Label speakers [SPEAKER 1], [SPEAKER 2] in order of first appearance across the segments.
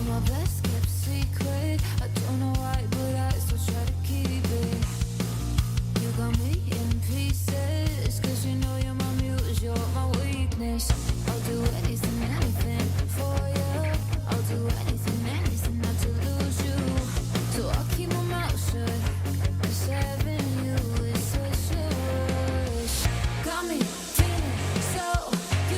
[SPEAKER 1] my best kept secret. I don't know why, but I still try to keep it. You got me in pieces, cause you know you're my muse, you're my weakness. I'll do anything, anything for you. I'll do anything, anything not to lose you. So I'll keep my mouth shut, cause having you is such a rush. Got me feeling so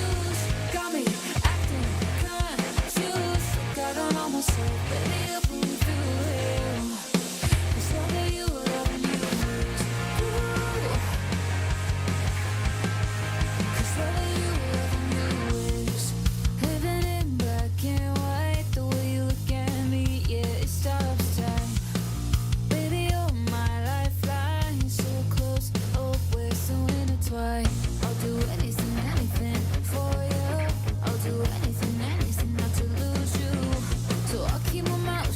[SPEAKER 1] used, got me acting confused. Got on all myself, baby, I'll pull you through it. It's loving you, loving you is ooh. Cause loving you is living in black and white. The way you look at me, yeah, it stops time. Baby, you're my lifeline, so close, oh, we're so intertwined. I'll do anything, anything for you. I'll do anything, anything not to lose you. So I'll keep my mouth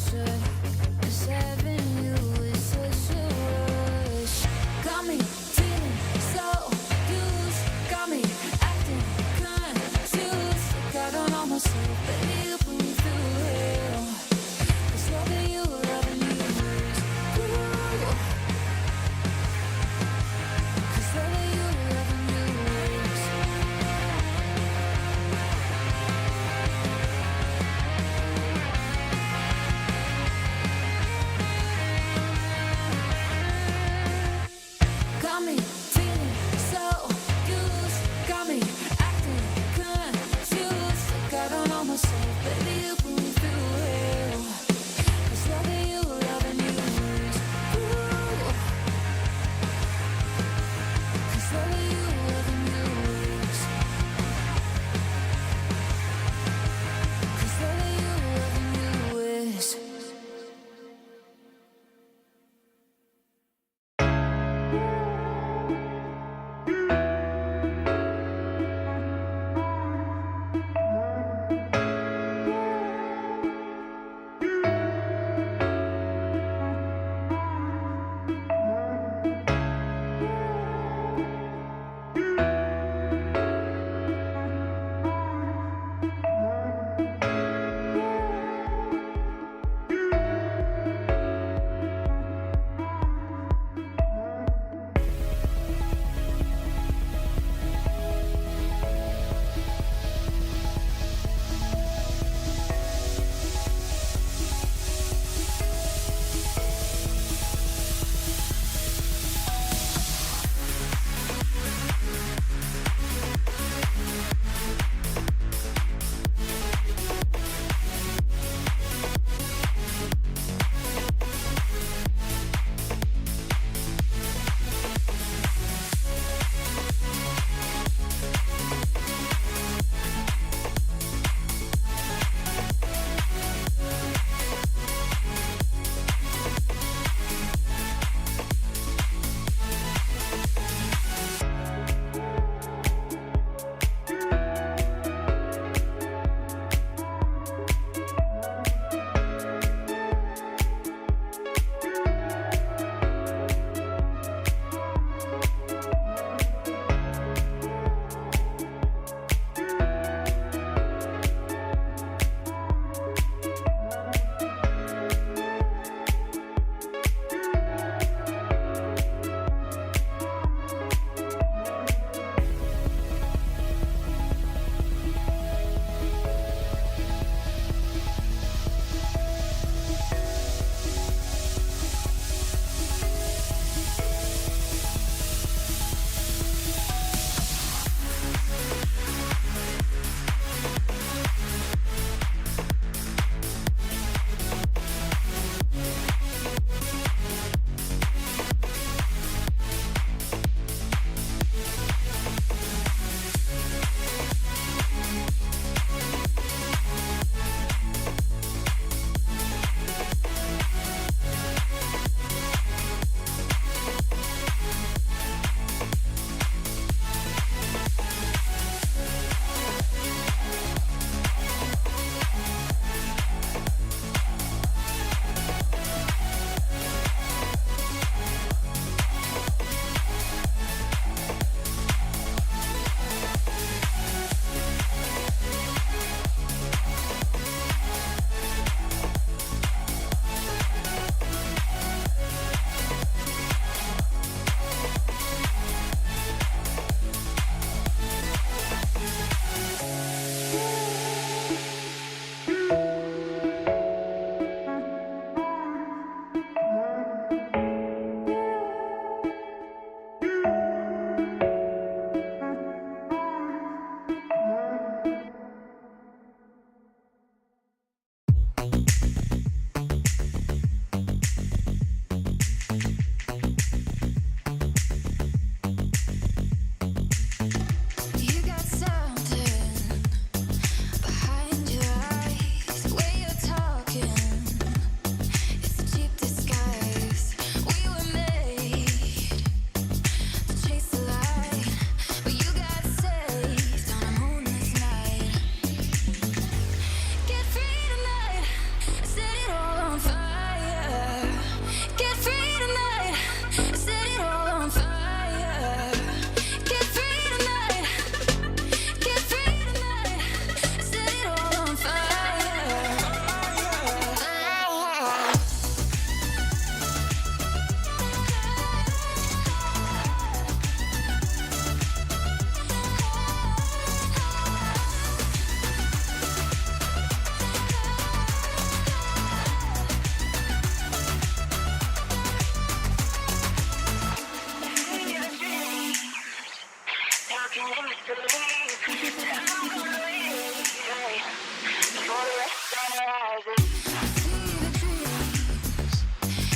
[SPEAKER 1] see the dreams,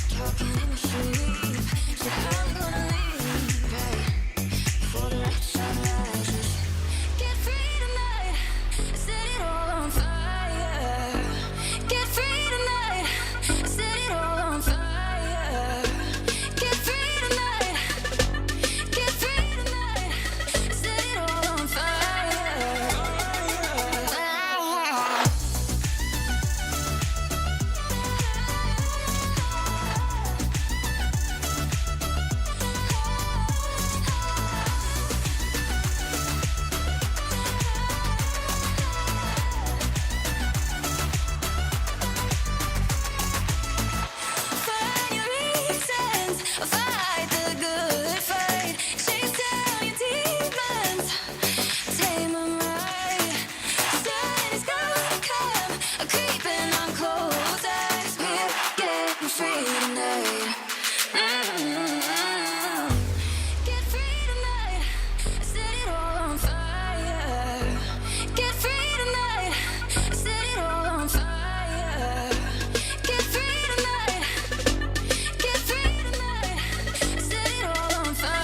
[SPEAKER 1] talking in the sleep. Said I'm gonna leave, right before the red sun rises. Get free tonight, set it all on fire. Get free tonight, set it all on fire. Get free tonight, get free tonight, set it all on fire. Find your reasons, fight the good fight. Chase down your demons, tame 'em right. Sun is gonna come, creeping on close eyes. We're getting free tonight. Get free tonight, set it all on fire. Get free tonight, set it all on fire. Get free tonight, get free tonight, set it all on fire.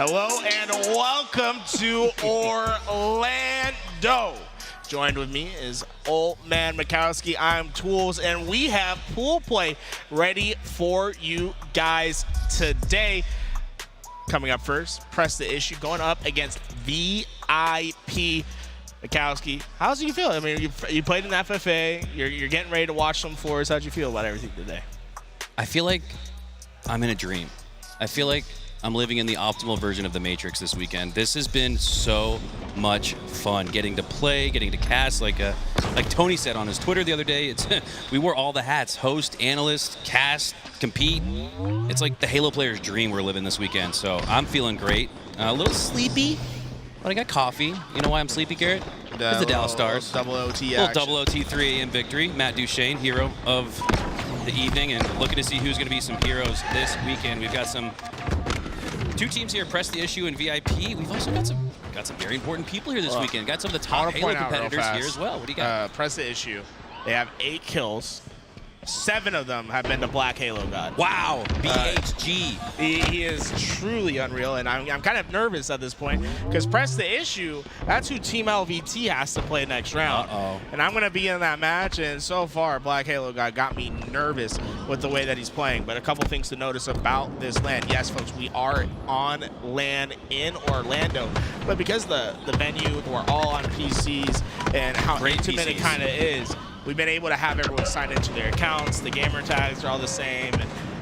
[SPEAKER 2] Hello and welcome to Orlando. Joined with me is Old Man Mikowski. I'm Tools, and we have pool play ready for you guys today. Coming up first, Press the Issue going up against VIP. Mikowski, how's you feel? I mean, you played in FFA. You're getting ready to watch some floors. How'd you feel about everything today?
[SPEAKER 3] I feel like I'm in a dream. I feel like I'm living in the optimal version of the Matrix this weekend. This has been so much fun, getting to play, getting to cast. Like Tony said on his Twitter the other day, we wore all the hats: host, analyst, cast, compete. It's like the Halo player's dream we're living this weekend. So I'm feeling great. A little sleepy, But I got coffee. You know why I'm sleepy, Garrett? It's the Dallas Stars.
[SPEAKER 2] Double OT
[SPEAKER 3] little
[SPEAKER 2] action.
[SPEAKER 3] double OT3 in victory. Matt Duchesne, hero of the evening, and looking to see who's going to be some heroes this weekend. We've got some 2 teams here, Press the Issue and VIP. We've also got some very important people here this weekend. Got some of the top Halo competitors here as well. What do you got?
[SPEAKER 2] Press the Issue. They have 8 kills. 7 of them have been to Black Halo God.
[SPEAKER 3] Wow, BHG.
[SPEAKER 2] He is truly unreal, and I'm kind of nervous at this point because Press the Issue, that's who Team LVT has to play next round. And I'm going to be in that match, and so far, Black Halo God got me nervous with the way that he's playing. But a couple things to notice about this LAN. Yes, folks, we are on LAN in Orlando, but because the venue, we're all on PCs, and how intimate it kind of is, we've been able to have everyone sign into their accounts. The gamer tags are all the same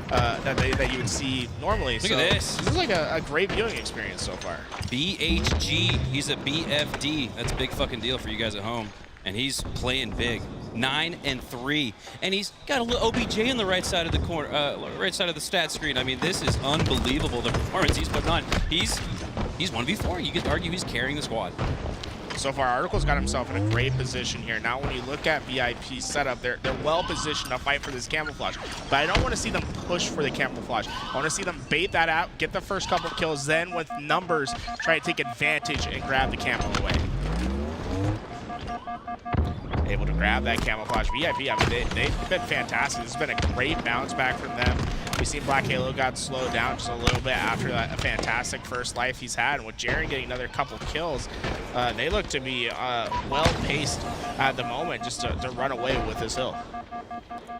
[SPEAKER 2] that you would see normally.
[SPEAKER 3] Look at this.
[SPEAKER 2] This is like a great viewing experience so far.
[SPEAKER 3] BHG, he's a BFD. That's a big fucking deal for you guys at home. And he's playing big. 9-3. And he's got a little OBJ in the right side of the corner, right side of the stat screen. I mean, this is unbelievable, the performance he's putting on. He's 1v4. You could argue he's carrying the squad.
[SPEAKER 2] So far, Article's got himself in a great position here. Now, when you look at VIP's setup, they're well positioned to fight for this camouflage. But I don't want to see them push for the camouflage. I want to see them bait that out, get the first couple kills, then with numbers, try to take advantage and grab the camo away. Able to grab that camouflage. VIP, I mean, they've been fantastic. This has been a great bounce back from them. We've seen Black Halo got slowed down just a little bit after that fantastic first life he's had. And with Jaren getting another couple kills, they look to be well-paced at the moment just to run away with this hill.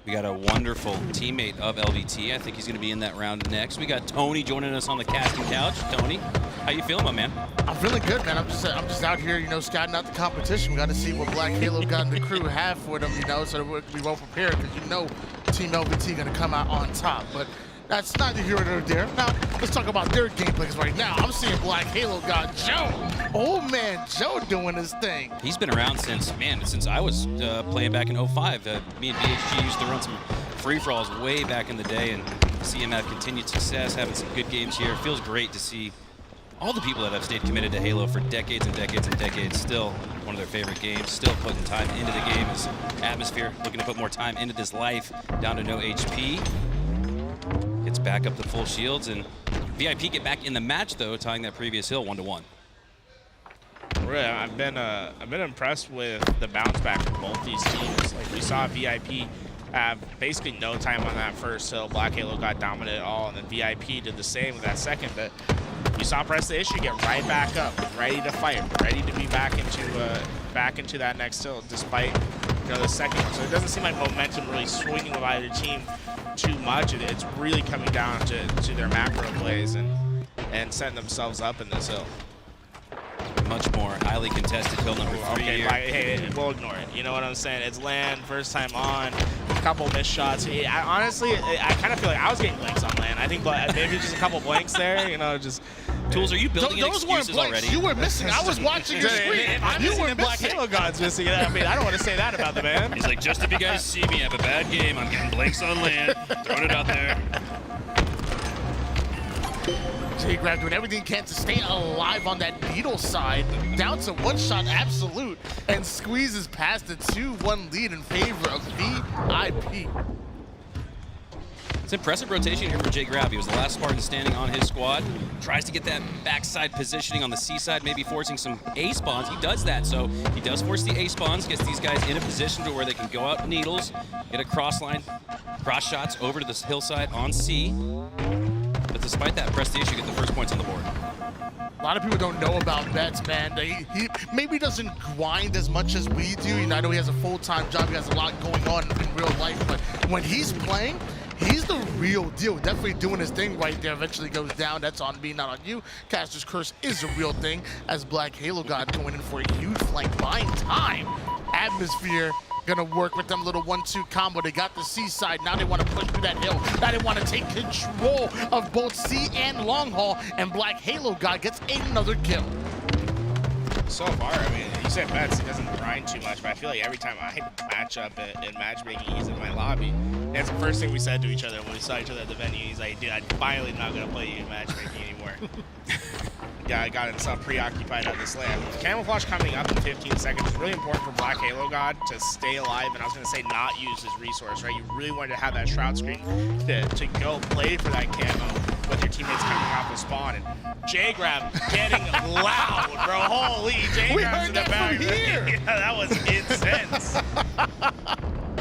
[SPEAKER 3] We got a wonderful teammate of LVT. I think he's going to be in that round next. We got Tony joining us on the casting couch. Tony, how you feeling, my man?
[SPEAKER 4] I'm feeling good, man. I'm just out here, you know, scouting out the competition. We got to see what Black Halo God and the crew have for them, you know, so that we'll be well prepared because you know Team LVT going to come out on top. But that's not the here nor there. Now, let's talk about their gameplays right now. I'm seeing Black Halo God Joe. Old man Joe doing his thing.
[SPEAKER 3] He's been around since I was playing back in 05. Me and BHG used to run some free-for-alls way back in the day and see him have continued success, having some good games here. It feels great to see all the people that have stayed committed to Halo for decades and decades and decades, still one of their favorite games, still putting time into the game, this atmosphere, looking to put more time into this life, down to no HP. Gets back up to full shields, and VIP get back in the match, though, tying that previous hill 1-1.
[SPEAKER 2] Really, I've been impressed with the bounce back from both these teams. Like we saw VIP have basically no time on that first hill. Black Halo got dominant at all, and then VIP did the same with that second. But you saw Press the Issue get right back up, ready to fight, ready to be back into that next hill, despite the second one. So it doesn't seem like momentum really swinging with either team too much. It's really coming down to their macro plays and setting themselves up in this hill.
[SPEAKER 3] Much more highly contested hill number 3
[SPEAKER 2] okay,
[SPEAKER 3] here.
[SPEAKER 2] Hey, we'll ignore it. You know what I'm saying? It's LAN, first time on, a couple missed shots. Honestly, I kind of feel like I was getting blanks on LAN. I think maybe just a couple blanks there, just...
[SPEAKER 3] Tools, are you building in excuses already?
[SPEAKER 4] You were missing. I was watching your screen.
[SPEAKER 2] You were Black Halo God's missing. I mean, I don't want to say that about the man.
[SPEAKER 3] He's like, just if you guys see me have a bad game, I'm getting blanks on LAN. Throwing it out there.
[SPEAKER 4] J-Grab doing everything he can to stay alive on that needle side. Down to one shot absolute and squeezes past the 2-1 lead in favor of VIP.
[SPEAKER 3] It's impressive rotation here for J-Grab. He was the last Spartan standing on his squad. Tries to get that backside positioning on the C side, maybe forcing some A spawns. He does that, so he does force the A spawns, gets these guys in a position to where they can go out needles, get a cross shots over to this hillside on C. But despite that, Press the Issue get the first points on the board.
[SPEAKER 4] A lot of people don't know about Betts, man. He maybe doesn't grind as much as we do. I know he has a full-time job. He has a lot going on in real life, but when he's playing, he's the real deal. Definitely doing his thing right there. Eventually goes down. That's on me, not on you. Caster's Curse is a real thing as Black Halo God going in for a huge flank, buying time. Atmosphere gonna work with them little 1-2 combo. They got the C side. Now they want to push through that hill. Now they want to take control of both C and long haul. And Black Halo God gets another kill.
[SPEAKER 2] So far, I mean, you said Betts, he doesn't grind too much, but I feel like every time I match up in matchmaking, he's in my lobby. That's the first thing we said to each other when we saw each other at the venue. He's like, dude, I'm finally not going to play you in matchmaking anymore. got himself preoccupied at this land. Camouflage coming up in 15 seconds is really important for Black Halo God to stay alive, and I was going to say not use his resource, right? You really wanted to have that Shroud Screen to go play for that camo with your teammates coming off the spawn. And J-Grab getting loud, bro. Holy, J-Grab's in the back. Yeah, that was intense.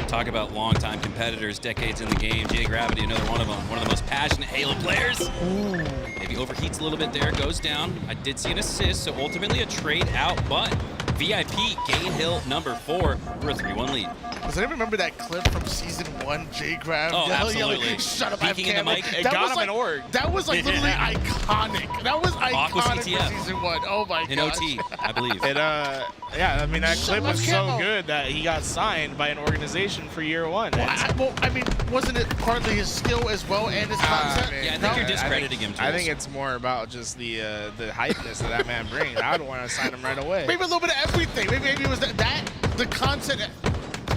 [SPEAKER 3] Talk about longtime competitors, decades in the game. Jay Gravity, another one of them. One of the most passionate Halo players.
[SPEAKER 4] Ooh.
[SPEAKER 3] Maybe overheats a little bit there, goes down. I did see an assist, so ultimately a trade out, but VIP gain hill number 4 for a 3-1 lead.
[SPEAKER 4] Does anyone remember that clip from season 1? J-Grab
[SPEAKER 3] Oh,
[SPEAKER 4] yelling,
[SPEAKER 3] absolutely.
[SPEAKER 4] shut up, I have
[SPEAKER 3] Peeking in the
[SPEAKER 4] camo.
[SPEAKER 3] mic.
[SPEAKER 2] It
[SPEAKER 4] That
[SPEAKER 2] got
[SPEAKER 4] was
[SPEAKER 2] him
[SPEAKER 4] like,
[SPEAKER 2] an org.
[SPEAKER 4] That was like literally iconic. That was
[SPEAKER 3] Aqua
[SPEAKER 4] iconic
[SPEAKER 3] CTF.
[SPEAKER 4] for season 1. Oh my god.
[SPEAKER 3] In OT, I believe.
[SPEAKER 2] It, yeah, I mean, that clip was so
[SPEAKER 4] camo.
[SPEAKER 2] good that he got signed by an organization for year 1.
[SPEAKER 4] Well, I mean, wasn't it partly his skill as well and his concept?
[SPEAKER 3] Yeah, I think you're discrediting him,
[SPEAKER 2] I think
[SPEAKER 3] Jules.
[SPEAKER 2] it's more about just the hypeness that man brings. I would want to sign him right away.
[SPEAKER 4] Maybe a little bit of everything. Maybe it was the concept.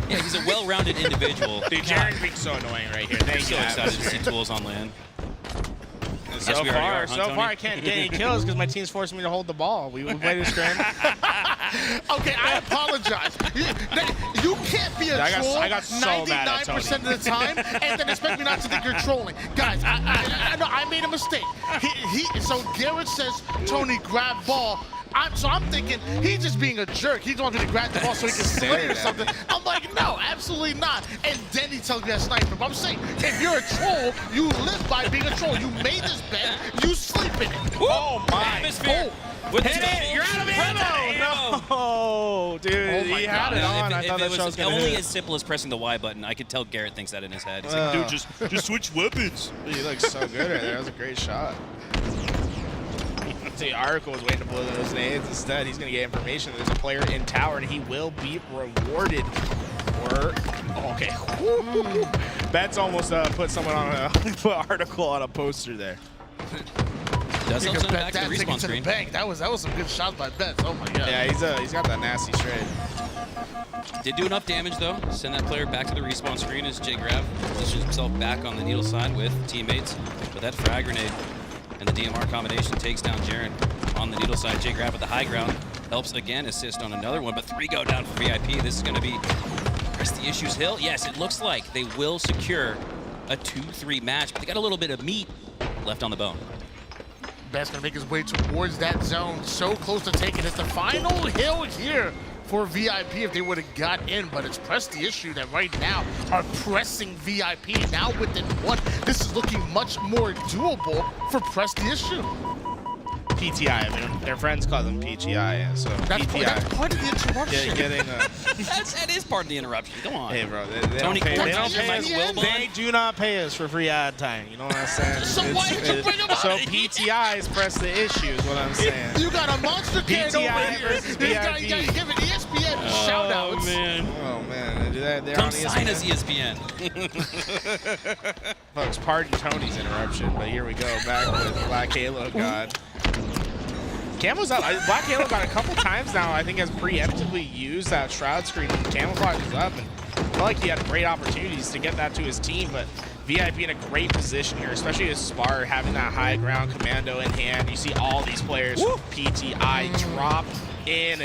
[SPEAKER 3] Yeah, he's a well-rounded individual.
[SPEAKER 2] Dude, Jaren's being so annoying right here.
[SPEAKER 3] I'm
[SPEAKER 2] Thank
[SPEAKER 3] so
[SPEAKER 2] you.
[SPEAKER 3] excited to see Tools on land.
[SPEAKER 2] So
[SPEAKER 3] we already are, huh, Tony?
[SPEAKER 2] far, I can't get any kills because my team's forcing me to hold the ball. We played a scrim.
[SPEAKER 4] Okay, I apologize. You can't be a troll
[SPEAKER 2] I got so mad at
[SPEAKER 4] 99% of the time and then expect me not to think you're trolling. Guys, I know I made a mistake. So Garrett says, Tony, grab ball. I'm thinking he's just being a jerk. He wants me to grab the ball so he can slay it or something. I'm like, no, absolutely not. And then he tells me that sniper. But I'm saying, if you're a troll, you live by being a troll. You made this bet, you sleep in it.
[SPEAKER 2] Oh my!
[SPEAKER 3] Atmosphere.
[SPEAKER 2] Oh.
[SPEAKER 3] With
[SPEAKER 2] Hit it! You're out of ammo! No, dude,
[SPEAKER 4] Oh my
[SPEAKER 2] he had
[SPEAKER 4] God.
[SPEAKER 2] it on. I
[SPEAKER 3] If
[SPEAKER 2] thought
[SPEAKER 3] it
[SPEAKER 2] that shot was
[SPEAKER 3] was
[SPEAKER 2] gonna
[SPEAKER 3] only
[SPEAKER 2] hit.
[SPEAKER 3] as simple as pressing the Y button, I could tell Garrett thinks that in his head. He's like, dude, just switch weapons.
[SPEAKER 2] He looks so good right there. That was a great shot. The article was waiting to blow those nades. Instead, he's going to get information. There's a player in tower, and he will be rewarded for. Okay. Bet's almost put someone on a put article on a poster there.
[SPEAKER 3] Does
[SPEAKER 4] You
[SPEAKER 3] help
[SPEAKER 4] can
[SPEAKER 3] send it
[SPEAKER 4] bet
[SPEAKER 3] back to
[SPEAKER 4] that
[SPEAKER 3] the
[SPEAKER 4] ticket
[SPEAKER 3] respawn
[SPEAKER 4] to the
[SPEAKER 3] screen.
[SPEAKER 4] bank. That was some good shots by Betts. Oh my god.
[SPEAKER 2] Yeah, he's got that nasty straight.
[SPEAKER 3] Did do enough damage though. Send that player back to the respawn screen as Jay Grav positions himself back on the needle side with teammates. But that frag grenade and the DMR combination takes down Jaren on the needle side. Jay Grav with the high ground helps again assist on another one, but 3 go down for VIP. This is going to be press the issues hill. Yes, it looks like they will secure a 2-3 match, but they got a little bit of meat left on the bone.
[SPEAKER 4] Betts gonna make his way towards that zone. So close to taking it. The final hill here for VIP if they would have got in, but it's Press the Issue that right now are pressing VIP now within 1. This is looking much more doable for Press the Issue.
[SPEAKER 2] PTI. I mean, their friends call them PGI. So
[SPEAKER 4] That's
[SPEAKER 2] PTI.
[SPEAKER 4] part of the interruption.
[SPEAKER 2] Getting
[SPEAKER 3] That is part of the interruption. Come on.
[SPEAKER 2] Hey, bro. They
[SPEAKER 3] Tony,
[SPEAKER 2] don't pay, they
[SPEAKER 3] Tony,
[SPEAKER 2] don't pay us.
[SPEAKER 3] Wilbon.
[SPEAKER 2] They do not pay us for free ad time. You know what I'm saying?
[SPEAKER 4] So why did you bring him up?
[SPEAKER 2] So PTIs press the issue is what I'm saying.
[SPEAKER 4] You got a monster can
[SPEAKER 2] PTI
[SPEAKER 4] over here.
[SPEAKER 2] versus
[SPEAKER 4] You gotta
[SPEAKER 2] VIP.
[SPEAKER 4] give it ESPN shout outs.
[SPEAKER 3] man.
[SPEAKER 2] Oh man, they're
[SPEAKER 3] Come
[SPEAKER 2] on
[SPEAKER 3] sign us,
[SPEAKER 2] ESPN.
[SPEAKER 3] ESPN.
[SPEAKER 2] Folks, pardon Tony's interruption, but here we go back with Black Halo God. Camo's up. Black Halo got a couple times now, I think, has preemptively used that Shroud Screen when Camouflage is up, and I felt like he had great opportunities to get that to his team, but VIP in a great position here, especially with Spar having that high ground commando in hand. You see all these players from PTI drop in,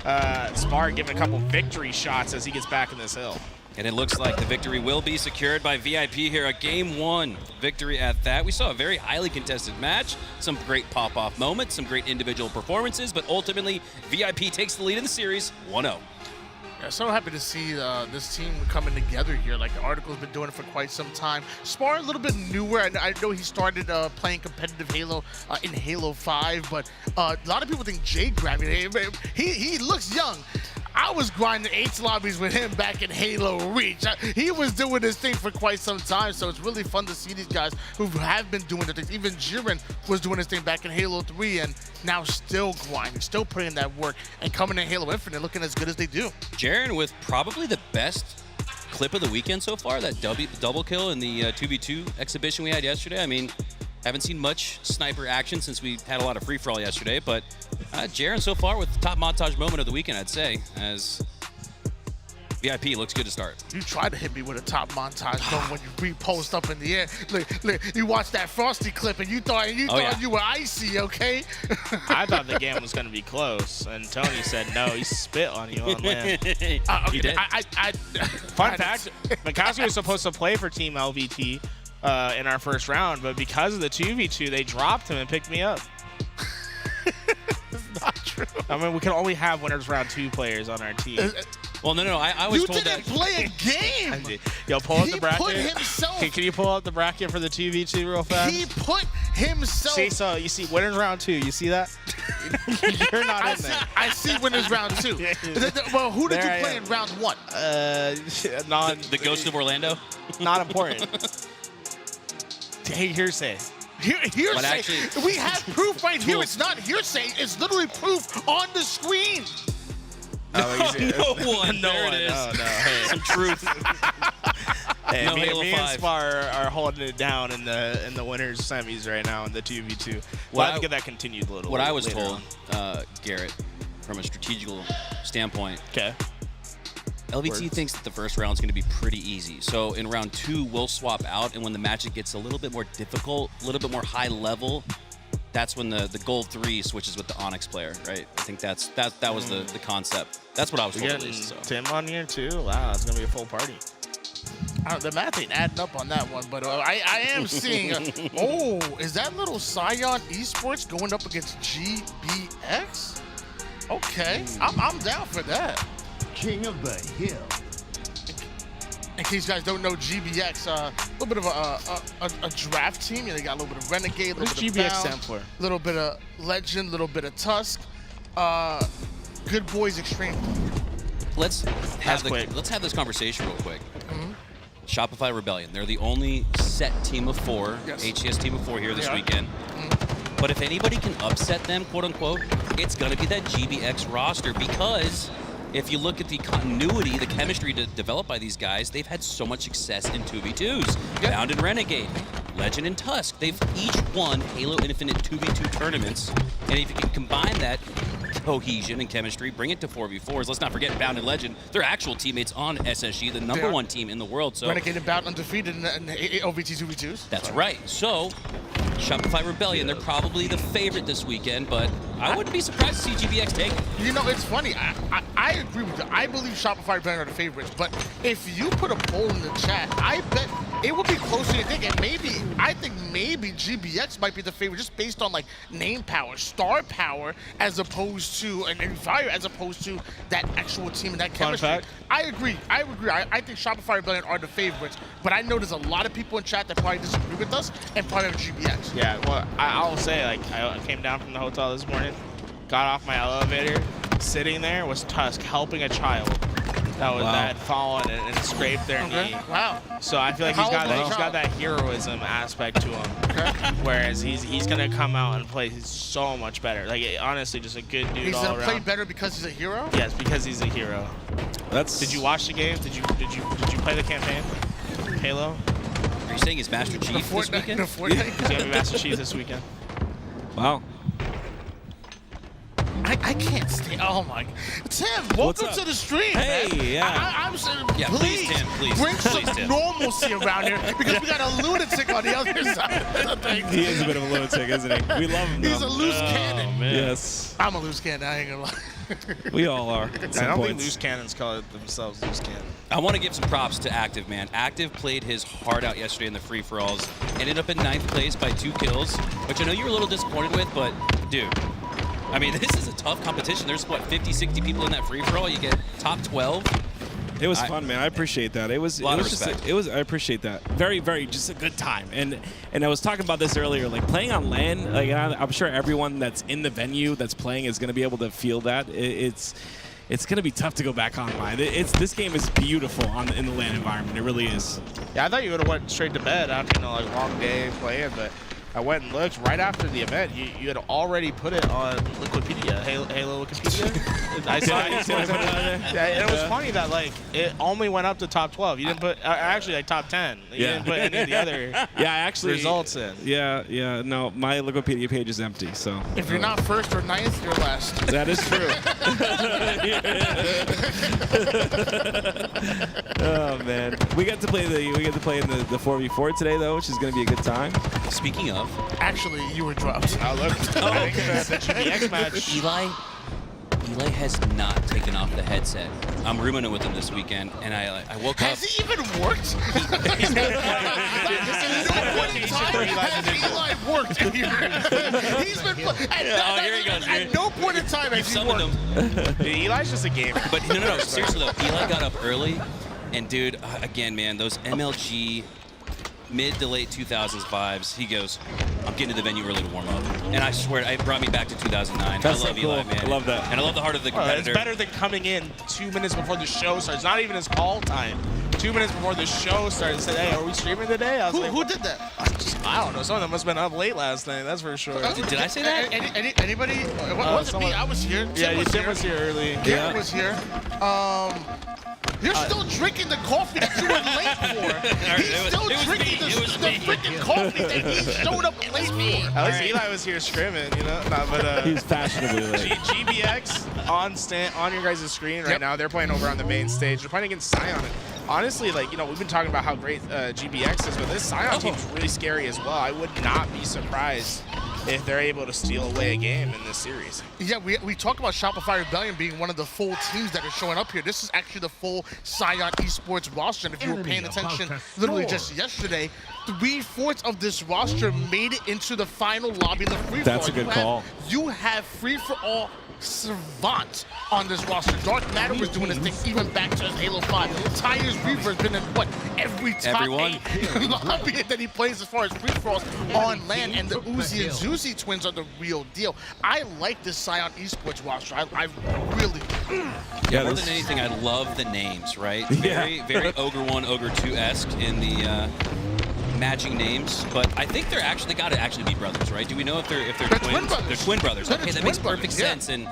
[SPEAKER 2] and Spar giving a couple victory shots as he gets back in this hill.
[SPEAKER 3] And it looks like the victory will be secured by VIP here. A Game 1 victory at that. We saw a very highly contested match, some great pop-off moments, some great individual performances, but ultimately VIP takes the lead in the series 1-0.
[SPEAKER 4] Yeah, so happy to see this team coming together here. Like, the article's been doing it for quite some time. Spar a little bit newer. I know he started playing competitive Halo in Halo 5, but a lot of people think Jay Grab. He looks young. I was grinding 8 lobbies with him back in Halo Reach. He was doing this thing for quite some time, so it's really fun to see these guys who have been doing the things. Even Jiren was doing his thing back in Halo 3 and now still grinding, still putting in that work, and coming in Halo Infinite looking as good as they do.
[SPEAKER 3] Jaren with probably the best clip of the weekend so far, that double kill in the 2v2 exhibition we had yesterday. I mean, haven't seen much sniper action since we had a lot of free-for-all yesterday, but Jaren so far with the top montage moment of the weekend, I'd say, as VIP looks good to start.
[SPEAKER 4] You tried to hit me with a top montage though when you repost up in the air. Look, you watched that Frosty clip and you thought you were icy, okay?
[SPEAKER 2] I thought the game was going to be close, and Tony said no. He spit on you on LAN.
[SPEAKER 4] Okay,
[SPEAKER 3] He did.
[SPEAKER 2] Fun fact, Mikowski was supposed to play for Team LVT in our first round, but because of the 2v2, they dropped him and picked me up.
[SPEAKER 4] It's not true.
[SPEAKER 2] I mean, we can only have winners round 2 players on our team.
[SPEAKER 3] Well, no. I was
[SPEAKER 4] You
[SPEAKER 3] told
[SPEAKER 4] didn't
[SPEAKER 3] that.
[SPEAKER 4] play a game.
[SPEAKER 2] Yo, pull up
[SPEAKER 4] He
[SPEAKER 2] the bracket.
[SPEAKER 4] put himself.
[SPEAKER 2] Can you pull up the bracket for the 2v2 real fast?
[SPEAKER 4] He put himself.
[SPEAKER 2] See, so you see winners round 2. You see that? You're not in there.
[SPEAKER 4] I see winners round 2. Well, who did
[SPEAKER 2] There
[SPEAKER 4] you
[SPEAKER 2] I
[SPEAKER 4] play
[SPEAKER 2] am.
[SPEAKER 4] in round 1?
[SPEAKER 3] The Ghost of Orlando.
[SPEAKER 2] Not important. Hey, hearsay.
[SPEAKER 4] Hearsay.
[SPEAKER 3] But actually-
[SPEAKER 4] We have proof right here.
[SPEAKER 3] Cool.
[SPEAKER 4] It's not hearsay. It's literally proof on the screen.
[SPEAKER 2] Oh,
[SPEAKER 3] No one.
[SPEAKER 2] No
[SPEAKER 3] There
[SPEAKER 2] one.
[SPEAKER 3] it is.
[SPEAKER 2] Oh, no. Hey.
[SPEAKER 3] Some truth.
[SPEAKER 2] Hey,
[SPEAKER 3] No
[SPEAKER 2] me,
[SPEAKER 3] Halo
[SPEAKER 2] me and
[SPEAKER 3] 5.
[SPEAKER 2] Spar are holding it down in the winners semis right now in the 2v2. We'll
[SPEAKER 3] What
[SPEAKER 2] have to
[SPEAKER 3] I-
[SPEAKER 2] get that continued a little.
[SPEAKER 3] What I was
[SPEAKER 2] later
[SPEAKER 3] told,
[SPEAKER 2] on.
[SPEAKER 3] Garrett, from a strategical standpoint,
[SPEAKER 2] Okay.
[SPEAKER 3] LVT
[SPEAKER 2] Words.
[SPEAKER 3] thinks that the first round is going to be pretty easy. So in round 2, we'll swap out, and when the match gets a little bit more difficult, a little bit more high level, that's when the gold 3 switches with the Onyx player, right? I think that was the concept. That's what I was
[SPEAKER 2] We
[SPEAKER 3] told at
[SPEAKER 2] getting
[SPEAKER 3] least. So.
[SPEAKER 2] Tim on here too. Wow, it's gonna be a full party.
[SPEAKER 4] The math ain't adding up on that one, but I am seeing. Oh, is that little Scion Esports going up against GBX? Okay, I'm down for that.
[SPEAKER 5] King of the Hill.
[SPEAKER 4] In case you guys don't know, GBX, a little bit of a draft team. You know, they got a little bit of Renegade, a
[SPEAKER 2] What
[SPEAKER 4] little
[SPEAKER 2] does
[SPEAKER 4] bit of
[SPEAKER 2] GBX
[SPEAKER 4] Bound,
[SPEAKER 2] stand for?
[SPEAKER 4] a little bit of Legend, a little bit of Tusk. Good Boys Extreme.
[SPEAKER 3] Let's have
[SPEAKER 2] quick.
[SPEAKER 3] let's have this conversation real quick. Shopify Rebellion. They're the only set team of 4,
[SPEAKER 4] Yes.
[SPEAKER 3] HCS team of 4 here this
[SPEAKER 4] They are.
[SPEAKER 3] weekend. But if anybody can upset them, quote unquote, it's going to be that GBX roster, because if you look at the continuity, the chemistry to develop by these guys, they've had so much success in 2v2s.
[SPEAKER 4] Yep.
[SPEAKER 3] Bound and Renegade, Legend and Tusk. They've each won Halo Infinite 2v2 tournaments. And if you can combine that cohesion and chemistry, bring it to 4v4s. Let's not forget Bound and Legend. They're actual teammates on SSG, the
[SPEAKER 4] They
[SPEAKER 3] number
[SPEAKER 4] are.
[SPEAKER 3] 1 team in the world. So
[SPEAKER 4] Renegade and Bound undefeated in the LVT 2v2s.
[SPEAKER 3] that's right. So, Shopify Rebellion, they're probably the favorite this weekend, but I wouldn't be surprised to see GBX take it.
[SPEAKER 4] You know, it's funny. I agree with you. I believe Shopify Rebellion are the favorites. But if you put a poll in the chat, I bet it would be closer than you think. And I think maybe GBX might be the favorite just based on like name power, star power, as opposed to and fire, as opposed to that actual team and that
[SPEAKER 2] Fun
[SPEAKER 4] chemistry.
[SPEAKER 2] fact.
[SPEAKER 4] I agree. I think Shopify Rebellion are the favorites. But I know there's a lot of people in chat that probably disagree with us and probably have GBX.
[SPEAKER 2] Yeah, well, I'll say, like, I came down from the hotel this morning, got off my elevator, sitting there was Tusk helping a child that had fallen and scraped their knee.
[SPEAKER 4] Wow.
[SPEAKER 2] So I feel like
[SPEAKER 4] How
[SPEAKER 2] he's got
[SPEAKER 4] old was
[SPEAKER 2] he's
[SPEAKER 4] the
[SPEAKER 2] got
[SPEAKER 4] child?
[SPEAKER 2] that heroism aspect to him. Whereas he's gonna come out and play so much better. Like, honestly, just a good dude
[SPEAKER 4] He's
[SPEAKER 2] all
[SPEAKER 4] gonna play
[SPEAKER 2] around.
[SPEAKER 4] better because he's a hero?
[SPEAKER 2] Yes, because he's a hero. Did you watch the game? Did you play the campaign? Halo?
[SPEAKER 3] Are you saying he's Master Chief this weekend?
[SPEAKER 4] The Fortnite?
[SPEAKER 2] He's gonna be Master Chief this weekend.
[SPEAKER 6] Wow.
[SPEAKER 4] I can't stay. Oh my! Tim, welcome
[SPEAKER 6] up?
[SPEAKER 4] to the stream,
[SPEAKER 6] Hey,
[SPEAKER 4] man.
[SPEAKER 6] yeah.
[SPEAKER 4] I'm saying,
[SPEAKER 3] Yeah,
[SPEAKER 4] please,
[SPEAKER 3] please, Tim, please.
[SPEAKER 4] bring
[SPEAKER 3] Please,
[SPEAKER 4] some
[SPEAKER 3] Tim.
[SPEAKER 4] normalcy around here because we got a lunatic on the other side of the thing.
[SPEAKER 6] He is a bit of a lunatic, isn't he? We love him.
[SPEAKER 4] He's
[SPEAKER 6] though.
[SPEAKER 4] a loose cannon.
[SPEAKER 6] Yes,
[SPEAKER 4] I'm a loose cannon. I ain't gonna lie.
[SPEAKER 6] we all are. At
[SPEAKER 2] I
[SPEAKER 6] some
[SPEAKER 2] don't think
[SPEAKER 6] points.
[SPEAKER 2] loose cannons call it themselves loose cannon.
[SPEAKER 3] I want to give some props to Active, man. Active played his heart out yesterday in the free-for-alls. Ended up in 9th place by 2 kills, which I know you were a little disappointed with, but, dude, I mean, this is a tough competition. There's, what, 50, 60 people in that free-for-all? You get top 12?
[SPEAKER 6] It was fun, man. I appreciate that. It was.
[SPEAKER 3] Lot
[SPEAKER 6] it
[SPEAKER 3] of
[SPEAKER 6] was just.
[SPEAKER 3] respect.
[SPEAKER 6] It was. I appreciate that. Very, very. Just a good time. And I was talking about this earlier. Like playing on LAN. Like I'm sure everyone that's in the venue that's playing is going to be able to feel that. It's going to be tough to go back online. This game is beautiful in the LAN environment. It really is.
[SPEAKER 2] Yeah, I thought you would have went straight to bed after like long day playing, but I went and looked right after the event. You had already put it on Wikipedia, Halo Wikipedia. I saw it. And it was funny that like it only went up to top 12. You didn't put actually like top 10. You didn't put any of the other results in.
[SPEAKER 6] Yeah. No, my Wikipedia page is empty. So
[SPEAKER 4] If you're not first or ninth, you're last.
[SPEAKER 6] that is true. Oh man, we get to play in the 4v4 today though, which is going to be a good time.
[SPEAKER 3] Speaking of,
[SPEAKER 4] Actually, you were dropped.
[SPEAKER 2] Oh look, the GBX match.
[SPEAKER 3] Eli has not taken off the headset. I'm rooming it with him this weekend, and I woke up.
[SPEAKER 4] Has he even worked? Has Eli worked in here? He's been
[SPEAKER 3] here he goes.
[SPEAKER 4] At no point in time has he
[SPEAKER 3] Summoned
[SPEAKER 4] worked.
[SPEAKER 3] him.
[SPEAKER 2] Eli's just a gamer.
[SPEAKER 3] But no, seriously though, Eli got up early, and dude, again, man, those MLG mid to late 2000s vibes. He goes, I'm getting to the venue early to warm up, and I swear it brought me back to 2009.
[SPEAKER 6] That's
[SPEAKER 3] I love
[SPEAKER 6] so cool.
[SPEAKER 3] Eli, man.
[SPEAKER 6] I love that.
[SPEAKER 3] And I love the heart of the
[SPEAKER 2] Well,
[SPEAKER 3] competitor.
[SPEAKER 2] it's better than coming in 2 minutes before the show starts. Not even his call time. 2 minutes before the show started, said, "Hey, are we streaming today?" I was like,
[SPEAKER 4] Who did that?
[SPEAKER 2] I don't know. Some of them must have been up late last night. That's for sure.
[SPEAKER 3] Did I say that?
[SPEAKER 4] Anybody? Was it me? I was here.
[SPEAKER 2] Yeah,
[SPEAKER 4] Tim
[SPEAKER 2] Tim was here early.
[SPEAKER 4] Garrett was here. You're still drinking the coffee that you were late for. He's still drinking the freaking coffee that he showed up late for.
[SPEAKER 2] At least Eli was here scrimming, you know. No, but
[SPEAKER 6] He's fashionably late.
[SPEAKER 2] GBX on your guys' screen right now. They're playing over on the main stage. They're playing against Scion. Honestly, like, you know, we've been talking about how great GBX is, but this Scion team's really scary as well. I would not be surprised if they're able to steal away a game in this series.
[SPEAKER 4] Yeah, we talked about Shopify Rebellion being one of the full teams that are showing up here. This is actually the full Scion Esports roster. And if you were paying attention literally just yesterday, 3/4 of this roster made it into the final lobby of the free-for-all.
[SPEAKER 6] That's a good call.
[SPEAKER 4] You have free-for-all savant on this roster. Dark Matter was doing his thing even back to his Halo 5. Tyre's Reaver has been in, what, every top 8 lobby that he plays as far as free-for-alls on LAN, and the Uzi and Zuzi twins are the real deal. I like this Scion Esports roster. I really
[SPEAKER 3] Yeah, more than anything, I love the names, right? Very Ogre 1, Ogre 2-esque in the matching names, but I think they're actually got to actually be brothers, right? Do we know if they're twins? They're twin brothers. Okay, that makes perfect sense, and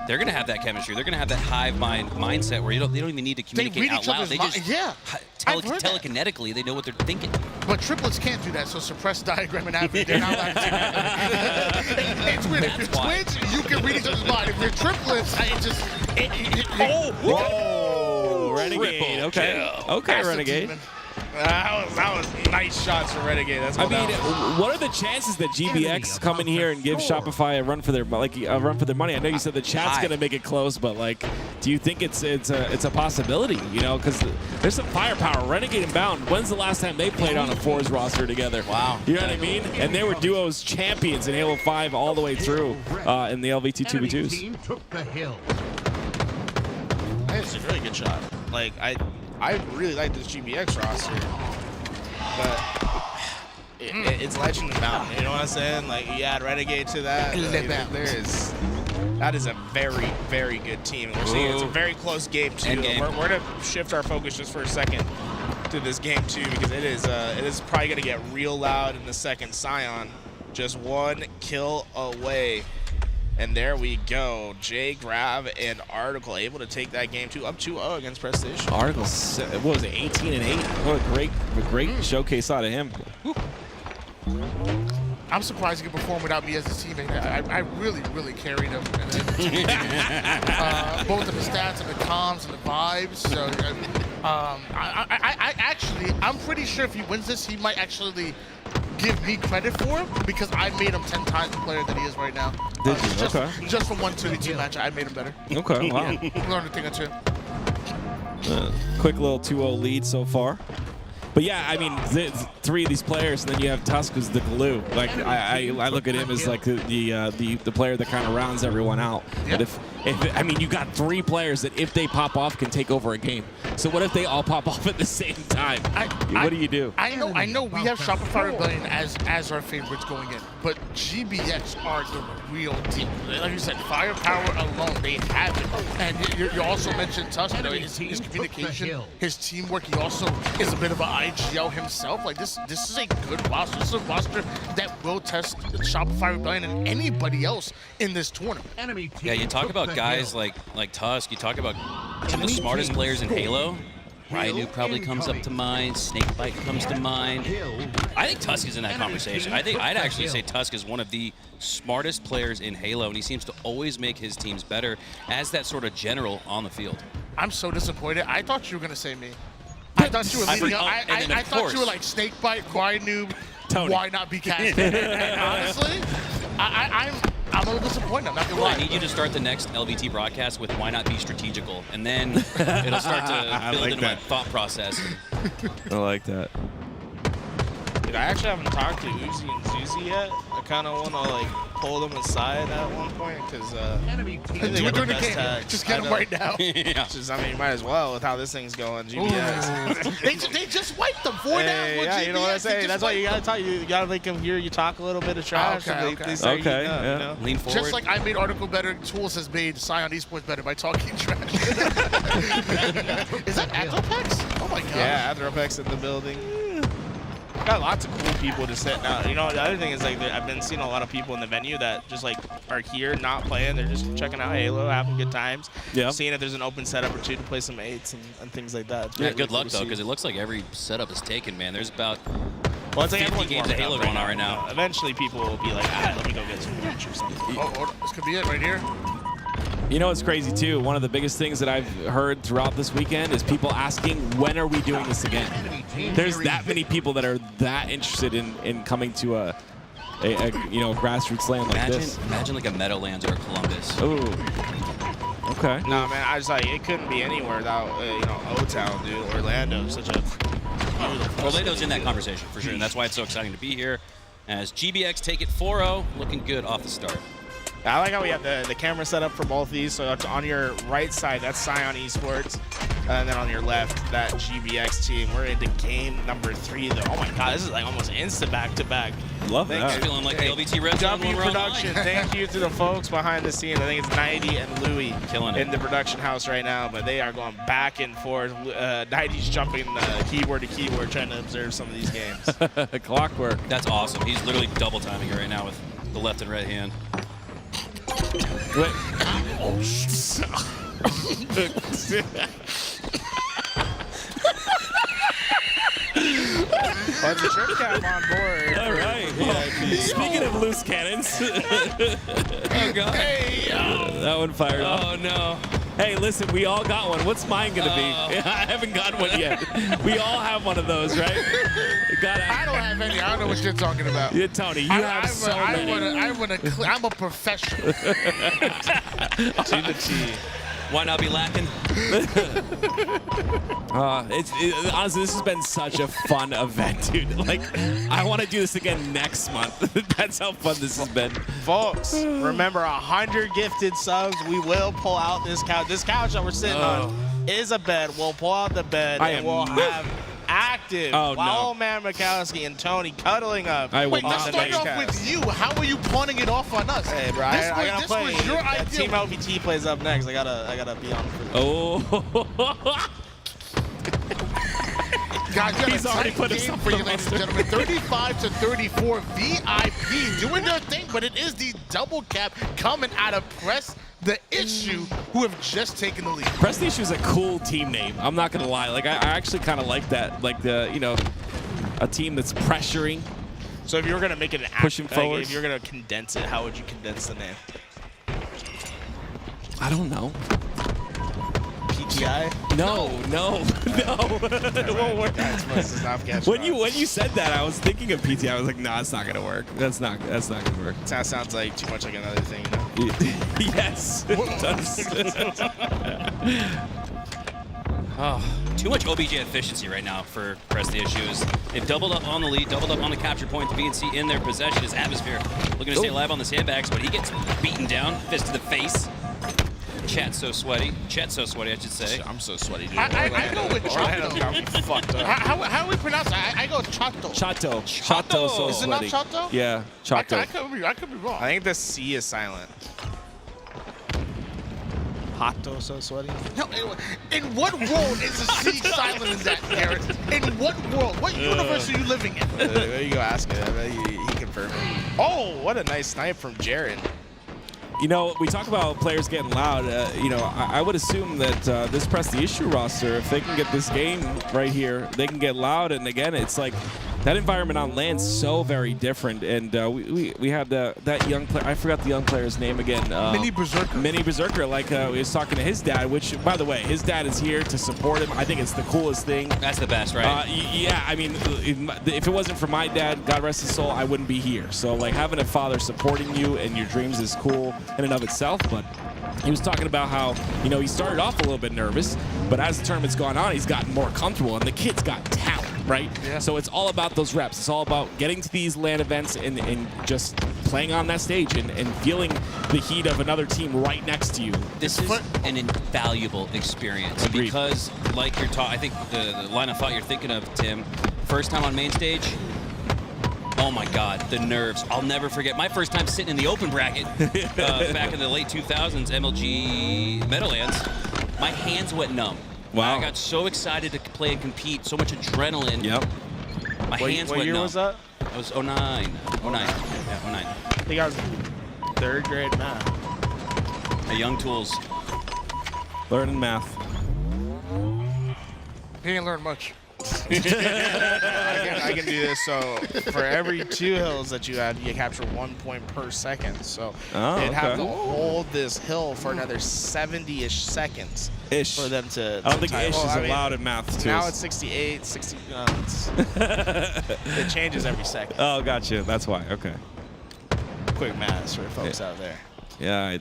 [SPEAKER 3] they're gonna have that chemistry. They're gonna have that hive mind mindset where they don't even need to communicate out loud. They just telekinetically they know what they're thinking.
[SPEAKER 4] But triplets can't do that, so suppress diagram and average, they're not allowed to do that. It's weird. If you're twins, you can read each other's mind. If you're triplets,
[SPEAKER 6] Renegade. Okay, Renegade.
[SPEAKER 2] That was nice shots for Renegade. That's
[SPEAKER 6] I mean, what are the chances that GBX come in here and give Shopify a run for their money? I know you said the chat's gonna make it close, but like, do you think it's a possibility? You know, because there's some firepower. Renegade and Bound. When's the last time they played on a Fours roster together? Wow. You know what I mean? And they were duos champions in Halo 5 all the way through in the LVT 2v2s.
[SPEAKER 5] Took the hill.
[SPEAKER 2] It's a really good shot. Like I really like this GBX roster, but it's Legend and Mountain. You know what I'm saying? Like, you add Renegade to that. That is a very, very good team. And we're seeing it's a very close game too. We're gonna shift our focus just for a second to this game too, because it is probably gonna get real loud in the second. Scion just one kill away. And there we go. Jay, Grav, and Article able to take that game up 2-0 against Prestige.
[SPEAKER 6] Article, what was it, 18-8? What a great showcase out of him.
[SPEAKER 4] I'm surprised he could perform without me as his teammate. I really, really carried him. Both of the stats and the comms and the vibes. So I'm pretty sure if he wins this, he might actually give me credit for him, because I made him 10 times the player that he is right now. Just from one 2v2 match, I made him better.
[SPEAKER 6] Okay, wow.
[SPEAKER 4] Learned a thing or two.
[SPEAKER 6] Quick little 2-0 lead so far. But yeah, I mean, three of these players, and then you have Tusk, who's the glue. Like I look at him as like the player that kind of rounds everyone out. But if I mean, you got 3 players that if they pop off can take over a game. So what if they all pop off at the same time? What do you do?
[SPEAKER 4] I know we have Shopify Rebellion as our favorites going in, but GBX are the real deal. Like you said, firepower alone, they have it. And you also mentioned Tusk, you know, his communication, his teamwork. He also is a bit of an IGL himself. Like this is a good roster. This is a roster that will test Shopify Rebellion and anybody else in this tournament.
[SPEAKER 3] Yeah, you talk about guys like Tusk. You talk about Some of the smartest players in Halo. Ryu probably comes up to mind. Snakebite comes to mind. I think Tusk is in that conversation. I'd actually say Tusk is one of the smartest players in Halo, and he seems to always make his teams better as that sort of general on the field.
[SPEAKER 4] I'm so disappointed. I thought you were gonna say me. I thought you were leading up. I thought you were like Snakebite, Noob,
[SPEAKER 6] Tony.
[SPEAKER 4] Why not be casted? And honestly, I'm a little disappointed. I'm not gonna lie.
[SPEAKER 3] I need you to start the next LVT broadcast with "Why not be strategical," and then it'll start to build into my thought process.
[SPEAKER 6] I like that.
[SPEAKER 2] Dude, I actually haven't talked to Uzi and Zuzi yet. I kind of want to like pull them aside at one point because
[SPEAKER 4] We're doing the game. Just get them right now.
[SPEAKER 3] Yeah.
[SPEAKER 2] Just, I mean, you might as well with how this thing's going. GBX.
[SPEAKER 4] They just wiped them 4 down.
[SPEAKER 2] Yeah, you know what I'm saying. That's why you gotta talk. You gotta make them hear you talk a little bit of trash.
[SPEAKER 4] Okay,
[SPEAKER 2] and they
[SPEAKER 4] okay.
[SPEAKER 2] start
[SPEAKER 6] Okay,
[SPEAKER 2] eating up,
[SPEAKER 6] yeah.
[SPEAKER 2] you know?
[SPEAKER 3] Lean forward.
[SPEAKER 4] Just like I made Article better, Tools has made Scion Esports better by talking trash. Is that Atropex? Oh my god.
[SPEAKER 2] Yeah, Athropex in the building. Got lots of cool people to sit now. You know, the other thing is like I've been seeing a lot of people in the venue that just like are here, not playing. They're just checking out Halo, having good times.
[SPEAKER 6] Yeah.
[SPEAKER 2] Seeing if there's an open setup or two to play some 8s and things like that.
[SPEAKER 3] Yeah,
[SPEAKER 2] Really
[SPEAKER 3] good
[SPEAKER 2] cool
[SPEAKER 3] luck
[SPEAKER 2] to
[SPEAKER 3] though,
[SPEAKER 2] see.
[SPEAKER 3] because it looks like every setup is taken, man. There's about
[SPEAKER 2] Well, it's like
[SPEAKER 3] 50
[SPEAKER 2] everyone's
[SPEAKER 3] games of
[SPEAKER 2] warming
[SPEAKER 3] Halo
[SPEAKER 2] up
[SPEAKER 3] going on right now.
[SPEAKER 2] Eventually, people will be like, let me go get some lunch or something.
[SPEAKER 4] Oh, this could be it right here.
[SPEAKER 6] You know what's crazy too? One of the biggest things that I've heard throughout this weekend is people asking, when are we doing this again? There's that many people that are that interested in coming to a grassroots land like this.
[SPEAKER 3] Imagine like a Meadowlands or a Columbus.
[SPEAKER 6] Ooh. Okay.
[SPEAKER 2] No, man, I was like, it couldn't be anywhere without, O-Town, dude. Orlando, such a beautiful
[SPEAKER 3] Orlando's in that
[SPEAKER 2] city.
[SPEAKER 3] conversation for sure, and that's why it's so exciting to be here. As GBX take it 4-0, looking good off the start.
[SPEAKER 2] I like how we have the camera set up for both these. So it's on your right side, that's Scion Esports. And then on your left, that GBX team. We're into game number 3. Though. Oh my God, this is like almost instant back-to-back.
[SPEAKER 6] Love
[SPEAKER 2] Thank
[SPEAKER 6] that.
[SPEAKER 2] you.
[SPEAKER 3] Feeling like the LVT Red Zone
[SPEAKER 2] W
[SPEAKER 3] when we're
[SPEAKER 2] Production,
[SPEAKER 3] online.
[SPEAKER 2] thank you to the folks behind the scenes. I think it's Nighty and Louie
[SPEAKER 3] Killing it.
[SPEAKER 2] in the production house right now, but they are going back and forth. Nighty's jumping keyboard to keyboard trying to observe some of these games.
[SPEAKER 6] Clockwork.
[SPEAKER 3] That's awesome. He's literally double timing it right now with the left and right hand.
[SPEAKER 6] Wait.
[SPEAKER 2] Well, the trip cap on board.
[SPEAKER 6] All right. Speaking of loose cannons,
[SPEAKER 3] Oh, God. Hey,
[SPEAKER 6] that one fired off.
[SPEAKER 3] oh, no.
[SPEAKER 6] Hey, listen, we all got one. What's mine gonna be? I haven't got one yet. We all have one of those, right?
[SPEAKER 4] I don't have any. I don't know what you're talking about.
[SPEAKER 6] Yeah, Tony, you have so many.
[SPEAKER 4] I'm a professional.
[SPEAKER 2] To the T.
[SPEAKER 3] Why not be lacking?
[SPEAKER 6] Honestly, this has been such a fun event, dude. Like, I want to do this again next month. That's how fun this has been.
[SPEAKER 2] Folks, remember 100 gifted subs. We will pull out this couch. This couch that we're sitting on is a bed. We'll pull out the bed and we'll have active Wild Man Mikowski and Tony cuddling up.
[SPEAKER 4] Wait,
[SPEAKER 2] on
[SPEAKER 4] let's
[SPEAKER 2] the
[SPEAKER 4] start
[SPEAKER 2] next
[SPEAKER 4] off
[SPEAKER 2] cast.
[SPEAKER 4] with you. How are you pawning it off on us?
[SPEAKER 2] Hey, bro, I gotta
[SPEAKER 4] this
[SPEAKER 2] play.
[SPEAKER 4] was your
[SPEAKER 2] That
[SPEAKER 4] idea.
[SPEAKER 2] Team LVT plays up next. I gotta be on for this.
[SPEAKER 6] Oh.
[SPEAKER 4] Guys, we
[SPEAKER 6] He's
[SPEAKER 4] have a
[SPEAKER 6] already
[SPEAKER 4] tight
[SPEAKER 6] put
[SPEAKER 4] game
[SPEAKER 6] himself
[SPEAKER 4] for you,
[SPEAKER 6] on the
[SPEAKER 4] ladies and gentlemen. 35-34 VIP doing their thing, but it is the double cap coming out of Press the Issue, who have just taken the lead.
[SPEAKER 6] Press the Issue is a cool team name. I'm not gonna lie. Like, I actually kind of like that. Like a team that's pressuring.
[SPEAKER 2] So if you were gonna make it an
[SPEAKER 6] Pushing forward.
[SPEAKER 2] if you're gonna condense it, how would you condense the name?
[SPEAKER 6] I don't know.
[SPEAKER 2] PTI?
[SPEAKER 6] No. It won't work. When you said that, I was thinking of PT. I was like, nah, it's not gonna work. That's not gonna work.
[SPEAKER 2] That sounds like too much like another thing, you know?
[SPEAKER 6] Yes, it does.
[SPEAKER 3] Too much OBJ efficiency right now for Press the Issues. They've doubled up on the lead, doubled up on the capture point. The VNC in their possession. His Atmosphere looking to stay alive on the sandbags, but he gets beaten down, fist to the face. Chat's so sweaty. Chat's so sweaty, I should say.
[SPEAKER 2] I'm so sweaty, dude.
[SPEAKER 4] I go with
[SPEAKER 2] Orlando got me
[SPEAKER 4] Chato.
[SPEAKER 2] fucked up.
[SPEAKER 4] How do we pronounce it? I go Chato.
[SPEAKER 6] Chato. So
[SPEAKER 4] Is it not
[SPEAKER 6] sweaty.
[SPEAKER 4] Chato?
[SPEAKER 6] Yeah, Chato.
[SPEAKER 4] I could be wrong.
[SPEAKER 2] I think the C is silent. Hato so sweaty.
[SPEAKER 4] No, in what world is the C silent in that, Garrett? In what world? What universe are you living in?
[SPEAKER 2] There you go, ask it. I bet he confirmed it. Oh, what a nice snipe from Jared.
[SPEAKER 6] You know, we talk about players getting loud. You know, I would assume that this Press the Issue roster, if they can get this game right here, they can get loud. And again, it's like that environment on LAN's so very different. And we had that young player. I forgot the young player's name again.
[SPEAKER 4] Mini Berserker.
[SPEAKER 6] Mini Berserker. Like he was talking to his dad, which, by the way, his dad is here to support him. I think it's the coolest thing.
[SPEAKER 3] That's the best, right?
[SPEAKER 6] Yeah, I mean, if it wasn't for my dad, God rest his soul, I wouldn't be here. So like having a father supporting you and your dreams is cool in and of itself. But he was talking about how, you know, he started off a little bit nervous, but as the tournament's gone on, he's gotten more comfortable, and the kid's got talent, right?
[SPEAKER 4] Yeah.
[SPEAKER 6] So it's all about those reps. It's all about getting to these LAN events and just playing on that stage and feeling the heat of another team right next to you.
[SPEAKER 3] This is an invaluable experience.
[SPEAKER 6] Agreed.
[SPEAKER 3] Because, like you're I think the line of thought you're thinking of, Tim, first time on main stage, oh my God, the nerves. I'll never forget my first time sitting in the open bracket back in the late 2000s, MLG Meadowlands. My hands went numb.
[SPEAKER 6] Wow.
[SPEAKER 3] I got so excited to play and compete, so much adrenaline.
[SPEAKER 6] Yep.
[SPEAKER 3] My hands went numb.
[SPEAKER 2] What year was that?
[SPEAKER 3] That was 09. 09. Yeah, 09.
[SPEAKER 2] I think I was 3rd grade math.
[SPEAKER 3] A young Tools.
[SPEAKER 6] Learning math.
[SPEAKER 4] He didn't learn much.
[SPEAKER 2] I can do this. So for every 2 hills that you have, you capture 1 point per second. So they'd have to hold this hill for another 70-ish seconds for them to.
[SPEAKER 6] I don't think
[SPEAKER 2] time.
[SPEAKER 6] ish is allowed in math too.
[SPEAKER 2] Now it's 68, 60. It changes every second.
[SPEAKER 6] Oh, gotcha. That's why. Okay.
[SPEAKER 2] Quick maths for folks out there.
[SPEAKER 6] Yeah.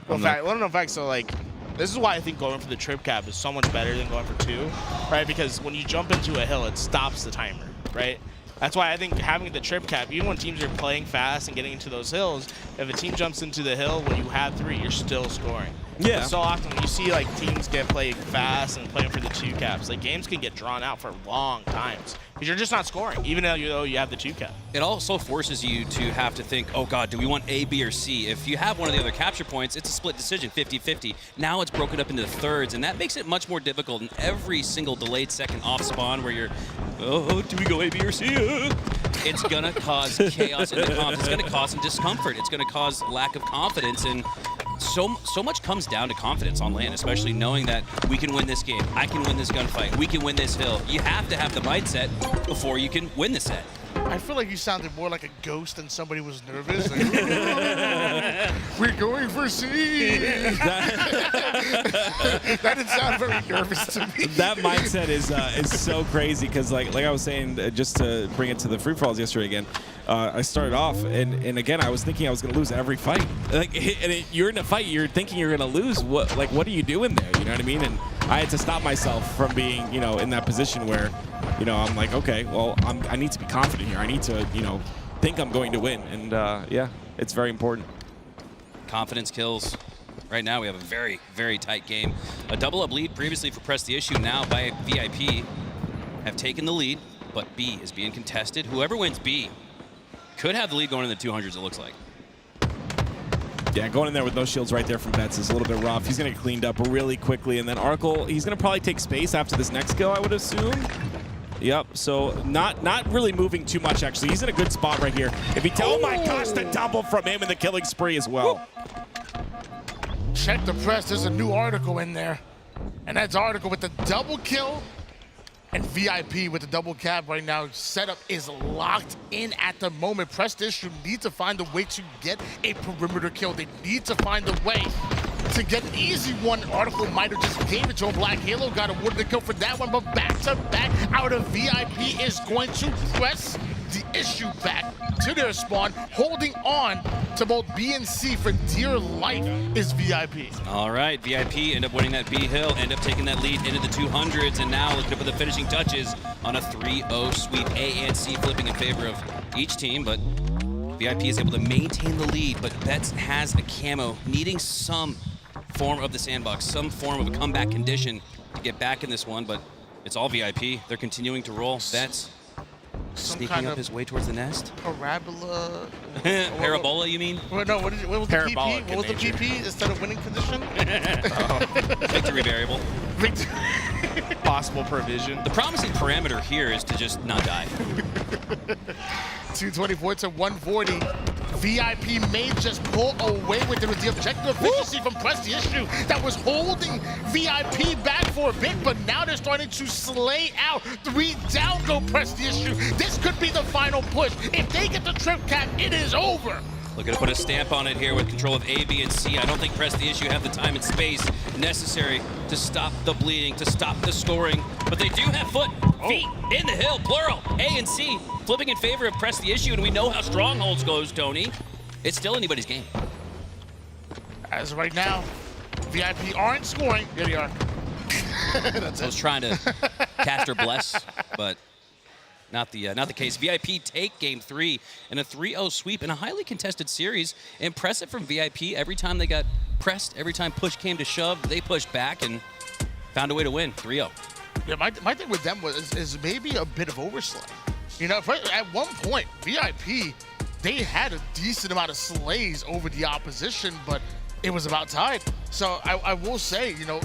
[SPEAKER 2] Well, in fact, so like, this is why I think going for the trip cap is so much better than going for 2, right? Because when you jump into a hill, it stops the timer, right? That's why I think having the trip cap, even when teams are playing fast and getting into those hills, if a team jumps into the hill when you have 3, you're still scoring.
[SPEAKER 6] Yeah.
[SPEAKER 2] But so often when you see like teams get played fast and playing for the 2 caps, like games can get drawn out for long times because you're just not scoring, even though you have the 2 cap.
[SPEAKER 3] It also forces you to have to think, oh God, do we want A, B, or C? If you have one of the other capture points, it's a split decision, 50-50. Now it's broken up into the thirds, and that makes it much more difficult. And every single delayed second off spawn where you're, oh, do we go A, B, or C? It's gonna cause chaos in the comps. It's gonna cause some discomfort. It's gonna cause lack of confidence, and so much comes down to confidence on LAN, especially knowing that we can win this game. I can win this gunfight. We can win this hill. You have to have the mindset before you can win the set.
[SPEAKER 4] I feel like you sounded more like a ghost than somebody was nervous. Like, we're going for C. That didn't sound very nervous to me.
[SPEAKER 6] That mindset is so crazy because like I was saying, just to bring it to the free for alls yesterday again, I started off and again I was thinking I was going to lose every fight. Like you're in a fight, you're thinking you're going to lose. What are you doing there? You know what I mean? And I had to stop myself from being in that position where I'm like, okay, well I need to be confident here. I need to think I'm going to win, and yeah, it's very important.
[SPEAKER 3] Confidence kills. Right now we have a very, very tight game. A double-up lead previously for Press the Issue, now by VIP have taken the lead, but B is being contested. Whoever wins B could have the lead going in the 200s, it looks like.
[SPEAKER 6] Yeah, going in there with no shields right there from Betts is a little bit rough. He's going to get cleaned up really quickly, and then Arkle, he's going to probably take space after this next kill, I would assume. Yep, so not really moving too much, actually. He's in a good spot right here. If he oh my gosh, the double from him and the killing spree as well.
[SPEAKER 4] Check the press, there's a new article in there. And that's article with the double kill. And VIP with the double cap right now. Setup is locked in at the moment. Press the Issue need to find a way to get a perimeter kill. They need to find a way to get an easy one. Article might have just gave it to him. Black Halo got awarded the kill for that one, but back to back out of VIP is going to press the Issue back to their spawn, holding on to both B and C for dear life is VIP.
[SPEAKER 3] All right, VIP end up winning that B hill, end up taking that lead into the 200s, and now looking to put the finishing touches on a 3-0 sweep. A and C flipping in favor of each team, but VIP is able to maintain the lead, but Betts has a camo, needing some form of the sandbox, some form of a comeback condition to get back in this one, but it's all VIP. They're continuing to roll. Betts sneaking up his way towards the nest.
[SPEAKER 4] Parabola.
[SPEAKER 3] Parabola, you mean?
[SPEAKER 4] Well, no, what was the PP? What was the
[SPEAKER 2] nature.
[SPEAKER 4] PP instead of winning condition?
[SPEAKER 3] Victory variable.
[SPEAKER 2] Possible provision.
[SPEAKER 3] The promising parameter here is to just not die.
[SPEAKER 4] 224 to 140. VIP may just pull away with it with the objective efficiency from Press the Issue that was holding VIP back for a bit, but now they're starting to slay out. 3 down go Press the Issue. This could be the final push. If they get the trip cap, it is over.
[SPEAKER 3] Looking to put a stamp on it here with control of A, B, and C. I don't think Press the Issue have the time and space necessary to stop the bleeding, to stop the scoring. But they do have feet in the hill, plural. A and C flipping in favor of Press the Issue, and we know how Strongholds goes, Tony. It's still anybody's game.
[SPEAKER 4] As of right now, VIP aren't scoring. There they are. That's
[SPEAKER 3] I was trying to cast her bless, but not the case. VIP take game 3 in a 3-0 sweep in a highly contested series. Impressive from VIP. Every time they got pressed, every time push came to shove, they pushed back and found a way to win 3-0.
[SPEAKER 4] Yeah, my thing with them is maybe a bit of overslay. You know, at one point, VIP, they had a decent amount of slays over the opposition, but it was about tied. So I will say, you know,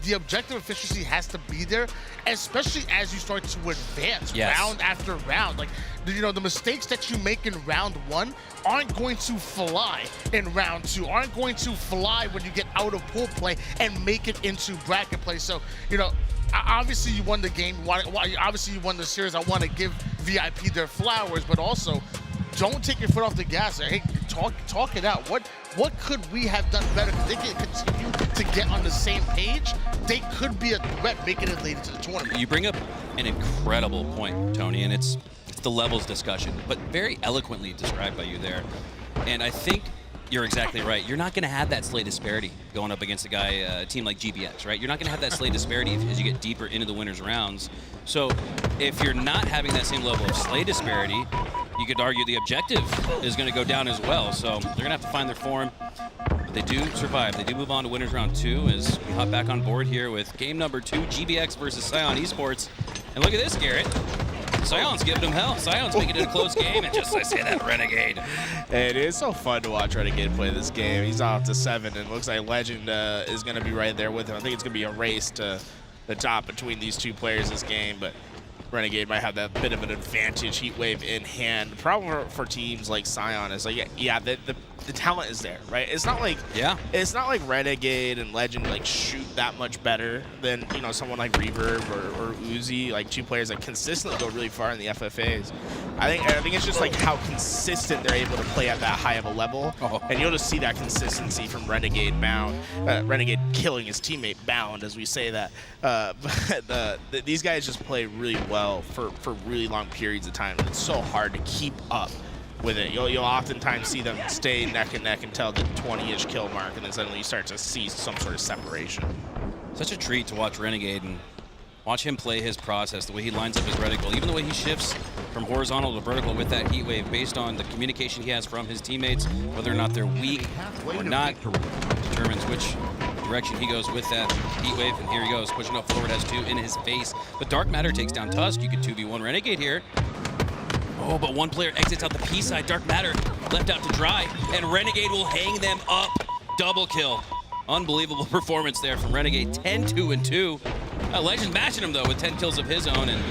[SPEAKER 4] the objective efficiency has to be there, especially as you start to advance round after round. Like, you know, the mistakes that you make in round 1 aren't going to fly in round 2, aren't going to fly when you get out of pool play and make it into bracket play. So, you know, obviously you won the game, obviously you won the series. I want to give VIP their flowers, but also don't take your foot off the gas. Hey, talk it out. What could we have done better? If they can continue to get on the same page, they could be a threat making it late into the tournament.
[SPEAKER 3] You bring up an incredible point, Tony, and it's the levels discussion, but very eloquently described by you there. And I think you're exactly right. You're not going to have that slay disparity going up against a team like GBX, right? You're not going to have that slay disparity as you get deeper into the winners rounds. So if you're not having that same level of slay disparity, you could argue the objective is going to go down as well. So they're going to have to find their form. But they do survive. They do move on to winners round 2 as we hop back on board here with game number 2, GBX versus Scion Esports. And look at this, Garrett. Scion's giving them hell. Scion's making it a close game, and just like I say that, Renegade.
[SPEAKER 2] It is so fun to watch Renegade play this game. He's off to 7, and looks like Legend is going to be right there with him. I think it's going to be a race to the top between these two players this game, but Renegade might have that bit of an advantage, Heat Wave in hand. The problem for teams like Scion is like, yeah, the talent is there, right? It's not like it's not like Renegade and Legend like shoot that much better than, you know, someone like Reverb or Uzi, like 2 players that consistently go really far in the FFAs. I think it's just like how consistent they're able to play at that high of a level, and you'll just see that consistency from Renegade Bound, Renegade killing his teammate Bound, as we say that. But these guys just play really well for really long periods of time, and it's so hard to keep up with it. You'll oftentimes see them stay neck and neck until the 20-ish kill mark, and then suddenly you start to see some sort of separation.
[SPEAKER 3] Such a treat to watch Renegade and watch him play his process, the way he lines up his reticle, even the way he shifts from horizontal to vertical with that heat wave based on the communication he has from his teammates, whether or not they're weak or not, determines which direction he goes with that heat wave. And here he goes, pushing up forward, has 2 in his face. But Dark Matter takes down Tusk. You could 2v1 Renegade here. Oh, but one player exits out the P side. Dark Matter left out to dry, and Renegade will hang them up. Double kill. Unbelievable performance there from Renegade. 10-2-2. Legend matching him, though, with 10 kills of his own. And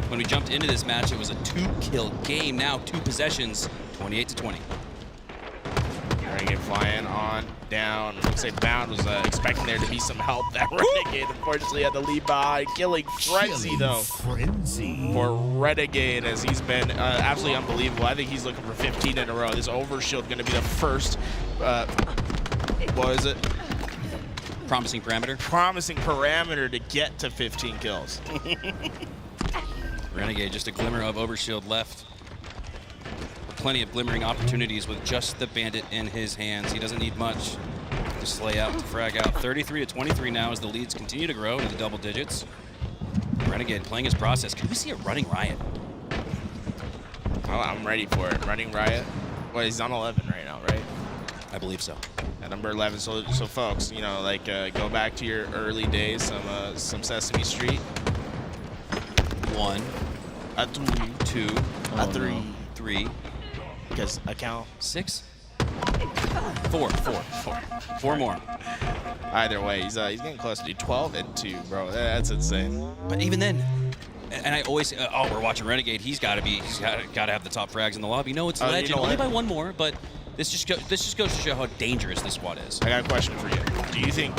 [SPEAKER 3] when we jumped into this match, it was a 2-kill game. Now 2 possessions, 28-20.
[SPEAKER 2] Renegade flying on down. Looks like Bound was expecting there to be some help. That Renegade unfortunately had to leave behind. Killing Frenzy, though, for Renegade, as he's been absolutely unbelievable. I think he's looking for 15 in a row. This overshield going to be the first, what is it?
[SPEAKER 3] Promising parameter.
[SPEAKER 2] Promising parameter to get to 15 kills.
[SPEAKER 3] Renegade, just a glimmer of overshield left. Plenty of glimmering opportunities with just the bandit in his hands. He doesn't need much to slay out, to frag out. 33-23 now as the leads continue to grow into the double digits. Renegade playing his process. Can we see a running riot?
[SPEAKER 2] Oh, I'm ready for it. Running riot. Well, he's on 11 right now, right?
[SPEAKER 3] I believe so.
[SPEAKER 2] At number 11. So folks, you know, like go back to your early days, some Sesame Street.
[SPEAKER 3] 1,
[SPEAKER 2] a 2, a 3,
[SPEAKER 3] 3.
[SPEAKER 2] Because I count
[SPEAKER 3] 6, 4 more.
[SPEAKER 2] Either way, he's getting close to 12 and 2, bro. That's insane.
[SPEAKER 3] But even then, and I always say, oh, we're watching Renegade. He's got to have the top frags in the lobby. No, it's Legend.
[SPEAKER 2] You know
[SPEAKER 3] only
[SPEAKER 2] what?
[SPEAKER 3] by one more, but this just goes to show how dangerous this squad is.
[SPEAKER 2] I got a question for you. Do you think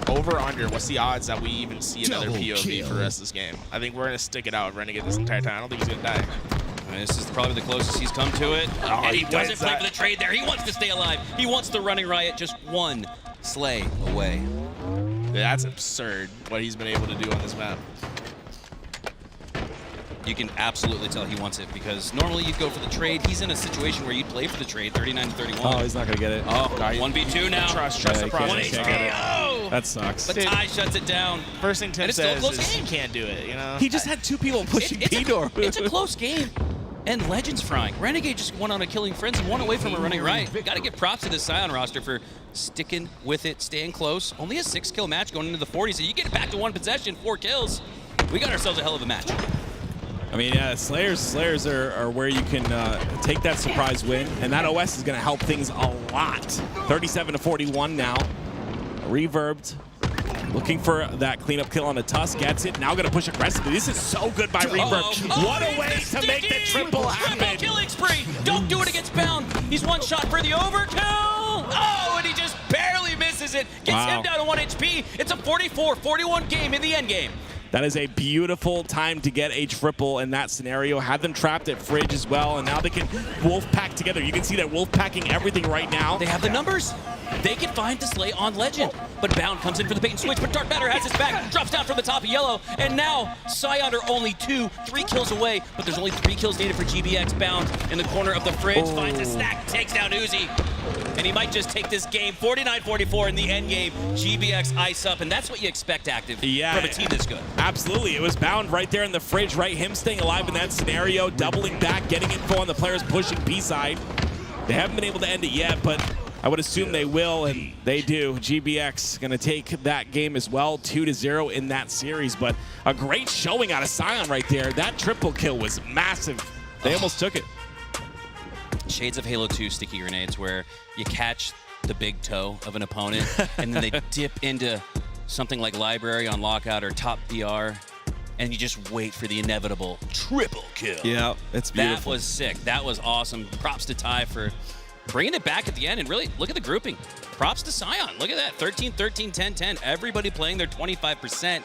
[SPEAKER 2] over under? What's the odds that we even see another POV for the rest of this game? I think we're gonna stick it out with Renegade this entire time. I don't think he's gonna die.
[SPEAKER 3] This is probably the closest he's come to it. And he doesn't play for the trade there. He wants to stay alive. He wants the running riot just one slay away.
[SPEAKER 2] That's absurd what he's been able to do on this map.
[SPEAKER 3] You can absolutely tell he wants it because normally you'd go for the trade. He's in a situation where you'd play for the trade, 39-31.
[SPEAKER 6] Oh, he's not going to get it.
[SPEAKER 3] Oh, 1v2 now.
[SPEAKER 2] Trust
[SPEAKER 6] Yeah,
[SPEAKER 2] the process.
[SPEAKER 6] can't get it. That sucks.
[SPEAKER 3] But Ty shuts it down.
[SPEAKER 2] First thing Tim
[SPEAKER 3] And it's still a
[SPEAKER 2] says
[SPEAKER 3] close
[SPEAKER 2] is
[SPEAKER 3] game.
[SPEAKER 2] you can't do it, you know?
[SPEAKER 6] He just had 2 people pushing P-door.
[SPEAKER 3] It's a close game. And Legends frying. Renegade just went on a killing frenzy, one away from a running right. Got to give props to this Scion roster for sticking with it, staying close. Only a 6-kill match going into the 40s. So you get it back to 1 possession, 4 kills. We got ourselves a hell of a match.
[SPEAKER 6] I mean, yeah, Slayers are where you can take that surprise win, and that OS is going to help things a lot. 37-41 now. Reverbed. Looking for that cleanup kill on the Tusk. Gets it. Now going to push aggressively. This is so good by Reverb. What a way to make the triple happen.
[SPEAKER 3] Triple killing spree. Don't do it against Bound. He's 1 shot for the overkill. Oh, and he just barely misses it. Gets him down to 1 HP. It's a 44-41 game in the end game.
[SPEAKER 6] That is a beautiful time to get a triple in that scenario. Had them trapped at Fridge as well, and now they can wolf pack together. You can see that wolf packing everything right now.
[SPEAKER 3] They have the numbers. They can find the slay on Legend. But Bound comes in for the bait and switch, but Dark Matter has his back, drops down from the top of yellow, and now Scion are only 3 kills away, but there's only 3 kills needed for GBX. Bound in the corner of the Fridge, finds a stack, takes down Uzi, and he might just take this game 49-44 in the end game. GBX ice up, and that's what you expect, Active, from a team this good.
[SPEAKER 6] Absolutely. It was Bound right there in the Fridge, right? Him staying alive in that scenario, doubling back, getting info on the players pushing B-side. They haven't been able to end it yet, but I would assume they will, and they do. GBX going to take that game as well, 2-0 in that series. But a great showing out of Scion right there. That triple kill was massive. They almost took it.
[SPEAKER 3] Shades of Halo 2 sticky grenades where you catch the big toe of an opponent, and then they dip into something like Library on Lockout or Top BR, and you just wait for the inevitable triple kill.
[SPEAKER 6] Yeah, it's beautiful.
[SPEAKER 3] That was sick. That was awesome. Props to Ty for bringing it back at the end, and really, look at the grouping. Props to Scion. Look at that, 13-13, 10-10. Everybody playing their 25%.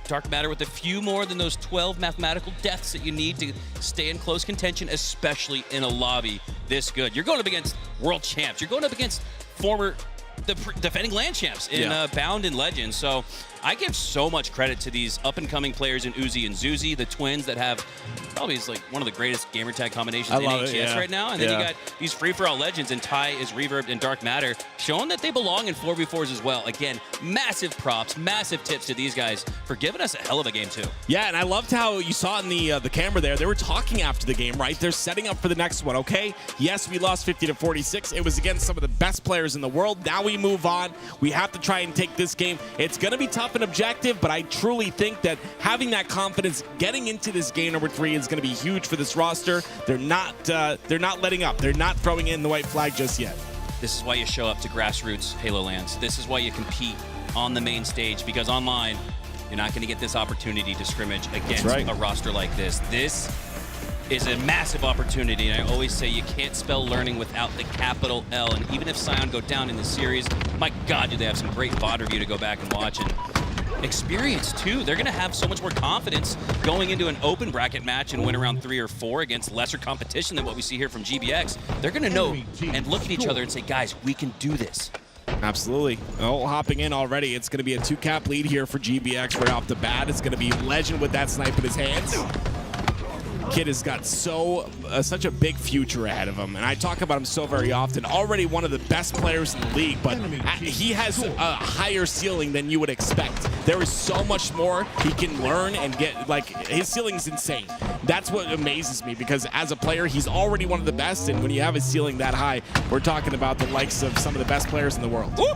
[SPEAKER 3] Dark Matter with a few more than those 12 mathematical deaths that you need to stay in close contention, especially in a lobby this good. You're going up against world champs. You're going up against former defending LAN champs in Bound and Legends. So I give so much credit to these up-and-coming players in Uzi and Zuzi, the twins that have probably is like one of the greatest gamertag combinations in HS right now. And then you got these free-for-all legends, and Ty is Reverbed and Dark Matter, showing that they belong in 4v4s as well. Again, massive props, massive tips to these guys for giving us a hell of a game too.
[SPEAKER 6] Yeah, and I loved how you saw in the camera there, they were talking after the game, right? They're setting up for the next one, okay? Yes, we lost 50-46. It was against some of the best players in the world. Now we move on. We have to try and take this game. It's going to be tough and objective, but I truly think that having that confidence getting into this game number 3 is going to be huge for this roster. They're not letting up. They're not throwing in the white flag just yet.
[SPEAKER 3] This is why you show up to grassroots Halo LANs. This is why you compete on the main stage, because online you're not going to get this opportunity to scrimmage against a roster like this. This is a massive opportunity, and I always say you can't spell learning without the capital L. And even if Scion go down in the series, my God, do they have some great VOD review to go back and watch, and experience too. They're going to have so much more confidence going into an open bracket match and win around 3 or 4 against lesser competition than what we see here from GBX. They're going to know and look at each other and say, guys, we can do this.
[SPEAKER 6] Absolutely. Oh, hopping in already. It's going to be a 2-cap lead here for GBX right off the bat. It's going to be Legend with that snipe in his hands. Kid has got such a big future ahead of him, and I talk about him so very often. Already one of the best players in the league, but he has a higher ceiling than you would expect. There is so much more he can learn and get. Like, his ceiling is insane. That's what amazes me, because as a player, he's already one of the best, and when you have a ceiling that high, we're talking about the likes of some of the best players in the world.
[SPEAKER 3] Woo!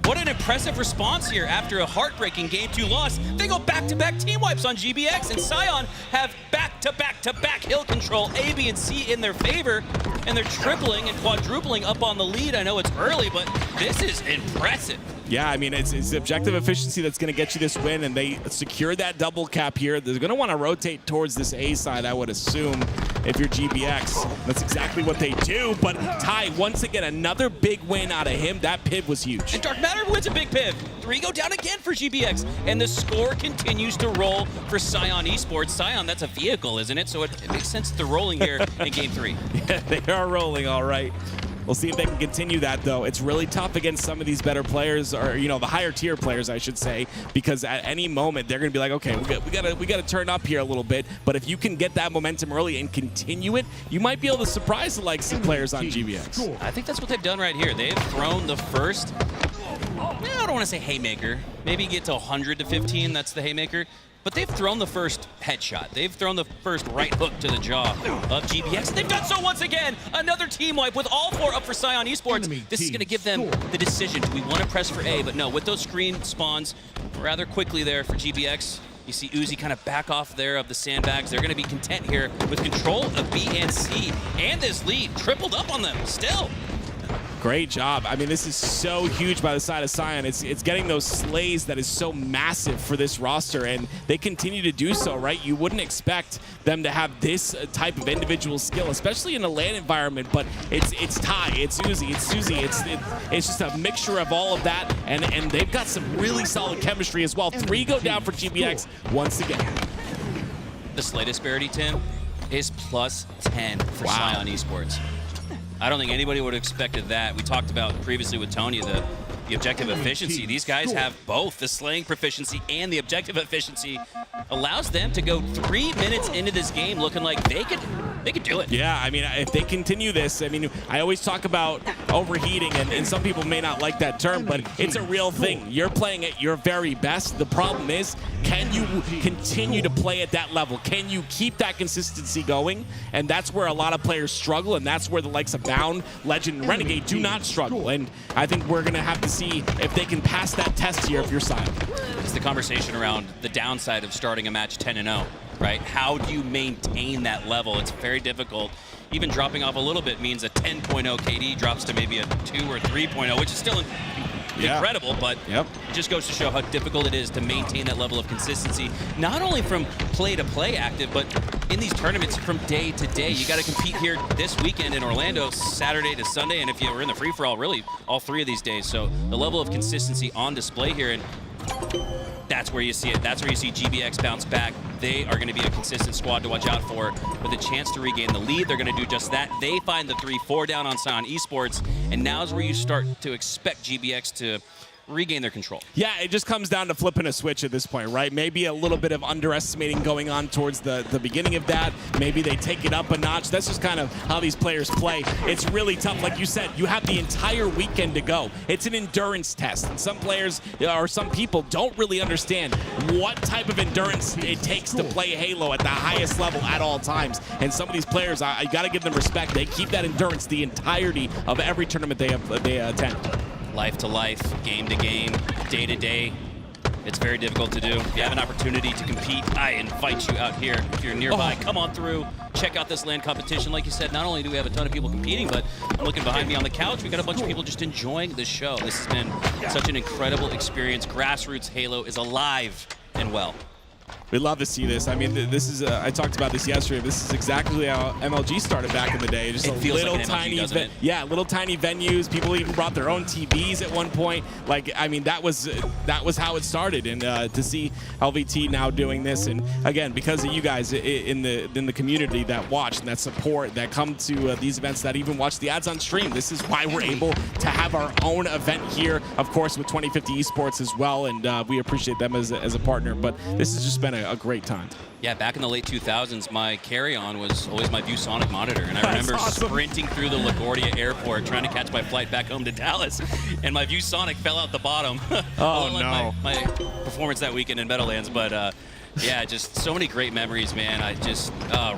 [SPEAKER 3] What an impressive response here after a heartbreaking Game 2 loss. They go back-to-back team wipes on GBX, and Scion have back-to-back hill control, A, B, and C in their favor, and they're tripling and quadrupling up on the lead. I know it's early, but this is impressive.
[SPEAKER 6] Yeah, I mean, it's objective efficiency that's going to get you this win, and they secured that double cap here. They're going to want to rotate towards this A side, I would assume, if you're GBX. That's exactly what they do, but Ty, once again, another big win out of him. That piv was huge.
[SPEAKER 3] And Dark Matter wins a big piv. 3 go down again for GBX, and the score continues to roll for Scion Esports. Scion, that's a vehicle, isn't it? So it makes sense they're rolling here in Game 3.
[SPEAKER 6] Yeah, they are rolling, all right. We'll see if they can continue that, though. It's really tough against some of these better players, or the higher tier players, I should say, because at any moment they're going to be like, okay, we got to turn up here a little bit. But if you can get that momentum early and continue it, you might be able to surprise the likes of players on GBX.
[SPEAKER 3] I think that's what they've done right here. They've thrown the first, I don't want to say haymaker. Maybe get to 100 to 15. That's the haymaker. But they've thrown the first headshot. They've thrown the first right hook to the jaw of GBX. They've done so once again. Another team wipe with all 4 up for Scion Esports. This is going to give them the decision. Do we want to press for A? But no, with those screen spawns rather quickly there for GBX. You see Uzi kind of back off there of the sandbags. They're going to be content here with control of B and C. And this lead tripled up on them still.
[SPEAKER 6] Great job. I mean, this is so huge by the side of Scion. It's getting those slays that is so massive for this roster, and they continue to do so, right? You wouldn't expect them to have this type of individual skill, especially in a LAN environment, but it's Ty, it's Uzi, it's Suzy, it's just a mixture of all of that, and they've got some really solid chemistry as well. 3 go down for GBX once again.
[SPEAKER 3] The slay disparity, Tim, is plus 10 for Scion Esports. I don't think anybody would have expected that. We talked about previously with Tony the objective efficiency. These guys have both the slaying proficiency and the objective efficiency. Allows them to go 3 minutes into this game looking like they could do it.
[SPEAKER 6] Yeah, I mean, if they continue this, I mean, I always talk about overheating, and some people may not like that term, but it's a real thing. You're playing at your very best. The problem is, can you continue to play at that level? Can you keep that consistency going? And that's where a lot of players struggle, and that's where the likes of Bound, Legend, and Renegade do not struggle. And I think we're going to have to see if they can pass that test here if you're Scion.
[SPEAKER 3] It's the conversation around the downside of starting a match 10-0, right? How do you maintain that level? It's very difficult. Even dropping off a little bit means a 10.0 KD drops to maybe a 2 or 3.0, which is still incredible, but it just goes to show how difficult it is to maintain that level of consistency, not only from play to play active, but in these tournaments from day to day. You got to compete here this weekend in Orlando, Saturday to Sunday, and if you were in the free-for-all, really all 3 of these days. So the level of consistency on display here, and that's where you see it. That's where you see GBX bounce back. They are going to be a consistent squad to watch out for with a chance to regain the lead. They're going to do just that. They find the 3-4 down on Scion Esports, and now is where you start to expect GBX to regain their control.
[SPEAKER 6] Yeah, it just comes down to flipping a switch at this point, right? Maybe a little bit of underestimating going on towards the beginning of that. Maybe they take it up a notch. That's just kind of how these players play. It's really tough. Like you said, you have the entire weekend to go. It's an endurance test. And some players or some people don't really understand what type of endurance it takes to play Halo at the highest level at all times. And some of these players, I got to give them respect. They keep that endurance the entirety of every tournament they attend.
[SPEAKER 3] Life to life, game to game, day to day. It's very difficult to do. If you have an opportunity to compete, I invite you out here. If you're nearby, come on through. Check out this LAN competition. Like you said, not only do we have a ton of people competing, but I'm looking behind me on the couch. We got a bunch of people just enjoying the show. This has been such an incredible experience. Grassroots Halo is alive and well.
[SPEAKER 6] We love to see this. I mean, this is, I talked about this yesterday. This is exactly how MLG started back in the day. Just
[SPEAKER 3] it
[SPEAKER 6] a
[SPEAKER 3] feels
[SPEAKER 6] little
[SPEAKER 3] like
[SPEAKER 6] tiny,
[SPEAKER 3] MLG,
[SPEAKER 6] yeah, little tiny venues. People even brought their own TVs at one point. Like, I mean, that was how it started. And to see LVT now doing this, and again, because of you guys in the community that watch and that support, that come to these events, that even watch the ads on stream. This is why we're able to have our own event here, of course, with 2050 Esports as well. And we appreciate them as a partner. But this has just been a great time.
[SPEAKER 3] Yeah, back in the late 2000s, my carry-on was always my ViewSonic monitor, and I remember sprinting through the LaGuardia airport trying to catch my flight back home to Dallas, and my ViewSonic fell out the bottom.
[SPEAKER 6] Oh, no.
[SPEAKER 3] My performance that weekend in Meadowlands, but yeah, just so many great memories, man. I just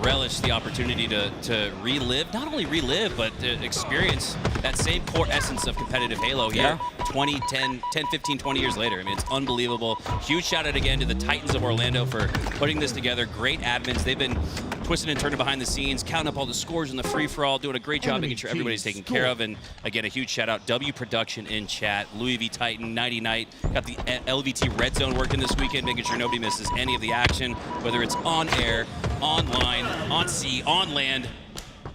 [SPEAKER 3] relish the opportunity to relive, not only relive, but to experience that same core essence of competitive Halo here 10, 15, 20 years later. I mean, it's unbelievable. Huge shout out again to the Titans of Orlando for putting this together. Great admins. They've been twisting and turning behind the scenes, counting up all the scores in the free-for-all, doing a great job making sure everybody's taken care of. And again, a huge shout-out, W Production in chat, Louis V Titan, Nighty Night, got the LVT Red Zone working this weekend, making sure nobody misses any of the action, whether it's on air, online, on sea, on land.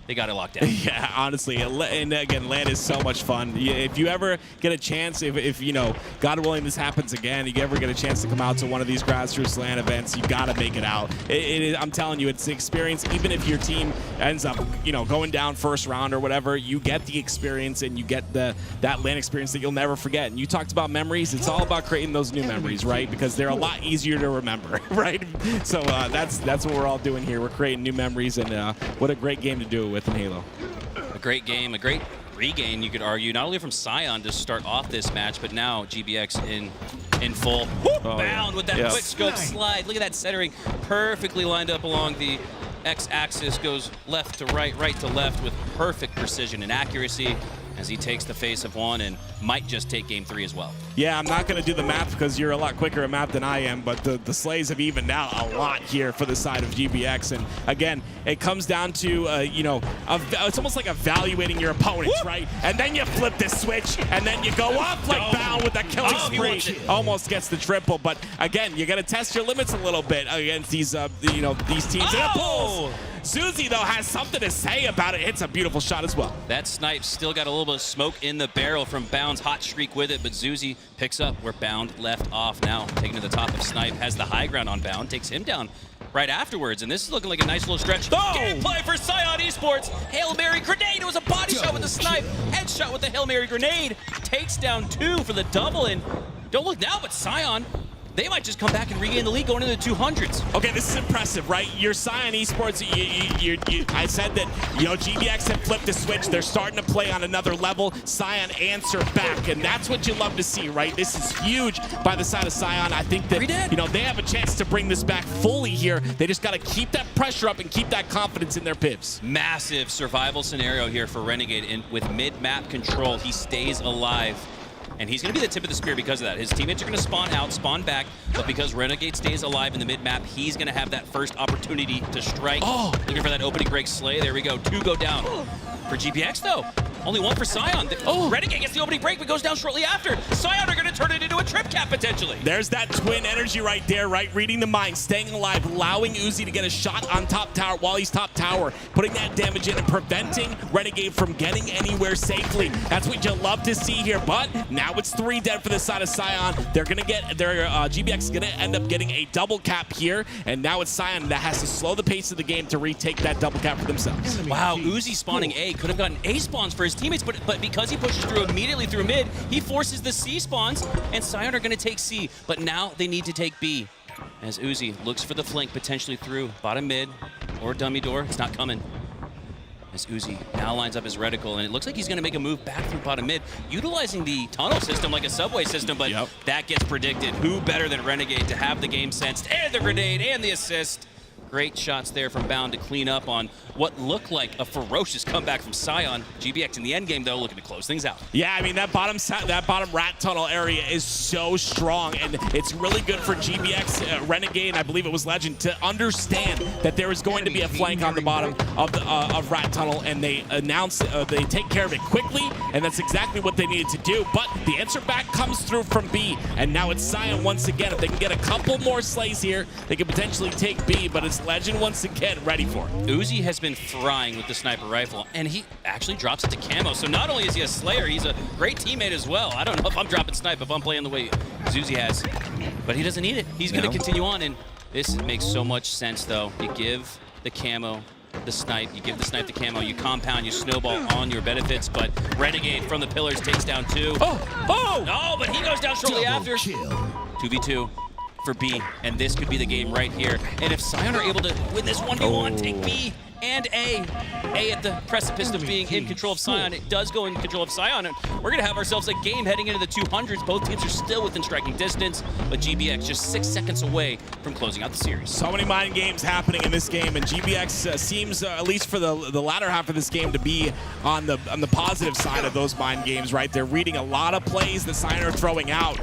[SPEAKER 3] They got it locked down.
[SPEAKER 6] Yeah, honestly, and again, LAN is so much fun. If you ever get a chance, if you know, God willing, this happens again, you ever get a chance to come out to one of these grassroots LAN events, you got to make it out. I'm telling you, it's an experience. Even if your team ends up, you know, going down first round or whatever, you get the experience and you get that LAN experience that you'll never forget. And you talked about memories. It's all about creating those new memories, right? Because they're a lot easier to remember, right? So that's what we're all doing here. We're creating new memories, and what a great game to do it with in Halo.
[SPEAKER 3] A great game, a great regain, you could argue, not only from Sion to start off this match, but now GBX in full. Bound with that quick scope slide. Look at that centering, perfectly lined up along the X-axis, goes left to right, right to left with perfect precision and accuracy as he takes the face of one and might just take game 3 as well.
[SPEAKER 6] Yeah, I'm not going to do the math because you're a lot quicker at math than I am, but the slays have evened out a lot here for the side of GBX. And again, it comes down to, you know, it's almost like evaluating your opponents, right? And then you flip this switch, and then you go up like Bound with that killing spree. Almost gets the triple, but again, you got to test your limits a little bit against these, you know, these teams. Zuzi, though, has something to say about it. Hits a beautiful shot as well.
[SPEAKER 3] That snipe still got a little bit of smoke in the barrel from Bound's hot streak with it, but Zuzi picks up where Bound left off now. Taking to the top of Snipe, has the high ground on Bound, takes him down right afterwards, and this is looking like a nice little stretch. Gameplay for Sion Esports. Hail Mary grenade. It was a body shot with the snipe. Headshot with the Hail Mary grenade. Takes down 2 for the double, and don't look now, but Sion, they might just come back and regain the lead going into the 200s.
[SPEAKER 6] Okay, this is impressive, right? You're Sion Esports. I said that, you know, GBX had flipped the switch. They're starting to play on another level. Sion answered back, and that's what you love to see, right? This is huge by the side of Sion. I think that, you know, they have a chance to bring this back fully here. They just got to keep that pressure up and keep that confidence in their pips.
[SPEAKER 3] Massive survival scenario here for Renegade, and with mid-map control, he stays alive. And he's going to be the tip of the spear because of that. His teammates are going to spawn out, spawn back, but because Renegade stays alive in the mid-map, he's going to have that first opportunity to strike. Looking for that opening break slay. There we go. 2 go down. For GBX, though, only 1 for Sion. Renegade gets the opening break, but goes down shortly after. Sion are going to turn it into a trip cap, potentially.
[SPEAKER 6] There's that twin energy right there, right? Reading the mind, staying alive, allowing Uzi to get a shot on top tower while he's top tower, putting that damage in and preventing Renegade from getting anywhere safely. That's what you love to see here, but now it's 3 dead for the side of Sion. They're going to get, GBX is going to end up getting a double cap here, and now it's Sion that has to slow the pace of the game to retake that double cap for themselves.
[SPEAKER 3] Wow, Uzi spawning A. Could have gotten A spawns for his teammates, but because he pushes through immediately through mid, he forces the C spawns, and Sion are going to take C, but now they need to take B. As Uzi looks for the flank potentially through bottom mid or dummy door, it's not coming. As Uzi now lines up his reticle, and it looks like he's going to make a move back through bottom mid, utilizing the tunnel system like a subway system, but that gets predicted. Who better than Renegade to have the game sensed, and the grenade, and the assist. Great shots there from Bound to clean up on what looked like a ferocious comeback from Sion. GBX in the end game, though, looking to close things out.
[SPEAKER 6] Yeah, I mean, that bottom rat tunnel area is so strong, and it's really good for GBX, Renegade, and I believe it was Legend, to understand that there is going to be a flank on the bottom of rat tunnel, and they they take care of it quickly, and that's exactly what they needed to do. But the answer back comes through from B, and now it's Sion once again. If they can get a couple more slays here, they could potentially take B, but it's Legend once again ready for it.
[SPEAKER 3] Uzi has been frying with the sniper rifle, and he actually drops it to Camo. So not only is he a slayer, he's a great teammate as well. I don't know if I'm dropping snipe if I'm playing the way Zuzi has, but he doesn't need it. He's going to continue on, and this makes so much sense, though. You give the Camo the snipe, you give the snipe the Camo, you compound, you snowball on your benefits, but Renegade from the pillars takes down 2. No, but he goes down shortly after. 2v2. For B, and this could be the game right here. And if Sion are able to win this 1v1, take B and A at the precipice of being in control of Sion, it does go in control of Sion, and we're gonna have ourselves a game heading into the 200s. Both teams are still within striking distance, but GBX just 6 seconds away from closing out the series.
[SPEAKER 6] So many mind games happening in this game, and GBX seems, at least for the latter half of this game, to be on the positive side of those mind games, right? They're reading a lot of plays that Sion are throwing out.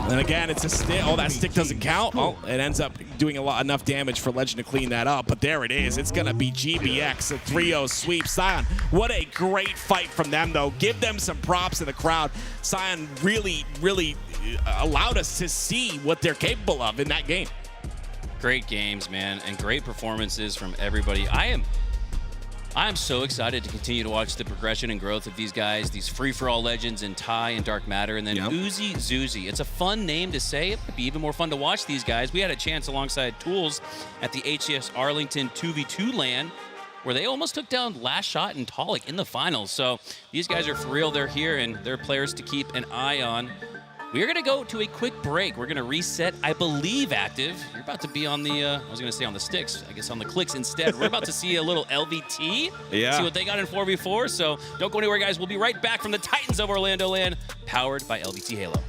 [SPEAKER 6] And again, it's a stick. Oh, that stick doesn't count. Oh, it ends up doing enough damage for Legend to clean that up. But there it is. It's going to be GBX, a 3-0 sweep. Sion, what a great fight from them, though. Give them some props in the crowd. Sion really, really allowed us to see what they're capable of in that game.
[SPEAKER 3] Great games, man, and great performances from everybody. I'm so excited to continue to watch the progression and growth of these guys, these free-for-all legends in Ty and Dark Matter, and then Uzi Zuzi. It's a fun name to say. It would be even more fun to watch these guys. We had a chance alongside Tools at the HCS Arlington 2v2 LAN, where they almost took down Last Shot and Tolic in the finals. So these guys are for real. They're here, and they're players to keep an eye on. We're going to go to a quick break. We're going to reset, I believe, Active. You're about to be on the, I was going to say on the sticks, I guess on the clicks instead. We're about to see a little LVT.
[SPEAKER 6] Yeah.
[SPEAKER 3] See what they got in 4v4. So don't go anywhere, guys. We'll be right back from the Titans of Orlando LAN, powered by LVT Halo.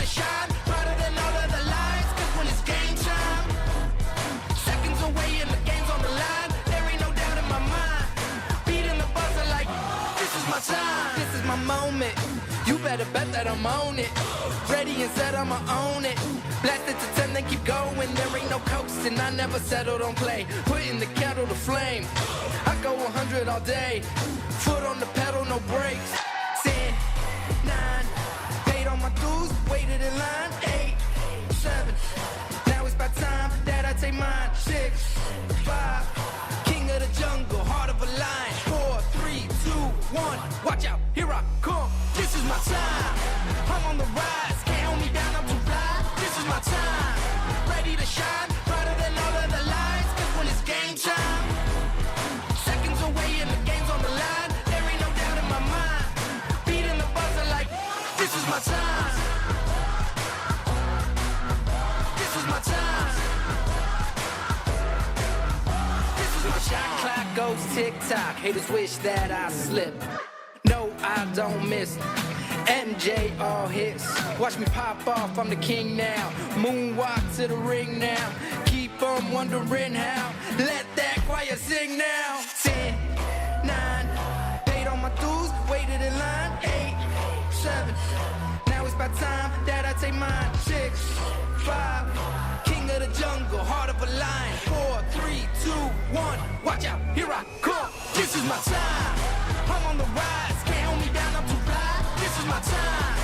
[SPEAKER 1] shine brighter than all of the lights. Cause when it's game time, seconds away and the game's on the line. There ain't no doubt in my mind. Beating the buzzer like, this is my time. This is my moment. You better bet that I'm on it. Ready and set, I'ma own it. Blast it to 10, then keep going. There ain't no coasting, I never settled on play. Putting the kettle to flame. I go 100 all day. Foot on the pedal, no brakes. 10, 9, paid on my dues, waited in line. 8, 7, now it's about time that I take mine. 6, 5, king of the jungle, heart of a lion. 4, 3, 2, 1, watch out, here I come. This is my time, I'm on the rise. Can't hold me down, I'm too fly. This is my time, ready to shine brighter than all of the lights. Cause when it's game time, seconds away and the game's on the line. There ain't no doubt in my mind. Beating the buzzer like, this is my time. This is my time. This is my shot clock goes tick-tock. Haters wish that I slip. No, I don't miss. MJ all hits. Watch me pop off, I'm the king now. Moonwalk to the ring now. Keep on wondering how. Let that choir sing now. 10, 9, paid on my dues, waited in line. 8, 7, now it's about time that I take mine. 6, 5, king of the jungle, heart of a lion. 4, 3, 2, 1, watch out, here I come. This is my time, I'm on the rise. Can't hold me down, I'm too fly. This is my time,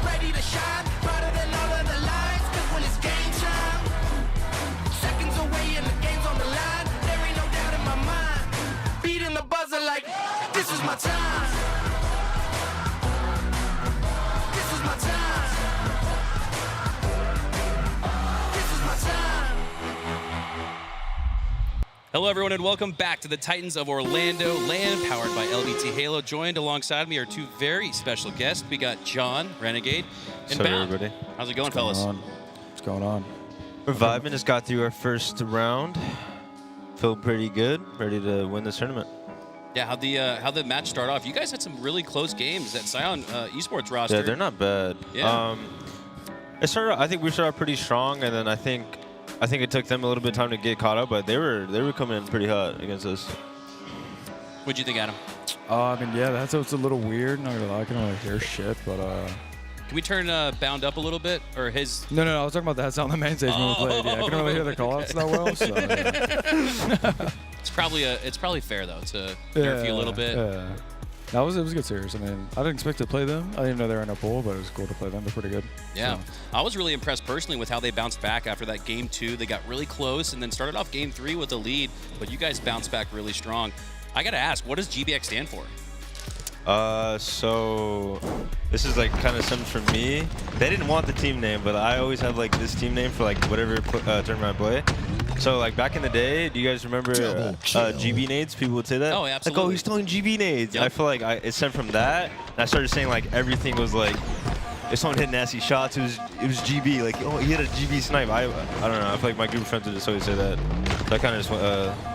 [SPEAKER 1] ready to shine brighter than all of the lights. Cause when it's game time, seconds away and the game's on the line. There ain't no doubt in my mind. Beating the buzzer like, this is my time. This is my time. This is my time.
[SPEAKER 3] Hello, everyone, and welcome back to the Titans of Orlando LAN, powered by LVT Halo. Joined alongside me are two very special guests. We got John Renegade and
[SPEAKER 7] What's up,
[SPEAKER 3] Bound.
[SPEAKER 7] everybody?
[SPEAKER 3] How's it going, fellas?
[SPEAKER 7] What's going on? We're vibing. Just got through our first round. Feel pretty good. Ready to win this tournament.
[SPEAKER 3] Yeah, how'd the match start off? You guys had some really close games at Scion Esports roster.
[SPEAKER 7] Yeah, they're not bad.
[SPEAKER 3] Yeah.
[SPEAKER 7] It started. I think we started pretty strong, and then I think it took them a little bit of time to get caught up, but they were coming in pretty hot against us.
[SPEAKER 3] What'd you think, Adam?
[SPEAKER 8] I mean, yeah, that's what's a little weird. Not gonna lie, I can only hear shit, but
[SPEAKER 3] Can we turn Bound up a little bit, or his?
[SPEAKER 8] No, I was talking about the headset on the main stage when we played. Yeah, I couldn't really hear the call-outs that well. So, yeah.
[SPEAKER 3] It's probably fair though to nerf you a little bit.
[SPEAKER 8] Yeah. It was a good series. I mean, I didn't expect to play them. I didn't even know they were in a pool, but it was cool to play them. They're pretty good.
[SPEAKER 3] Yeah,
[SPEAKER 8] So.
[SPEAKER 3] I was really impressed personally with how they bounced back after that game 2. They got really close and then started off game 3 with a lead, but you guys bounced back really strong. I gotta ask, what does GBX stand for?
[SPEAKER 7] So this is like kind of something for me. They didn't want the team name, but I always have like this team name for like whatever tournament I play. So like back in the day, do you guys remember GB nades? People would say that.
[SPEAKER 3] Oh, absolutely.
[SPEAKER 7] Like, oh, he's throwing GB nades.
[SPEAKER 3] Yep.
[SPEAKER 7] I feel like it stemmed from that, and I started saying like everything was like, if someone hit nasty shots, it was GB. Like, oh, he hit a GB snipe. I don't know. I feel like my group of friends would just always say that. So I kind of just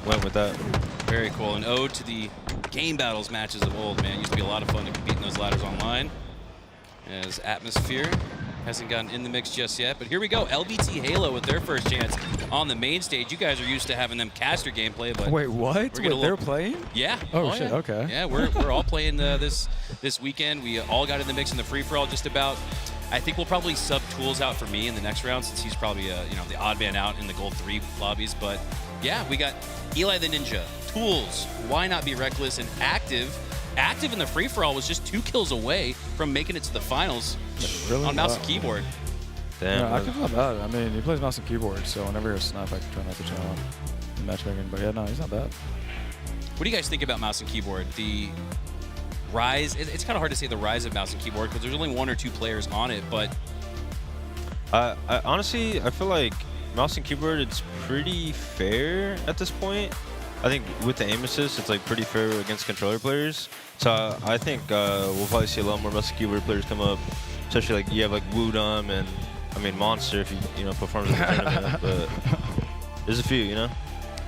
[SPEAKER 7] went with that.
[SPEAKER 3] Very cool. An ode to the game battles matches of old, man. It used to be a lot of fun to compete in those ladders online. As Atmosphere hasn't gotten in the mix just yet, but here we go. LVT Halo with their first chance on the main stage. You guys are used to having them caster gameplay, but
[SPEAKER 8] Wait, what? Wait, they're playing?
[SPEAKER 3] Yeah.
[SPEAKER 8] Oh, shit,
[SPEAKER 3] yeah.
[SPEAKER 8] okay.
[SPEAKER 3] Yeah, we're all playing this weekend. We all got in the mix in the free-for-all just about. I think we'll probably sub Tools out for me in the next round since he's probably the odd man out in the Gold 3 lobbies. But yeah, we got Eli the Ninja, Tools, why not be reckless, and Active. Active in the free-for-all was just 2 kills away from making it to the finals
[SPEAKER 8] Really?
[SPEAKER 3] on mouse and keyboard.
[SPEAKER 7] Damn.
[SPEAKER 8] Yeah, Active's not bad. I mean, he plays mouse and keyboard, so whenever he's snap, I can try not to channel in matchmaking. But yeah, no, he's not bad.
[SPEAKER 3] What do you guys think about mouse and keyboard? The rise, it's kind of hard to say the rise of mouse and keyboard because there's only 1 or 2 players on it, but
[SPEAKER 7] I honestly, I feel like mouse and keyboard, it's pretty fair at this point. I think with the aim assist, it's like pretty fair against controller players. So I think we'll probably see a lot more mouse and keyboard players come up, especially like you have like Woodum and I mean Monster if he performs in the tournament. But there's a few,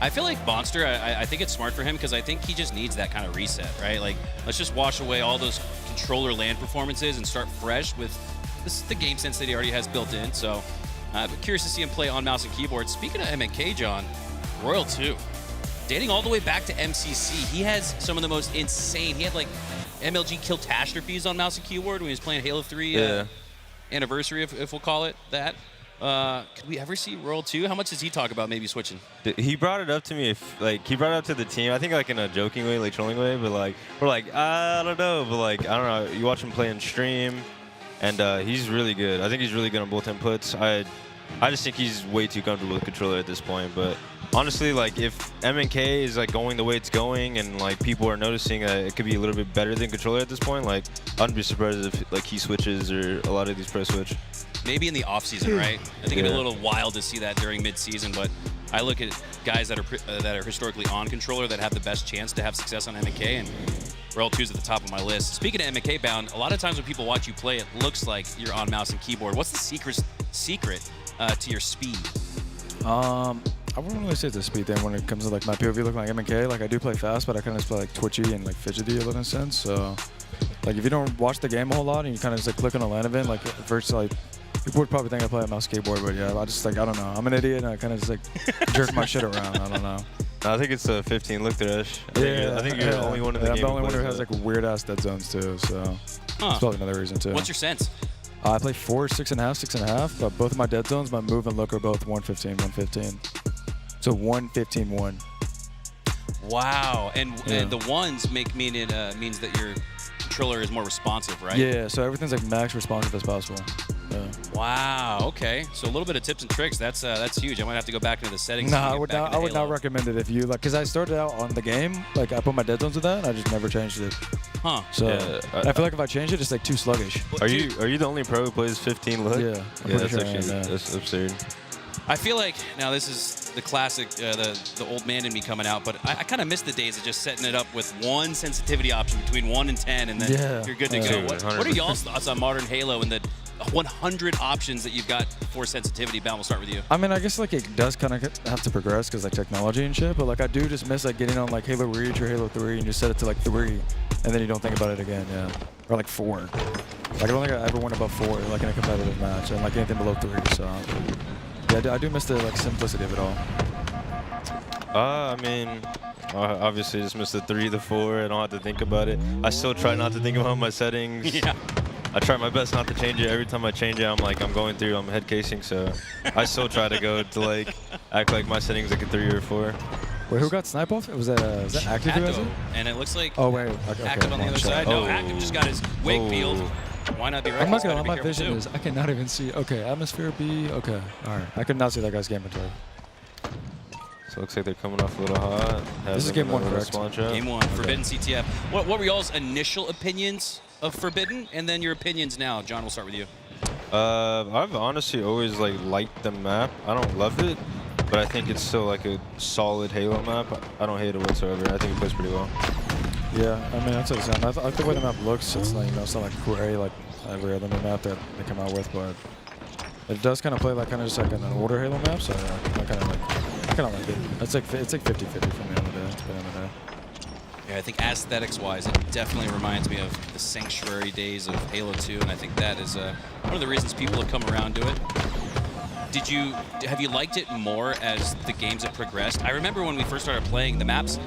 [SPEAKER 3] I feel like Monster, I think it's smart for him because I think he just needs that kind of reset, right? Like, let's just wash away all those controller LAN performances and start fresh with the game sense that he already has built in. So, but curious to see him play on mouse and keyboard. Speaking of MNK, John, Royal 2, dating all the way back to MCC, he has some of the most insane. He had like MLG catastrophes on mouse and keyboard when he was playing Halo 3 anniversary, if we'll call it that. Could we ever see Royal 2? How much does he talk about maybe switching?
[SPEAKER 7] He brought it up to me, he brought it up to the team. I think like in a joking way, like trolling way, but like we're like, I don't know, but like I don't know. You watch him play in stream, and he's really good. I think he's really good on both inputs. I just think he's way too comfortable with the controller at this point. But honestly, like if MNK is like going the way it's going, and like people are noticing that it could be a little bit better than controller at this point, like I wouldn't be surprised if like he switches or a lot of these pro switch.
[SPEAKER 3] Maybe in the off-season, right? I think it'd be a little wild to see that during mid-season, but I look at guys that are historically on controller that have the best chance to have success on MNK, and Royal 2's at the top of my list. Speaking of MNK, Bound, a lot of times when people watch you play, it looks like you're on mouse and keyboard. What's the secret to your speed?
[SPEAKER 8] I wouldn't really say it's a speed thing when it comes to like my POV looking like MNK. Like I do play fast, but I kind of just play like twitchy and like fidgety a little in a sense. So like if you don't watch the game a whole lot and you kind of just like click on a LAN event, like first like people would probably think I play a mouse keyboard, but yeah, I just like I don't know. I'm an idiot and I kind of just like jerk my shit around. I don't know.
[SPEAKER 7] No, I think it's 15. Look, Thresh. I think you're the only one in the game.
[SPEAKER 8] I'm the only one who has like weird ass dead zones too. So that's probably another reason too.
[SPEAKER 3] What's your sense?
[SPEAKER 8] I play 4, 6.5, 6.5, but both of my dead zones, my move and look are both 115, 115. So 115, 1.
[SPEAKER 3] Wow, and the ones means that your controller is more responsive, right?
[SPEAKER 8] Yeah, so everything's like max responsive as possible. Yeah.
[SPEAKER 3] Wow. Okay. So a little bit of tips and tricks. That's huge. I might have to go back into the settings.
[SPEAKER 8] No, I would not recommend it if you like, because I started out on the game, like I put my dead zones with that, and I just never changed it.
[SPEAKER 3] Huh.
[SPEAKER 8] So I feel like if I change it, it's like too sluggish.
[SPEAKER 7] Are you the only pro who plays 15 look?
[SPEAKER 8] Yeah.
[SPEAKER 7] That's absurd.
[SPEAKER 3] I feel like now this is the classic, the old man in me coming out, but I kind of miss the days of just setting it up with one sensitivity option between 1 and 10, and then you're good to go. What are y'all's thoughts on modern Halo and the 100 options that you've got for sensitivity? Bound, we'll start with you.
[SPEAKER 8] I mean, I guess like it does kind of have to progress because like technology and shit, but like I do just miss like getting on like Halo Reach or Halo 3 and just set it to like 3, and then you don't think about it again, or like 4. Like I don't think I ever went above 4 like in a competitive match, and like anything below 3. So yeah, I do miss the like simplicity of it all.
[SPEAKER 7] I mean, obviously just miss the 3, the 4. I don't have to think about it. I still try not to think about my settings.
[SPEAKER 3] Yeah.
[SPEAKER 7] I try my best not to change it. Every time I change it, I'm going through, I'm head casing, so I still try to go to like act like my settings like a 3 or 4.
[SPEAKER 8] Wait, who got snipe off? Was that Active who has it?
[SPEAKER 3] And it looks like
[SPEAKER 8] Active
[SPEAKER 3] on the other side. No, Active just got his Wakefield. Why not be right?
[SPEAKER 8] I'm not gonna lie, my vision is I cannot even see. Okay, atmosphere B. Okay, all right. I could not see that guy's game inventory.
[SPEAKER 7] So it looks like they're coming off a little hot.
[SPEAKER 8] This is game 1, correct?
[SPEAKER 3] Game 1, Forbidden CTF. What were y'all's initial opinions of Forbidden, and then your opinions now? John, we'll start with you.
[SPEAKER 7] I've honestly always like liked the map. I don't love it, but I think it's still like a solid Halo map. I don't hate it whatsoever. I think it plays pretty well.
[SPEAKER 8] Yeah, I mean that's what it sounds. I like the way the map looks. It's like it's not like gray like every other new map that they come out with, but it does kind of play like just like an older Halo map. So I kind of like it. It's like 50-50 from the end of the day.
[SPEAKER 3] Yeah, I think aesthetics-wise, it definitely reminds me of the Sanctuary days of Halo 2, and I think that is one of the reasons people have come around to it. Have you liked it more as the games have progressed? I remember when we first started playing, the maps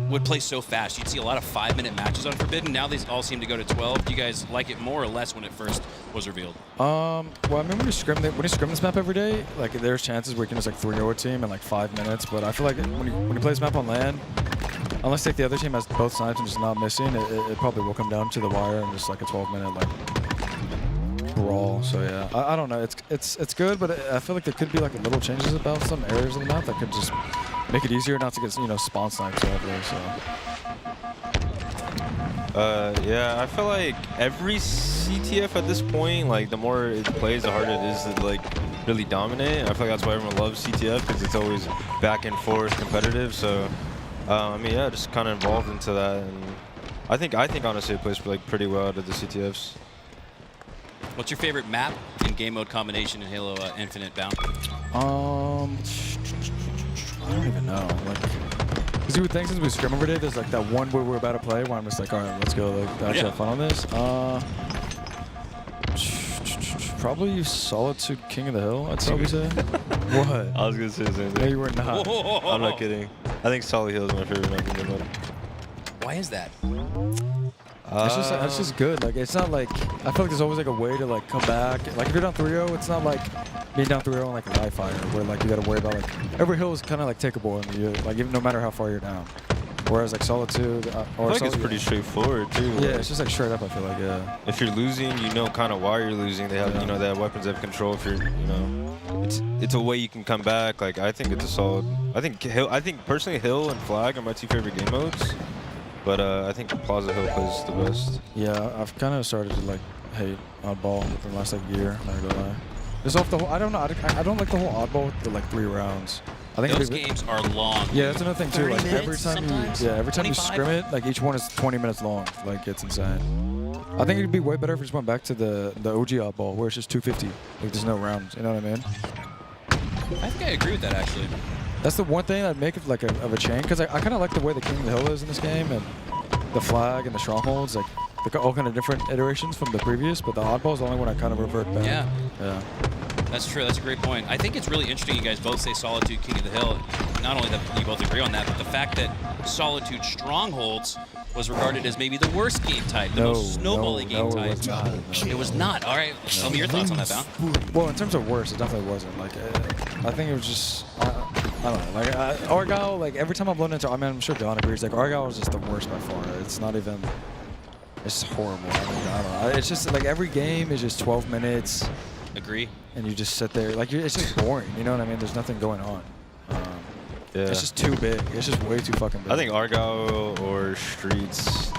[SPEAKER 3] would play so fast. You'd see a lot of 5-minute matches on Forbidden. Now they all seem to go to 12. Do you guys like it more or less when it first was revealed?
[SPEAKER 8] Well, I mean, when you scrim this map every day, like there's chances where you can just like 3-0 a team in like 5 minutes. But I feel like when you play this map on LAN, unless like the other team has both sides and just not missing, it probably will come down to the wire and just like a 12-minute like brawl. So yeah, I don't know. It's good, but I feel like there could be like little changes about some areas of the map that could just make it easier not to get spawn sniped so heavily. So.
[SPEAKER 7] Yeah, I feel like every CTF at this point, like the more it plays, the harder it is to like really dominate. I feel like that's why everyone loves CTF, because it's always back and forth competitive. So I mean, yeah, just kind of involved into that, and I think honestly it plays like pretty well out of the CTFs.
[SPEAKER 3] What's your favorite map and game mode combination in Halo Infinite, Bound?
[SPEAKER 8] I don't even know. Because you would think since we scrim every day, there's like that one where we're about to play where I'm just like, all right, let's go. Like, actually have fun on this. probably Solitude King of the Hill, I'd probably say. What?
[SPEAKER 7] I was gonna say the same
[SPEAKER 8] No,
[SPEAKER 7] thing.
[SPEAKER 8] you were not.
[SPEAKER 7] I'm not kidding. I think Solid Hill is my favorite map in the mode.
[SPEAKER 3] Why is that?
[SPEAKER 8] It's just good. Like, it's not like, I feel like there's always like a way to like come back. Like if you're down 3-0, it's not like being down 3-0 on like a live fire where like you gotta worry about like, every hill is kind of like takeable and you like even no matter how far you're down. Whereas like Solitude
[SPEAKER 7] I feel like it's pretty straightforward too.
[SPEAKER 8] Yeah, it's just like straight up, I feel like, yeah.
[SPEAKER 7] If you're losing, you know kind of why you're losing. They have, you know, they have weapons, they have control. If you're, you know, it's a way you can come back. Like I think it's a solid. I think personally Hill and Flag are my 2 favorite game modes. But I think Plaza Hill plays the best.
[SPEAKER 8] Yeah, I've kind of started to like hate Oddball within the last like year. Not gonna lie. Just off the whole, I don't know. I don't like the whole Oddball with the like 3 rounds. I think
[SPEAKER 3] Those games are long.
[SPEAKER 8] Yeah, that's another thing too.
[SPEAKER 3] 30
[SPEAKER 8] Like every
[SPEAKER 3] minutes
[SPEAKER 8] time
[SPEAKER 3] sometimes?
[SPEAKER 8] every time you
[SPEAKER 3] 25?
[SPEAKER 8] scrim it, like each one is 20 minutes long. Like it's insane. I think it'd be way better if we just went back to the OG Oddball where it's just 250. Like there's no rounds. You know what I mean?
[SPEAKER 3] I think I agree with that actually.
[SPEAKER 8] That's the one thing I'd make it like of a change because I kind of like the way the King of the Hill is in this game and the Flag and the Strongholds. Like they're all kind of different iterations from the previous, but the Oddball is the only one I kind of revert back.
[SPEAKER 3] Yeah.
[SPEAKER 8] Yeah.
[SPEAKER 3] That's true. That's a great point. I think it's really interesting you guys both say Solitude King of the Hill. Not only that you both agree on that, but the fact that Solitude Strongholds was regarded as maybe the worst game type, the most snowballing game type.
[SPEAKER 8] It was not.
[SPEAKER 3] It was not. All right. Tell me your thoughts on that, Bound.
[SPEAKER 8] Well, in terms of worse, it definitely wasn't. Like, I think it was just, I don't know. Like, Argyle, like, every time I've blown into, I mean, I'm sure Don agrees, like, Argyle was just the worst by far. It's not even, it's horrible. I mean, I don't know. It's just, like, every game is just 12 minutes.
[SPEAKER 3] Agree.
[SPEAKER 8] And you just sit there. Like, it's just boring. You know what I mean? There's nothing going on.
[SPEAKER 7] Yeah.
[SPEAKER 8] It's just too big. It's just way too fucking big.
[SPEAKER 7] I think Argyle or Streets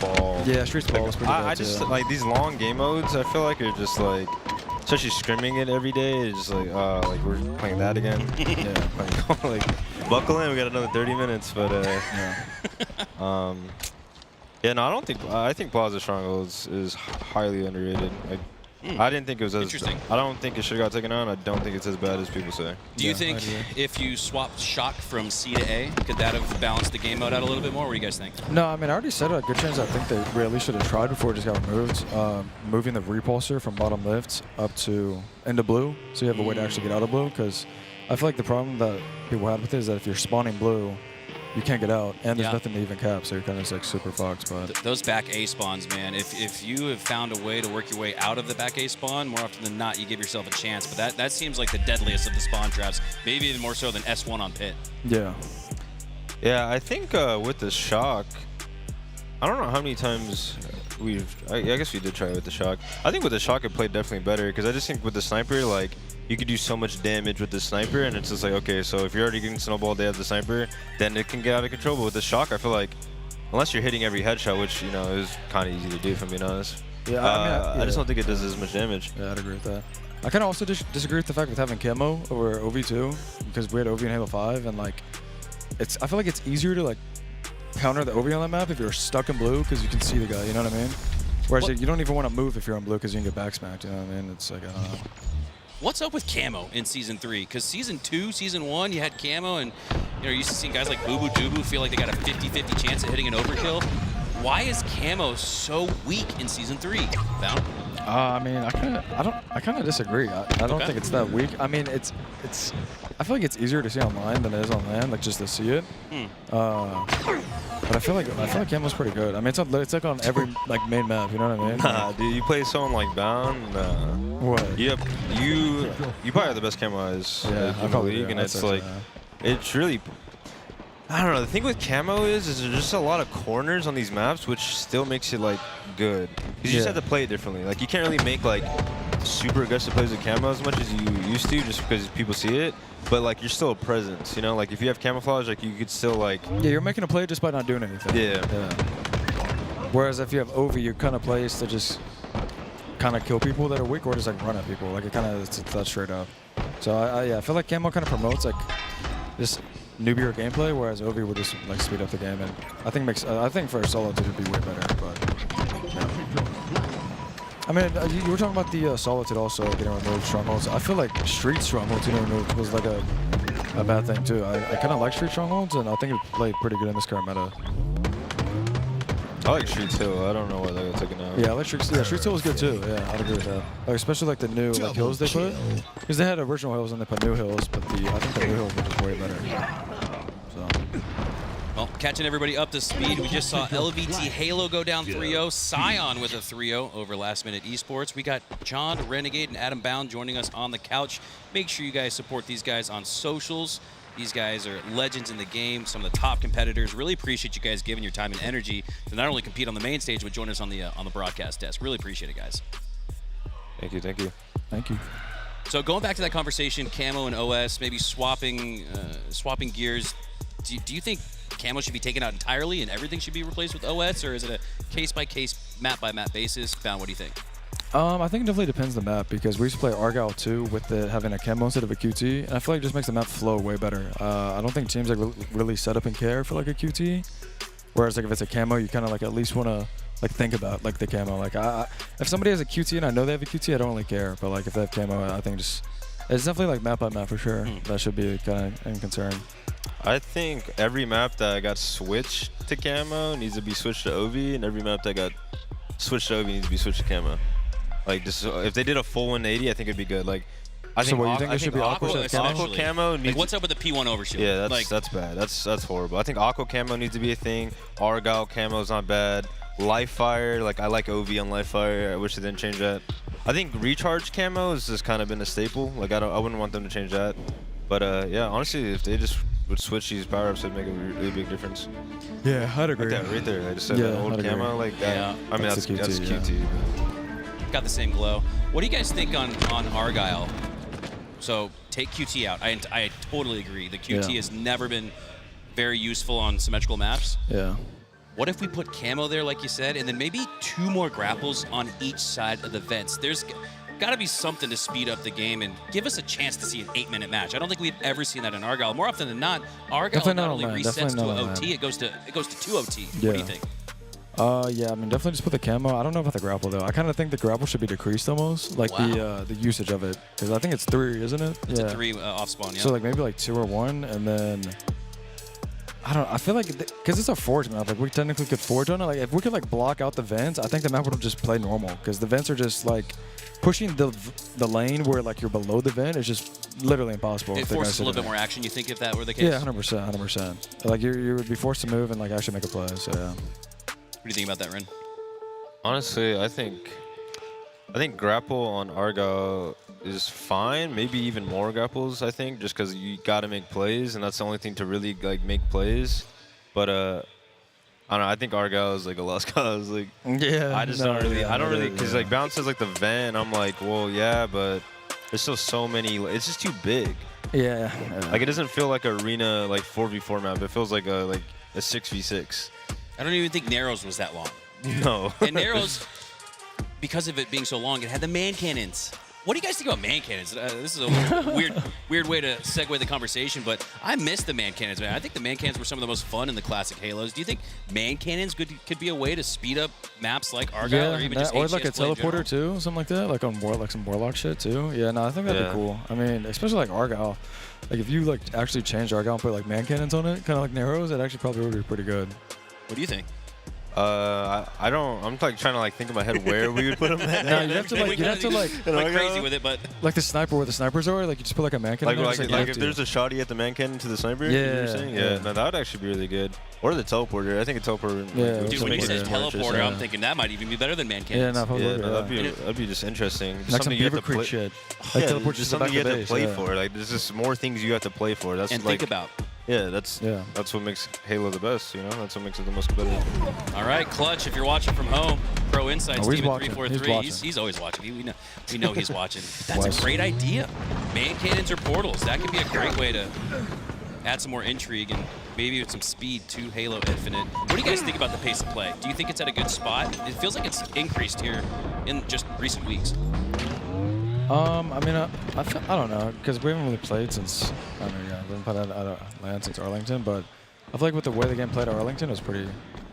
[SPEAKER 7] Ball.
[SPEAKER 8] Yeah, Streets Ball is pretty good,
[SPEAKER 7] I just
[SPEAKER 8] too.
[SPEAKER 7] like these long game modes. I feel like are just like, especially scrimming it every day. It's just like we're playing that again.
[SPEAKER 8] Yeah.
[SPEAKER 7] Like buckle in. We got another 30 minutes, but
[SPEAKER 8] Yeah.
[SPEAKER 7] yeah. No, I think Plaza Strongholds is highly underrated. I didn't think it was as.
[SPEAKER 3] Interesting.
[SPEAKER 7] I don't think it should have got taken on. I don't think it's as bad as people say.
[SPEAKER 3] Do you
[SPEAKER 8] Yeah,
[SPEAKER 3] think
[SPEAKER 8] I agree.
[SPEAKER 3] if you swapped Shock from C to A, could that have balanced the game mode out a little bit more? What do you guys think?
[SPEAKER 8] No, I mean, I already said it. A good chance I think they really should have tried before it just got removed. Moving the repulsor from bottom left up to into blue, so you have a way to actually get out of blue. Because I feel like the problem that people had with it is that if you're spawning blue, you can't get out, and there's
[SPEAKER 3] Yeah.
[SPEAKER 8] nothing to even cap, so you're kind of just like super fucked. But
[SPEAKER 3] Those back A spawns, man. If you have found a way to work your way out of the back A spawn, more often than not, you give yourself a chance. But that seems like the deadliest of the spawn traps, maybe even more so than S1 on Pit.
[SPEAKER 8] yeah,
[SPEAKER 7] Yeah, I think with the Shock, I don't know how many times I guess we did try it with the Shock. I think with the Shock it played definitely better because I just think with the Sniper, like, you could do so much damage with the Sniper, and it's just like, okay, so if you're already getting snowballed, they have the Sniper, then it can get out of control. But with the Shock, I feel like, unless you're hitting every headshot, which, you know, is kind of easy to do, if I'm being honest.
[SPEAKER 8] yeah.
[SPEAKER 7] I just don't think it does as much damage.
[SPEAKER 8] Yeah, I'd agree with that. I kind of also disagree with the fact with having camo over OV2 because we had OV in Halo 5, and like, I feel like it's easier to like counter the OV on that map if you're stuck in blue because you can see the guy. You know what I mean? Whereas you don't even want to move if you're in blue because you can get backsmacked. You know what I mean? It's like, I don't know.
[SPEAKER 3] What's up with camo in Season 3? Because Season 2, Season 1, you had camo, and you used to see guys like Boo Boo Dubu feel like they got a 50-50 chance at hitting an overkill. Why is camo so weak in Season 3? Bound?
[SPEAKER 8] I mean, I kind of disagree. I don't think it's that weak. I mean, it's. I feel like it's easier to see online than it is on land, like just to see it. But I feel like camo's pretty good. I mean, it's like on every like main map. You know what I mean?
[SPEAKER 7] Nah, dude, you play someone like Bound.
[SPEAKER 8] What?
[SPEAKER 7] You probably have the best camo eyes
[SPEAKER 8] Yeah,
[SPEAKER 7] in the league, and it's like, it's really. I don't know. The thing with camo is there's just a lot of corners on these maps, which still makes it like good. You just have to play it differently. Like you can't really make like super aggressive plays with camo as much as you used to, just because people see it. But like you're still a presence, you know. Like if you have camouflage, like you could still like.
[SPEAKER 8] Yeah, you're making a play just by not doing anything.
[SPEAKER 7] Yeah.
[SPEAKER 8] Whereas if you have OV, you kind of plays to just kind of kill people that are weak or just like run at people. Like it kind of it's that straight up. So I feel like camo kind of promotes like this newbier gameplay, whereas OV would just like speed up the game, and I think for a solo it would be way better. But I mean, you were talking about the Solitude also getting removed strongholds. I feel like Street Strongholds getting removed was like a bad thing too. I kind of like Street Strongholds, and I think it played pretty good in this current meta.
[SPEAKER 7] I like Streets Hill. I don't know why they got taken out.
[SPEAKER 8] Yeah, I like Streets. Yeah, Streets Hill was good too. Yeah, I'd agree with that. Like, especially like the new like hills they put, because they had original hills and they put new hills, but I think the new hills were just way better. So.
[SPEAKER 3] Well, catching everybody up to speed, we just saw LVT Halo go down 3-0, Scion with a 3-0 over Last Minute Esports. We got Bound Renegade and Adam Bound joining us on the couch. Make sure you guys support these guys on socials. These guys are legends in the game, some of the top competitors. Really appreciate you guys giving your time and energy to not only compete on the main stage, but join us on the broadcast desk. Really appreciate it, guys.
[SPEAKER 7] Thank you, thank you.
[SPEAKER 8] Thank you.
[SPEAKER 3] So going back to that conversation, Camo and OS, maybe swapping gears, do you think Camo should be taken out entirely and everything should be replaced with OS, or is it a case-by-case, map-by-map basis? Bound, what do you think?
[SPEAKER 8] I think it definitely depends on the map, because we used to play Argyle too with having a camo instead of a QT, and I feel like it just makes the map flow way better. I don't think teams like really set up and care for like a QT, whereas like if it's a camo, you kind of like at least want to like think about like the camo. Like if somebody has a QT and I know they have a QT, I don't really care. But like if they have camo, I think it's definitely like map by map for sure. That should be kind of in concern.
[SPEAKER 7] I think every map that got switched to camo needs to be switched to OV, and every map that got switched to OV needs to be switched to camo. Like, just if they did a full 180, I think it'd be good. Like, I think
[SPEAKER 8] what you think it should be
[SPEAKER 7] aqua camo needs.
[SPEAKER 3] Like, what's up with the P1 overshield?
[SPEAKER 7] Yeah, that's bad. That's horrible. I think aqua camo needs to be a thing. Argyle camo is not bad. Live fire, like I like OV on live fire. I wish they didn't change that. I think recharge camo has just kind of been a staple. Like I wouldn't want them to change that. But yeah, honestly, if they just would switch these power-ups, it'd make a really big difference.
[SPEAKER 8] Yeah, I'd agree.
[SPEAKER 7] Like that right there. I just said that old camo like that.
[SPEAKER 3] Yeah.
[SPEAKER 7] I mean, that's QT.
[SPEAKER 3] Got the same glow. What do you guys think on Argyle? So take QT out. I totally agree. The QT has never been very useful on symmetrical maps.
[SPEAKER 8] Yeah.
[SPEAKER 3] What if we put camo there, like you said, and then maybe 2 more grapples on each side of the vents? There's got to be something to speed up the game and give us a chance to see an 8-minute match. I don't think we've ever seen that in Argyle. More often than not, Argyle not only resets to an OT, it goes to 2 OT.
[SPEAKER 8] Yeah.
[SPEAKER 3] What do you think?
[SPEAKER 8] Yeah, I mean, definitely just put the camo. I don't know about the grapple though. I kind of think the grapple should be decreased almost, like the usage of it, because I think it's 3, isn't it?
[SPEAKER 3] It's a 3 off spawn. Yeah.
[SPEAKER 8] So like maybe like 2 or 1, and then I feel like because it's a forge map, like we technically could forge on it. Like if we could like block out the vents, I think the map would just play normal, because the vents are just like pushing the lane where like you're below the vent is just literally impossible.
[SPEAKER 3] It forces a little bit more action. You think if that were the case?
[SPEAKER 8] Yeah, 100%. Like you would be forced to move and like actually make a play. So yeah.
[SPEAKER 3] What do you think about that, Ren?
[SPEAKER 7] Honestly, I think grapple on Argyle is fine. Maybe even more grapples, I think, just because you got to make plays, and that's the only thing to really like make plays. But I don't know. I think Argyle is like a lost cause. Like,
[SPEAKER 8] yeah,
[SPEAKER 7] I don't really, because like Bounce says like the vent. I'm like, well, yeah, but there's still so many. It's just too big.
[SPEAKER 8] Yeah.
[SPEAKER 7] Like it doesn't feel like arena like 4v4 map. It feels like a 6v6.
[SPEAKER 3] I don't even think Narrows was that long.
[SPEAKER 7] No.
[SPEAKER 3] And Narrows, because of it being so long, it had the man cannons. What do you guys think about man cannons? This is a weird way to segue the conversation, but I miss the man cannons, man. I think the man cannons were some of the most fun in the classic Halos. Do you think man cannons could be a way to speed up maps like Argyle, or even just
[SPEAKER 8] or
[SPEAKER 3] HCS
[SPEAKER 8] like a
[SPEAKER 3] play in
[SPEAKER 8] teleporter too, something like that, like on some Warlock shit too? Yeah, no, I think that'd be cool. I mean, especially like Argyle. Like if you like actually change Argyle and put like man cannons on it, kind of like Narrows, it actually probably would be pretty good.
[SPEAKER 3] What do you think?
[SPEAKER 7] I don't. I'm like trying to like think in my head where we would put them at.
[SPEAKER 8] No, you'd have to like
[SPEAKER 3] went crazy with it, but
[SPEAKER 8] like the sniper where the snipers are. Like you just put like a man cannon.
[SPEAKER 7] Like if there's a shotty at the man cannon to the sniper. Yeah. No, that would actually be really good. Or the teleporter. I think a teleporter.
[SPEAKER 8] Yeah.
[SPEAKER 3] Dude, when you said teleporter, I'm thinking that might even be better than man cannons.
[SPEAKER 7] That'd be just interesting. Just
[SPEAKER 8] like
[SPEAKER 7] something
[SPEAKER 8] some
[SPEAKER 7] you
[SPEAKER 8] Beaver
[SPEAKER 7] have to
[SPEAKER 8] Creek shit.
[SPEAKER 7] Like
[SPEAKER 8] teleport
[SPEAKER 7] just something you have to play for. Like there's just more things you have to play for. That's
[SPEAKER 3] and
[SPEAKER 7] like,
[SPEAKER 3] think about.
[SPEAKER 7] Yeah, that's what makes Halo the best, you know? That's what makes it the most competitive.
[SPEAKER 3] All right, Clutch, if you're watching from home, Pro Insights,
[SPEAKER 8] he's
[SPEAKER 3] Steven
[SPEAKER 8] watching.
[SPEAKER 3] 343, he's always watching. We know he's watching. That's a great idea. Man cannons or portals, that could be a great way to add some more intrigue and maybe with some speed to Halo Infinite. What do you guys think about the pace of play? Do you think it's at a good spot? It feels like it's increased here in just recent weeks.
[SPEAKER 8] I mean, I don't know, because we haven't really played since, we haven't played out of LAN since Arlington, but I feel like with the way the game played at Arlington, it was pretty,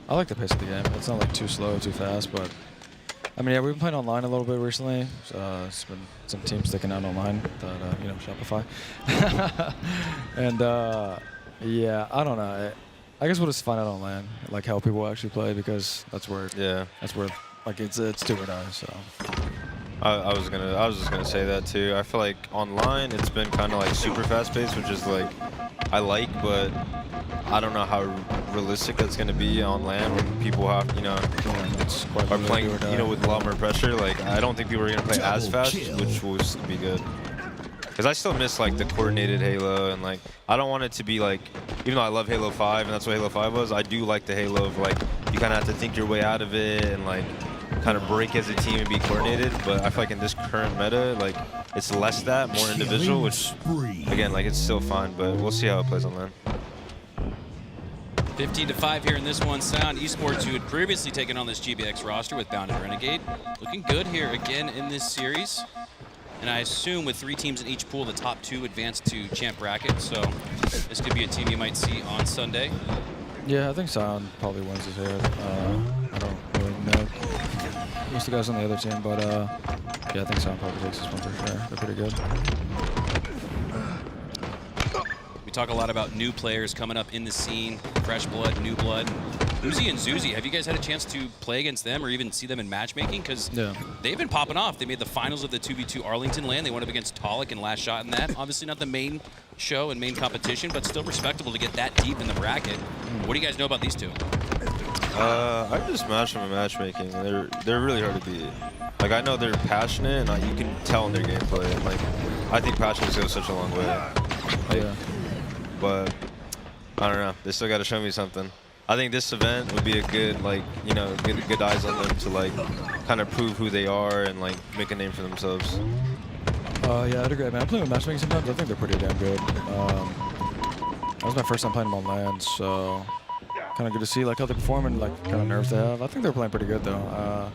[SPEAKER 8] I like the pace of the game. It's not like too slow, too fast, but, I mean, yeah, we've been playing online a little bit recently. It's been some teams sticking out online that, Shopify. And, yeah, I don't know. I guess we'll just find out on LAN, like how people actually play, because that's where like it's do or die. So.
[SPEAKER 7] I was just gonna say that too. I feel like online it's been kind of like super fast paced, which is like I like, but I don't know how realistic that's gonna be on LAN when people have are playing with a lot more pressure. Like I don't think people are gonna play as fast, which will be good. Because I still miss like the coordinated Halo, and like I don't want it to be like, even though I love Halo 5 and that's what Halo 5 was, I do like the Halo of like you kind of have to think your way out of it and like kind of break as a team and be coordinated. But I feel like in this current meta, like it's less that, more individual, which again, like it's still fine, but we'll see how it plays on LAN.
[SPEAKER 3] 15-5 here in this one. Sound Esports, who had previously taken on this GBX roster with Bound Renegade, looking good here again in this series. And I assume with 3 teams in each pool, the top 2 advance to champ bracket. So this could be a team you might see on Sunday.
[SPEAKER 8] Yeah, I think Sound probably wins this here. I don't really know most of the guys on the other team, but yeah, I think Sound probably takes this one for sure. They're pretty good.
[SPEAKER 3] We talk a lot about new players coming up in the scene, fresh blood, new blood. Uzi and Zuzi, have you guys had a chance to play against them or even see them in matchmaking? Because they've been popping off. They made the finals of the 2v2 Arlington LAN. They went up against Tolic in last shot in that. Obviously not the main show and main competition, but still respectable to get that deep in the bracket. What do you guys know about these two?
[SPEAKER 7] I just matched them in matchmaking. They're really hard to beat. Like I know they're passionate, and you can tell in their gameplay. And, like I think passion goes such a long way. Like, but I don't know. They still got to show me something. I think this event would be a good, like, good eyes on them to like kind of prove who they are and like make a name for themselves.
[SPEAKER 8] Yeah, I'd agree. Man, I play with matchmaking sometimes. I think they're pretty damn good. That was my first time playing them on LAN, so kind of good to see like how they perform and like kind of nerves they have. I think they're playing pretty good though.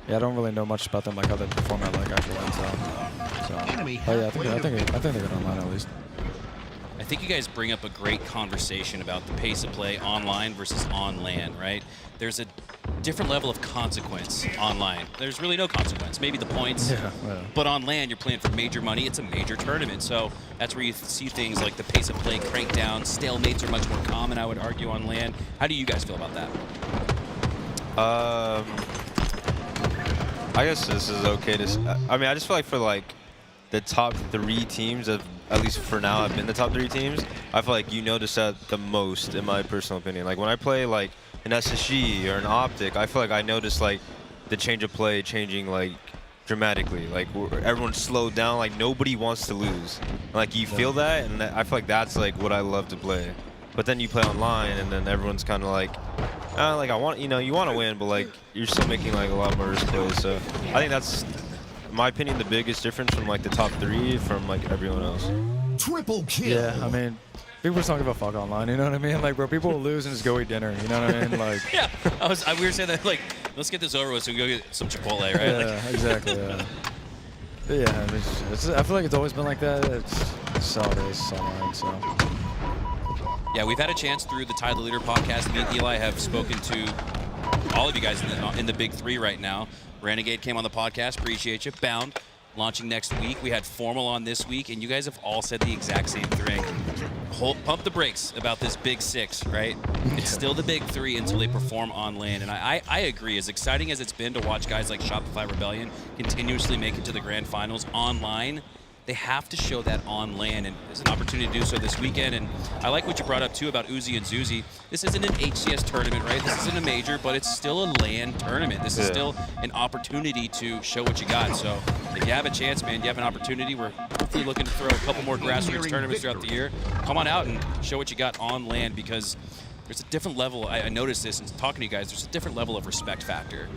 [SPEAKER 8] Yeah, I don't really know much about them, like how they perform at like actual LAN. So yeah, I think they're good on LAN at least.
[SPEAKER 3] I think you guys bring up a great conversation about the pace of play online versus on LAN, right? There's a different level of consequence online. There's really no consequence, maybe the points, but on LAN you're playing for major money. It's a major tournament, so that's where you see things like the pace of play crank down. Stalemates are much more common, I would argue, on LAN. How do you guys feel about that?
[SPEAKER 7] I guess this is okay to. I mean, I just feel like for like the top 3 teams of, at least for now, have been the top 3 teams. I feel like you notice that the most, in my personal opinion. Like when I play like an SSG or an Optic, I feel like I notice like the change of play changing like dramatically. Like everyone's slowed down. Like nobody wants to lose. Like you feel that, and I feel like that's like what I love to play. But then you play online, and then everyone's kind of like I want, you want to win, but like you're still making like a lot more risk plays. So I think that's, in my opinion, the biggest difference from like the top 3 from like everyone else.
[SPEAKER 5] Triple kill.
[SPEAKER 8] Yeah, I mean, people just don't give a fuck online, you know what I mean? Like, bro, people will lose and just go eat dinner, you know what I mean? Like,
[SPEAKER 3] yeah, we were saying that, like, let's get this over with so we can go get some Chipotle, right?
[SPEAKER 8] Yeah, like, exactly, yeah. But yeah, I feel like it's always been like that. It's all it is online, so.
[SPEAKER 3] Yeah, we've had a chance through the Tide the Leader podcast. Me and Eli have spoken to all of you guys in the big 3 right now. Renegade came on the podcast. Appreciate you. Bound launching next week. We had Formal on this week, and you guys have all said the exact same thing. Pump the brakes about this big 6, right? It's still the big 3 until they perform on LAN. And I agree. As exciting as it's been to watch guys like Shopify Rebellion continuously make it to the grand finals online, they have to show that on LAN, and there's an opportunity to do so this weekend. And I like what you brought up, too, about Uzi and Zuzi. This isn't an HCS tournament, right? This isn't a major, but it's still a LAN tournament. This is still an opportunity to show what you got. So if you have a chance, man, you have an opportunity. We're hopefully looking to throw a couple more grassroots tournaments throughout the year. Come on out and show what you got on LAN, because there's a different level. I noticed this in talking to you guys. There's a different level of respect factor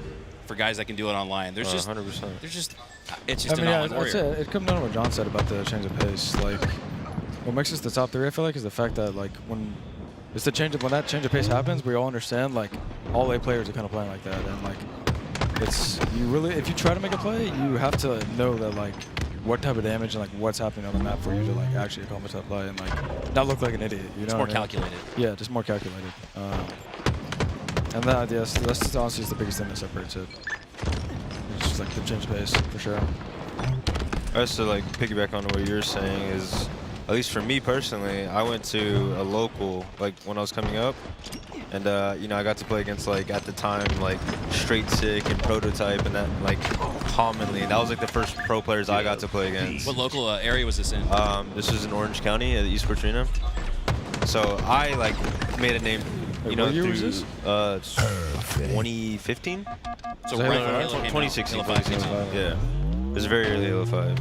[SPEAKER 3] for guys that can do it online. There's just
[SPEAKER 7] 100%.
[SPEAKER 3] It's just an online warrior.
[SPEAKER 8] It comes down to what John said about the change of pace. Like, what makes us the top 3, I feel like, is the fact that like when that change of pace happens, we all understand like all A players are kind of playing like that, and like if you try to make a play, you have to know that like what type of damage and like what's happening on the map for you to like actually accomplish that play and like not look like an idiot. You know,
[SPEAKER 3] it's more calculated.
[SPEAKER 8] Yeah, just more calculated. And that, yes, that's honestly the biggest thing that separates it. It's just like the change of pace, for sure.
[SPEAKER 7] I guess to like piggyback on what you're saying is, at least for me personally, I went to a local like when I was coming up, and you know, I got to play against like at the time like Straight Sick and Prototype, and that like commonly that was like the first pro players I got to play against.
[SPEAKER 3] What local area was this in?
[SPEAKER 7] This was in Orange County at the Esports Arena. So I like made a name, you know, through 2015.
[SPEAKER 3] So
[SPEAKER 7] right,
[SPEAKER 3] right when Halo came out,
[SPEAKER 7] 2016.
[SPEAKER 3] Halo 5 came out.
[SPEAKER 7] Yeah, it was very early Halo 5,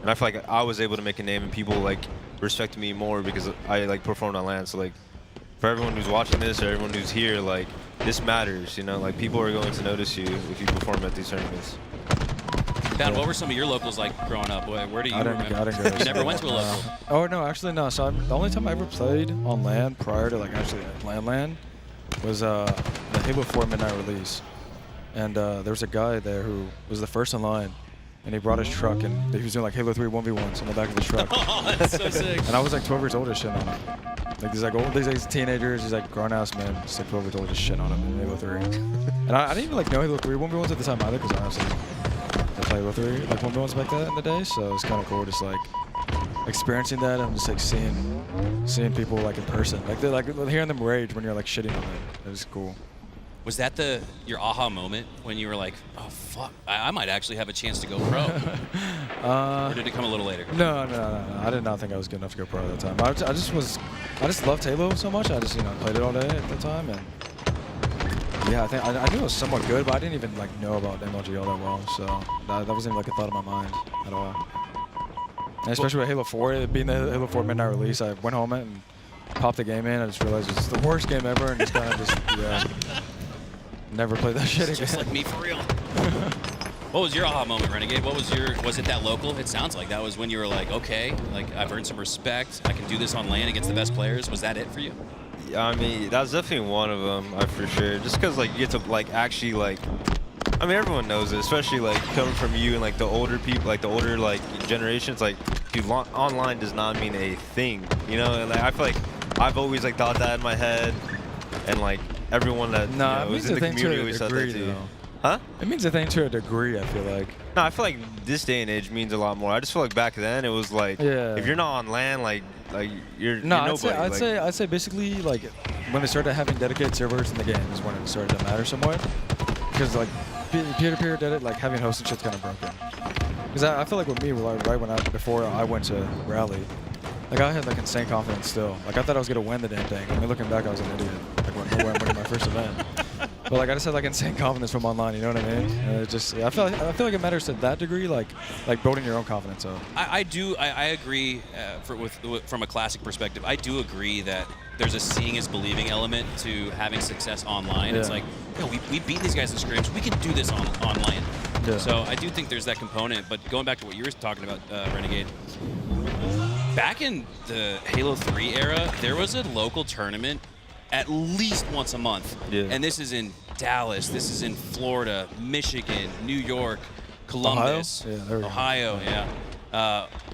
[SPEAKER 7] and I feel like I was able to make a name and people like respect me more because I like performed on LAN. So like for everyone who's watching this or everyone who's here, like this matters, you know, like people are going to notice you if you perform at these tournaments.
[SPEAKER 3] Dan, what were some of your locals like growing up? Where do you
[SPEAKER 8] I didn't
[SPEAKER 3] remember?
[SPEAKER 8] go.
[SPEAKER 3] You never went to a local?
[SPEAKER 8] Oh no, actually no. So the only time I ever played on LAN prior to like actually LAN was the Halo 4 midnight release, and there was a guy there who was the first in line, and he brought his truck, and he was doing like Halo 3 1v1s on the back of his truck.
[SPEAKER 3] Oh, that's so sick.
[SPEAKER 8] And I was like 12 years old and shit on him. Like these like old, these teenagers, these like grown ass men, just like 12 years old, just shit on him in Halo 3. And I didn't even like know Halo 3 1v1s at the time either, because honestly, I played Halo 3 like 1v1s back then in the day, so it's kind of cool just like experiencing that and just like seeing people like in person, like they're like hearing them rage when you're like shitting on them. It was cool.
[SPEAKER 3] Was that your aha moment when you were like, oh fuck, I might actually have a chance to go pro? Or did it come a little later?
[SPEAKER 8] No. I did not think I was good enough to go pro at that time. I just loved Halo so much. I just played it all day at the time, and yeah, I knew it was somewhat good, but I didn't even like know about MLG all that well. So that wasn't even like a thought in my mind at all. And especially with Halo 4, it being the Halo 4 midnight release, I went home and popped the game in. I just realized it's the worst game ever, and just kind of never played that shit again.
[SPEAKER 3] Just like me for real. What was your aha moment, Renegade? Was it that local? It sounds like that was when you were like, okay, like I've earned some respect. I can do this on LAN against the best players. Was that it for you?
[SPEAKER 7] Yeah, I mean, that was definitely one of them, for sure. Just because like you get to like actually like, I mean, everyone knows it, especially like coming from you and like the older people, like the older like generations. Like, dude, online does not mean a thing, you know. And like I feel like I've always like thought that in my head, and like everyone that was in the community always thought that too. Huh?
[SPEAKER 8] It means a thing to a degree, I feel like.
[SPEAKER 7] No, I feel like this day and age means a lot more. I just feel like back then it was like, if you're not on LAN, like you're nobody.
[SPEAKER 8] I'd say basically like when they started having dedicated servers in the game is when it started to matter somewhat. Because like peer-to-peer did it, like having hosts and shit's kind of broken. Because I feel like with me, like, before I went to Rally, like I had like insane confidence still. Like I thought I was gonna win the damn thing. I mean, looking back, I was an idiot. Like when I'm winning my first event. But like I just had like insane confidence from online, you know what I mean? And it just, I feel like it matters to that degree, like building your own confidence up.
[SPEAKER 3] I agree. From a classic perspective, I do agree that there's a seeing is believing element to having success online.
[SPEAKER 8] Yeah.
[SPEAKER 3] It's like, we beat these guys in scrims. We can do this online.
[SPEAKER 8] Yeah.
[SPEAKER 3] So I do think there's that component. But going back to what you were talking about, Renegade. Back in the Halo 3 era, there was a local tournament at least once a month.
[SPEAKER 7] Yeah.
[SPEAKER 3] And this is in Dallas, this is in Florida, Michigan, New York, Columbus,
[SPEAKER 8] Ohio,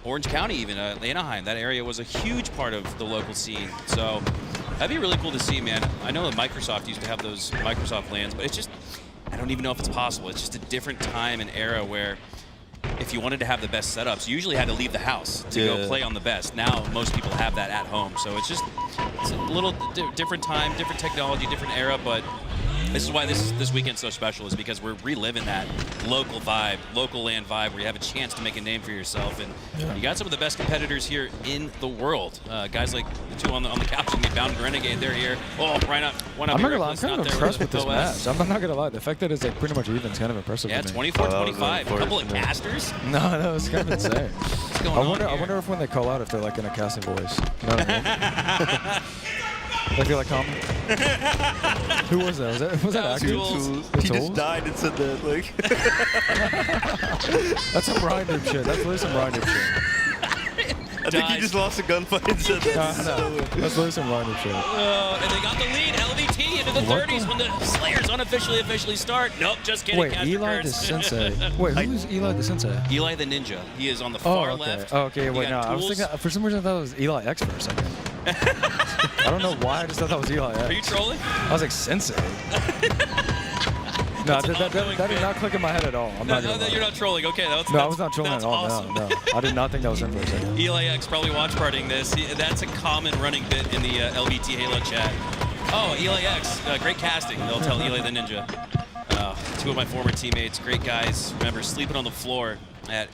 [SPEAKER 3] Orange County even, Anaheim. That area was a huge part of the local scene. So that'd be really cool to see, man. I know that Microsoft used to have those Microsoft LANs, but it's just, I don't even know if it's possible. It's just a different time and era where if you wanted to have the best setups, you usually had to leave the house to go play on the best. Now, most people have that at home. So it's a little different time, different technology, different era, but this is why this weekend's so special, is because we're reliving that local vibe, local LAN vibe, where you have a chance to make a name for yourself. And you got some of the best competitors here in the world. Guys like the two on the couch, and Bound Renegade, they're here. Oh, why not?
[SPEAKER 8] I'm not gonna lie, I'm kind of impressed with this match. I'm not gonna lie, the fact that it's like pretty much even is kind of impressive.
[SPEAKER 3] Yeah,
[SPEAKER 8] to me.
[SPEAKER 3] 24-25. A couple of casters.
[SPEAKER 8] No, it's kind of insane.
[SPEAKER 3] What's going on here?
[SPEAKER 8] I wonder if when they call out, if they're like in a casting voice. You know what I mean? I feel like comment. Who was that? Was that actor?
[SPEAKER 3] Tools.
[SPEAKER 7] He just died and said that, like.
[SPEAKER 8] That's some Ryan Noob shit. That's really some Ryan Noob shit.
[SPEAKER 7] I think he just lost a gunfight and said that.
[SPEAKER 8] No. That's really some Ryan Noob shit.
[SPEAKER 3] And they got the lead. LVT into the 30s when the Slayers unofficially start. Nope, just kidding.
[SPEAKER 8] Wait, Eli the Sensei. Wait, who's Eli the Sensei?
[SPEAKER 3] Eli the Ninja. He is on the far left.
[SPEAKER 8] Oh, okay. Wait, no. I was thinking, for some reason I thought it was Eli X for a second. I don't know why. I just thought that was Eli X.
[SPEAKER 3] Are you trolling?
[SPEAKER 8] I was like, Sensei. No,
[SPEAKER 3] It's an
[SPEAKER 8] that
[SPEAKER 3] ongoing
[SPEAKER 8] did
[SPEAKER 3] bit.
[SPEAKER 8] not click in my head at all. I'm
[SPEAKER 3] No,
[SPEAKER 8] not gonna lie.
[SPEAKER 3] you're not trolling. Okay, that's
[SPEAKER 8] No, I was not trolling
[SPEAKER 3] that's
[SPEAKER 8] at all.
[SPEAKER 3] Awesome.
[SPEAKER 8] No. I did not think that was him for a second.
[SPEAKER 3] EliX probably watch partying this. That's a common running bit in the LVT Halo chat. Oh, EliX, great casting. They'll tell Eli the Ninja. Two of my former teammates, great guys. Remember sleeping on the floor at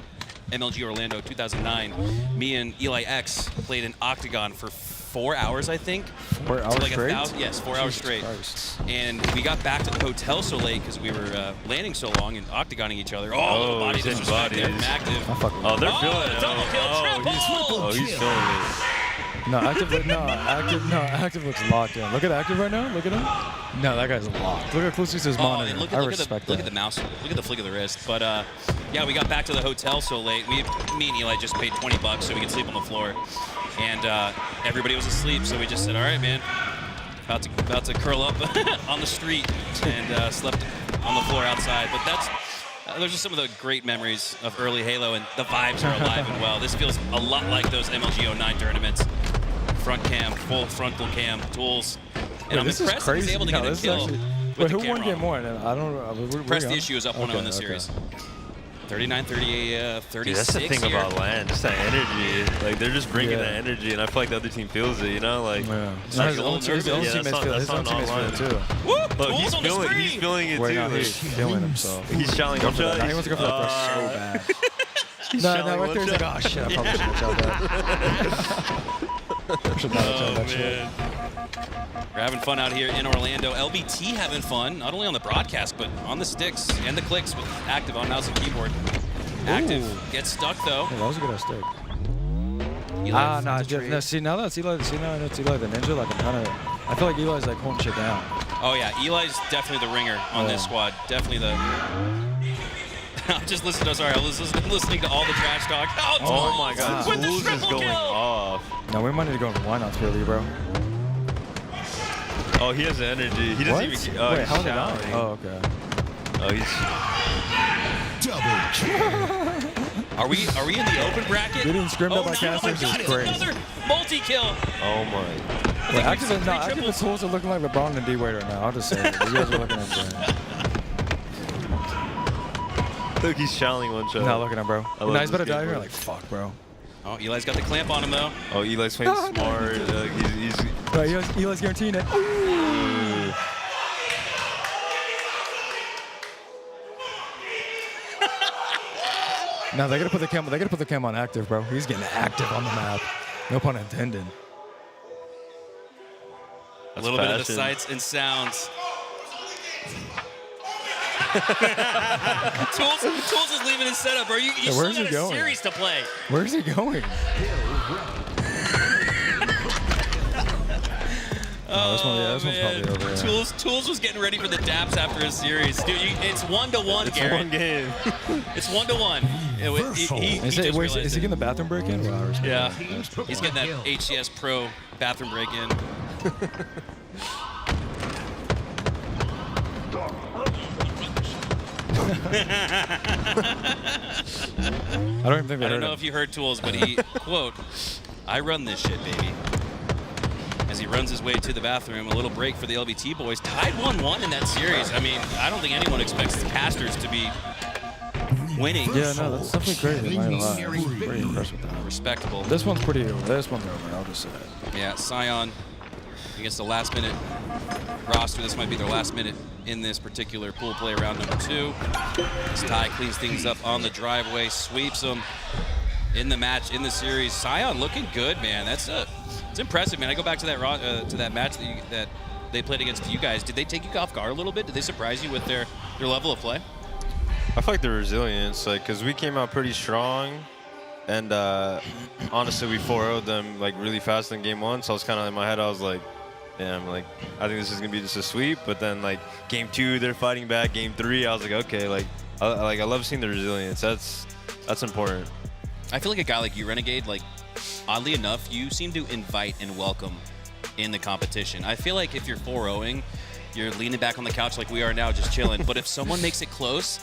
[SPEAKER 3] MLG Orlando 2009. Me and EliX played in Octagon for 4 hours, I think.
[SPEAKER 8] 4 hours
[SPEAKER 3] like
[SPEAKER 8] straight?
[SPEAKER 3] 4 hours straight.
[SPEAKER 8] Christ.
[SPEAKER 3] And we got back to the hotel so late because we were landing so long and octagoning each other. Oh, body
[SPEAKER 7] he's hitting
[SPEAKER 3] disrespect there from
[SPEAKER 7] bodies.
[SPEAKER 3] Active.
[SPEAKER 8] I fucking
[SPEAKER 7] Oh, they're feeling it.
[SPEAKER 3] double kill, triple!
[SPEAKER 7] He's feeling it.
[SPEAKER 8] No, active looks locked in. Look at active right now. Look at him. No, that guy's locked. Look how close he's his
[SPEAKER 3] Oh,
[SPEAKER 8] monitor.
[SPEAKER 3] and look
[SPEAKER 8] I
[SPEAKER 3] at
[SPEAKER 8] respect
[SPEAKER 3] the
[SPEAKER 8] that.
[SPEAKER 3] mouse. Look at the flick of the wrist. But yeah, we got back to the hotel so late. Me and Eli just paid $20 so we could sleep on the floor, and everybody was asleep. So we just said, "All right, man, about to curl up on the street," and slept on the floor outside. But that's those are some of the great memories of early Halo, and the vibes are alive and well. This feels a lot like those MLG 09 tournaments. Front cam, full frontal cam, tools. And I'm
[SPEAKER 8] This is
[SPEAKER 3] impressed that he's
[SPEAKER 8] crazy.
[SPEAKER 3] able to
[SPEAKER 8] No,
[SPEAKER 3] get a
[SPEAKER 8] this is
[SPEAKER 3] kill.
[SPEAKER 8] actually-
[SPEAKER 3] with
[SPEAKER 8] Wait,
[SPEAKER 3] the
[SPEAKER 8] who won
[SPEAKER 3] camera
[SPEAKER 8] game
[SPEAKER 3] on.
[SPEAKER 8] one? I don't.
[SPEAKER 3] Press the issue is up 1-0 in the
[SPEAKER 8] Okay.
[SPEAKER 3] series. 39-38, 36
[SPEAKER 7] Dude, that's the thing
[SPEAKER 3] here.
[SPEAKER 7] about LAN, just that energy. Like, they're just bringing
[SPEAKER 8] Yeah.
[SPEAKER 7] that energy, and I feel like the other team feels it, you know? Like,
[SPEAKER 8] Yeah.
[SPEAKER 3] Starts
[SPEAKER 8] No, his
[SPEAKER 3] a
[SPEAKER 8] own
[SPEAKER 3] little nervous.
[SPEAKER 8] teammates
[SPEAKER 7] Yeah,
[SPEAKER 8] feel
[SPEAKER 7] that's not
[SPEAKER 8] it too.
[SPEAKER 3] Woo!
[SPEAKER 7] look,
[SPEAKER 3] Tools
[SPEAKER 7] he's
[SPEAKER 3] on the
[SPEAKER 7] feeling,
[SPEAKER 3] screen!
[SPEAKER 7] he's feeling it
[SPEAKER 8] Wait,
[SPEAKER 7] too.
[SPEAKER 8] no,
[SPEAKER 7] Like,
[SPEAKER 8] he's feeling himself.
[SPEAKER 7] he's shouting one shot.
[SPEAKER 8] Now he wants to go for that thrust so bad.
[SPEAKER 7] He's
[SPEAKER 8] No,
[SPEAKER 7] shouting
[SPEAKER 8] right
[SPEAKER 7] one
[SPEAKER 8] there he's like,
[SPEAKER 7] shot.
[SPEAKER 8] oh shit, I probably should have shot that. Should not have shot that shit.
[SPEAKER 3] We're having fun out here in Orlando. LVT having fun, not only on the broadcast, but on the sticks and the clicks with Active on mouse and keyboard. Active gets stuck though.
[SPEAKER 8] Yeah, that was a good ass stick.
[SPEAKER 3] Eli
[SPEAKER 8] No,
[SPEAKER 3] finds a trade.
[SPEAKER 8] no, see, now that it's Eli, I know it's Eli the Ninja, like, I'm kind of, I feel like Eli's, like, holding shit down.
[SPEAKER 3] Oh yeah, Eli's definitely the ringer on this squad. Definitely the... I'm just listening I was listening to all the trash talk.
[SPEAKER 7] Oh my god,
[SPEAKER 3] with the
[SPEAKER 7] Tools is
[SPEAKER 3] triple
[SPEAKER 7] going
[SPEAKER 3] kill.
[SPEAKER 7] off.
[SPEAKER 8] No, we might need to go into wineouts, really, bro.
[SPEAKER 7] Oh, he has the energy. He
[SPEAKER 8] What?
[SPEAKER 7] doesn't even.
[SPEAKER 8] Wait,
[SPEAKER 7] He's
[SPEAKER 8] how did I?
[SPEAKER 7] shouting.
[SPEAKER 8] Oh, okay.
[SPEAKER 7] Oh, he's.
[SPEAKER 5] Double kill.
[SPEAKER 3] Are we in the open bracket?
[SPEAKER 8] Getting scrimmed up by
[SPEAKER 3] no,
[SPEAKER 8] casters
[SPEAKER 3] oh my God,
[SPEAKER 8] is
[SPEAKER 3] it's
[SPEAKER 8] crazy.
[SPEAKER 3] another multi-kill.
[SPEAKER 7] Oh my.
[SPEAKER 8] Wait, active
[SPEAKER 3] seen
[SPEAKER 8] and
[SPEAKER 3] three
[SPEAKER 8] active
[SPEAKER 3] triples.
[SPEAKER 8] Tools are looking like LeBron and D-Wade right now. I'll just say it. You guys are looking at them.
[SPEAKER 7] Look, he's shouting one shot.
[SPEAKER 8] Not looking at bro.
[SPEAKER 7] love
[SPEAKER 8] Now he's about to
[SPEAKER 7] this
[SPEAKER 8] die
[SPEAKER 7] game,
[SPEAKER 8] here.
[SPEAKER 7] bro.
[SPEAKER 8] Like, fuck, bro.
[SPEAKER 3] Oh, Eli's got the clamp on him though.
[SPEAKER 7] Oh, Eli's playing smart. He's
[SPEAKER 8] Right, Eli's guaranteeing it. Now they gotta put the cam. They gotta put the cam on active, bro. He's getting active on the map. No pun intended.
[SPEAKER 3] A little bit of the
[SPEAKER 7] passion.
[SPEAKER 3] sights and sounds. Tools is leaving his setup, bro. You still
[SPEAKER 8] where's
[SPEAKER 3] got
[SPEAKER 8] he
[SPEAKER 3] a
[SPEAKER 8] going?
[SPEAKER 3] series to play.
[SPEAKER 8] Where's he going?
[SPEAKER 3] Oh,
[SPEAKER 8] this one's
[SPEAKER 3] man.
[SPEAKER 8] probably over. Yeah.
[SPEAKER 3] Tools was getting ready for the daps after his series. Dude, it's 1-1,
[SPEAKER 7] It's
[SPEAKER 3] Garrett.
[SPEAKER 7] one game.
[SPEAKER 3] It's 1-1. He
[SPEAKER 8] Is,
[SPEAKER 3] just
[SPEAKER 8] it, wait,
[SPEAKER 3] realized
[SPEAKER 8] is he
[SPEAKER 3] it.
[SPEAKER 8] getting the bathroom break in? Wow, I respect
[SPEAKER 3] Yeah,
[SPEAKER 8] that.
[SPEAKER 3] he's getting that HCS Pro bathroom break in.
[SPEAKER 8] I don't even think they
[SPEAKER 3] I don't
[SPEAKER 8] heard
[SPEAKER 3] know
[SPEAKER 8] him.
[SPEAKER 3] if you heard Tools, but he, quote, "I run this shit, baby." As he runs his way to the bathroom, a little break for the LVT boys. Tied 1-1 in that series. I mean, I don't think anyone expects the casters to be winning.
[SPEAKER 8] Yeah, no, that's definitely crazy. I'm not gonna lie. I'm pretty impressed with that.
[SPEAKER 3] Respectable.
[SPEAKER 8] This one's pretty over. This one's over. I'll just say it.
[SPEAKER 3] Yeah, Scion against the last minute roster. This might be their last minute in this particular pool play round number 2. As Ty cleans things up on the driveway, sweeps them in the match, in the series. Scion looking good, man. It's impressive, man. I go back to that match that they played against you guys. Did they take you off guard a little bit? Did they surprise you with their level of play?
[SPEAKER 7] I feel like the resilience, like, because we came out pretty strong, and honestly, we 4-0'd them like really fast in game 1. So I was kind of in my head, I was like, damn, like, I think this is gonna be just a sweep. But then like game 2, they're fighting back. Game 3, I was like, okay, like I love seeing the resilience. That's important.
[SPEAKER 3] I feel like a guy like you, Renegade, like, oddly enough, you seem to invite and welcome in the competition. I feel like if you're 4-0ing, you're leaning back on the couch like we are now, just chilling. But if someone makes it close,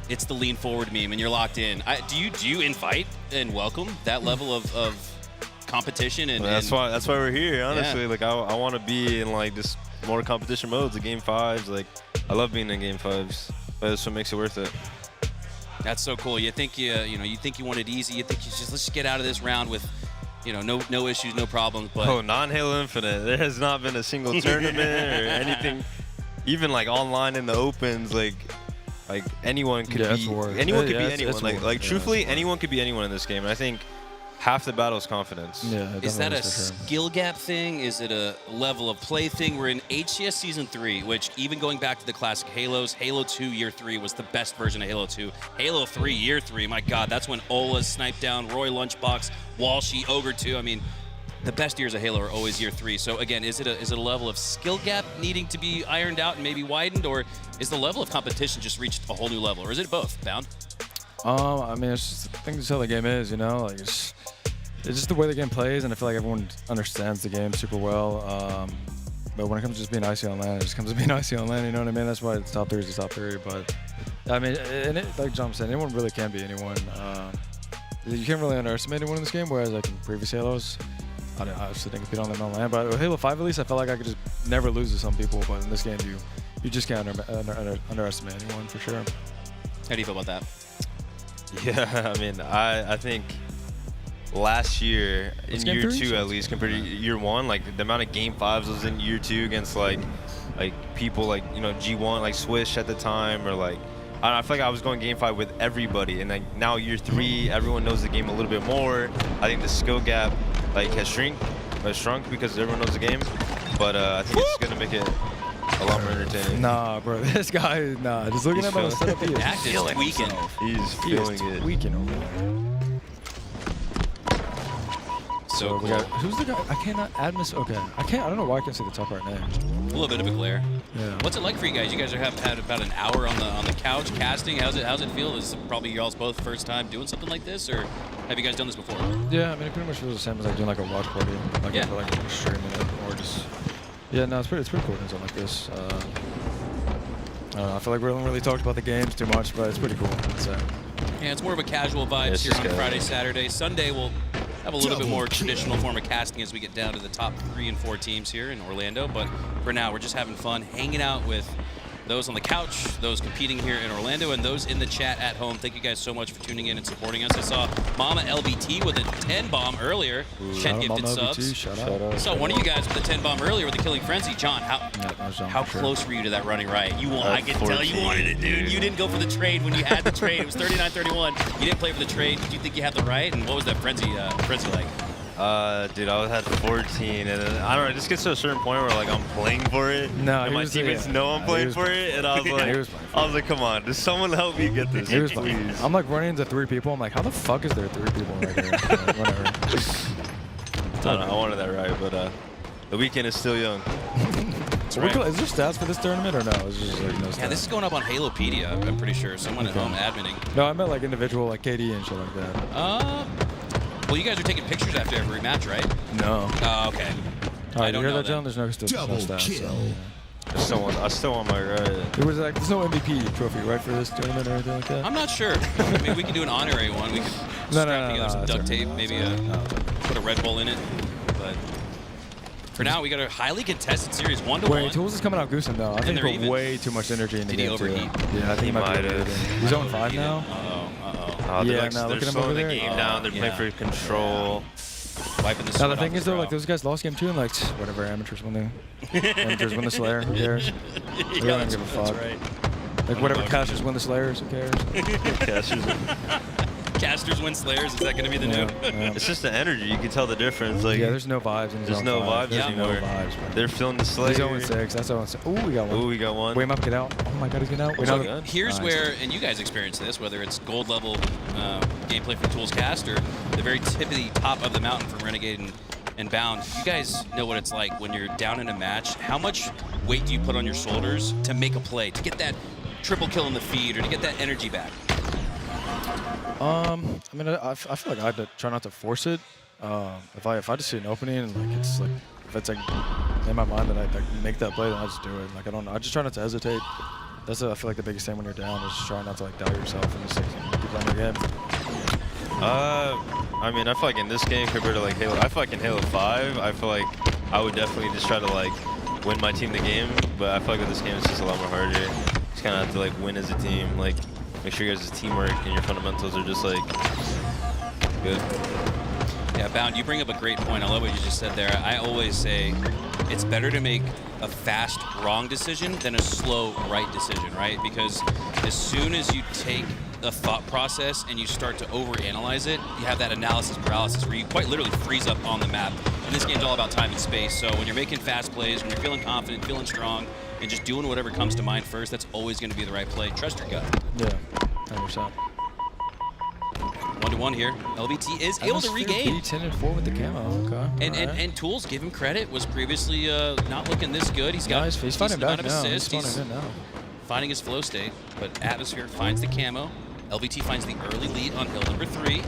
[SPEAKER 3] it's the lean forward meme, and you're locked in. Do you invite and welcome that level of competition? And
[SPEAKER 7] That's why we're here. Honestly,
[SPEAKER 3] Yeah.
[SPEAKER 7] like I want to be in like just more competition modes, the game 5s, like I love being in Game 5s. That's what makes it worth it.
[SPEAKER 3] That's so cool. You think you think you want it easy. You think let's just get out of this round with, no issues, no problems. But
[SPEAKER 7] non-Halo Infinite. There has not been a single tournament or anything, even like online in the opens. Like anyone could be anyone. Like truthfully, anyone could be anyone in this game. And I think half the battle is confidence.
[SPEAKER 3] Yeah, is that a skill gap thing? Is it a level of play thing? We're in HCS Season 3, which even going back to the classic Halos, Halo 2 Year 3 was the best version of Halo 2. Halo 3 Year 3, my God, that's when Ola sniped down Roy Lunchbox, Walshy, Ogre 2. I mean, the best years of Halo are always Year 3. So again, is it a level of skill gap needing to be ironed out and maybe widened, or is the level of competition just reached a whole new level, or is it both, Bound?
[SPEAKER 8] I mean, it's just, I think that's how the game is, like it's just the way the game plays, and I feel like everyone understands the game super well. But when it comes to just being icy on LAN, it just comes to being icy on LAN, you know what I mean? That's why it's top 3 is the top 3. But I mean, like John said, anyone really can be anyone. You can't really underestimate anyone in this game, whereas like in previous Halos, I obviously didn't compete on them on LAN. But with Halo 5 at least, I felt like I could just never lose to some people. But in this game, you just can't underestimate anyone for sure.
[SPEAKER 3] How do you feel about that?
[SPEAKER 7] Yeah, I mean, I think last year, in year 2 at least, compared to year 1, like the amount of Game 5s was in year 2 against like people like G1, like Swish at the time, or like I feel like I was going Game 5 with everybody, and like now year 3, everyone knows the game a little bit more. I think the skill gap has shrunk because everyone knows the game, but I think it's gonna make it a lot more entertaining.
[SPEAKER 8] Nah, bro, this guy, just looking at my setup, he is
[SPEAKER 3] feeling tweaking.
[SPEAKER 7] He's feeling it.
[SPEAKER 8] Tweaking over there.
[SPEAKER 3] So
[SPEAKER 8] we got, who's the guy? I cannot admin. Okay, I don't know why I can't see the top right name.
[SPEAKER 3] A little bit of a glare.
[SPEAKER 8] Yeah.
[SPEAKER 3] What's it like for you guys? You guys have had about an hour on the couch casting. How's it feel? Is it probably y'all's both first time doing something like this, or have you guys done this before?
[SPEAKER 8] Yeah, I mean it pretty much feels the same as like doing like a watch party, like
[SPEAKER 3] yeah.
[SPEAKER 8] for like streaming it or just. Yeah, no, it's pretty cool doing something like this. I don't know, I feel like we haven't really talked about the games too much, but it's pretty cool. So.
[SPEAKER 3] Yeah, it's more of a casual vibes here on Friday, Saturday. Sunday we'll have a little bit more traditional form of casting as we get down to the top 3 and 4 teams here in Orlando. But for now, we're just having fun, hanging out with those on the couch, those competing here in Orlando, and those in the chat at home. Thank you guys so much for tuning in and supporting us. I saw Mama LVT with a 10 bomb earlier. 10 gifted subs.
[SPEAKER 8] Shout out.
[SPEAKER 3] So one of you guys with a 10 bomb earlier with the Killing Frenzy. John, how close were you to that running riot? I can tell you wanted it, dude. You didn't go for the trade when you had the trade. It was 39-31. You didn't play for the trade. Did you think you had the riot? And what was that frenzy like?
[SPEAKER 7] Dude, I had 14, and then, I don't know, it just gets to a certain point where like I'm playing for it, and my teammates know I'm playing for it, and I was like, come on, does someone help me get this, please?
[SPEAKER 8] I'm like running into 3 people. I'm like, how the fuck is there 3 people right here? Whatever.
[SPEAKER 7] I don't know, I wanted that right, but the weekend is still young.
[SPEAKER 8] Is there stats for this tournament or no? It's just like no stats.
[SPEAKER 3] Yeah, this is going up on Halopedia, I'm pretty sure. Someone at home adminning.
[SPEAKER 8] No, I meant like individual, like KD and shit like that.
[SPEAKER 3] Well, you guys are taking pictures after every match, right?
[SPEAKER 8] No.
[SPEAKER 3] Oh, okay.
[SPEAKER 8] I don't know that, John? There's no stats.
[SPEAKER 7] So, I still want my right.
[SPEAKER 8] It was like, there's no MVP trophy, right, for this tournament or anything like that?
[SPEAKER 3] I'm not sure. I mean, we can do an honorary one. We could strap together some duct tape, maybe put a Red Bull in it. But for now, we got a highly contested series, 1-1.
[SPEAKER 8] Wait, Tools is coming out goosing, though. I think he put way too much energy in the game,
[SPEAKER 3] overheat?
[SPEAKER 8] Yeah, I think he might have. He's on 5 now.
[SPEAKER 7] They're slowing the game down. They're playing for control.
[SPEAKER 3] Wiping the
[SPEAKER 8] now the thing is though, like those guys lost game 2 and like whatever, amateurs win the Slayer. Who cares? They don't give a fuck.
[SPEAKER 3] Right.
[SPEAKER 8] Like whatever casters win the Slayers. Who cares?
[SPEAKER 3] Casters win Slayers. Is that going to be the new?
[SPEAKER 8] Yeah.
[SPEAKER 7] It's just the energy. You can tell the difference. Like
[SPEAKER 8] there's no vibes.
[SPEAKER 7] There's no vibes anymore.
[SPEAKER 8] No vibes, bro.
[SPEAKER 7] They're feeling the Slayer.
[SPEAKER 8] He's 0-6. That's 0-6. Ooh, we got one. Wait him up, get out. Oh my God, he's getting out.
[SPEAKER 3] So here's where, and you guys experience this, whether it's gold level gameplay from Tools Cast or the very tippity top of the mountain from Renegade and Bound. You guys know what it's like when you're down in a match. How much weight do you put on your shoulders to make a play, to get that triple kill in the feed, or to get that energy back?
[SPEAKER 8] I mean, I feel like I have to try not to force it. If I just see an opening and like it's like if it's like in my mind that I make that play, then I just do it. Like I don't know. I just try not to hesitate. That's I feel like the biggest thing when you're down is just trying not to like doubt yourself and just like keep playing the game.
[SPEAKER 7] I mean, I feel like in this game compared to like Halo, I feel like in Halo 5, I feel like I would definitely just try to like win my team the game, but I feel like with this game it's just a lot more harder. You just kind of have to like win as a team, like make sure you guys' teamwork and your fundamentals are just like good.
[SPEAKER 3] Yeah, Bound, you bring up a great point. I love what you just said there. I always say it's better to make a fast wrong decision than a slow right decision, right? Because as soon as you take a thought process and you start to overanalyze it, you have that analysis paralysis where you quite literally freeze up on the map. And this game's all about time and space. So when you're making fast plays, when you're feeling confident, feeling strong, and just doing whatever comes to mind first, that's always going to be the right play. Trust your gut.
[SPEAKER 8] Yeah, 100%.
[SPEAKER 3] 1-1 here. LVT is able to regain.
[SPEAKER 8] 10-4 with the camo. Okay.
[SPEAKER 3] And Tools, give him credit, was previously not looking this good. He's got
[SPEAKER 8] he's
[SPEAKER 3] a
[SPEAKER 8] finding
[SPEAKER 3] decent
[SPEAKER 8] back
[SPEAKER 3] amount of
[SPEAKER 8] now.
[SPEAKER 3] assists.
[SPEAKER 8] He's finding good now.
[SPEAKER 3] Finding his flow state, but Atmosphere finds the camo. LVT finds the early lead on hill number 3.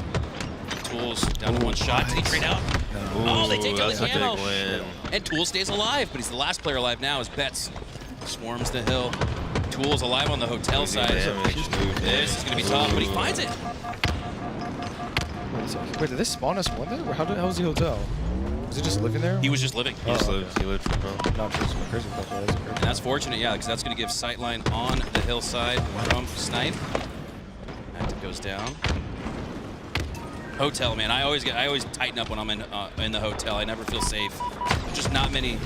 [SPEAKER 3] Tools down to 1 shot. Did he trade out?
[SPEAKER 7] No.
[SPEAKER 3] Oh, they take out the
[SPEAKER 7] That's a
[SPEAKER 3] camo.
[SPEAKER 7] big win.
[SPEAKER 3] And Tools stays alive, but he's the last player alive now as Betts swarms the hill. Tools alive on the hotel side. This is going to be tough, but he finds it.
[SPEAKER 8] Wait, did they spawn us one there? How was the hotel? Was he just living there?
[SPEAKER 3] He was just living.
[SPEAKER 7] He lived from home.
[SPEAKER 8] Not just crazy about that. That's crazy.
[SPEAKER 3] And that's fortunate, yeah, because that's going to give sightline on the hillside from Snipe. Active goes down. Hotel, man, I always tighten up when I'm in the hotel. I never feel safe. Just not many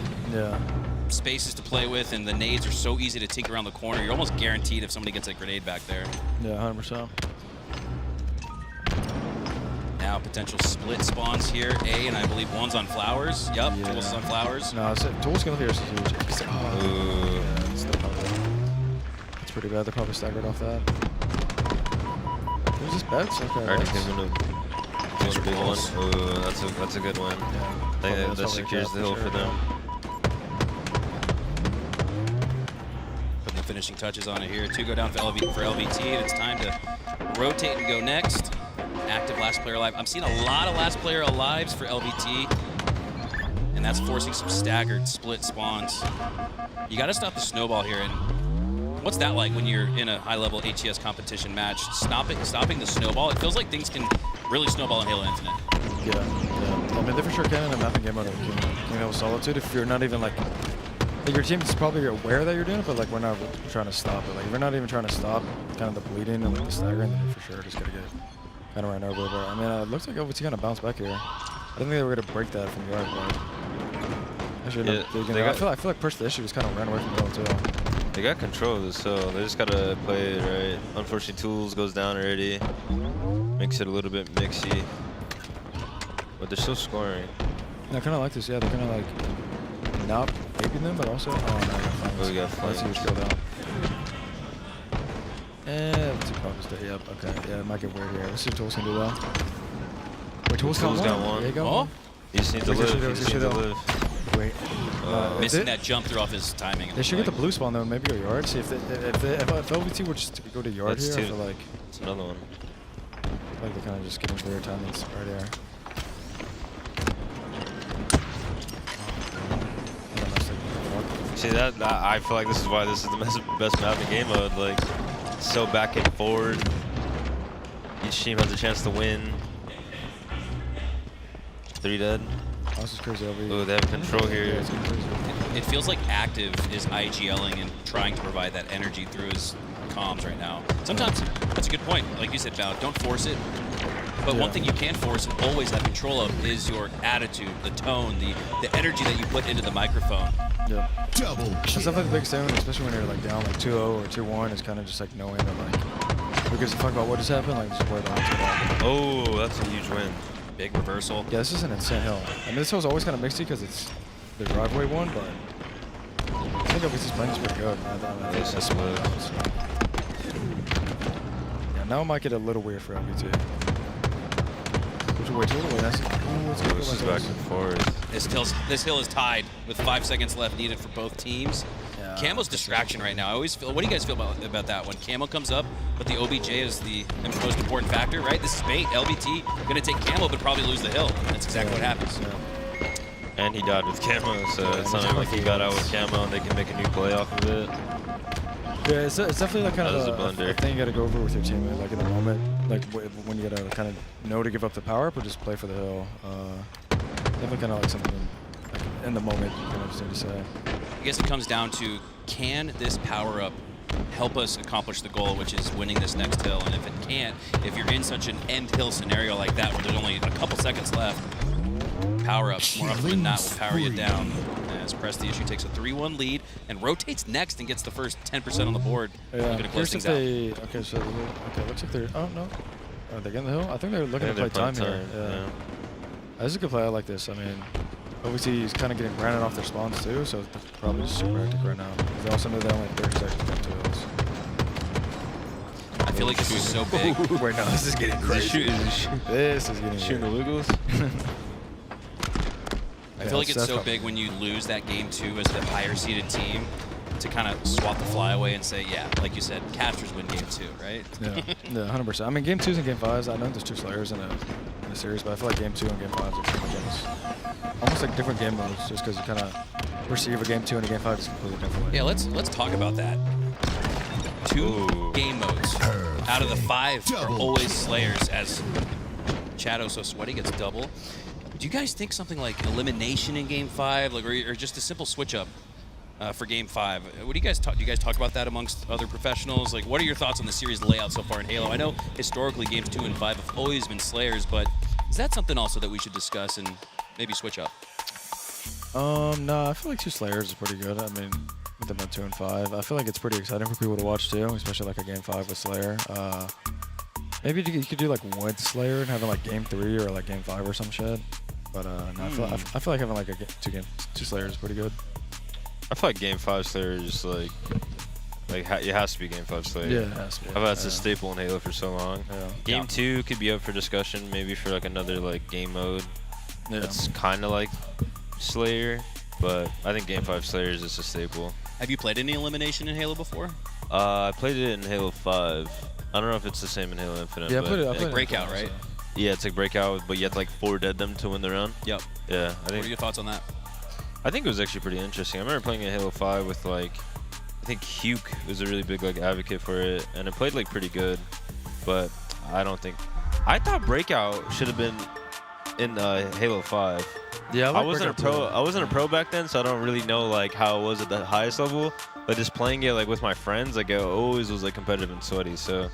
[SPEAKER 3] spaces to play with, and the nades are so easy to take around the corner. You're almost guaranteed if somebody gets a grenade back there.
[SPEAKER 8] Yeah, 100%.
[SPEAKER 3] Now potential split spawns here. A, and I believe one's on Flowers. Yep,
[SPEAKER 8] Yeah.
[SPEAKER 3] Tools is on Flowers.
[SPEAKER 8] No, Tools going here is huge. That's pretty bad. They're probably staggered off that. Who's this Betts? Okay.
[SPEAKER 7] Already
[SPEAKER 8] Betts.
[SPEAKER 7] him in a big one. Ooh, that's a good one.
[SPEAKER 8] Yeah.
[SPEAKER 7] I think that secures the hill for them.
[SPEAKER 3] Putting the finishing touches on it here. 2 go down for LVT, and it's time to rotate and go next. Active last player alive. I'm seeing a lot of last player alives for LVT, and that's forcing some staggered split spawns. You got to stop the snowball here, and what's that like when you're in a high-level HES competition match? Stopping the snowball, it feels like things can really snowball in Halo Infinite.
[SPEAKER 8] Yeah. I mean, they for sure can in a mapping game mode. King Halo Solitude, if you're not even like your team is probably aware that you're doing it, but like we're not trying to stop it. Like if we're not even trying to stop kind of the bleeding and like the staggering, then you're for sure just gonna get kind of ran over. But I mean, it looks like LVT kind of bounced back here. I didn't think they were gonna break that from yard, but actually, I feel like Push the Issue was kind of ran away from going too.
[SPEAKER 7] They got control of this hill. They just gotta play it right. Unfortunately, Tools goes down already. Makes it a little bit mixy, but they're still scoring.
[SPEAKER 8] I kind of like this. Yeah, they're kind of like not vaping them, but also.
[SPEAKER 7] Oh, we got flames.
[SPEAKER 8] Let's see what's going down. Two problems there. Yep. Okay. Yeah, it might get weird here. Let's see if Tools can do though. Wait, Tools got one. Yeah, got one.
[SPEAKER 7] He just needs to live. He just needs to live.
[SPEAKER 8] Wait.
[SPEAKER 3] Missing that jump through off his timing.
[SPEAKER 8] They should get the blue spawn though. Maybe go yard. See if LVT would just go to yard
[SPEAKER 7] That's
[SPEAKER 8] here.
[SPEAKER 7] two.
[SPEAKER 8] I feel like.
[SPEAKER 7] It's another one.
[SPEAKER 8] I feel like they're kind of just getting weird timings right here.
[SPEAKER 7] See that? I feel like this is why this is the best map in game mode. Like, so back and forward. Each team has a chance to win. 3 dead.
[SPEAKER 8] Oh, this is crazy.
[SPEAKER 7] Oh, they have control here.
[SPEAKER 8] Yeah, it's gonna be crazy.
[SPEAKER 3] It feels like Active is IGLing and trying to provide that energy through his comms right now. Sometimes, that's a good point. Like you said, Bound, don't force it. But one thing you can force and always have control of is your attitude, the tone, the energy that you put into the microphone.
[SPEAKER 8] Yeah. That's definitely the biggest thing, especially when you're like down like 2-0 or 2-1, is kind of just like knowing that like who gives a fuck about what just happened, like just worry about what's going on.
[SPEAKER 7] Oh, that's a huge win.
[SPEAKER 3] Big reversal.
[SPEAKER 8] Yeah, this is an insane hill. I mean, this hill's always kind of mixy because it's the driveway one, but I think LVT's playing is pretty good.
[SPEAKER 7] Yes, that's smooth.
[SPEAKER 8] Yeah, now it might get a little weird for LVT. Wait, that's
[SPEAKER 7] This is back and forth.
[SPEAKER 3] This hill is tied with 5 seconds left needed for both teams.
[SPEAKER 8] Yeah,
[SPEAKER 3] Camo's distraction right now. I always feel. What do you guys feel about that? When Camo comes up, but the OBJ is the most important factor, right? This is bait. LVT going to take Camo, but probably lose the hill. That's exactly what happens.
[SPEAKER 8] Yeah.
[SPEAKER 7] And he died with camo, so it's not like he got out with camo and they can make a new play off of it.
[SPEAKER 8] Yeah, it's definitely like kind of
[SPEAKER 7] a
[SPEAKER 8] a thing you got to go over with your teammate, like in the moment, like when you got to kind of know to give up the power up or just play for the hill. Definitely kind of like something like in the moment, you can understand to say.
[SPEAKER 3] I guess it comes down to, can this power-up help us accomplish the goal, which is winning this next hill? And if it can't, if you're in such an end hill scenario like that where there's only a couple seconds left, power-up more often than not will power you down. As Press the Issue takes a 3-1 lead and rotates next and gets the first 10% on the board.
[SPEAKER 8] Yeah.
[SPEAKER 3] Going to close things out.
[SPEAKER 8] Okay, so looks like they're. Oh no, are they getting the hill? I think they're looking to play time here. Yeah. This is a good play. I like this. I mean, obviously he's kind of getting granted off their spawns too, so it's probably just super hectic right now. They also know they only have 30 seconds to get to hills.
[SPEAKER 3] I feel like this is so big.
[SPEAKER 8] Wait, no, this is getting crazy. This is getting
[SPEAKER 7] shooting the Wiggles.
[SPEAKER 3] I feel like it's so big when you lose that game 2 as the higher seeded team to kind of swap the flyaway and say, yeah, like you said, casters win game 2, right?
[SPEAKER 8] Yeah, 100%. I mean, game 2s and game 5s, I know there's 2 Slayers in a series, but I feel like game 2 and game 5s are pretty much almost like different game modes, just because you kind of perceive a game 2 and a game 5 is completely different.
[SPEAKER 3] Yeah, let's talk about that. 2 game modes out of the 5 are always Slayers, as Shadow So Sweaty gets double. Do you guys think something like elimination in Game 5, like, or just a simple switch up for Game 5? What do you guys talk? Do you guys talk about that amongst other professionals? Like, what are your thoughts on the series layout so far in Halo? I know historically Games 2 and 5 have always been Slayers, but is that something also that we should discuss and maybe switch up?
[SPEAKER 8] No, I feel like 2 Slayers is pretty good. I mean, with them at 2 and 5, I feel like it's pretty exciting for people to watch too, especially like a Game 5 with Slayer. Maybe you could do like one Slayer and having like Game 3 or like Game 5 or some shit. But no, I feel like having like a 2 Slayers is pretty good.
[SPEAKER 7] I feel like Game 5 Slayer is just like it has to be Game 5 Slayer.
[SPEAKER 8] Yeah, it has to be.
[SPEAKER 7] I've had it's a staple in Halo for so long.
[SPEAKER 8] Yeah.
[SPEAKER 7] Game 2 could be up for discussion, maybe for like another like game mode.
[SPEAKER 8] Yeah.
[SPEAKER 7] It's kind of like Slayer, but I think Game 5 Slayer is just a staple.
[SPEAKER 3] Have you played any elimination in Halo before?
[SPEAKER 7] I played it in Halo 5. I don't know if it's the same in Halo Infinite.
[SPEAKER 8] Yeah, I
[SPEAKER 7] but
[SPEAKER 8] played it.
[SPEAKER 3] Like Breakout, right?
[SPEAKER 7] Yeah, it's like Breakout, but you have to like 4-dead them to win the round.
[SPEAKER 3] Yep.
[SPEAKER 7] Yeah,
[SPEAKER 3] What are your thoughts on that?
[SPEAKER 7] I think it was actually pretty interesting. I remember playing in Halo 5 with like, I think Huke was a really big like advocate for it, and it played like pretty good. But I thought Breakout should have been in Halo 5.
[SPEAKER 8] Yeah,
[SPEAKER 7] I wasn't a pro. I wasn't a pro back then, so I don't really know like how it was at the highest level. But just playing it like with my friends, like it always was like competitive and sweaty. So.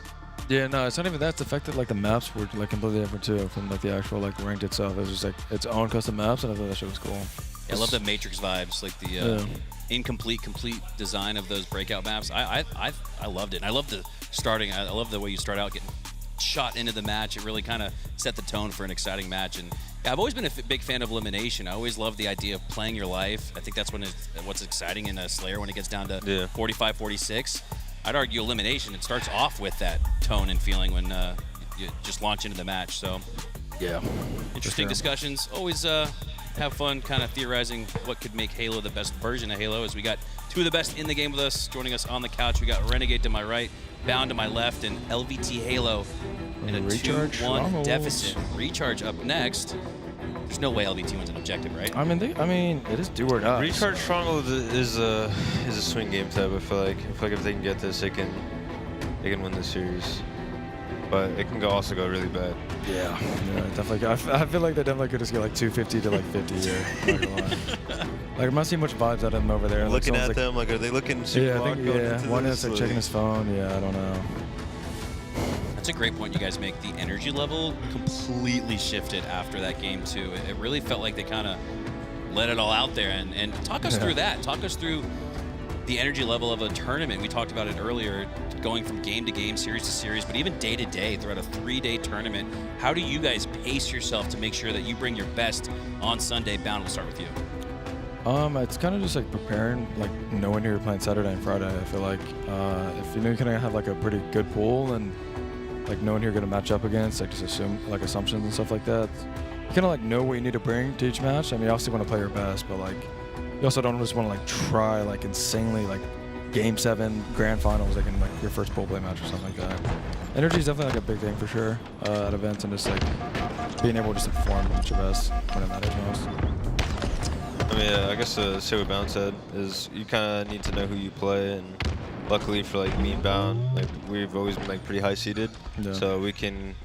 [SPEAKER 8] Yeah, no, it's not even that. It's the fact that like the maps were like completely different too from like the actual like ranked itself. It was just like its own custom maps, and I thought that shit was cool.
[SPEAKER 3] Yeah, I love the Matrix vibes, like the incomplete, complete design of those Breakout maps. I loved it. And I love the starting. I love the way you start out getting shot into the match. It really kind of set the tone for an exciting match. And yeah, I've always been a big fan of elimination. I always love the idea of playing your life. I think that's what's exciting in a Slayer when it gets down to 45, 46. I'd argue elimination, it starts off with that tone and feeling when you just launch into the match. So
[SPEAKER 8] yeah,
[SPEAKER 3] interesting discussions. Always have fun kind of theorizing what could make Halo the best version of Halo, as we got 2 of the best in the game with us. Joining us on the couch, we got Renegade to my right, Bound to my left, and LVT Halo in a 2-1 deficit. Recharge up next. There's no way LVT wins an objective, right?
[SPEAKER 8] I mean, it is do or die.
[SPEAKER 7] Recharge Stronghold is a swing game type. I feel like if they can get this, they can win the series. But it can also go really bad.
[SPEAKER 8] Yeah, definitely. I feel like they definitely could just get like 250 to like 50 here. Not gonna lie. Like I'm not seeing much vibes out of them over there.
[SPEAKER 7] Looking at them, like are they looking super
[SPEAKER 8] Yeah, I
[SPEAKER 7] locked
[SPEAKER 8] think
[SPEAKER 7] going into
[SPEAKER 8] one
[SPEAKER 7] this?
[SPEAKER 8] is like checking his phone. Yeah, I don't know.
[SPEAKER 3] That's a great point you guys make. The energy level completely shifted after that game 2. It really felt like they kind of let it all out there. And talk us through that. Talk us through the energy level of a tournament. We talked about it earlier, going from game to game, series to series, but even day to day throughout a 3-day tournament. How do you guys pace yourself to make sure that you bring your best on Sunday? Bound, we'll start with you.
[SPEAKER 8] It's kind of just like preparing, like knowing who you're playing Saturday and Friday. I feel like if you know you're gonna have like a pretty good pool and like knowing who you're gonna match up against, like just assume like assumptions and stuff like that. You kind of like know what you need to bring to each match. I mean, you obviously want to play your best, but like you also don't just want to like try like insanely like Game 7 grand finals like in like your first pool play match or something like that. Energy is definitely like a big thing for sure at events, and just like being able to just perform at your best when it matters most.
[SPEAKER 7] I mean, I guess say what Bound said is you kind of need to know who you play, and luckily for like me and Bound, like we've always been like pretty high seeded, so we can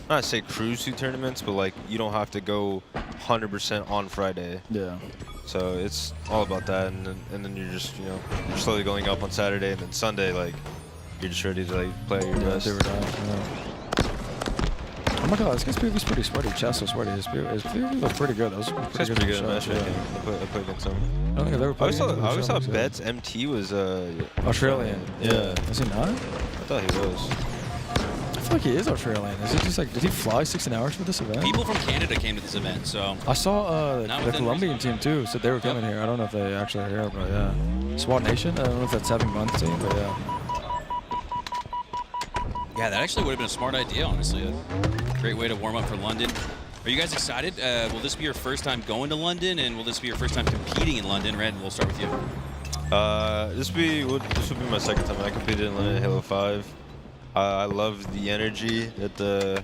[SPEAKER 7] not say cruise through tournaments, but like you don't have to go 100% on Friday.
[SPEAKER 8] Yeah.
[SPEAKER 7] So it's all about that, and then you're just you're slowly going up on Saturday, and then Sunday like you're just ready to like play your best.
[SPEAKER 8] Do or die, Oh my god, this guy's PvP's pretty sweaty. Chest was sweaty. His PvP looks pretty good. That was
[SPEAKER 7] That's pretty good
[SPEAKER 8] shots,
[SPEAKER 7] matchmaking. I played against him.
[SPEAKER 8] I don't think I've ever
[SPEAKER 7] I
[SPEAKER 8] played
[SPEAKER 7] always thought
[SPEAKER 8] against him.
[SPEAKER 7] Bet's MT was
[SPEAKER 8] Australian.
[SPEAKER 7] Yeah.
[SPEAKER 8] Is he not?
[SPEAKER 7] I thought he was.
[SPEAKER 8] I feel like he is Australian. Is he just like, did he fly 16 hours for this event?
[SPEAKER 3] People from Canada came to this event, so
[SPEAKER 8] I saw
[SPEAKER 3] Not
[SPEAKER 8] the
[SPEAKER 3] within
[SPEAKER 8] Colombian
[SPEAKER 3] reason.
[SPEAKER 8] team too, said they were coming here. I don't know if they actually are here, but yeah. SWAT Nation, I don't know if that's 7-month team, but yeah.
[SPEAKER 3] yeah, that actually would have been a smart idea, honestly. A great way to warm up for London. Are you guys excited? Will this be your first time going to London, and will this be your first time competing in London? Red, we'll start with you.
[SPEAKER 7] This would be my second time. I competed in London Halo 5. I love the energy that the,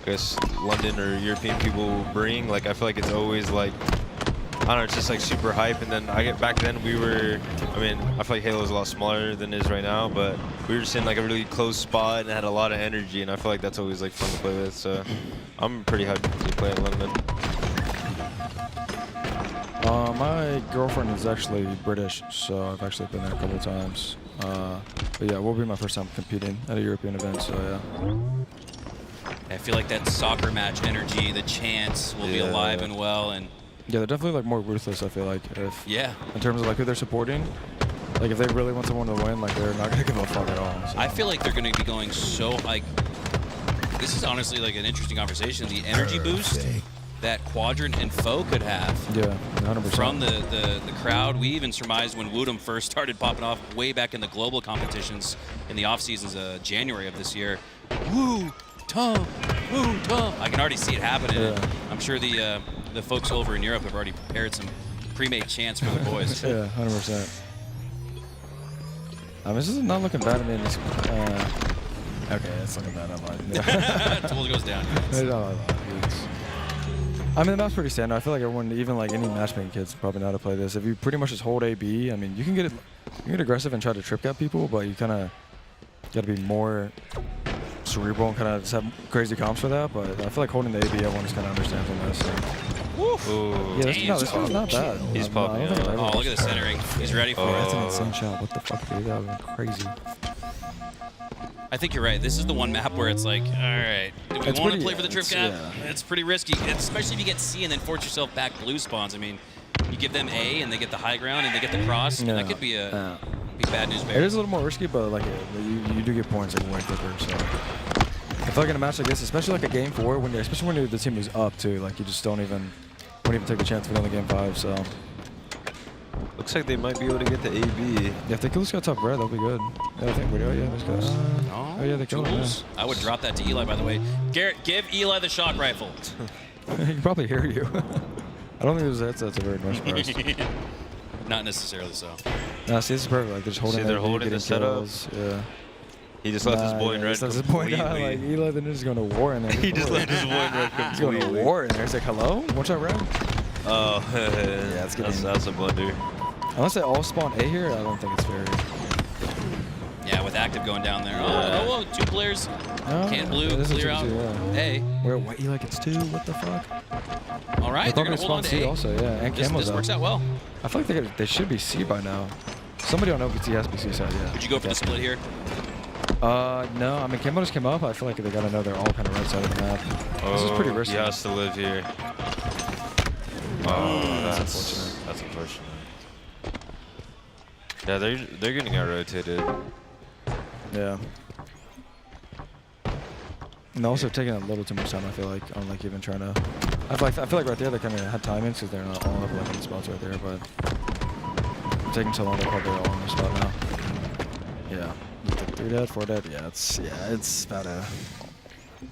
[SPEAKER 7] I guess, London or European people bring. Like, I feel like it's always like, I don't know, it's just like super hype. And then back then we were, I mean, I feel like Halo is a lot smaller than it is right now, but we were just in like a really close spot and it had a lot of energy, and I feel like that's always like fun to play with. So I'm pretty hyped to play in London.
[SPEAKER 8] My girlfriend is actually British, so I've actually been there a couple of times. But yeah, it will be my first time competing at a European event, so yeah.
[SPEAKER 3] I feel like that soccer match energy, the chants will be alive and well, and
[SPEAKER 8] Yeah, they're definitely like more ruthless, I feel like.
[SPEAKER 3] yeah.
[SPEAKER 8] In terms of like who they're supporting. Like if they really want someone to win, like they're not gonna give a fuck at all. So.
[SPEAKER 3] I feel like they're going to be going so, like, this is honestly like an interesting conversation. The energy boost that Quadrant and Foe could have
[SPEAKER 8] Yeah, 100%.
[SPEAKER 3] from the crowd. We even surmised when Woodham first started popping off way back in the global competitions in the off seasons of January of this year. Woo, Tom, woo, Tom. I can already see it happening.
[SPEAKER 8] Yeah.
[SPEAKER 3] I'm sure the folks over in Europe have already prepared some pre-made chants for the boys.
[SPEAKER 8] Yeah, 100%. This is not looking bad. I mean, it's, okay, it's looking bad. I'm lying.
[SPEAKER 3] Until it goes down.
[SPEAKER 8] I mean, the map's pretty standard. I feel like everyone, even like any matchmaking kids, probably know how to play this. If you pretty much just hold AB, I mean, you can get aggressive and try to trip cap people, but you kind of got to be more cerebral and kind of just have crazy comps for that. But I feel like holding the AB, everyone just kind of understands on this. So.
[SPEAKER 7] Ooh.
[SPEAKER 8] Yeah, this one's not bad.
[SPEAKER 7] He's popping
[SPEAKER 8] I don't think
[SPEAKER 7] out.
[SPEAKER 8] I've
[SPEAKER 3] Oh,
[SPEAKER 8] ever-
[SPEAKER 3] look at the centering. He's ready for
[SPEAKER 8] That's an
[SPEAKER 3] it.
[SPEAKER 8] insane shot. What the fuck, dude? That was crazy.
[SPEAKER 3] I think you're right. This is the one map where it's like, all right, do we
[SPEAKER 8] It's
[SPEAKER 3] want to
[SPEAKER 8] pretty-
[SPEAKER 3] play for the trip cap?
[SPEAKER 8] yeah.
[SPEAKER 3] It's pretty risky, especially if you get C and then force yourself back blue spawns. I mean, you give them A and they get the high ground and they get the cross.
[SPEAKER 8] Yeah.
[SPEAKER 3] That could be a be bad news
[SPEAKER 8] It
[SPEAKER 3] bears.
[SPEAKER 8] is a little more risky, but like you do get points like way quicker. So I feel like in a match like this, especially like a game 4, especially when the team is up too, like you just wouldn't even take the chance of winning the game 5. So
[SPEAKER 7] Looks like they might be able to get the AB.
[SPEAKER 8] yeah, if they kill this guy top red, that'll be good. Yeah, I think we do. Yeah, this guy. Oh yeah, they killed him.
[SPEAKER 3] Jules. I would drop that to Eli, by the way. Garrett, give Eli the shock rifle.
[SPEAKER 8] Yeah. He can probably hear you. I don't think those headsets are very much priced.
[SPEAKER 3] Not necessarily so.
[SPEAKER 8] Nah, see, this is perfect. Like they're just holding.
[SPEAKER 7] See, they're
[SPEAKER 8] AB,
[SPEAKER 7] holding
[SPEAKER 8] getting
[SPEAKER 7] the setup.
[SPEAKER 8] kills. Yeah.
[SPEAKER 7] He just left his boy in
[SPEAKER 8] yeah,
[SPEAKER 7] red
[SPEAKER 8] he just left his boy down.
[SPEAKER 7] completely.
[SPEAKER 8] Like Eli, the ninja's going to war in there.
[SPEAKER 7] He just left his boy in red
[SPEAKER 8] He's going to
[SPEAKER 7] completely.
[SPEAKER 8] war in there. He's like, hello? One shot red?
[SPEAKER 7] Oh,
[SPEAKER 8] Yeah, it's getting-
[SPEAKER 7] that's a blunder.
[SPEAKER 8] Unless they all spawn A here, I don't think it's fair.
[SPEAKER 3] Yeah, with active going down there. Oh, 2 players.
[SPEAKER 8] No,
[SPEAKER 3] Can't blue,
[SPEAKER 8] this is
[SPEAKER 3] clear
[SPEAKER 8] 2-2,
[SPEAKER 3] out.
[SPEAKER 8] yeah.
[SPEAKER 3] A.
[SPEAKER 8] Where white Eli gets 2? What the fuck?
[SPEAKER 3] All right,
[SPEAKER 8] They
[SPEAKER 3] they're
[SPEAKER 8] probably
[SPEAKER 3] going to hold on
[SPEAKER 8] spawn
[SPEAKER 3] to
[SPEAKER 8] C
[SPEAKER 3] A.
[SPEAKER 8] also, yeah. And
[SPEAKER 3] This
[SPEAKER 8] Camo's
[SPEAKER 3] works
[SPEAKER 8] up.
[SPEAKER 3] out well.
[SPEAKER 8] I feel like they should be C by now. Somebody on LVT has to be C side, yeah.
[SPEAKER 3] Would you go for the split here?
[SPEAKER 8] No, I mean, Camo just came up. I feel like they got to know they're all kind of right side of the map. This is pretty risky.
[SPEAKER 7] He has to live here. Oh, that's unfortunate. That's unfortunate. Yeah, they're getting out rotated.
[SPEAKER 8] Yeah. And also taking a little too much time, I feel like, on like even trying to. I feel like right there they kind of had timings because they're not all up like in the spots right there, but taking so long they're probably all in the spot now. Yeah. 3 dead, 4 dead. Yeah, it's about a.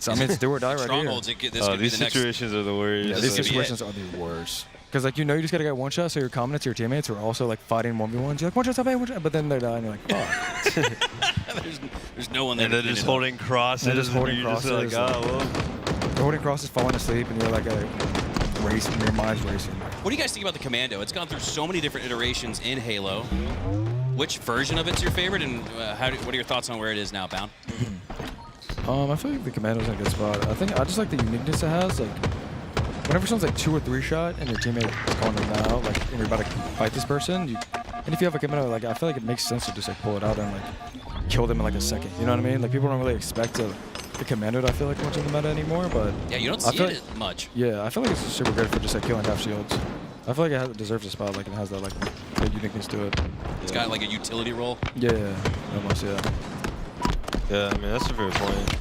[SPEAKER 8] I mean, it's do or die right
[SPEAKER 3] Strongholds,
[SPEAKER 8] here.
[SPEAKER 3] this could be
[SPEAKER 7] These
[SPEAKER 3] the next.
[SPEAKER 7] situations are the worst.
[SPEAKER 8] Yeah,
[SPEAKER 3] this
[SPEAKER 8] these
[SPEAKER 3] is gonna be
[SPEAKER 8] situations are the worst. Because like you just gotta get one shot, so you're commenting to your teammates who are also like fighting 1v1s. You're like one shot, top A, one shot, but then they're dying. You're like, fuck.
[SPEAKER 3] There's no one there.
[SPEAKER 7] And they're
[SPEAKER 3] to
[SPEAKER 7] just
[SPEAKER 3] clean it up.
[SPEAKER 7] holding crosses.
[SPEAKER 8] They're just holding
[SPEAKER 7] and you're
[SPEAKER 8] crosses,
[SPEAKER 7] Just like, oh, well.
[SPEAKER 8] They're holding crosses, falling asleep, and you're like racing. Your mind's racing.
[SPEAKER 3] What do you guys think about the Commando? It's gone through so many different iterations in Halo. Which version of it's your favorite, and what are your thoughts on where it is now, Bound?
[SPEAKER 8] I feel like the Commando's in a good spot. I just like the uniqueness it has. Like, whenever someone's like 2 or 3 shot and your teammate is calling them out, like, and you're about to fight this person, and if you have a commando, like, I feel like it makes sense to just like pull it out and like kill them in like a second. You know what I mean? Like, people don't really expect the commando, I feel like, much in the meta anymore, but
[SPEAKER 3] Yeah, you don't see it much.
[SPEAKER 8] yeah, I feel like it's super good for just like killing half shields. I feel like it deserves a spot, like it has that like good uniqueness to it.
[SPEAKER 3] It's got like a utility role.
[SPEAKER 8] Yeah, almost, yeah.
[SPEAKER 7] Yeah, I mean that's a fair point.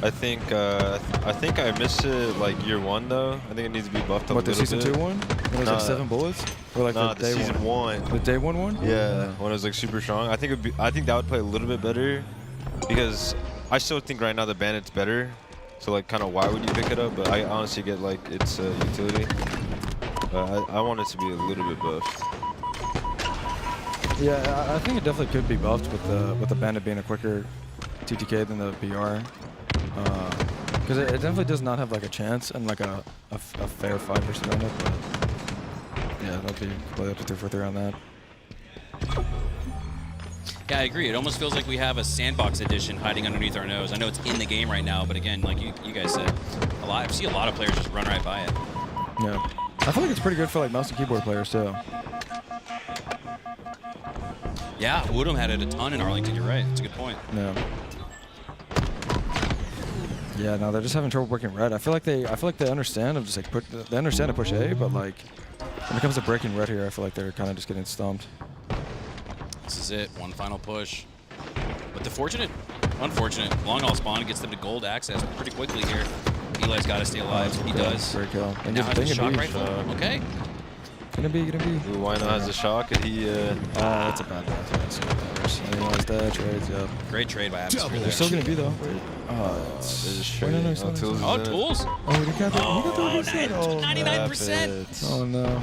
[SPEAKER 7] I think I missed it like year 1 though. I think it needs to be buffed up
[SPEAKER 8] What,
[SPEAKER 7] a
[SPEAKER 8] the
[SPEAKER 7] little
[SPEAKER 8] season
[SPEAKER 7] bit.
[SPEAKER 8] 2 one? When it was like 7 bullets? Or like
[SPEAKER 7] Nah,
[SPEAKER 8] the
[SPEAKER 7] the
[SPEAKER 8] day
[SPEAKER 7] season 1.
[SPEAKER 8] The day 1 one?
[SPEAKER 7] Yeah, when it was like super strong. I think that would play a little bit better because I still think right now the Bandit's better. So like kind of why would you pick it up? But I honestly get like its utility. But I want it to be a little bit buffed.
[SPEAKER 8] Yeah, I think it definitely could be buffed with the Bandit being a quicker TTK than the BR. Because it definitely does not have like a chance and like a fair fight versus Bandit. But yeah, that'll be completely up to 3-4-3 on that.
[SPEAKER 3] Yeah, I agree. It almost feels like we have a sandbox edition hiding underneath our nose. I know it's in the game right now, but again, like you guys said, I see a lot of players just run right by it.
[SPEAKER 8] Yeah, I feel like it's pretty good for like mouse and keyboard players too.
[SPEAKER 3] Yeah, Woodham had it a ton in Arlington. You're right. It's a good point.
[SPEAKER 8] Yeah. Yeah, no, they're just having trouble working red. I feel like they understand of just like they understand to push A, but like when it comes to breaking red here, I feel like they're kind of just getting stumped.
[SPEAKER 3] This is it. One final push. But the unfortunate long haul spawn gets them to gold access pretty quickly here. Eli's got to stay alive. He does.
[SPEAKER 8] Great kill.
[SPEAKER 3] And now has a shock rifle. Okay.
[SPEAKER 8] Gonna be.
[SPEAKER 7] Ooh, why not has a shock and he
[SPEAKER 8] That's a bad pass. Anyways, that trades, yeah.
[SPEAKER 3] Great trade by Atmosphere
[SPEAKER 8] They're
[SPEAKER 3] there.
[SPEAKER 8] still gonna be though.
[SPEAKER 7] there's a straight.
[SPEAKER 8] no, he's not.
[SPEAKER 7] Tools
[SPEAKER 3] Oh,
[SPEAKER 7] is in it.
[SPEAKER 3] Tools.
[SPEAKER 8] Oh, he got the
[SPEAKER 3] Oh, 99%.
[SPEAKER 8] Oh no.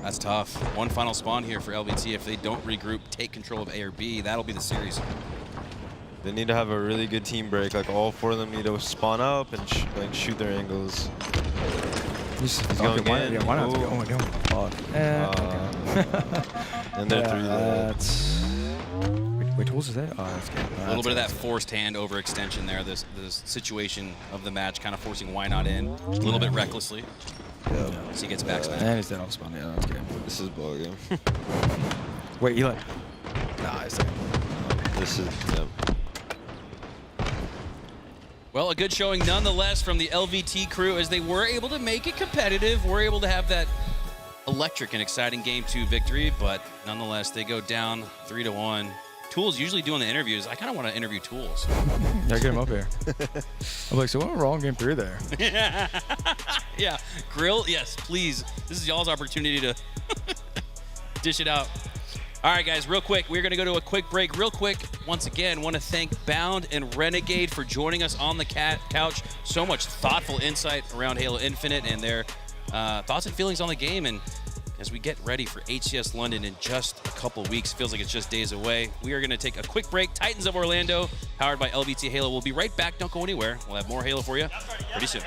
[SPEAKER 3] That's tough. One final spawn here for LVT. If they don't regroup, take control of A or B, that'll be the series.
[SPEAKER 7] They need to have a really good team break. Like all 4 of them need to spawn up and like shoot their angles.
[SPEAKER 8] He's
[SPEAKER 7] going in.
[SPEAKER 8] Yeah, why not?
[SPEAKER 7] Ooh.
[SPEAKER 8] Oh my god.
[SPEAKER 7] And they're through that.
[SPEAKER 8] That's. Wait, Tools is that? Oh, that's good.
[SPEAKER 3] A little bit of that forced hand overextension there. This situation of the match kind of forcing Why Not in a little bit recklessly.
[SPEAKER 8] Yeah.
[SPEAKER 3] So he gets back smash.
[SPEAKER 8] And he's dead off spawn. Yeah, that's good.
[SPEAKER 7] This is ball game.
[SPEAKER 8] Wait, Eli. Nah, he's second.
[SPEAKER 7] This is yeah.
[SPEAKER 3] Well, a good showing nonetheless from the LVT crew as they were able to make it competitive. Were able to have that electric and exciting Game 2 victory, but nonetheless, they go down 3-1. Tools usually doing the interviews. I kind of want to interview Tools.
[SPEAKER 8] Yeah, get him up here. I'm like, so what went wrong Game 3 there?
[SPEAKER 3] Yeah, Grill, yes, please. This is y'all's opportunity to dish it out. All right, guys, real quick, we're going to go to a quick break. Real quick, once again, want to thank Bound and Renegade for joining us on the couch. So much thoughtful insight around Halo Infinite and their thoughts and feelings on the game. And as we get ready for HCS London in just a couple weeks, feels like it's just days away, we are going to take a quick break. Titans of Orlando, powered by LVT Halo. We'll be right back. Don't go anywhere. We'll have more Halo for you pretty soon.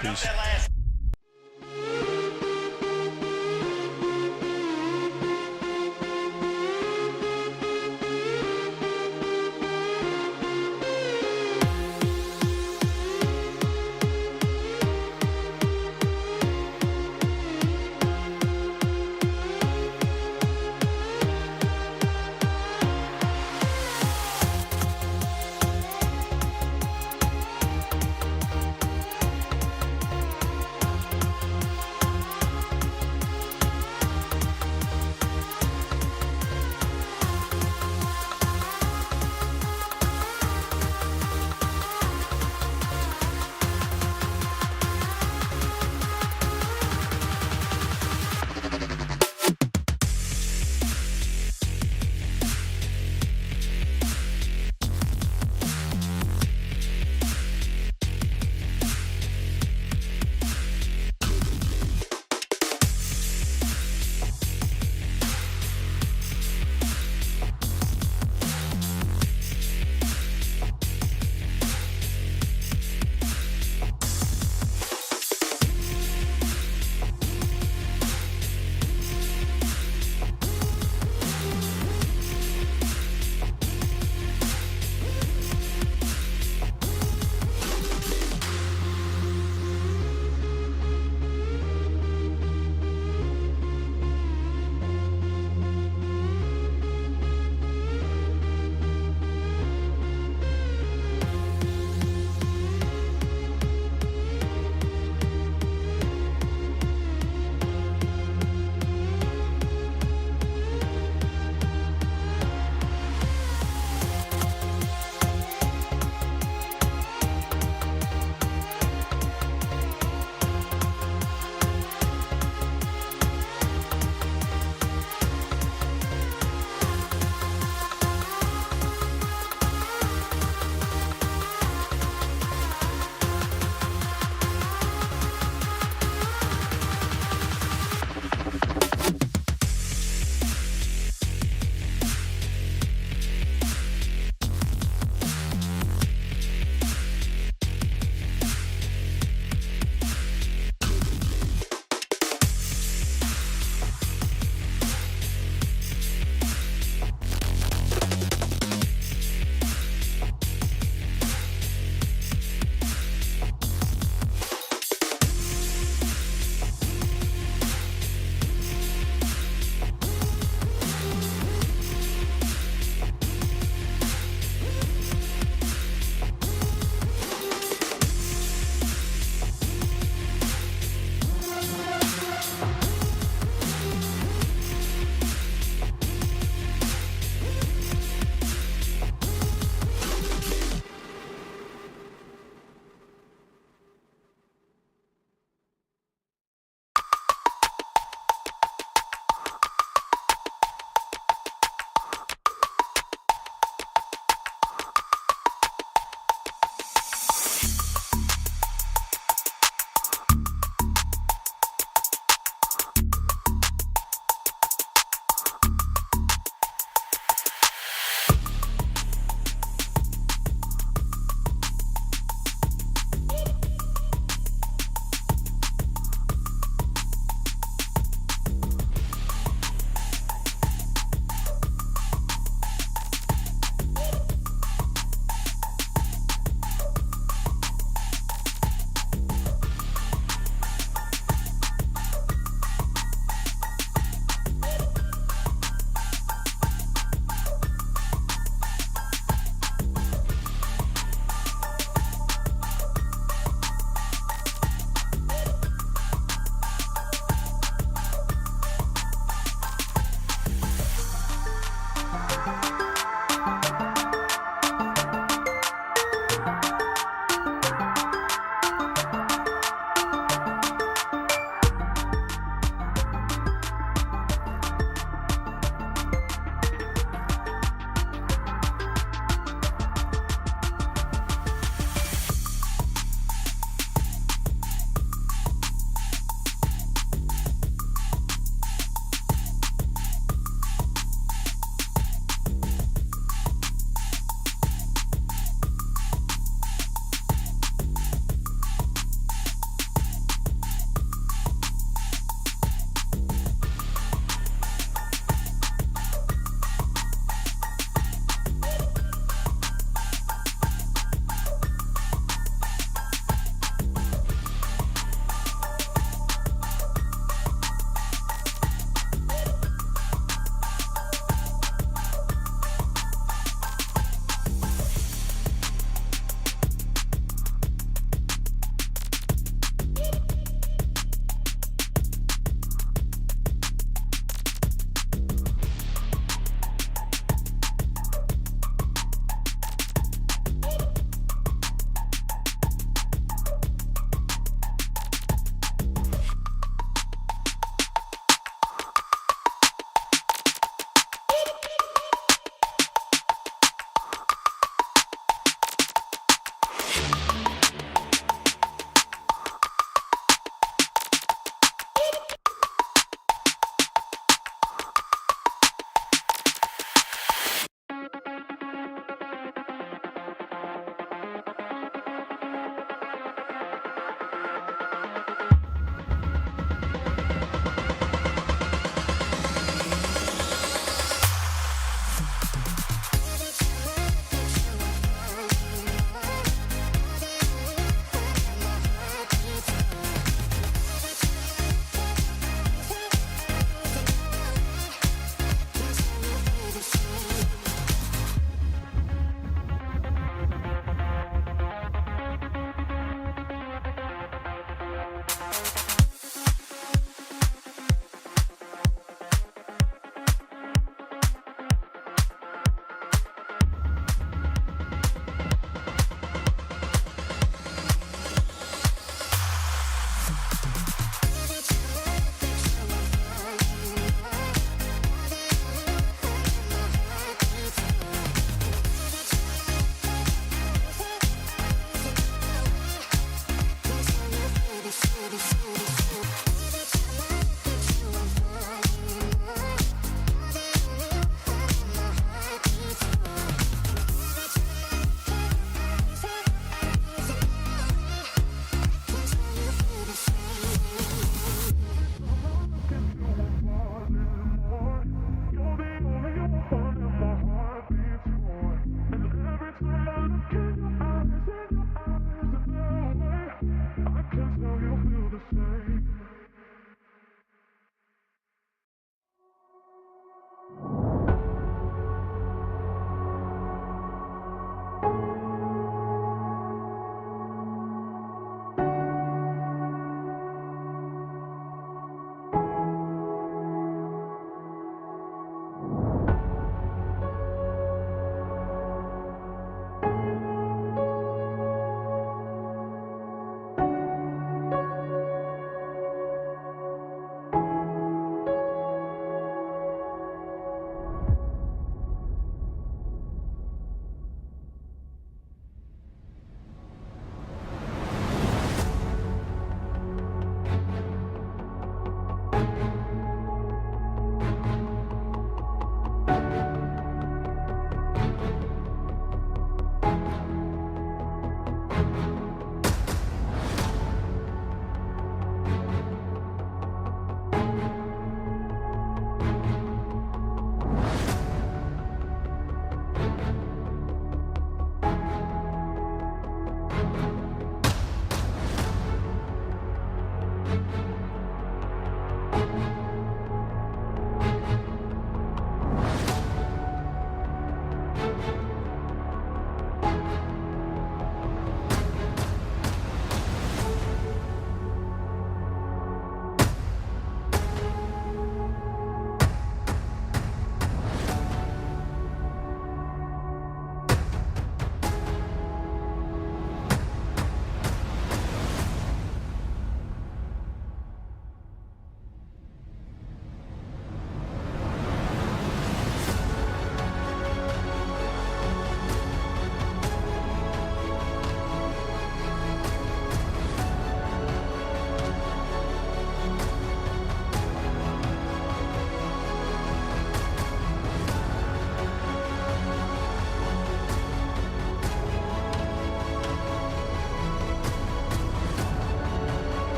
[SPEAKER 3] Peace.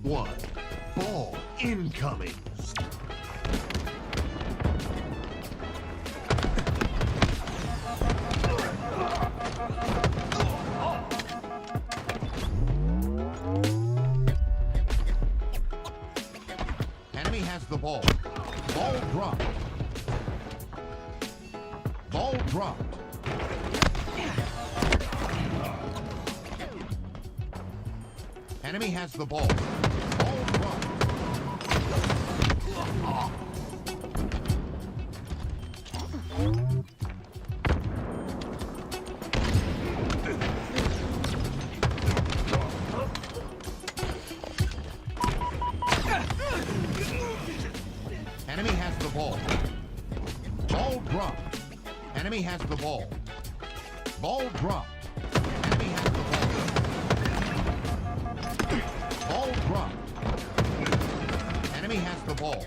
[SPEAKER 5] 1. Ball incoming. Enemy has the ball. Ball dropped. Ball dropped. Enemy has the ball. Ball dropped. Enemy has the ball. Ball dropped. Enemy has the ball. Ball dropped. Enemy has the ball. Ball dropped. Enemy has the ball.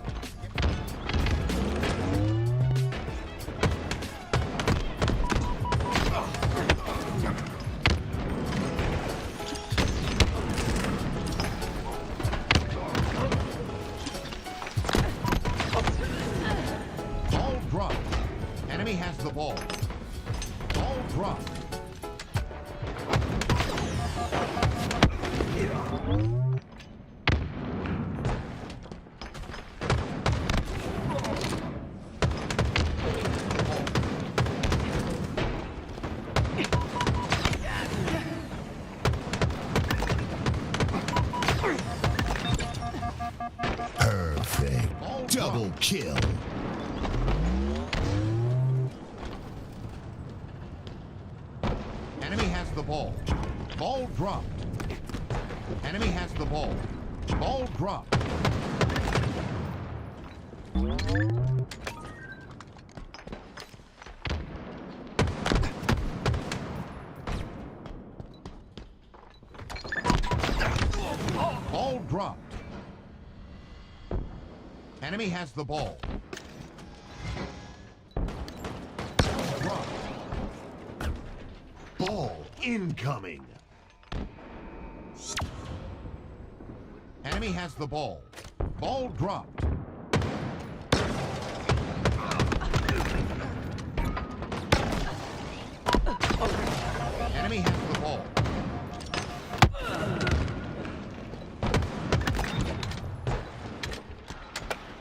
[SPEAKER 5] Ball dropped. Enemy has the ball. Ball dropped. Perfect. Double kill. Enemy has the ball. Ball dropped. Enemy has the ball. Ball dropped. Ball dropped. Enemy has the ball. Dropped. Ball incoming. Enemy has the ball. Ball dropped. Enemy has the ball.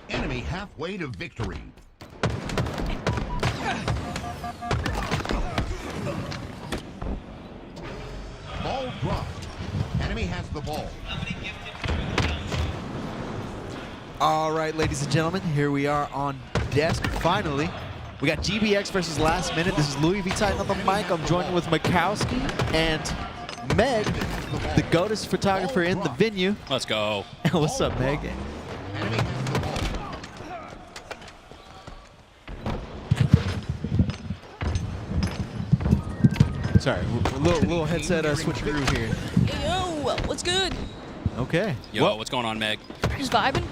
[SPEAKER 5] Enemy halfway to victory. Ball dropped. Enemy has the ball.
[SPEAKER 9] All right, ladies and gentlemen, here we are on desk. Finally, we got GBX versus Last Minute. This is Louis V. Titan on the mic. I'm joined with Makowski and Meg, the GOATest photographer in the venue.
[SPEAKER 3] Let's go.
[SPEAKER 9] What's up, Meg?
[SPEAKER 5] Enemy has the ball.
[SPEAKER 9] Sorry, a little headset switcheroo here.
[SPEAKER 10] Yo, what's good?
[SPEAKER 9] Okay.
[SPEAKER 3] Yo,
[SPEAKER 9] Well,
[SPEAKER 3] what's going on, Meg?
[SPEAKER 10] Just vibing?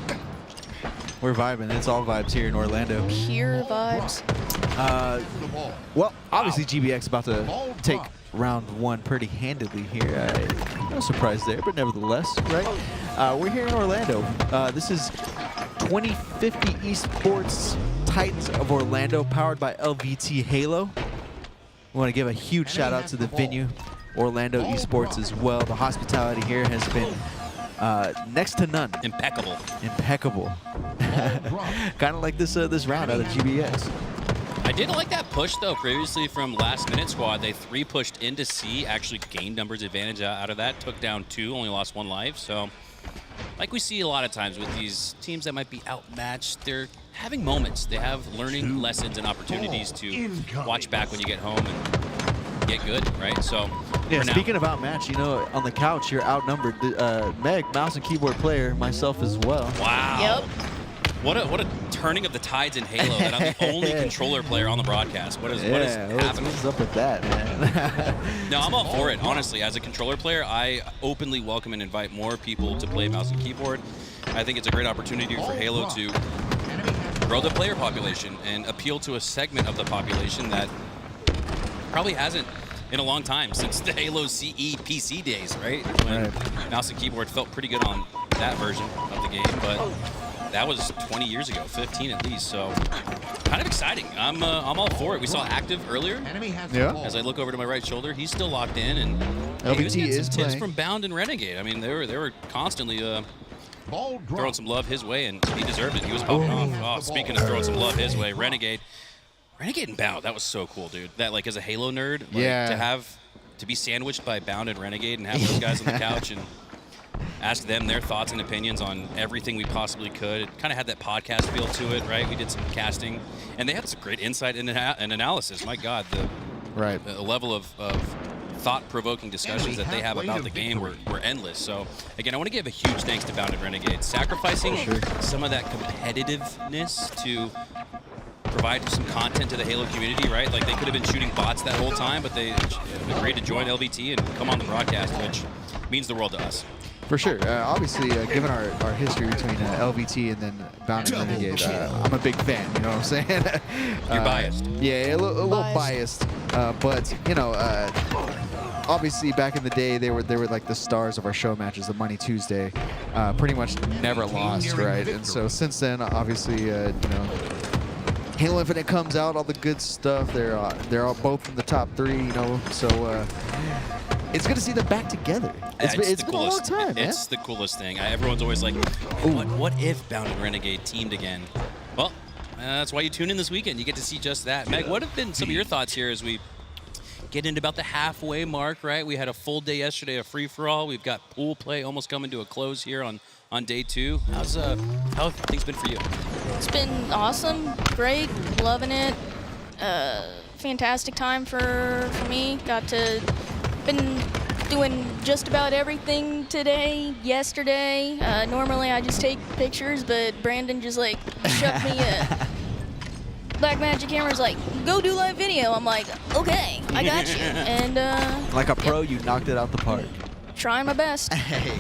[SPEAKER 9] we're vibing. It's all vibes here in Orlando.
[SPEAKER 10] Pure vibes.
[SPEAKER 5] The ball.
[SPEAKER 9] Well, obviously GBX about to take round one pretty handedly here. No surprise there, but nevertheless, right? We're here in Orlando. This is 2050 Esports Titans of Orlando, powered by LVT Halo. We want to give a huge shout out to the venue, Orlando Esports as well. The hospitality here has been next to none.
[SPEAKER 3] Impeccable.
[SPEAKER 9] Impeccable. Kind of like this round out of GBX.
[SPEAKER 3] I did like that push, though, previously from Last Minute Squad. They 3 pushed into C, actually gained numbers advantage out of that, took down 2, only lost 1 life. So, like we see a lot of times with these teams that might be outmatched, they're having moments. They have learning lessons and opportunities to watch back when you get home and get good, right? So,
[SPEAKER 9] yeah,
[SPEAKER 3] for now-
[SPEAKER 9] speaking of outmatch, you know, on the couch, you're outnumbered. Meg, mouse and keyboard player, myself as well.
[SPEAKER 3] Wow.
[SPEAKER 10] Yep.
[SPEAKER 3] What a turning of the tides in Halo that I'm the only controller player on the broadcast. What is happening?
[SPEAKER 9] What's up with that, man?
[SPEAKER 3] No, I'm all for it, honestly. As a controller player, I openly welcome and invite more people to play mouse and keyboard. I think it's a great opportunity for Halo to grow the player population and appeal to a segment of the population that probably hasn't in a long time, since the Halo CE PC days, right? When mouse and keyboard felt pretty good on that version of the game, but that was 20 years ago, 15 at least. So kind of exciting. I'm all for it. We saw Active earlier.
[SPEAKER 5] Enemy has
[SPEAKER 9] Yeah.
[SPEAKER 5] the ball.
[SPEAKER 3] As I look over to my right shoulder, he's still locked in, and
[SPEAKER 9] LVT
[SPEAKER 3] he was getting
[SPEAKER 9] is
[SPEAKER 3] some tips
[SPEAKER 9] playing.
[SPEAKER 3] from Bound and Renegade. I mean, they were constantly
[SPEAKER 5] Ball drop.
[SPEAKER 3] throwing some love his way, and he deserved it. He was popping off. Oh, speaking of throwing some love his way, Renegade and Bound, that was so cool, dude. That, like, as a Halo nerd, like,
[SPEAKER 9] Yeah.
[SPEAKER 3] to be sandwiched by Bound and Renegade and have those guys on the couch and ask them their thoughts and opinions on everything we possibly could. It kind of had that podcast feel to it, right? We did some casting, and they had some great insight and analysis. My God, the level of thought-provoking discussions that they have about the game were endless. So, again, I want to give a huge thanks to Bound and Renegade. Sacrificing some of that competitiveness to provide some content to the Halo community, right? Like, they could have been shooting bots that whole time, but they agreed to join LVT and come on the broadcast, which means the world to us.
[SPEAKER 9] For sure. Obviously, given our history between LVT and then Bound and Renegade, I'm a big fan. You know what I'm saying?
[SPEAKER 3] You're biased.
[SPEAKER 9] Yeah, a little biased. But you know, obviously back in the day, they were like the stars of our show matches, the Money Tuesday. Pretty much never lost, right? And so since then, obviously, you know, Halo Infinite comes out, all the good stuff. They're all both in the top 3, you know. So it's good to see them back together. It's been a long time, man.
[SPEAKER 3] It's the coolest thing. Everyone's always like, what if Bound and Renegade teamed again? Well, that's why you tune in this weekend. You get to see just that. Meg, what have been some of your thoughts here as we get into about the halfway mark, right? We had a full day yesterday of free-for-all. We've got pool play almost coming to a close here on day 2. How have things been for you?
[SPEAKER 10] It's been awesome, great, loving it. Fantastic time for me. Been doing just about everything today, yesterday. Normally I just take pictures, but Brandon just like shoved me a Black Magic Camera's like, go do live video. I'm like, okay, I got you. And
[SPEAKER 9] Like a pro, you knocked it out the park.
[SPEAKER 10] trying my best.
[SPEAKER 9] Hey,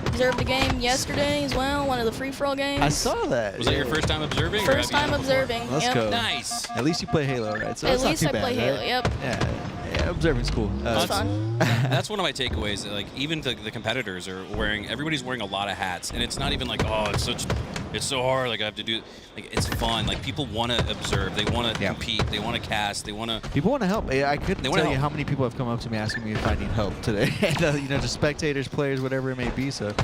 [SPEAKER 10] Observed the game yesterday as well, one of the free-for-all games.
[SPEAKER 9] I saw that.
[SPEAKER 3] Was that your first time observing? or
[SPEAKER 10] First
[SPEAKER 3] have you
[SPEAKER 10] time
[SPEAKER 3] before?
[SPEAKER 10] observing.
[SPEAKER 9] Let's
[SPEAKER 10] yep.
[SPEAKER 9] go.
[SPEAKER 3] Nice.
[SPEAKER 9] At least you play Halo, right? So
[SPEAKER 10] At
[SPEAKER 9] that's
[SPEAKER 10] least
[SPEAKER 9] not too
[SPEAKER 10] I play
[SPEAKER 9] bad,
[SPEAKER 10] Halo,
[SPEAKER 9] right?
[SPEAKER 10] yep.
[SPEAKER 9] Yeah, observing's cool.
[SPEAKER 10] It's fun.
[SPEAKER 3] That's one of my takeaways. Like, even the competitors are everybody's wearing a lot of hats, and it's not even like, oh, it's so hard. Like, I have to do. Like, it's fun. Like, people want to observe. They want to compete. They want to cast. They want to.
[SPEAKER 9] People want to help. I couldn't
[SPEAKER 3] They wanna
[SPEAKER 9] tell you
[SPEAKER 3] help.
[SPEAKER 9] how many people have come up to me asking me if I need help today. You know, just spectators, players, whatever it may be. So,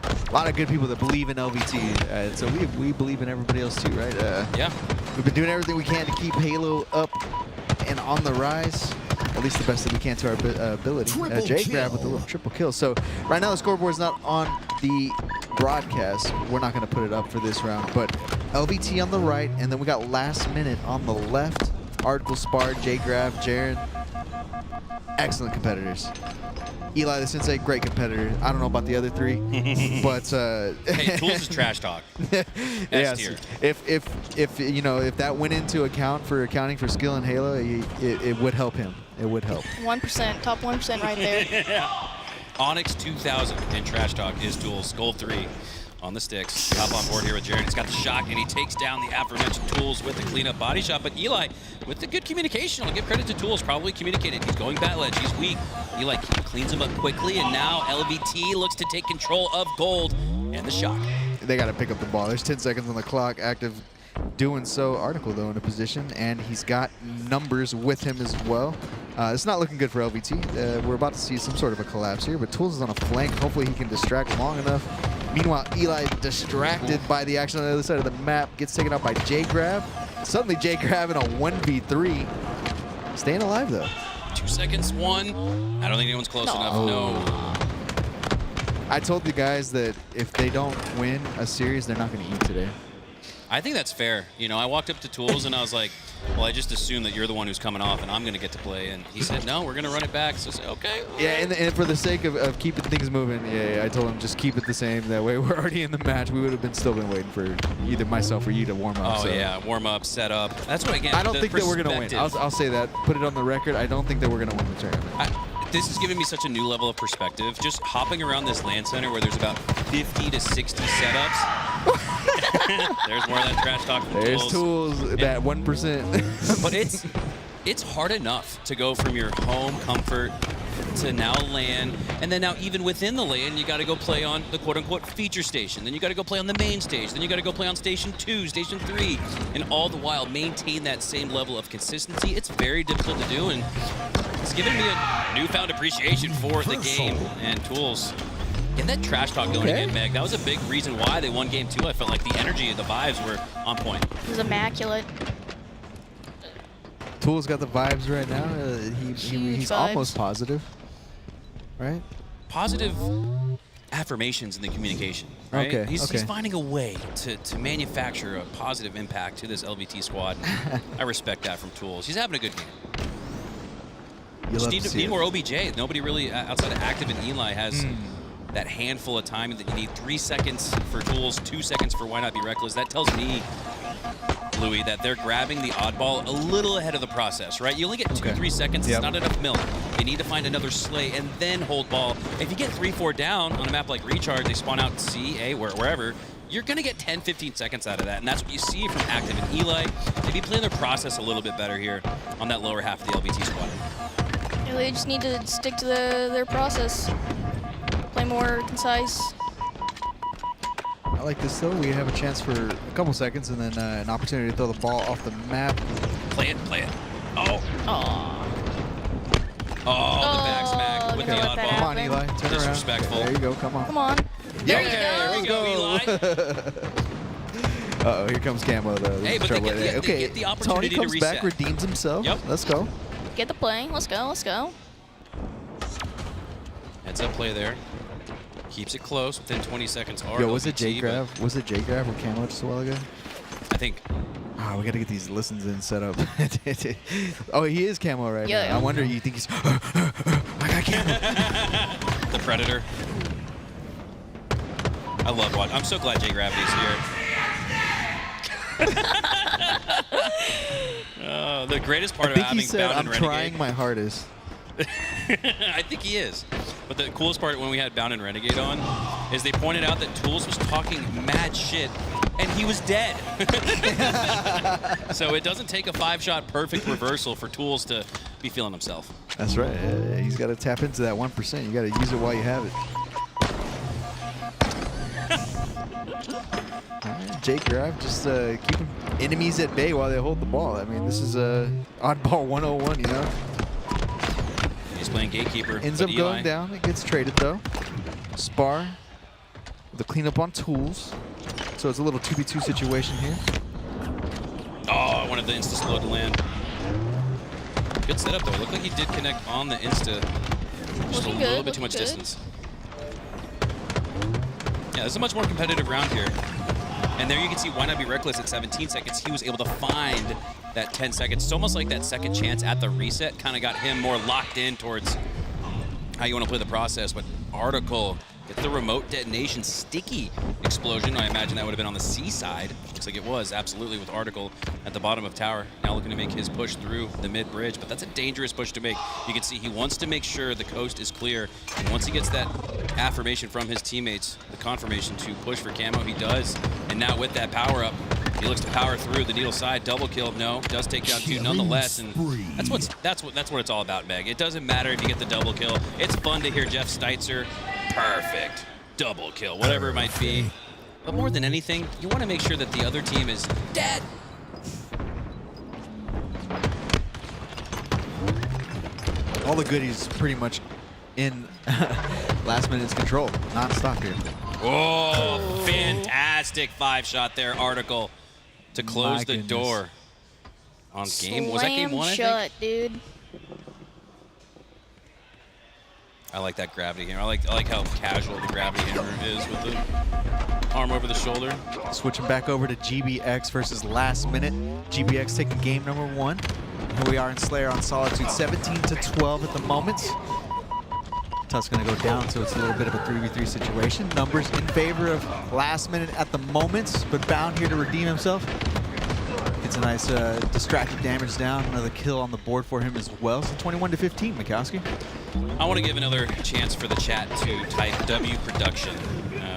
[SPEAKER 9] a lot of good people that believe in LVT. So we believe in everybody else too, right?
[SPEAKER 3] Yeah.
[SPEAKER 9] We've been doing everything we can to keep Halo up and on the rise. At least the best that we can to our ability. Jay grabbed with a little triple kill. So right now the scoreboard's not on the broadcast. We're not going to put it up for this round. But LVT on the right, and then we got last minute on the left. Article Spar, Jay Grab, Jaren. Excellent competitors. Eli the Sensei, great competitor. I don't know about the other 3, but
[SPEAKER 3] Hey, Tools is trash talk.
[SPEAKER 9] yes,
[SPEAKER 3] tier.
[SPEAKER 9] if you know, if that went into account for accounting for skill in Halo, it would help him. It would help.
[SPEAKER 10] 1%, top 1% right there.
[SPEAKER 3] Onyx 2000 in trash talk is Tools. Gold 3 on the sticks. Hop on board here with Jared. He's got the shock, and he takes down the aforementioned Tools with the cleanup body shot. But Eli, with the good communication, I'll give credit to Tools, probably communicated. He's going bat ledge. He's weak. Eli cleans him up quickly, and now LVT looks to take control of gold and the shock.
[SPEAKER 9] They got to pick up the ball. There's 10 seconds on the clock. Active doing so. Article, though, in a position, and he's got numbers with him as well. It's not looking good for LVT. We're about to see some sort of a collapse here, but Tools is on a flank. Hopefully he can distract long enough. Meanwhile, Eli, distracted by the action on the other side of the map, gets taken out by J-Grab. Suddenly, J-Grab in a 1v3. Staying alive, though.
[SPEAKER 3] 2 seconds, 1. I don't think anyone's close enough. No.
[SPEAKER 9] I told the guys that if they don't win a series, they're not going to eat today.
[SPEAKER 3] I think that's fair. You know, I walked up to Tools and I was like, well, I just assume that you're the one who's coming off and I'm going to get to play. And he said, no, we're going to run it back. So I said, okay.
[SPEAKER 9] Yeah, and for the sake of keeping things moving, yeah, I told him just keep it the same. That way we're already in the match. We would have still been waiting for either myself or you to warm up.
[SPEAKER 3] Oh,
[SPEAKER 9] so.
[SPEAKER 3] yeah, warm up, set up. That's what, again,
[SPEAKER 9] I don't think that we're going to win.
[SPEAKER 3] perspective.
[SPEAKER 9] I'll say that. Put it on the record. I don't think that we're going to win the tournament.
[SPEAKER 3] This has given me such a new level of perspective. Just hopping around this LAN center where there's about 50 to 60 setups. There's more of that trash talk from
[SPEAKER 9] There's
[SPEAKER 3] Tools.
[SPEAKER 9] that 1%.
[SPEAKER 3] But it's hard enough to go from your home comfort, to now LAN, and then now even within the LAN, you got to go play on the quote-unquote feature station. Then you got to go play on the main stage. Then you got to go play on station 2, station 3, and all the while maintain that same level of consistency. It's very difficult to do, and it's given me a newfound appreciation for the game and tools. Get that trash talk going again, Meg. That was a big reason why they won game 2. I felt like the energy and the vibes were on point.
[SPEAKER 10] It was immaculate.
[SPEAKER 9] Tool's got the vibes right now. He's
[SPEAKER 10] vibes.
[SPEAKER 9] almost positive, right?
[SPEAKER 3] Positive affirmations in the communication, right?
[SPEAKER 9] Okay,
[SPEAKER 3] He's finding a way to manufacture a positive impact to this LVT squad. I respect that from Tools. He's having a good game.
[SPEAKER 9] You'll
[SPEAKER 3] Just need more OBJ. Nobody really, outside of Active and Eli, has that handful of time that you need. 3 seconds for Tools, 2 seconds for Why Not Be Reckless. That tells me, Louis, that they're grabbing the oddball a little ahead of the process, right? You only get 2-3 seconds. It's not enough milk. You need to find another slay and then hold ball. If you get 3-4 down on a map like Recharge, they spawn out C, A, wherever, you're going to get 10-15 seconds out of that, and that's what you see from Active and Eli. They be playing their process a little bit better here on that lower half of the LVT squad.
[SPEAKER 10] Yeah, they just need to stick to their process. Play more concise.
[SPEAKER 9] I like this though. We have a chance for a couple seconds and then an opportunity to throw the ball off the map.
[SPEAKER 3] Play it. Oh. Oh, the back smack with the oddball.
[SPEAKER 9] Come on, Eli. Turn around.
[SPEAKER 3] Disrespectful.
[SPEAKER 9] There you go. Come on.
[SPEAKER 10] Come on. There you go.
[SPEAKER 3] Eli.
[SPEAKER 9] Uh-oh, here comes Camo though.
[SPEAKER 3] Hey, but they get the opportunity
[SPEAKER 9] Tony comes
[SPEAKER 3] to
[SPEAKER 9] back,
[SPEAKER 3] reset.
[SPEAKER 9] redeems himself.
[SPEAKER 3] Yep.
[SPEAKER 9] Let's go.
[SPEAKER 10] Get the play. Let's go.
[SPEAKER 3] Heads up play there. Keeps it close within 20 seconds.
[SPEAKER 9] Yo, was it J-Grav? Was it J-Grav with Camo just a while ago?
[SPEAKER 3] I think.
[SPEAKER 9] Oh, we got to get these listens in set up. Oh, he is Camo right now. I wonder, you think he's... I got Camo.
[SPEAKER 3] The Predator. I love watching. I'm so glad J-Gravity's here. The greatest part of having Bound Renegade.
[SPEAKER 9] I'm trying my hardest.
[SPEAKER 3] I think he is. But the coolest part when we had Bound and Renegade on is they pointed out that Tools was talking mad shit and he was dead. So it doesn't take a 5-shot perfect reversal for Tools to be feeling himself.
[SPEAKER 9] That's right. He's got to tap into that 1%. You got to use it while you have it. Jake Grav just keeping enemies at bay while they hold the ball. I mean, this is oddball 101, you know?
[SPEAKER 3] He's playing gatekeeper.
[SPEAKER 9] Ends up going down. It gets traded, though. Spar with the cleanup on Tools. So it's a little 2v2 situation here.
[SPEAKER 3] Oh, I wanted the insta-slow to land. Good setup, though. Looked like he did connect on the insta. Just a little bit too much distance. Yeah, this is a much more competitive round here. And there you can see Why Not Be Reckless at 17 seconds. He was able to find that 10 seconds. It's almost like that second chance at the reset kind of got him more locked in towards how you want to play the process. But Article gets the remote detonation sticky explosion. I imagine that would have been on the C side. Looks like it was, absolutely, with Article at the bottom of tower. Now looking to make his push through the mid bridge, but that's a dangerous push to make. You can see he wants to make sure the coast is clear. And once he gets that affirmation from his teammates, the confirmation to push for Camo, he does. And now with that power up, he looks to power through the needle side. Double kill, no, does take down 2 nonetheless. And that's what it's all about, Meg. It doesn't matter if you get the double kill. It's fun to hear Jeff Steitzer. Perfect. Double kill, whatever it might be. But more than anything, you want to make sure that the other team is dead.
[SPEAKER 9] All the goodies pretty much in last minute's control, non-stop here.
[SPEAKER 3] Oh, fantastic 5-shot there, Article, to close the door on game. Was that game 1, I think?
[SPEAKER 10] Shot, dude.
[SPEAKER 3] I like that gravity hammer. I like how casual the gravity hammer is with the arm over the shoulder.
[SPEAKER 9] Switching back over to GBX versus last minute. GBX taking game number 1. Here we are in Slayer on Solitude, 17-12 at the moment. Tusk's going to go down, so it's a little bit of a 3v3 situation. Numbers in favor of last minute at the moment, but Bound here to redeem himself. Gets a nice distracted damage down. Another kill on the board for him as well. So 21-15, Mikowski.
[SPEAKER 3] I want to give another chance for the chat to type W production,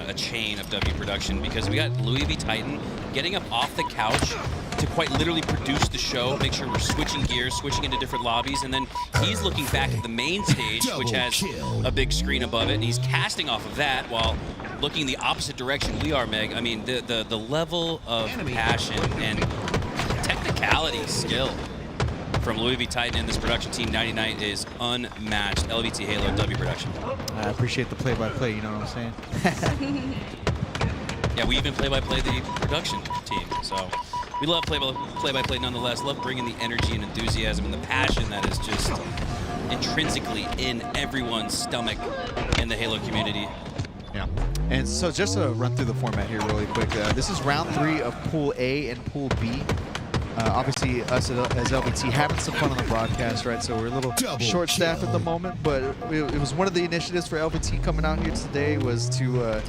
[SPEAKER 3] a chain of W production, because we got Louis V. Titan getting up off the couch to quite literally produce the show, make sure we're switching gears, switching into different lobbies, and then he's looking back at the main stage, which has a big screen above it, and he's casting off of that while looking the opposite direction we are, Meg. I mean, the level of passion and technicality, skill from Louis V. Titan and this production team 99 is unmatched. LVT Halo W production.
[SPEAKER 9] I appreciate the play-by-play, you know what I'm saying?
[SPEAKER 3] Yeah, we even play-by-play the production team, so we love play-by-play nonetheless. Love bringing the energy and enthusiasm and the passion that is just intrinsically in everyone's stomach in the Halo community.
[SPEAKER 9] Yeah. And so just to run through the format here really quick, this is round 3 of Pool A and Pool B. Obviously, us as LVT having some fun on the broadcast, right? So we're a little short-staffed at the moment, but it was one of the initiatives for LVT coming out here today was to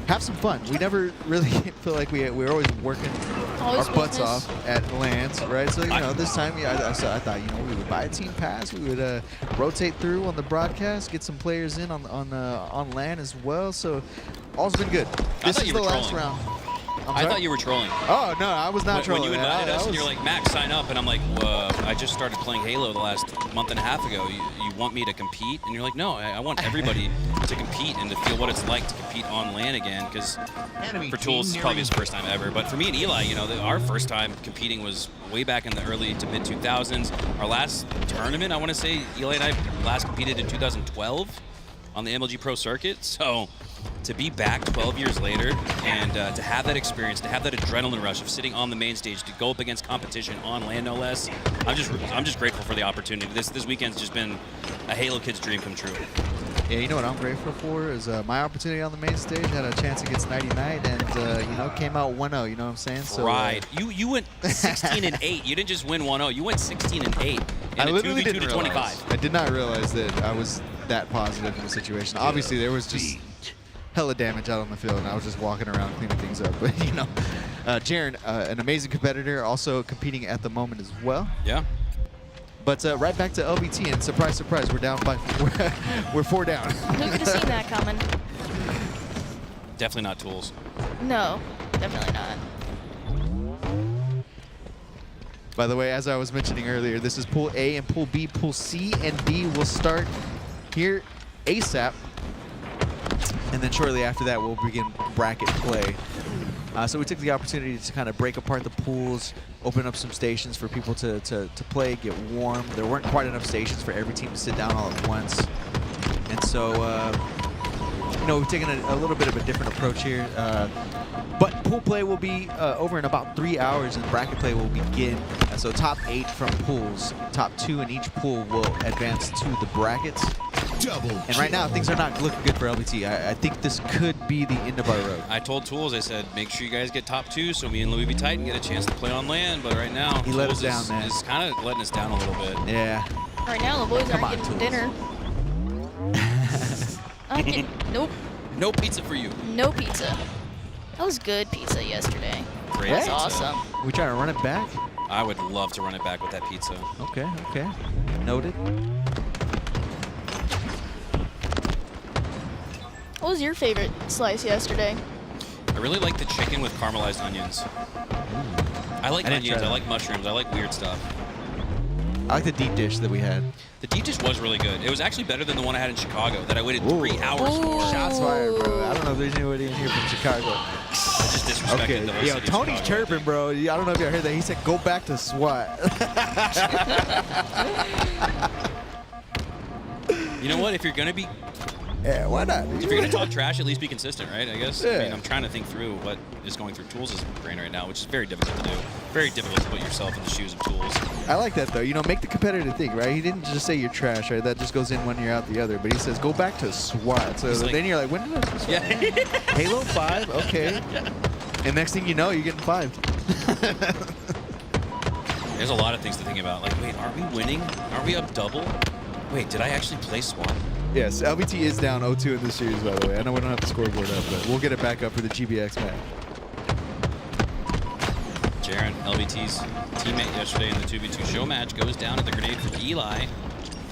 [SPEAKER 9] have some fun. We never really feel like we're always working our butts off at LANs, right? So, you know, this time, yeah, I thought, you know, we would buy a team pass. We would rotate through on the broadcast, get some players in on LAN as well. So, all's been good. This is the last round.
[SPEAKER 3] I thought you were trolling.
[SPEAKER 9] Oh, no, I was not trolling.
[SPEAKER 3] When you invited us and you're like, Max, sign up. And I'm like, I just started playing Halo the last month and a half ago. You want me to compete? And you're like, no, I want everybody to compete and to feel what it's like to compete on LAN again. Because for Tools, it's probably his first time ever. But for me and Eli, you know, our first time competing was way back in the early to mid-2000s. Our last tournament, I want to say, Eli and I last competed in 2012 on the MLG Pro circuit. So to be back 12 years later and to have that experience, to have that adrenaline rush of sitting on the main stage, to go up against competition on LAN no less, I'm just grateful for the opportunity. This weekend's just been a Halo kid's dream come true.
[SPEAKER 9] Yeah, you know what I'm grateful for is my opportunity on the main stage. Had a chance against 99 and you know, came out 1-0. You know what I'm saying? So,
[SPEAKER 3] right. You went 16-8. You didn't just win 1-0. You went 16-8 in a 2v2 to 25.
[SPEAKER 9] I did not realize that I was that positive in the situation. Obviously, there was just hella damage out on the field, and I was just walking around cleaning things up. But, you know, Jaren, an amazing competitor, also competing at the moment as well.
[SPEAKER 3] Yeah.
[SPEAKER 9] But right back to LVT, and surprise, surprise, we're down by we're 4 down.
[SPEAKER 10] Who could have seen that coming?
[SPEAKER 3] Definitely not Tools.
[SPEAKER 10] No, definitely not.
[SPEAKER 9] By the way, as I was mentioning earlier, this is Pool A and Pool B. Pool C and D will start here ASAP. And then shortly after that, we'll begin bracket play. So we took the opportunity to kind of break apart the pools, open up some stations for people to play, get warm. There weren't quite enough stations for every team to sit down all at once. And so, you know, we've taken a little bit of a different approach here. But pool play will be over in about 3 hours, and bracket play will begin. So top 8 from pools, top 2 in each pool will advance to the brackets. And right now, things are not looking good for LVT. I think this could be the end of our road.
[SPEAKER 3] I told Tools, I said, make sure you guys get top 2 so me and Louis V. Titan get a chance to play on LAN. But right now,
[SPEAKER 9] he let us down, man.
[SPEAKER 3] Is kind of letting us down a little bit.
[SPEAKER 9] Yeah.
[SPEAKER 10] Right now, the boys aren't getting dinner. Nope.
[SPEAKER 3] No pizza for you.
[SPEAKER 10] No pizza. That was good pizza yesterday.
[SPEAKER 3] Great
[SPEAKER 10] That's
[SPEAKER 3] pizza.
[SPEAKER 10] awesome.
[SPEAKER 9] We trying to run it back?
[SPEAKER 3] I would love to run it back with that pizza.
[SPEAKER 9] Okay, okay. Noted.
[SPEAKER 10] What was your favorite slice yesterday?
[SPEAKER 3] I really like the chicken with caramelized onions. I like onions, I like mushrooms, I like weird stuff.
[SPEAKER 9] I like the deep dish that we had.
[SPEAKER 3] The deep dish was really good. It was actually better than the one I had in Chicago that I waited 3 hours for.
[SPEAKER 9] Shots fired, bro. I don't know if there's anybody in here from Chicago.
[SPEAKER 3] I just disrespected the whole
[SPEAKER 9] Yo,
[SPEAKER 3] city of
[SPEAKER 9] Tony's
[SPEAKER 3] Chicago.
[SPEAKER 9] chirping, bro. I don't know if y'all heard that. He said, go back to SWAT.
[SPEAKER 3] You know what? If you're going to be...
[SPEAKER 9] Yeah, why not?
[SPEAKER 3] If you're going to talk trash, at least be consistent, right? I guess.
[SPEAKER 9] Yeah.
[SPEAKER 3] I mean, I'm trying to think through what is going through Tools' brain right now, which is very difficult to do. Very difficult to put yourself in the shoes of Tools.
[SPEAKER 9] I like that, though. You know, make the competitor think, right? He didn't just say you're trash, right? That just goes in one ear, out the other. But he says, go back to SWAT. So
[SPEAKER 3] Like,
[SPEAKER 9] then you're like, when did I do SWAT?
[SPEAKER 3] Yeah.
[SPEAKER 9] Halo 5? Okay. And next thing you know, you're getting 5'd.
[SPEAKER 3] There's a lot of things to think about. Like, wait, are we winning? Are we up double? Wait, did I actually play SWAT?
[SPEAKER 9] Yes, LVT is down 0-2 in this series, by the way. I know we don't have the scoreboard up, but we'll get it back up for the GBX match.
[SPEAKER 3] Jaren, LVT's teammate yesterday in the 2v2 show match, goes down to the grenade for Eli.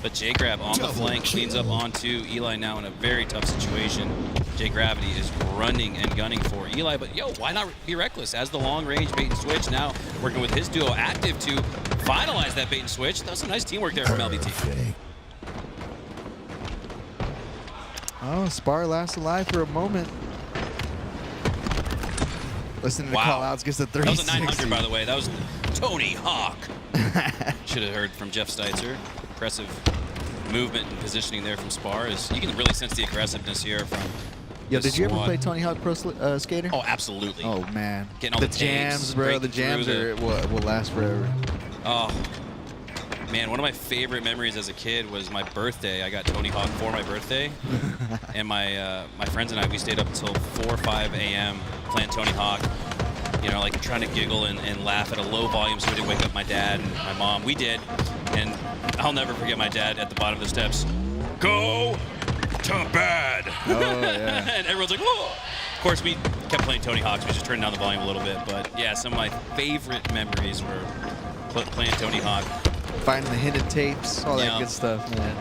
[SPEAKER 3] But J-Grab on the flank cleans up onto Eli now in a very tough situation. J-Gravity is running and gunning for Eli, but yo, why not be reckless? As the long-range bait and switch, now working with his duo active to finalize that bait and switch. That was some nice teamwork there from LVT.
[SPEAKER 9] Oh, Spar lasts alive for a moment. Listen to the call-outs, gets the 360.
[SPEAKER 3] That was a 900, by the way. That was Tony Hawk. Should have heard from Jeff Steitzer. Impressive movement and positioning there from Spar. You can really sense the aggressiveness here from
[SPEAKER 9] Yo, did you ever
[SPEAKER 3] squad.
[SPEAKER 9] play Tony Hawk Pro Skater?
[SPEAKER 3] Oh, absolutely.
[SPEAKER 9] Oh, man.
[SPEAKER 3] Getting all
[SPEAKER 9] the
[SPEAKER 3] the
[SPEAKER 9] jams,
[SPEAKER 3] takes,
[SPEAKER 9] bro. The
[SPEAKER 3] breaking
[SPEAKER 9] jams
[SPEAKER 3] through
[SPEAKER 9] will last forever.
[SPEAKER 3] Oh, man, one of my favorite memories as a kid was my birthday. I got Tony Hawk for my birthday. And my friends and I, we stayed up until 4 or 5 a.m. playing Tony Hawk. You know, like trying to giggle and laugh at a low volume so we didn't wake up my dad and my mom. We did. And I'll never forget my dad at the bottom of the steps. Go to bed.
[SPEAKER 9] Oh, yeah.
[SPEAKER 3] And everyone's like, oh. Of course, we kept playing Tony Hawk, so we just turned down the volume a little bit. But yeah, some of my favorite memories were playing Tony Hawk.
[SPEAKER 9] Finding the hidden tapes, all that good stuff, man.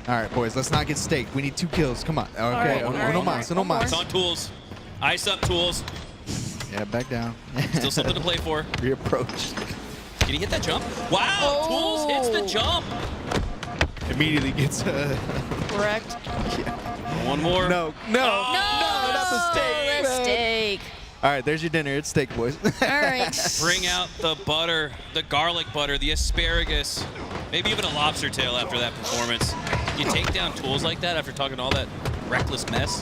[SPEAKER 9] All right, boys, let's not get staked. We need 2 kills. Come on. Okay, no mas, no mas.
[SPEAKER 3] It's on Tools. Ice up, Tools.
[SPEAKER 9] Yeah, back down.
[SPEAKER 3] Still something to play for.
[SPEAKER 9] Reapproach.
[SPEAKER 3] Can he hit that jump? Wow, Tools hits the jump.
[SPEAKER 9] Immediately gets
[SPEAKER 10] Correct.
[SPEAKER 3] One more.
[SPEAKER 9] No, not the steak.
[SPEAKER 10] The steak.
[SPEAKER 9] All right, there's your dinner. It's steak, boys.
[SPEAKER 10] All right.
[SPEAKER 3] Bring out the butter, the garlic butter, the asparagus, maybe even a lobster tail after that performance. You take down Tools like that after talking all that reckless mess.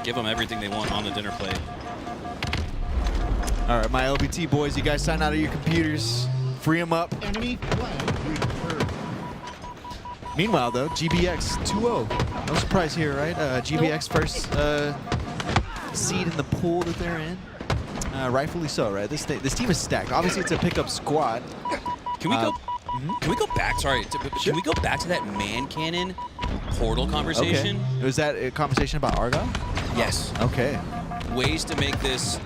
[SPEAKER 3] Give them everything they want on the dinner plate.
[SPEAKER 9] All right, my LVT boys, you guys sign out of your computers. Free them up.
[SPEAKER 5] Enemy flag returned.
[SPEAKER 9] Meanwhile, though, GBX 2-0. No surprise here, right? GBX first seed in the pool that they're in. Rightfully so, right? This team is stacked. Obviously, it's a pickup squad.
[SPEAKER 3] Can we go? Can we go back? Sorry, can we go back to that man cannon portal conversation?
[SPEAKER 9] Okay. Was that a conversation about Argyle?
[SPEAKER 3] Yes.
[SPEAKER 9] Okay.
[SPEAKER 3] Ways to make this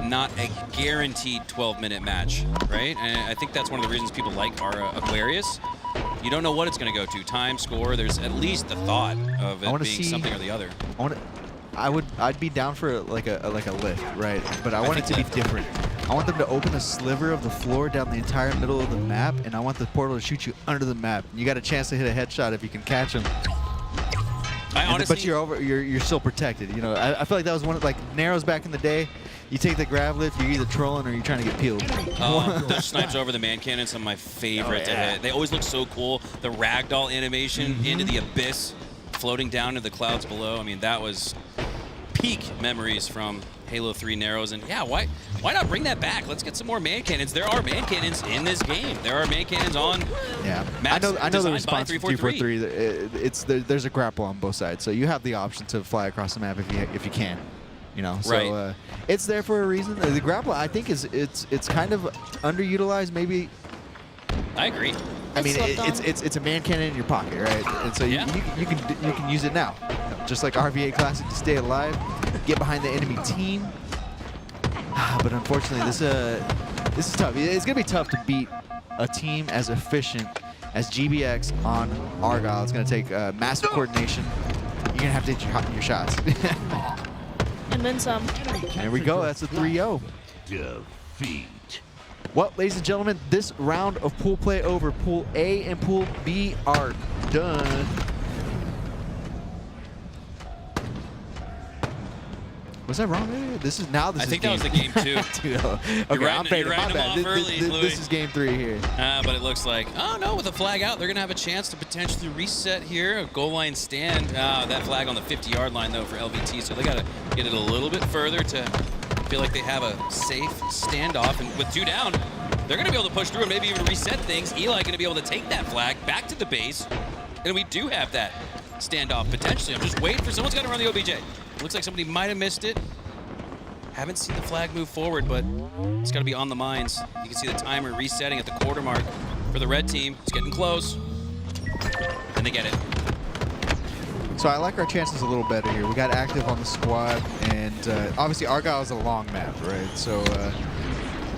[SPEAKER 3] not a guaranteed 12-minute match, right? And I think that's one of the reasons people like our Aquarius. You don't know what it's going to go to. Time, score. There's at least the thought of it being something or the other.
[SPEAKER 9] I'd be down for like a lift, right? But I want it to be different. I want them to open a sliver of the floor down the entire middle of the map, and I want the portal to shoot you under the map. You got a chance to hit a headshot if you can catch them. But you're still protected. You know, I feel like that was one of Narrows back in the day. You take the grab lift, you're either trolling or you're trying to get peeled.
[SPEAKER 3] Those snipes over the man cannons are my favorite to hit. They always look so cool. The ragdoll animation into the abyss, floating down to the clouds below. I mean, that was peak memories from Halo 3 Narrows. And yeah, why not bring that back? Let's get some more man cannons. There are man cannons in this game. There are man cannons on maps.
[SPEAKER 9] I know the response to 343. There's a grapple on both sides, so you have the option to fly across the map if you can. You know, so it's there for a reason. The grapple, I think, it's kind of underutilized. Maybe.
[SPEAKER 3] I agree.
[SPEAKER 9] I mean, it's a man cannon in your pocket, right? And so you can use it now, just like RVA Classic, to stay alive, get behind the enemy team. But unfortunately, this is tough. It's gonna be tough to beat a team as efficient as GBX on Argyle. It's gonna take massive coordination. You're gonna have to hit your shots.
[SPEAKER 10] And then some.
[SPEAKER 9] There we go. That's a 3-0.
[SPEAKER 5] Defeat.
[SPEAKER 9] Well, ladies and gentlemen, this round of pool play over. Pool A and Pool B are done. Was that wrong? This is
[SPEAKER 3] I think that was the game 2.
[SPEAKER 9] Okay, I'm fading. My bad. This is game 3 here.
[SPEAKER 3] But it looks like, oh no, with the flag out, they're going to have a chance to potentially reset here. A goal line stand. That flag on the 50-yard line, though, for LVT. So they got to get it a little bit further to feel like they have a safe standoff. And with 2 down, they're going to be able to push through and maybe even reset things. Eli going to be able to take that flag back to the base. And we do have that standoff potentially. I'm just waiting for someone's got to run the OBJ. Looks like somebody might have missed it. Haven't seen the flag move forward, but it's got to be on the mines. You can see the timer resetting at the quarter mark for the red team. It's getting close. And they get it.
[SPEAKER 9] So I like our chances a little better here. We got active on the squad, and obviously Argyle is a long map, right? So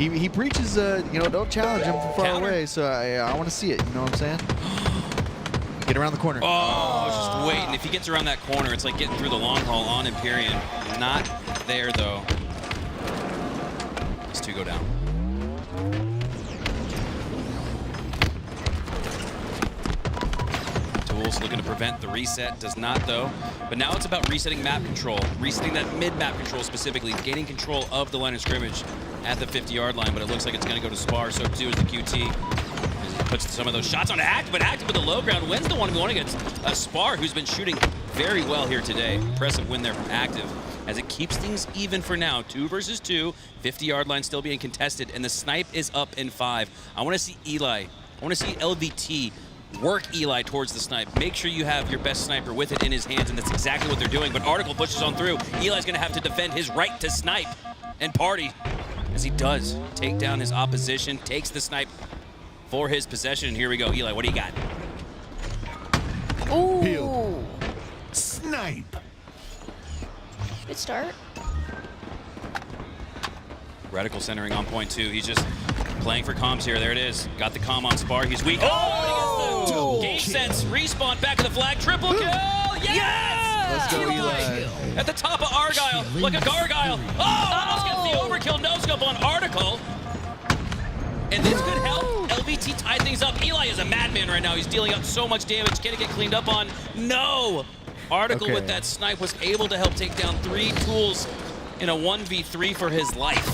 [SPEAKER 9] He preaches, don't challenge him from far
[SPEAKER 3] Counter.
[SPEAKER 9] away. So I want to see it. You know what I'm saying? Get around the corner.
[SPEAKER 3] Oh, I was just waiting. If he gets around that corner, it's like getting through the long haul on Empyrean. Not there, though. These two go down. Tools looking to prevent the reset. Does not, though. But now it's about resetting map control. Resetting that mid-map control specifically. Gaining control of the line of scrimmage at the 50-yard line. But it looks like it's going to go to Spar. So too is the QT. Puts some of those shots on Active, but Active with the low ground wins the 1v1 against Spar, who's been shooting very well here today. Impressive win there from Active, as it keeps things even for now. 2 versus 2, 50-yard line still being contested, and the snipe is up in 5. I want to see Eli, I want to see LVT work Eli towards the snipe. Make sure you have your best sniper with it in his hands, and that's exactly what they're doing. But Article pushes on through. Eli's going to have to defend his right to snipe and party, as he does take down his opposition, takes the snipe for his possession. And here we go. Eli, what do you got?
[SPEAKER 10] Ooh.
[SPEAKER 5] Healed. Snipe.
[SPEAKER 10] Good start.
[SPEAKER 3] Reticle centering on point 2. He's just playing for comms here. There it is. Got the comm on Spar. He's weak. Oh! Game sense. Respawn. Back of the flag. Triple kill. Yes!
[SPEAKER 9] Let's go, Eli.
[SPEAKER 3] At the top of Argyle. Like a gargoyle. Oh! Almost gets the overkill. No scope on Article. And this could help LVT tie things up. Eli is a madman right now. He's dealing out so much damage. Can it get cleaned up on? No! Article with that snipe was able to help take down 3 tools in a 1v3 for his life.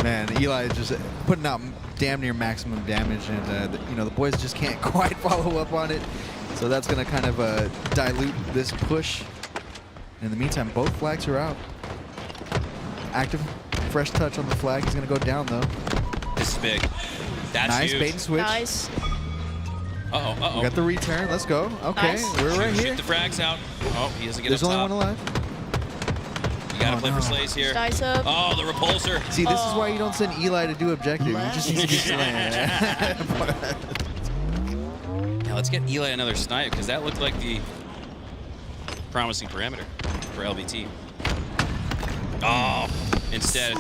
[SPEAKER 9] Man, Eli is just putting out damn near maximum damage, and the boys just can't quite follow up on it. So that's going to kind of dilute this push. In the meantime, both flags are out. Active, fresh touch on the flag. He's going to go down, though.
[SPEAKER 3] This is big. That's
[SPEAKER 9] nice
[SPEAKER 3] huge.
[SPEAKER 9] bait and switch.
[SPEAKER 10] Nice.
[SPEAKER 3] Uh-oh, uh-oh.
[SPEAKER 9] We got the return. Let's go. Okay,
[SPEAKER 10] Nice.
[SPEAKER 9] we're right
[SPEAKER 3] Shoot
[SPEAKER 9] here.
[SPEAKER 3] the frags out. Oh, he doesn't get
[SPEAKER 9] There's
[SPEAKER 3] up
[SPEAKER 9] only
[SPEAKER 3] top.
[SPEAKER 9] one alive.
[SPEAKER 3] You gotta
[SPEAKER 9] Oh,
[SPEAKER 3] play
[SPEAKER 9] no.
[SPEAKER 3] for Slays here.
[SPEAKER 10] Dice up.
[SPEAKER 3] Oh, the repulsor.
[SPEAKER 9] See, this is why you don't send Eli to do objective. He just needs to be slaying.
[SPEAKER 3] Now let's get Eli another snipe, because that looked like the promising parameter for LVT. Oh, instead,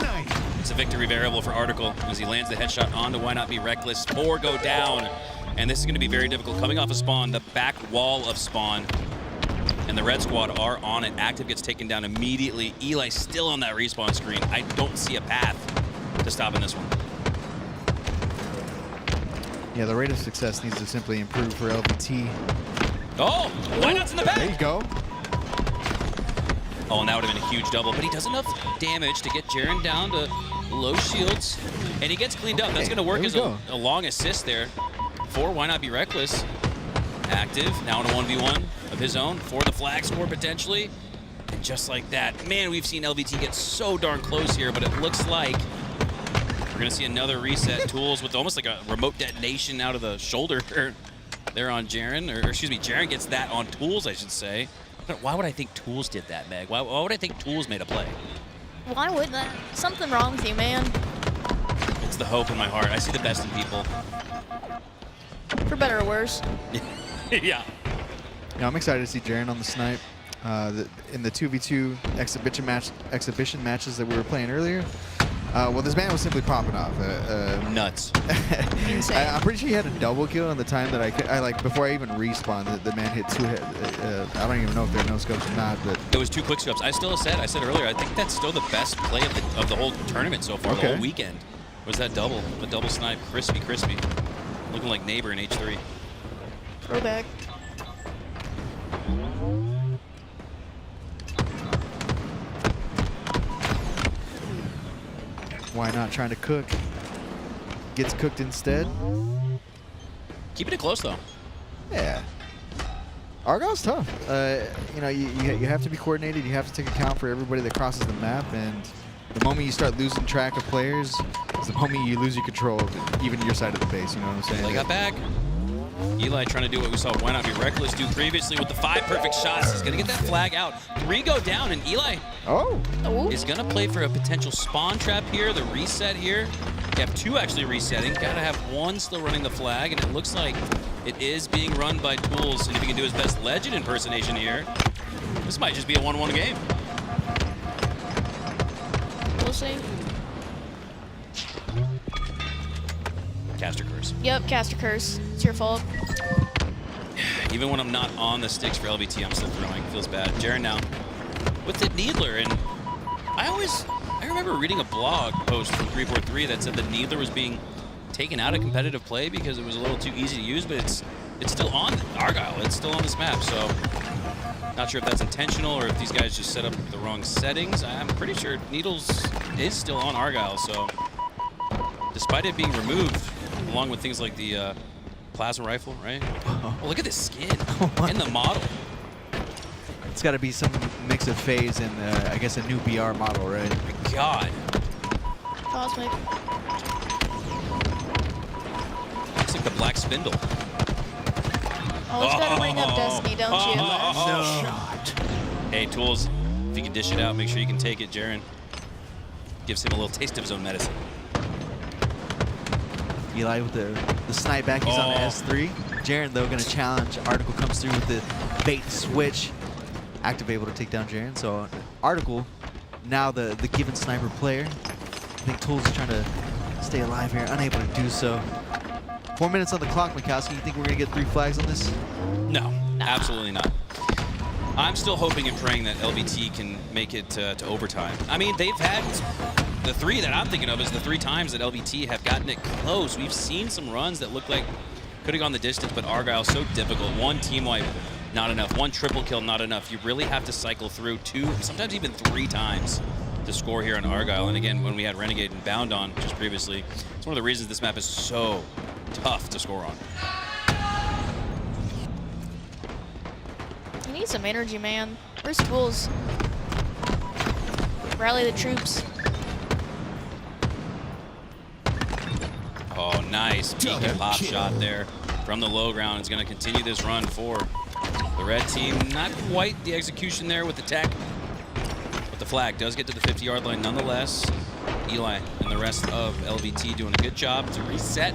[SPEAKER 3] it's a victory variable for Article as he lands the headshot onto Why Not Be Reckless. 4 go down, and this is going to be very difficult. Coming off of spawn, the back wall of spawn, and the red squad are on it. Active gets taken down immediately. Eli still on that respawn screen. I don't see a path to stopping this one.
[SPEAKER 9] Yeah, the rate of success needs to simply improve for LVT.
[SPEAKER 3] Oh, Why Not's in the back?
[SPEAKER 9] There you go.
[SPEAKER 3] Oh, and that would have been a huge double, but he does enough damage to get Jaren down to low shields, and he gets cleaned up. That's going to work as a long assist there for Why Not Be Reckless. Active, now in a 1v1 of his own for the flag score potentially. And just like that, man, we've seen LVT get so darn close here, but it looks like we're going to see another reset. Tools with almost like a remote detonation out of the shoulder there on Jaren, or excuse me, Jaren gets that on Tools, I should say. Why would I think Tools did that, Meg? Why would I think Tools made a play?
[SPEAKER 10] Why would that? Something wrong with you, man.
[SPEAKER 3] It's the hope in my heart. I see the best in people.
[SPEAKER 10] For better or worse.
[SPEAKER 3] Yeah.
[SPEAKER 9] Yeah, I'm excited to see Jaren on the snipe. In the 2v2 exhibition matches that we were playing earlier, well, this man was simply popping off.
[SPEAKER 3] Nuts.
[SPEAKER 9] I'm pretty sure he had a double kill in the time that I like before I even respawned. The man hit 2 hit. I don't even know if they're no scopes or not, but
[SPEAKER 3] it was 2 quick scopes. I said earlier, I think that's still the best play of the whole tournament so far, the whole weekend. Was that double? The double snipe, crispy. Looking like Neighbor in H3.
[SPEAKER 10] Throwback.
[SPEAKER 9] Why not trying to cook? Gets cooked instead.
[SPEAKER 3] Keeping it close though.
[SPEAKER 9] Yeah. Argyle's tough. You have to be coordinated. You have to take account for everybody that crosses the map, and the moment you start losing track of players is the moment you lose your control of even your side of the base. You know what I'm saying?
[SPEAKER 3] Eli got back. Eli trying to do what we saw Why Not Be Reckless do previously with the 5 perfect shots. He's going to get that flag out. 3 go down, and Eli is going to play for a potential spawn trap here, the reset here. You have 2 actually resetting. Got to have 1 still running the flag, and it looks like it is being run by Tools. And if he can do his best Legend impersonation here, this might just be a 1-1 game.
[SPEAKER 10] We'll see.
[SPEAKER 3] Caster Curse.
[SPEAKER 10] Yep, Caster Curse. It's your fault.
[SPEAKER 3] Even when I'm not on the sticks for LVT, I'm still throwing. Feels bad. Jaren now with the Needler, and I remember reading a blog post from 343 that said the Needler was being taken out of competitive play because it was a little too easy to use, but it's still on Argyle. It's still on this map, so not sure if that's intentional or if these guys just set up the wrong settings. I'm pretty sure Needles is still on Argyle, so despite it being removed, along with things like the plasma rifle, right? Oh, look at this skin and the model.
[SPEAKER 9] It's got to be some mix of phase and, I guess, a new BR model, right?
[SPEAKER 3] Oh my God.
[SPEAKER 10] Cosmic.
[SPEAKER 3] Looks like the Black Spindle.
[SPEAKER 10] Always gotta bring up Destiny, don't you?
[SPEAKER 9] No.
[SPEAKER 3] Hey, Tools, if you can dish it out, make sure you can take it. Jaren gives him a little taste of his own medicine.
[SPEAKER 9] Eli with the snipe back, he's on S3. Jaren, though, going to challenge. Article comes through with the bait switch. Active able to take down Jaren. So Article, now the given sniper player. I think Tools is trying to stay alive here, unable to do so. 4 minutes on the clock, Mikowski. You think we're going to get 3 flags on this?
[SPEAKER 3] No, absolutely not. I'm still hoping and praying that LVT can make it to overtime. I mean, they've had the 3 that I'm thinking of is the 3 times that LVT have gotten it close. We've seen some runs that look like could have gone the distance, but Argyle's so difficult. 1 team wipe, not enough. 1 triple kill, not enough. You really have to cycle through 2, sometimes even 3 times to score here on Argyle. And again, when we had Renegade and Bound on just previously, it's one of the reasons this map is so tough to score on.
[SPEAKER 10] You need some energy, man. Where's Tools? Rally the troops.
[SPEAKER 3] Oh, nice peek and pop shot there from the low ground. It's going to continue this run for the red team. Not quite the execution there with the tech, but the flag does get to the 50-yard line nonetheless. Eli and the rest of LVT doing a good job to reset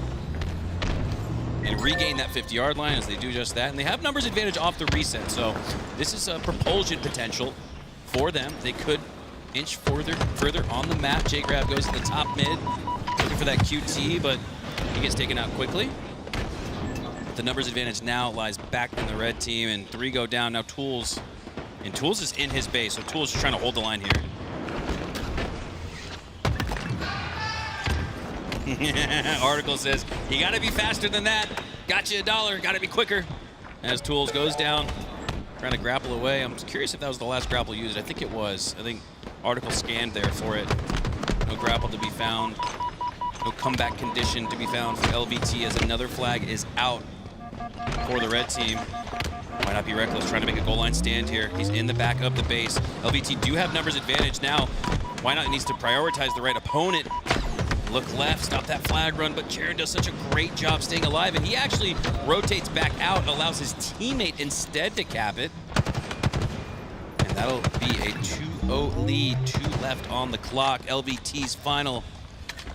[SPEAKER 3] and regain that 50-yard line as they do just that. And they have numbers advantage off the reset, so this is a propulsion potential for them. They could inch further on the map. J-Grab goes to the top mid, looking for that QT, but he gets taken out quickly. The numbers advantage now lies back in the red team, and 3 go down. Now Tools, and Tools is in his base, so Tools is trying to hold the line here. Article says, you gotta be faster than that. Got you $1, gotta be quicker. As Tools goes down, trying to grapple away. I'm curious if that was the last grapple used. I think it was. I think Article scanned there for it. No grapple to be found. No comeback condition to be found for LVT as another flag is out for the red team. Why not be reckless, trying to make a goal line stand here. He's in the back of the base. LVT do have numbers advantage now. Why not needs to prioritize the right opponent. Look left, stop that flag run, but Jaren does such a great job staying alive, and he actually rotates back out, allows his teammate instead to cap it. And that'll be a 2-0 lead, 2 left on the clock. LVT's final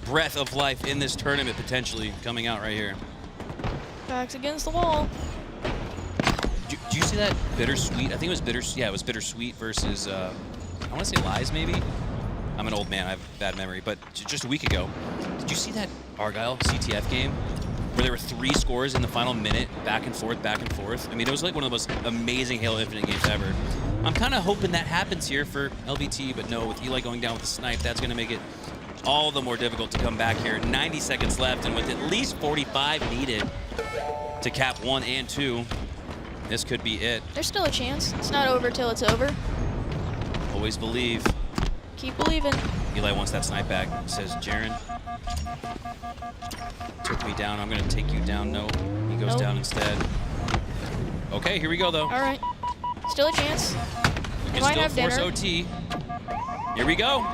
[SPEAKER 3] breath of life in this tournament potentially coming out right here.
[SPEAKER 10] Backs against the wall.
[SPEAKER 3] Do you see that Bittersweet? I think it was Bittersweet. Yeah, it was Bittersweet versus, I want to say Lies maybe? I'm an old man, I have bad memory, but just a week ago, did you see that Argyle CTF game where there were 3 scores in the final minute, back and forth, back and forth? I mean, it was like one of the most amazing Halo Infinite games ever. I'm kind of hoping that happens here for LVT, but no, with Eli going down with the snipe, that's going to make it all the more difficult to come back here. 90 seconds left, and with at least 45 needed to cap 1 and 2, this could be it.
[SPEAKER 10] There's still a chance. It's not over till it's over.
[SPEAKER 3] Always believe.
[SPEAKER 10] Keep believing.
[SPEAKER 3] Eli wants that snipe back. Says, Jaren, took me down. I'm going to take you down. No, he goes down instead. Okay, here we go, though.
[SPEAKER 10] All right. Still a chance.
[SPEAKER 3] You can
[SPEAKER 10] Might
[SPEAKER 3] still
[SPEAKER 10] have
[SPEAKER 3] force
[SPEAKER 10] dinner.
[SPEAKER 3] OT. Here we go.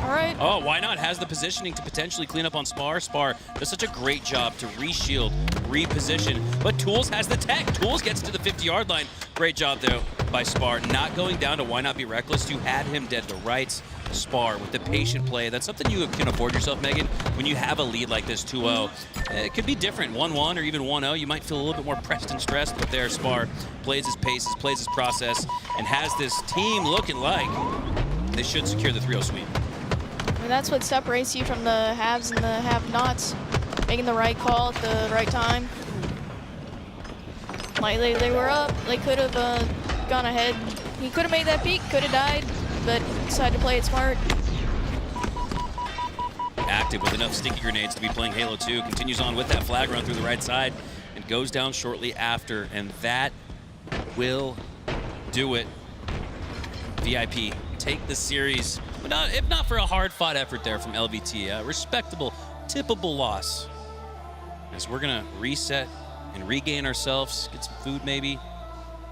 [SPEAKER 10] All right.
[SPEAKER 3] Oh, why not? Has the positioning to potentially clean up on Spar. Spar does such a great job to re-shield, reposition, but Tools has the tech. Tools gets to the 50-yard line. Great job, though, by Spar. Not going down to Why Not Be Reckless. You had him dead to rights. Spar with the patient play. That's something you can afford yourself, Megan, when you have a lead like this, 2-0. It could be different, 1-1 or even 1-0. You might feel a little bit more pressed and stressed, but there, Spar plays his paces, plays his process, and has this team looking like they should secure the 3-0 sweep.
[SPEAKER 10] And that's what separates you from the haves and the have-nots. making the right call at the right time. Like they were up, they could have gone ahead. He could have made that peek, could have died, but decided to play it smart.
[SPEAKER 3] Active with enough sticky grenades to be playing Halo 2. Continues on with that flag run through the right side and goes down shortly after. And that will do it. VIP take the series, but not, if not for a hard-fought effort there from LVT. A respectable, tippable loss. As we're going to reset and regain ourselves, get some food maybe.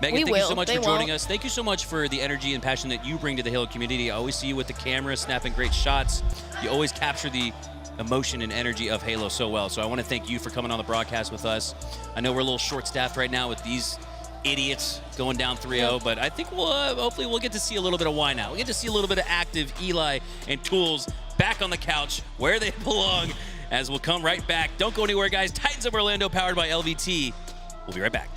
[SPEAKER 3] Megan, thank you so much for joining us. Thank you so much for the energy and passion that you bring to the Halo community. I always see you with the camera, snapping great shots. You always capture the emotion and energy of Halo so well. So I want to thank you for coming on the broadcast with us. I know we're a little short-staffed right now with these idiots going down 3-0, but I think we'll hopefully we'll get to see a little bit of why now. We'll get to see a little bit of active Eli and Tools back on the couch where they belong, as we'll come right back. Don't go anywhere, guys. Titans of Orlando, powered by LVT. We'll be right back.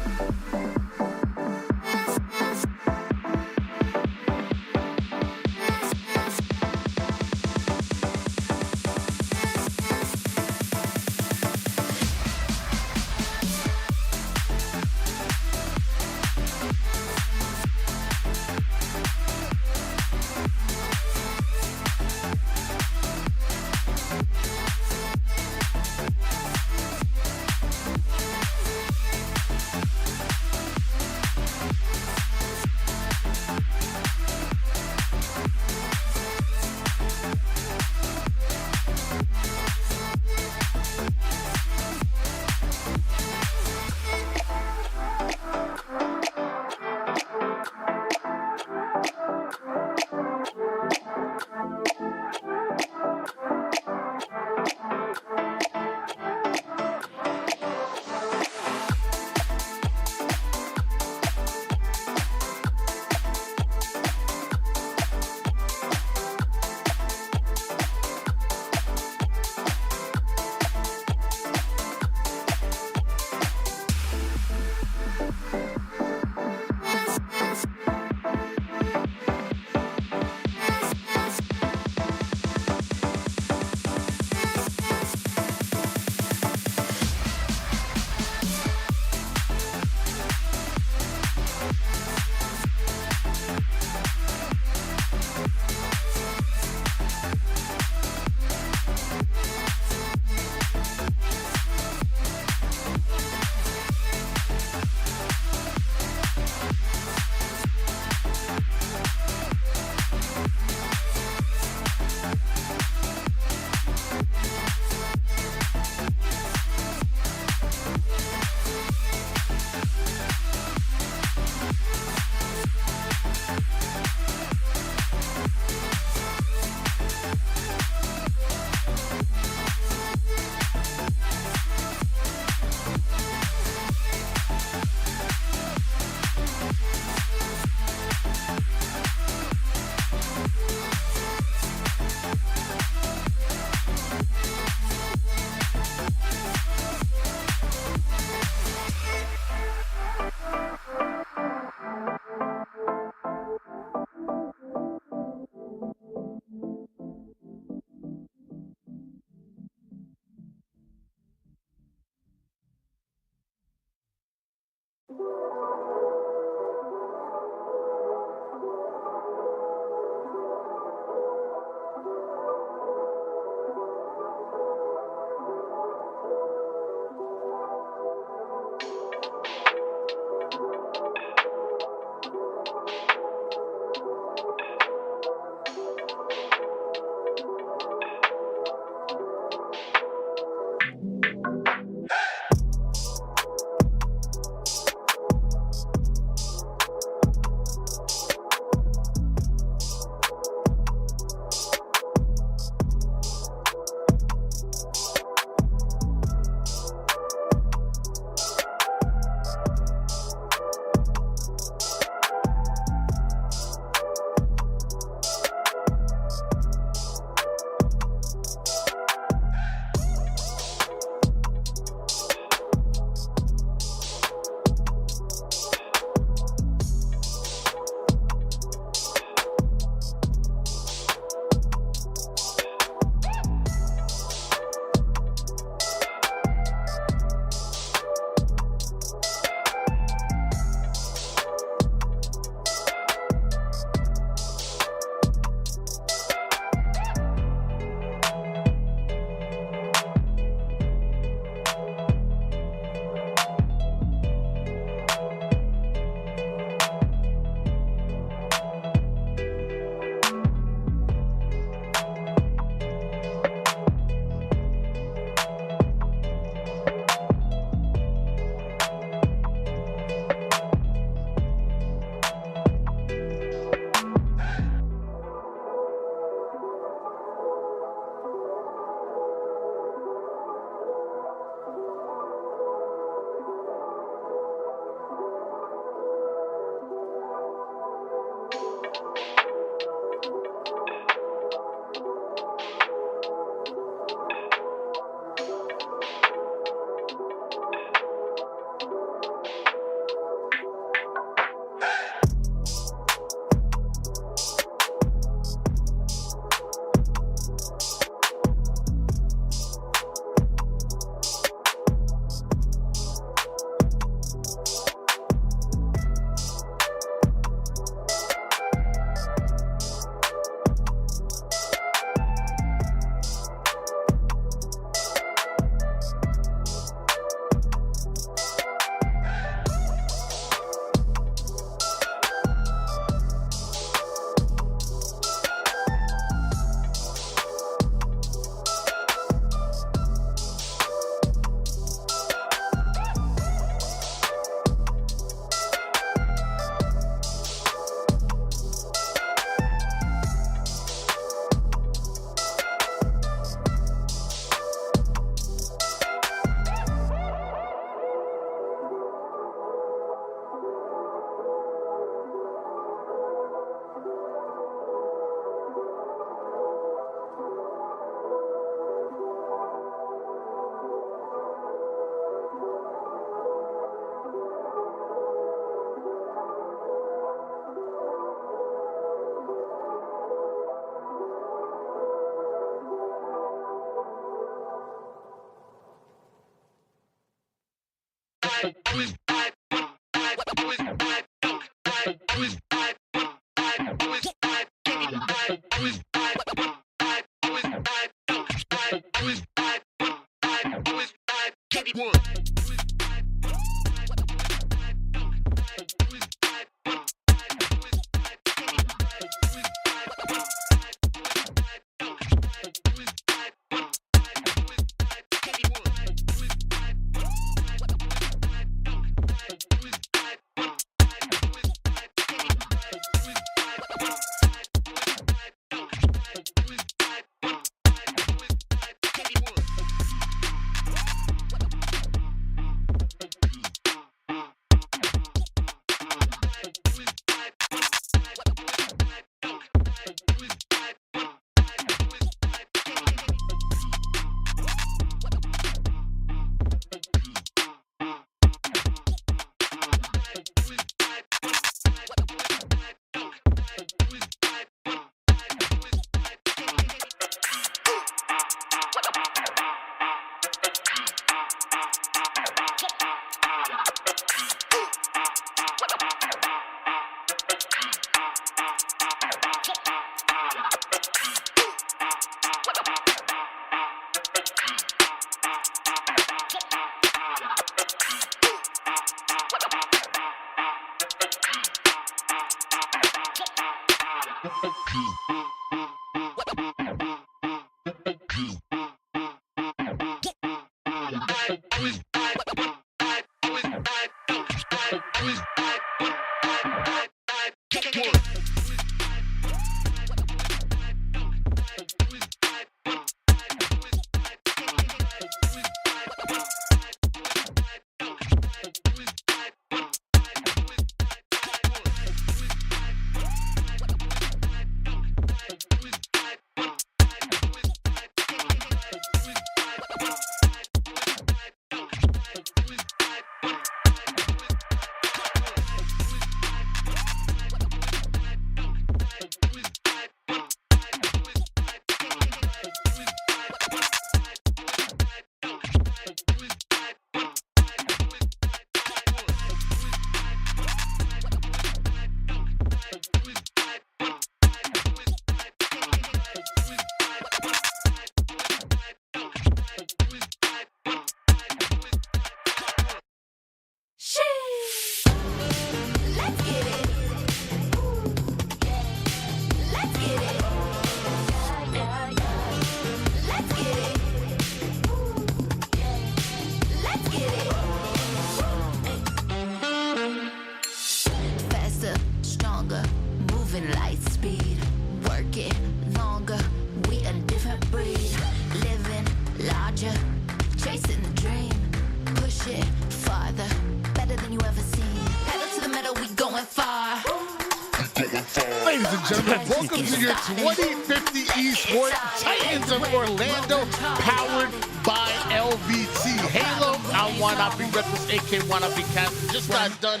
[SPEAKER 4] Ladies and gentlemen, welcome to your 2050 Esports Titans of Orlando, powered by LVT Halo. I want not be reckless, AK want not be casted. Just got done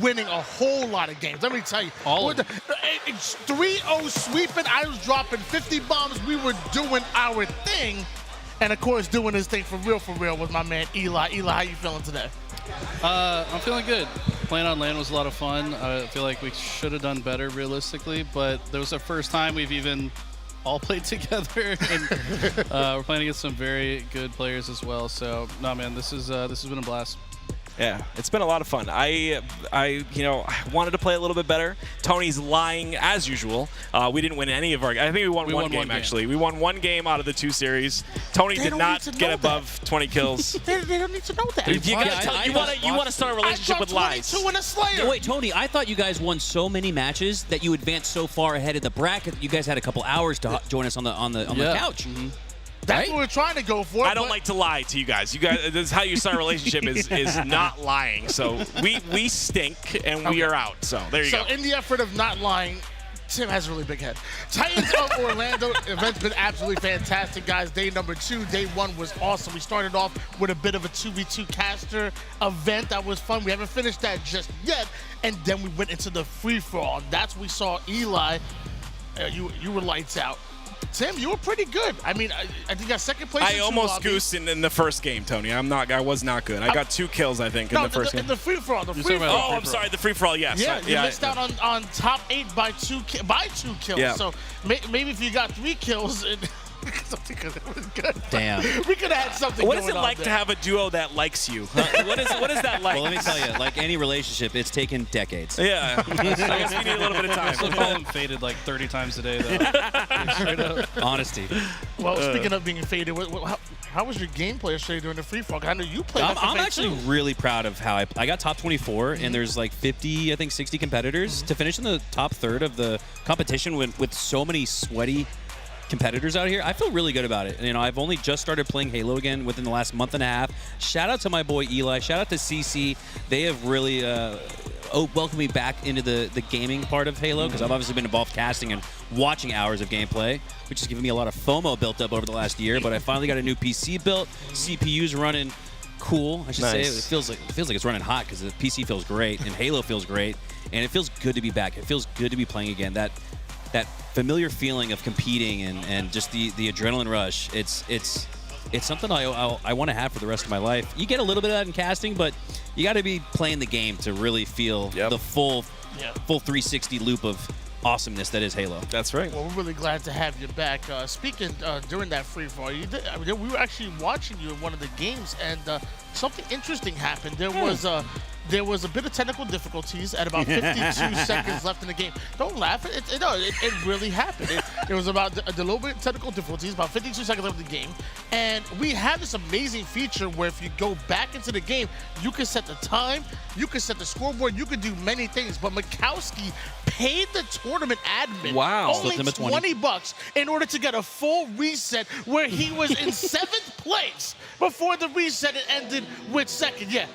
[SPEAKER 4] winning a whole lot of games. Let me tell you, it's 3-0 sweeping. I was dropping 50 bombs. We were doing our thing. And of course, doing his thing for real with my man Eli. Eli, how you feeling today?
[SPEAKER 11] I'm feeling good. Playing on LAN was a lot of fun. I feel like we should have done better realistically, but there was the first time we've even all played together, and we're playing against some very good players as well. So, no, man, this has been a blast.
[SPEAKER 6] Yeah, it's been a lot of fun. I wanted to play a little bit better. Tony's lying as usual. We didn't win any of our. I think we won one game actually. We won one game out of the 2 series. Tony did not get above 20 kills.
[SPEAKER 4] They don't need to know that.
[SPEAKER 6] You want to start a relationship with lies.
[SPEAKER 4] 22 and a Slayer.
[SPEAKER 12] Wait, Tony, I thought you guys won so many matches that you advanced so far ahead of the bracket that you guys had a couple hours to join us on the couch.
[SPEAKER 11] Mm-hmm.
[SPEAKER 4] That's what we're trying to go for.
[SPEAKER 6] I don't like to lie to you guys. You guys, this is how you start a relationship is not lying. So we stink and we are out. So there you go.
[SPEAKER 4] So in the effort of not lying, Tim has a really big head. Titans of Orlando event's been absolutely fantastic, guys. Day number 2, day 1 was awesome. We started off with a bit of a 2v2 caster event that was fun. We haven't finished that just yet, and then we went into the free-for-all. That's when we saw Eli. You were lights out. Tim, you were pretty good. I mean, I think you got second place.
[SPEAKER 6] I almost goosed in the first game, Tony. I was not good. I got 2 kills, I think, in the first game.
[SPEAKER 4] In the free for all.
[SPEAKER 6] Oh, I'm sorry, the free for all. Yes.
[SPEAKER 4] Yeah, you missed out on top 8 by 2 kills.
[SPEAKER 6] Yeah.
[SPEAKER 4] So maybe if you got 3 kills. Something good.
[SPEAKER 12] Damn.
[SPEAKER 4] We could have had something.
[SPEAKER 6] What is it
[SPEAKER 4] going
[SPEAKER 6] like
[SPEAKER 4] on
[SPEAKER 6] to
[SPEAKER 4] there.
[SPEAKER 6] have a duo that likes you? What is that like?
[SPEAKER 12] Well, let me tell you, like any relationship, it's taken decades.
[SPEAKER 6] Yeah. I guess we need a little bit of
[SPEAKER 11] I still
[SPEAKER 6] time.
[SPEAKER 11] call him faded like 30 times a day, though. Straight up.
[SPEAKER 12] Honesty.
[SPEAKER 4] Well, speaking of being faded, how was your gameplay yesterday during the free fall? I know you played.
[SPEAKER 12] I'm actually really proud of how I got top 24, and there's like 50, I think 60 competitors. To finish in the top third of the competition with so many sweaty competitors out here, I feel really good about it. You know, I've only just started playing Halo again within the last month and a half. Shout out to my boy Eli. Shout out to CC. They have really welcomed me back into the gaming part of Halo, because I've obviously been involved casting and watching hours of gameplay, which has given me a lot of FOMO built up over the last year. But I finally got a new PC built. CPU's running cool, I should say. It feels like it's running hot because the PC feels great and Halo feels great, and it feels good to be back. It feels good to be playing again. That familiar feeling of competing and just the adrenaline rush. It's something I want to have for the rest of my life. You get a little bit of that in casting, but you got to be playing the game to really feel the full 360 loop of awesomeness that is Halo.
[SPEAKER 6] That's right.
[SPEAKER 4] Well, we're really glad to have you back. Speaking during that free fall, we were actually watching you in one of the games, and something interesting happened. There was a bit of technical difficulties at about 52 seconds left in the game. Don't laugh. It really happened. It was about a little bit of technical difficulties, about 52 seconds left in the game. And we have this amazing feature where if you go back into the game, you can set the time, you can set the scoreboard, you can do many things. But Mikowski paid the tournament admin only $20 in order to get a full reset where he was in 7th place before the reset ended with 2nd. Yeah.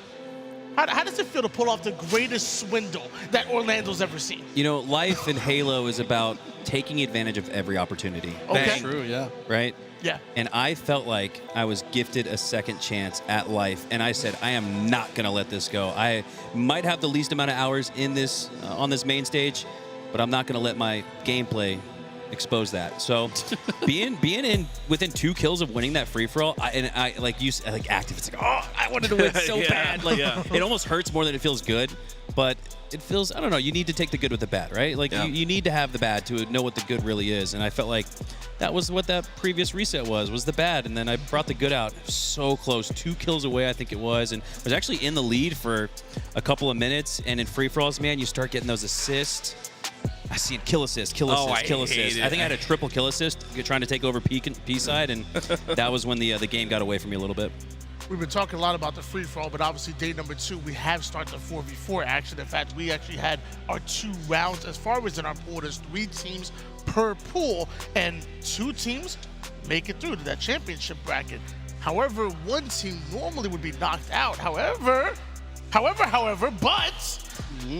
[SPEAKER 4] How does it feel to pull off the greatest swindle that Orlando's ever seen?
[SPEAKER 12] You know, life in Halo is about taking advantage of every opportunity.
[SPEAKER 4] Okay.
[SPEAKER 11] True, yeah.
[SPEAKER 12] Right?
[SPEAKER 4] Yeah.
[SPEAKER 12] And I felt like I was gifted a second chance at life, and I said, I am not going to let this go. I might have the least amount of hours in this on this main stage, but I'm not going to let my gameplay expose that. So being in within 2 kills of winning that free for all, I like active. It's like, oh, I wanted to win so bad. Like it almost hurts more than it feels good, but it feels, I don't know. You need to take the good with the bad, right? Like you need to have the bad to know what the good really is. And I felt like that was what that previous reset was the bad, and then I brought the good out. So close, 2 kills away, I think it was, and I was actually in the lead for a couple of minutes. And in free for alls, man, you start getting those assists. I see it, kill assist, kill assist. I think I had a triple kill assist trying to take over P side, and that was when the game got away from me a little bit.
[SPEAKER 4] We've been talking a lot about the free for all, but obviously day number 2, we have started the 4v4 action. In fact, we actually had our 2 rounds. As far as in our pool, there's 3 teams per pool, and 2 teams make it through to that championship bracket. However, 1 team normally would be knocked out. However,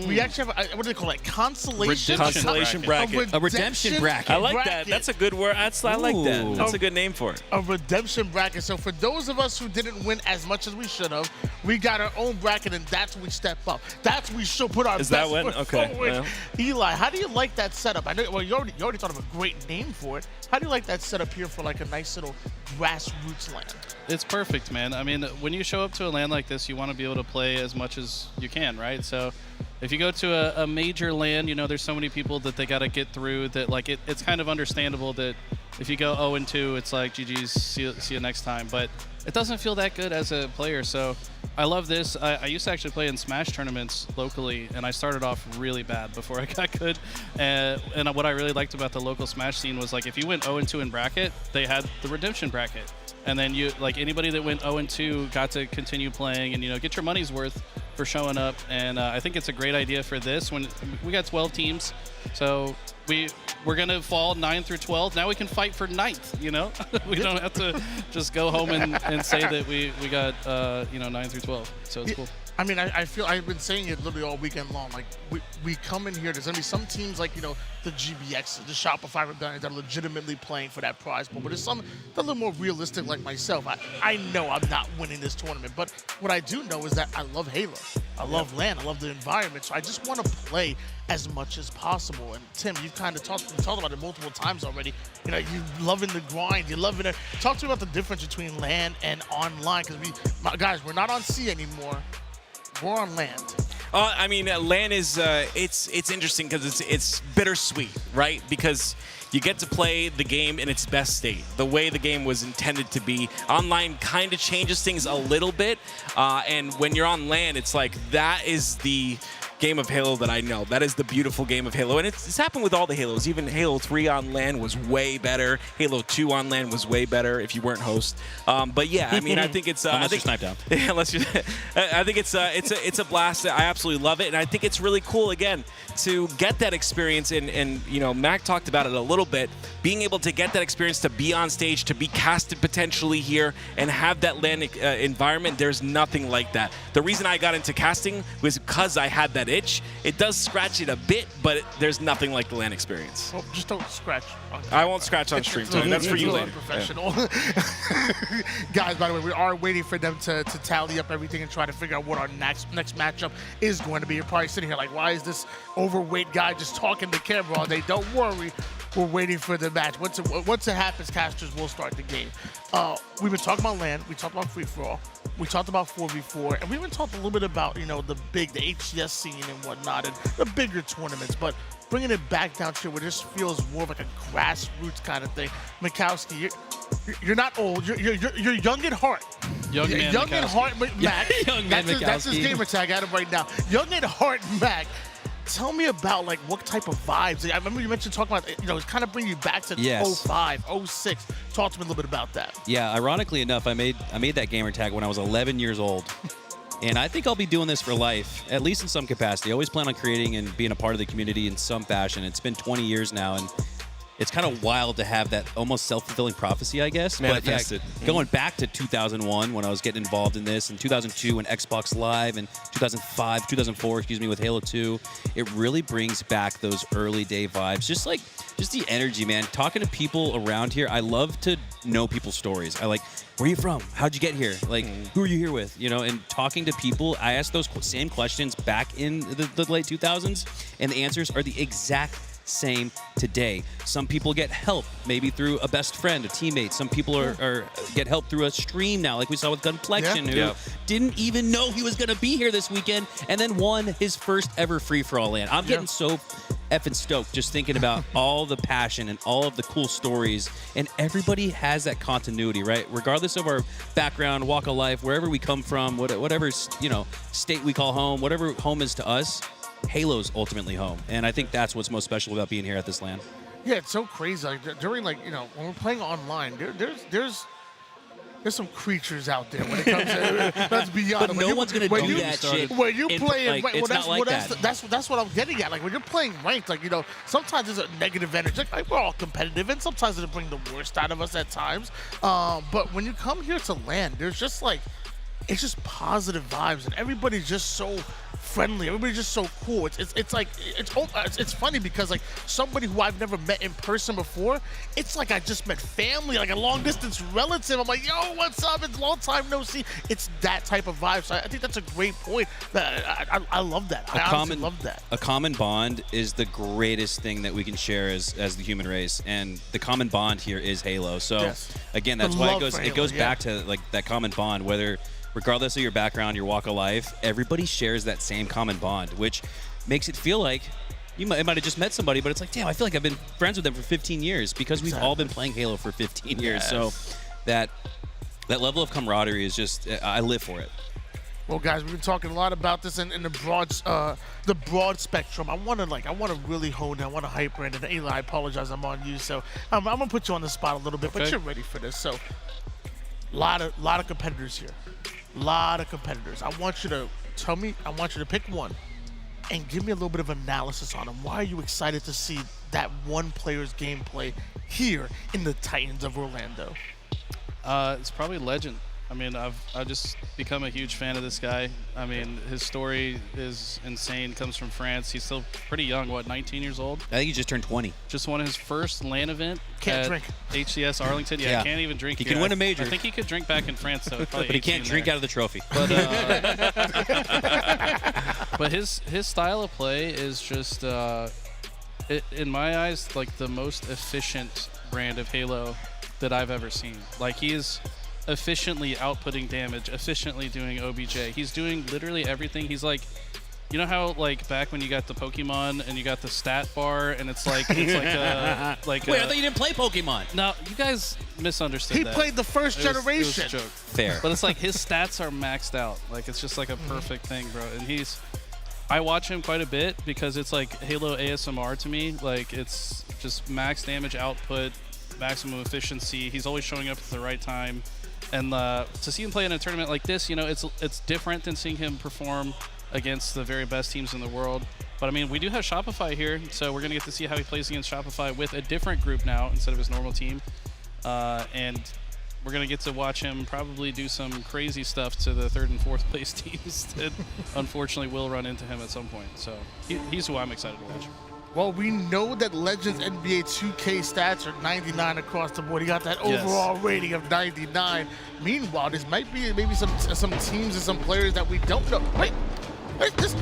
[SPEAKER 4] we actually have what do they call it? Consolation bracket.
[SPEAKER 12] A redemption bracket.
[SPEAKER 6] I like that. That's a good word. I like that. That's a good name for it.
[SPEAKER 4] A redemption bracket. So for those of us who didn't win as much as we should have, we got our own bracket, and that's when we step up. That's when we should put our best foot forward. Well. Eli, how do you like that setup? I know. Well, you already thought of a great name for it. How do you like that setup here for like a nice little grassroots LAN?
[SPEAKER 11] It's perfect, man. I mean, when you show up to a LAN like this, you want to be able to play as much as you can, right? So if you go to a major LAN, you know, there's so many people that they got to get through that, like, it's kind of understandable that if you go 0-2, it's like, GG's, see you next time. But it doesn't feel that good as a player, so I love this. I used to actually play in Smash tournaments locally, and I started off really bad before I got good. And what I really liked about the local Smash scene was, like, if you went 0-2 in bracket, they had the redemption bracket. And then you, like, anybody that went 0-2 got to continue playing and, you know, get your money's worth for showing up. And I think it's a great idea for this. When we got 12 teams, so we're gonna fall 9 through 12. Now we can fight for 9th. You know, we don't have to just go home and say that we got 9 through 12. So it's cool.
[SPEAKER 4] I mean, I feel I've been saying it literally all weekend long. Like, we come in here, there's going to be some teams like, you know, the GBX, the Shopify rebellions that are legitimately playing for that prize pool. But there's some that are a little more realistic like myself. I know I'm not winning this tournament. But what I do know is that I love Halo. I love LAN. I love the environment. So I just want to play as much as possible. And Tim, you kind of talked about it multiple times already. You know, you loving the grind, you're loving it. Talk to me about the difference between LAN and online, because guys, we're not on C anymore. We're on land.
[SPEAKER 6] I mean, LAN is it's interesting because it's bittersweet, right? Because you get to play the game in its best state, the way the game was intended to be. Online kind of changes things a little bit, and when you're on LAN, it's like that is the game of Halo that I know. That is the beautiful game of Halo, and it's happened with all the Halos. Even Halo 3 on LAN was way better. Halo 2 on LAN was way better if you weren't host. But yeah, I mean, I think it's
[SPEAKER 12] unless you're sniped down.
[SPEAKER 6] Yeah, unless you, I think it's a blast. I absolutely love it, and I think it's really cool again to get that experience. And you know, Mac talked about it a little bit. Being able to get that experience to be on stage, to be casted potentially here, and have that LAN environment. There's nothing like that. The reason I got into casting was because I had that itch. It does scratch it a bit, but there's nothing like the LAN experience.
[SPEAKER 4] Well, just don't scratch.
[SPEAKER 6] I won't scratch on stream, Tony. That's for you later.
[SPEAKER 4] Professional. Yeah. Guys, by the way, we are waiting for them to tally up everything and try to figure out what our next matchup is going to be. You're probably sitting here like, why is this overweight guy just talking to camera all day? Don't worry. We're waiting for the match. Once it happens, casters will start the game. We've been talking about LAN. We talked about free-for-all. We talked about 4v4. And we even talked a little bit about, you know, the HCS scene and whatnot and the bigger tournaments. But bringing it back down to where this feels more of like a grassroots kind of thing. Mikowski, you're not old. You're young at heart.
[SPEAKER 11] Young man
[SPEAKER 4] Young at heart, Mac.
[SPEAKER 12] Young man
[SPEAKER 4] That's his gamer tag. I got him right now. Young at heart, Mac. Tell me about like what type of vibes. I remember you mentioned talking about, you know, it's kind of bringing you back to 05, 06. Talk to me a little bit about that.
[SPEAKER 12] Yeah, ironically enough, I made that gamer tag when I was 11 years old. And I think I'll be doing this for life, at least in some capacity. I always plan on creating and being a part of the community in some fashion. It's been 20 years now, and it's kind of wild to have that almost self-fulfilling prophecy, I guess.
[SPEAKER 6] Manifested.
[SPEAKER 12] But yeah, going back to 2001 when I was getting involved in this, and 2002 when Xbox Live, and 2005, 2004, with Halo 2, it really brings back those early day vibes. Just the energy, man. Talking to people around here, I love to know people's stories. I like, where are you from? How'd you get here? Like, who are you here with? You know, and talking to people, I asked those same questions back in the late 2000s, and the answers are the exact same today. Some people get help maybe through a best friend, a teammate. Some people are get help through a stream now, like we saw with Gunflexion, who didn't even know he was going to be here this weekend and then won his first ever free-for-all LAN. I'm getting so effing stoked just thinking about all the passion and all of the cool stories, and everybody has that continuity, right? Regardless of our background, walk of life, wherever we come from, whatever, you know, state we call home, whatever home is to us, Halo's ultimately home, and I think that's what's most special about being here at this LAN.
[SPEAKER 4] Yeah, it's so crazy. Like during, like, you know, when we're playing online, there's some creatures out there when it comes to let's be honest.
[SPEAKER 12] But no one's gonna do that shit.
[SPEAKER 4] When you play,
[SPEAKER 12] like,
[SPEAKER 4] that's what I'm getting at. Like when you're playing ranked, like, you know, sometimes there's a negative energy. Like we're all competitive, and sometimes it'll bring the worst out of us at times. But when you come here to LAN, there's just like, it's just positive vibes, and everybody's just so friendly. Everybody's just so cool. It's like it's funny because like somebody who I've never met in person before, it's like I just met family, like a long distance relative. I'm like, yo, what's up? It's a long time no see. It's that type of vibe. So I think that's a great point. I love that. I honestly love that.
[SPEAKER 12] A common bond is the greatest thing that we can share as the human race, and the common bond here is Halo. So again, that's why it goes back to like that common bond, whether regardless of your background, your walk of life, everybody shares that same common bond, which makes it feel like you might have just met somebody, but it's like, damn, I feel like I've been friends with them for 15 years because we've all been playing Halo for 15 years. So that level of camaraderie is just, I live for it.
[SPEAKER 4] Well, guys, we've been talking a lot about this in the broad spectrum. I want to really hone in. I want to hyper in. And Eli, I apologize, I'm on you, so I'm gonna put you on the spot a little bit, but you're ready for this. So, lot of competitors here. Lot of competitors. I want you to tell me, I want you to pick one and give me a little bit of analysis on them. Why are you excited to see that one player's gameplay here in the Titans of Orlando?
[SPEAKER 11] It's probably Legend. I mean, I've just become a huge fan of this guy. I mean, his story is insane. Comes from France. He's still pretty young. What, 19 years old?
[SPEAKER 12] I think he just turned 20.
[SPEAKER 11] Just won his first LAN event.
[SPEAKER 4] Can't drink.
[SPEAKER 11] HCS Arlington. Yeah, can't even drink.
[SPEAKER 12] He can win a major.
[SPEAKER 11] I think he could drink back in France, though.
[SPEAKER 12] But he can't drink out of the trophy.
[SPEAKER 11] But But his style of play is just, in my eyes, like the most efficient brand of Halo that I've ever seen. Like he's efficiently outputting damage, efficiently doing OBJ. He's doing literally everything. He's like, you know how like back when you got the Pokemon and you got the stat bar and it's like
[SPEAKER 12] Wait, I thought you didn't play Pokemon.
[SPEAKER 11] No, you guys misunderstood
[SPEAKER 4] He
[SPEAKER 11] that.
[SPEAKER 4] played the first
[SPEAKER 11] It was
[SPEAKER 4] generation.
[SPEAKER 11] a joke.
[SPEAKER 12] Fair.
[SPEAKER 11] But it's like his stats are maxed out. Like it's just like a perfect thing, bro. And I watch him quite a bit because it's like Halo ASMR to me. Like it's just max damage output, maximum efficiency. He's always showing up at the right time. And to see him play in a tournament like this, you know, it's different than seeing him perform against the very best teams in the world. But I mean, we do have Shopify here, so we're going to get to see how he plays against Shopify with a different group now instead of his normal team. And we're going to get to watch him probably do some crazy stuff to the 3rd and 4th place teams that unfortunately will run into him at some point. So he's who I'm excited to watch.
[SPEAKER 4] Well, we know that Legends NBA 2K stats are 99 across the board. He got that overall rating of 99. Meanwhile, this might be maybe some teams and some players that we don't know. Wait, this.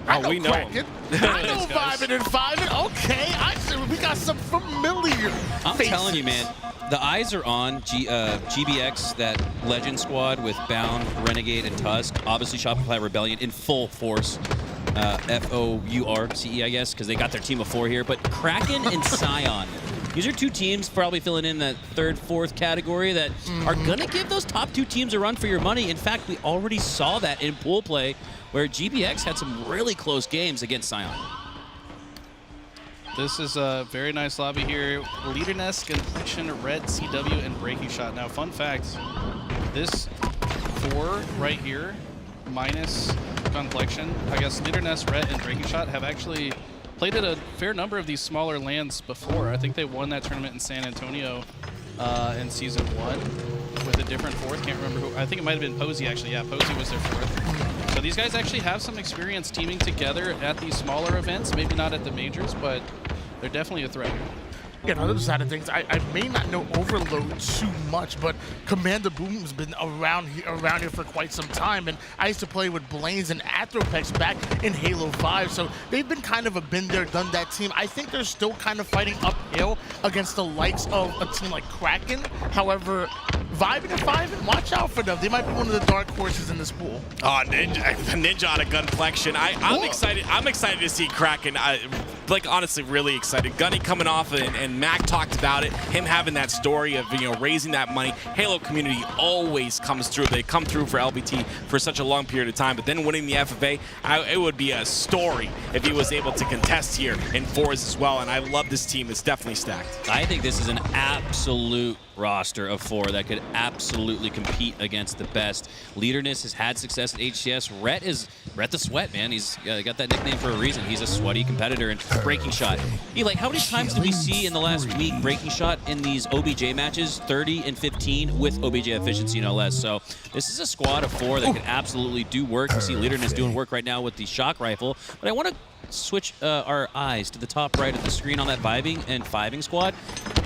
[SPEAKER 4] I know
[SPEAKER 6] we know
[SPEAKER 4] Kraken. I know Vibin and Fivin. Okay, we got some familiar
[SPEAKER 12] I'm
[SPEAKER 4] faces.
[SPEAKER 12] telling you, man. The eyes are on GBX, that Legend squad with Bound, Renegade, and Tusk. Obviously, Shopify Rebellion in full force. FOURCE, I guess, because they got their team of 4 here. But Kraken and Scion. These are 2 teams probably filling in that 3rd, 4th category that are going to give those top 2 teams a run for your money. In fact, we already saw that in pool play where GBX had some really close games against Scion.
[SPEAKER 11] This is a very nice lobby here. Leader Nest, Completion, Red, CW, and Breaking Shot. Now, fun fact, this 4 right here, minus Complexion, I guess Leader Nest, Red, and Breaking Shot have actually played at a fair number of these smaller lands before. I think they won that tournament in San Antonio in Season 1 with a different 4th. Can't remember who. I think it might have been Posey, actually. Yeah, Posey was their 4th. So these guys actually have some experience teaming together at these smaller events. Maybe not at the majors, but they're definitely a threat.
[SPEAKER 4] Yeah, on the other side of things, I may not know Overload too much, but Commander Boom's been around here for quite some time, and I used to play with Blaines and Athropex back in Halo 5, so they've been kind of a been there, done that team. I think they're still kind of fighting uphill against the likes of a team like Kraken. However, Vibin and Fivin, watch out for them. They might be one of the dark horses in this pool.
[SPEAKER 6] Oh, Ninja on a Gunplexion. I'm excited. I'm excited to see Kraken. Like honestly, really excited. Gunny coming off, and Mac talked about it. Him having that story of raising that money. Halo community always comes through. They come through for LVT for such a long period of time, but then winning the FFA, it would be a story if he was able to contest here in 4s as well. And I love this team. It's definitely stacked.
[SPEAKER 12] I think this is an absolute roster of 4 that could absolutely compete against the best. Leaderness has had success at HCS. Rhett the Sweat, man. He's got that nickname for a reason. He's a sweaty competitor. And Breaking Shot. Eli, how many times did we see in the last week Breaking Shot in these OBJ matches? 30 and 15 with OBJ efficiency, no less. So this is a squad of 4 that could absolutely do work. We see Leaderness doing work right now with the shock rifle. But I want to switch our eyes to the top right of the screen on that Vibing and Fiving squad.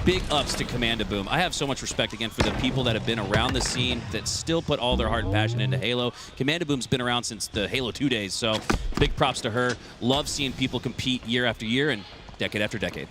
[SPEAKER 12] Big ups to Commander Boom. I have so much respect, again, for the people that have been around the scene that still put all their heart and passion into Halo. Commander Boom's been around since the Halo 2 days, so big props to her. Love seeing people compete year after year and decade after decade.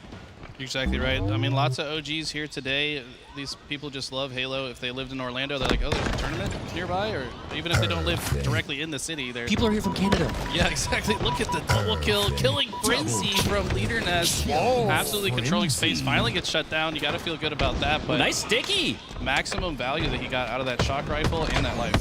[SPEAKER 11] You're exactly right. I mean, lots of OGs here today. These people just love Halo. If they lived in Orlando, they're like, oh, there's a tournament nearby? Or even if they don't live directly in the city, they're...
[SPEAKER 12] People are here from Canada.
[SPEAKER 11] Yeah, exactly. Look at the double kill. Killing Frenzy from Leader Nest. Absolutely controlling space. Finally gets shut down. You got to feel good about that. But
[SPEAKER 12] nice sticky.
[SPEAKER 11] Maximum value that he got out of that shock rifle and that life.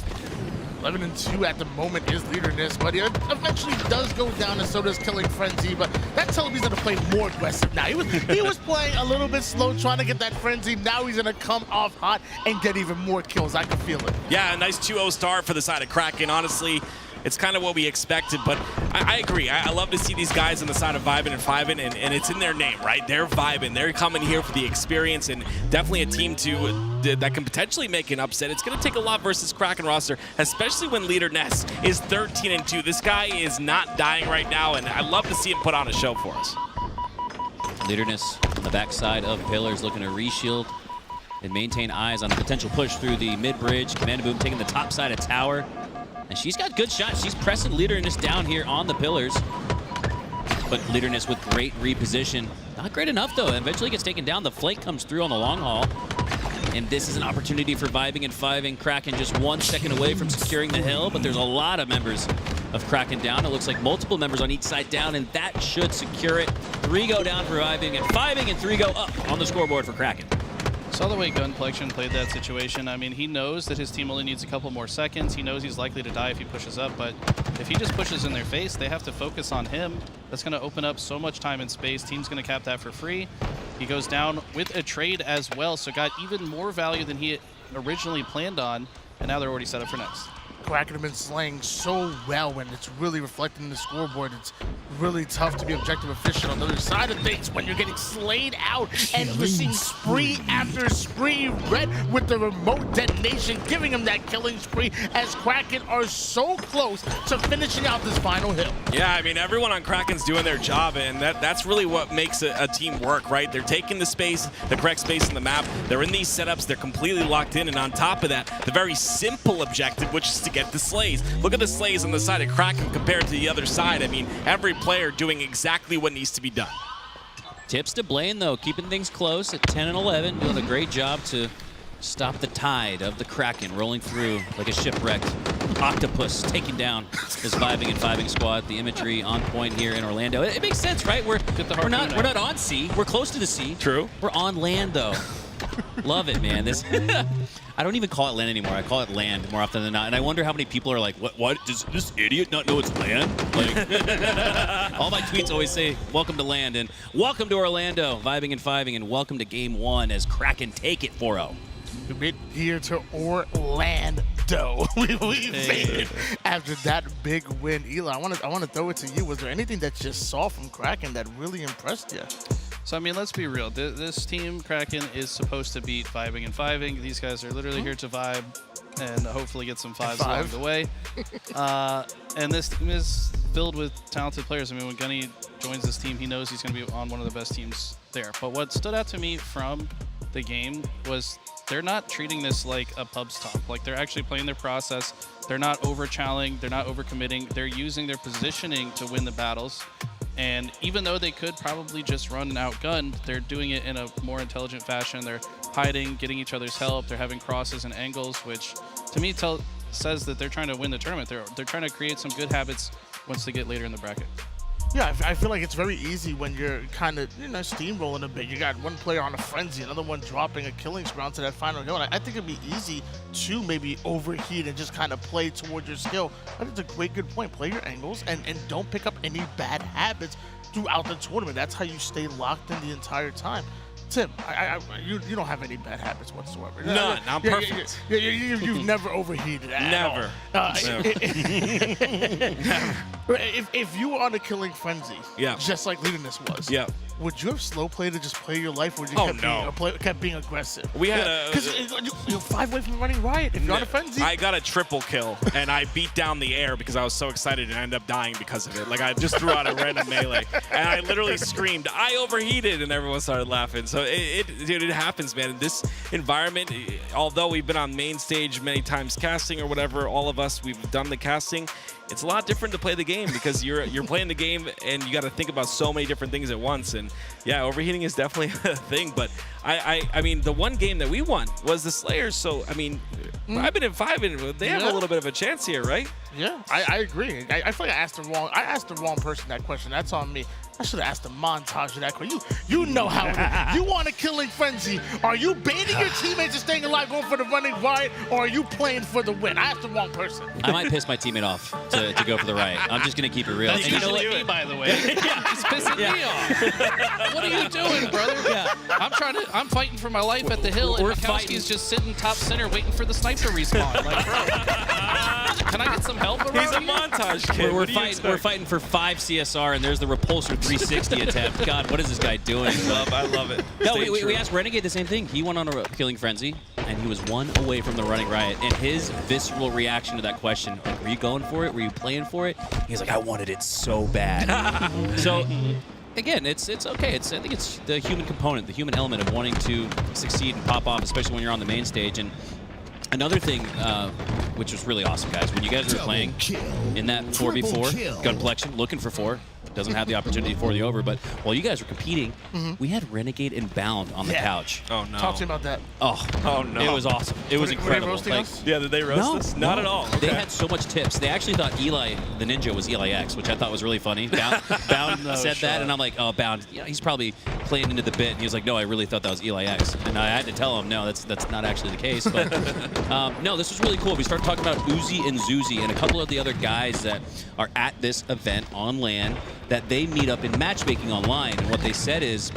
[SPEAKER 4] 11 and 2 at the moment is Leaderness, but it eventually does go down, and so does Killing Frenzy. But that tells me he's going to play more aggressive now. He was playing a little bit slow, trying to get that Frenzy. Now he's going to come off hot and get even more kills. I can feel it.
[SPEAKER 6] Yeah, a nice 2-0 start for the side of Kraken. Honestly, it's kind of what we expected, but I agree. I love to see these guys on the side of Vibin and Fivin, and it's in their name, right? They're vibing. They're coming here for the experience, and definitely a team that can potentially make an upset. It's going to take a lot versus Kraken roster, especially when Leader Ness is 13 and 2. This guy is not dying right now, and I love to see him put on a show for us.
[SPEAKER 12] Leaderness on the backside of Pillars, looking to reshield and maintain eyes on a potential push through the mid-bridge. Commander Boom taking the top side of tower. And she's got good shots. She's pressing Leaderness down here on the pillars. But Leaderness with great reposition. Not great enough, though. Eventually gets taken down. The flank comes through on the long haul. And this is an opportunity for Vibing and Fiving. Kraken just 1 second away from securing the hill, but there's a lot of members of Kraken down. It looks like multiple members on each side down, and that should secure it. 3 go down for Vibing and Fiving, and 3 go up on the scoreboard for Kraken.
[SPEAKER 11] Saw the way Gunplexion played that situation. I mean, he knows that his team only needs a couple more seconds. He knows he's likely to die if he pushes up, but if he just pushes in their face, they have to focus on him. That's going to open up so much time and space. Team's going to cap that for free. He goes down with a trade as well, so got even more value than he originally planned on, and now they're already set up for next.
[SPEAKER 4] Kraken have been slaying so well, and it's really reflecting the scoreboard. It's really tough to be objective efficient on the other side of things when you're getting slayed out and we're seeing spree after spree. Red with the remote detonation giving him that killing spree as Kraken are so close to finishing out this final hill.
[SPEAKER 6] Yeah, I mean, everyone on Kraken's doing their job, and that's really what makes a team work, right? They're taking the space, the correct space in the map. They're in these setups. They're completely locked in, and on top of that, the very simple objective, which is to get the slays. Look at the slays on the side of Kraken compared to the other side. I mean, every player doing exactly what needs to be done.
[SPEAKER 12] Tips to Blaine, though, keeping things close at 10 and 11, doing a great job to stop the tide of the Kraken rolling through like a shipwrecked octopus, taking down this Vibing and Fiving squad. The imagery on point here in Orlando. It makes sense, right? We're not on sea. We're close to the sea.
[SPEAKER 6] True.
[SPEAKER 12] We're on land, though. Love it, man. This I don't even call it land anymore. I call it land more often than not. And I wonder how many people are like, what does this idiot not know it's land? Like, all my tweets always say, welcome to land, and welcome to Orlando, Vibing and Fiving, and welcome to Game 1 as Kraken take it 4-0.
[SPEAKER 4] We made here to Orlando. we made it after that big win. Eli, I want to throw it to you. Was there anything that you saw from Kraken that really impressed you?
[SPEAKER 11] So, I mean, let's be real. This team, Kraken, is supposed to beat Vibing and Fiving. These guys are literally here to vibe and hopefully get some fives along the way. And this team is filled with talented players. I mean, when Gunny joins this team, he knows he's going to be on one of the best teams there. But what stood out to me from the game was they're not treating this like a pub stop. Like, they're actually playing their process. They're not over-challenging. They're not over-committing. They're using their positioning to win the battles. And even though they could probably just run and outgun, they're doing it in a more intelligent fashion. They're hiding, getting each other's help. They're having crosses and angles, which to me says that they're trying to win the tournament. They're trying to create some good habits once they get later in the bracket.
[SPEAKER 4] Yeah, I feel like it's very easy when you're kind of, steamrolling a bit. You got one player on a frenzy, another one dropping a killing spree onto that final hill. And I think it'd be easy to maybe overheat and just kind of play towards your skill. But it's a good point. Play your angles and don't pick up any bad habits throughout the tournament. That's how you stay locked in the entire time. Tim, you don't have any bad habits whatsoever.
[SPEAKER 6] None. I'm perfect.
[SPEAKER 4] You've never overheated at all. If you were on a killing frenzy, just like Leaderness was, would you have slow played to just play your life, or would you kept being aggressive?
[SPEAKER 6] We had
[SPEAKER 4] because you're 5 away from running riot. If you're on a frenzy,
[SPEAKER 6] I got a triple kill and I beat down the air because I was so excited and I ended up dying because of it. Like, I just threw out a random melee and I literally screamed, "I overheated," and everyone started laughing. So dude, it happens, man. In this environment, although we've been on main stage many times casting or whatever, all of us, we've done the casting. It's a lot different to play the game because you're playing the game and you got to think about so many different things at once. And yeah, overheating is definitely a thing. But I mean, the one game that we won was the Slayers. So I mean, I've been in 5, and they have a little bit of a chance here, right?
[SPEAKER 4] Yeah, I agree. I feel like I asked the wrong person that question. That's on me. I should have asked a montage of that question. You know how it is. You want a killing frenzy. Are you baiting your teammates and staying alive, going for the running riot, or are you playing for the win? I asked the wrong person.
[SPEAKER 12] I might piss my teammate off to go for the riot. I'm just going to keep it real.
[SPEAKER 11] That's usually me, by the way. He's pissing me off. What are you doing, brother? Yeah. I'm fighting for my life at the hill, and Mikowski's just sitting top center waiting for the sniper respawn. Like, bro, can I get some help around
[SPEAKER 6] He's a montage kid.
[SPEAKER 12] We're fighting for 5 CSR, and there's the repulsor 360 attempt. God, what is this guy doing?
[SPEAKER 6] I love it.
[SPEAKER 12] No, we asked Renegade the same thing. He went on a killing frenzy, and he was 1 away from the running riot. And his visceral reaction to that question, like, were you going for it? Were you playing for it? He's like, I wanted it so bad. So, again, it's okay. I think it's the human component, the human element of wanting to succeed and pop off, especially when you're on the main stage. And Another thing, which was really awesome, guys, when you guys were playing in that 4v4 Gunplexion, looking for 4, doesn't have the opportunity for the over, but while you guys were competing, we had Renegade and Bound on the couch.
[SPEAKER 6] Oh, no.
[SPEAKER 4] Talk to me about that.
[SPEAKER 12] Oh no. It was awesome. It was incredible.
[SPEAKER 4] Were they roasting us?
[SPEAKER 6] Yeah, did they roast us? Not at all.
[SPEAKER 12] They had so much tips. They actually thought Eli, the ninja, was Eli X, which I thought was really funny. Bound said that, and I'm like, oh, Bound, he's probably playing into the bit. And he was like, no, I really thought that was Eli X. And I had to tell him, no, that's not actually the case. But no, this was really cool. We started talking about Uzi and Zuzi and a couple of the other guys that are at this event on LAN that they meet up in matchmaking online. And what they said is,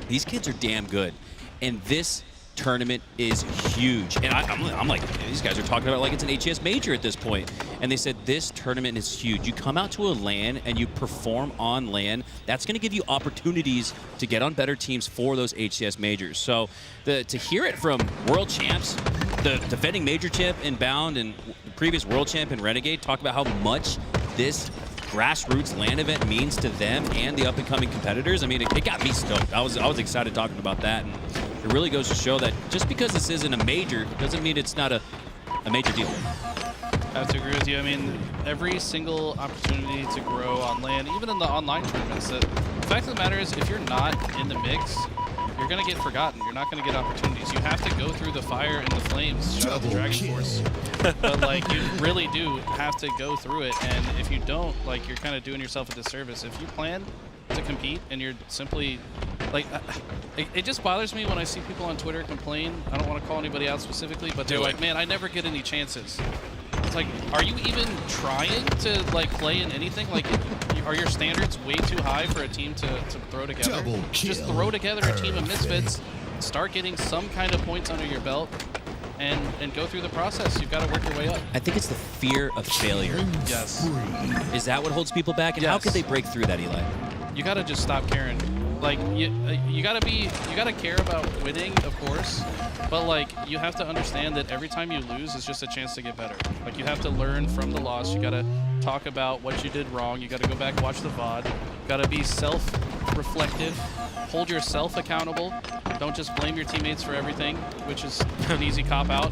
[SPEAKER 12] these kids are damn good. And this tournament is huge. And I'm like, these guys are talking about like it's an HCS major at this point. And they said this tournament is huge. You come out to a LAN and you perform on LAN, that's going to give you opportunities to get on better teams for those HCS majors. So to hear it from world champs, the defending major champ in Bound and the previous world champ in Renegade, talk about how much this grassroots LAN event means to them and the up-and-coming competitors. I mean, it got me stoked. I was excited talking about that, and it really goes to show that just because this isn't a major doesn't mean it's not a major deal.
[SPEAKER 11] I have to agree with you. I mean, every single opportunity to grow on LAN, even in the online tournaments, the fact of the matter is if you're not in the mix, you're going to get forgotten. You're not going to get opportunities. You have to go through the fire and the flames. Shout out to Dragon Force. But, like, you really do have to go through it. And if you don't, like, you're kind of doing yourself a disservice. If you plan to compete and you're simply, like, it just bothers me when I see people on Twitter complain. I don't want to call anybody out specifically, but they're like, man, I never get any chances. It's like, are you even trying to, like, play in anything? Like, are your standards way too high for a team to throw together? Just throw together a team of misfits, start getting some kind of points under your belt, and go through the process. You've got to work your way up.
[SPEAKER 12] I think it's the fear of failure.
[SPEAKER 11] Yes.
[SPEAKER 12] Is that what holds people back? And how could they break through that, Eli?
[SPEAKER 11] You got to just stop caring. Like, you got to care about winning, of course, but, like, you have to understand that every time you lose is just a chance to get better. Like, you have to learn from the loss. You got to talk about what you did wrong. You got to go back, watch the VOD. Got to be self-reflective. Hold yourself accountable. Don't just blame your teammates for everything, which is an easy cop-out.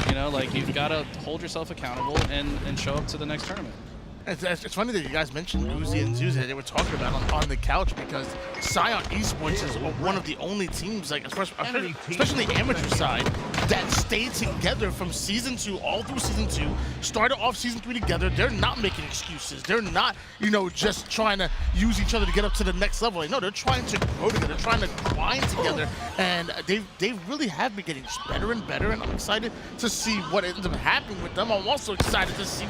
[SPEAKER 11] You know, like, you've got to hold yourself accountable and show up to the next tournament.
[SPEAKER 4] It's funny that you guys mentioned Uzi and Zuzi that they were talking about on the couch, because Scion Esports is one of the only teams, like especially the amateur side, that stayed together from Season 2 all through Season 2, started off Season 3 together. They're not making excuses. They're not, just trying to use each other to get up to the next level. Like, no, they're trying to grow together. They're trying to grind together, and they really have been getting better and better, and I'm excited to see what ends up happening with them. I'm also excited to see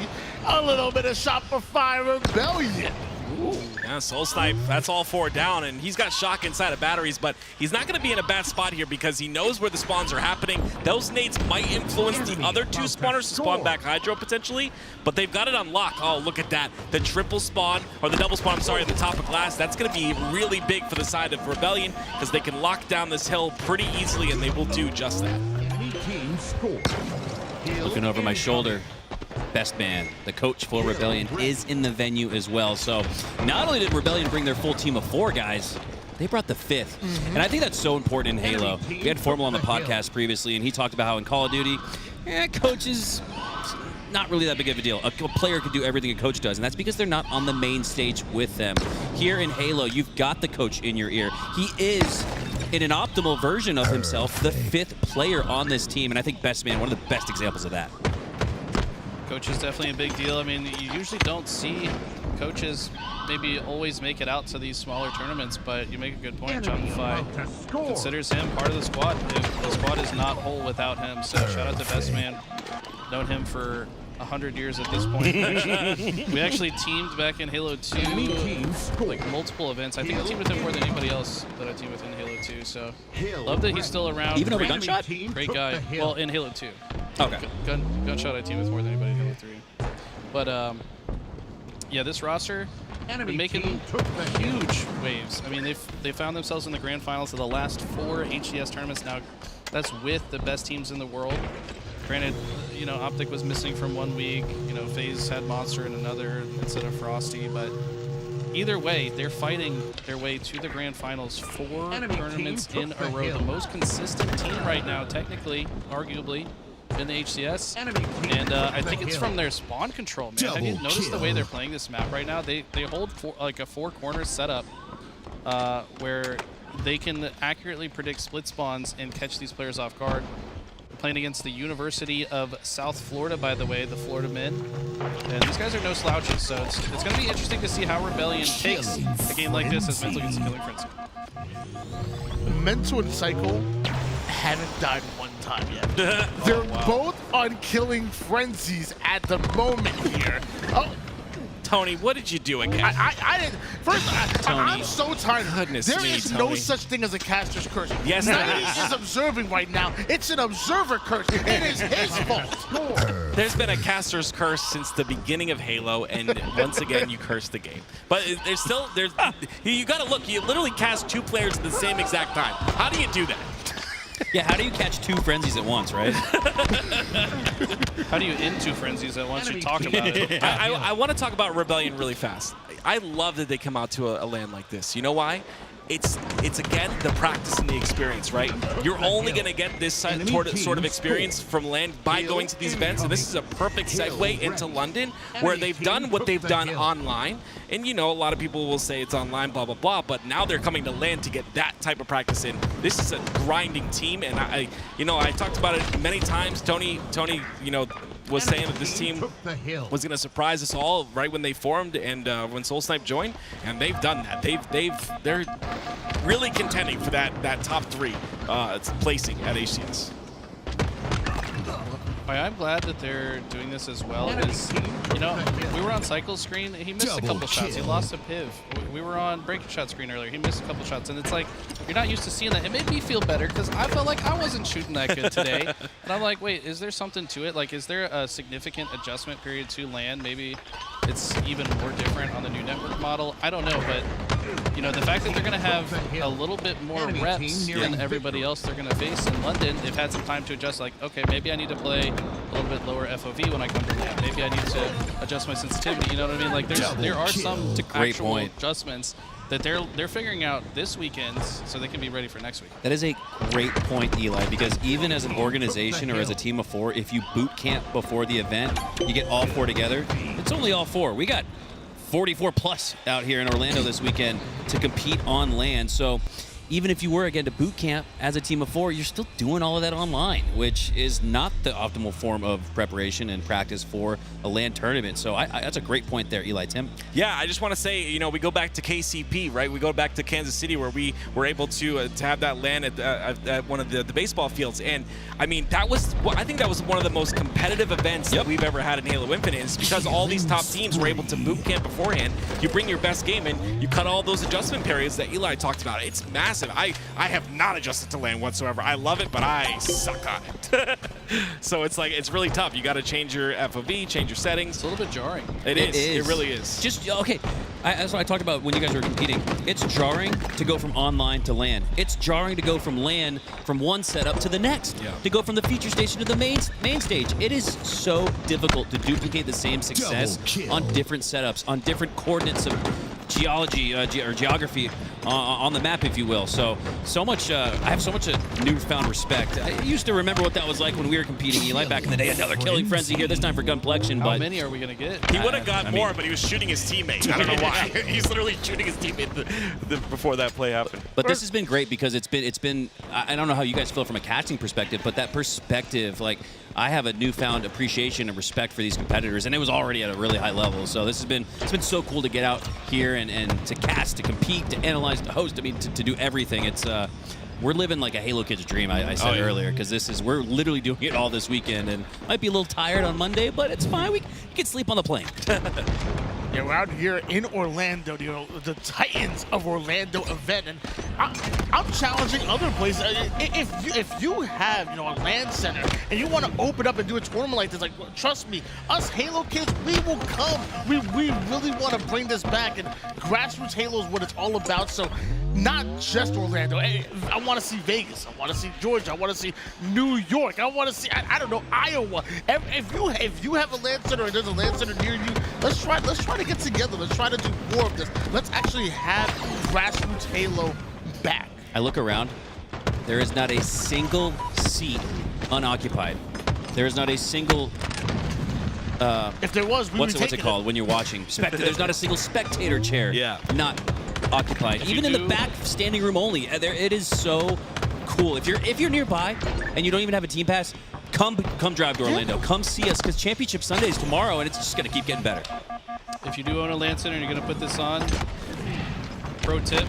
[SPEAKER 4] a little bit of Shopify Rebellion.
[SPEAKER 6] Ooh. Yeah, Soul Snipe, that's all 4 down, and he's got shock inside of batteries, but he's not going to be in a bad spot here because he knows where the spawns are happening. Those nades might influence the other 2 spawners to spawn back Hydro potentially, but they've got it on lock. Oh, look at that. The triple spawn, or the double spawn, I'm sorry, at the top of glass, that's going to be really big for the side of Rebellion because they can lock down this hill pretty easily, and they will do just that.
[SPEAKER 12] Looking over my shoulder, Best Man, the coach for Rebellion, is in the venue as well. So not only did Rebellion bring their full team of 4 guys, they brought the 5th. And I think that's so important in Halo. We had Formal on the podcast previously, and he talked about how in Call of Duty, coach is not really that big of a deal. A player can do everything a coach does, and that's because they're not on the main stage with them. Here in Halo, you've got the coach in your ear. He is, in an optimal version of himself, the 5th player on this team, and I think Best Man, one of the best examples of that.
[SPEAKER 11] Coach is definitely a big deal. I mean, you usually don't see coaches maybe always make it out to these smaller tournaments, but you make a good point. Shopify considers him part of the squad. The squad is not whole without him, so shout out to Best Man. Known him for 100 years at this point. We actually teamed back in Halo 2, like multiple events. I think I teamed with him more than anybody else that I teamed with in Halo 2, so love that he's still around.
[SPEAKER 12] Even over Gunshot?
[SPEAKER 11] Great guy. Well, in Halo 2.
[SPEAKER 12] Okay.
[SPEAKER 11] Gunshot I teamed with more than anybody in Halo 3. But, yeah, this roster been making huge waves. I mean, they found themselves in the grand finals of the last 4 HCS tournaments. Now, that's with the best teams in the world. Granted, Optic was missing from 1 week. FaZe had Monster in another instead of Frosty. But either way, they're fighting their way to the grand finals 4 tournaments in a row. The most consistent team right now, technically, arguably, in the HCS, and I think it's from their spawn control, man. Have you noticed the way they're playing this map right now? They hold like a 4-corner setup where they can accurately predict split spawns and catch these players off guard. Playing against the University of South Florida, by the way, the Florida men. And these guys are no slouches, so it's going to be interesting to see how Rebellion takes a game like this as Mental gets a killing frenzy.
[SPEAKER 4] Mental and Cycle haven't died one time yet. They're both on killing frenzies at the moment here. Oh,
[SPEAKER 6] Tony, what did you do again?
[SPEAKER 4] I didn't. First, I'm so tired.
[SPEAKER 6] Goodness
[SPEAKER 4] There
[SPEAKER 6] me,
[SPEAKER 4] is
[SPEAKER 6] Tony.
[SPEAKER 4] no such thing as a caster's curse.
[SPEAKER 6] Yes, there
[SPEAKER 4] 90
[SPEAKER 6] is.
[SPEAKER 4] is observing right now. It's an observer curse. It is his fault.
[SPEAKER 6] There's been a caster's curse since the beginning of Halo, and once again, you curse the game. But there's you got to look. You literally cast 2 players at the same exact time. How do you do that?
[SPEAKER 12] Yeah, how do you catch 2 frenzies at once, right?
[SPEAKER 11] How do you end 2 frenzies at once? You talk about it.
[SPEAKER 6] I want to talk about Rebellion really fast. I love that they come out to a LAN like this. You know why? It's again the practice and the experience, right? You're only going to get this sort of experience from LAN by going to these events, and this is a perfect segue into London, where they've done what they've done online. And you know, a lot of people will say it's online, blah blah blah, but now they're coming to LAN to get that type of practice in. This is a grinding team, and I talked about it many times. Tony, was saying that this team was going to surprise us all right when they formed and when Soul Snipe joined, and they've done that. They're really contending for that top 3 placing at HCS.
[SPEAKER 11] I'm glad that they're doing this as well. As, we were on Cycle's screen. He missed a couple shots. He lost a piv. We were on Breaking Shot screen earlier. He missed a couple shots. And it's like, you're not used to seeing that. It made me feel better because I felt like I wasn't shooting that good today. And I'm like, wait, is there something to it? Like, is there a significant adjustment period to LAN? Maybe it's even more different on the new network model. I don't know, but the fact that they're going to have a little bit more reps than everybody else they're going to face in London, they've had some time to adjust, like, okay, maybe I need to play a little bit lower FOV when I come to LAN. Maybe I need to adjust my sensitivity, you know what I mean? Like, there are some actual adjustments that they're figuring out this weekend so they can be ready for next week.
[SPEAKER 12] That is a great point, Eli, because even as an organization or as a team of 4, if you boot camp before the event, you get all 4 together, it's only all 4. We got 44 plus out here in Orlando this weekend to compete on LAN. So even if you were, again, to boot camp as a team of 4, you're still doing all of that online, which is not the optimal form of preparation and practice for a LAN tournament. So that's a great point there, Eli. Tim?
[SPEAKER 6] Yeah, I just want to say, we go back to KCP, right? We go back to Kansas City where we were able to have that LAN at one of the baseball fields. And, I mean, I think that was one of the most competitive events that we've ever had in Halo Infinite. It's because all these top teams were able to boot camp beforehand. You bring your best game and you cut all those adjustment periods that Eli talked about. It's massive. I have not adjusted to LAN whatsoever. I love it, but I suck on it. So it's really tough. You got to change your FOV, change your settings.
[SPEAKER 11] It's a little bit jarring.
[SPEAKER 6] It is. It really is.
[SPEAKER 12] Okay. That's what I talked about when you guys were competing. It's jarring to go from online to LAN. It's jarring to go from LAN from one setup to the next.
[SPEAKER 6] Yeah.
[SPEAKER 12] To go from the feature station to the main stage. It is so difficult to duplicate the same success on different setups, on different coordinates of geology or geography on the map, if you will. So much. I have so much newfound respect. I used to remember what that was like when we were competing, Eli, back in the day. Another killing frenzy here. This time for Gunplexion.
[SPEAKER 11] How many are we gonna get?
[SPEAKER 6] He would have got more, but he was shooting his teammate. I don't know why. He's literally shooting his teammate before that play happened.
[SPEAKER 12] But this has been great because it's been. I don't know how you guys feel from a casting perspective, but that perspective, like, I have a newfound appreciation and respect for these competitors, and it was already at a really high level. So it's been so cool to get out here and to cast, to compete, to analyze, to host. I mean, to do everything. It's we're living like a Halo kid's dream. I said earlier, because we're literally doing it all this weekend, and might be a little tired on Monday, but it's fine. You can sleep on the plane.
[SPEAKER 4] Yeah, we're out here in Orlando, the Titans of Orlando event, and I'm challenging other places. If you have a LAN center and you want to open up and do a tournament like this, like, trust me, us Halo kids, we will come. We really want to bring this back, and grassroots Halo is what it's all about. So not just Orlando. I want to see Vegas. I want to see Georgia. I want to see New York. I want to see I don't know, Iowa. If you have a LAN center and there's a LAN center near you, let's try to get together. Let's try to do more of this. Let's actually have grassroots Halo back.
[SPEAKER 12] I look around. There is not a single seat unoccupied There is not a single.
[SPEAKER 4] If there was, we would
[SPEAKER 12] what's it called when you're watching? There's not a single spectator chair. Not occupied. Even in the back standing room only. It is so cool. If you're nearby and you don't even have a team pass, come drive to Orlando. Come see us because Championship Sunday is tomorrow, and it's just gonna keep getting better.
[SPEAKER 11] If you do own a LAN center and you're gonna put this on, pro tip: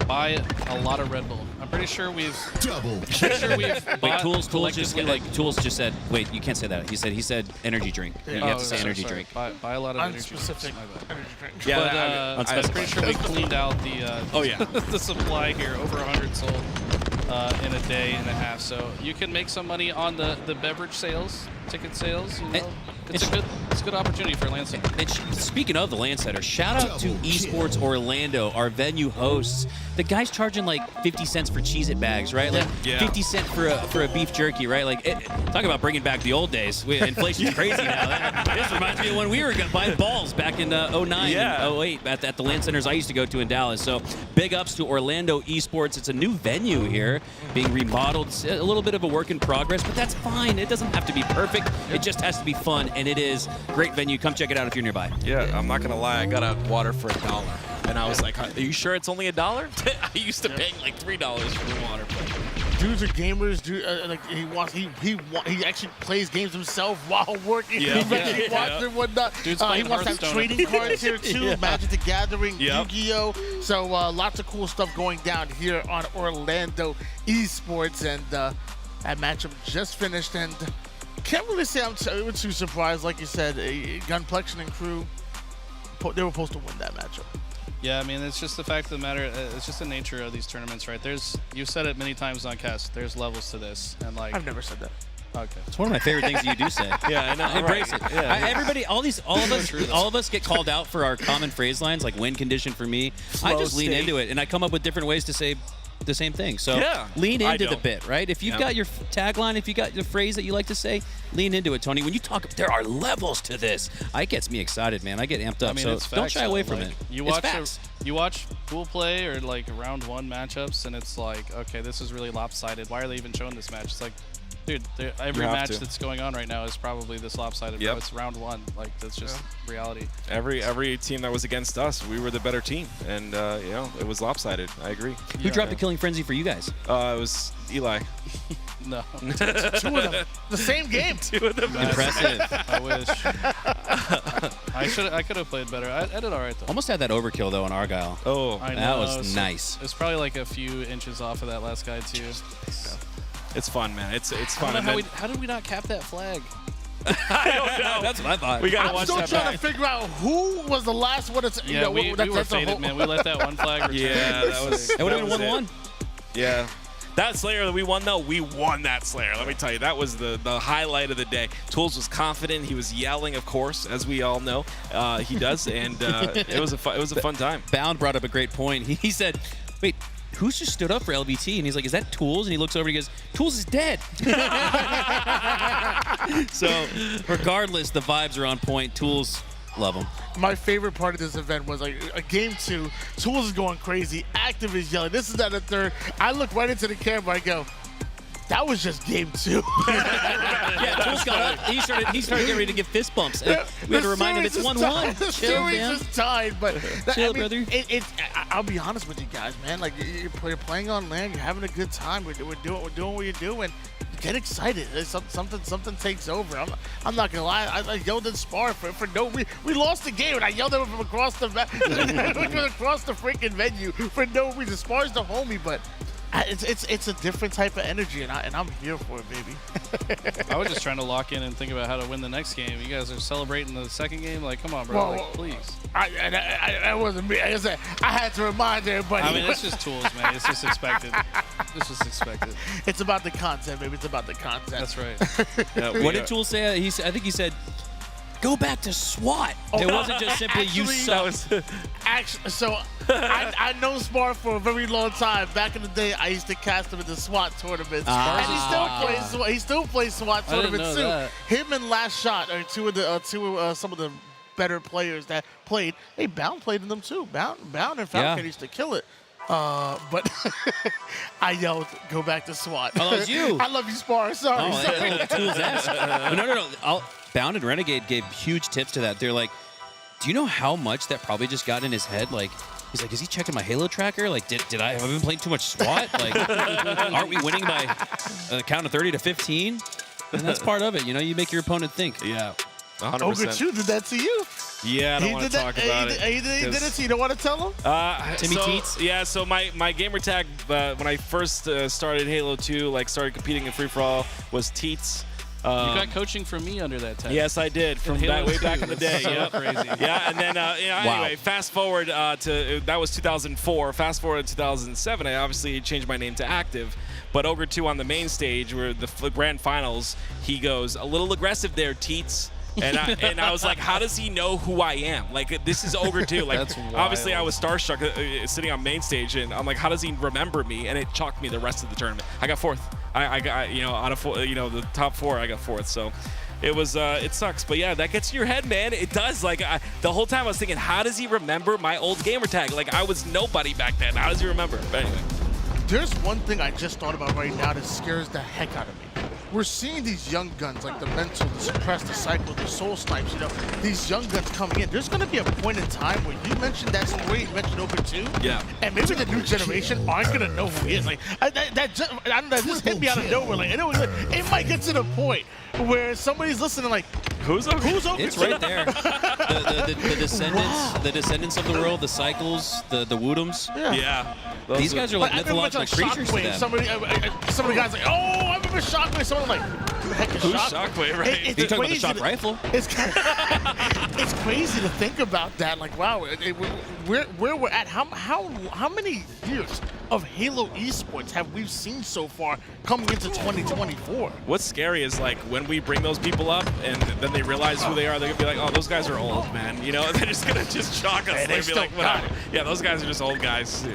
[SPEAKER 11] buy a lot of Red Bull. I'm pretty sure we've
[SPEAKER 12] Wait, Tools just said. Wait, you can't say that. He said energy drink. You have to say energy drink.
[SPEAKER 11] Buy a lot of energy drinks.
[SPEAKER 4] Unspecific energy drink.
[SPEAKER 11] Yeah, but I'm pretty sure we cleaned out the the supply here. Over 100 sold in a day and a half. So you can make some money on the beverage sales, ticket sales. You know, it's a good opportunity for LAN Center.
[SPEAKER 12] And speaking of the LAN Center, shout out to Esports Orlando, our venue hosts. The guy's charging like 50 cents for Cheez-It bags, right? Like 50 cents for a beef jerky, right? Like, talk about bringing back the old days. Inflation's crazy now. This reminds me of when we were buying balls back in 09 and 08 at the LAN centers I used to go to in Dallas. So big ups to Orlando Esports. It's a new venue here being remodeled. It's a little bit of a work in progress, but that's fine. It doesn't have to be perfect. It just has to be fun, and it is a great venue. Come check it out if you're nearby.
[SPEAKER 6] Yeah, I'm not going to lie. I got a water for $1. And I was like, are you sure it's only $1? I used to pay like $3 for water.
[SPEAKER 4] Dudes are gamers. Like he actually plays games himself while working. He watches and whatnot. He wants to have trading cards here too. Magic the Gathering, Yu-Gi-Oh. So lots of cool stuff going down here on Orlando Esports, and that matchup just finished. And can't really say I'm too surprised. Like you said, Gunplexion and crew, they were supposed to win that matchup.
[SPEAKER 11] Yeah, I mean, it's just the fact of the matter. It's just the nature of these tournaments, right? You've said it many times on cast. There's levels to this, and like
[SPEAKER 4] I've never said that.
[SPEAKER 11] Okay,
[SPEAKER 12] it's one of my favorite things you do say.
[SPEAKER 6] Yeah, I know.
[SPEAKER 12] Embrace it. Yeah. Everybody, all of us get called out for our common phrase lines, like win condition for me. I just lean into it, and I come up with different ways to say the same thing. So lean into the bit, right? If you've got your tagline, if you got the phrase that you like to say, lean into it, Tony. When you talk, there are levels to this. It gets me excited, man. I get amped up.
[SPEAKER 11] I mean,
[SPEAKER 12] so
[SPEAKER 11] it's
[SPEAKER 12] don't shy away from it.
[SPEAKER 11] You watch pool play or like round one matchups, and it's like, okay, this is really lopsided. Why are they even showing this match? It's like, dude, every match that's going on right now is probably this lopsided. Bro. It's round one. Like, that's just reality.
[SPEAKER 6] Every team that was against us, we were the better team, and it was lopsided. I agree.
[SPEAKER 12] Who dropped the killing frenzy for you guys?
[SPEAKER 6] It was Eli.
[SPEAKER 11] No.
[SPEAKER 4] Two of them. The same game.
[SPEAKER 6] Two of them.
[SPEAKER 12] Impressive.
[SPEAKER 11] I wish. I could have played better. I did all right though.
[SPEAKER 12] Almost had that overkill though on Argyle.
[SPEAKER 6] Oh,
[SPEAKER 11] I know.
[SPEAKER 12] That was nice.
[SPEAKER 11] It's probably like a few inches off of that last guy too.
[SPEAKER 6] It's fun, man. It's fun.
[SPEAKER 11] How did we not cap that flag?
[SPEAKER 6] I don't know.
[SPEAKER 12] That's what I thought.
[SPEAKER 6] We gotta
[SPEAKER 4] I'm
[SPEAKER 6] watch
[SPEAKER 4] still
[SPEAKER 6] that
[SPEAKER 4] trying
[SPEAKER 6] back.
[SPEAKER 4] to figure out who was the last one.
[SPEAKER 11] We were faded, man. We let that one flag return.
[SPEAKER 6] Yeah, that was.
[SPEAKER 12] It would have been 1-1.
[SPEAKER 6] Yeah. That Slayer that we won, though, we won that Slayer. Let me tell you, that was the highlight of the day. Tools was confident. He was yelling, of course, as we all know. He does, and it was a fun time.
[SPEAKER 12] Bound brought up a great point. He said, wait, who's just stood up for LVT? And he's like, is that Tools? And he looks over and he goes, Tools is dead. So regardless, the vibes are on point. Tools, love them.
[SPEAKER 4] My favorite part of this event was like a game two. Tools is going crazy. Active is yelling. This is at a third. I look right into the camera. I go, that was just game two.
[SPEAKER 12] Yeah, Tools got up. He started getting ready to give fist bumps. And we had to remind him it's 1-1.
[SPEAKER 4] The
[SPEAKER 12] Chill,
[SPEAKER 4] series
[SPEAKER 12] man.
[SPEAKER 4] is tied, but
[SPEAKER 12] Chill, brother.
[SPEAKER 4] I'll be honest with you guys, man. Like you're playing on LAN, you're having a good time. We're doing what you're doing. Get excited. Something takes over. I'm not gonna lie. I yelled at Spar for no reason. We lost the game, and I yelled at him from across the across the freaking venue for no reason. Spar's the homie, but it's a different type of energy, and I'm here for it, baby.
[SPEAKER 11] I was just trying to lock in and think about how to win the next game. You guys are celebrating the second game. Like, come on, bro. Please.
[SPEAKER 4] I wasn't me. I had to remind everybody.
[SPEAKER 11] I mean, it's just Tools, man. It's just expected. It's just expected.
[SPEAKER 4] It's about the content, baby. It's about the content.
[SPEAKER 11] That's right.
[SPEAKER 12] What did Tools say? I think he said, go back to SWAT. It wasn't just simply you suck.
[SPEAKER 4] Actually, so I know Spar for a very long time. Back in the day, I used to cast him in the SWAT tournaments. And he still plays SWAT tournaments too.
[SPEAKER 11] That.
[SPEAKER 4] Him and Last Shot are some of the better players that played. Hey, Bound played in them too. Bound and Falcon used to kill it. But I yelled, "Go back to SWAT."
[SPEAKER 12] Oh, that was you.
[SPEAKER 4] I love you, Spar. Sorry.
[SPEAKER 12] Oh,
[SPEAKER 4] sorry.
[SPEAKER 12] Tools-esque. No. Bound and Renegade gave huge tips to that. They're like, do you know how much that probably just got in his head? Like, he's like, is he checking my Halo tracker? Like, have I been playing too much SWAT? Like, aren't we winning by a count of 30 to 15? And that's part of it. You know, you make your opponent think.
[SPEAKER 6] Yeah. 100%.
[SPEAKER 4] Ogre 2 did that to you.
[SPEAKER 6] Yeah, I don't want to talk about it.
[SPEAKER 4] He did it to you. Don't want to tell him?
[SPEAKER 12] Timmy Teats?
[SPEAKER 6] Yeah, so my gamer tag when I first started Halo 2, like started competing in free-for-all, was Teats.
[SPEAKER 11] You got coaching from me under that tag.
[SPEAKER 6] Yes, I did, from way back in the day.
[SPEAKER 11] So
[SPEAKER 6] Yeah,
[SPEAKER 11] crazy.
[SPEAKER 6] Yeah, and then anyway, fast forward to that was 2004. Fast forward to 2007, I obviously changed my name to Active. But Ogre 2 on the main stage, where the grand finals, he goes, "A little aggressive there, Teats." And I was like, how does he know who I am? Like, this is Ogre 2. Like,
[SPEAKER 11] That's wild.
[SPEAKER 6] obviously I was starstruck sitting on main stage, and I'm like, how does he remember me? And it chalked me the rest of the tournament. I got fourth. I got, out of four, the top four, I got fourth. So it was, it sucks. But yeah, that gets in your head, man. It does. Like, the whole time I was thinking, how does he remember my old gamer tag? Like, I was nobody back then. How does he remember? But anyway.
[SPEAKER 4] There's one thing I just thought about right now that scares the heck out of me. We're seeing these young guns like the Mental, the Suppress, the Cycle, the Soul Snipes, these young guns coming in. There's going to be a point in time where you mentioned that story, you mentioned Ogre 2.
[SPEAKER 6] Yeah.
[SPEAKER 4] And maybe the new generation aren't going to know who he is. Like, that just hit me out of nowhere. Like, it might get to the point where somebody's listening like,
[SPEAKER 6] Who's Ogre?
[SPEAKER 12] It's right there. The descendants of the world, the Cycles, the Woodums.
[SPEAKER 6] Yeah.
[SPEAKER 12] These guys are like
[SPEAKER 4] I remember
[SPEAKER 12] mythological creatures to them.
[SPEAKER 4] Somebody guys like, oh, I remember Shockwave. Someone like, who the heck is
[SPEAKER 6] Who's
[SPEAKER 4] Shockwave?
[SPEAKER 6] Shockwave, right?
[SPEAKER 4] It's
[SPEAKER 12] You're talking about the
[SPEAKER 4] crazy
[SPEAKER 12] shock
[SPEAKER 4] to-
[SPEAKER 12] rifle?
[SPEAKER 4] It's crazy to think about that. Like, wow, where we're at. How many years of Halo esports have we seen so far coming into 2024?
[SPEAKER 6] What's scary is like when we bring those people up and then they realize who they are, they're gonna be like, oh, those guys are old, man. They're just gonna shock us.
[SPEAKER 4] Hey, they
[SPEAKER 6] They'll be
[SPEAKER 4] still
[SPEAKER 6] like,
[SPEAKER 4] got
[SPEAKER 6] whatever. Yeah, those guys are just old guys.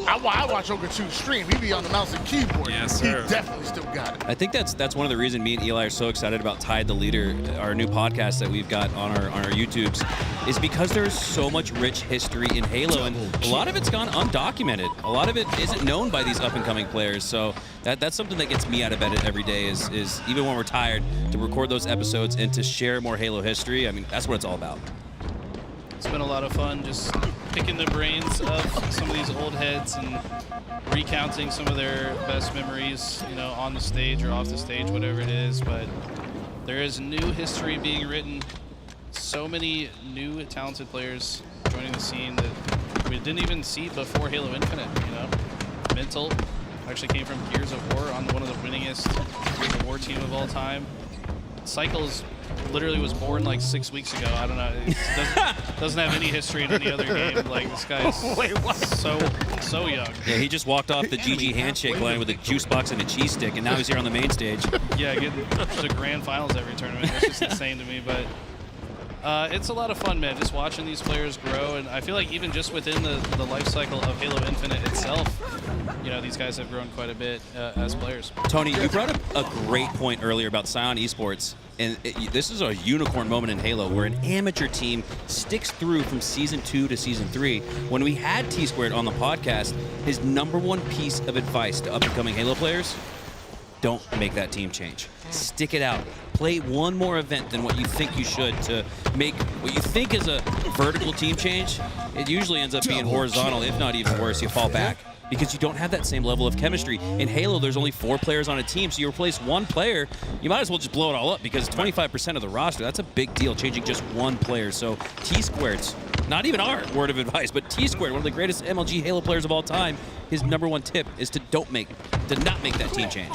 [SPEAKER 4] I watch Ogre 2 stream. He be on the mouse and keyboard.
[SPEAKER 6] Yes, sir.
[SPEAKER 4] He definitely still got it.
[SPEAKER 12] I think that's one of the reasons me and Eli are so excited about Tide the Leader, our new podcast that we've got on our YouTubes, is because there's so much rich history in Halo, and a lot of it's gone undocumented. A lot of it isn't known by these up-and-coming players. So that's something that gets me out of bed every day is even when we're tired, to record those episodes and to share more Halo history. I mean, that's what it's all about.
[SPEAKER 11] It's been a lot of fun just picking the brains of some of these old heads and recounting some of their best memories, on the stage or off the stage, whatever it is. But there is new history being written. So many new talented players joining the scene that we didn't even see before Halo Infinite, Mental actually came from Gears of War on one of the winningest Gears of War team of all time. Cycles literally was born like 6 weeks ago. I don't know. It doesn't have any history in any other game. Like, this guy's so young.
[SPEAKER 12] Yeah, he just walked off the GG handshake line with a juice box and a cheese stick, and now he's here on the main stage.
[SPEAKER 11] Yeah, getting to the grand finals every tournament. That's just insane to me. But it's a lot of fun, man, just watching these players grow. And I feel like even just within the life cycle of Halo Infinite itself, these guys have grown quite a bit as players.
[SPEAKER 12] Tony, you brought up a great point earlier about Scion Esports. And this is a unicorn moment in Halo where an amateur team sticks through from Season 2 to Season 3. When we had T-Squared on the podcast, his #1 piece of advice to up-and-coming Halo players, don't make that team change. Stick it out. Play one more event than what you think you should to make what you think is a vertical team change. It usually ends up being horizontal, if not even worse. You fall back because you don't have that same level of chemistry. In Halo, there's only 4 players on a team, so you replace one player, you might as well just blow it all up because 25% of the roster, that's a big deal, changing just one player. So T-Squared's, not even our word of advice, but T-Squared, one of the greatest MLG Halo players of all time, his #1 tip is to not make that team change.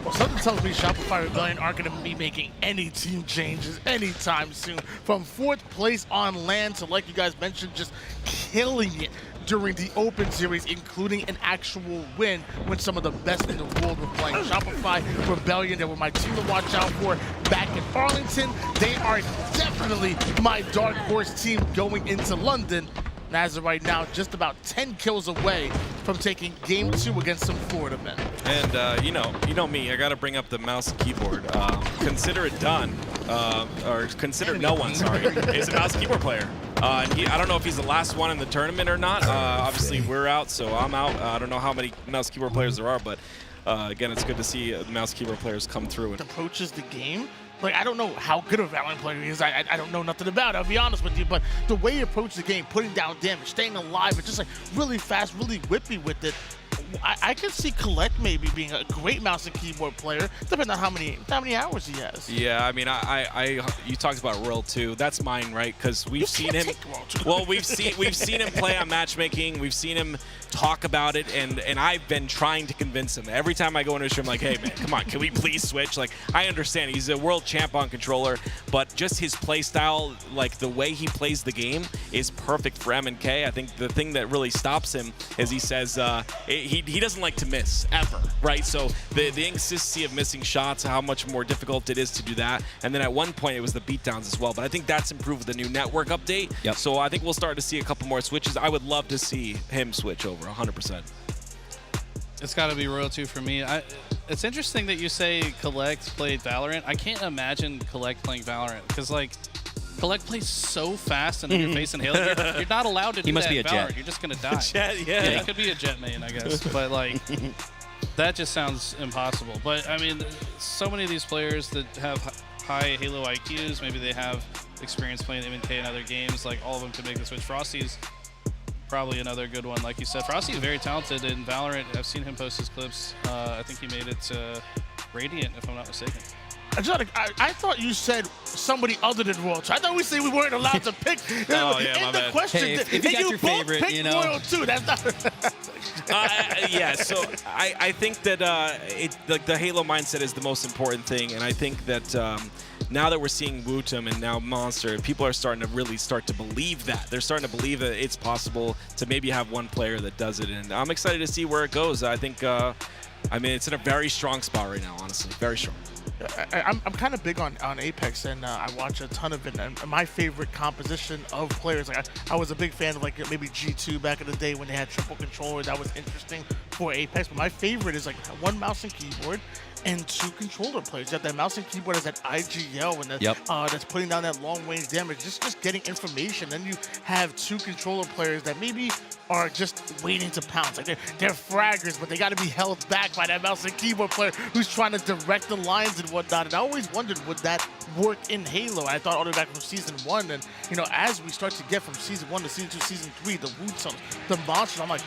[SPEAKER 4] Well, something tells me Shopify Rebellion aren't going to be making any team changes anytime soon. From 4th place on LAN to, like you guys mentioned, just killing it during the Open Series, including an actual win when some of the best in the world were playing. Shopify Rebellion, they were my team to watch out for back in Arlington. They are definitely my dark horse team going into London. And as of right now, just about 10 kills away from taking Game 2 against some Florida men.
[SPEAKER 6] And you know me, I got to bring up the mouse and keyboard. Consider it done, or consider no one, sorry, is a mouse and keyboard player. And I don't know if he's the last one in the tournament or not. Obviously, we're out, so I'm out. I don't know how many mouse keyboard players there are, but again, it's good to see the mouse keyboard players come through.
[SPEAKER 4] Approaches the game. Like, I don't know how good a Valorant player he is. I don't know nothing about it, I'll be honest with you. But the way he approaches the game, putting down damage, staying alive, and just like really fast, really whippy with it. I can see Collect maybe being a great mouse and keyboard player, depending on how many hours he has.
[SPEAKER 6] Yeah, I mean, you talked about Royal too. That's mine, right? Because we've seen him. Well, we've seen him play on matchmaking. We've seen him talk about it, and I've been trying to convince him. Every time I go into a stream, I'm like, hey man, come on, can we please switch? Like, I understand he's a world champ on controller, but just his play style, like the way he plays the game, is perfect for M&K. I think the thing that really stops him is he says he doesn't like to miss ever, right? So the inconsistency of missing shots, how much more difficult it is to do that, and then at one point it was the beatdowns as well. But I think that's improved with the new network update.
[SPEAKER 12] Yep.
[SPEAKER 6] So I think we'll start to see a couple more switches. I would love to see him switch over 100%.
[SPEAKER 11] It's got to be Royal 2 for me. It's interesting that you say Collect played Valorant. I can't imagine Collect playing Valorant because like Collect plays so fast and in your face in Halo. You're not allowed to do that.
[SPEAKER 12] He must be a
[SPEAKER 11] Valorant.
[SPEAKER 12] Jet.
[SPEAKER 11] You're just gonna die.
[SPEAKER 6] Jet, yeah.
[SPEAKER 11] He could be a Jet main, I guess. But like, that just sounds impossible. But I mean, so many of these players that have high Halo IQs, maybe they have experience playing M&K in other games. Like all of them could make the switch. Frosty's probably another good one, like you said. Frosty is very talented in Valorant. I've seen him post his clips. I think he made it to Radiant, if I'm not mistaken.
[SPEAKER 4] I thought you said somebody other than Royal 2. I thought we said we weren't allowed to pick.
[SPEAKER 6] Oh, yeah, my bad.
[SPEAKER 4] Question,
[SPEAKER 12] hey, if you got your favorite, you know.
[SPEAKER 4] Royal 2. That's not.
[SPEAKER 6] Yeah, so I think that like the Halo mindset is the most important thing, and I think that now that we're seeing Wootum and now Monster, people are starting to really start to believe that. They're starting to believe that it's possible to maybe have one player that does it, and I'm excited to see where it goes. I think, I mean, it's in a very strong spot right now, honestly, very strong.
[SPEAKER 4] I'm kind of big on Apex, and I watch a ton of it. And my favorite composition of players, like I was a big fan of like maybe G2 back in the day when they had triple controller. That was interesting for Apex. But my favorite is like one mouse and keyboard and two controller players. You have that mouse and keyboard as that IGL, and that, that's putting down that long range damage, just getting information. Then you have two controller players that maybe are just waiting to pounce. Like they're fraggers, but they got to be held back by that mouse and keyboard player who's trying to direct the lines and whatnot. And I always wondered, would that work in Halo? I thought all the way back from Season 1. And, you know, as we start to get from Season 1 to Season 2, Season 3, the Wootum, the Monsters, I'm like,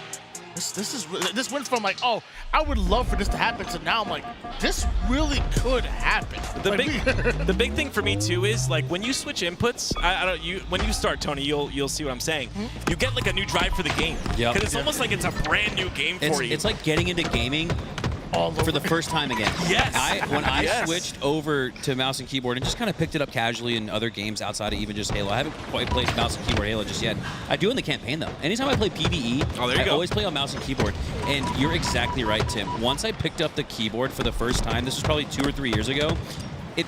[SPEAKER 4] this went from like, oh, I would love for this to happen, to now I'm like, this really could happen.
[SPEAKER 6] The big thing for me too is like when you switch inputs, when you start, Tony, you'll see what I'm saying. You get like a new drive for the game.
[SPEAKER 12] Yep.
[SPEAKER 6] Because it's almost like it's a brand new game for you.
[SPEAKER 12] It's like getting into gaming for the first time again.
[SPEAKER 6] Yes.
[SPEAKER 12] When I switched over to mouse and keyboard and just kind of picked it up casually in other games outside of even just Halo. I haven't quite played mouse and keyboard Halo just yet. I do in the campaign though. Anytime I play PvE, I always play on mouse and keyboard. And you're exactly right, Tim. Once I picked up the keyboard for the first time, this was probably 2 or 3 years ago, it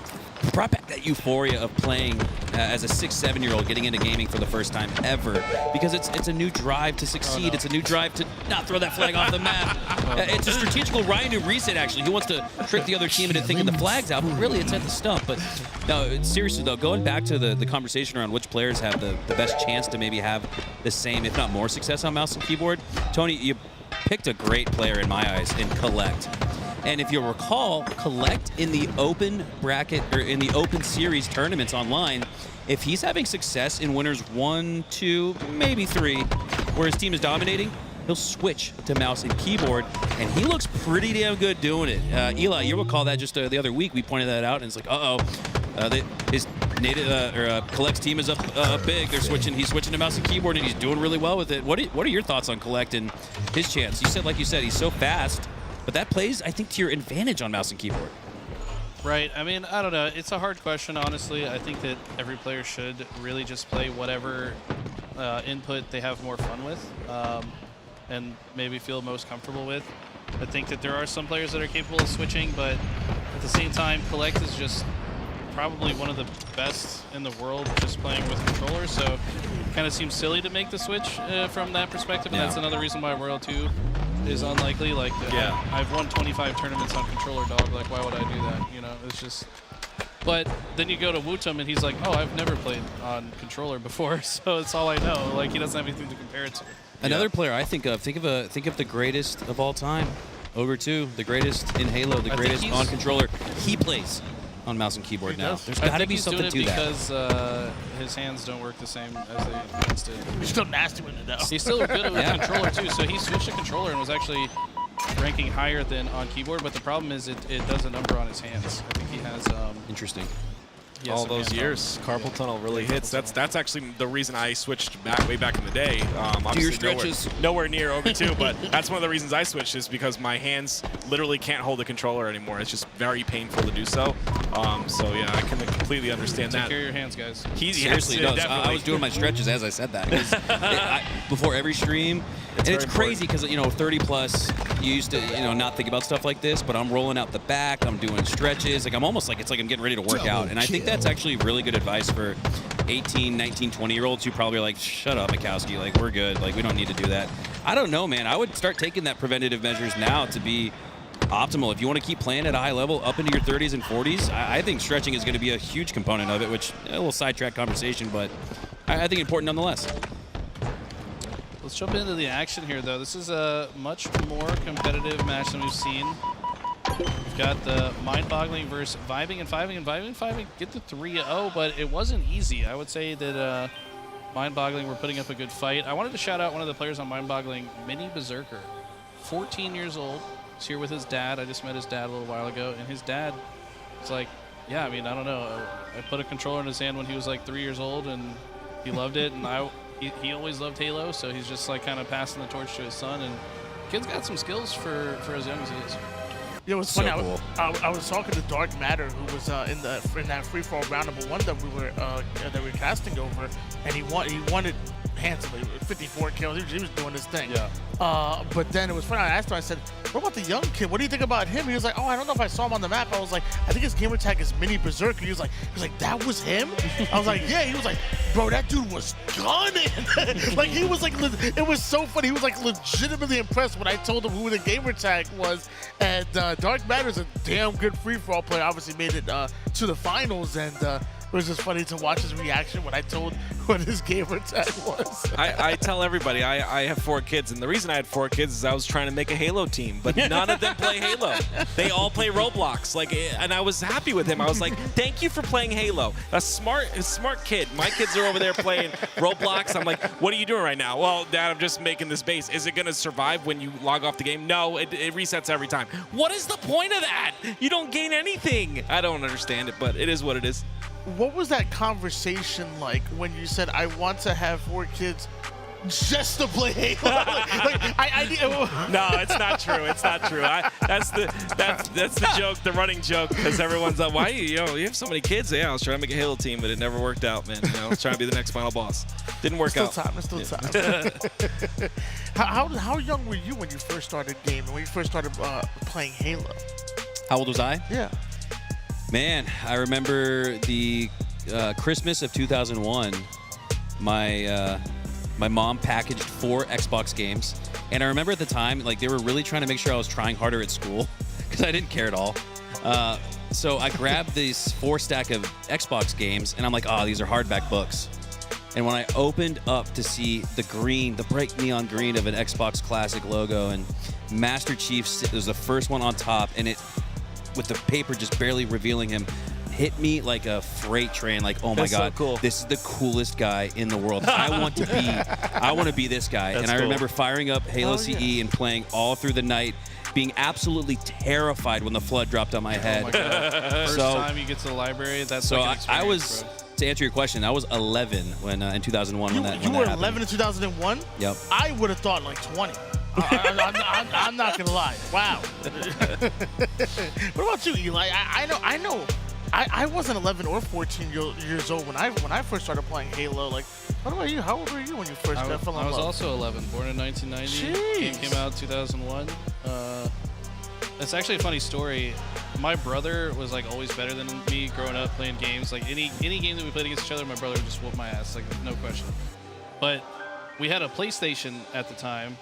[SPEAKER 12] brought back that euphoria of playing as a 6-7-year-old getting into gaming for the first time ever, because it's a new drive to succeed. It's a new drive to not throw that flag off the map. It's a strategical Ryan reset, actually. He wants to trick the other team into thinking the flag's out, but really it's at the stump. But no, seriously though, going back to the conversation around which players have the best chance to maybe have the same, if not more, success on mouse and keyboard, Tony, you picked a great player in my eyes in Collect. And if you'll recall, Collect in the open bracket or in the open series tournaments online, if he's having success in winners 1, 2, maybe 3, where his team is dominating, he'll switch to mouse and keyboard, and he looks pretty damn good doing it. Eli, you recall that just the other week we pointed that out, and it's like, his native Collect's team is up big. He's switching to mouse and keyboard, and he's doing really well with it. What are your thoughts on Collect and his chance? Like you said, he's so fast. But that plays, I think, to your advantage on mouse and keyboard.
[SPEAKER 11] Right. I mean, I don't know. It's a hard question, honestly. I think that every player should really just play whatever input they have more fun with and maybe feel most comfortable with. I think that there are some players that are capable of switching, but at the same time, Collect is just probably one of the best in the world just playing with controllers, so it kind of seems silly to make the switch from that perspective, and that's another reason why Royal 2 is unlikely. Like, I've won 25 tournaments on controller, dog. Like, why would I do that? You know, it's just But then you go to Wootum and he's like, oh, I've never played on controller before, so it's all I know. Like, he doesn't have anything to compare it to.
[SPEAKER 12] Another player I think of the greatest of all time, Ogre 2, the greatest in Halo, the greatest on controller. He plays on mouse and keyboard now. There's got to be something to that.
[SPEAKER 11] Because his hands don't work the same as they once did.
[SPEAKER 4] He's still nasty with it though.
[SPEAKER 11] He's still good with controller too, so he switched to controller and was actually ranking higher than on keyboard, but the problem is it does a number on his hands. I think he has
[SPEAKER 12] interesting.
[SPEAKER 6] All those years, carpal tunnel really hits. That's actually the reason I switched way back in the day.
[SPEAKER 12] Do your stretches.
[SPEAKER 6] Nowhere near Ogre 2, but that's one of the reasons I switched is because my hands literally can't hold the controller anymore. It's just very painful to do so. So yeah, I can completely understand that.
[SPEAKER 11] Take care of your hands, guys.
[SPEAKER 12] He seriously does. I was doing my stretches as I said that. Before every stream. It's crazy because 30 plus, you used to not think about stuff like this, but I'm rolling out the back, I'm doing stretches, like I'm almost like it's like I'm getting ready to work out, and I think that's actually really good advice for 18, 19, 20-year-olds who probably are like, shut up, Mikowski, like we're good, like we don't need to do that. I don't know, man. I would start taking that preventative measures now to be optimal. If you want to keep playing at a high level up into your 30s and 40s, I think stretching is going to be a huge component of it, which a little sidetrack conversation, but I think important nonetheless.
[SPEAKER 11] Let's jump into the action here, though. This is a much more competitive match than we've seen. We've got the mind-boggling versus vibing and vibing. Get the 3-0, but it wasn't easy. I would say that mind-boggling were putting up a good fight. I wanted to shout out one of the players on mind-boggling, Mini Berserker. 14 years old. He's here with his dad. I just met his dad a little while ago, and his dad was like, yeah, I mean, I don't know. I put a controller in his hand when he was like 3 years old, and he loved it, and he always loved Halo, so he's just like kind of passing the torch to his son, and kid's got some skills for as young as he is.
[SPEAKER 4] You know, it's funny. Cool. I was talking to Dark Matter, who was in that free for all round number 1 that we were casting over, and he wanted handsomely, 54 kills. He was doing his thing. Yeah. But then it was funny. I asked him. I said, "What about the young kid? What do you think about him?" He was like, "Oh, I don't know if I saw him on the map." I was like, "I think his gamer tag is Mini Berserker." He was like, "That was him?" I was like, "Yeah." He was like, "Bro, that dude was gunning." Like he was like, it was so funny. He was like legitimately impressed when I told him who the gamer tag was. And Dark Matter's a damn good free for all player. Obviously made it to the finals, and it was just funny to watch his reaction when I told what his gamer tag was.
[SPEAKER 6] I tell everybody I have 4 kids, and the reason I had 4 kids is I was trying to make a Halo team, but none of them play Halo. They all play Roblox. And I was happy with him. I was like, thank you for playing Halo. A smart kid. My kids are over there playing Roblox. I'm like, what are you doing right now? Well, Dad, I'm just making this base. Is it going to survive when you log off the game? No, it resets every time. What is the point of that? You don't gain anything. I don't understand it, but it is what it is.
[SPEAKER 4] What was that conversation like when you said, I want to have 4 kids just to play Halo?
[SPEAKER 6] No, it's not true. It's not true. That's the joke, the running joke, because everyone's like, why you have so many kids? Yeah, I was trying to make a Halo team, but it never worked out, man. I was trying to be the next final boss. Didn't work out.
[SPEAKER 4] It's still time. How young were you when you first started gaming, when you first started playing Halo?
[SPEAKER 12] How old was I?
[SPEAKER 4] Yeah.
[SPEAKER 12] Man, I remember the Christmas of 2001. My mom packaged 4 Xbox games, and I remember at the time, like they were really trying to make sure I was trying harder at school because I didn't care at all. So I grabbed these 4 stack of Xbox games, and I'm like, oh, these are hardback books. And when I opened up to see the green, the bright neon green of an Xbox Classic logo, and Master Chief was the first one on top, and it, with the paper just barely revealing him, hit me like a freight train. Like, oh my God,
[SPEAKER 6] so cool.
[SPEAKER 12] This is the coolest guy in the world. I want to be this guy.
[SPEAKER 6] That's
[SPEAKER 12] and I
[SPEAKER 6] cool.
[SPEAKER 12] remember firing up Halo CE and playing all through the night, being absolutely terrified when the flood dropped on my head.
[SPEAKER 11] Oh my God. First time you get to the library, that's
[SPEAKER 12] so
[SPEAKER 11] like an
[SPEAKER 12] I was,
[SPEAKER 11] bro.
[SPEAKER 12] to answer your question, I was 11 when in 2001 when that
[SPEAKER 4] You were
[SPEAKER 12] happened.
[SPEAKER 4] 11 in 2001?
[SPEAKER 12] Yep.
[SPEAKER 4] I would have thought like 20. I'm not gonna lie. Wow. What about you, Eli? I know. I wasn't 11 or 14 years old when I first started playing Halo. Like, what about you? How old were you when you first fell in love?
[SPEAKER 11] I was also 11, born in 1990. Game came out in 2001. It's actually a funny story. My brother was like always better than me growing up playing games. Like any game that we played against each other, my brother would just whoop my ass, like no question. But we had a PlayStation at the time,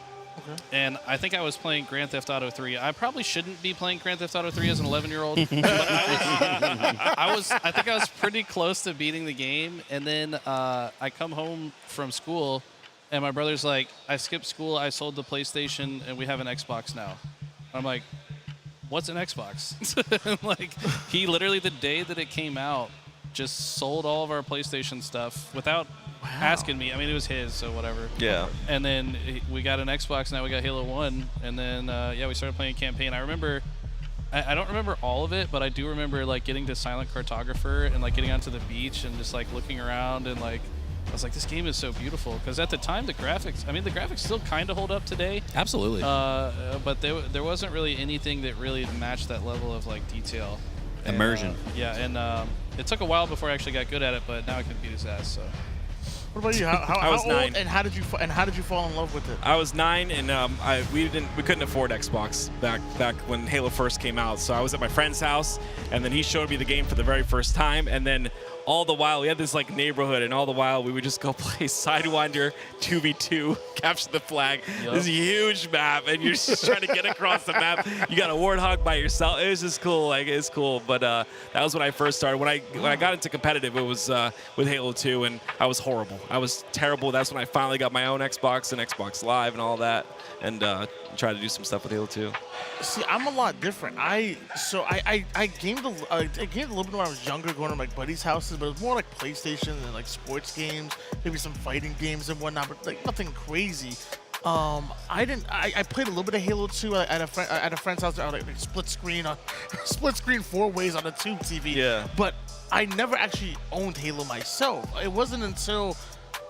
[SPEAKER 11] and I think I was playing Grand Theft Auto 3. I probably shouldn't be playing Grand Theft Auto 3 as an 11-year-old, but I think I was pretty close to beating the game. And then I come home from school, and my brother's like, I skipped school, I sold the PlayStation, and we have an Xbox now. I'm like, what's an Xbox? Like, he literally, the day that it came out, just sold all of our PlayStation stuff without asking me. I mean, it was his, so whatever.
[SPEAKER 7] Yeah.
[SPEAKER 11] And then we got an Xbox, now we got Halo 1, and then, yeah, we started playing campaign. I remember, I don't remember all of it, but I do remember, like, getting to Silent Cartographer and, like, getting onto the beach and just, like, looking around and, like, I was like, this game is so beautiful. Because at the time, the graphics still kind of hold up today.
[SPEAKER 12] Absolutely.
[SPEAKER 11] But there wasn't really anything that really matched that level of, like, detail.
[SPEAKER 12] Immersion.
[SPEAKER 11] Yeah, and it took a while before I actually got good at it, but now I can beat his ass, so.
[SPEAKER 4] What about you? How
[SPEAKER 6] was
[SPEAKER 4] old
[SPEAKER 6] 9.
[SPEAKER 4] and how did you fall in love with it?
[SPEAKER 6] I was 9, and we couldn't afford Xbox back when Halo first came out. So I was at my friend's house, and then he showed me the game for the very first time. And then all the while we had this like neighborhood, and all the while we would just go play Sidewinder 2v2, capture the flag.
[SPEAKER 11] Yep.
[SPEAKER 6] This huge map, and you're just trying to get across the map. You got a warthog by yourself. It was just cool. Like it's cool. But that was when I first started. When I got into competitive, it was with Halo 2, and I was horrible. I was terrible. That's when I finally got my own Xbox and Xbox Live and all that, and tried to do some stuff with Halo 2.
[SPEAKER 4] See, I'm a lot different. I gamed a little bit when I was younger, going to my buddies' houses, but it was more like PlayStation and like sports games, maybe some fighting games and whatnot, but like nothing crazy. I played a little bit of Halo 2 at a friend's house, like split screen 4 ways on a tube TV.
[SPEAKER 6] Yeah.
[SPEAKER 4] But I never actually owned Halo myself. It wasn't until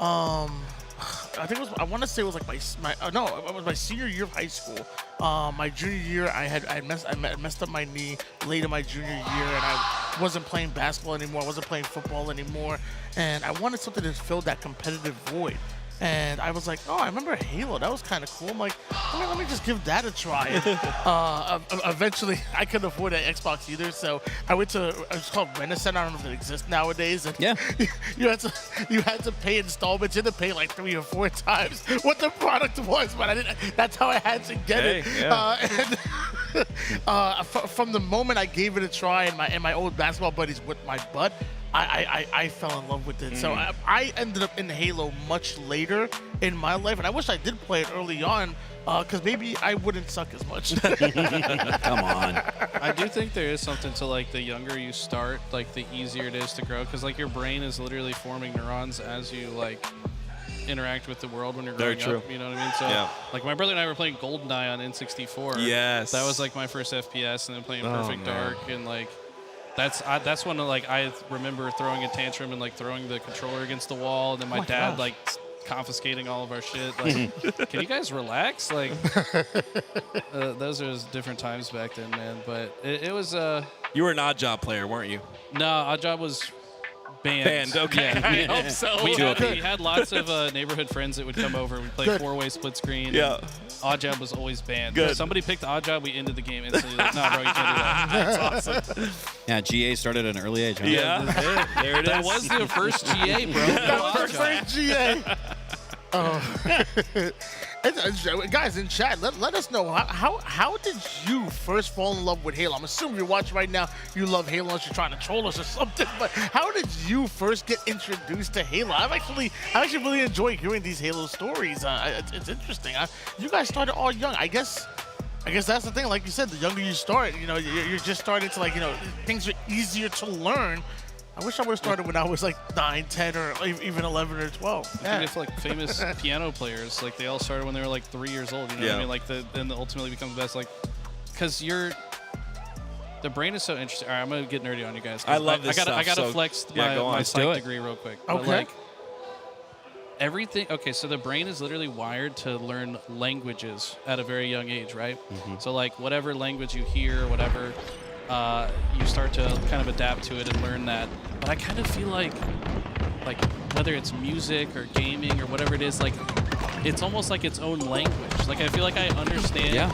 [SPEAKER 4] I think I want to say it was like it was my senior year of high school. My junior year, I messed up my knee late in my junior year, and I wasn't playing basketball anymore. I wasn't playing football anymore, and I wanted something to fill that competitive void. And I was like, oh, I remember Halo. That was kind of cool. I'm like, let me just give that a try. Eventually, I couldn't afford an Xbox either, so I went to, it's called Rent-A-Center. I don't know if it exists nowadays. And
[SPEAKER 12] Yeah.
[SPEAKER 4] you had to pay installments. You had to pay like 3 or 4 times what the product was, but that's how I had to get it.
[SPEAKER 7] Yeah.
[SPEAKER 4] From the moment I gave it a try and my old basketball buddies whipped my butt, I fell in love with it. So I ended up in Halo much later in my life, and I wish I did play it early on, because maybe I wouldn't suck as much.
[SPEAKER 12] Come on.
[SPEAKER 11] I do think there is something to like the younger you start, like the easier it is to grow, because like your brain is literally forming neurons as you like interact with the world when you're growing
[SPEAKER 6] Very true.
[SPEAKER 11] up. You know what I mean? So
[SPEAKER 6] Yeah.
[SPEAKER 11] like my brother and I were playing GoldenEye on N64.
[SPEAKER 6] Yes.
[SPEAKER 11] That was like my first FPS, and then playing
[SPEAKER 6] Oh,
[SPEAKER 11] Perfect
[SPEAKER 6] man.
[SPEAKER 11] Dark, and like that's when like I remember throwing a tantrum and like throwing the controller against the wall, and then my dad like confiscating all of our shit. Like, can you guys relax? Like, those are different times back then, man. But it was
[SPEAKER 6] You were an Odd Job player, weren't you?
[SPEAKER 11] no, our job was banned.
[SPEAKER 6] Okay.
[SPEAKER 11] Yeah.
[SPEAKER 6] I hope so.
[SPEAKER 11] We had lots of neighborhood friends that would come over. We'd play 4-way split screen.
[SPEAKER 6] Yeah.
[SPEAKER 11] Odd Job was always banned.
[SPEAKER 6] Good.
[SPEAKER 11] If somebody picked Odd Job, we ended the game instantly. Like, no, bro, you can't do that.
[SPEAKER 6] That's awesome.
[SPEAKER 12] Yeah, GA started at an early age. Huh?
[SPEAKER 6] Yeah. There it is.
[SPEAKER 11] That was the first GA, bro.
[SPEAKER 4] First GA. Guys in chat, let us know how did you first fall in love with Halo? I'm assuming you're watching right now. You love Halo unless you're trying to troll us or something. But how did you first get introduced to Halo? I actually really enjoy hearing these Halo stories. It's interesting. You guys started all young. I guess that's the thing. Like you said, the younger you start, you're just starting to things are easier to learn. I wish I would have started when I was like 9, 10, or even 11 or 12.
[SPEAKER 11] I think it's like famous piano players, like they all started when they were like 3 years old. You know what I mean? Like then ultimately become the best. Like, because the brain is so interesting. All right, I'm gonna get nerdy on you guys.
[SPEAKER 6] I love this
[SPEAKER 11] I gotta
[SPEAKER 6] stuff,
[SPEAKER 11] flex
[SPEAKER 6] yeah,
[SPEAKER 11] my,
[SPEAKER 6] go on.
[SPEAKER 11] my
[SPEAKER 6] Let's do
[SPEAKER 11] psych
[SPEAKER 6] it.
[SPEAKER 11] degree real quick.
[SPEAKER 4] Okay.
[SPEAKER 11] But like everything. Okay, so the brain is literally wired to learn languages at a very young age, right?
[SPEAKER 6] Mm-hmm.
[SPEAKER 11] So like whatever language you hear, whatever. You start to kind of adapt to it and learn that. But I kind of feel like whether it's music or gaming or whatever it is, like it's almost like its own language. Like I feel like I understand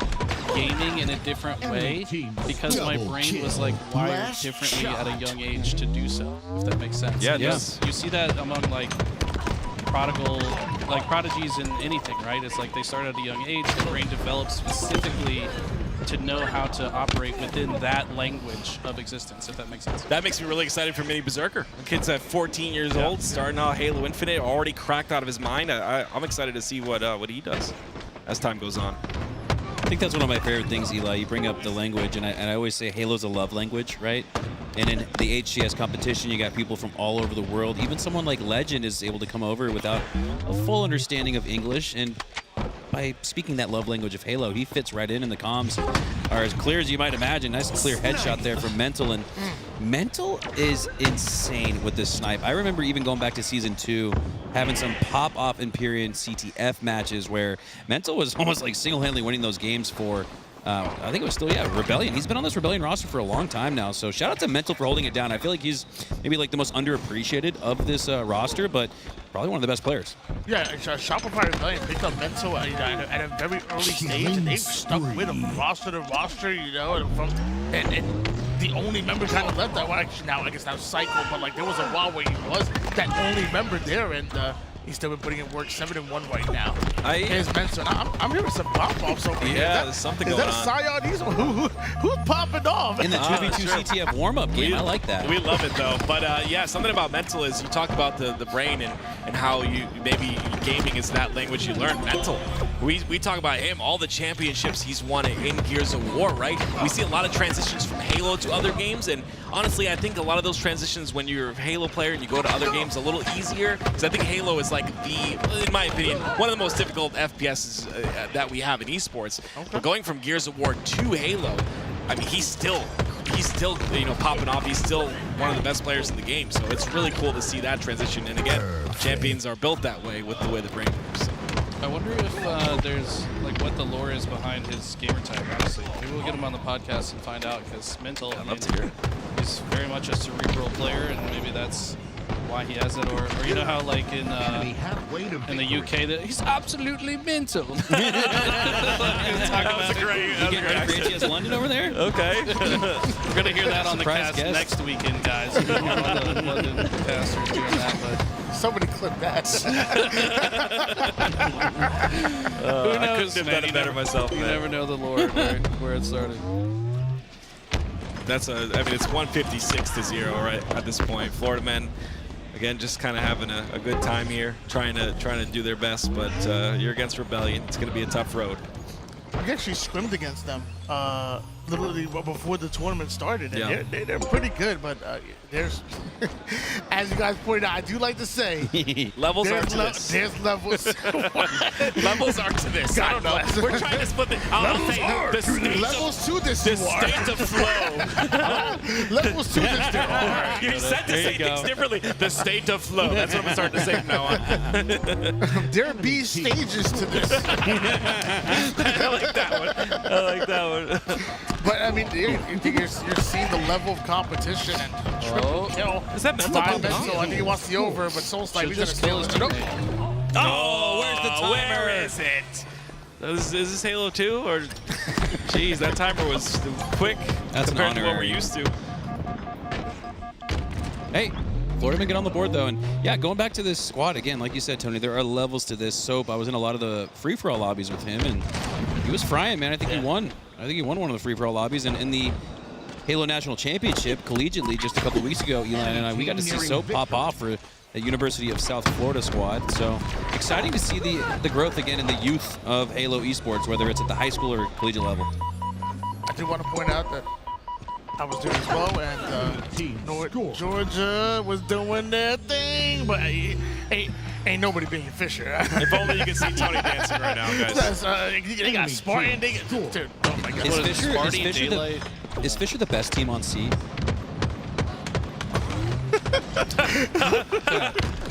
[SPEAKER 11] gaming in a different way because my brain was like wired differently at a young age to do so. If that makes sense.
[SPEAKER 6] Yeah, it
[SPEAKER 11] You
[SPEAKER 6] does.
[SPEAKER 11] You see that among like prodigies in anything, right? It's like they start at a young age, their brain develops specifically to know how to operate within that language of existence, if that makes sense.
[SPEAKER 6] That makes me really excited for Mini Berserker. The kid's at 14 years old, starting out Halo Infinite, already cracked out of his mind. I'm excited to see what he does as time goes on.
[SPEAKER 12] I think that's one of my favorite things, Eli. You bring up the language, and I always say Halo's a love language, right? And in the HCS competition, you got people from all over the world. Even someone like Legend is able to come over without a full understanding of English, and by speaking that love language of Halo, he fits right in the comms are as clear as you might imagine. Nice clear headshot there from Mental, and Mental is insane with this snipe. I remember even going back to Season 2, having some pop-off Empyrean CTF matches where Mental was almost like single-handedly winning those games for, I think it was still, Rebellion. He's been on this Rebellion roster for a long time now, so shout out to Mental for holding it down. I feel like he's maybe like the most underappreciated of this roster, but probably one of the best players.
[SPEAKER 4] Yeah, Shopify Rebellion picked up Mental at a very early stage, and they've stuck with him roster to roster, and the only member kind of left that. Well, actually, now I guess now Cycle, but like there was a while where he was that only member there, and he's still been putting in work. 7-1 right now. Here's Mental. I'm hearing some pop-offs over here.
[SPEAKER 6] Yeah, there's something going on.
[SPEAKER 4] Is that a Scion? Who's popping off?
[SPEAKER 12] In the 2v2 CTF warm-up game, I like that.
[SPEAKER 6] We love it, though. But, something about Mental is you talk about the brain and how you maybe gaming is that language you learn. Mental. We talk about him, all the championships he's won in Gears of War, right? We see a lot of transitions from Halo to other games, and honestly, I think a lot of those transitions when you're a Halo player and you go to other games a little easier, because I think Halo is like in my opinion, one of the most difficult FPSs that we have in esports. But going from Gears of War to Halo, I mean, he's still popping off. He's still one of the best players in the game. So it's really cool to see that transition. And again, champions are built that way with the way the brain moves.
[SPEAKER 11] I wonder if there's like what the lore is behind his gamer tag, honestly. Maybe we'll get him on the podcast and find out, because Mental,
[SPEAKER 6] I'd love to hear it.
[SPEAKER 11] He's very much a cerebral player, and maybe that's why he has it, or you know how like in the UK that he's absolutely mental.
[SPEAKER 6] That was a great.
[SPEAKER 12] You get ready for ATS London over there?
[SPEAKER 6] Okay.
[SPEAKER 11] We're gonna hear that on the cast next weekend, guys. One of the London casters doing that, but
[SPEAKER 4] somebody clip that.
[SPEAKER 11] who knows?
[SPEAKER 6] I couldn't have done it better myself.
[SPEAKER 11] You never know the lore where it started.
[SPEAKER 6] It's 156-0 right at this point. Florida men, again, just kind of having a good time here, trying to do their best. But you're against Rebellion. It's going to be a tough road.
[SPEAKER 4] We actually scrimmed against them literally before the tournament started, and they're pretty good. But there's, as you guys pointed out, I do like to say,
[SPEAKER 6] levels are to this.
[SPEAKER 4] There's levels.
[SPEAKER 6] Levels are to this. I don't know. We're trying to split
[SPEAKER 4] levels to this.
[SPEAKER 6] The state of flow.
[SPEAKER 4] Levels to this. There are.
[SPEAKER 6] You said to say things differently. The state of flow. That's what I'm starting to say from now on.
[SPEAKER 4] There be stages to this.
[SPEAKER 6] I like that one.
[SPEAKER 4] But I mean, you're seeing the level of competition and triple kill.
[SPEAKER 6] Is that Mental?
[SPEAKER 4] I think he wants the over, but Soul's like, he's
[SPEAKER 11] just
[SPEAKER 4] gonna steal it.
[SPEAKER 6] Oh, where's the timer? Where is it? Is this Halo 2 or? Jeez, that timer was quick compared to what we're used to.
[SPEAKER 12] Hey, Florida men get on the board though, and yeah, going back to this squad again, like you said, Tony, there are levels to this. Soap, I was in a lot of the free-for-all lobbies with him, and he was frying, man. I think he won. I think he won one of the free-for-all lobbies, and in the Halo National Championship collegiately just a couple weeks ago, Eli and I, we got to see Soap pop off for the University of South Florida squad. So exciting to see the growth again in the youth of Halo esports, whether it's at the high school or collegiate level.
[SPEAKER 4] I do want to point out that I was doing as well, and North Georgia was doing their thing, but ain't nobody being Fisher.
[SPEAKER 6] If only you could see Tony dancing right now, guys.
[SPEAKER 4] They got Spartan. Dude, oh my God.
[SPEAKER 12] Is Fisher the best team on C?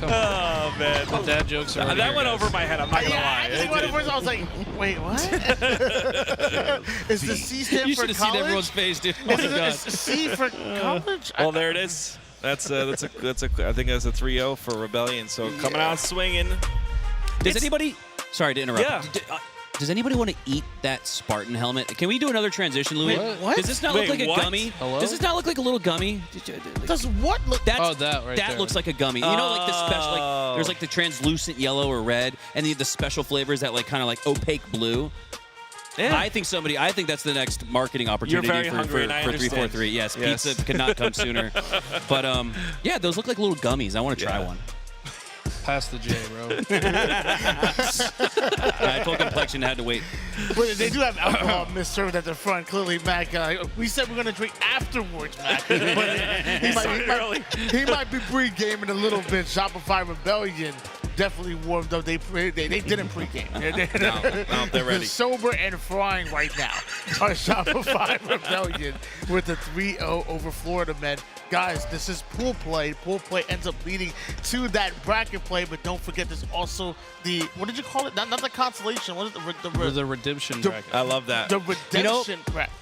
[SPEAKER 6] Oh man,
[SPEAKER 11] the dad jokes are
[SPEAKER 6] that went over my head. I'm not gonna lie.
[SPEAKER 4] I was like, wait, what? Is the C stand for college?
[SPEAKER 12] You should have seen everyone's face, dude. Oh my God.
[SPEAKER 4] Is C for college?
[SPEAKER 6] Well, there it is. I think that's a 3-0 for Rebellion. So coming out swinging.
[SPEAKER 12] Does anybody? Sorry to interrupt.
[SPEAKER 6] Yeah.
[SPEAKER 12] Does anybody want to eat that Spartan helmet? Can we do another transition, Louis?
[SPEAKER 11] What?
[SPEAKER 12] Does this not look like a gummy?
[SPEAKER 11] Hello?
[SPEAKER 12] Does this not look like a little gummy?
[SPEAKER 4] Does what look?
[SPEAKER 12] That's,
[SPEAKER 11] that right there.
[SPEAKER 12] looks like a gummy. You know, like the special, like there's like the translucent yellow or red, and the special flavors that like kind of like opaque blue.
[SPEAKER 6] Yeah.
[SPEAKER 12] I think that's the next marketing opportunity
[SPEAKER 6] very
[SPEAKER 12] for
[SPEAKER 6] hungry, and I
[SPEAKER 12] 343. Yes,
[SPEAKER 6] Yes.
[SPEAKER 12] pizza could not come sooner. But yeah, those look like little gummies. I want to try one.
[SPEAKER 11] Pass the J, bro.
[SPEAKER 12] My full complexion had to wait.
[SPEAKER 4] But they do have alcohol misserved at the front. Clearly, Mac. We said we're gonna drink afterwards, Mac. But he might be pre-gaming a little bit. Shopify Rebellion definitely warmed up. They didn't pre-game.
[SPEAKER 12] No, they're ready.
[SPEAKER 4] Sober and frying right now. Our Shopify Rebellion with a 3-0 over Florida Men. Guys, this is pool play. Pool play ends up leading to that bracket play, but don't forget there's also the, what did you call it? Not the consolation. What is
[SPEAKER 11] The redemption bracket.
[SPEAKER 6] I love that.
[SPEAKER 4] The redemption bracket.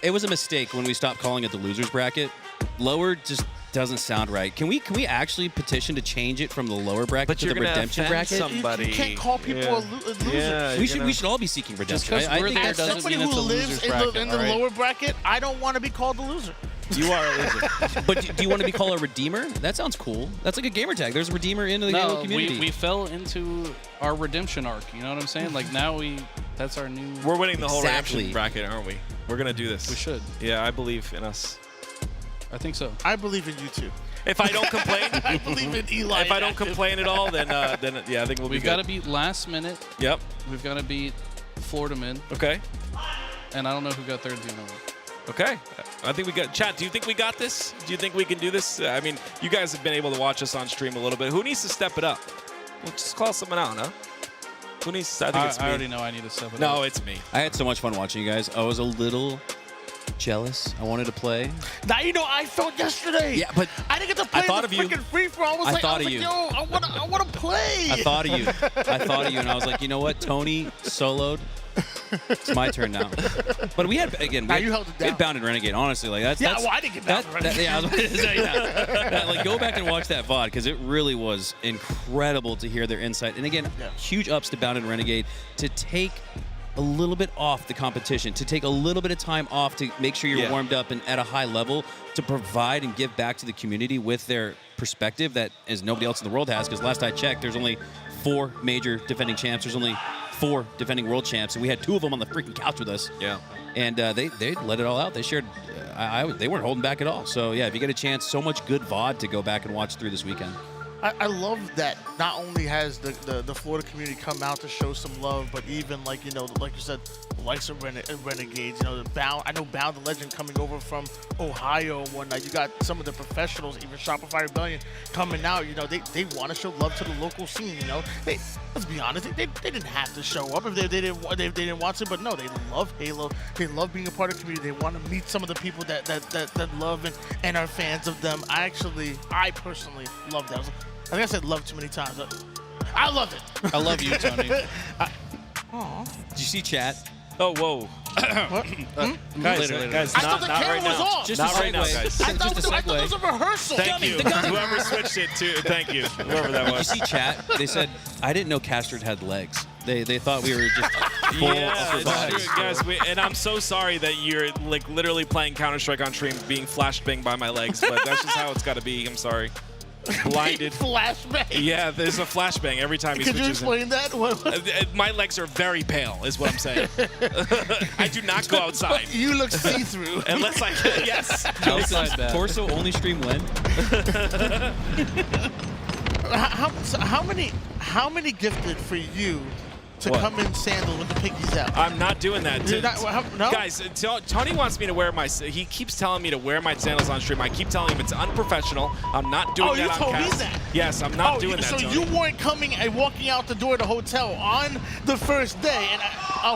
[SPEAKER 12] It was a mistake when we stopped calling it the losers bracket. Lower just doesn't sound right. Can we actually petition to change it from the lower bracket
[SPEAKER 6] But
[SPEAKER 12] to
[SPEAKER 6] you're
[SPEAKER 12] the
[SPEAKER 6] gonna
[SPEAKER 12] redemption
[SPEAKER 6] offend
[SPEAKER 12] bracket?
[SPEAKER 6] somebody.
[SPEAKER 4] You can't call people a loser.
[SPEAKER 6] Yeah,
[SPEAKER 12] We should all be seeking redemption.
[SPEAKER 11] Just 'cause we're there
[SPEAKER 4] As
[SPEAKER 11] doesn't
[SPEAKER 4] somebody
[SPEAKER 11] mean it's
[SPEAKER 4] who
[SPEAKER 11] a
[SPEAKER 4] lives
[SPEAKER 11] losers
[SPEAKER 4] in
[SPEAKER 11] bracket,
[SPEAKER 4] the
[SPEAKER 11] all right?
[SPEAKER 4] lower bracket, I don't want to be called a loser.
[SPEAKER 6] You are a loser.
[SPEAKER 12] But do you want to be called a redeemer? That sounds cool. That's like a gamer tag. There's a redeemer in the Halo
[SPEAKER 11] No,
[SPEAKER 12] community.
[SPEAKER 11] we fell into our redemption arc. You know what I'm saying? Like now that's our new.
[SPEAKER 6] We're winning the whole
[SPEAKER 12] Exactly.
[SPEAKER 6] redemption bracket, aren't we? We're gonna do this.
[SPEAKER 11] We should.
[SPEAKER 6] Yeah, I believe in us.
[SPEAKER 11] I think so.
[SPEAKER 4] I believe in you too.
[SPEAKER 6] If I don't complain,
[SPEAKER 4] I believe in Eli.
[SPEAKER 6] if I don't complain at all, then yeah, I think we'll be
[SPEAKER 11] We've
[SPEAKER 6] good.
[SPEAKER 11] got to beat last minute.
[SPEAKER 6] Yep.
[SPEAKER 11] We've got to beat Florida Men,
[SPEAKER 6] Okay.
[SPEAKER 11] and I don't know who got third and final.
[SPEAKER 6] Okay. I think we got. Chat, do you think we got this? Do you think we can do this? I mean, you guys have been able to watch us on stream a little bit. Who needs to step it up? We'll just call someone out, huh? Who needs? I think it's me.
[SPEAKER 11] I already know I need to step it up.
[SPEAKER 6] No, it's me.
[SPEAKER 12] I had so much fun watching you guys. I was a little jealous. I wanted to play.
[SPEAKER 4] Now you know I felt yesterday.
[SPEAKER 12] Yeah, but
[SPEAKER 4] I didn't get to play
[SPEAKER 12] thought
[SPEAKER 4] the
[SPEAKER 12] of you.
[SPEAKER 4] freaking free for all. I was like,
[SPEAKER 12] you.
[SPEAKER 4] yo, I want to play.
[SPEAKER 12] I thought of you, and I was like, you know what? Tony soloed. It's my turn now. But we had
[SPEAKER 4] you held it
[SPEAKER 12] we had
[SPEAKER 4] down.
[SPEAKER 12] Bound Renegade. Honestly, like that's
[SPEAKER 4] well, I didn't get Bound Renegade.
[SPEAKER 12] Yeah, I was about to say that. Like go back and watch that VOD because it really was incredible to hear their insight. And again, huge ups to Bound Renegade to take a little bit off the competition, to take a little bit of time off to make sure you're warmed up and at a high level to provide and give back to the community with their perspective that as nobody else in the world has. Because last I checked, there's only 4 major defending champs. There's only 4 defending world champs, and we had 2 of them on the freaking couch with us.
[SPEAKER 6] Yeah.
[SPEAKER 12] And they let it all out. They shared. They weren't holding back at all. So yeah, if you get a chance, so much good VOD to go back and watch through this weekend.
[SPEAKER 4] I love that not only has the Florida community come out to show some love, but even like you said, the likes of Renegades, the Bound. I know Bound the Legend coming over from Ohio and whatnot. You got some of the professionals, even Shopify Rebellion, coming out. They want to show love to the local scene. Let's be honest, they didn't have to show up if they didn't want to, but no, they love Halo. They love being a part of the community. They want to meet some of the people that love and are fans of them. I personally love that. I think I said love too many times. I love it.
[SPEAKER 11] I love you, Tony.
[SPEAKER 12] Did you see chat?
[SPEAKER 6] Oh, whoa. Guys,
[SPEAKER 4] I thought the
[SPEAKER 6] not
[SPEAKER 4] camera
[SPEAKER 6] right
[SPEAKER 4] was
[SPEAKER 6] now.
[SPEAKER 4] off.
[SPEAKER 12] Just
[SPEAKER 6] Not
[SPEAKER 12] a
[SPEAKER 6] right now,
[SPEAKER 12] segue.
[SPEAKER 6] guys.
[SPEAKER 4] I thought
[SPEAKER 12] Just a
[SPEAKER 4] it was a rehearsal.
[SPEAKER 6] Thank you. Whoever switched it to, thank you. Whoever that
[SPEAKER 12] Did you
[SPEAKER 6] was.
[SPEAKER 12] see chat? They said, I didn't know Castard had legs. They thought we were just full
[SPEAKER 6] Yeah,
[SPEAKER 12] upper
[SPEAKER 6] it's
[SPEAKER 12] bodies.
[SPEAKER 6] true, guys. And I'm so sorry that you're like literally playing Counter-Strike on stream, being flashbanged by my legs, but that's just how it's got to be. I'm sorry. Blinded.
[SPEAKER 4] Flashbang.
[SPEAKER 6] Yeah, there's a flashbang every time he
[SPEAKER 4] Could you
[SPEAKER 6] switches.
[SPEAKER 4] explain that?
[SPEAKER 6] My legs are very pale, is what I'm saying. I do not go outside.
[SPEAKER 4] You look see-through.
[SPEAKER 6] Unless I can, yes.
[SPEAKER 11] Outside that.
[SPEAKER 12] Torso only stream when?
[SPEAKER 4] How many gifted for you to
[SPEAKER 6] What?
[SPEAKER 4] come in sandal with the piggies out?
[SPEAKER 6] I'm not doing that.
[SPEAKER 4] You're not- no?
[SPEAKER 6] Guys, Tony wants me to wear he keeps telling me to wear my sandals on stream. I keep telling him it's unprofessional. I'm not doing that
[SPEAKER 4] you
[SPEAKER 6] on
[SPEAKER 4] told me
[SPEAKER 6] cast.
[SPEAKER 4] that.
[SPEAKER 6] Yes, I'm not doing that,
[SPEAKER 4] So
[SPEAKER 6] Tony.
[SPEAKER 4] you weren't coming and walking out the door of the hotel on the first day, and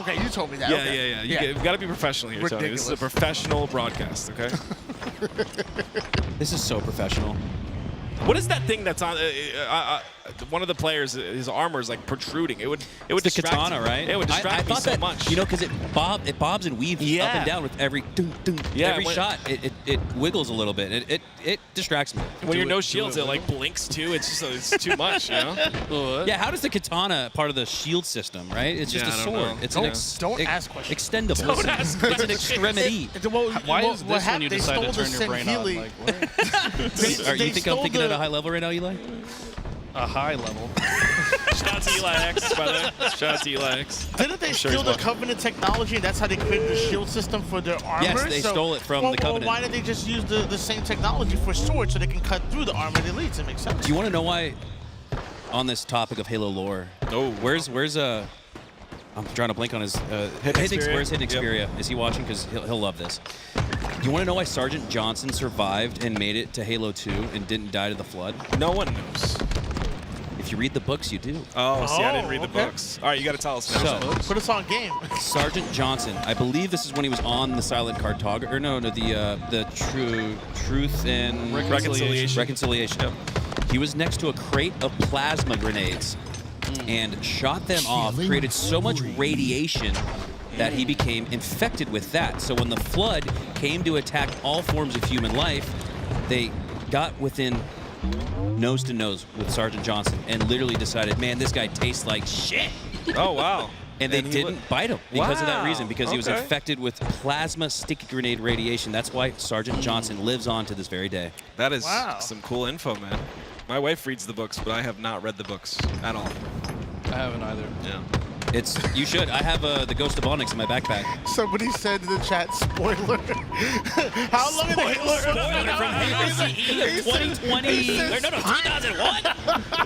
[SPEAKER 4] okay, you told me that.
[SPEAKER 6] Yeah,
[SPEAKER 4] okay.
[SPEAKER 6] yeah. You've got to be professional here, Tony. This is a
[SPEAKER 4] Ridiculous.
[SPEAKER 6] professional broadcast, okay?
[SPEAKER 12] This is so professional.
[SPEAKER 6] What is that thing that's on? one of the players, his armor is like protruding. It would
[SPEAKER 12] the
[SPEAKER 6] distract
[SPEAKER 12] katana,
[SPEAKER 6] me.
[SPEAKER 12] right?
[SPEAKER 6] It would distract
[SPEAKER 12] I
[SPEAKER 6] me
[SPEAKER 12] thought
[SPEAKER 6] so
[SPEAKER 12] that,
[SPEAKER 6] much.
[SPEAKER 12] You know, because it bobs and weaves up and down with every every shot. It wiggles a little bit. It distracts me.
[SPEAKER 6] When you're no shields, it like blinks too. It's just it's too much, you know.
[SPEAKER 12] Yeah, how does the katana part of the shield system, right? It's just a
[SPEAKER 6] I don't
[SPEAKER 12] sword.
[SPEAKER 6] know.
[SPEAKER 12] It's
[SPEAKER 4] Don't ask questions.
[SPEAKER 12] extendable.
[SPEAKER 6] Don't ask
[SPEAKER 12] It's an extremity.
[SPEAKER 11] Why is this when you decide to turn your brain on? Like, what?
[SPEAKER 12] Are you think I'm thinking at a high level right now, Eli?
[SPEAKER 11] A high level.
[SPEAKER 6] Shout out to Eli X, by the way. Shout out to Eli X.
[SPEAKER 4] Didn't they steal the Covenant technology, and that's how they created the shield system for their armor?
[SPEAKER 12] Yes, they stole it from the Covenant.
[SPEAKER 4] Well, why did they just use the same technology for swords so they can cut through the armor of the elites? It makes sense.
[SPEAKER 12] Do you want to know why? On this topic of Halo lore, where's I'm trying to blank on his where's Hidden Xperia? Is he watching? Because he'll love this. Do you want to know why Sergeant Johnson survived and made it to Halo 2 and didn't die to the flood?
[SPEAKER 6] No one knows.
[SPEAKER 12] If you read the books, you do.
[SPEAKER 6] Oh, see, I didn't read the books. All right, you got to tell us now.
[SPEAKER 12] So,
[SPEAKER 4] put us on game.
[SPEAKER 12] Sergeant Johnson, I believe this is when he was on the Silent Cartographer, or no, the Truth and Reconciliation. Yep. He was next to a crate of plasma grenades and shot them off, created so much radiation that he became infected with that. So when the flood came to attack all forms of human life, they got within nose to nose with Sergeant Johnson and literally decided, man, this guy tastes like shit.
[SPEAKER 6] Oh, wow.
[SPEAKER 12] And they didn't bite him because of that reason, because he was
[SPEAKER 6] Okay.
[SPEAKER 12] infected with plasma sticky grenade radiation. That's why Sergeant Johnson lives on to this very day.
[SPEAKER 6] That is some cool info, man. My wife reads the books, but I have not read the books at all.
[SPEAKER 11] I haven't either.
[SPEAKER 6] Yeah.
[SPEAKER 12] You should. I have the Ghost of Onyx in my backpack.
[SPEAKER 4] Somebody said in the chat, spoiler. How long
[SPEAKER 12] Spoiler from Halo 2020. No, 2001.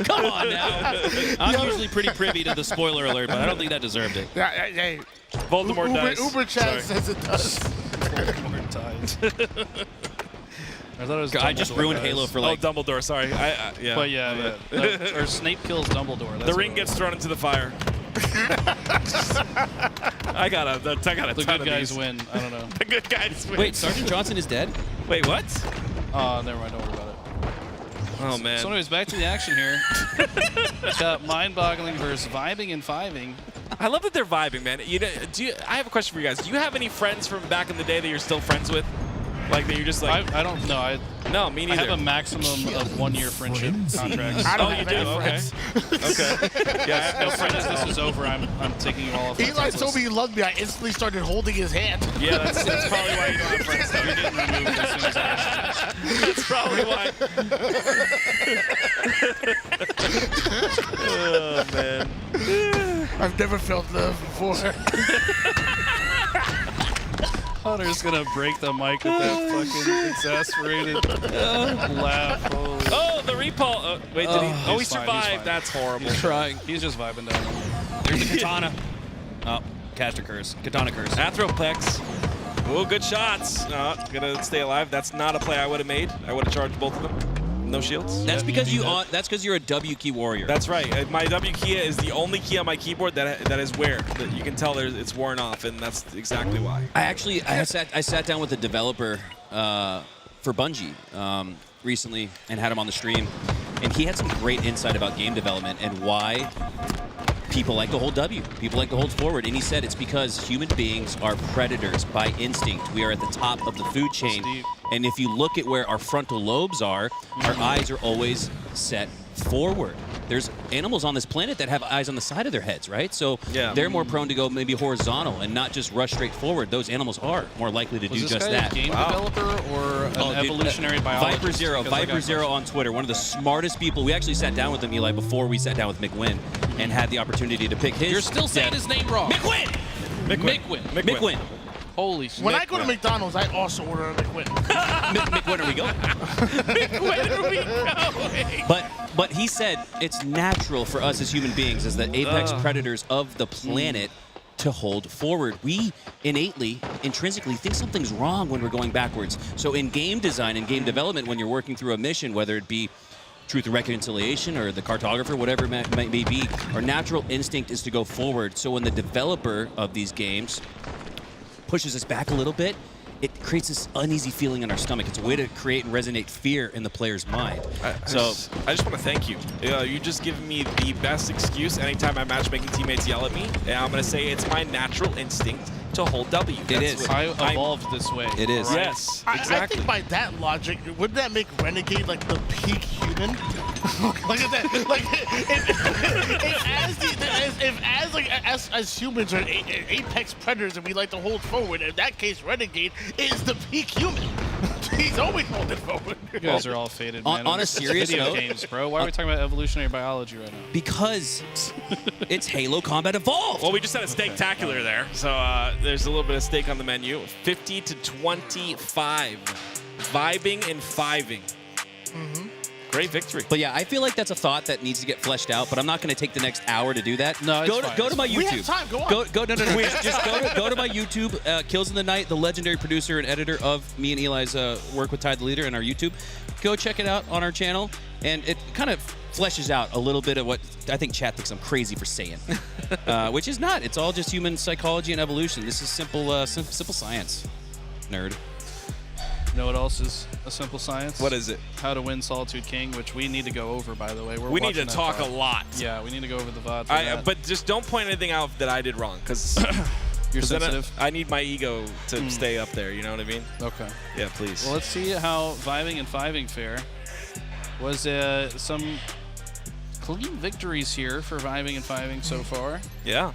[SPEAKER 12] Come on now. I'm usually pretty privy to the spoiler alert, but I don't think that deserved it.
[SPEAKER 4] Hey,
[SPEAKER 6] Voldemort dies.
[SPEAKER 4] Uber chat says it does.
[SPEAKER 11] Voldemort dies. I thought it was
[SPEAKER 12] I just ruined Halo for like...
[SPEAKER 6] Oh, Dumbledore, sorry. Yeah.
[SPEAKER 11] But yeah. Or Snape kills Dumbledore.
[SPEAKER 6] The ring gets thrown into the fire. I got a
[SPEAKER 11] The
[SPEAKER 6] ton
[SPEAKER 11] good
[SPEAKER 6] of
[SPEAKER 11] guys
[SPEAKER 6] these.
[SPEAKER 11] win. I don't know.
[SPEAKER 6] The good guys win.
[SPEAKER 12] Wait, Sergeant Johnson is dead?
[SPEAKER 6] Wait, what?
[SPEAKER 11] Never mind. Don't worry about it.
[SPEAKER 6] Oh, man.
[SPEAKER 11] So anyways, back to the action here. Got mind-boggling versus vibing and fiving.
[SPEAKER 6] I love that they're vibing, man. You know, I have a question for you guys. Do you have any friends from back in the day that you're still friends with? Like that you're just like...
[SPEAKER 11] I don't know.
[SPEAKER 6] No, me neither.
[SPEAKER 11] I have a maximum of 1-year friendship contracts.
[SPEAKER 4] I don't have any friends.
[SPEAKER 6] Okay. Yeah, I have no
[SPEAKER 11] As soon
[SPEAKER 6] friends.
[SPEAKER 11] as this is over, I'm taking you all off.
[SPEAKER 4] Eli told me he loved me. I instantly started holding his hand.
[SPEAKER 6] Yeah, that's probably why you don't have friends, though.
[SPEAKER 11] You're getting removed as soon as I
[SPEAKER 6] That's probably why. Oh, man.
[SPEAKER 4] I've never felt love before.
[SPEAKER 11] Hunter's gonna break the mic with that fucking exasperated laugh. Holy.
[SPEAKER 6] Oh, the repulse. Wait, did he? Oh, he
[SPEAKER 11] He's fine, he's
[SPEAKER 6] survived.
[SPEAKER 11] fine.
[SPEAKER 6] That's horrible.
[SPEAKER 11] He's trying. He's just vibing down.
[SPEAKER 12] There's the katana. Oh, caster curse. Katana curse.
[SPEAKER 6] Athroplex. Oh, good shots. Gonna stay alive. That's not a play I would have made. I would have charged both of them. No shields.
[SPEAKER 12] That's because that's because you're a W key warrior.
[SPEAKER 6] That's right. My W key is the only key on my keyboard that is wear. That you can tell it's worn off, and that's exactly why.
[SPEAKER 12] I sat down with a developer for Bungie recently and had him on the stream, and he had some great insight about game development and why people like to hold W. People like to hold forward. And he said it's because human beings are predators by instinct. We are at the top of the food chain. And if you look at where our frontal lobes are, our eyes are always set forward. There's animals on this planet that have eyes on the side of their heads, right? So they're more prone to go maybe horizontal and not just rush straight forward. Those animals are more likely to do
[SPEAKER 11] this
[SPEAKER 12] just
[SPEAKER 11] guy
[SPEAKER 12] that.
[SPEAKER 11] A game developer or an evolutionary biologist?
[SPEAKER 12] Viper Zero on Twitter, one of the smartest people. We actually sat down with him, Eli, before we sat down with McWin and had the opportunity to pick his.
[SPEAKER 11] You're still saying his name wrong.
[SPEAKER 12] McWin!
[SPEAKER 11] McWin. Holy shit.
[SPEAKER 4] When I go to McDonald's, I also order a McWin.
[SPEAKER 12] McWin, are we going?
[SPEAKER 6] McWin, are we going?
[SPEAKER 12] But he said it's natural for us as human beings, as the apex predators of the planet, to hold forward. We innately, intrinsically think something's wrong when we're going backwards. So in game design and game development, when you're working through a mission, whether it be Truth and Reconciliation or the Cartographer, whatever it may be, our natural instinct is to go forward. So when the developer of these games pushes us back a little bit, it creates this uneasy feeling in our stomach. It's a way to create and resonate fear in the player's mind.
[SPEAKER 6] I just want to thank you. You just give me the best excuse anytime my matchmaking teammates yell at me. And I'm going to say it's my natural instinct to hold W.
[SPEAKER 12] It is.
[SPEAKER 11] I evolved this way.
[SPEAKER 12] It is.
[SPEAKER 11] Right?
[SPEAKER 6] Yes,
[SPEAKER 4] I
[SPEAKER 6] exactly.
[SPEAKER 4] think by that logic, wouldn't that make Renegade like the peak human? Look at that. Like, as humans are apex predators and we like to hold forward, in that case, Renegade is the peak human. He's always holding forward.
[SPEAKER 11] You guys are all faded, man.
[SPEAKER 12] On a serious
[SPEAKER 11] video
[SPEAKER 12] note,
[SPEAKER 11] games, bro. Why are we talking about evolutionary biology right now?
[SPEAKER 12] because it's Halo Combat Evolved.
[SPEAKER 6] Well, we just had a steak-tacular there, so there's a little bit of steak on the menu. 50 to 25. Vibing and fiving. Great victory.
[SPEAKER 12] But yeah, I feel like that's a thought that needs to get fleshed out, but I'm not going to take the next hour to do that.
[SPEAKER 11] No, it's fine.
[SPEAKER 12] Go to my YouTube.
[SPEAKER 4] We have time. Go on.
[SPEAKER 12] Just go to my YouTube, Kills in the Night, the legendary producer and editor of me and Eli's work with Tide the Leader, and our YouTube. Go check it out on our channel, and it kind of fleshes out a little bit of what I think chat thinks I'm crazy for saying, which is not. It's all just human psychology and evolution. This is simple science, nerd.
[SPEAKER 11] You know what else is a simple science?
[SPEAKER 6] What is it?
[SPEAKER 11] How to win Solitude King, which we need to go over, by the way.
[SPEAKER 6] We need to
[SPEAKER 11] watching that
[SPEAKER 6] talk a
[SPEAKER 11] VOD.
[SPEAKER 6] lot.
[SPEAKER 11] Yeah, we need to go over the VOD for that.
[SPEAKER 6] But just don't point anything out that I did wrong, because
[SPEAKER 11] You're sensitive?
[SPEAKER 6] I need my ego to stay up there. You know what I mean?
[SPEAKER 11] Okay.
[SPEAKER 6] Yeah, please.
[SPEAKER 11] Well, let's see how vibing and fiving fare. Was some clean victories here for vibing and fiving so far.
[SPEAKER 6] Yeah.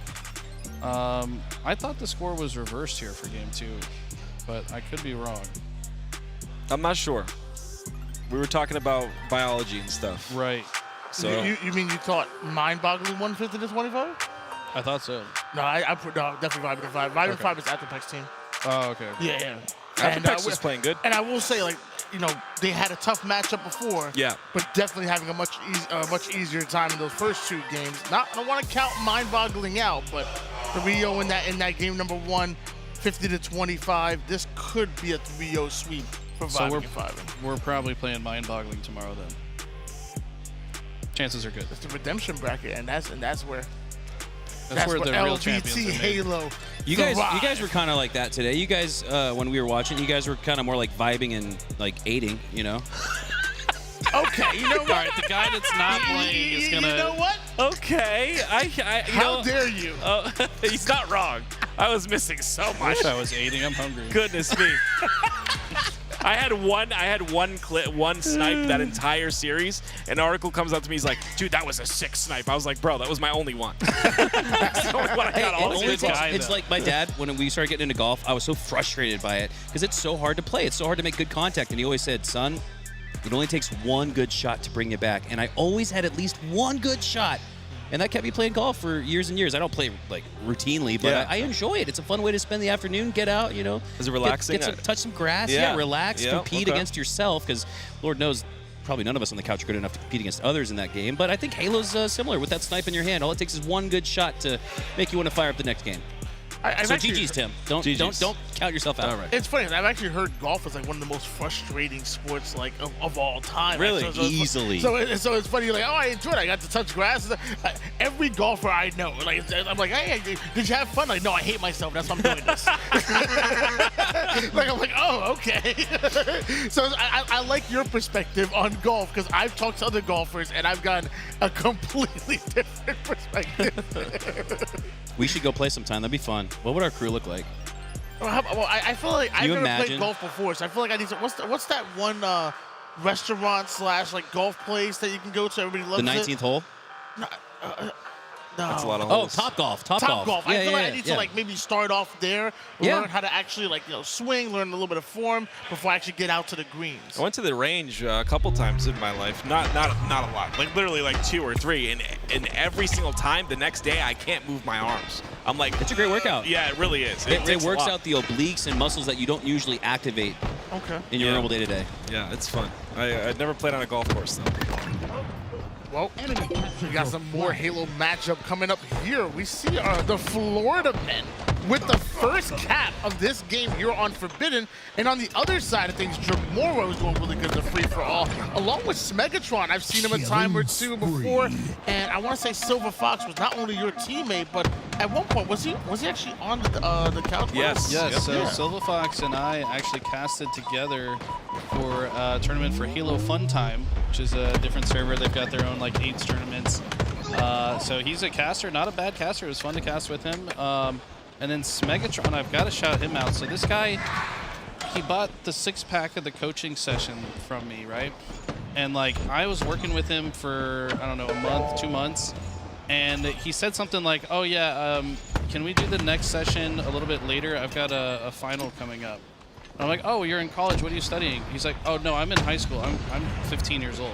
[SPEAKER 11] I thought the score was reversed here for game 2, but I could be wrong.
[SPEAKER 6] I'm not sure. We were talking about biology and stuff.
[SPEAKER 11] Right.
[SPEAKER 6] So
[SPEAKER 4] You mean you thought mind-boggling 150 to 25?
[SPEAKER 11] I thought so.
[SPEAKER 4] No, no, definitely Vibing 5. Vibing 5 is Afterpex team.
[SPEAKER 11] Oh, okay.
[SPEAKER 4] Yeah.
[SPEAKER 6] Afterpex was playing good.
[SPEAKER 4] And I will say, like, you know, they had a tough matchup before.
[SPEAKER 6] Yeah.
[SPEAKER 4] But definitely having a much easier time in those first 2 games. I don't want to count mind-boggling out, but the 3-0 in that game number 1, 50 to 25. This could be a 3-0 sweep for Vibing and Vibing.
[SPEAKER 11] We're probably playing mind-boggling tomorrow then. Chances are good.
[SPEAKER 4] It's the redemption bracket, and that's where.
[SPEAKER 11] That's where the real
[SPEAKER 4] LVT
[SPEAKER 11] champions are made.
[SPEAKER 4] Halo.
[SPEAKER 12] You guys were kind of like that today. You guys, when we were watching, you guys were kind of more like vibing and like aiding, you know?
[SPEAKER 4] Okay, you know what?
[SPEAKER 11] All right, the guy that's not playing is gonna.
[SPEAKER 4] You know what?
[SPEAKER 6] Okay,
[SPEAKER 4] How dare you?
[SPEAKER 6] He's not wrong. I was missing so
[SPEAKER 11] I
[SPEAKER 6] much.
[SPEAKER 11] wish I was aiding. I'm hungry.
[SPEAKER 6] Goodness me. I had one snipe that entire series. An article comes up to me. He's like, "Dude, that was a 6 snipe." I was like, "Bro, that was my only one." That's the only one I got all series long.
[SPEAKER 12] It's like my dad, when we started getting into golf, I was so frustrated by it because it's so hard to play. It's so hard to make good contact. And he always said, "Son, it only takes one good shot to bring you back." And I always had at least one good shot. And that kept me playing golf for years and years. I don't play like routinely, but
[SPEAKER 6] Yeah.
[SPEAKER 12] I enjoy it. It's a fun way to spend the afternoon. Get out, you know.
[SPEAKER 6] Is it relaxing?
[SPEAKER 12] Touch some grass.
[SPEAKER 6] Yeah.
[SPEAKER 12] Yeah, relax.
[SPEAKER 6] Yeah,
[SPEAKER 12] Compete
[SPEAKER 6] okay.
[SPEAKER 12] against yourself, because Lord knows, probably none of us on the couch are good enough to compete against others in that game. But I think Halo's similar with that snipe in your hand. All it takes is one good shot to make you want to fire up the next game. So GG's, Tim. Don't count yourself out.
[SPEAKER 6] All right.
[SPEAKER 4] It's funny. I've actually heard golf is like one of the most frustrating sports like of all time.
[SPEAKER 6] Really?
[SPEAKER 12] Easily.
[SPEAKER 4] So it's funny. You're like, oh, I enjoyed it. I got to touch grass. Every golfer I know, like, I'm like, hey, did you have fun? Like, no, I hate myself. That's why I'm doing this. Like, I'm like, oh, okay. So I like your perspective on golf, because I've talked to other golfers and I've gotten a completely different perspective.
[SPEAKER 12] We should go play sometime. That'd be fun. What would our crew look like?
[SPEAKER 4] Well, I feel like I've
[SPEAKER 12] you
[SPEAKER 4] never
[SPEAKER 12] imagine?
[SPEAKER 4] played golf before, so I feel like I need to. What's that one restaurant / like golf place that you can go to? Everybody loves
[SPEAKER 12] The 19th hole?
[SPEAKER 4] No.
[SPEAKER 6] That's a lot of
[SPEAKER 12] Oh,
[SPEAKER 6] holes.
[SPEAKER 12] Top Golf.
[SPEAKER 4] Top golf. I feel like I need
[SPEAKER 12] yeah.
[SPEAKER 4] to like maybe start off there,
[SPEAKER 12] Yeah.
[SPEAKER 4] learn how to actually like swing, learn a little bit of form before I actually get out to the greens.
[SPEAKER 6] I went to the range a couple times in my life. Not a lot. Like literally like 2 or 3. And every single time, the next day, I can't move my arms. I'm like,
[SPEAKER 12] It's a great workout.
[SPEAKER 6] yeah, it really is.
[SPEAKER 12] It
[SPEAKER 6] takes a
[SPEAKER 12] works
[SPEAKER 6] lot.
[SPEAKER 12] out the obliques and muscles that you don't usually activate
[SPEAKER 4] Okay.
[SPEAKER 12] in your
[SPEAKER 6] Yeah.
[SPEAKER 12] normal day-to-day.
[SPEAKER 6] Yeah, it's fun. I'd never played on a golf course though.
[SPEAKER 4] Well, we got some more Halo matchup coming up here. We see the Florida men with the first cap of this game here on Forbidden. And on the other side of things, Jamoro is going really good in the free-for-all, along with Smegatron. I've seen him a time or two before. And I want to say Silver Fox was not only your teammate, but At one point, was he actually on the couch?
[SPEAKER 6] Yes.
[SPEAKER 11] Yes, so
[SPEAKER 4] Yeah.
[SPEAKER 11] Silva Fox and I actually casted together for a tournament for Halo Fun Time, which is a different server. They've got their own like 8s tournaments. So he's a caster, not a bad caster. It was fun to cast with him. And then Smegatron, I've got to shout him out. So this guy, he bought the 6-pack of the coaching session from me, right? And like I was working with him for, I don't know, a month, 2 months. And he said something like, oh yeah, can we do the next session a little bit later? I've got a final coming up. And I'm like, oh, you're in college. What are you studying? He's like, oh, no, I'm in high school. I'm 15 years old.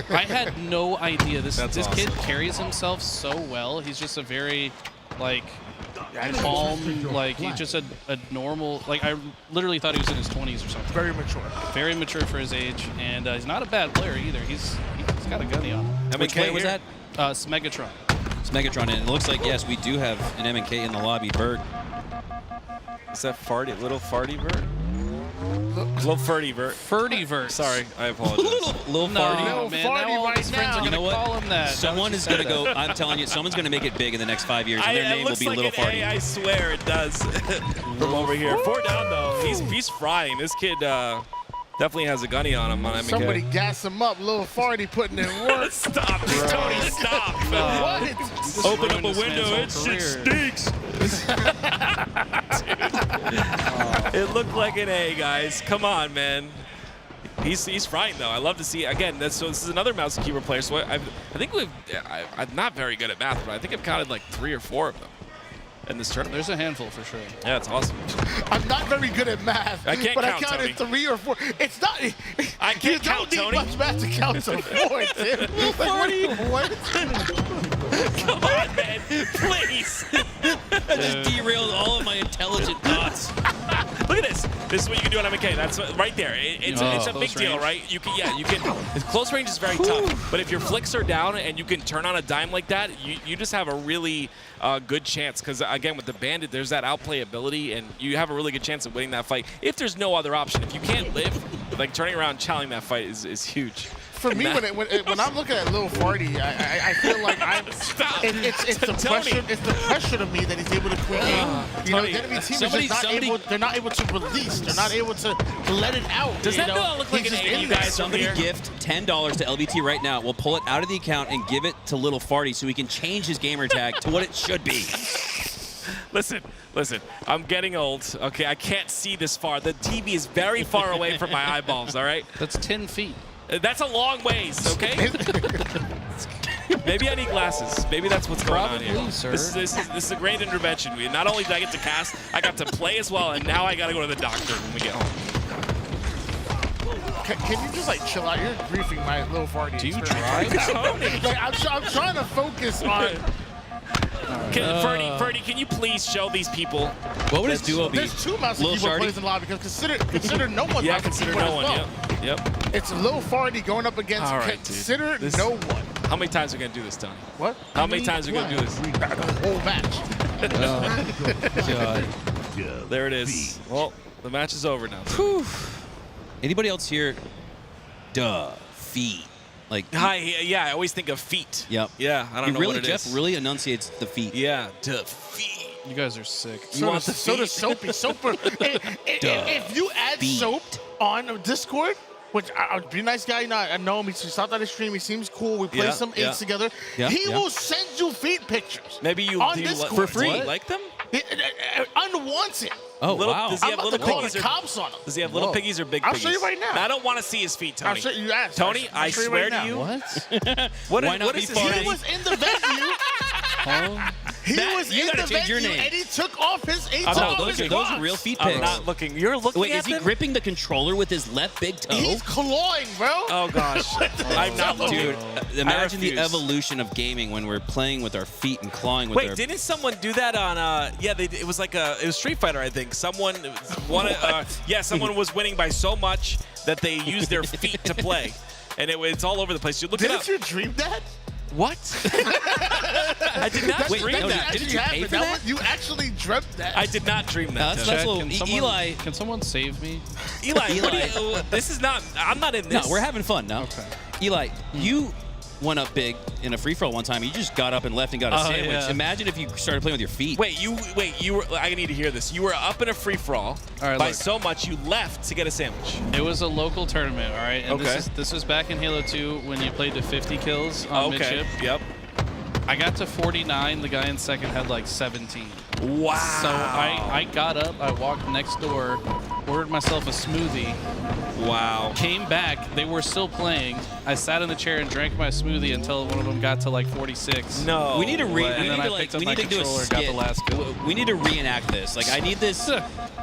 [SPEAKER 11] I had no idea. This
[SPEAKER 6] awesome.
[SPEAKER 11] kid carries himself so well. He's just a very, like, calm, like, he's just a normal, like, I literally thought he was in his 20s or something.
[SPEAKER 4] Very mature.
[SPEAKER 11] Very mature for his age. And he's not a bad player either. He's got a gunny on him.
[SPEAKER 12] Which player was that?
[SPEAKER 11] Smegatron.
[SPEAKER 12] It's Megatron, and it looks like, yes, we do have an MNK in the lobby. Bert.
[SPEAKER 6] Is that little farty Vert? Little Ferdy Vert.
[SPEAKER 11] Ferdyverse.
[SPEAKER 6] Sorry, I apologize.
[SPEAKER 12] Little
[SPEAKER 11] No,
[SPEAKER 12] farty.
[SPEAKER 11] man,
[SPEAKER 4] farty
[SPEAKER 11] now all
[SPEAKER 4] right
[SPEAKER 11] his friends
[SPEAKER 4] now.
[SPEAKER 11] are
[SPEAKER 12] You know
[SPEAKER 11] going to
[SPEAKER 12] what?
[SPEAKER 11] call him that.
[SPEAKER 12] Someone is going to go, I'm telling you, someone's going to make it big in the next 5 years, and their name will be Little Farty.
[SPEAKER 6] I swear it does. From over here. 4 down, though. He's frying. This kid definitely has a gunny on him on MK.
[SPEAKER 4] Somebody gas him up. Little Farty putting in work.
[SPEAKER 6] Stop. Tony, stop.
[SPEAKER 4] What?
[SPEAKER 6] Open up
[SPEAKER 11] ruined
[SPEAKER 6] a
[SPEAKER 11] this
[SPEAKER 6] window. It
[SPEAKER 11] man's
[SPEAKER 6] shit
[SPEAKER 11] whole career.
[SPEAKER 6] stinks. It looked like an A, guys. Come on, man. He's frying though. I love to see again. This is another mouse and keyboard player. So I think I'm not very good at math, but I think I've counted like 3 or 4 of them in this tournament.
[SPEAKER 11] There's a handful for sure.
[SPEAKER 6] Yeah, it's awesome.
[SPEAKER 4] I'm not very good at math,
[SPEAKER 6] I can't
[SPEAKER 4] but
[SPEAKER 6] count,
[SPEAKER 4] I counted
[SPEAKER 6] Tony.
[SPEAKER 4] 3 or 4. It's not.
[SPEAKER 6] I can't
[SPEAKER 4] you
[SPEAKER 6] count,
[SPEAKER 4] don't need
[SPEAKER 6] Tony.
[SPEAKER 4] much math to count to 4, Tim. What?
[SPEAKER 6] Come on, man. Please.
[SPEAKER 12] I just derailed all of my intelligent thoughts.
[SPEAKER 6] Look at this. This is what you can do on MK. That's right there. It's a big
[SPEAKER 11] Close
[SPEAKER 6] deal,
[SPEAKER 11] range.
[SPEAKER 6] right? You can. Close range is very tough, but if your flicks are down and you can turn on a dime like that, you just have a really good chance. Because again, with the Bandit, there's that outplay ability, and you have a really good chance of winning that fight. If there's no other option, if you can't live, like turning around, and challenging that fight is huge.
[SPEAKER 4] For me, when I'm looking at Lil Farty, I feel like I'm.
[SPEAKER 6] Stop.
[SPEAKER 4] It's the
[SPEAKER 6] Tony.
[SPEAKER 4] pressure. It's the pressure to me that he's able to quick aim. You know,
[SPEAKER 6] Tony,
[SPEAKER 4] the enemy team
[SPEAKER 12] somebody-
[SPEAKER 4] is just not able. They're not able to release. They're not able to let it out.
[SPEAKER 6] Does
[SPEAKER 4] you
[SPEAKER 6] that
[SPEAKER 4] know?
[SPEAKER 6] not look like
[SPEAKER 4] He's
[SPEAKER 6] an
[SPEAKER 4] just
[SPEAKER 6] A,
[SPEAKER 4] in
[SPEAKER 6] you
[SPEAKER 4] there.
[SPEAKER 6] guys?
[SPEAKER 12] Somebody
[SPEAKER 6] Here.
[SPEAKER 12] gift $10 to LVT right now. We'll pull it out of the account and give it to Little Farty so he can change his gamer tag to what it should be.
[SPEAKER 6] Listen. I'm getting old. Okay, I can't see this far. The TV is very far away from my eyeballs. All right.
[SPEAKER 11] That's 10 feet.
[SPEAKER 6] That's a long ways, okay? Maybe I need glasses. Maybe that's what's going on here.
[SPEAKER 11] Probably, sir.
[SPEAKER 6] This is a great intervention. Not only did I get to cast, I got to play as well, and now I got to go to the doctor when we get home.
[SPEAKER 4] Can you just like chill out? You're griefing my Lil Farty.
[SPEAKER 11] Do you
[SPEAKER 4] experience.
[SPEAKER 11] drive?
[SPEAKER 4] Like, I'm trying to focus on.
[SPEAKER 6] Ferdy, can you please show these people?
[SPEAKER 12] What would his duo be?
[SPEAKER 4] There's 2 mouse
[SPEAKER 12] Lil
[SPEAKER 4] and keyboard
[SPEAKER 12] Shardy?
[SPEAKER 4] players in the lobby because consider no one.
[SPEAKER 6] Yeah,
[SPEAKER 4] mouse and
[SPEAKER 6] consider
[SPEAKER 4] keyboard
[SPEAKER 6] no
[SPEAKER 4] as
[SPEAKER 6] one.
[SPEAKER 4] well.
[SPEAKER 6] Yep.
[SPEAKER 4] It's Lil Farty going up against.
[SPEAKER 6] All right, dude.
[SPEAKER 4] Consider
[SPEAKER 6] This-
[SPEAKER 4] no one.
[SPEAKER 6] How many times are we gonna do this, Tony?
[SPEAKER 4] What?
[SPEAKER 6] How many times are we gonna do this?
[SPEAKER 4] The whole match.
[SPEAKER 6] There it is. Well, the match is over now.
[SPEAKER 12] Anybody else here? Feet. Like,
[SPEAKER 6] Hi, yeah, I always think of feet.
[SPEAKER 12] Yep.
[SPEAKER 6] Yeah, I don't know what it
[SPEAKER 12] Jeff
[SPEAKER 6] is.
[SPEAKER 12] really enunciates the feet.
[SPEAKER 6] Yeah, defeat.
[SPEAKER 11] You guys are sick.
[SPEAKER 6] You want the
[SPEAKER 4] So does
[SPEAKER 6] feet?
[SPEAKER 4] Soapy. Soper. If you add
[SPEAKER 12] Feet.
[SPEAKER 4] Soap on Discord, which I'll be a nice guy, I know him. He stopped at his stream. He seems cool. We play
[SPEAKER 6] Yeah,
[SPEAKER 4] some
[SPEAKER 6] yeah.
[SPEAKER 4] eights together.
[SPEAKER 12] Yeah,
[SPEAKER 4] He
[SPEAKER 12] yeah.
[SPEAKER 4] will send you feet pictures.
[SPEAKER 6] Maybe you
[SPEAKER 4] on
[SPEAKER 6] do you
[SPEAKER 4] Discord
[SPEAKER 6] for free.
[SPEAKER 12] What?
[SPEAKER 6] Like them?
[SPEAKER 4] Unwanted.
[SPEAKER 12] Oh,
[SPEAKER 6] Little-
[SPEAKER 12] wow.
[SPEAKER 6] does he
[SPEAKER 4] I'm
[SPEAKER 6] have
[SPEAKER 4] about
[SPEAKER 6] little
[SPEAKER 4] to call the
[SPEAKER 6] piggies or
[SPEAKER 4] cops on him.
[SPEAKER 6] does he have little
[SPEAKER 12] Whoa.
[SPEAKER 6] piggies or big
[SPEAKER 4] I'll
[SPEAKER 6] piggies?
[SPEAKER 4] show you right now.
[SPEAKER 6] I don't want to see his feet,
[SPEAKER 4] I'll
[SPEAKER 6] Tony.
[SPEAKER 4] show you. Ask.
[SPEAKER 6] Tony,
[SPEAKER 4] I'll
[SPEAKER 6] I
[SPEAKER 4] show you
[SPEAKER 6] swear
[SPEAKER 4] right
[SPEAKER 6] to
[SPEAKER 4] now.
[SPEAKER 6] you.
[SPEAKER 11] What?
[SPEAKER 6] What
[SPEAKER 12] Why
[SPEAKER 6] is,
[SPEAKER 12] not
[SPEAKER 6] what
[SPEAKER 12] be
[SPEAKER 6] is his
[SPEAKER 12] farting?
[SPEAKER 4] He
[SPEAKER 6] name?
[SPEAKER 4] was in the venue. He was
[SPEAKER 12] you
[SPEAKER 4] in
[SPEAKER 12] gotta
[SPEAKER 4] the
[SPEAKER 12] change your
[SPEAKER 4] venue,
[SPEAKER 12] name.
[SPEAKER 4] and he took off his eights
[SPEAKER 6] I'm not
[SPEAKER 4] off
[SPEAKER 12] those
[SPEAKER 4] his
[SPEAKER 12] are
[SPEAKER 4] box.
[SPEAKER 12] real feet
[SPEAKER 6] I'm
[SPEAKER 12] pics.
[SPEAKER 6] not looking. You're looking
[SPEAKER 12] Wait,
[SPEAKER 6] at
[SPEAKER 12] is he
[SPEAKER 6] them?
[SPEAKER 12] gripping the controller with his left big toe?
[SPEAKER 4] He's clawing, bro.
[SPEAKER 6] Oh gosh, I'm not looking.
[SPEAKER 12] Dude, imagine the
[SPEAKER 6] refuse.
[SPEAKER 12] evolution of gaming when we're playing with our feet and clawing with
[SPEAKER 6] Wait,
[SPEAKER 12] our...
[SPEAKER 6] didn't someone do that on? It was like it was Street Fighter, I think. Someone someone was winning by so much that they used their feet to play, and it's all over the place. You look it up.
[SPEAKER 4] Didn't you dream that?
[SPEAKER 6] What? I did not
[SPEAKER 12] Wait,
[SPEAKER 6] dream
[SPEAKER 12] no,
[SPEAKER 6] that.
[SPEAKER 12] didn't you pay for that?
[SPEAKER 4] You actually dreamt that.
[SPEAKER 6] I did not dream that.
[SPEAKER 12] That's
[SPEAKER 6] Tony.
[SPEAKER 12] nice little...
[SPEAKER 11] Can someone,
[SPEAKER 12] Eli...
[SPEAKER 11] Can someone save me?
[SPEAKER 6] Eli, what do
[SPEAKER 12] Eli.
[SPEAKER 6] you, this is not. I'm not in
[SPEAKER 12] No,
[SPEAKER 6] this.
[SPEAKER 12] we're having fun now.
[SPEAKER 11] Okay.
[SPEAKER 12] Eli, you went up big in a free-for-all one time. You just got up and left and got a sandwich.
[SPEAKER 11] Yeah.
[SPEAKER 12] Imagine if you started playing with your feet.
[SPEAKER 6] Wait, you were. I need to hear this. You were up in a free for all
[SPEAKER 11] right,
[SPEAKER 6] by
[SPEAKER 11] look.
[SPEAKER 6] so much you left to get a sandwich.
[SPEAKER 11] It was a local tournament, all right? And
[SPEAKER 6] Okay.
[SPEAKER 11] this was back in Halo 2 when you played to 50 kills on
[SPEAKER 6] Okay.
[SPEAKER 11] midship.
[SPEAKER 6] Yep.
[SPEAKER 11] I got to 49. The guy in second had like 17.
[SPEAKER 6] Wow.
[SPEAKER 11] So I got up, I walked next door, ordered myself a smoothie,
[SPEAKER 6] Wow.
[SPEAKER 11] came back, they were still playing. I sat in the chair and drank my smoothie until one of them got to like 46.
[SPEAKER 6] No.
[SPEAKER 12] We need to
[SPEAKER 6] way.
[SPEAKER 11] And then I picked up my controller and got the last kill.
[SPEAKER 12] We need to reenact this. Like I need this.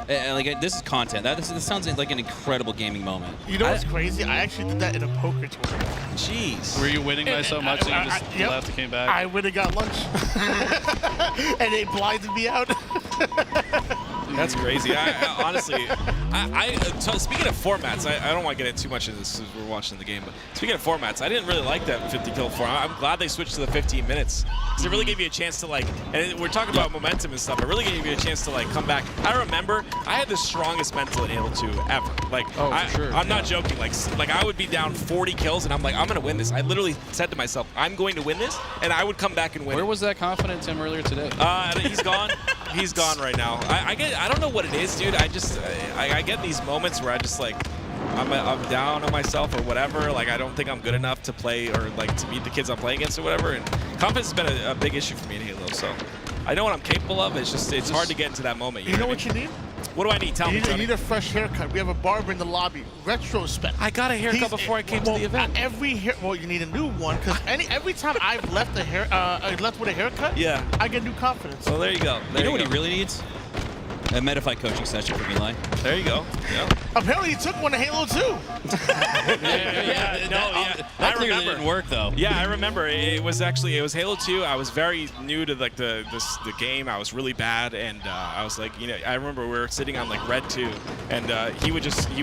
[SPEAKER 12] Like this is content. This sounds like an incredible gaming moment.
[SPEAKER 4] You know what's crazy? I actually did that in a poker tournament.
[SPEAKER 6] Jeez.
[SPEAKER 11] Were you winning by so much that you just
[SPEAKER 4] Yep.
[SPEAKER 11] left and came back?
[SPEAKER 4] I went and got lunch. And they blinded me out.
[SPEAKER 6] That's crazy. Honestly, so speaking of formats, I don't want to get into too much of this as we're watching the game, but speaking of formats, I didn't really like that 50 kill format. I'm glad they switched to the 15 minutes because it really gave you a chance to and we're talking about momentum and stuff. It really gave you a chance to come back. I remember I had the strongest mental in Halo 2 ever.
[SPEAKER 11] For sure.
[SPEAKER 6] I'm not joking. Like I would be down 40 kills and I'm like, I'm gonna win this. I literally said to myself, I'm going to win this, and I would come back and win.
[SPEAKER 11] Where was that confident Tim earlier today?
[SPEAKER 6] He's gone. He's gone right now. I don't know what it is, dude. I get these moments where I just I'm down on myself or whatever. Like I don't think I'm good enough to play or to beat the kids I'm playing against or whatever. And confidence has been a big issue for me in Halo. So I know what I'm capable of. It's just it's hard to get into that moment.
[SPEAKER 4] You know what you need?
[SPEAKER 6] What do I need? Tell me.
[SPEAKER 4] You need a fresh haircut. We have a barber in the lobby. Retrospect.
[SPEAKER 6] I got a haircut before I came to the event.
[SPEAKER 4] Well, you need a new one because every time I've left with a haircut,
[SPEAKER 6] Yeah.
[SPEAKER 4] I get new confidence.
[SPEAKER 6] Well, there you go.
[SPEAKER 12] You know what he really needs? A Medify coaching session from Eli.
[SPEAKER 6] There you go. Yeah.
[SPEAKER 4] Apparently, he took one to Halo 2.
[SPEAKER 12] That clearly didn't work though.
[SPEAKER 6] Yeah, I remember. It was Halo 2. I was very new to the game. I was really bad, and I was I remember we were sitting on Red 2, and he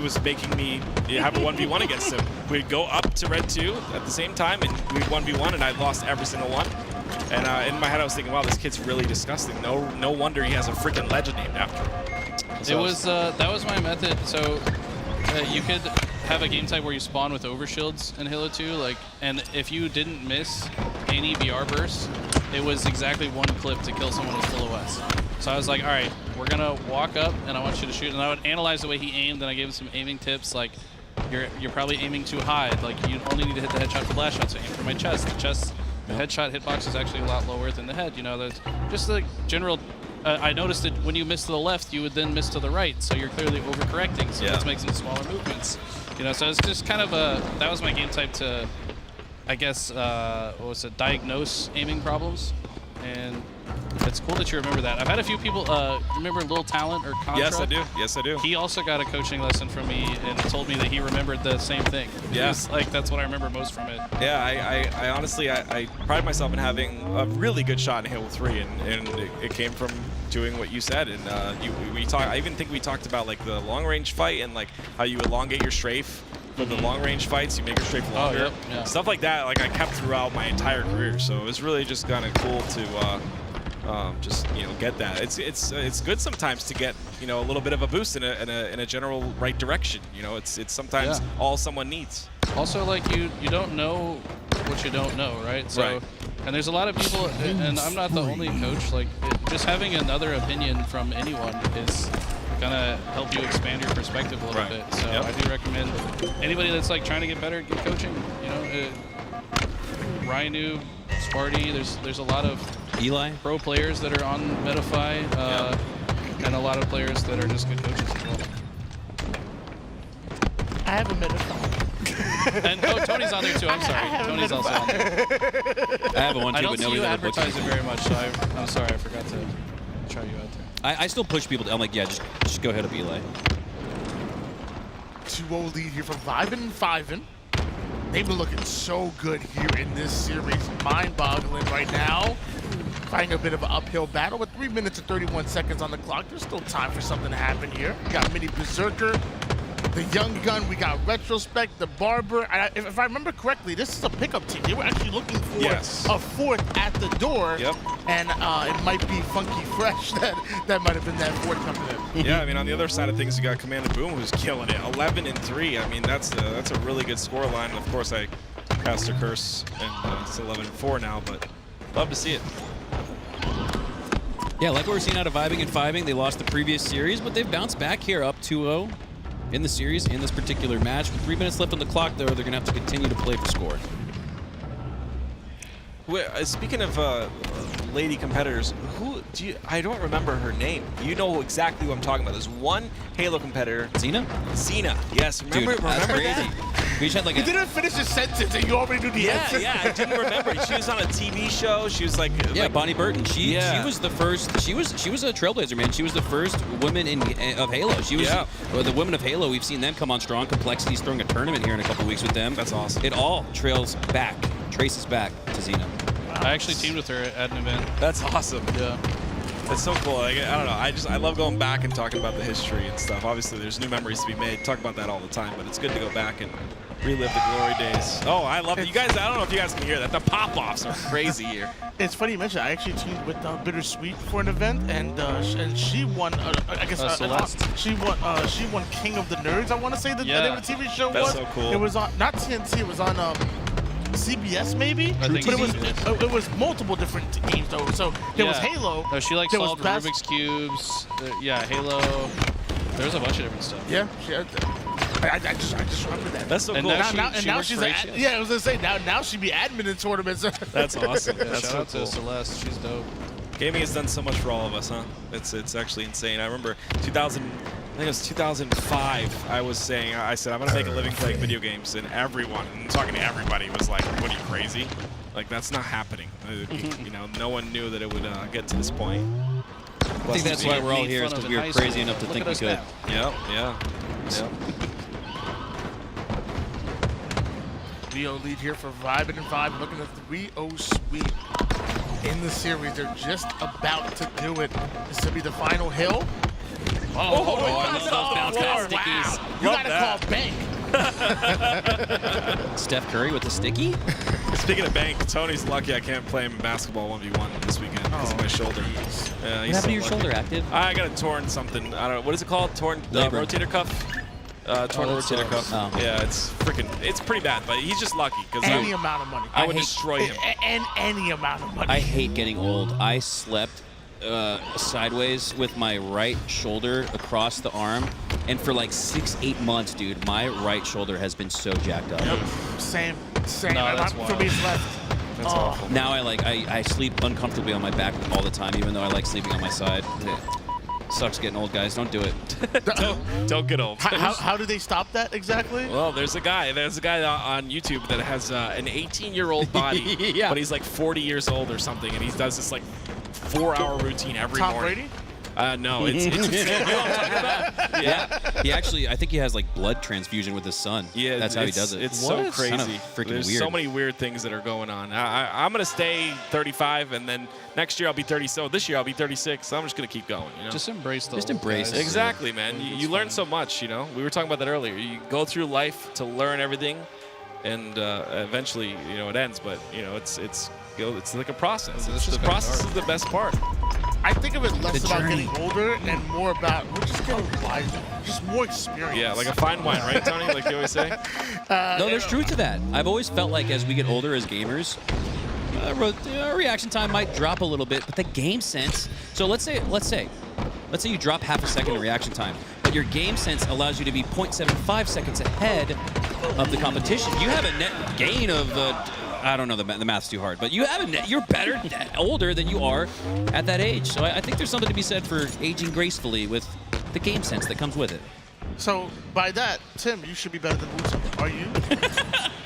[SPEAKER 6] was making me have a 1v1 against him. We'd go up to Red 2 at the same time, and we'd 1v1, and I lost every single one. And in my head, I was thinking, wow, this kid's really disgusting. No wonder he has a freaking legend named after him.
[SPEAKER 11] It was that was my method. So you could have a game type where you spawn with overshields in Halo 2, and if you didn't miss any BR bursts, it was exactly one clip to kill someone with full OS. So I was like, all right, we're gonna walk up, and I want you to shoot. And I would analyze the way he aimed, and I gave him some aiming tips, you're probably aiming too high. You only need to hit the headshot for last shot. So aim for my chest. The headshot hitbox is actually a lot lower than the head. There's just the general. I noticed that when you miss to the left, you would then miss to the right, so you're clearly overcorrecting. So let's make some smaller movements. So it's just kind of that was my game type to, I guess, diagnose aiming problems, and it's cool that you remember that. I've had a few people remember Lil Talent or Contra.
[SPEAKER 6] Yes, I do. Yes, I do.
[SPEAKER 11] He also got a coaching lesson from me and told me that he remembered the same thing.
[SPEAKER 6] Yeah.
[SPEAKER 11] That's what I remember most from it.
[SPEAKER 6] Yeah, I honestly, I pride myself in having a really good shot in Halo 3, and it came from doing what you said. And I even think we talked about the long range fight and how you elongate your strafe. For the long range fights, you make your strafe longer.
[SPEAKER 11] Yeah.
[SPEAKER 6] Stuff like that, I kept throughout my entire career. So it was really just kind of cool to just get that. It's good sometimes to get a little bit of a boost in a general right direction. It's sometimes all someone needs.
[SPEAKER 11] Also, you don't know what you don't know, right? So,
[SPEAKER 6] right.
[SPEAKER 11] And there's a lot of people, and I'm not the only coach. Just having another opinion from anyone is gonna help you expand your perspective a little bit. So I do recommend anybody that's trying to get better at coaching. Rhinu, Sparty. There's a lot of
[SPEAKER 12] Eli
[SPEAKER 11] pro players that are on Medify, and a lot of players that are just good coaches as well.
[SPEAKER 4] I have a Medify.
[SPEAKER 11] And Tony's on there too. I'm sorry. Tony's also on there.
[SPEAKER 12] I have one too,
[SPEAKER 11] I don't
[SPEAKER 12] but
[SPEAKER 11] see
[SPEAKER 12] nobody's
[SPEAKER 11] you
[SPEAKER 12] ever booked me.
[SPEAKER 11] advertising very much, so I'm sorry. I forgot to try you out there.
[SPEAKER 12] I still push people. I'm like, yeah, just go ahead up Eli.
[SPEAKER 4] 2-0 lead here for Vibin and Fivin. They've been looking so good here in this series. Mind-boggling right now. Fighting a bit of an uphill battle with 3 minutes and 31 seconds on the clock. There's still time for something to happen here. We got Mini Berserker, the Young Gun, we got Retrospect, the Barber. If I remember correctly, this is a pickup team. They were actually looking for a fourth at the door.
[SPEAKER 6] Yep.
[SPEAKER 4] And it might be Funky Fresh that might have been that fourth coming in.
[SPEAKER 6] Yeah, I mean, on the other side of things, you got Commander Boom, who's killing it. 11-3. I mean, that's a really good score line. Of course, I Past their curse, and it's 11-4 now, but love to see it.
[SPEAKER 12] Yeah, like what we're seeing out of Vibing and Fiving. They lost the previous series, but they've bounced back here up 2-0 in the series in this particular match. With 3 minutes left on the clock, though, they're going to have to continue to play for score.
[SPEAKER 6] Speaking of lady competitors, I don't remember her name. You know exactly who I'm talking about. There's one Halo competitor.
[SPEAKER 12] Xena?
[SPEAKER 6] Xena, yes. Remember,
[SPEAKER 12] Dude, that's
[SPEAKER 6] remember
[SPEAKER 12] crazy.
[SPEAKER 6] that?
[SPEAKER 12] We just had like
[SPEAKER 4] He didn't finish his sentence and you already knew the answer.
[SPEAKER 6] Yeah, I didn't remember. She was on a TV show. She was like
[SPEAKER 12] Bonnie Burton. She was the first. She was a trailblazer, man. She was the first woman of Halo. She was the women of Halo. We've seen them come on strong. Complexity's throwing a tournament here in a couple weeks with them.
[SPEAKER 6] That's awesome.
[SPEAKER 12] It all traces back to Xena.
[SPEAKER 11] I actually teamed with her at an event.
[SPEAKER 6] That's awesome.
[SPEAKER 11] Yeah.
[SPEAKER 6] That's so cool. Like, I don't know. I love going back and talking about the history and stuff. Obviously, there's new memories to be made. Talk about that all the time, but it's good to go back and relive the glory days. Oh, I love it. You guys, I don't know if you guys can hear that. The pop-offs are crazy here.
[SPEAKER 4] It's funny you mentioned. I actually teamed with Bittersweet for an event, and she won. I guess
[SPEAKER 11] Celeste.
[SPEAKER 4] She won King of the Nerds. I want to say the name of the TV show was.
[SPEAKER 6] That's so cool.
[SPEAKER 4] It was on not TNT. It was on CBS maybe.
[SPEAKER 11] I think
[SPEAKER 4] but it was multiple different games though. So there was Halo.
[SPEAKER 11] No, she like
[SPEAKER 4] there was
[SPEAKER 11] solved Rubik's cubes. Halo. There was a bunch of different stuff.
[SPEAKER 4] Yeah, I just remember that.
[SPEAKER 6] That's so
[SPEAKER 11] and
[SPEAKER 6] cool.
[SPEAKER 11] Now
[SPEAKER 4] she's I was gonna say now she be admin in tournaments.
[SPEAKER 6] That's awesome. That's
[SPEAKER 11] shout
[SPEAKER 6] so
[SPEAKER 11] out
[SPEAKER 6] cool.
[SPEAKER 11] to Celeste. She's dope.
[SPEAKER 6] Gaming has done so much for all of us, huh? It's actually insane. I remember 2005, I said, I'm going to make a living playing video games, and everyone, and talking to everybody, was like, what are you, crazy? Like, that's not happening. You know, no one knew that it would get to this point.
[SPEAKER 12] I think that's why we're all here, is because we were crazy enough to think we could.
[SPEAKER 6] Yeah.
[SPEAKER 4] Leo lead here for Vibing and Vibe, looking at 3-0 sweep in the series. They're just about to do it. This will be the final hill.
[SPEAKER 12] I love those bounce pass stickies.
[SPEAKER 4] Wow. You gotta call bank.
[SPEAKER 12] Steph Curry with the sticky?
[SPEAKER 6] Speaking of bank, Tony's lucky I can't play him in basketball 1v1 this weekend because of my shoulder.
[SPEAKER 12] What happened to your shoulder, Active?
[SPEAKER 6] I got a torn something. I don't know. What is it called? Torn rotator cuff? Torn rotator cuff.
[SPEAKER 12] Oh.
[SPEAKER 6] Yeah, it's pretty bad, but he's just lucky because
[SPEAKER 4] Any amount of money.
[SPEAKER 6] I would destroy him.
[SPEAKER 4] And any amount of money.
[SPEAKER 12] I hate getting old. I slept sideways with my right shoulder across the arm, and for like 6-8 months, dude, my right shoulder has been so jacked up.
[SPEAKER 4] Yep. Same.
[SPEAKER 11] No, that's
[SPEAKER 4] For me, it's left.
[SPEAKER 6] That's awful.
[SPEAKER 12] Now I sleep uncomfortably on my back all the time, even though I like sleeping on my side. Sucks getting old, guys. Don't do it.
[SPEAKER 6] Don't get old.
[SPEAKER 4] How do they stop that exactly?
[SPEAKER 6] Well, there's a guy on YouTube that has an 18-year-old body, but he's like 40 years old or something, and he does this like 4-hour routine every
[SPEAKER 4] Tom
[SPEAKER 6] morning.
[SPEAKER 4] Brady?
[SPEAKER 6] No, it's insane. You know what I'm talking about?
[SPEAKER 12] Yeah. He actually, I think he has like blood transfusion with his son.
[SPEAKER 6] Yeah,
[SPEAKER 12] that's how he does it.
[SPEAKER 6] It's so crazy.
[SPEAKER 12] Kind of freaking
[SPEAKER 6] There's
[SPEAKER 12] weird.
[SPEAKER 6] so many weird things that are going on. I'm gonna stay 35, and then next year I'll be 30. So this year I'll be 36. So I'm just gonna keep going. You know?
[SPEAKER 11] Just embrace those.
[SPEAKER 12] Just embrace it.
[SPEAKER 6] Exactly, man. You learn so much. You know, we were talking about that earlier. You go through life to learn everything, and eventually, you know, it ends. But you know, it's like a process. The process is the best part.
[SPEAKER 4] I think of it less about getting older and more about we're just getting wiser, just more experience.
[SPEAKER 6] Yeah, like a fine wine, right, Tony? Like you always say.
[SPEAKER 12] No, there's truth to that. I've always felt like as we get older as gamers, reaction time might drop a little bit, but the game sense. So let's say you drop half a second in reaction time, but your game sense allows you to be 0.75 seconds ahead of the competition. You have a net gain of. I don't know, the math's too hard, but you're better older than you are at that age. So I think there's something to be said for aging gracefully with the game sense that comes with it.
[SPEAKER 4] So by that, Tim, you should be better than Wooten. Are you?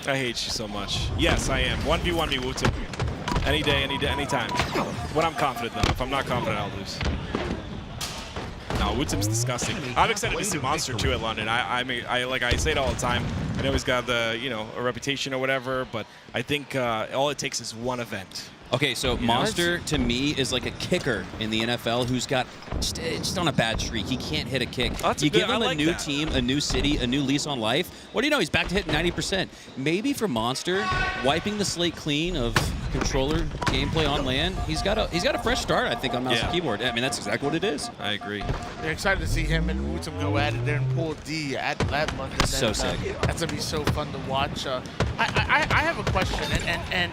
[SPEAKER 6] I hate you so much. Yes, I am. 1v1 me, Wooten. Any day, any time. When I'm confident, though. If I'm not confident, I'll lose. No, Wooten's disgusting. I'm excited to see Monster too at London. I say it all the time. I know he's got a reputation or whatever, but I think all it takes is one event,
[SPEAKER 12] Okay, so Monster to me is like a kicker in the NFL who's got just on a bad streak. He can't hit a kick. You give him a new team, a new city, a new lease on life. What do you know? He's back to hitting 90%. Maybe for Monster, wiping the slate clean of controller gameplay on LAN, he's got a fresh start. I think on mouse and keyboard. I mean, that's exactly what it is.
[SPEAKER 6] I agree.
[SPEAKER 4] They're excited to see him and Wootsum go at it there in Pool D at London.
[SPEAKER 12] So sick.
[SPEAKER 4] That's gonna be so fun to watch. I have a question and.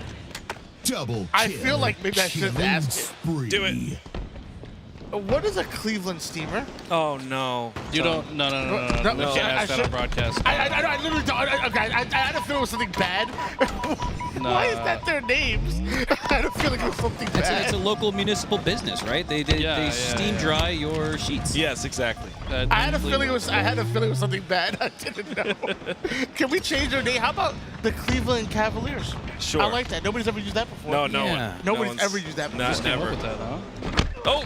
[SPEAKER 5] Double
[SPEAKER 4] I feel like maybe I should ask it.
[SPEAKER 6] Do it.
[SPEAKER 4] What is a Cleveland steamer?
[SPEAKER 6] Oh no.
[SPEAKER 11] You don't. No. We can't ask that on broadcast.
[SPEAKER 4] I literally don't. I had a feeling it was something bad. Why is that their names? I had a feeling it was something bad.
[SPEAKER 12] It's a local municipal business, right? They steam dry your sheets.
[SPEAKER 6] Yes, exactly.
[SPEAKER 4] I had a feeling it was something bad. I didn't know. Can we change their name? How about the Cleveland Cavaliers?
[SPEAKER 6] Sure.
[SPEAKER 4] I like that. Nobody's ever used that before.
[SPEAKER 6] No one.
[SPEAKER 4] Nobody's ever used that before.
[SPEAKER 6] Not never.
[SPEAKER 11] With that, huh?
[SPEAKER 6] Oh,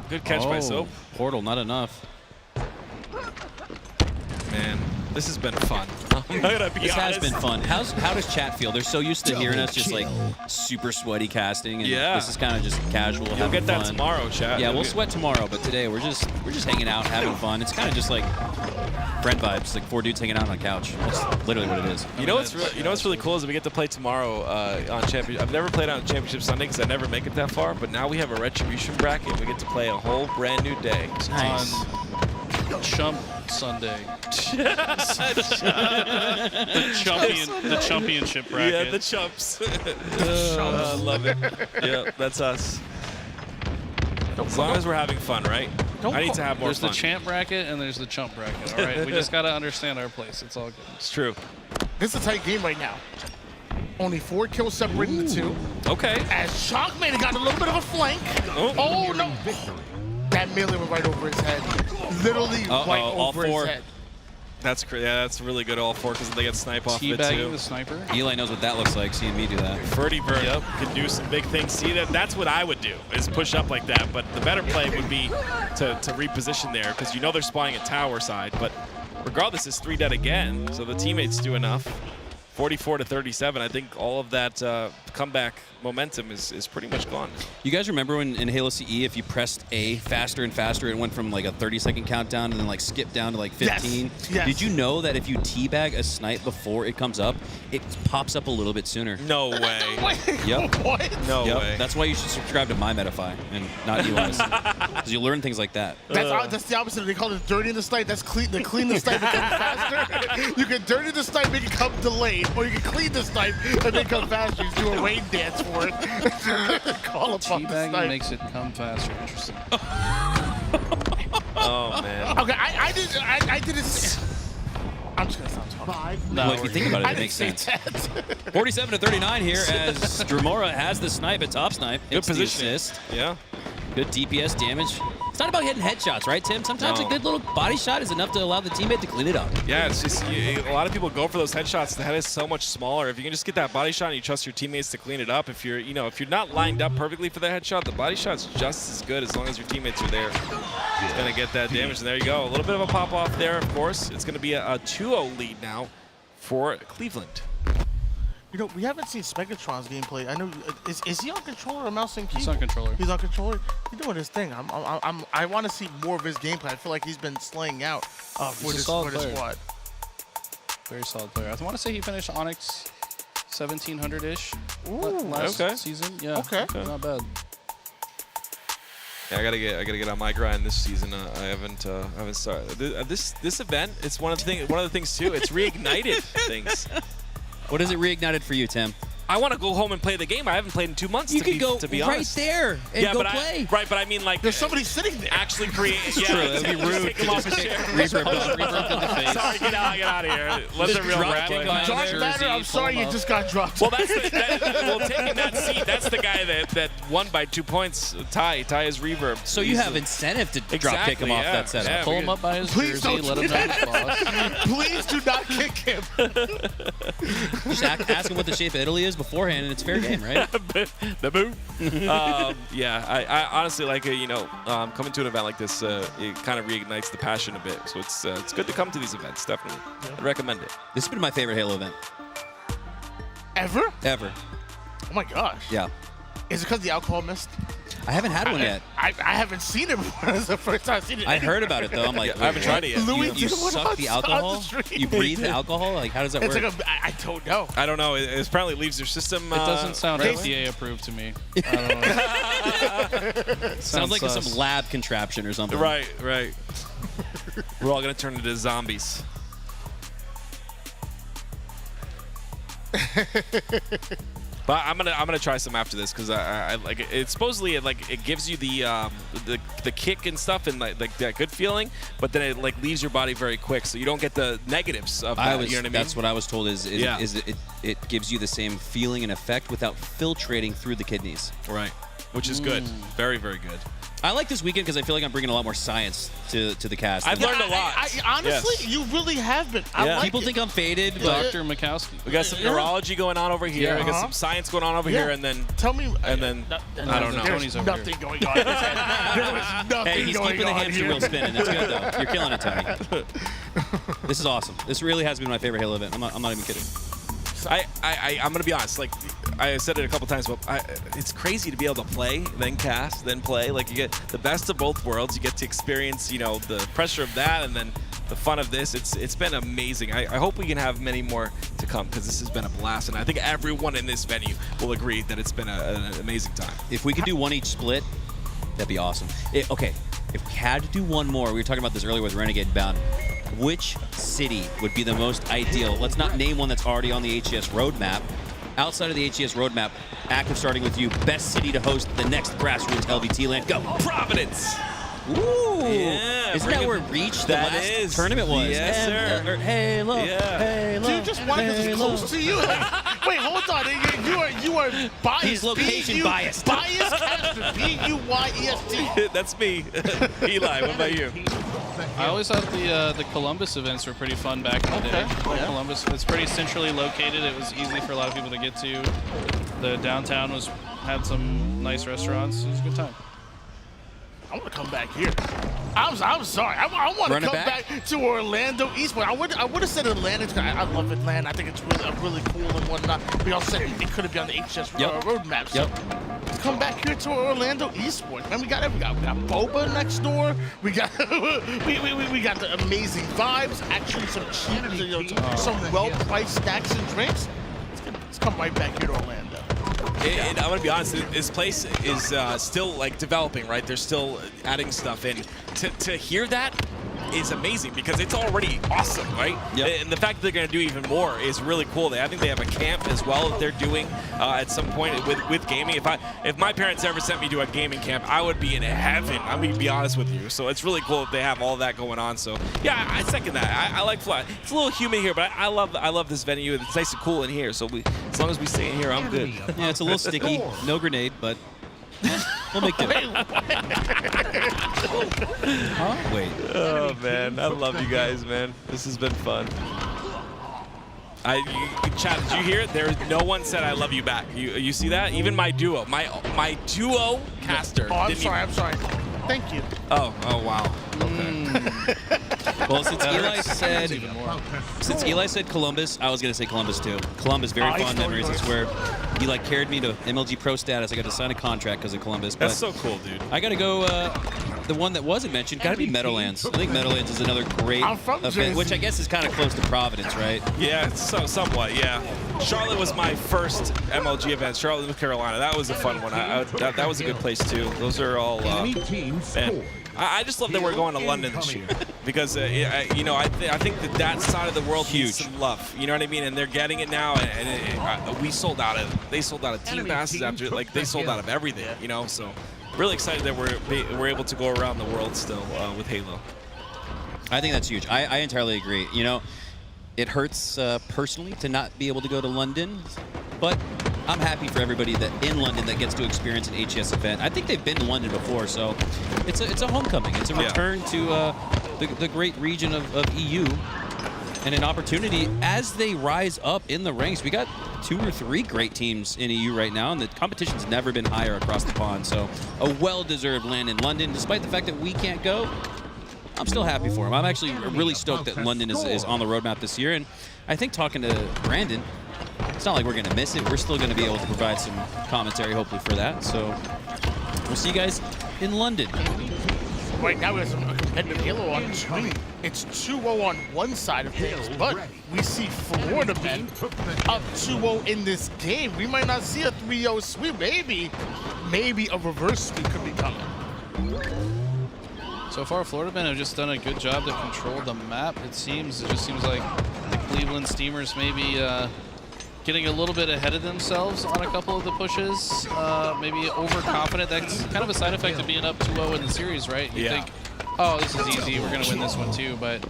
[SPEAKER 6] good catch by Soap.
[SPEAKER 12] Portal, not enough.
[SPEAKER 6] Man, this has been fun. I'm gonna be
[SPEAKER 12] This has
[SPEAKER 6] honest.
[SPEAKER 12] been fun. How does chat feel? They're so used to hearing us just like super sweaty casting, and this is kind of just casual.
[SPEAKER 6] You'll
[SPEAKER 12] having
[SPEAKER 6] get that
[SPEAKER 12] fun.
[SPEAKER 6] tomorrow, chat.
[SPEAKER 12] Yeah, we'll sweat tomorrow, but today we're just hanging out, having fun. It's kind of just like friend vibes, like 4 dudes hanging out on a couch. That's literally what it is.
[SPEAKER 6] You know what's really cool is we get to play tomorrow on championship. I've never played on Championship Sunday because I never make it that far, but now we have a retribution bracket. And we get to play a whole brand new day.
[SPEAKER 12] Nice.
[SPEAKER 11] On Chump Sunday. the championship bracket.
[SPEAKER 6] Yeah, the chumps. I love it. Yeah, that's us. As long as we're having fun, right? I need to have more
[SPEAKER 11] There's
[SPEAKER 6] fun.
[SPEAKER 11] the champ bracket and there's the chump bracket. All right, we just gotta understand our place. It's all good.
[SPEAKER 6] It's true.
[SPEAKER 4] This is a tight game right now. Only 4 kills separating the two.
[SPEAKER 6] Okay.
[SPEAKER 4] As Shockman got a little bit of a flank. Oh no! That melee went right over his head. Literally right over his head.
[SPEAKER 6] That's that's really good all 4 because they get snipe off of it
[SPEAKER 11] Teabagging
[SPEAKER 6] too.
[SPEAKER 11] the sniper.
[SPEAKER 12] Eli knows what that looks like, seeing me do that.
[SPEAKER 6] Ferdy Bird can do some big things. See, that's what I would do, is push up like that. But the better play would be to reposition there because you know they're spawning at tower side. But regardless, it's 3 dead again, so the teammates do enough. 44-37. I think all of that comeback momentum is pretty much gone.
[SPEAKER 12] You guys remember when in Halo CE, if you pressed A faster and faster, it went from like a 30-second countdown and then like skipped down to like 15?
[SPEAKER 4] Yes.
[SPEAKER 12] Did you know that if you teabag a snipe before it comes up, it pops up a little bit sooner?
[SPEAKER 6] No way.
[SPEAKER 12] Yep.
[SPEAKER 4] What?
[SPEAKER 6] No way.
[SPEAKER 12] That's why you should subscribe to my Metafy and not yours. Because you learn things like that.
[SPEAKER 4] That's the opposite. They call it dirty the snipe. That's clean. The clean the snipe becomes faster. You can dirty the snipe, make it come delayed, or you can clean the snipe and make it come faster. You do a rain dance for it. Call upon the
[SPEAKER 11] Teabagging
[SPEAKER 4] snipe.
[SPEAKER 11] makes it come faster. Interesting.
[SPEAKER 6] Oh man.
[SPEAKER 4] Okay, I didn't. I'm just gonna stop talking.
[SPEAKER 12] Well, if you think about it, it makes sense. 47-39 here as Dramora has the snipe at top snipe.
[SPEAKER 6] Good
[SPEAKER 12] It's the
[SPEAKER 6] position.
[SPEAKER 12] assist.
[SPEAKER 6] Yeah.
[SPEAKER 12] Good DPS damage. It's not about hitting headshots, right, Tim? Sometimes
[SPEAKER 6] No.
[SPEAKER 12] a good little body shot is enough to allow the teammate to clean it up.
[SPEAKER 6] Yeah, it's just a lot of people go for those headshots. The head is so much smaller. If you can just get that body shot and you trust your teammates to clean it up, if you're not lined up perfectly for the headshot, the body shot's just as good as long as your teammates are there. It's gonna get that damage, and there you go. A little bit of a pop off there, of course. It's gonna be a 2-0 lead now for Cleveland.
[SPEAKER 4] You know, we haven't seen Spectron's gameplay. I know. Is he on controller or mouse and keyboard?
[SPEAKER 11] He's on controller.
[SPEAKER 4] He's on controller. He's doing his thing. I want to see more of his gameplay. I feel like he's been slaying out for
[SPEAKER 11] He's a
[SPEAKER 4] this
[SPEAKER 11] solid player.
[SPEAKER 4] squad.
[SPEAKER 11] Very solid player. I want to say he finished Onyx 1700-ish last season. Yeah.
[SPEAKER 4] Okay.
[SPEAKER 11] Not bad.
[SPEAKER 6] Yeah, I gotta get on my grind this season. I haven't started this event. It's one of the things too. It's reignited things.
[SPEAKER 12] What has it reignited for you, Tim?
[SPEAKER 6] I want to go home and play the game. I haven't played in 2 months.
[SPEAKER 12] You
[SPEAKER 6] to
[SPEAKER 12] could
[SPEAKER 6] be,
[SPEAKER 12] go
[SPEAKER 6] to be
[SPEAKER 12] right
[SPEAKER 6] honest.
[SPEAKER 12] there and go play.
[SPEAKER 6] But I mean, like,
[SPEAKER 4] There's somebody sitting there.
[SPEAKER 6] actually create. Yeah,
[SPEAKER 12] true. That'd be rude
[SPEAKER 6] Take
[SPEAKER 12] to
[SPEAKER 6] him off
[SPEAKER 12] just
[SPEAKER 6] the
[SPEAKER 12] kick
[SPEAKER 6] chair.
[SPEAKER 12] Reverb in the face.
[SPEAKER 6] Sorry, get out of here. Let
[SPEAKER 12] Just
[SPEAKER 6] the real
[SPEAKER 12] drop
[SPEAKER 6] rap
[SPEAKER 12] kick
[SPEAKER 6] play.
[SPEAKER 12] on
[SPEAKER 4] Dark
[SPEAKER 12] jersey,
[SPEAKER 4] Matter, I'm
[SPEAKER 12] pull
[SPEAKER 4] sorry
[SPEAKER 12] him
[SPEAKER 4] you
[SPEAKER 12] up.
[SPEAKER 4] just got dropped.
[SPEAKER 6] Well, taking that seat. That's the guy that won by 2 points. Ty is reverb.
[SPEAKER 12] So you have incentive to drop kick him off that setup.
[SPEAKER 6] Yeah,
[SPEAKER 11] Pull him up by his
[SPEAKER 4] Please
[SPEAKER 11] jersey,
[SPEAKER 4] don't
[SPEAKER 11] let
[SPEAKER 4] do
[SPEAKER 11] him know his boss.
[SPEAKER 4] Please do not kick him.
[SPEAKER 12] Just ask him what the shape of Italy is beforehand, and it's fair game, right?
[SPEAKER 6] The boo. Yeah, I honestly like coming to an event like this. It kind of reignites the passion a bit. So it's good to come to these events. Definitely, I'd recommend it.
[SPEAKER 12] This has been my favorite Halo event
[SPEAKER 4] Ever?
[SPEAKER 12] ever.
[SPEAKER 4] Oh my gosh.
[SPEAKER 12] Yeah.
[SPEAKER 4] Is it because the alcohol missed?
[SPEAKER 12] I haven't had one yet.
[SPEAKER 4] I haven't seen it before. It's the first time I've seen it.
[SPEAKER 12] I heard about it though. I'm like,
[SPEAKER 6] I haven't tried it yet.
[SPEAKER 4] Louis
[SPEAKER 12] You
[SPEAKER 4] did one
[SPEAKER 12] suck
[SPEAKER 4] on
[SPEAKER 12] the
[SPEAKER 4] the
[SPEAKER 12] alcohol?
[SPEAKER 4] street.
[SPEAKER 12] You breathe the alcohol? Like, how does that
[SPEAKER 4] It's
[SPEAKER 12] work?
[SPEAKER 4] like I don't know.
[SPEAKER 6] I don't know. It apparently leaves your system.
[SPEAKER 11] It doesn't sound
[SPEAKER 6] right?
[SPEAKER 11] FDA approved to me. I don't know.
[SPEAKER 12] Sounds like
[SPEAKER 11] sus.
[SPEAKER 12] some lab contraption or something.
[SPEAKER 6] Right. We're all gonna turn into zombies. But I'm gonna try some after this because I like it. It's supposedly it gives you the kick and stuff and like that good feeling, but then it like leaves your body very quick, so you don't get the negatives of that. You know what I mean?
[SPEAKER 12] That's what I was told. Is it gives you the same feeling and effect without filtrating through the kidneys.
[SPEAKER 6] Right, which is good. Very, very good.
[SPEAKER 12] I like this weekend because I feel like I'm bringing a lot more science to the cast.
[SPEAKER 6] I've learned a lot.
[SPEAKER 4] Honestly,
[SPEAKER 6] Yes.
[SPEAKER 4] you really have been. I like
[SPEAKER 12] People
[SPEAKER 4] it.
[SPEAKER 12] think I'm faded, but
[SPEAKER 11] Dr. Mikowski.
[SPEAKER 6] We got some neurology going on over here. We got some science going on over here, and then
[SPEAKER 4] Tell me.
[SPEAKER 6] I don't know.
[SPEAKER 4] There's nothing going on. There was nothing
[SPEAKER 12] hey, he's
[SPEAKER 4] going
[SPEAKER 12] keeping the
[SPEAKER 4] on
[SPEAKER 12] hamster
[SPEAKER 4] here.
[SPEAKER 12] wheel spinning. It's good though. You're killing it, Tony. This is awesome. This really has been my favorite Halo event. I'm not even kidding.
[SPEAKER 6] I'm gonna be honest. Like I said it a couple times, but it's crazy to be able to play, then cast, then play. Like you get the best of both worlds. You get to experience, the pressure of that, and then the fun of this. It's been amazing. I hope we can have many more to come because this has been a blast, and I think everyone in this venue will agree that it's been an amazing time.
[SPEAKER 12] If we could do one each split, that'd be awesome. Okay, if we had to do one more, we were talking about this earlier with Renegade and Bound. Which city would be the most ideal? Let's not name one that's already on the HES roadmap. Outside of the HES roadmap, Active starting with you, best city to host the next grassroots LVT LAN. Go!
[SPEAKER 6] Providence!
[SPEAKER 12] Ooh!
[SPEAKER 6] Yeah,
[SPEAKER 12] Isn't that where Reach, the last tournament was?
[SPEAKER 6] Yes, sir.
[SPEAKER 12] Halo,
[SPEAKER 6] Yeah.
[SPEAKER 12] Halo,
[SPEAKER 4] Dude, just wanted to be close to you. Wait, hold on. You are biased.
[SPEAKER 12] He's location biased.
[SPEAKER 4] Biased Caster. B-U-Y-E-S-T.
[SPEAKER 6] That's me. Eli, what about you?
[SPEAKER 11] I always thought the Columbus events were pretty fun back in the day. Columbus, it's pretty centrally located. It was easy for a lot of people to get to. The downtown had some nice restaurants. It was a good time.
[SPEAKER 4] I want to come back here. I'm sorry. I want to come back to Orlando Eastwood. I would have said Atlanta. I love Atlanta. I think it's really cool and whatnot. We all said it could have been on the HS roadmap. So come back here to Orlando Eastwood. Man, we got boba next door. We got we got the amazing vibes. Actually, some cheap, some well-priced snacks and drinks. Let's come right back here to Orlando.
[SPEAKER 6] I'm gonna be honest. This place is still like developing, right? They're still adding stuff in. To hear that is amazing because it's already awesome, right?
[SPEAKER 12] Yep.
[SPEAKER 6] And the fact that they're gonna do even more is really cool. I think they have a camp as well that they're doing at some point with gaming. If my parents ever sent me to a gaming camp, I would be in heaven. I'm gonna be honest with you. So it's really cool that they have all that going on. So yeah, I second that. I like fly. It's a little humid here, but I love this venue. It's nice and cool in here. So as long as we stay in here, I'm good.
[SPEAKER 12] Yeah, it's a little sticky. No grenade, but we'll make do. Wait.
[SPEAKER 6] Oh man, I love you guys, man. This has been fun. Chad, did you hear it? No one said I love you back. You see that? Even my duo, my duo caster.
[SPEAKER 4] Oh, I'm sorry. Thank you.
[SPEAKER 6] Oh wow. Okay.
[SPEAKER 12] Well, since Eli said Columbus, I was gonna say Columbus too. Columbus, very fond memories. It's where he carried me to MLG Pro status. I got to sign a contract because of Columbus.
[SPEAKER 6] That's so cool, dude.
[SPEAKER 12] I gotta go. The one that wasn't mentioned gotta be Meadowlands. I think Meadowlands is another great event, which I guess is kind of close to Providence, right?
[SPEAKER 6] Yeah, somewhat. Yeah. Charlotte was my first MLG event. Charlotte, North Carolina. That was a fun one. That was a good place too. Those are all. Man, I just love that we're going to London this year because I think that side of the world needs some love. You know what I mean? And they're getting it now, and we sold out of. They sold out of team passes after they sold out of everything. So really excited that we're able to go around the world still with Halo.
[SPEAKER 12] I think that's huge. I entirely agree. It hurts personally to not be able to go to London, but I'm happy for everybody that in London that gets to experience an HES event. I think they've been to London before, so it's a homecoming. It's a return to the great region of EU and an opportunity as they rise up in the ranks. We got 2 or 3 great teams in EU right now, and the competition's never been higher across the pond. So a well-deserved land in London, despite the fact that we can't go. I'm still happy for him. I'm actually really stoked that London is on the roadmap this year, and I think talking to Brandon, it's not like we're going to miss it. We're still going to be able to provide some commentary, hopefully, for that. So we'll see you guys in London.
[SPEAKER 4] Right now we have some competitive Halo on 2. It's 2-0 on one side of things, but we see Florida men up 2-0 in this game. We might not see a 3-0 sweep. Maybe a reverse sweep could be coming.
[SPEAKER 11] So far, Florida men have just done a good job to control the map. It just seems like the Cleveland Steamers maybe getting a little bit ahead of themselves on a couple of the pushes. Maybe overconfident. That's kind of a side effect of being up 2-0 in the series, right? You think, oh, this is easy. We're going to win this one too, but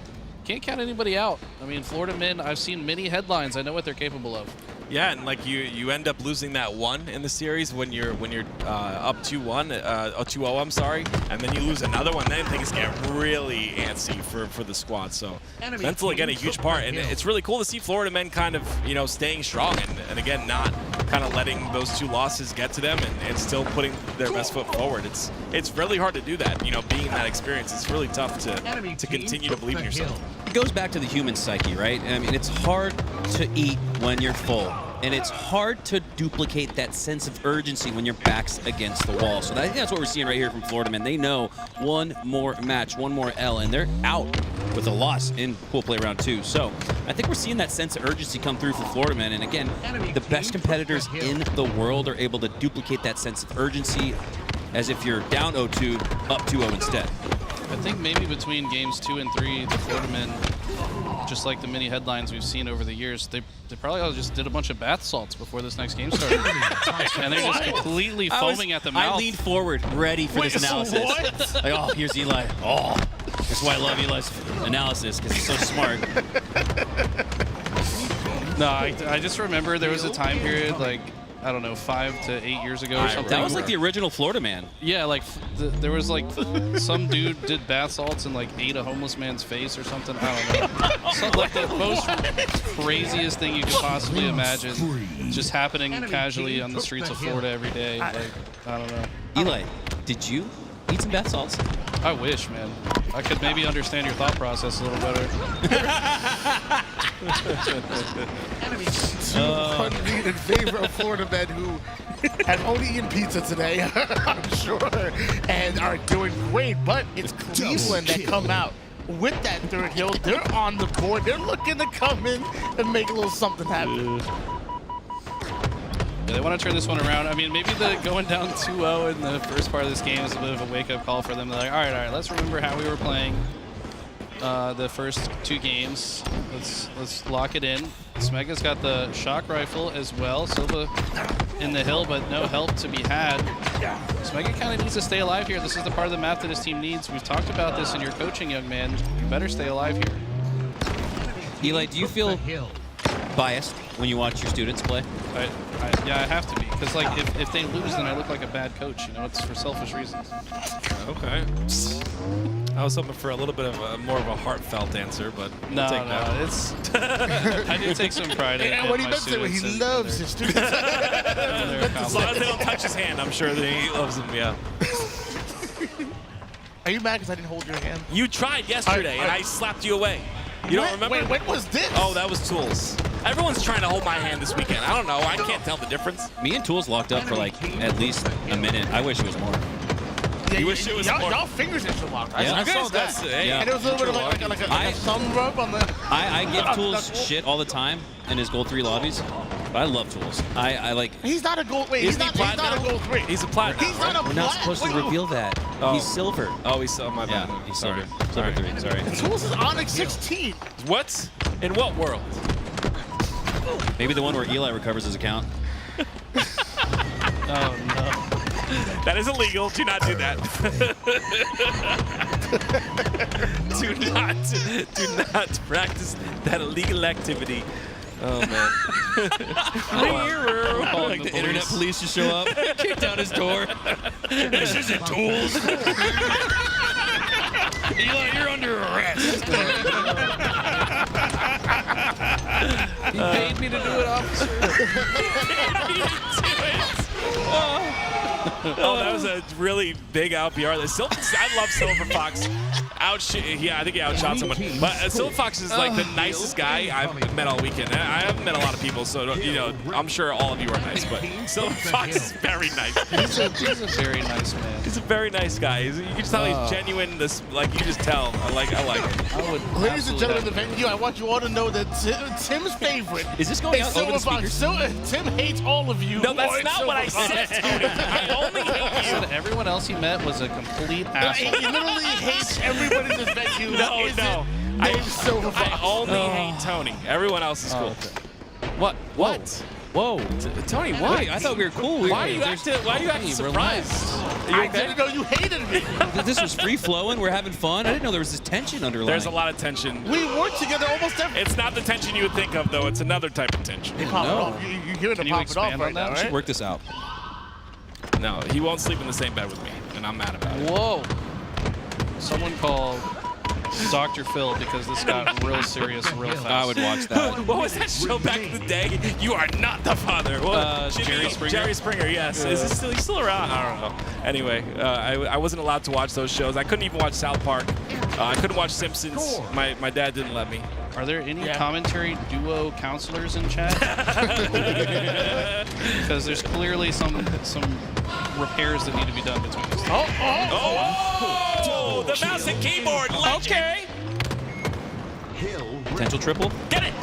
[SPEAKER 11] can't count anybody out. I mean, Florida men, I've seen many headlines. I know what they're capable of.
[SPEAKER 6] Yeah, and like you end up losing that one in the series when you're up 2-0, I'm sorry, and then you lose another one. Then things get really antsy for the squad. So mental again a huge part, and it's really cool to see Florida men kind of staying strong and again not kind of letting those 2 losses get to them and still putting their best foot forward. It's really hard to do that. Being in that experience, it's really tough to continue to believe in yourself.
[SPEAKER 12] It goes back to the human psyche, right? I mean, it's hard to eat when you're full. And it's hard to duplicate that sense of urgency when your back's against the wall. So I think that's what we're seeing right here from Florida men. They know one more match, one more L, and they're out with a loss in pool play round 2. So I think we're seeing that sense of urgency come through for Florida men. And again, the best competitors in the world are able to duplicate that sense of urgency as if you're down 0-2, up 2-0 instead.
[SPEAKER 11] I think maybe between games 2 and 3, the Florida men, just like the many headlines we've seen over the years, they probably all just did a bunch of bath salts before this next game started. And they're just completely foaming at the mouth.
[SPEAKER 12] I leaned forward, ready for this analysis.
[SPEAKER 4] What?
[SPEAKER 12] Like, oh, here's Eli. Oh, that's why I love Eli's analysis, because he's so smart.
[SPEAKER 11] No, I just remember there was a time period, like, I don't know, 5 to 8 years ago or something.
[SPEAKER 12] That was like the original Florida man.
[SPEAKER 11] Yeah, like there was like some dude did bath salts and like ate a homeless man's face or something. I don't know. Something like the most craziest thing you could possibly imagine, just happening casually on the streets of Florida every day. Like, I don't know.
[SPEAKER 12] Eli, did you eat some bath salts?
[SPEAKER 11] I wish, man. I could maybe understand your thought process a little better.
[SPEAKER 4] 200 in favor of Florida men who have only eaten pizza today, I'm sure, and are doing great. But it's Cleveland that come out with that 3rd hill. They're on the board. They're looking to come in and make a little something happen.
[SPEAKER 11] Yeah, they want to turn this one around. I mean, maybe the going down 2-0 in the first part of this game is a bit of a wake-up call for them. They're like, all right, let's remember how we were playing the first 2 games. Let's lock it in. Smega's got the shock rifle as well. Silva in the hill, but no help to be had. Smega kind of needs to stay alive here. This is the part of the map that his team needs. We've talked about this in your coaching, young man. You better stay alive here.
[SPEAKER 12] Eli, do you feel biased when you watch your students play?
[SPEAKER 11] Yeah, I have to be, because like if they lose, then I look like a bad coach. It's for selfish reasons.
[SPEAKER 6] Okay. I was hoping for a little bit of more of a heartfelt answer, but
[SPEAKER 11] No,
[SPEAKER 6] take that.
[SPEAKER 11] it's. I do take some pride in
[SPEAKER 4] And what he
[SPEAKER 11] my
[SPEAKER 4] does say, he
[SPEAKER 11] students
[SPEAKER 4] loves his students.
[SPEAKER 6] As long as they don't touch his hand, I'm sure that he loves them, yeah.
[SPEAKER 4] Are you mad because I didn't hold your hand?
[SPEAKER 6] You tried yesterday, and I slapped you away. You don't remember?
[SPEAKER 4] Wait, when was this?
[SPEAKER 6] Oh, that was Tools. Everyone's trying to hold my hand this weekend. I don't know. I can't tell the difference.
[SPEAKER 12] Me and Tools locked up for like at least a minute. I wish it was more.
[SPEAKER 4] Yeah,
[SPEAKER 6] you wish it was more.
[SPEAKER 4] Y'all fingers into locked.
[SPEAKER 12] Yeah.
[SPEAKER 4] I saw that.
[SPEAKER 12] Yeah.
[SPEAKER 4] And it was a little bit of like a thumb rub on the...
[SPEAKER 12] I give Tools shit all the time in his Gold 3 lobbies, but I love Tools. I like...
[SPEAKER 4] He's not a gold... Wait, he's not a gold 3.
[SPEAKER 6] He's a platinum.
[SPEAKER 4] He's not a
[SPEAKER 12] We're not supposed to reveal that.
[SPEAKER 6] Oh.
[SPEAKER 12] He's silver.
[SPEAKER 6] Oh, he's silver. My bad.
[SPEAKER 12] Yeah, he's
[SPEAKER 6] Sorry.
[SPEAKER 12] silver. Silver 3, sorry.
[SPEAKER 4] Tools is Onyx 16.
[SPEAKER 6] What? In what world?
[SPEAKER 12] Maybe the one where Eli recovers his account.
[SPEAKER 11] Oh no.
[SPEAKER 6] That is illegal. Do not do that. do not practice that illegal activity. Oh man.
[SPEAKER 12] Like the internet police just show up, kick down his door. This isn't Tools. Eli, you're under arrest.
[SPEAKER 11] He paid me to do it, officer.
[SPEAKER 6] Oh, that was a really big out PR. I love Silver Fox. Yeah, I think he outshot someone. But Silver Fox is like the nicest guy I've met all weekend. I haven't met a lot of people, so I'm sure all of you are nice. But Silver Fox is very nice.
[SPEAKER 11] He's a very nice man.
[SPEAKER 6] He's a very nice guy. You can just tell he's genuine. You can just tell. I like him.
[SPEAKER 4] Ladies and gentlemen of the venue, I want you all to know that Tim's favorite
[SPEAKER 12] Is this going out over the
[SPEAKER 4] Silver Fox. Tim hates all of you.
[SPEAKER 6] No, that's not what I said, Tony. I only hate you.
[SPEAKER 11] Everyone else he met was a complete asshole.
[SPEAKER 4] He literally hates everybody in this venue.
[SPEAKER 6] No. I only hate Tony. Everyone else is cool.
[SPEAKER 12] What?
[SPEAKER 6] What?
[SPEAKER 12] Whoa.
[SPEAKER 6] Tony, what?
[SPEAKER 12] Wait, I thought we were cool.
[SPEAKER 6] Why are you acting surprised?
[SPEAKER 4] I didn't know you hated me.
[SPEAKER 12] This was free flowing. We're having fun. I didn't know there was this tension underlying.
[SPEAKER 6] There's a lot of tension.
[SPEAKER 4] We work together almost every.
[SPEAKER 6] It's not the tension you would think of, though. It's another type of tension.
[SPEAKER 4] They pop it off. You hear them pop it off right now,
[SPEAKER 12] We should
[SPEAKER 4] right?
[SPEAKER 12] work this out.
[SPEAKER 6] No, he won't sleep in the same bed with me, and I'm mad about it.
[SPEAKER 11] Whoa. Someone called Dr. Phil because this got real serious real fast.
[SPEAKER 12] I would watch that.
[SPEAKER 6] What was that show back in the day? You are not the father.
[SPEAKER 11] Jerry Springer.
[SPEAKER 6] Jerry Springer, yes. Is he still around? I don't know. Anyway, I wasn't allowed to watch those shows. I couldn't even watch South Park. I couldn't watch Simpsons. My dad didn't let me.
[SPEAKER 11] Are there any commentary duo counselors in chat? Because there's clearly some repairs that need to be done between these two.
[SPEAKER 6] Oh, the mouse and keyboard. Okay.
[SPEAKER 12] Potential triple.
[SPEAKER 6] Get it.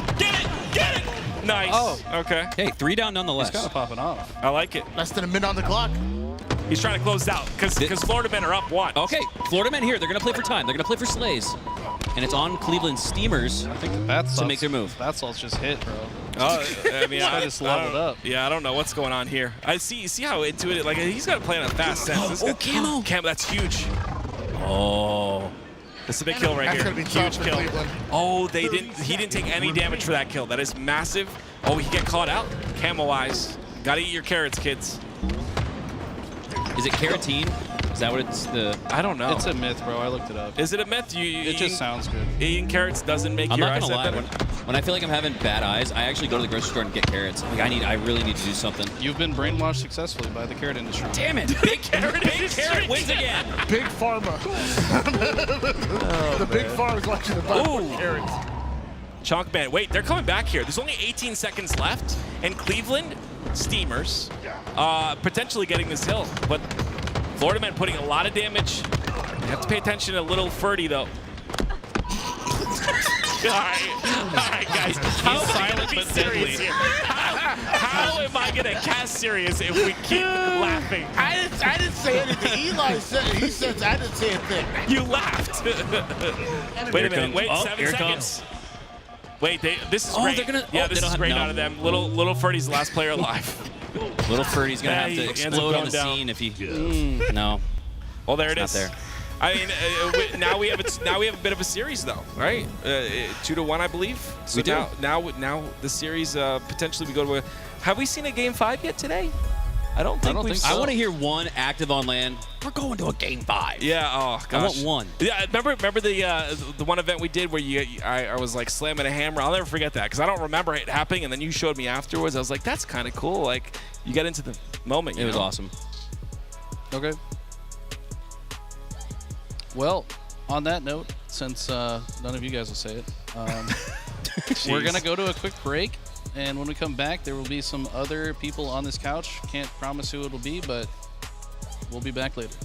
[SPEAKER 6] Nice.
[SPEAKER 11] Oh.
[SPEAKER 6] Okay.
[SPEAKER 12] Hey, 3 down nonetheless.
[SPEAKER 11] He's kind of popping off.
[SPEAKER 6] I like it.
[SPEAKER 4] Less than a minute on the clock.
[SPEAKER 6] He's trying to close out because Florida men are up 1.
[SPEAKER 12] Okay, Florida men here. They're going to play for time. They're going to play for slays. And it's on Cleveland Steamers
[SPEAKER 11] I think the bat
[SPEAKER 12] to make their move.
[SPEAKER 11] Bat salt's just hit, bro.
[SPEAKER 6] I mean,
[SPEAKER 11] I just leveled up.
[SPEAKER 6] Yeah, I don't know what's going on here. I see how intuitive. Like he's got to play on a fast sense.
[SPEAKER 12] Camo.
[SPEAKER 6] Camo, that's huge.
[SPEAKER 12] Oh.
[SPEAKER 6] That's a big kill right
[SPEAKER 4] That's
[SPEAKER 6] here.
[SPEAKER 4] gonna be tough
[SPEAKER 6] Huge
[SPEAKER 4] for
[SPEAKER 6] kill.
[SPEAKER 4] Cleveland.
[SPEAKER 6] Oh, he didn't take any damage for that kill. That is massive. Oh, he get caught out. Camo eyes. Gotta eat your carrots, kids.
[SPEAKER 12] Is it carotene? Is that what it's the...
[SPEAKER 6] I don't know.
[SPEAKER 11] It's a myth, bro. I looked it up.
[SPEAKER 6] Is it a myth?
[SPEAKER 11] It just sounds good.
[SPEAKER 6] Eating carrots doesn't make
[SPEAKER 12] I'm
[SPEAKER 6] your
[SPEAKER 12] not
[SPEAKER 6] eyesight
[SPEAKER 12] going to lie.
[SPEAKER 6] better?
[SPEAKER 12] When I feel like I'm having bad eyes, I actually go to the grocery store and get carrots. Like, I really need to do something.
[SPEAKER 11] You've been brainwashed successfully by the carrot industry.
[SPEAKER 12] Damn it! Big carrot wins again.
[SPEAKER 4] Big Pharma. The big pharma is watching the buy more carrots.
[SPEAKER 6] Chunk man. Wait, they're coming back here. There's only 18 seconds left, and Cleveland Steamers potentially getting this hill, but Florida man putting a lot of damage. You have to pay attention to little Ferdy though. All right, guys. How am I gonna be serious here? How am I gonna cast serious if we keep laughing?
[SPEAKER 4] I didn't say anything. Eli said he says I didn't say a thing.
[SPEAKER 6] You laughed. Wait a minute. Wait, 7
[SPEAKER 12] here it
[SPEAKER 6] seconds. Wait, this is
[SPEAKER 12] Oh,
[SPEAKER 6] great.
[SPEAKER 12] they're gonna-
[SPEAKER 6] yeah,
[SPEAKER 12] oh,
[SPEAKER 6] this
[SPEAKER 12] they
[SPEAKER 6] is
[SPEAKER 12] don't
[SPEAKER 6] great
[SPEAKER 12] have-
[SPEAKER 6] out of them. Little Ferdy's the last player alive.
[SPEAKER 12] Little Ferdy's going to have
[SPEAKER 6] he
[SPEAKER 12] to
[SPEAKER 6] ends up
[SPEAKER 12] explode on
[SPEAKER 6] going
[SPEAKER 12] the
[SPEAKER 6] down.
[SPEAKER 12] scene if he... No.
[SPEAKER 6] Well, there it
[SPEAKER 12] It's
[SPEAKER 6] is.
[SPEAKER 12] not there.
[SPEAKER 6] I mean, now we have a bit of a series though, right? 2-1, I believe. So
[SPEAKER 12] We do.
[SPEAKER 6] Now the series potentially we go to. Have we seen a game 5 yet today? I don't think we've.
[SPEAKER 12] I want to hear one active on land. We're going to a game 5.
[SPEAKER 6] Yeah. Oh gosh.
[SPEAKER 12] I want one.
[SPEAKER 6] Yeah. Remember the one event we did where I was like slamming a hammer. I'll never forget that because I don't remember it happening, and then you showed me afterwards. I was like, that's kind of cool. Like you get into the moment.
[SPEAKER 12] It was awesome.
[SPEAKER 11] Okay. Well, on that note, since none of you guys will say it, we're going to go to a quick break. And when we come back, there will be some other people on this couch. Can't promise who it'll be, but we'll be back later.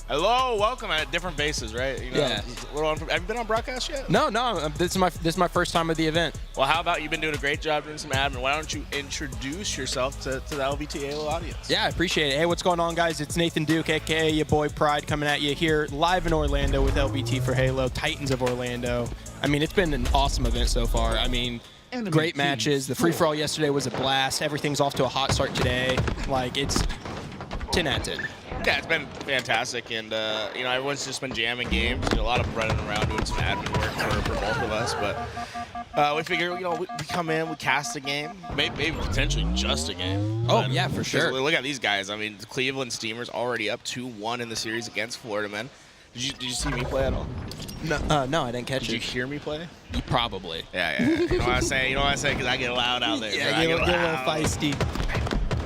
[SPEAKER 2] Hello, welcome at different bases, right? You know,
[SPEAKER 13] Yeah.
[SPEAKER 2] a little have you been on broadcast yet?
[SPEAKER 13] No, this is my first time at the event.
[SPEAKER 2] Well, how about you've been doing a great job doing some admin? Why don't you introduce yourself to the LVT Halo audience?
[SPEAKER 13] Yeah, I appreciate it. Hey, what's going on, guys? It's Nathan Duke, aka your boy Pride, coming at you here live in Orlando with LVT for Halo, Titans of Orlando. I mean, it's been an awesome event so far. I mean, great matches. The free-for-all yesterday was a blast. Everything's off to a hot start today. Like, it's 10 out of 10.
[SPEAKER 2] Yeah, it's been fantastic, and you know, everyone's just been jamming games. You know, a lot of running around doing some admin work for both of us, but we figure, you know, we come in, we cast a game, maybe potentially just a game.
[SPEAKER 13] Oh, yeah, for sure.
[SPEAKER 2] Look at these guys. I mean, the Cleveland Steamers already up 2-1 in the series against Florida Men. Did you see me play at all?
[SPEAKER 13] No, I didn't catch
[SPEAKER 2] Did
[SPEAKER 13] it.
[SPEAKER 2] you hear me play?
[SPEAKER 13] Probably.
[SPEAKER 2] Yeah. You know what I say? You know what I say? Because I get loud out there.
[SPEAKER 13] Yeah,
[SPEAKER 2] bro.
[SPEAKER 13] get a little feisty.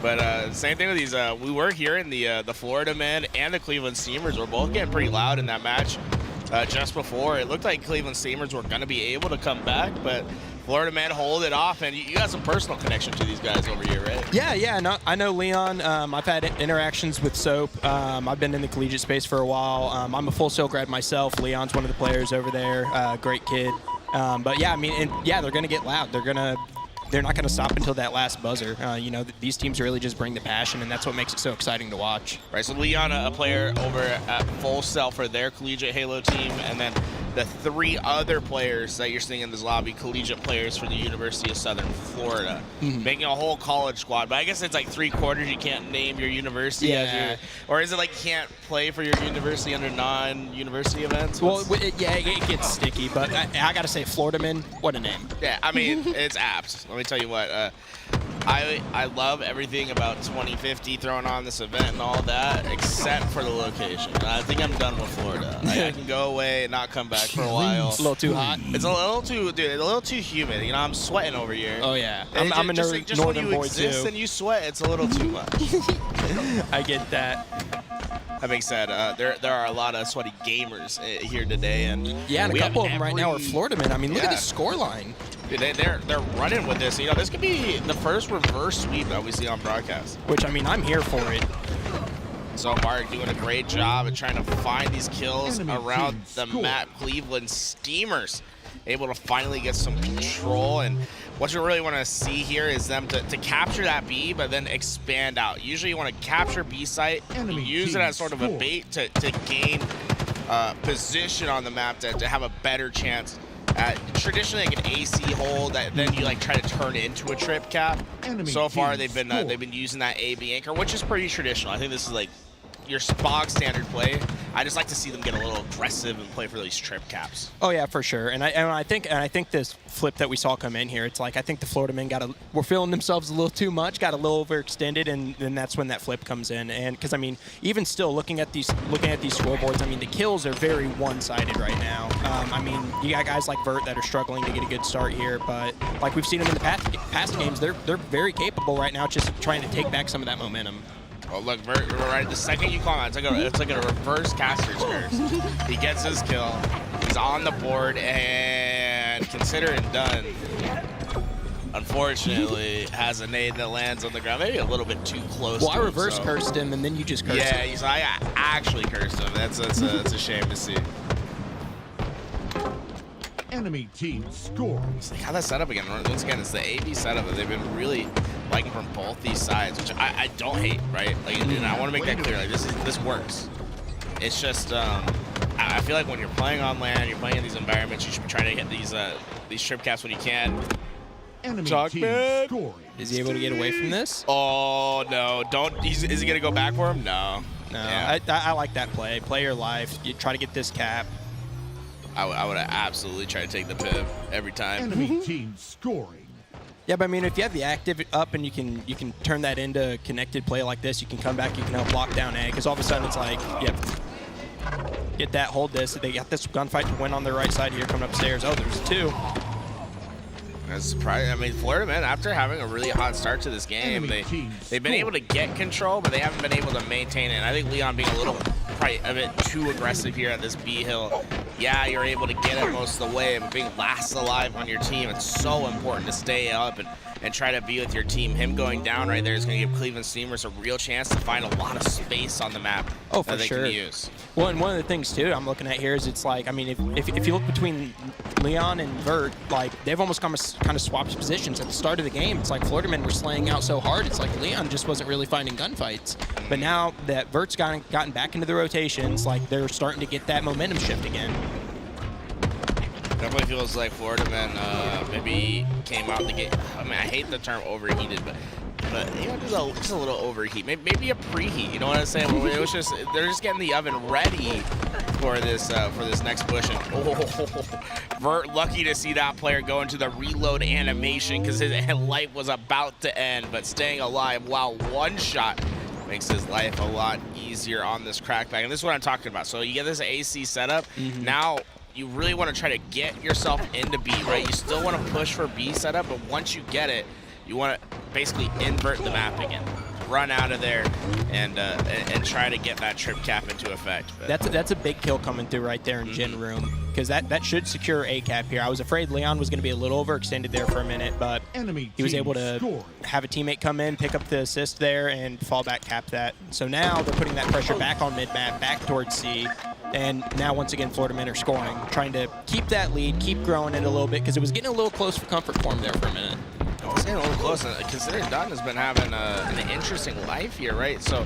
[SPEAKER 2] But same thing with these. We were here in the Florida Men and the Cleveland Steamers were both getting pretty loud in that match just before. It looked like Cleveland Steamers were going to be able to come back, but Florida Men hold it off. And you got some personal connection to these guys over here, right?
[SPEAKER 13] Yeah. No, I know Leon. I've had interactions with Soap. I've been in the collegiate space for a while. I'm a full sail grad myself. Leon's one of the players over there. Great kid. But yeah, I mean, they're going to get loud. They're not going to stop until that last buzzer. You know, these teams really just bring the passion, and that's what makes it so exciting to watch.
[SPEAKER 2] Right, so Leon, a player over at Full Sail for their collegiate Halo team, and then the 3 other players that you're seeing in this lobby, collegiate players for the University of Southern Florida, making a whole college squad. But I guess it's like 3/4 you can't name your university as your, or is it like you can't play for your university under non-university events?
[SPEAKER 13] Well, it gets sticky, but I got to say, Florida Men, what a name.
[SPEAKER 2] Yeah, I mean, it's apt. Let me tell you what, I love everything about 2050 throwing on this event and all that, except for the location. I think I'm done with Florida. I can go away and not come back for a while.
[SPEAKER 13] It's a little too hot.
[SPEAKER 2] It's a little too humid. You know, I'm sweating over here.
[SPEAKER 13] Oh yeah,
[SPEAKER 2] And
[SPEAKER 13] I'm a
[SPEAKER 2] just when
[SPEAKER 13] northern
[SPEAKER 2] you
[SPEAKER 13] boy
[SPEAKER 2] exist
[SPEAKER 13] too.
[SPEAKER 2] and you sweat, it's a little too much.
[SPEAKER 13] I get that.
[SPEAKER 2] That being said, there are a lot of sweaty gamers here today, and
[SPEAKER 13] Yeah, and a
[SPEAKER 2] we
[SPEAKER 13] couple of
[SPEAKER 2] have
[SPEAKER 13] them right now are Florida Men. I mean, look at the score line.
[SPEAKER 2] Dude, they're running with this. You know, this could be the first reverse sweep that we see on broadcast.
[SPEAKER 13] Which, I mean, I'm here for it.
[SPEAKER 2] So Mark doing a great job of trying to find these kills around the map. Cleveland Steamers able to finally get some control, and what you really want to see here is them to capture that B, but then expand out. Usually you want to capture B site, use it as sort of a bait to gain position on the map to have a better chance. Traditionally, like an AC hold that then you like try to turn into a trip cap. So far, they've been using that AB anchor, which is pretty traditional. I think this is like your bog standard play. I just like to see them get a little aggressive and play for these trip caps.
[SPEAKER 13] Oh yeah, for sure. And I think this flip that we saw come in here, it's like I think the Florida Men were feeling themselves a little too much, got a little overextended, and then that's when that flip comes in. And because I mean, even still looking at these scoreboards, I mean the kills are very one-sided right now. I mean, you got guys like Vert that are struggling to get a good start here, but like we've seen them in the past games, they're very capable right now, just trying to take back some of that momentum.
[SPEAKER 2] Oh, look, Vert, right the second you call him out, it's like a reverse caster's curse. He gets his kill, he's on the board, and consider it done. Unfortunately, has a nade that lands on the ground, maybe a little bit too close.
[SPEAKER 13] Well,
[SPEAKER 2] to
[SPEAKER 13] I reverse cursed him, and then you just cursed him.
[SPEAKER 2] Yeah, I actually cursed him. That's a shame to see.
[SPEAKER 5] Enemy team score.
[SPEAKER 2] How that setup again? Once again, it's the AB setup that they've been really liking from both these sides, which I don't hate, right? Like, and I want to make that clear. Like, this works. It's just I feel like when you're playing on LAN, you're playing in these environments, you should be trying to hit these trip caps when you can.
[SPEAKER 5] Enemy
[SPEAKER 2] team
[SPEAKER 5] scoring.
[SPEAKER 13] Is he able to get away from this?
[SPEAKER 2] Oh no! Don't. Is he gonna go back for him? No.
[SPEAKER 13] No.
[SPEAKER 2] Yeah.
[SPEAKER 13] I like that play. Play your life. You try to get this cap.
[SPEAKER 2] I would absolutely try to take the piv every time.
[SPEAKER 5] Enemy team scoring.
[SPEAKER 13] Yeah, but I mean, if you have the active up and you can turn that into connected play like this, you can come back, you can help lock down A, because all of a sudden it's like, yep, get that, hold this. They got this gunfight to win on their right side here coming upstairs. Oh, there's 2.
[SPEAKER 2] That's surprising. I mean, Florida Men, after having a really hot start to this game, they've been able to get control, but they haven't been able to maintain it. And I think Leon being probably a bit too aggressive here at this B hill yeah, you're able to get it most of the way, but being last alive on your team, it's so important to stay up and try to be with your team. Him going down right there is going to give Cleveland Steamers a real chance to find a lot of space on the map that they can use.
[SPEAKER 13] Well, and one of the things, too, I'm looking at here is it's like, I mean, if you look between Leon and Vert, like, they've almost kind of swapped positions at the start of the game. It's like Florida men were slaying out so hard, it's like Leon just wasn't really finding gunfights. But now that Vert's gotten back into the rotations, like, they're starting to get that momentum shift again.
[SPEAKER 2] Definitely feels like Florida men maybe came out the gate. I mean, I hate the term overheated, but you know, just a little overheat. Maybe a preheat. You know what I'm saying? It was just they're just getting the oven ready for this next push. And Vert lucky to see that player go into the reload animation because his life was about to end, but staying alive while one shot makes his life a lot easier on this crackback. And this is what I'm talking about. So you get this AC setup. Now you really want to try to get yourself into B, right? You still want to push for B setup, but once you get it, you want to basically invert the map again. Run out of there and try to get that trip cap into effect. But
[SPEAKER 13] that's a big kill coming through right there in Gen Room, because that should secure A cap here. I was afraid Leon was going to be a little overextended there for a minute, but he was able to have a teammate come in, pick up the assist there, and fall back cap that. So now they're putting that pressure back on mid-map, back towards C. And now, once again, Florida men are scoring, trying to keep that lead, keep growing it a little bit, because it was getting a little close for comfort for him there for a minute.
[SPEAKER 2] It's getting a little close, considering Dunn has been having an interesting life here, right? So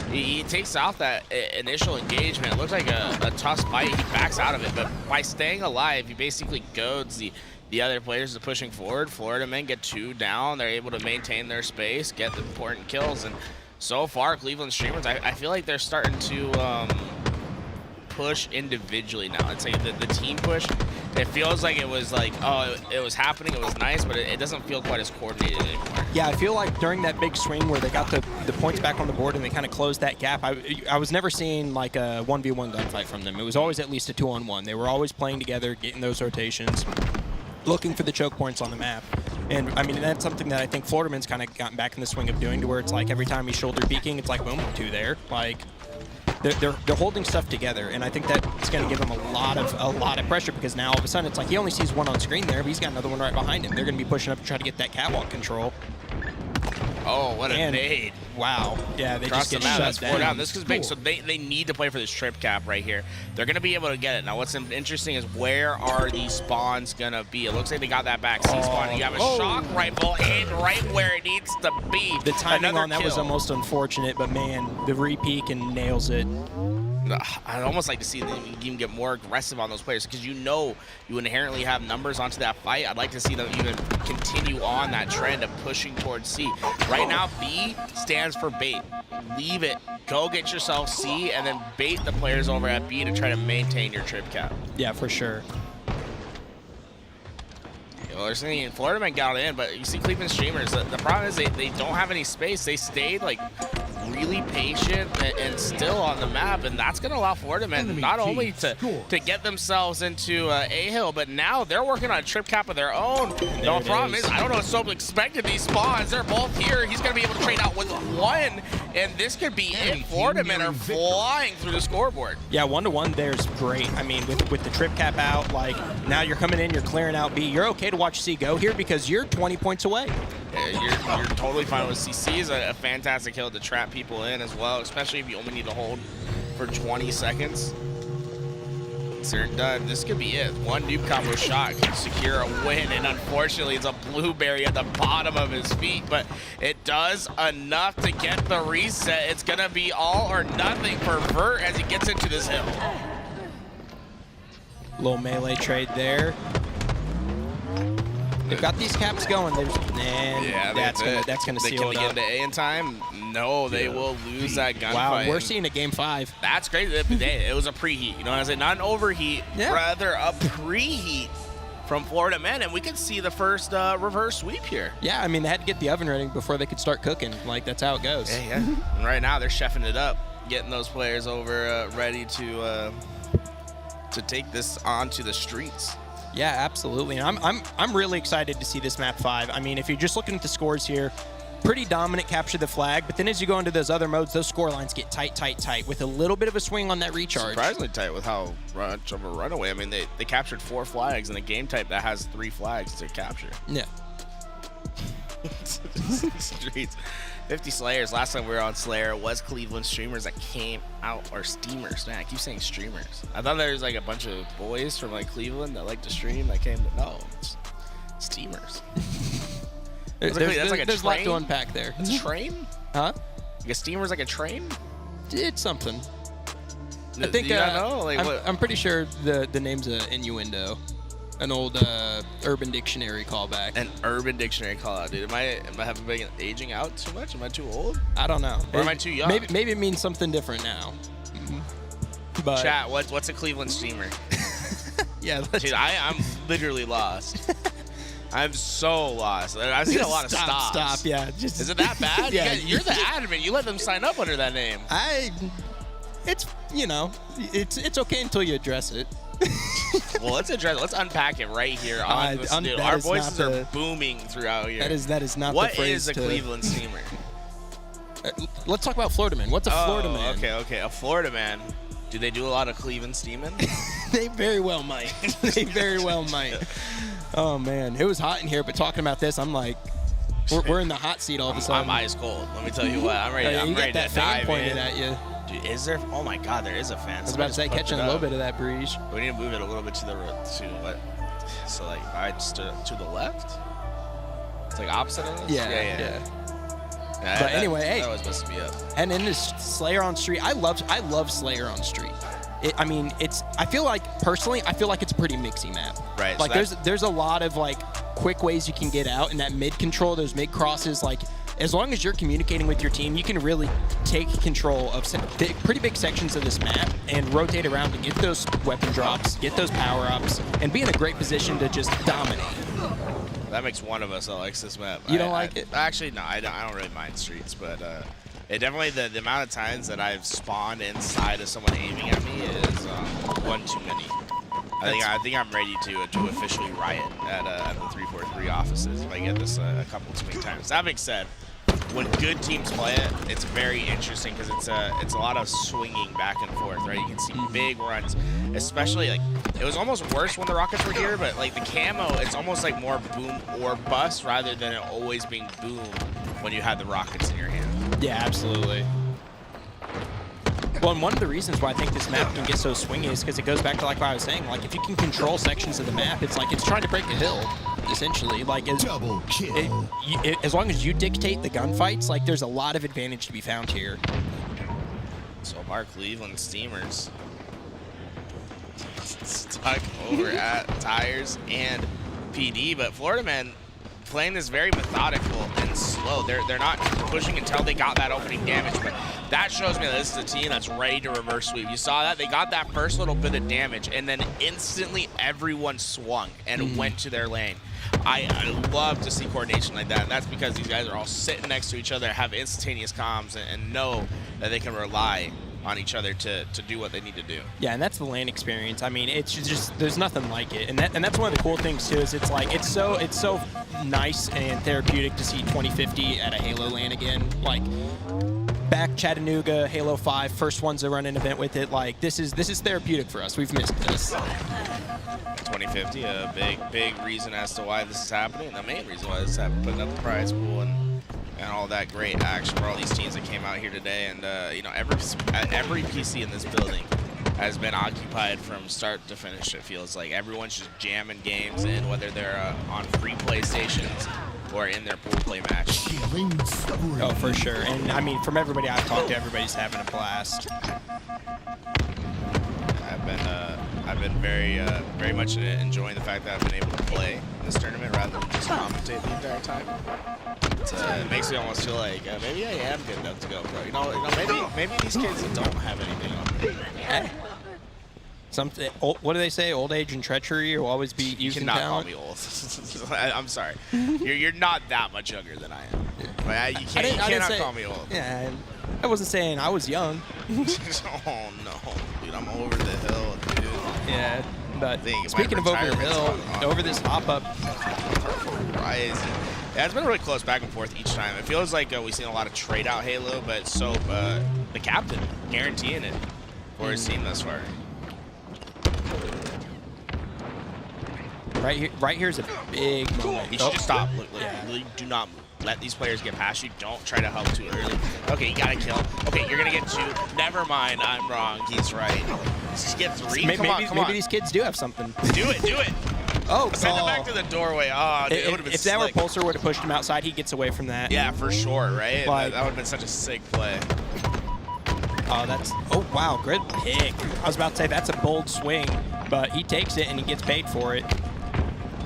[SPEAKER 2] he takes out that initial engagement. It looks like a tough fight. He backs out of it, but by staying alive, he basically goads the other players to pushing forward. Florida men get 2 down. They're able to maintain their space, get the important kills, and so far, Cleveland Streamers, I feel like they're starting to push individually now. I'd say the team push, it feels like it was like, oh, it was happening, it was nice, but it doesn't feel quite as coordinated anymore.
[SPEAKER 13] Yeah, I feel like during that big swing where they got the points back on the board and they kind of closed that gap, I was never seeing like a 1v1 gunfight from them. It was always at least a 2-on-1. They were always playing together, getting those rotations, looking for the choke points on the map. And I mean, that's something that I think Florida men's kind of gotten back in the swing of doing, to where it's like every time he's shoulder peeking, it's like boom, 2 there. Like, they're holding stuff together, and I think that's going to give him a lot of pressure, because now all of a sudden it's like he only sees one on screen there, but he's got another one right behind him. They're going to be pushing up to try to get that catwalk control.
[SPEAKER 2] Oh, what a nade.
[SPEAKER 13] Wow. Yeah, they
[SPEAKER 2] Across
[SPEAKER 13] just get
[SPEAKER 2] the map,
[SPEAKER 13] shut
[SPEAKER 2] that's 4 down. This is big, so they need to play for this trip cap right here. They're going to be able to get it. Now, what's interesting is where are these spawns going to be? It looks like they got that back C spawn. You have a shock rifle aimed right where it needs to be.
[SPEAKER 13] The timing on that was almost unfortunate, but man, the re-peek and nails it.
[SPEAKER 2] I'd almost like to see them even get more aggressive on those players, because you know you inherently have numbers onto that fight. I'd like to see them even continue on that trend of pushing towards C. Right now, B stands for bait. Leave it. Go get yourself C, and then bait the players over at B to try to maintain your trip cap.
[SPEAKER 13] Yeah, for sure.
[SPEAKER 2] Well, they're saying Florida men got it in, but you see Cleveland Streamers, the problem is they don't have any space. They stayed like really patient and still on the map, and that's going to allow Florida men not only to get themselves into A-Hill, but now they're working on a trip cap of their own. The problem is, I don't know if Soap expected these spawns. They're both here. He's going to be able to trade out with one, and this could be it. Florida men are flying through the scoreboard.
[SPEAKER 13] Yeah, 1-to-1 there's great. I mean, with the trip cap out, like, now you're coming in, you're clearing out B. You're okay to watch C go here because you're 20 points away.
[SPEAKER 2] Yeah, you're totally fine with C is a fantastic hill to trap people in as well, especially if you only need to hold for 20 seconds. They're done. This could be it. One noob combo shot can secure a win, and unfortunately it's a blueberry at the bottom of his feet, but it does enough to get the reset. It's going to be all or nothing for Vert as he gets into this hill.
[SPEAKER 13] Little melee trade there. They've got these caps going. That's gonna seal it
[SPEAKER 2] Can they get
[SPEAKER 13] up.
[SPEAKER 2] into A in time? No, they will lose that gunfight.
[SPEAKER 13] Wow, we're seeing a game 5.
[SPEAKER 2] That's great. It was a preheat. You know what I'm saying? Not an overheat, rather a preheat from Florida men, and we could see the first reverse sweep here.
[SPEAKER 13] Yeah, I mean, they had to get the oven ready before they could start cooking. Like, that's how it goes.
[SPEAKER 2] Yeah. And right now, they're chefing it up, getting those players over ready to take this onto the streets.
[SPEAKER 13] Yeah, absolutely. And I'm really excited to see this map 5. I mean, if you're just looking at the scores here, pretty dominant, capture the flag. But then as you go into those other modes, those score lines get tight, tight, tight with a little bit of a swing on that recharge.
[SPEAKER 2] Surprisingly tight with how much of a runaway. I mean, they captured 4 flags in a game type that has 3 flags to capture.
[SPEAKER 13] Yeah.
[SPEAKER 2] Streets. 50 Slayers. Last time we were on Slayer, it was Cleveland streamers that came out, or steamers. Man, I keep saying streamers. I thought there was like a bunch of boys from like Cleveland that like to stream that came to, no, it's steamers.
[SPEAKER 13] There's a lot to unpack there.
[SPEAKER 2] It's a train?
[SPEAKER 13] Huh?
[SPEAKER 2] Like a steamer's like a train?
[SPEAKER 13] It's something. I think
[SPEAKER 2] Do you not know? Like,
[SPEAKER 13] I'm pretty sure the name's an innuendo. An old Urban Dictionary callback.
[SPEAKER 2] An Urban Dictionary call out, dude. Am I having been aging out too much? Am I too old?
[SPEAKER 13] I don't know.
[SPEAKER 2] Or am I too young?
[SPEAKER 13] Maybe it means something different now. But
[SPEAKER 2] Chat, what's a Cleveland steamer?
[SPEAKER 13] Yeah,
[SPEAKER 2] dude, I'm literally lost. I'm so lost. I've seen a lot of stops.
[SPEAKER 13] Stop, yeah.
[SPEAKER 2] Is it that bad?
[SPEAKER 13] Yeah.
[SPEAKER 2] You're the admin. You let them sign up under that name.
[SPEAKER 13] It's okay until you address it.
[SPEAKER 2] Well, let's unpack it right here on the studio. Our voices are booming throughout here.
[SPEAKER 13] That is not
[SPEAKER 2] what
[SPEAKER 13] the phrase.
[SPEAKER 2] Is a Cleveland steamer?
[SPEAKER 13] Let's talk about Florida man. What's a Florida man?
[SPEAKER 2] Okay. A Florida man. Do they do a lot of Cleveland steaming?
[SPEAKER 13] They very well might. They very well might. Oh man, it was hot in here, but talking about this, I'm like, we're in the hot seat all of a sudden.
[SPEAKER 2] I'm ice cold. Let me tell you what. I'm ready. I'm ready to dive
[SPEAKER 13] pointed
[SPEAKER 2] in.
[SPEAKER 13] at you.
[SPEAKER 2] Dude, is there? Oh my God, there is a fan.
[SPEAKER 13] I was about to say, catching a little bit of that breeze.
[SPEAKER 2] We need to move it a little bit to what? So like, to the left. It's like opposite of us.
[SPEAKER 13] Yeah.
[SPEAKER 2] But
[SPEAKER 13] anyway, hey,
[SPEAKER 2] that was messing me up.
[SPEAKER 13] And in this Slayer on Street, I love Slayer on Street. I feel like it's a pretty mixy map.
[SPEAKER 2] Right.
[SPEAKER 13] Like there's a lot of like quick ways you can get out, and that mid control, those mid crosses, like as long as you're communicating with your team, you can really take control of pretty big sections of this map and rotate around to get those weapon drops, get those power ups, and be in a great position to just dominate.
[SPEAKER 2] That makes one of us that likes this map.
[SPEAKER 13] You don't like it?
[SPEAKER 2] Actually, no, I don't really mind streets, but it definitely the amount of times that I've spawned inside of someone aiming at me is one too many. I think I'm ready to officially riot at the 343 offices if I get this a couple too many times. That being said, when good teams play it, it's very interesting because it's a lot of swinging back and forth, right? You can see big runs, especially like it was almost worse when the Rockets were here, but like the camo, it's almost like more boom or bust rather than it always being boom when you had the Rockets in your hand.
[SPEAKER 13] Yeah, absolutely. Well, and one of the reasons why I think this map can get so swingy is because it goes back to like what I was saying. Like if you can control sections of the map, it's like it's trying to break a hill, essentially. Like
[SPEAKER 5] Double kill.
[SPEAKER 13] As long as you dictate the gunfights, like there's a lot of advantage to be found here.
[SPEAKER 2] So Mark Cleveland Steamers stuck over at Tires and PD, but Florida Man playing this very methodical and slow. They're not pushing until they got that opening damage, but that shows me that this is a team that's ready to reverse sweep. You saw that? They got that first little bit of damage, and then instantly everyone swung and went to their lane. I love to see coordination like that, and that's because these guys are all sitting next to each other, have instantaneous comms, and know that they can rely on each other to do what they need to do.
[SPEAKER 13] Yeah, and that's the LAN experience. I mean, it's just there's nothing like it, and that's one of the cool things too. Is it's like it's so nice and therapeutic to see 2050 at a Halo LAN again. Like back Chattanooga, Halo 5, first ones to run an event with it. Like this is therapeutic for us. We've missed this.
[SPEAKER 2] 2050, a big reason as to why this is happening. The main reason why this is happening, putting up the prize pool and all that great action for all these teams that came out here today. And every PC in this building has been occupied from start to finish. It feels like everyone's just jamming games in, whether they're on free PlayStations or in their pool play match.
[SPEAKER 13] Oh, for sure. And I mean, from everybody I've talked to, everybody's having a blast.
[SPEAKER 2] I've been very much enjoying the fact that I've been able to play in this tournament rather than just commentate the entire time. It makes me almost feel like maybe I am good enough to go pro. You know, maybe these kids don't have anything on me.
[SPEAKER 13] Something. What do they say? Old age and treachery will always be using talent.
[SPEAKER 2] You cannot call me old. I'm sorry. You're not that much younger than I am. You cannot call me old.
[SPEAKER 13] Yeah, I wasn't saying I was young.
[SPEAKER 2] Oh no, dude, I'm over the hill, dude.
[SPEAKER 13] Yeah, but speaking of over the hill, over this hop up.
[SPEAKER 2] Rising. Yeah, it's been really close back and forth each time. It feels like we've seen a lot of trade out Halo, but Soap, the captain, guaranteeing it for his team thus far.
[SPEAKER 13] Right here's a big moment.
[SPEAKER 2] He should just stop. Look, really do not let these players get past you. Don't try to help too early. Okay, you got to kill. Okay, you're going to get 2. Never mind, I'm wrong. He's right. Just get 3. Come on.
[SPEAKER 13] Maybe these kids do have something.
[SPEAKER 2] Do it.
[SPEAKER 13] Oh,
[SPEAKER 2] send it back to the doorway. Oh, dude, it would have been
[SPEAKER 13] if that were Pulsar would have pushed him outside, he gets away from that.
[SPEAKER 2] Yeah, for sure, right?
[SPEAKER 13] Like,
[SPEAKER 2] that would have been such a sick play.
[SPEAKER 13] Oh, wow, good pick. I was about to say that's a bold swing, but he takes it and he gets paid for it.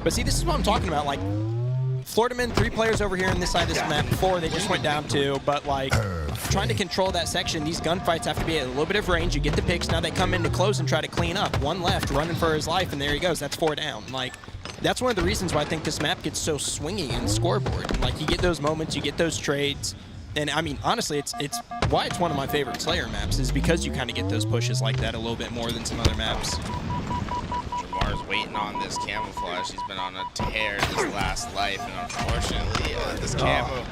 [SPEAKER 13] But see, this is what I'm talking about. Like, Florida men, 3 players over here on this side of this map. Before, they just went down 2. But, like, trying to control that section, these gunfights have to be at a little bit of range. You get the picks. Now they come in to close and try to clean up. 1 left, running for his life, and there he goes. That's 4 down. Like, that's one of the reasons why I think this map gets so swingy in the scoreboard. Like, you get those moments, you get those trades. And, I mean, honestly, it's why it's one of my favorite Slayer maps is because you kind of get those pushes like that a little bit more than some other maps.
[SPEAKER 2] Jamar's waiting on this camouflage. He's been on a tear this last life, and unfortunately, this camo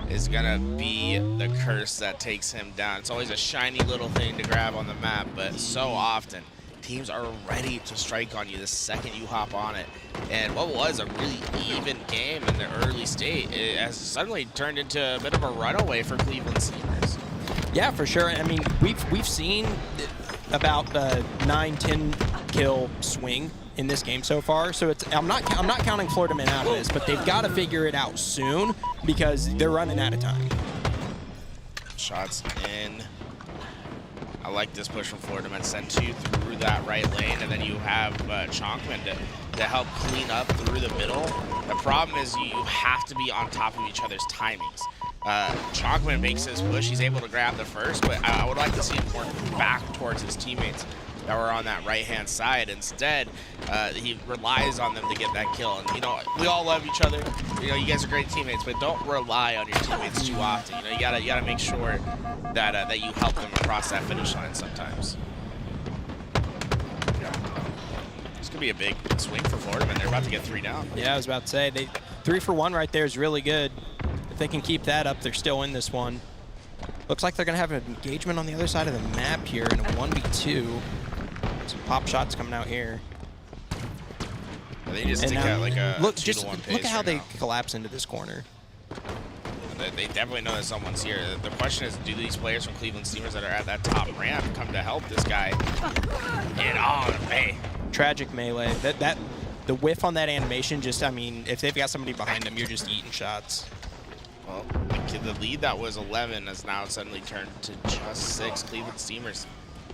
[SPEAKER 2] is gonna be the curse that takes him down. It's always a shiny little thing to grab on the map, but so often teams are ready to strike on you the second you hop on it. And what was a really even game in the early state, it has suddenly turned into a bit of a runaway for Cleveland Steamers.
[SPEAKER 13] Yeah, for sure. I mean, we've seen about 9-10 kill swing in this game so far. So I'm not counting Florida men out of this, but they've got to figure it out soon because they're running out of time.
[SPEAKER 2] Shots in. I like this push from Florida men. Send 2 through that right lane, and then you have Chonkman to help clean up through the middle. The problem is you have to be on top of each other's timings. Chonkman makes his push. He's able to grab the first, but I would like to see him work back towards his teammates that were on that right-hand side. Instead, he relies on them to get that kill. And, you know, we all love each other. You know, you guys are great teammates, but don't rely on your teammates too often. You know, you gotta make sure that that you help them across that finish line sometimes. This could be a big swing for Florida, and they're about to get 3 down.
[SPEAKER 13] Yeah, I was about to say, 3 for 1 right there is really good. If they can keep that up, they're still in this one. Looks like they're going to have an engagement on the other side of the map here in a 1v2. Some pop shots coming out here.
[SPEAKER 2] They just take out like a
[SPEAKER 13] look
[SPEAKER 2] 2-to-1 pace
[SPEAKER 13] at how
[SPEAKER 2] right
[SPEAKER 13] they
[SPEAKER 2] now.
[SPEAKER 13] collapse into this corner.
[SPEAKER 2] They definitely know that someone's here. The question is, do these players from Cleveland Steamers that are at that top ramp come to help this guy? And hey,
[SPEAKER 13] tragic melee. The whiff on that animation just, I mean, if they've got somebody behind them, you're just eating shots.
[SPEAKER 2] Well, the lead that was 11 has now suddenly turned to just 6. Cleveland Steamers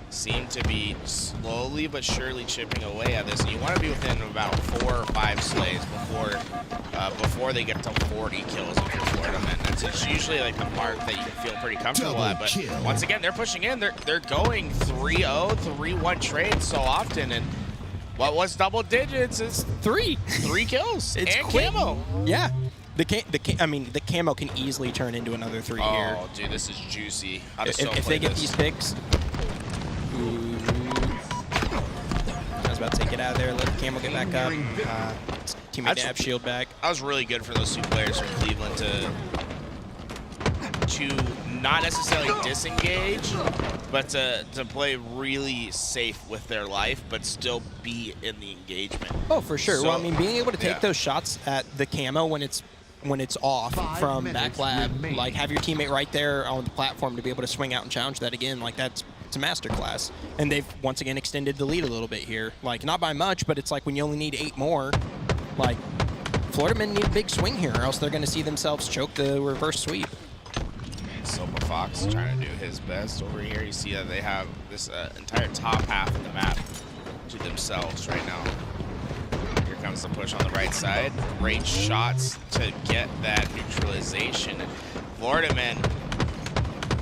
[SPEAKER 2] seem to be slowly but surely chipping away at this. And you want to be within about 4 or 5 slays before they get to 40 kills with your Florida men. It's usually like the mark that you can feel pretty comfortable at. But once again, they're pushing in. They're going 3-0, 3-1 trades so often. And what was double digits is 3 kills.
[SPEAKER 13] It's
[SPEAKER 2] and
[SPEAKER 13] quick.
[SPEAKER 2] camo.
[SPEAKER 13] Yeah. The camo can easily turn into another 3 here.
[SPEAKER 2] Oh, dude, this is juicy.
[SPEAKER 13] If they get these picks. Ooh. I was about to take it out of there, let the camo get back up. Teammate to have shield back.
[SPEAKER 2] That was really good for those 2 players from Cleveland to not necessarily disengage, but to play really safe with their life, but still be in the engagement.
[SPEAKER 13] Oh, for sure.
[SPEAKER 2] So,
[SPEAKER 13] well, I mean, being able to take those shots at the camo when it's off from back lab, like have your teammate right there on the platform to be able to swing out and challenge that again, like it's a masterclass. And they've once again extended the lead a little bit here. Like not by much, but it's like when you only need 8 more, like Florida men need a big swing here or else they're going to see themselves choke the reverse sweep.
[SPEAKER 2] Sopa Fox trying to do his best over here. You see that they have this entire top half of the map to themselves right now. Here comes the push on the right side. Great shots to get that neutralization. Florida men,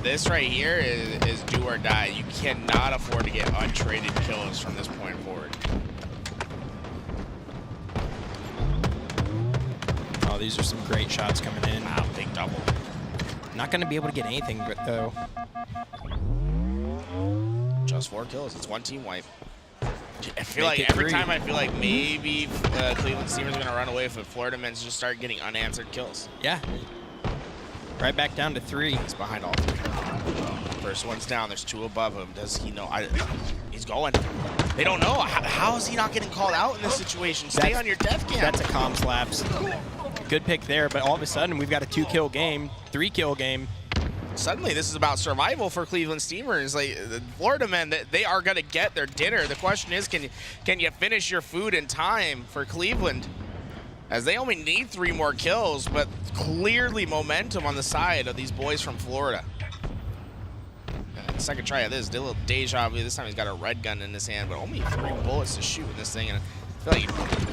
[SPEAKER 2] this right here is do or die. You cannot afford to get untraded kills from this point forward.
[SPEAKER 13] Oh, these are some great shots coming in.
[SPEAKER 2] Wow, big double.
[SPEAKER 13] Not going to be able to get anything, though.
[SPEAKER 2] Just 4 kills. It's 1 team wipe. I feel like every time I feel like maybe Cleveland Steamers are going to run away if Florida Men's just start getting unanswered kills.
[SPEAKER 13] Yeah. Right back down to 3.
[SPEAKER 2] He's behind all 3. First one's down. There's 2 above him. Does he know? He's going. They don't know. How is he not getting called out in this situation? Stay on your death cam.
[SPEAKER 13] That's a comms lapse. Good pick there, but all of a sudden we've got a 2-kill game, 3-kill game.
[SPEAKER 2] Suddenly this is about survival for Cleveland Steamers. Like the Florida Men, they are going to get their dinner. The question is, can you finish your food in time for Cleveland? As they only need 3 more kills, but clearly momentum on the side of these boys from Florida. Second try of this, did a little deja vu. This time he's got a red gun in his hand, but only 3 bullets to shoot in this thing, and I feel like he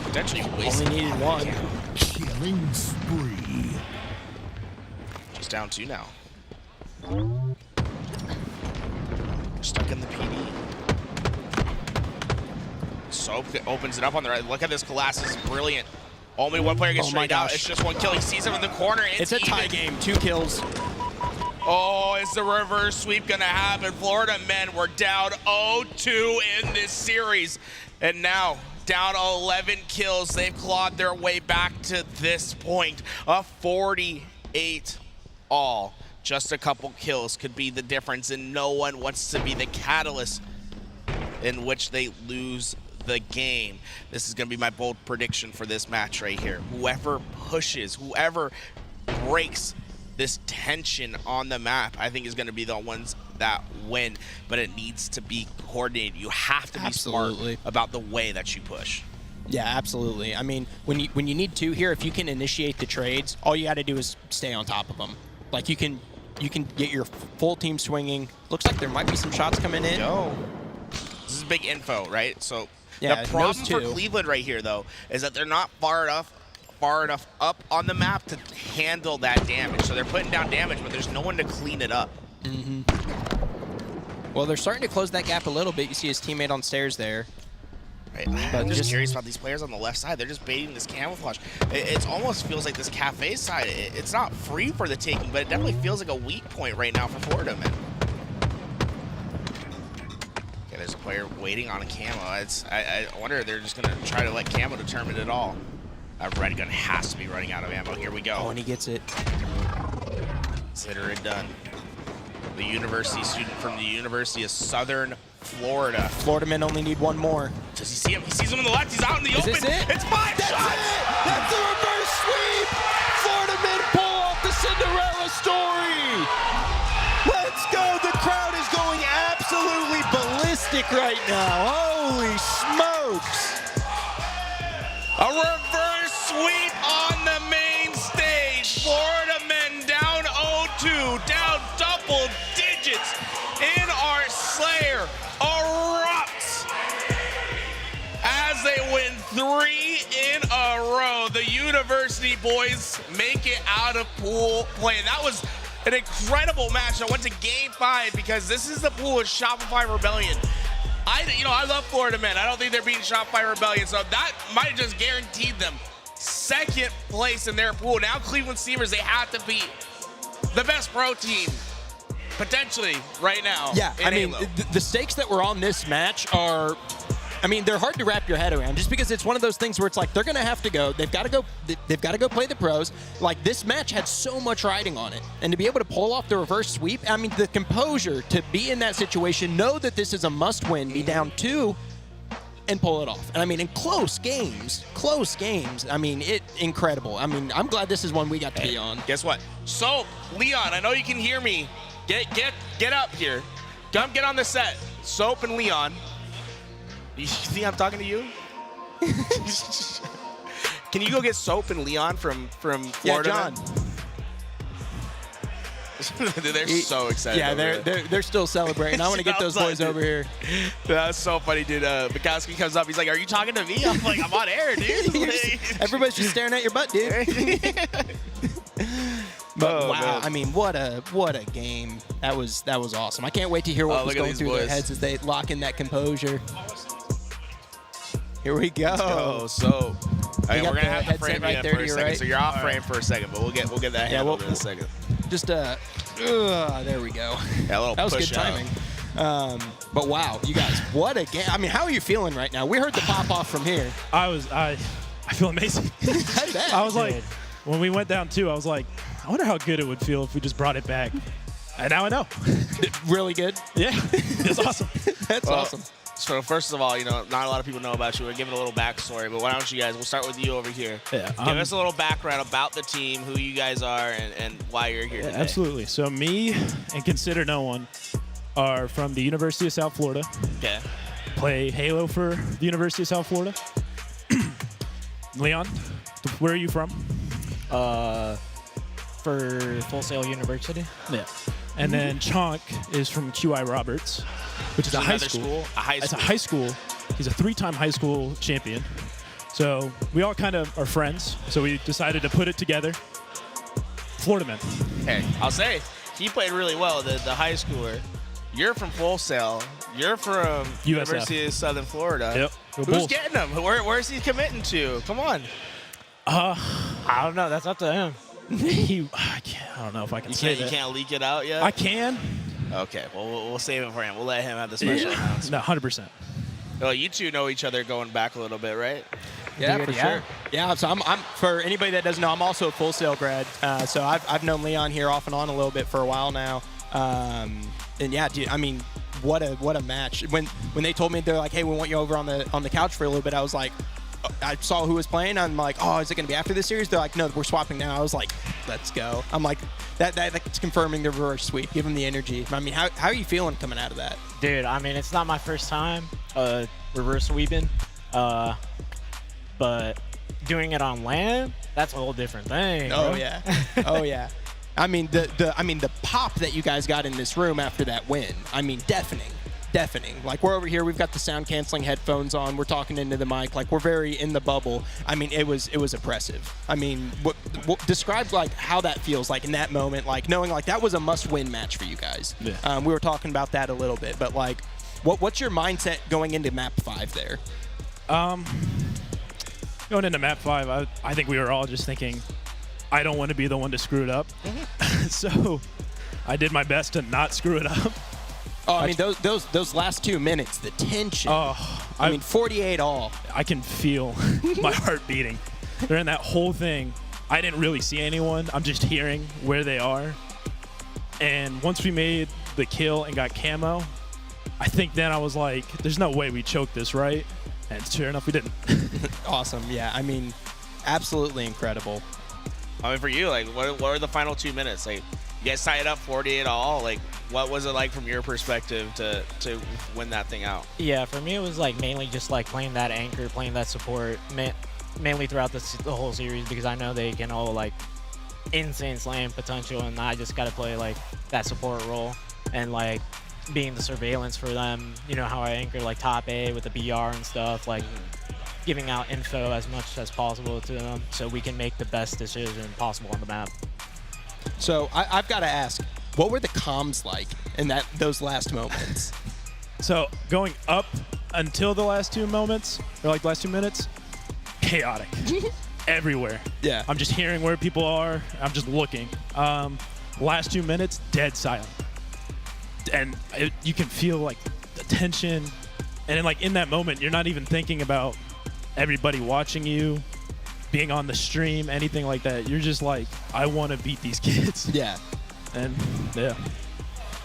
[SPEAKER 2] potentially wasted.
[SPEAKER 13] Only needed 1.
[SPEAKER 5] Killing spree.
[SPEAKER 2] Just down 2 now. Stuck in the PD. Soap opens it up on the right. Look at this. Colossus is brilliant. Only 1 player gets straight out. It's just 1 kill. He sees him in the corner.
[SPEAKER 13] It's a tie game. 2 kills.
[SPEAKER 2] Oh, is the reverse sweep going to happen? Florida Men were down 0-2 in this series. And now, down 11 kills. They've clawed their way back to this point. A 48 all. Just a couple kills could be the difference, and no one wants to be the catalyst in which they lose the game. This is going to be my bold prediction for this match right here. Whoever pushes, whoever breaks this tension on the map, I think is going to be the ones that win, but it needs to be coordinated. You have to be smart about the way that you push.
[SPEAKER 13] Yeah, absolutely. I mean, when you need 2 here, if you can initiate the trades, all you got to do is stay on top of them. Like you can get your full team swinging. Looks like there might be some shots coming in.
[SPEAKER 2] This is big info, right? So
[SPEAKER 13] yeah,
[SPEAKER 2] the problem for Cleveland right here, though, is that they're not far enough up on the map to handle that damage. So they're putting down damage, but there's no one to clean it up.
[SPEAKER 13] Well, they're starting to close that gap a little bit. You see his teammate on stairs there.
[SPEAKER 2] Right. I'm just curious about these players on the left side. They're just baiting this camouflage. It almost feels like this cafe side, it's not free for the taking, but it definitely feels like a weak point right now for Florida Men. Okay, there's a player waiting on a camo. I wonder if they're just going to try to let camo determine it all. Red gun has to be running out of ammo. Here we go.
[SPEAKER 13] Oh, and he gets it.
[SPEAKER 2] Consider it done. The university student from the University of Southern Florida.
[SPEAKER 13] Florida Men only need 1 more.
[SPEAKER 2] Does he see him? He sees him in the left. He's out in the open.
[SPEAKER 13] This it?
[SPEAKER 2] It's 5
[SPEAKER 13] That's
[SPEAKER 2] shots.
[SPEAKER 13] It. That's the reverse sweep. Florida Men pull off the Cinderella story. Let's go. The crowd is going absolutely ballistic right now. Holy smokes.
[SPEAKER 2] A reverse sweep on the main stage. Florida Men down 0-2, down double digits in our Slayer. Erupts as they win 3 in a row. The university boys make it out of pool play. And that was an incredible match. I went to game 5 because this is the pool of Shopify Rebellion. I love Florida Men. I don't think they're beating Shopify Rebellion, so that might have just guaranteed them 2nd place in their pool. Now Cleveland Steamers, they have to beat the best pro team potentially right now.
[SPEAKER 13] Yeah, I mean,
[SPEAKER 2] Halo.
[SPEAKER 13] the stakes that were on this match are, I mean, they're hard to wrap your head around just because it's one of those things where it's like they're going to have to go. They've got to go play the pros. Like this match had so much riding on it. And to be able to pull off the reverse sweep, I mean, the composure to be in that situation, know that this is a must win, be down 2 and pull it off. And I mean, in close games, I mean, incredible. I mean, I'm glad this is one we got to be on.
[SPEAKER 2] Guess what? So, Leon, I know you can hear me. Get up here. Come get on the set. Soap and Leon. You think I'm talking to you? Can you go get Soap and Leon from Florida?
[SPEAKER 13] Yeah, John.
[SPEAKER 2] They're so excited.
[SPEAKER 13] Yeah, they're still celebrating. I want to get those boys over here.
[SPEAKER 2] That's so funny, dude. Mikowski comes up. He's like, "Are you talking to me?" I'm like, "I'm on air, dude."
[SPEAKER 13] Everybody's just staring at your butt, dude. But wow, I mean, what a game. That was awesome. I can't wait to hear what was going through their heads as they lock in that composure. Here we go.
[SPEAKER 2] Let's go. So, we're gonna have to frame
[SPEAKER 13] right
[SPEAKER 2] you
[SPEAKER 13] there
[SPEAKER 2] for a second.
[SPEAKER 13] right.
[SPEAKER 2] So you're off frame for a second, but we'll get that handled in a second.
[SPEAKER 13] Just there we go.
[SPEAKER 2] Yeah, a little
[SPEAKER 13] that was
[SPEAKER 2] push
[SPEAKER 13] good timing. But wow, you guys, what a game. I mean, how are you feeling right now? We heard the pop-off from here.
[SPEAKER 6] I feel amazing.
[SPEAKER 13] I bet.
[SPEAKER 6] I was like, when we went down 2, I was like, I wonder how good it would feel if we just brought it back. And now I know.
[SPEAKER 13] Really good?
[SPEAKER 6] Yeah, it's awesome.
[SPEAKER 13] That's awesome.
[SPEAKER 2] So first of all, not a lot of people know about you. We're giving a little backstory, but why don't you guys, we'll start with you over here.
[SPEAKER 6] Yeah,
[SPEAKER 2] Give us a little background about the team, who you guys are, and why you're here today.
[SPEAKER 6] Absolutely. So me and Consider No One are from the University of South Florida.
[SPEAKER 2] Okay.
[SPEAKER 6] Play Halo for the University of South Florida. Leon, where are you from?
[SPEAKER 14] For Full Sail University.
[SPEAKER 6] Yeah. And then Chonk is from QI Roberts, which is a high school. It's a high school. He's a 3-time high school champion. So we all kind of are friends. So we decided to put it together. Florida man.
[SPEAKER 2] Hey, I'll say, he played really well, the high schooler. You're from Full Sail. You're from University of Southern Florida.
[SPEAKER 6] Yep.
[SPEAKER 2] Who's
[SPEAKER 6] Bulls.
[SPEAKER 2] getting him? Where's he committing to? Come on.
[SPEAKER 14] I don't know. That's up to him.
[SPEAKER 6] I don't know if I can say that.
[SPEAKER 2] You can't leak it out yet?
[SPEAKER 6] I can.
[SPEAKER 2] Okay, well, we'll save it for him. We'll let him have the special announcement.
[SPEAKER 6] No, 100%.
[SPEAKER 2] Well, you two know each other going back a little bit, right?
[SPEAKER 13] Yeah, for sure. Yeah, so I'm for anybody that doesn't know, I'm also a Full Sail grad. So I've known Leon here off and on a little bit for a while now. And yeah, dude, I mean, what a match. When they told me, they're like, hey, we want you over on the couch for a little bit, I was like, I saw who was playing. I'm like, oh, is it going to be after this series? They're like, no, we're swapping now. I was like, let's go. I'm like, that's confirming the reverse sweep. Give them the energy. I mean, how are you feeling coming out of that?
[SPEAKER 14] Dude, I mean, it's not my first time reverse sweeping, but doing it on LAN, that's a whole different thing.
[SPEAKER 13] Oh
[SPEAKER 14] bro.
[SPEAKER 13] yeah, oh yeah. I mean, the pop that you guys got in this room after that win. I mean, deafening. Like, we're over here, we've got the sound canceling headphones on, we're talking into the mic, like, we're very in the bubble. I mean, it was oppressive. I mean, what describe like how that feels like in that moment, like knowing like that was a must-win match for you guys.
[SPEAKER 6] Yeah.
[SPEAKER 13] We were talking about that a little bit, but like, what's your mindset going into map 5 there?
[SPEAKER 6] Going into map 5, I think we were all just thinking, I don't want to be the one to screw it up. So I did my best to not screw it up.
[SPEAKER 13] Oh, I mean, those last 2 minutes, the tension.
[SPEAKER 6] Oh,
[SPEAKER 13] I mean, 48 all.
[SPEAKER 6] I can feel my heart beating. During that whole thing, I didn't really see anyone. I'm just hearing where they are. And once we made the kill and got camo, I think then I was like, there's no way we choked this, right? And sure enough, we didn't.
[SPEAKER 13] Awesome. Yeah, I mean, absolutely incredible.
[SPEAKER 2] I mean, for you, like, what were the final 2 minutes? Like, you guys tied up 48 all. Like, what was it like from your perspective to win that thing out?
[SPEAKER 14] Yeah, for me, it was like mainly just like playing that anchor, playing that support, mainly throughout the whole series, because I know they can all like insane slam potential, and I just got to play like that support role and like being the surveillance for them. You know how I anchor like top A with the BR and stuff, like giving out info as much as possible to them so we can make the best decision possible on the map.
[SPEAKER 13] So I've got to ask, what were the comms like in those last moments?
[SPEAKER 6] So going up until the last 2 moments, or like the last 2 minutes, chaotic. Everywhere.
[SPEAKER 13] Yeah.
[SPEAKER 6] I'm just hearing where people are. I'm just looking. Last 2 minutes, dead silent. And you can feel like the tension. And then like in that moment, you're not even thinking about everybody watching you, being on the stream, anything like that. You're just like, I want to beat these kids.
[SPEAKER 13] Yeah.
[SPEAKER 6] And yeah.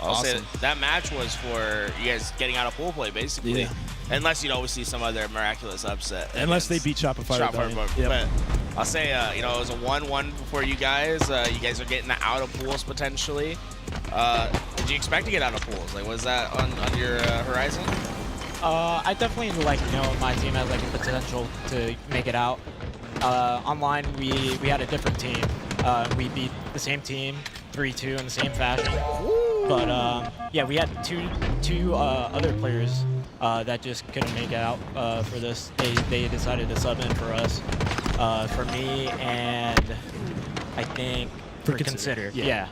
[SPEAKER 2] I'll say that match was for you guys getting out of pool play, basically.
[SPEAKER 6] Yeah.
[SPEAKER 2] Unless you'd always see some other miraculous upset.
[SPEAKER 6] Unless they beat Shopify.
[SPEAKER 2] But I'll say, it was a 1-1 for you guys. You guys are getting out of pools potentially. Did you expect to get out of pools? Like, was that on your horizon?
[SPEAKER 14] I definitely know my team has like the potential to make it out. Online, we had a different team. We beat the same team 3-2 in the same fashion. But yeah, we had two other players that just couldn't make it out for this. They decided to sub in for us. For me and I think for Consider. Yeah.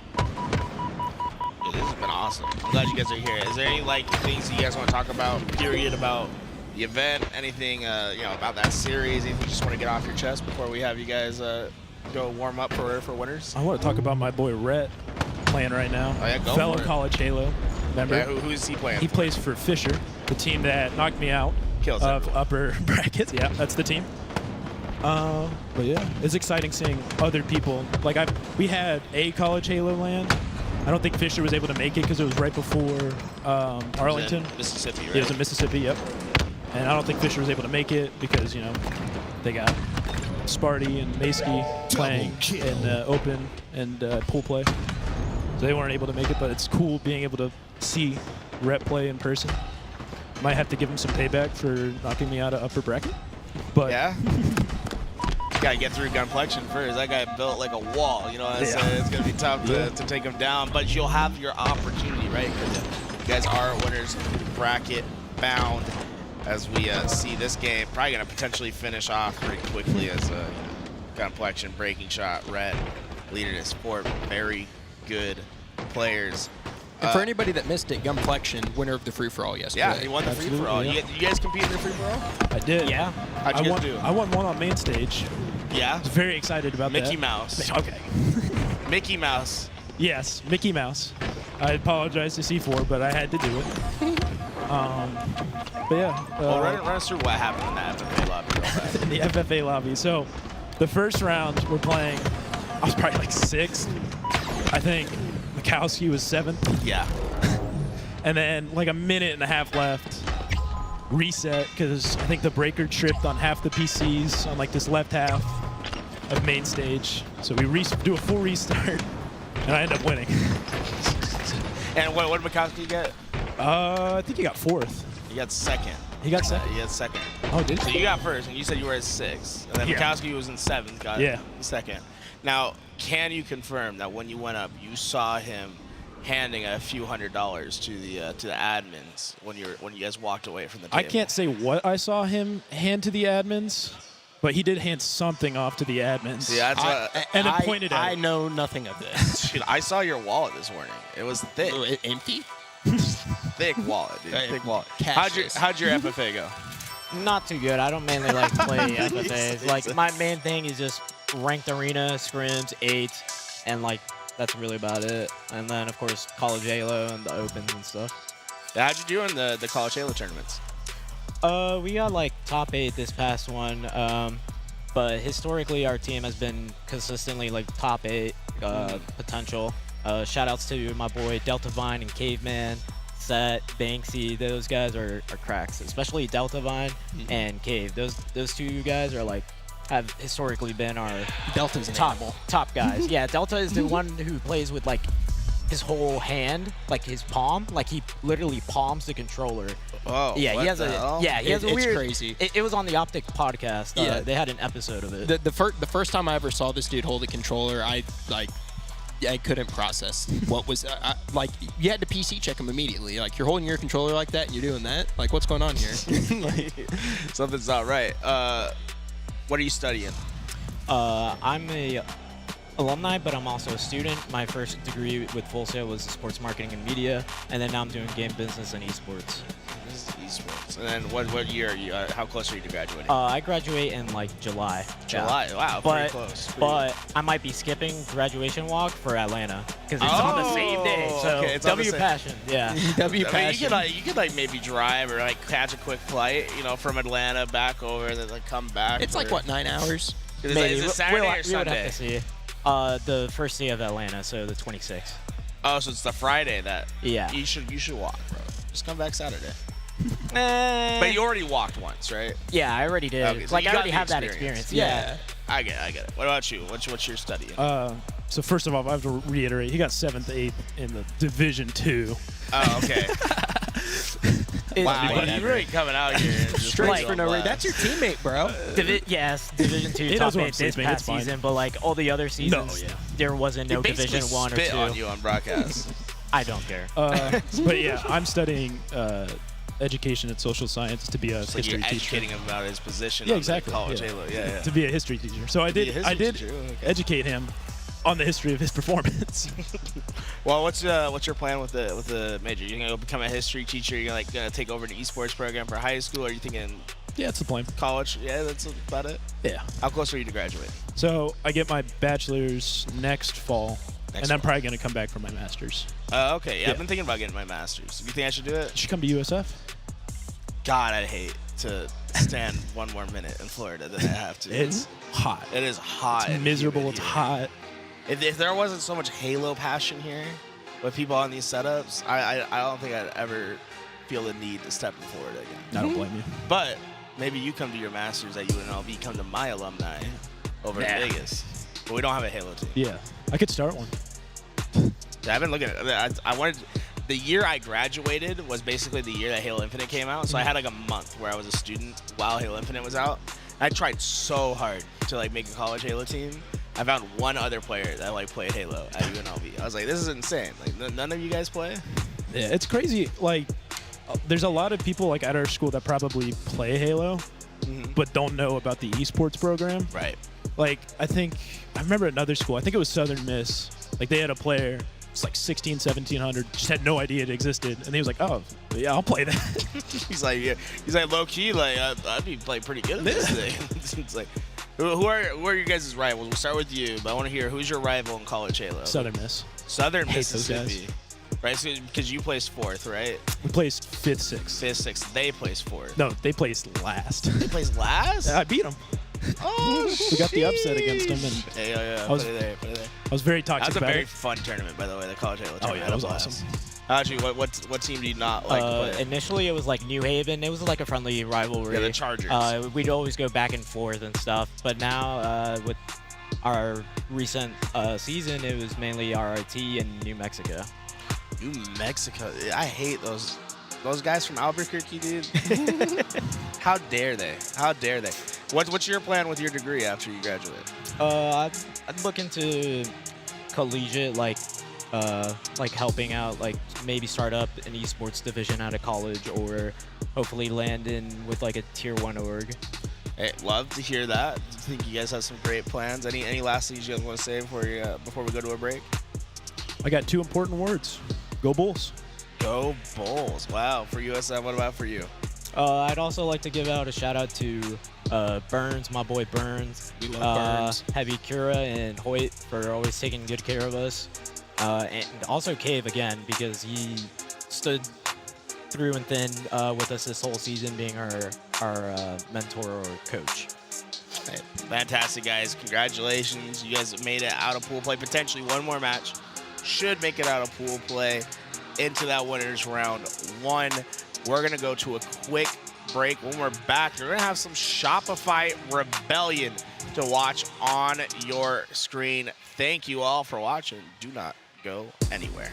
[SPEAKER 2] This has been awesome. I'm glad you guys are here. Is there any things you guys want to talk about? Period about the event? Anything about that series? Anything you just want to get off your chest before we have you guys go warm up for winners?
[SPEAKER 6] I want to talk about my boy Rhett playing right now.
[SPEAKER 2] Oh yeah, go
[SPEAKER 6] fellow
[SPEAKER 2] for it.
[SPEAKER 6] college Halo. member.
[SPEAKER 2] Yeah, who's he playing?
[SPEAKER 6] He plays for Fisher, the team that knocked me out
[SPEAKER 2] Kills
[SPEAKER 6] of
[SPEAKER 2] everyone.
[SPEAKER 6] upper brackets. Yeah, that's the team. But yeah, it's exciting seeing other people. Like we had a college Halo LAN. I don't think Fisher was able to make it because it was right before Arlington.
[SPEAKER 2] It was in Mississippi, right?
[SPEAKER 6] It was in Mississippi, yep. And I don't think Fisher was able to make it because, you know, they got Sparty and Maskey playing in open and pool play. So they weren't able to make it, but it's cool being able to see Rep play in person. Might have to give him some payback for knocking me out of upper bracket. But
[SPEAKER 2] yeah. Gotta get through Gunplexion first. That guy built like a wall, you know. It's gonna be tough to take him down, but you'll have your opportunity, right? Because you guys are winners bracket bound. As we see this game, probably gonna potentially finish off pretty quickly as Gunplexion, Breaking Shot, Red, leader to sport, very good players.
[SPEAKER 15] And for anybody that missed it, Gunplexion, winner of the free-for-all yesterday.
[SPEAKER 2] Yeah, he won the free-for-all.
[SPEAKER 6] Yeah.
[SPEAKER 2] You guys compete in the free-for-all?
[SPEAKER 6] I did.
[SPEAKER 14] Yeah.
[SPEAKER 2] How'd you guys do?
[SPEAKER 6] I won one on main stage.
[SPEAKER 2] Yeah?
[SPEAKER 6] I was very excited about that.
[SPEAKER 2] Mickey Mouse.
[SPEAKER 6] Okay.
[SPEAKER 2] Mickey Mouse.
[SPEAKER 6] Yes, Mickey Mouse. I apologize to C4, but I had to do it. But yeah.
[SPEAKER 2] Well, run us through what happened in that FFA lobby real fast.
[SPEAKER 6] In the FFA lobby. So the first round we're playing, I was probably like 6th. I think Mikowski was 7th.
[SPEAKER 2] Yeah.
[SPEAKER 6] And then like a minute and a half left. Reset, because I think the breaker tripped on half the PCs on like this left half of main stage. So we do a full restart, and I end up winning.
[SPEAKER 2] And what did Mikowski get?
[SPEAKER 6] I think he got 4th.
[SPEAKER 2] He got 2nd.
[SPEAKER 6] He got 2nd?
[SPEAKER 2] He got 2nd.
[SPEAKER 6] Oh, did
[SPEAKER 2] So
[SPEAKER 6] he?
[SPEAKER 2] you got 1st, and you said you were at 6th. And then
[SPEAKER 6] Yeah.
[SPEAKER 2] Mikowski was in 7th, got 2nd. Now, can you confirm that when you went up, you saw him handing a few $100s to the admins when you guys walked away from the table?
[SPEAKER 6] I can't say what I saw him hand to the admins, but he did hand something off to the admins.
[SPEAKER 2] Yeah, that's
[SPEAKER 6] and then pointed at
[SPEAKER 15] I
[SPEAKER 6] it.
[SPEAKER 15] know nothing of this.
[SPEAKER 2] Dude, I saw your wallet this morning. It was thick.
[SPEAKER 15] Empty?
[SPEAKER 2] Thick wallet, dude.
[SPEAKER 15] Okay.
[SPEAKER 2] Thick wallet.
[SPEAKER 15] Cashless.
[SPEAKER 2] How'd your FFA go?
[SPEAKER 14] Not too good. I don't mainly like to play FFAs. Like, my main thing is just ranked arena, scrims, 8, and like, that's really about it. And then, of course, college Halo and the opens and stuff.
[SPEAKER 2] How'd you do in the college Halo tournaments?
[SPEAKER 14] We got like top 8 this past one. But historically, our team has been consistently like top 8 potential. Shout outs to my boy Delta Vine and Caveman, Set, Banksy. Those guys are cracks, especially Delta Vine and Cave. Those two guys are like, have historically been our
[SPEAKER 15] Delta's an
[SPEAKER 14] top guys. Yeah, Delta is the one who plays with like his whole hand, like his palm, like he literally palms the controller.
[SPEAKER 2] Oh,
[SPEAKER 14] yeah, he has a
[SPEAKER 15] It's
[SPEAKER 14] weird.
[SPEAKER 15] crazy.
[SPEAKER 14] It was on the Optic podcast.
[SPEAKER 15] Yeah.
[SPEAKER 14] They had an episode of it.
[SPEAKER 15] The first time I ever saw this dude hold a controller, I couldn't process what was like. You had to PC check him immediately. Like, you're holding your controller like that and you're doing that. Like, what's going on here?
[SPEAKER 2] Something's not right. What are you studying?
[SPEAKER 14] I'm a alumni, but I'm also a student. My first degree with Full Sail was sports marketing and media, and then now I'm doing game business and esports.
[SPEAKER 2] This is esports. And then what year are you? How close are you to graduating?
[SPEAKER 14] I graduate in like July.
[SPEAKER 2] July.
[SPEAKER 14] Yeah.
[SPEAKER 2] Wow, pretty close.
[SPEAKER 14] But I might be skipping graduation walk for Atlanta because it's on the same day. So
[SPEAKER 2] okay, it's on the
[SPEAKER 14] W
[SPEAKER 2] same-
[SPEAKER 14] passion. Yeah.
[SPEAKER 15] W
[SPEAKER 2] I mean,
[SPEAKER 15] passion.
[SPEAKER 2] you could maybe drive or like catch a quick flight, from Atlanta back over and then like come back.
[SPEAKER 15] It's like, what, 9 hours?
[SPEAKER 2] Is
[SPEAKER 14] Maybe.
[SPEAKER 2] it Saturday
[SPEAKER 14] we
[SPEAKER 2] or
[SPEAKER 14] would
[SPEAKER 2] Sunday?
[SPEAKER 14] have to see. The first day of Atlanta, so the 26th.
[SPEAKER 2] Oh, so it's the Friday that.
[SPEAKER 14] Yeah.
[SPEAKER 2] You should walk, bro. Just come back Saturday.
[SPEAKER 14] Eh.
[SPEAKER 2] But you already walked once, right?
[SPEAKER 14] Yeah, I already did.
[SPEAKER 2] Okay, so
[SPEAKER 14] like
[SPEAKER 2] you
[SPEAKER 14] I
[SPEAKER 2] got
[SPEAKER 14] already
[SPEAKER 2] the
[SPEAKER 14] have that
[SPEAKER 2] experience.
[SPEAKER 14] experience. Yeah.
[SPEAKER 2] I get it. What about you? What's your studying?
[SPEAKER 6] So first of all, I have to reiterate, he got 7th, 8th in the Division 2.
[SPEAKER 2] Oh, okay. Wow,
[SPEAKER 14] whatever.
[SPEAKER 2] you're really coming out here. And just
[SPEAKER 15] Straight
[SPEAKER 2] putting
[SPEAKER 15] for
[SPEAKER 2] on
[SPEAKER 15] no reason.
[SPEAKER 2] blast.
[SPEAKER 15] That's your teammate, bro.
[SPEAKER 14] Yes, Division 2
[SPEAKER 6] He
[SPEAKER 14] top
[SPEAKER 6] knows what I'm
[SPEAKER 14] 8 this
[SPEAKER 6] sleeping, it's
[SPEAKER 14] past
[SPEAKER 6] fine.
[SPEAKER 14] season, but like all the other seasons, there wasn't no
[SPEAKER 2] They basically
[SPEAKER 14] Division 1 or 2.
[SPEAKER 2] spit on you on broadcast.
[SPEAKER 14] I don't care.
[SPEAKER 6] But yeah, I'm studying education and social science to be a
[SPEAKER 2] So
[SPEAKER 6] history
[SPEAKER 2] you're
[SPEAKER 6] teacher.
[SPEAKER 2] educating him about his position.
[SPEAKER 6] Yeah,
[SPEAKER 2] on
[SPEAKER 6] exactly.
[SPEAKER 2] The college
[SPEAKER 6] yeah.
[SPEAKER 2] Halo. Yeah.
[SPEAKER 6] To be a history teacher. So I
[SPEAKER 2] be a
[SPEAKER 6] did
[SPEAKER 2] history teacher, okay.
[SPEAKER 6] educate him on the history of his performance.
[SPEAKER 2] Well, what's your plan with the major? You're gonna go become a history teacher. You're gonna take over an esports program for high school. Or are you thinking?
[SPEAKER 6] Yeah, that's the plan.
[SPEAKER 2] College? Yeah, that's about it.
[SPEAKER 6] Yeah.
[SPEAKER 2] How close are you to graduating?
[SPEAKER 6] So I get my bachelor's next fall.
[SPEAKER 16] and I'm probably going to come back for my master's.
[SPEAKER 2] Okay, yeah, I've been thinking about getting my master's. You think I should do it?
[SPEAKER 16] You should come to USF.
[SPEAKER 2] God, I'd hate to stand one more minute in Florida than I have to.
[SPEAKER 16] It's hot.
[SPEAKER 2] It is hot.
[SPEAKER 16] It's miserable. It's hot.
[SPEAKER 2] If there wasn't so much Halo passion here with people on these setups, I don't think I'd ever feel the need to step in Florida again.
[SPEAKER 16] I don't blame you.
[SPEAKER 2] But maybe you come to your masters at UNLV, come to my alumni over in Vegas. But we don't have a Halo team.
[SPEAKER 16] Yeah, I could start one.
[SPEAKER 2] Yeah, I've been looking at it. I wanted. The year I graduated was basically the year that Halo Infinite came out. So I had like a month where I was a student while Halo Infinite was out. I tried so hard to like make a college Halo team. I found one other player that like played Halo at UNLV. I was like, this is insane. Like none of you guys play?
[SPEAKER 16] Yeah, it's crazy. Like, there's a lot of people like at our school that probably play Halo, but don't know about the esports program.
[SPEAKER 2] Right.
[SPEAKER 16] Like, I remember another school. I think it was Southern Miss. Like, they had a player. It's like 16, 1700. Just had no idea it existed, and he was like, "Oh, yeah, I'll play that."
[SPEAKER 2] he's like low key, like I'd be like pretty good at this thing. It's like, who are your guys' rivals? We'll start with you, but I want to hear who's your rival in college Halo.
[SPEAKER 16] Southern Miss.
[SPEAKER 2] Southern
[SPEAKER 16] Hate those
[SPEAKER 2] Mississippi. Right, so because you placed 4th, right?
[SPEAKER 16] We placed 5th, 6th.
[SPEAKER 2] 5th, 6th. They placed 4th.
[SPEAKER 16] No, they placed last.
[SPEAKER 2] They placed last?
[SPEAKER 16] Yeah, I beat them.
[SPEAKER 2] Oh,
[SPEAKER 16] we got the upset against them. And
[SPEAKER 2] yeah.
[SPEAKER 16] Put
[SPEAKER 2] it there.
[SPEAKER 16] I was very toxic.
[SPEAKER 2] That was a
[SPEAKER 16] about
[SPEAKER 2] very
[SPEAKER 16] it.
[SPEAKER 2] fun tournament, by the way. The college Halo tournament.
[SPEAKER 16] Oh yeah, that was awesome.
[SPEAKER 2] Actually, what team do you not like to play?
[SPEAKER 14] Initially, it was like New Haven. It was like a friendly rivalry.
[SPEAKER 2] Yeah, the Chargers.
[SPEAKER 14] We'd always go back and forth and stuff. But now, with our recent season, it was mainly RIT and New Mexico.
[SPEAKER 2] New Mexico. I hate those guys from Albuquerque, dude. How dare they? How dare they? What's your plan with your degree after you graduate?
[SPEAKER 14] I'd look into collegiate, like helping out, like maybe start up an esports division out of college, or hopefully land in with like a tier 1 org.
[SPEAKER 2] Hey, love to hear that. I think you guys have some great plans. Any last things you guys want to say before we go to a break?
[SPEAKER 16] I got 2 important words. Go Bulls.
[SPEAKER 2] Go Bulls. Wow. For USF, what about for you?
[SPEAKER 14] I'd also like to give out a shout out to Burns, my boy Burns.
[SPEAKER 2] We love Burns.
[SPEAKER 14] Heavy Kura and Hoyt for always taking good care of us. And also Cave again, because he stood through and thin with us this whole season, being our mentor or coach.
[SPEAKER 2] Right. Fantastic, guys. Congratulations. You guys have made it out of pool play. Potentially one more match. Should make it out of pool play into that winners round 1. We're going to go to a quick break. When we're back, we're going to have some Shopify Rebellion to watch on your screen. Thank you all for watching. Do not go anywhere.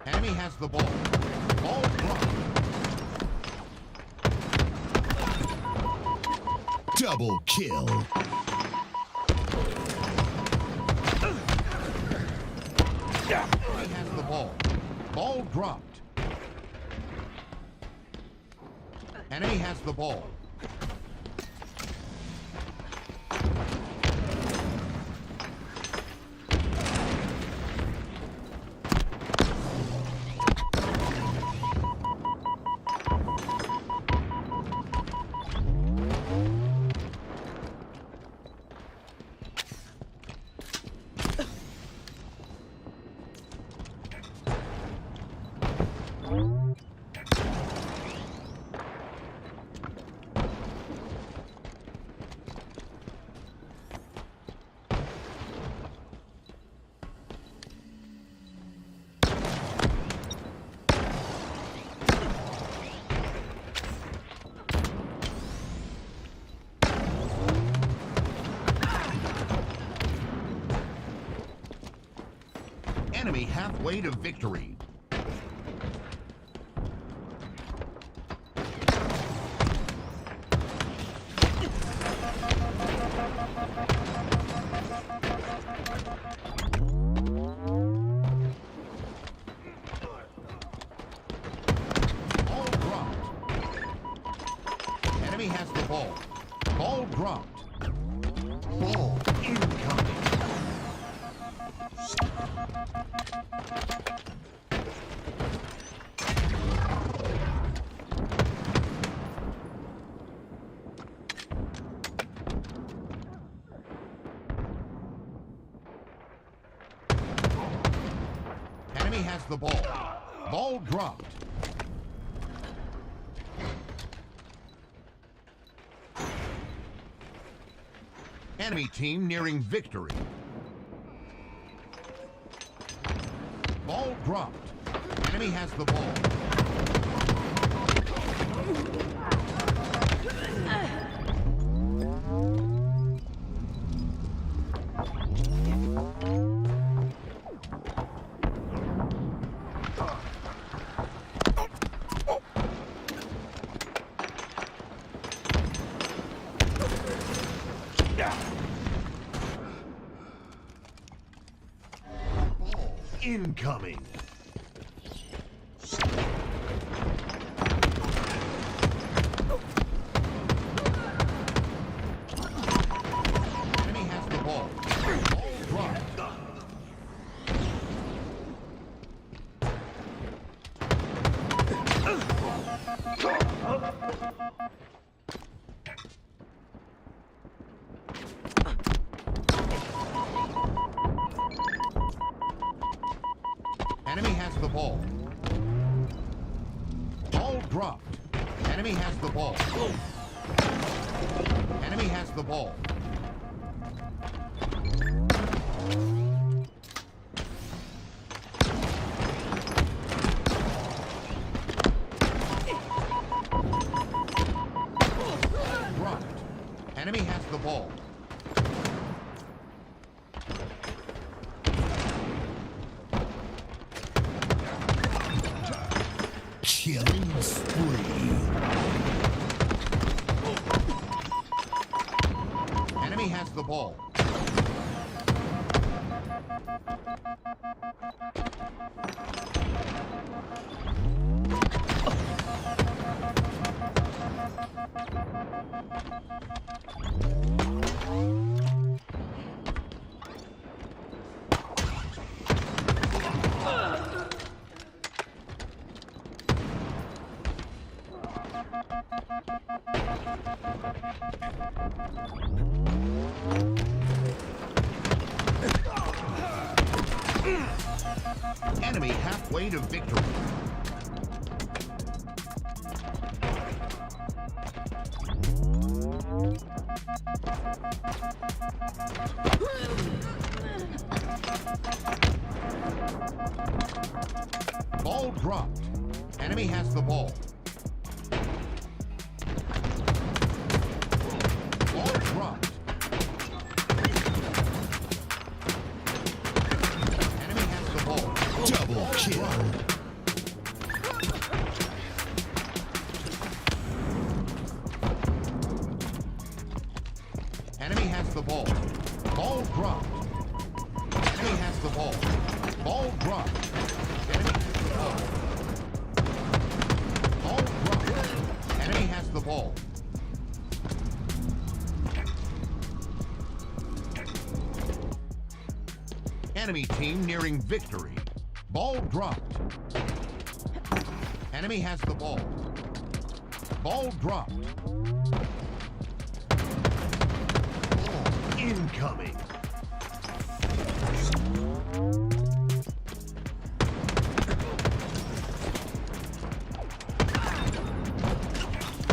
[SPEAKER 5] Enemy has the ball. Ball dropped.
[SPEAKER 17] Double kill.
[SPEAKER 5] Enemy has the ball. Ball dropped. Enemy has the ball. Enemy halfway to victory. Ball dropped. Enemy has the ball. Ball dropped. Ball incoming. Enemy has the ball. Ball dropped. Enemy team nearing victory. Ball dropped. Enemy has the ball. Ball incoming. Enemy has the ball. Ball dropped. Enemy has the ball. Ball dropped. Enemy has the ball. Enemy has the ball. Dropped. Enemy has the ball.
[SPEAKER 17] Killing spree.
[SPEAKER 5] Enemy has the ball. Enemy halfway to victory. Ball dropped. Enemy has the ball. Ball dropped. Enemy has the ball.
[SPEAKER 17] Double kill.
[SPEAKER 5] ball. Ball dropped. Enemy has the ball. Ball dropped. Enemy has the ball. Enemy team nearing victory. Ball dropped. Enemy has the ball. Ball dropped. Incoming.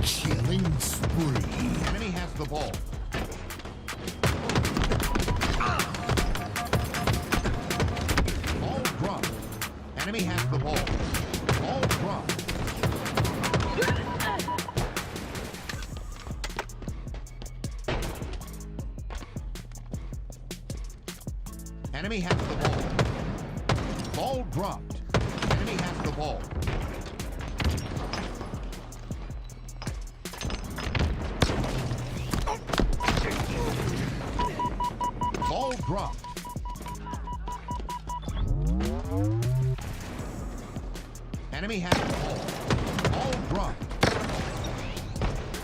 [SPEAKER 17] Killing spree.
[SPEAKER 5] Enemy has the ball. Ball dropped. Enemy has the ball. Ball dropped. Enemy has the ball. Ball dropped. Enemy has the ball. Ball dropped. Enemy has the ball. Ball dropped.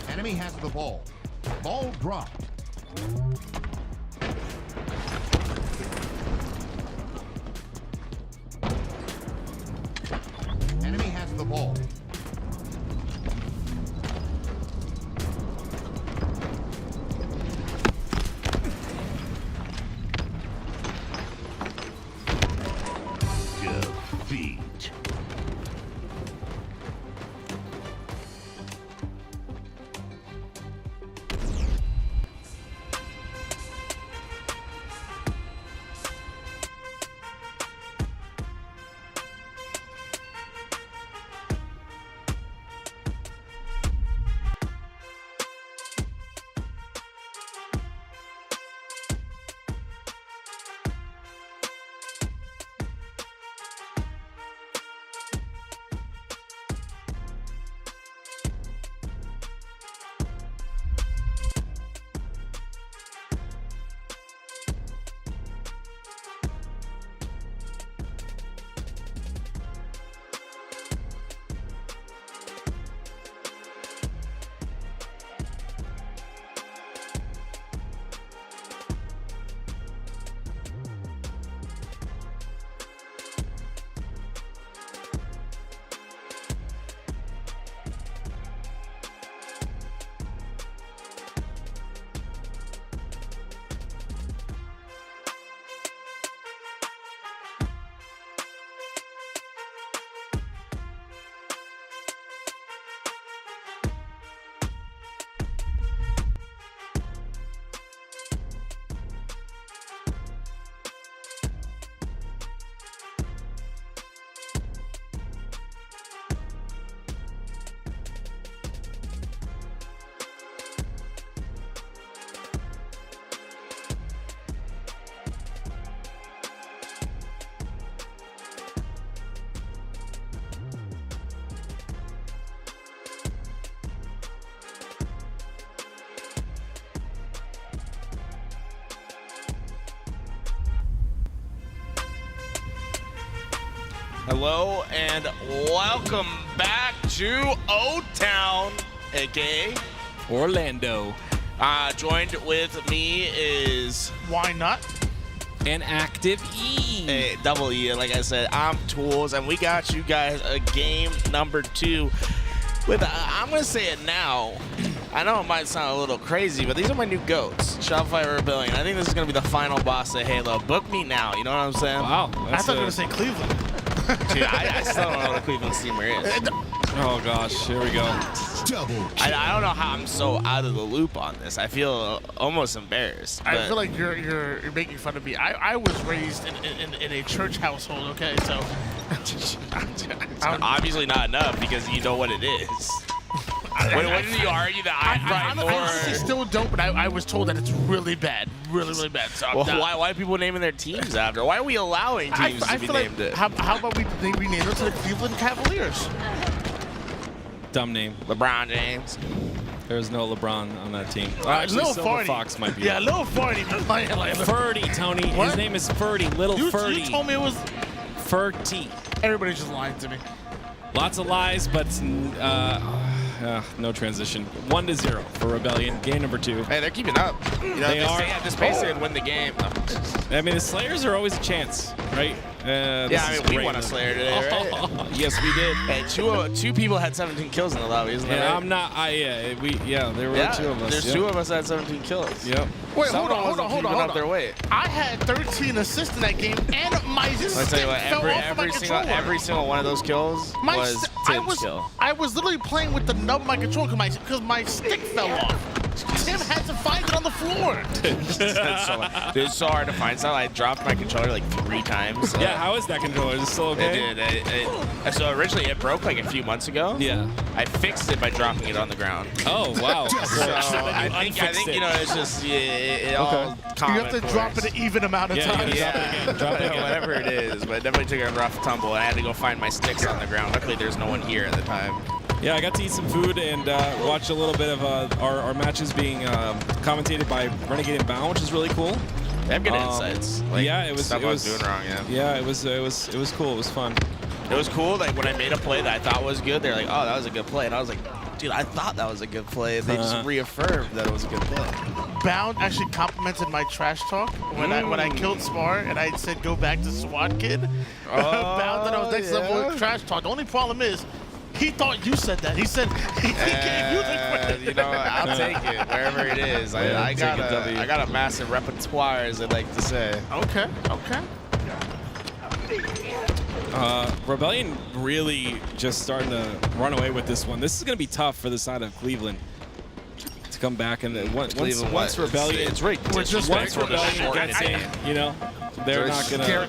[SPEAKER 5] Enemy has the ball. Ball dropped. Enemy has the ball.
[SPEAKER 17] Defeat.
[SPEAKER 2] Hello and welcome back to O-Town, aka
[SPEAKER 6] Orlando.
[SPEAKER 2] Joined with me is
[SPEAKER 4] Why Not?
[SPEAKER 6] And Active E.
[SPEAKER 2] Hey, double E, like I said, I'm Tools, and we got you guys a game number 2 with, I'm going to say it now. I know it might sound a little crazy, but these are my new GOATs, Shopify Rebellion. I think this is going to be the final boss of Halo. Book me now, you know what I'm saying?
[SPEAKER 6] Wow.
[SPEAKER 4] I thought you were going to say Cleveland.
[SPEAKER 2] Dude, I still don't know what a Cleveland steamer is.
[SPEAKER 6] Oh, gosh. Here we go.
[SPEAKER 17] Double
[SPEAKER 2] I don't know how I'm so out of the loop on this. I feel almost embarrassed.
[SPEAKER 4] I
[SPEAKER 2] but-
[SPEAKER 4] feel like you're making fun of me. I was raised in a church household, okay? So
[SPEAKER 2] It's obviously not enough because you know what it is. When did you argue that
[SPEAKER 4] I honestly still don't, but I was told that it's really bad. Really, really bad. So
[SPEAKER 2] Well, why are people naming their teams after? Why are we allowing teams to be
[SPEAKER 4] feel
[SPEAKER 2] named
[SPEAKER 4] like,
[SPEAKER 2] it?
[SPEAKER 4] How about we rename it to the Cleveland Cavaliers?
[SPEAKER 6] Dumb name.
[SPEAKER 2] LeBron James.
[SPEAKER 6] There's no LeBron on that team. Actually,
[SPEAKER 4] Lil
[SPEAKER 6] Silver
[SPEAKER 4] Farty.
[SPEAKER 6] Fox might be.
[SPEAKER 4] Yeah,
[SPEAKER 6] on.
[SPEAKER 4] Lil Farty been playing like
[SPEAKER 6] Ferdy, Tony.
[SPEAKER 4] What?
[SPEAKER 6] His name is Ferdy. Little Ferdy.
[SPEAKER 4] You told me it was
[SPEAKER 6] Ferdy.
[SPEAKER 4] Everybody's just lying to me.
[SPEAKER 6] Lots of lies, but no transition. 1-0 for Rebellion. Game number 2.
[SPEAKER 2] Hey, they're keeping up. You know,
[SPEAKER 6] They
[SPEAKER 2] if they
[SPEAKER 6] are.
[SPEAKER 2] stay at this pace, they'd win the game.
[SPEAKER 6] I mean, the Slayers are always a chance, right?
[SPEAKER 2] Yeah, I mean, we won a Slayer today, right?
[SPEAKER 6] Yes, we did.
[SPEAKER 2] Hey, two people had 17 kills in the lobby, isn't that
[SPEAKER 6] Yeah,
[SPEAKER 2] right?
[SPEAKER 6] I'm not. There were 2 of us.
[SPEAKER 2] There's
[SPEAKER 6] Yep.
[SPEAKER 2] 2 of us that had 17 kills.
[SPEAKER 6] Yep.
[SPEAKER 4] Wait,
[SPEAKER 2] Someone
[SPEAKER 4] hold
[SPEAKER 2] wasn't
[SPEAKER 4] on.
[SPEAKER 2] keeping up their weight.
[SPEAKER 4] I had 13 assists in that game, and my
[SPEAKER 2] Let me
[SPEAKER 4] stick
[SPEAKER 2] tell you what,
[SPEAKER 4] fell off of my controller.
[SPEAKER 2] every single one of those kills was Tim's kill.
[SPEAKER 4] I was literally playing with the nub of my controller because my stick fell off. Tim had to find it on the floor.
[SPEAKER 2] It's so hard to find stuff. I dropped my controller like 3 times.
[SPEAKER 6] Yeah, how is that controller? Is it still okay?
[SPEAKER 2] It did. So originally it broke like a few months ago.
[SPEAKER 6] Yeah.
[SPEAKER 2] I fixed it by dropping it on the ground.
[SPEAKER 6] Oh, wow.
[SPEAKER 2] So I think you know, it's just it all
[SPEAKER 4] You have to drop it an even amount of times.
[SPEAKER 6] Drop it again.
[SPEAKER 2] Whatever it is. But it definitely took a rough tumble. I had to go find my sticks on the ground. Luckily, there's no one here at the time.
[SPEAKER 6] Yeah, I got to eat some food and watch a little bit of our matches being commentated by Renegade and Bound, which is really cool.
[SPEAKER 2] They have good insights. Like,
[SPEAKER 6] yeah, it was.
[SPEAKER 2] Stuff I was doing wrong.
[SPEAKER 6] Yeah, it was cool. It was fun.
[SPEAKER 2] It was cool. Like when I made a play that I thought was good, they're like, "Oh, that was a good play," and I was like, "Dude, I thought that was a good play." They just reaffirmed that it was a good play.
[SPEAKER 4] Bound actually complimented my trash talk when I killed Spar and I said go back to SWAT Kid. Bound that I was next level with trash talk. The only problem is he thought you said that. He said he gave you the credit.
[SPEAKER 2] You know, I'll take it wherever it is. I got a massive repertoire, as they like to say.
[SPEAKER 4] Okay.
[SPEAKER 6] Rebellion really just starting to run away with this one. This is going to be tough for the side of Cleveland to come back. And once Rebellion,
[SPEAKER 2] it's right.
[SPEAKER 6] Once Rebellion gets in, you know, they're not going to.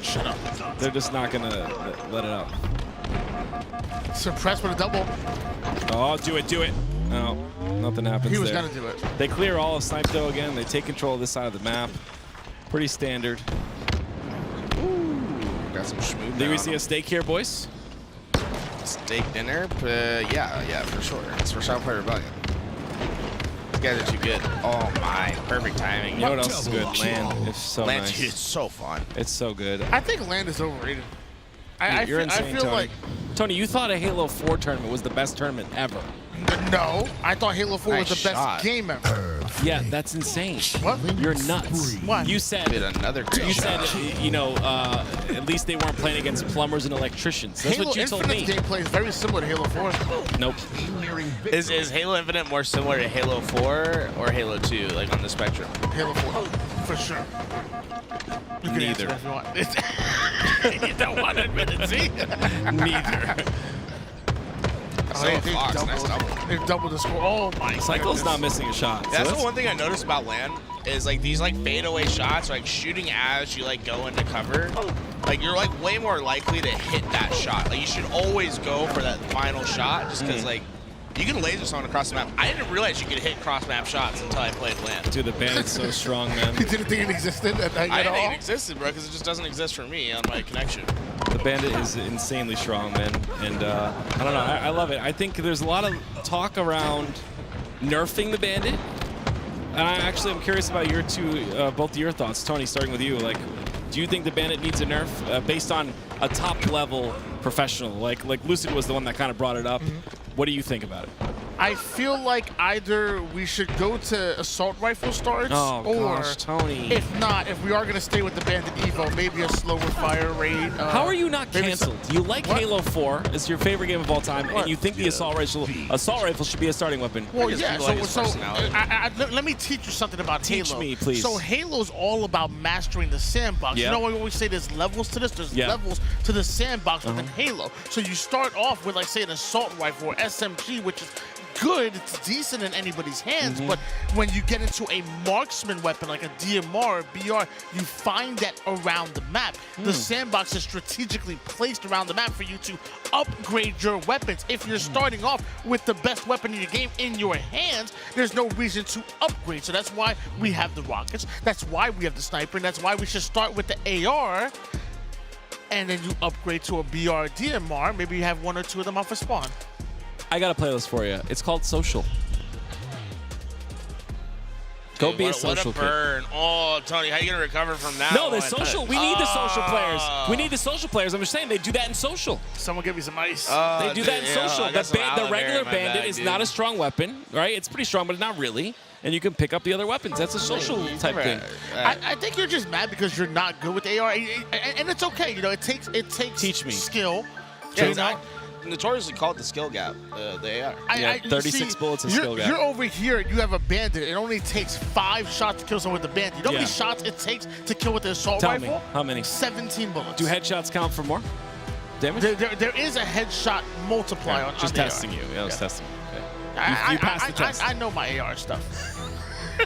[SPEAKER 6] They're just not going to let it up.
[SPEAKER 4] Suppressed with a double.
[SPEAKER 6] Oh, do it. No, nothing happens.
[SPEAKER 4] He was
[SPEAKER 6] there.
[SPEAKER 4] gonna do it.
[SPEAKER 6] They clear all of Snipe though again. They take control of this side of the map. Pretty standard.
[SPEAKER 2] Got some schmoop.
[SPEAKER 6] Do we see a steak here, boys?
[SPEAKER 2] Steak dinner? Yeah, for sure. It's for Shopify Rebellion. These guys are too good. Oh my, perfect timing.
[SPEAKER 6] You know what else is good? LAN. It's so
[SPEAKER 2] LAN,
[SPEAKER 6] nice.
[SPEAKER 2] dude, it's so fun.
[SPEAKER 6] It's so good.
[SPEAKER 4] I think LAN is overrated.
[SPEAKER 6] You're insane,
[SPEAKER 4] I feel
[SPEAKER 6] Tony.
[SPEAKER 4] like
[SPEAKER 6] Tony, you thought a Halo 4 tournament was the best tournament ever.
[SPEAKER 4] no. I thought Halo 4 was the best game ever.
[SPEAKER 6] Yeah, that's insane.
[SPEAKER 4] What?
[SPEAKER 6] You're nuts.
[SPEAKER 4] Why?
[SPEAKER 6] You said
[SPEAKER 2] Did another great
[SPEAKER 6] you
[SPEAKER 2] shot.
[SPEAKER 6] said you know at least they weren't playing against plumbers and electricians. That's
[SPEAKER 4] Halo
[SPEAKER 6] what you told me.
[SPEAKER 4] Infinite's gameplay is very similar to Halo 4.
[SPEAKER 6] Nope.
[SPEAKER 2] Is Halo Infinite more similar to Halo 4 or Halo 2, like on the spectrum?
[SPEAKER 4] Halo 4, for sure. You can answer
[SPEAKER 6] Neither.
[SPEAKER 4] that if you want. You don't want to admit it, see?
[SPEAKER 6] Neither.
[SPEAKER 4] They doubled the score. Oh my
[SPEAKER 6] Cycle's
[SPEAKER 4] goodness.
[SPEAKER 6] not missing a shot. So
[SPEAKER 2] That's the one thing I noticed about LAN is like these like fadeaway shots, like shooting as you like go into cover. Like you're like way more likely to hit that shot. Like you should always go for that final shot, just because like you can laser someone across the map. I didn't realize you could hit cross map shots until I played LAN.
[SPEAKER 6] Dude, the bandit's so strong, man.
[SPEAKER 4] You didn't think it existed at
[SPEAKER 2] I didn't
[SPEAKER 4] all?
[SPEAKER 2] think it existed, bro, because it just doesn't exist for me on my connection.
[SPEAKER 6] The bandit is insanely strong, man. And I don't know, I love it. I think there's a lot of talk around nerfing the bandit. And I'm curious about both of your thoughts. Tony, starting with you. Like, do you think the bandit needs a nerf based on a top level professional? Like Lucid was the one that kind of brought it up. What do you think about it?
[SPEAKER 4] I feel like either we should go to assault rifle starts, or
[SPEAKER 6] gosh, Tony.
[SPEAKER 4] if not, if we are going to stay with the Bandit Evo, maybe a slower fire rate.
[SPEAKER 6] How are you not canceled? You like Halo 4, it's your favorite game of all time, and you think the assault rifle should be a starting weapon.
[SPEAKER 4] Well, yeah, let me teach you something about Halo.
[SPEAKER 6] Teach me, please.
[SPEAKER 4] So Halo's all about mastering the sandbox.
[SPEAKER 6] Yeah.
[SPEAKER 4] You know, we always say there's levels to this, there's levels to the sandbox within Halo. So you start off with, like, say, an assault rifle or SMG, which is good, it's decent in anybody's hands, but when you get into a marksman weapon like a DMR or BR, you find that around the map. The sandbox is strategically placed around the map for you to upgrade your weapons. If you're starting off with the best weapon in your game in your hands, there's no reason to upgrade. So that's why we have the rockets, that's why we have the sniper, and that's why we should start with the AR, and then you upgrade to a BR DMR. Maybe you have one or two of them off a spawn.
[SPEAKER 6] I got a playlist for you. It's called Social. Go be a
[SPEAKER 2] What
[SPEAKER 6] social
[SPEAKER 2] a
[SPEAKER 6] kid.
[SPEAKER 2] burn. Oh, Tony, how you going to recover from that
[SPEAKER 6] No, the
[SPEAKER 2] one?
[SPEAKER 6] social. We need the social players. We need the social players. I'm just saying they do that in social.
[SPEAKER 4] Someone give me some ice.
[SPEAKER 6] They do that in social.
[SPEAKER 2] I got some
[SPEAKER 6] The
[SPEAKER 2] aloe vera
[SPEAKER 6] regular
[SPEAKER 2] in my
[SPEAKER 6] bandit
[SPEAKER 2] bag,
[SPEAKER 6] is
[SPEAKER 2] dude.
[SPEAKER 6] not a strong weapon, right? It's pretty strong, but it's not really. And you can pick up the other weapons. That's a social type thing.
[SPEAKER 4] I think you're just mad because you're not good with AR, and it's okay. You know, it takes
[SPEAKER 6] Teach me.
[SPEAKER 4] skill.
[SPEAKER 2] Yeah,
[SPEAKER 4] to,
[SPEAKER 2] it's notoriously called the skill gap, the AR.
[SPEAKER 6] Yeah, 36 bullets of skill gap.
[SPEAKER 4] You're over here. You have a bandit. It only takes 5 shots to kill someone with the bandit. You know how
[SPEAKER 6] Yeah.
[SPEAKER 4] many shots it takes to kill with the assault
[SPEAKER 6] Tell
[SPEAKER 4] rifle?
[SPEAKER 6] me, how many?
[SPEAKER 4] 17 bullets.
[SPEAKER 6] Do headshots count for more damage?
[SPEAKER 4] There is a headshot multiplier on
[SPEAKER 6] Just
[SPEAKER 4] the
[SPEAKER 6] testing
[SPEAKER 4] AR.
[SPEAKER 6] you. Yeah, I was testing you. Okay.
[SPEAKER 4] I,
[SPEAKER 6] You passed the test.
[SPEAKER 4] I know my AR stuff.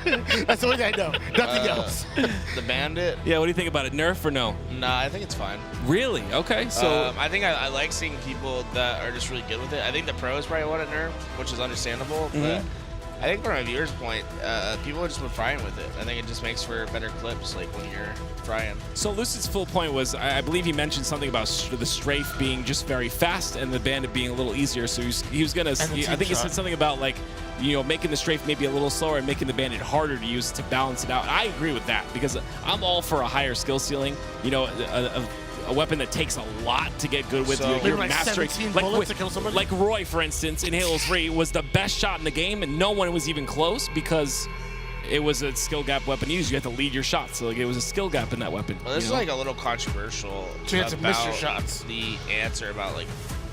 [SPEAKER 4] That's the only thing I know. Nothing else.
[SPEAKER 2] The bandit?
[SPEAKER 6] Yeah, what do you think about it? Nerf or no?
[SPEAKER 2] Nah, I think it's fine.
[SPEAKER 6] Really? Okay, so
[SPEAKER 2] I think I like seeing people that are just really good with it. I think the pros probably want a nerf, which is understandable. But I think from a viewer's point, people just been frying with it. I think it just makes for better clips, like when you're frying.
[SPEAKER 6] So Lucid's full point was, I believe he mentioned something about the strafe being just very fast and the bandit being a little easier. So he was gonna. I think he said something about like, you know, making the strafe maybe a little slower and making the bandit harder to use to balance it out. I agree with that because I'm all for a higher skill ceiling. You know, a weapon that takes a lot to get good with.
[SPEAKER 2] So-
[SPEAKER 6] You're
[SPEAKER 4] like
[SPEAKER 6] mastering.
[SPEAKER 4] 17 bullets to kill somebody?
[SPEAKER 6] Like Roy, for instance, in Halo 3 was the best shot in the game, and no one was even close because it was a skill gap weapon used. You had to lead your shots, so like it was a skill gap in that weapon.
[SPEAKER 2] Well, this
[SPEAKER 6] you
[SPEAKER 2] is
[SPEAKER 6] know?
[SPEAKER 2] like a little controversial
[SPEAKER 4] So you have to miss your
[SPEAKER 2] about
[SPEAKER 4] shots.
[SPEAKER 2] the answer about like,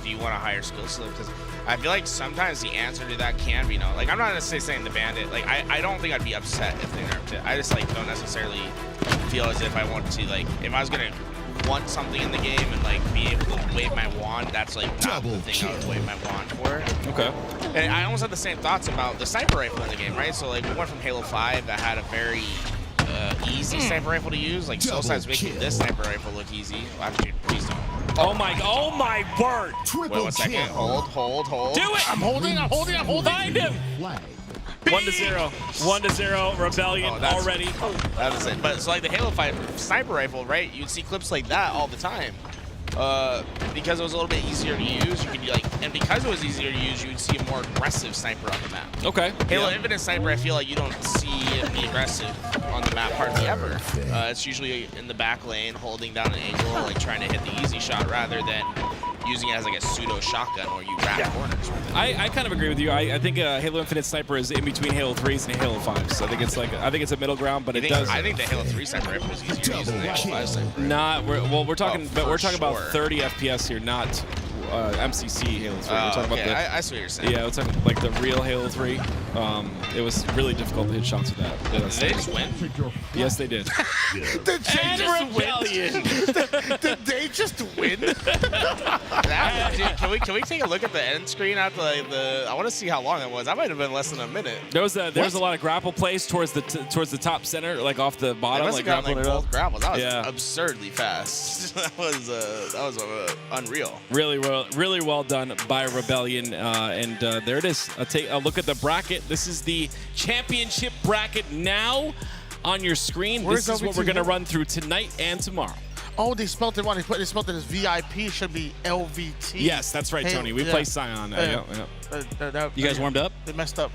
[SPEAKER 2] do you want a higher skill ceiling? Because I feel like sometimes the answer to that can be no. Like I'm not necessarily saying the bandit. Like I don't think I'd be upset if they nerfed it. I just like don't necessarily feel as if I want to like if I was gonna want something in the game and like be able to wave my wand, that's like not the thing I would wave my wand for.
[SPEAKER 6] Okay.
[SPEAKER 2] And I almost had the same thoughts about the sniper rifle in the game, right? So like we went from Halo 5 that had a very easy sniper rifle to use. Like Soulside's making this sniper rifle look easy. Well, actually, please don't.
[SPEAKER 6] Oh my word!
[SPEAKER 2] Wait 1 second. Hold.
[SPEAKER 6] Do it!
[SPEAKER 4] I'm holding.
[SPEAKER 6] Find him! 1-0. 1-0. Rebellion
[SPEAKER 2] that's-
[SPEAKER 6] already.
[SPEAKER 2] That was it. But so like the Halo 5 sniper rifle, right? You'd see clips like that all the time. Because it was a little bit easier to use, you could and because it was easier to use, you would see a more aggressive sniper on the map.
[SPEAKER 6] Okay.
[SPEAKER 2] Halo Infinite Sniper, I feel like you don't see it be aggressive on the map hardly ever. It's usually in the back lane, holding down an angle, like trying to hit the easy shot rather than using it as like a pseudo shotgun where you wrap corners.
[SPEAKER 6] I kind of agree with you. I think Halo Infinite Sniper is in between Halo 3s and Halo 5s. So I think it's a middle ground, but it does.
[SPEAKER 2] I think the Halo 3 sniper rifle is easier to use than the Halo 5 sniper.
[SPEAKER 6] Not. We're talking about
[SPEAKER 2] sure.
[SPEAKER 6] 30 FPS here, not MCC Halo 3. We're talking about
[SPEAKER 2] okay.
[SPEAKER 6] the.
[SPEAKER 2] I see what you're saying.
[SPEAKER 6] Yeah, we're talking like the real Halo 3. It was really difficult to hit shots with that.
[SPEAKER 2] Did they just win?
[SPEAKER 6] Yes, they did.
[SPEAKER 4] Did they just win? Did they just win?
[SPEAKER 2] Dude, can we take a look at the end screen at the I want to see how long it was. That might have been less than a minute.
[SPEAKER 6] There was a lot of grapple plays towards the top center, like off the bottom,
[SPEAKER 2] Must
[SPEAKER 6] like
[SPEAKER 2] have gotten
[SPEAKER 6] grappling it up.
[SPEAKER 2] both grapples. That was absurdly fast. that was unreal.
[SPEAKER 6] Really well done by Rebellion, and there it is. Take a look at the bracket. This is the championship bracket now on your screen.
[SPEAKER 4] Where's
[SPEAKER 6] this is what
[SPEAKER 4] LVT
[SPEAKER 6] we're going to
[SPEAKER 4] Halo?
[SPEAKER 6] run through tonight and tomorrow.
[SPEAKER 4] Oh, they spelled it wrong. They spelled it as VIP. Should be LVT.
[SPEAKER 6] Yes, that's right, Tony. We play Scion.
[SPEAKER 12] You guys warmed up?
[SPEAKER 4] They messed up.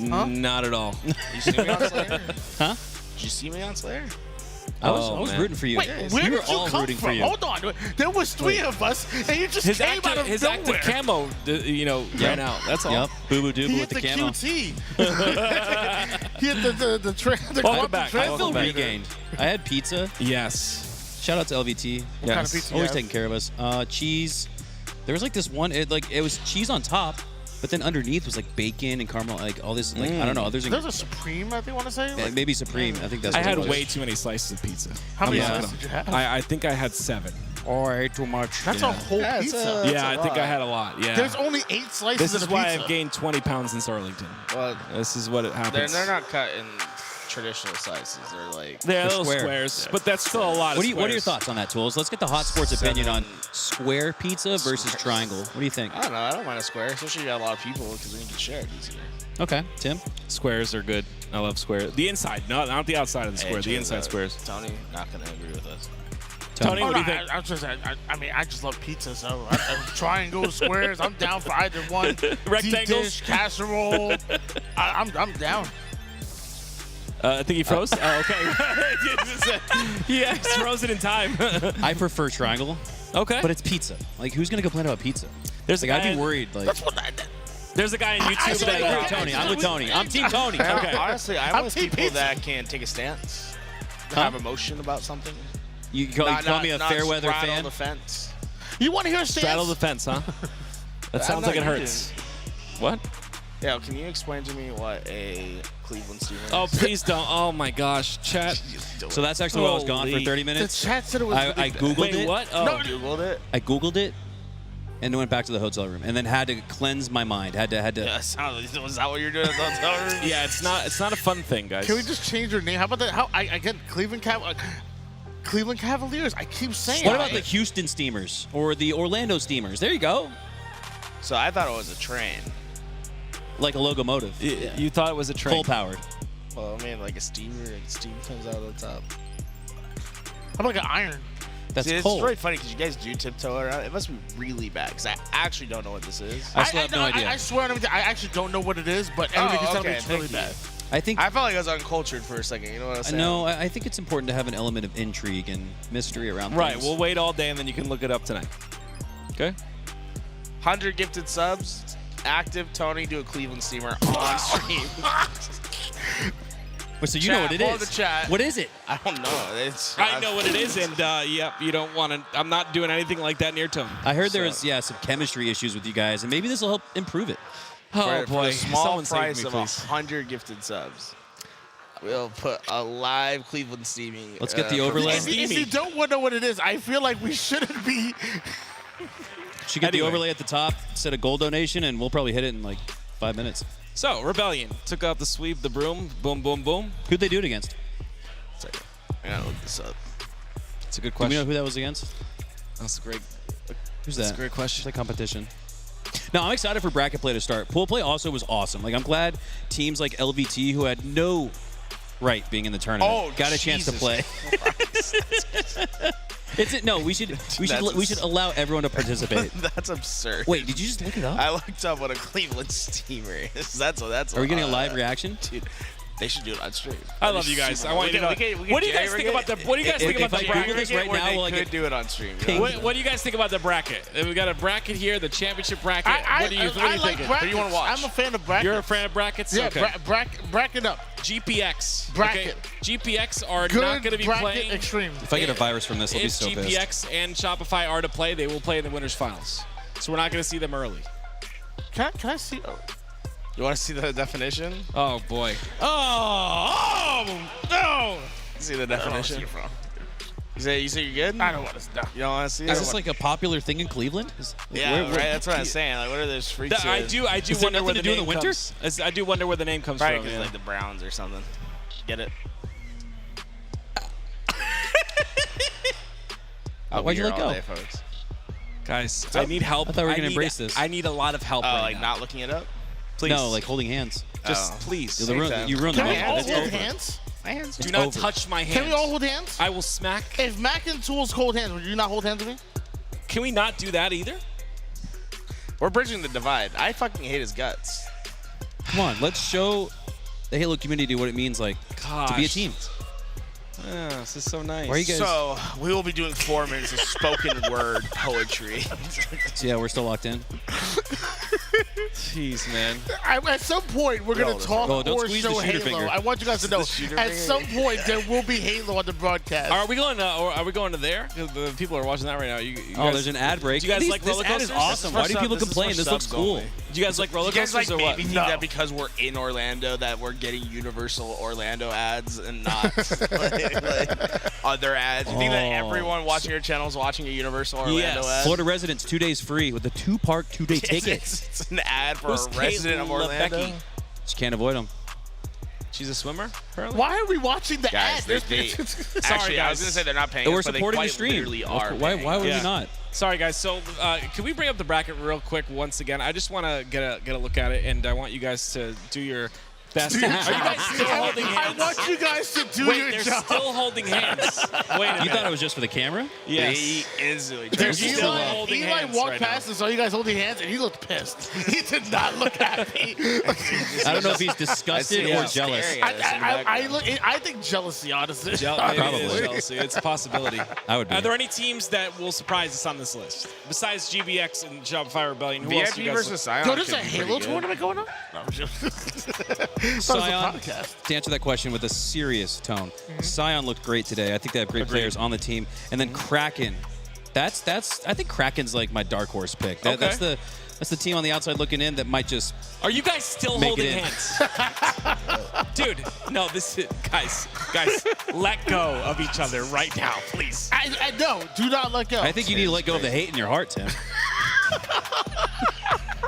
[SPEAKER 4] Huh?
[SPEAKER 6] Not at all.
[SPEAKER 2] You see me on Slayer?
[SPEAKER 12] Huh?
[SPEAKER 2] Did you see me on Slayer?
[SPEAKER 12] I was rooting for you.
[SPEAKER 4] Wait, where
[SPEAKER 12] we were
[SPEAKER 4] did you
[SPEAKER 12] all
[SPEAKER 4] come
[SPEAKER 12] rooting
[SPEAKER 4] from?
[SPEAKER 12] for you.
[SPEAKER 4] Hold on. There was 3 of us, and you just
[SPEAKER 6] His
[SPEAKER 4] came out of
[SPEAKER 6] active
[SPEAKER 4] nowhere.
[SPEAKER 6] camo, ran out. That's all.
[SPEAKER 12] Yep. Boo boo doo
[SPEAKER 4] He
[SPEAKER 12] with
[SPEAKER 4] hit
[SPEAKER 12] the
[SPEAKER 4] the
[SPEAKER 12] camo.
[SPEAKER 4] QT. He hit the
[SPEAKER 6] Welcome back.
[SPEAKER 12] I feel
[SPEAKER 6] Welcome back.
[SPEAKER 12] regained. I had pizza.
[SPEAKER 6] Yes.
[SPEAKER 12] Shout out to LVT.
[SPEAKER 4] What kind of pizza you
[SPEAKER 12] Always
[SPEAKER 4] have?
[SPEAKER 12] taking care of us. Cheese. There was like this one. It was cheese on top, but then underneath was like bacon and caramel, like all this. Like I don't know. There's
[SPEAKER 4] a Supreme, I think. Want to say? Like,
[SPEAKER 12] maybe Supreme. I think that's.
[SPEAKER 6] I
[SPEAKER 12] what
[SPEAKER 6] had
[SPEAKER 12] it was.
[SPEAKER 6] way too many slices of pizza.
[SPEAKER 4] How many
[SPEAKER 6] I'm not
[SPEAKER 4] slices
[SPEAKER 6] gonna-
[SPEAKER 4] did you have?
[SPEAKER 6] I think I had 7.
[SPEAKER 12] Oh, I ate too much.
[SPEAKER 4] That's a whole pizza.
[SPEAKER 6] Yeah, I think I had a lot. Yeah.
[SPEAKER 4] There's only 8 slices
[SPEAKER 6] This
[SPEAKER 4] of
[SPEAKER 6] is
[SPEAKER 4] the
[SPEAKER 6] why
[SPEAKER 4] pizza.
[SPEAKER 6] I've gained 20 pounds since Arlington.
[SPEAKER 2] Well,
[SPEAKER 6] This is what it happens.
[SPEAKER 2] they're not cut in traditional slices. They're like
[SPEAKER 6] They're little
[SPEAKER 12] square.
[SPEAKER 6] squares, but that's still a lot of
[SPEAKER 12] What are your
[SPEAKER 6] squares.
[SPEAKER 12] thoughts on that, Tools? Let's get the hot sports opinion on square pizza versus triangle. What do you think?
[SPEAKER 2] I don't know. I don't mind a square, especially if you got a lot of people because then you can share it easier.
[SPEAKER 12] Okay, Tim.
[SPEAKER 6] Squares are good. I love squares. The inside, not the outside of the square. The inside squares.
[SPEAKER 2] Tony, not gonna agree with us.
[SPEAKER 6] Tony,
[SPEAKER 4] Oh,
[SPEAKER 6] what do
[SPEAKER 4] no,
[SPEAKER 6] you think?
[SPEAKER 4] I just love pizza, so triangles, squares. I'm down for either one.
[SPEAKER 6] Rectangles?
[SPEAKER 4] Deep dish, casserole. I'm down.
[SPEAKER 6] I think he froze. Oh, okay. Yeah, he's frozen in time.
[SPEAKER 12] I prefer triangle.
[SPEAKER 6] Okay.
[SPEAKER 12] But it's pizza. Like, who's gonna complain about pizza?
[SPEAKER 6] There's
[SPEAKER 12] like,
[SPEAKER 6] a
[SPEAKER 12] I'd
[SPEAKER 6] guy
[SPEAKER 12] be worried. Like,
[SPEAKER 6] there's a guy on YouTube that
[SPEAKER 12] I'm with Tony. I'm with Tony. I'm Team Tony.
[SPEAKER 2] Okay. Honestly, I'm with people
[SPEAKER 4] pizza.
[SPEAKER 2] that can take a stance, have emotion about something.
[SPEAKER 12] You call me a fair weather
[SPEAKER 2] straddle
[SPEAKER 12] fan?
[SPEAKER 2] the fence.
[SPEAKER 4] You want to hear a stance?
[SPEAKER 6] straddle the fence, huh? That sounds like it hurts. What?
[SPEAKER 2] Yeah, can you explain to me what a Cleveland Steamer is?
[SPEAKER 6] Oh, please don't. Oh my gosh, chat.
[SPEAKER 12] So that's actually why I was gone for 30 minutes.
[SPEAKER 4] The chat said it was.
[SPEAKER 12] I googled
[SPEAKER 6] Wait,
[SPEAKER 12] it.
[SPEAKER 6] what? Oh.
[SPEAKER 2] No, you Googled it?
[SPEAKER 12] I googled it, and went back to the hotel room, and then had to cleanse my mind. Had to.
[SPEAKER 2] Yeah, was that what you're doing at the hotel room?
[SPEAKER 6] Yeah, it's not a fun thing, guys.
[SPEAKER 4] Can we just change your name? How about that? How I get Cleveland Cavaliers. I keep saying.
[SPEAKER 12] What about the Houston Steamers or the Orlando Steamers? There you go.
[SPEAKER 2] So I thought it was a train.
[SPEAKER 12] Like a locomotive.
[SPEAKER 6] You thought it was a train.
[SPEAKER 12] Full powered.
[SPEAKER 2] Well, I mean, like a steamer, and steam comes out of the top.
[SPEAKER 4] How about like an iron?
[SPEAKER 12] That's
[SPEAKER 2] See,
[SPEAKER 12] cold.
[SPEAKER 2] It's really funny because you guys do tiptoe around. It must be really bad because I actually don't know what this is.
[SPEAKER 12] I still have no idea.
[SPEAKER 4] I swear on everything, I actually don't know what it is, but everything is telling me it's really bad.
[SPEAKER 12] I think
[SPEAKER 2] I felt like I was uncultured for a second. You know what I'm saying?
[SPEAKER 12] No, I think it's important to have an element of intrigue and mystery around
[SPEAKER 6] Right.
[SPEAKER 12] things.
[SPEAKER 6] We'll wait all day and then you can look it up tonight. Okay.
[SPEAKER 2] 100 gifted subs. Active Tony do a Cleveland Steamer on stream.
[SPEAKER 12] But so you know what it
[SPEAKER 2] pull
[SPEAKER 12] is.
[SPEAKER 2] the chat.
[SPEAKER 12] What is it?
[SPEAKER 2] I don't know.
[SPEAKER 6] I know what it is, and yep, you don't want to. I'm not doing anything like that near Tony.
[SPEAKER 12] I heard there was some chemistry issues with you guys, and maybe this will help improve it.
[SPEAKER 6] Oh
[SPEAKER 2] for
[SPEAKER 6] boy,
[SPEAKER 2] the small
[SPEAKER 6] someone save
[SPEAKER 2] price
[SPEAKER 6] me,
[SPEAKER 2] of
[SPEAKER 6] please.
[SPEAKER 2] 100 gifted subs, we'll put a live Cleveland steaming.
[SPEAKER 12] Let's get the overlay.
[SPEAKER 4] If you don't want to know what it is, I feel like we shouldn't be.
[SPEAKER 12] Should get the overlay at the top, set a goal donation, and we'll probably hit it in like 5 minutes.
[SPEAKER 6] So, Rebellion took out the sweep, the broom, boom, boom, boom.
[SPEAKER 12] Who'd they do it against?
[SPEAKER 2] I gotta look this up.
[SPEAKER 6] It's a good
[SPEAKER 12] Do
[SPEAKER 6] question.
[SPEAKER 12] we know who that was against?
[SPEAKER 6] That's a great.
[SPEAKER 12] Who's
[SPEAKER 6] That's
[SPEAKER 12] that?
[SPEAKER 6] a great question.
[SPEAKER 12] It's like competition. No, I'm excited for bracket play to start. Pool play also was awesome. Like, I'm glad teams like LVT, who had no right being in the tournament, got a chance to play. We should allow everyone to participate.
[SPEAKER 2] That's absurd.
[SPEAKER 12] Wait, did you just look it up?
[SPEAKER 2] I looked up what a Cleveland steamer is. That's.
[SPEAKER 12] Are we getting a live reaction?
[SPEAKER 2] Dude, they should do it on stream.
[SPEAKER 6] I love you guys. I want you to know. What do you guys think about the? What do you guys think about the bracket?
[SPEAKER 12] this right now, will I
[SPEAKER 2] Could
[SPEAKER 12] get
[SPEAKER 2] do it on stream.
[SPEAKER 6] What do you guys think about the bracket? We got a bracket here, the championship bracket. What do you
[SPEAKER 4] like
[SPEAKER 6] think?
[SPEAKER 4] brackets.
[SPEAKER 2] Who do you want to watch?
[SPEAKER 4] I'm a fan of brackets.
[SPEAKER 6] You're a fan of brackets?
[SPEAKER 4] Yeah,
[SPEAKER 6] Okay.
[SPEAKER 4] bracket up.
[SPEAKER 6] GPX.
[SPEAKER 4] Bracket.
[SPEAKER 6] Okay? GPX are
[SPEAKER 4] Good
[SPEAKER 6] not going to be
[SPEAKER 4] bracket
[SPEAKER 6] playing.
[SPEAKER 4] extreme.
[SPEAKER 12] If I get a virus from this, I'll be
[SPEAKER 6] If
[SPEAKER 12] so pissed.
[SPEAKER 6] GPX and Shopify are to play, they will play in the winners finals. So we're not going to see them early.
[SPEAKER 4] Can I see?
[SPEAKER 2] You want to see the definition?
[SPEAKER 6] Oh boy. Oh no!
[SPEAKER 2] See the definition? You say you're good?
[SPEAKER 4] I don't want to stop.
[SPEAKER 2] You don't want to see it?
[SPEAKER 12] Is this like a popular thing in Cleveland?
[SPEAKER 2] Yeah, right. That's what I'm saying. Like, what are those freaks?
[SPEAKER 6] I do
[SPEAKER 12] Is there
[SPEAKER 6] wonder where
[SPEAKER 12] nothing
[SPEAKER 6] the
[SPEAKER 12] to do in
[SPEAKER 6] name
[SPEAKER 12] the winter?
[SPEAKER 6] comes. I do wonder where the name comes
[SPEAKER 2] Probably
[SPEAKER 6] from.
[SPEAKER 2] because
[SPEAKER 6] Yeah.
[SPEAKER 2] like the Browns or something. Get it? I'll
[SPEAKER 12] Why'd
[SPEAKER 2] be
[SPEAKER 12] you
[SPEAKER 2] here
[SPEAKER 12] let
[SPEAKER 2] all
[SPEAKER 12] go?
[SPEAKER 2] day, folks.
[SPEAKER 6] Guys, I need help.
[SPEAKER 12] I thought we were gonna embrace this.
[SPEAKER 6] I need a lot of help right
[SPEAKER 2] Like
[SPEAKER 6] now.
[SPEAKER 2] not looking it up?
[SPEAKER 6] Please.
[SPEAKER 12] No, like holding hands.
[SPEAKER 6] Just please.
[SPEAKER 12] You ruined the
[SPEAKER 4] Can we
[SPEAKER 12] moment.
[SPEAKER 4] all
[SPEAKER 12] It's
[SPEAKER 4] hold
[SPEAKER 12] over.
[SPEAKER 4] hands?
[SPEAKER 2] My hands.
[SPEAKER 6] Do
[SPEAKER 12] It's
[SPEAKER 6] not
[SPEAKER 12] over.
[SPEAKER 6] touch my hands.
[SPEAKER 4] Can we all hold hands?
[SPEAKER 6] I will smack.
[SPEAKER 4] If Mac and Tools hold hands, would you not hold hands with me?
[SPEAKER 6] Can we not do that either?
[SPEAKER 2] We're bridging the divide. I fucking hate his guts.
[SPEAKER 12] Come on, let's show the Halo community what it means like to be a team.
[SPEAKER 6] Oh, this is so nice.
[SPEAKER 12] Why are you guys?
[SPEAKER 2] So we will be doing 4 minutes of spoken word poetry.
[SPEAKER 12] So yeah, we're still locked in.
[SPEAKER 6] Jeez, man.
[SPEAKER 4] At some point, we're going to talk
[SPEAKER 12] don't
[SPEAKER 4] or
[SPEAKER 12] squeeze
[SPEAKER 4] show
[SPEAKER 12] the shooter
[SPEAKER 4] Halo.
[SPEAKER 12] finger.
[SPEAKER 4] I want you guys to know, at some point, there will be Halo on the broadcast.
[SPEAKER 6] Are we going to there? The people are watching that right now. You
[SPEAKER 12] Oh,
[SPEAKER 6] guys,
[SPEAKER 12] there's an ad break.
[SPEAKER 6] Do you guys like
[SPEAKER 12] this
[SPEAKER 6] roller
[SPEAKER 12] ad is
[SPEAKER 6] coasters?
[SPEAKER 12] awesome. Why do people complain? This looks cool.
[SPEAKER 6] Do you guys like roller
[SPEAKER 2] You guys
[SPEAKER 6] coasters
[SPEAKER 2] like
[SPEAKER 6] or what?
[SPEAKER 2] maybe think that because we're in Orlando that we're getting Universal Orlando ads and not like other ads? You think that everyone watching your channel is watching a Universal Orlando ad?
[SPEAKER 12] Florida residents 2 days free with a 2-park 2-day ticket.
[SPEAKER 2] It's an ad for
[SPEAKER 6] Who's
[SPEAKER 2] a resident of
[SPEAKER 6] Kayla
[SPEAKER 2] Orlando.
[SPEAKER 6] Becky?
[SPEAKER 12] Just can't avoid them.
[SPEAKER 6] She's a swimmer, apparently?
[SPEAKER 4] Why are we watching the
[SPEAKER 2] Guys,
[SPEAKER 4] ad?
[SPEAKER 2] actually, I was going to say they're not paying
[SPEAKER 12] We're
[SPEAKER 2] us, but they
[SPEAKER 12] supporting the
[SPEAKER 2] quite
[SPEAKER 12] stream.
[SPEAKER 2] literally are.
[SPEAKER 12] Why would
[SPEAKER 6] Yeah.
[SPEAKER 12] we not?
[SPEAKER 6] Sorry, guys. So, can we bring up the bracket real quick once again? I just want to get a look at it, and I want you guys to do your Best. Are you guys still holding hands?
[SPEAKER 4] I want you guys to do
[SPEAKER 6] Wait,
[SPEAKER 4] your
[SPEAKER 6] they're
[SPEAKER 4] job.
[SPEAKER 6] still holding hands. Wait a minute.
[SPEAKER 3] You thought it was just for the camera?
[SPEAKER 6] Yes.
[SPEAKER 2] He is really
[SPEAKER 6] They're
[SPEAKER 2] trying to
[SPEAKER 6] still
[SPEAKER 2] pull it.
[SPEAKER 6] holding
[SPEAKER 4] Eli
[SPEAKER 6] hands
[SPEAKER 4] walked
[SPEAKER 6] right
[SPEAKER 4] past and saw you guys holding hands, and he looked pissed. He did not look happy.
[SPEAKER 3] I don't know if he's disgusted or jealous.
[SPEAKER 4] I think jealousy, honestly.
[SPEAKER 6] Probably jealousy. It's a possibility.
[SPEAKER 3] I would be.
[SPEAKER 6] Are there any teams that will surprise us on this list besides GBX and Shopify Rebellion? Who else do you
[SPEAKER 2] VIP
[SPEAKER 6] guys
[SPEAKER 2] versus Scion.
[SPEAKER 4] Yo, there's a Halo tournament going on? No, I'm just.
[SPEAKER 3] Scion, to answer that question with a serious tone, Scion looked great today. I think they have great players on the team. And then Kraken. I think Kraken's like my dark horse pick. That's the team on the outside looking in that might just.
[SPEAKER 6] Are you guys still
[SPEAKER 3] make
[SPEAKER 6] holding
[SPEAKER 3] it in.
[SPEAKER 6] hands? Dude, no, this is guys, let go of each other right now, please.
[SPEAKER 4] I know. Do not let go.
[SPEAKER 3] I think you need to let go of the hate in your heart, Tim.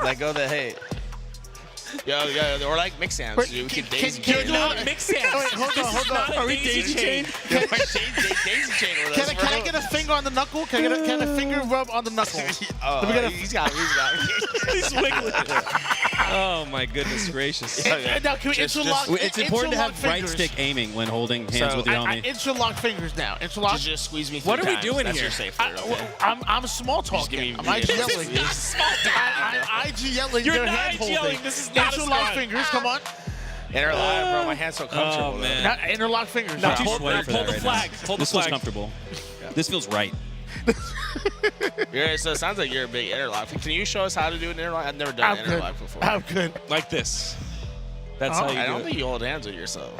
[SPEAKER 2] Let go of the hate. Yo, or like mix hands, dude. We can daisy chain.
[SPEAKER 6] Mix hands.
[SPEAKER 4] Wait, hold on.
[SPEAKER 6] Are we daisy chain?
[SPEAKER 2] Daisy chain with us,
[SPEAKER 4] Can I get a finger on the knuckle? Can a finger rub on the knuckle?
[SPEAKER 2] He's got it.
[SPEAKER 6] He's wiggling. Oh my goodness gracious.
[SPEAKER 4] Now, can we interlock?
[SPEAKER 3] It's important to have
[SPEAKER 4] interlock
[SPEAKER 3] right
[SPEAKER 4] fingers?
[SPEAKER 3] stick aiming when holding hands with your
[SPEAKER 4] I
[SPEAKER 3] homie.
[SPEAKER 4] interlock fingers now. Interlock.
[SPEAKER 2] Just squeeze me.
[SPEAKER 6] What are we
[SPEAKER 2] times.
[SPEAKER 6] doing
[SPEAKER 2] That's
[SPEAKER 6] here?
[SPEAKER 2] Your safe word, okay?
[SPEAKER 4] I'm small talking. I'm IG yelling. I'm IG yelling.
[SPEAKER 6] You're
[SPEAKER 4] They're
[SPEAKER 6] not
[SPEAKER 4] hand holding.
[SPEAKER 6] yelling. This is not a
[SPEAKER 4] Interlock
[SPEAKER 6] squad.
[SPEAKER 4] fingers. Come on.
[SPEAKER 2] Interlock, bro. My hand's so comfortable.
[SPEAKER 6] Oh man.
[SPEAKER 4] Now, interlock fingers.
[SPEAKER 6] Now,
[SPEAKER 4] Now,
[SPEAKER 3] Too
[SPEAKER 6] pull
[SPEAKER 3] sweaty for
[SPEAKER 6] the
[SPEAKER 3] that right
[SPEAKER 6] flag.
[SPEAKER 3] now.
[SPEAKER 6] Pull the
[SPEAKER 3] This feels
[SPEAKER 6] flag.
[SPEAKER 3] comfortable. This feels right.
[SPEAKER 2] So it sounds like you're a big interlock. Can you show us how to do an interlock? I've never done an interlock before.
[SPEAKER 4] I'm good.
[SPEAKER 6] Like this. That's how you
[SPEAKER 2] I
[SPEAKER 6] do
[SPEAKER 2] don't
[SPEAKER 6] it.
[SPEAKER 2] think you hold hands with yourself.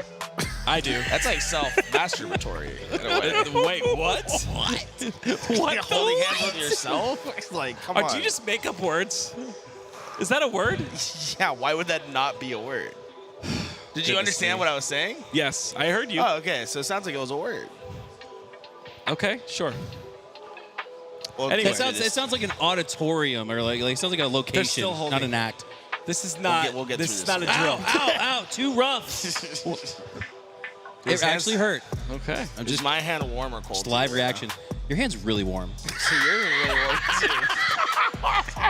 [SPEAKER 6] I do.
[SPEAKER 2] That's like self-masturbatory. in a way.
[SPEAKER 6] Wait, what? What?
[SPEAKER 2] You're holding hands with yourself? Like, come on.
[SPEAKER 6] Did you just make up words? Is that a word?
[SPEAKER 2] Yeah, why would that not be a word? Did you understand what I was saying?
[SPEAKER 6] Yes, I heard you.
[SPEAKER 2] Oh, okay. So it sounds like it was a word.
[SPEAKER 6] Okay, sure.
[SPEAKER 2] Well,
[SPEAKER 6] Anyway,
[SPEAKER 3] It sounds like an auditorium or like it sounds like a location,
[SPEAKER 6] still
[SPEAKER 3] not
[SPEAKER 6] holding.
[SPEAKER 3] an act.
[SPEAKER 6] This is not.
[SPEAKER 2] we'll get
[SPEAKER 6] this
[SPEAKER 2] through
[SPEAKER 6] is
[SPEAKER 2] this.
[SPEAKER 6] not a drill.
[SPEAKER 3] Ow, too rough. It actually hurt.
[SPEAKER 6] Okay.
[SPEAKER 3] I'm
[SPEAKER 2] Is
[SPEAKER 3] just
[SPEAKER 2] my hand warm or cold?
[SPEAKER 3] Just live reaction. Your hand's really warm.
[SPEAKER 2] So you're really warm too.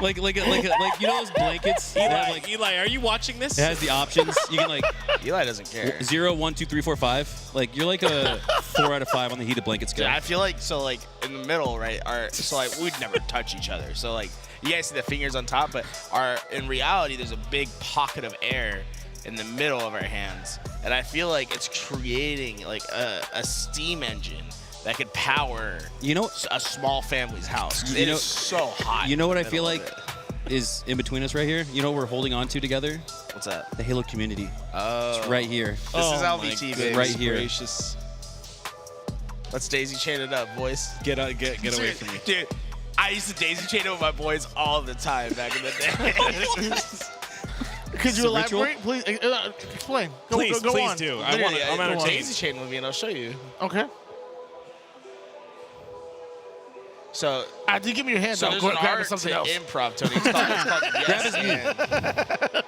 [SPEAKER 3] like you know those blankets? that have, like,
[SPEAKER 6] Eli, are you watching this?
[SPEAKER 3] it has the options. You can like
[SPEAKER 2] Eli doesn't care.
[SPEAKER 3] 0, 1, 2, 3, 4, 5. Like you're like a 4 out of 5 on the heated blanket scale.
[SPEAKER 2] Dude, I feel like in the middle, right? So we'd never touch each other. So like you guys see the fingers on top, but in reality there's a big pocket of air in the middle of our hands, and I feel like it's creating like a steam engine that could power a small family's house. It is so hot.
[SPEAKER 3] You know what
[SPEAKER 2] in
[SPEAKER 3] I
[SPEAKER 2] the
[SPEAKER 3] feel
[SPEAKER 2] middle
[SPEAKER 3] like
[SPEAKER 2] of it.
[SPEAKER 3] is in between us right here? You know what we're holding on to together?
[SPEAKER 2] What's that?
[SPEAKER 3] The Halo community.
[SPEAKER 2] Oh,
[SPEAKER 3] It's right here.
[SPEAKER 2] This is LVT, baby.
[SPEAKER 3] Right here.
[SPEAKER 6] Gracious.
[SPEAKER 2] Let's daisy chain it up, boys.
[SPEAKER 6] Get away from me.
[SPEAKER 2] Dude, I used to daisy chain it with my boys all the time back in the day.
[SPEAKER 4] Could you elaborate, please? Explain. Go
[SPEAKER 6] Please
[SPEAKER 4] on.
[SPEAKER 6] do.
[SPEAKER 2] Literally,
[SPEAKER 6] I'm entertained.
[SPEAKER 2] daisy chain with me, and I'll show you.
[SPEAKER 4] Okay.
[SPEAKER 2] So,
[SPEAKER 4] After you give me your hand,
[SPEAKER 2] so
[SPEAKER 4] I'll
[SPEAKER 2] there's
[SPEAKER 4] go
[SPEAKER 2] an
[SPEAKER 4] grab
[SPEAKER 2] art
[SPEAKER 4] something
[SPEAKER 2] to
[SPEAKER 4] else.
[SPEAKER 2] improv, Tony. It's called yes and.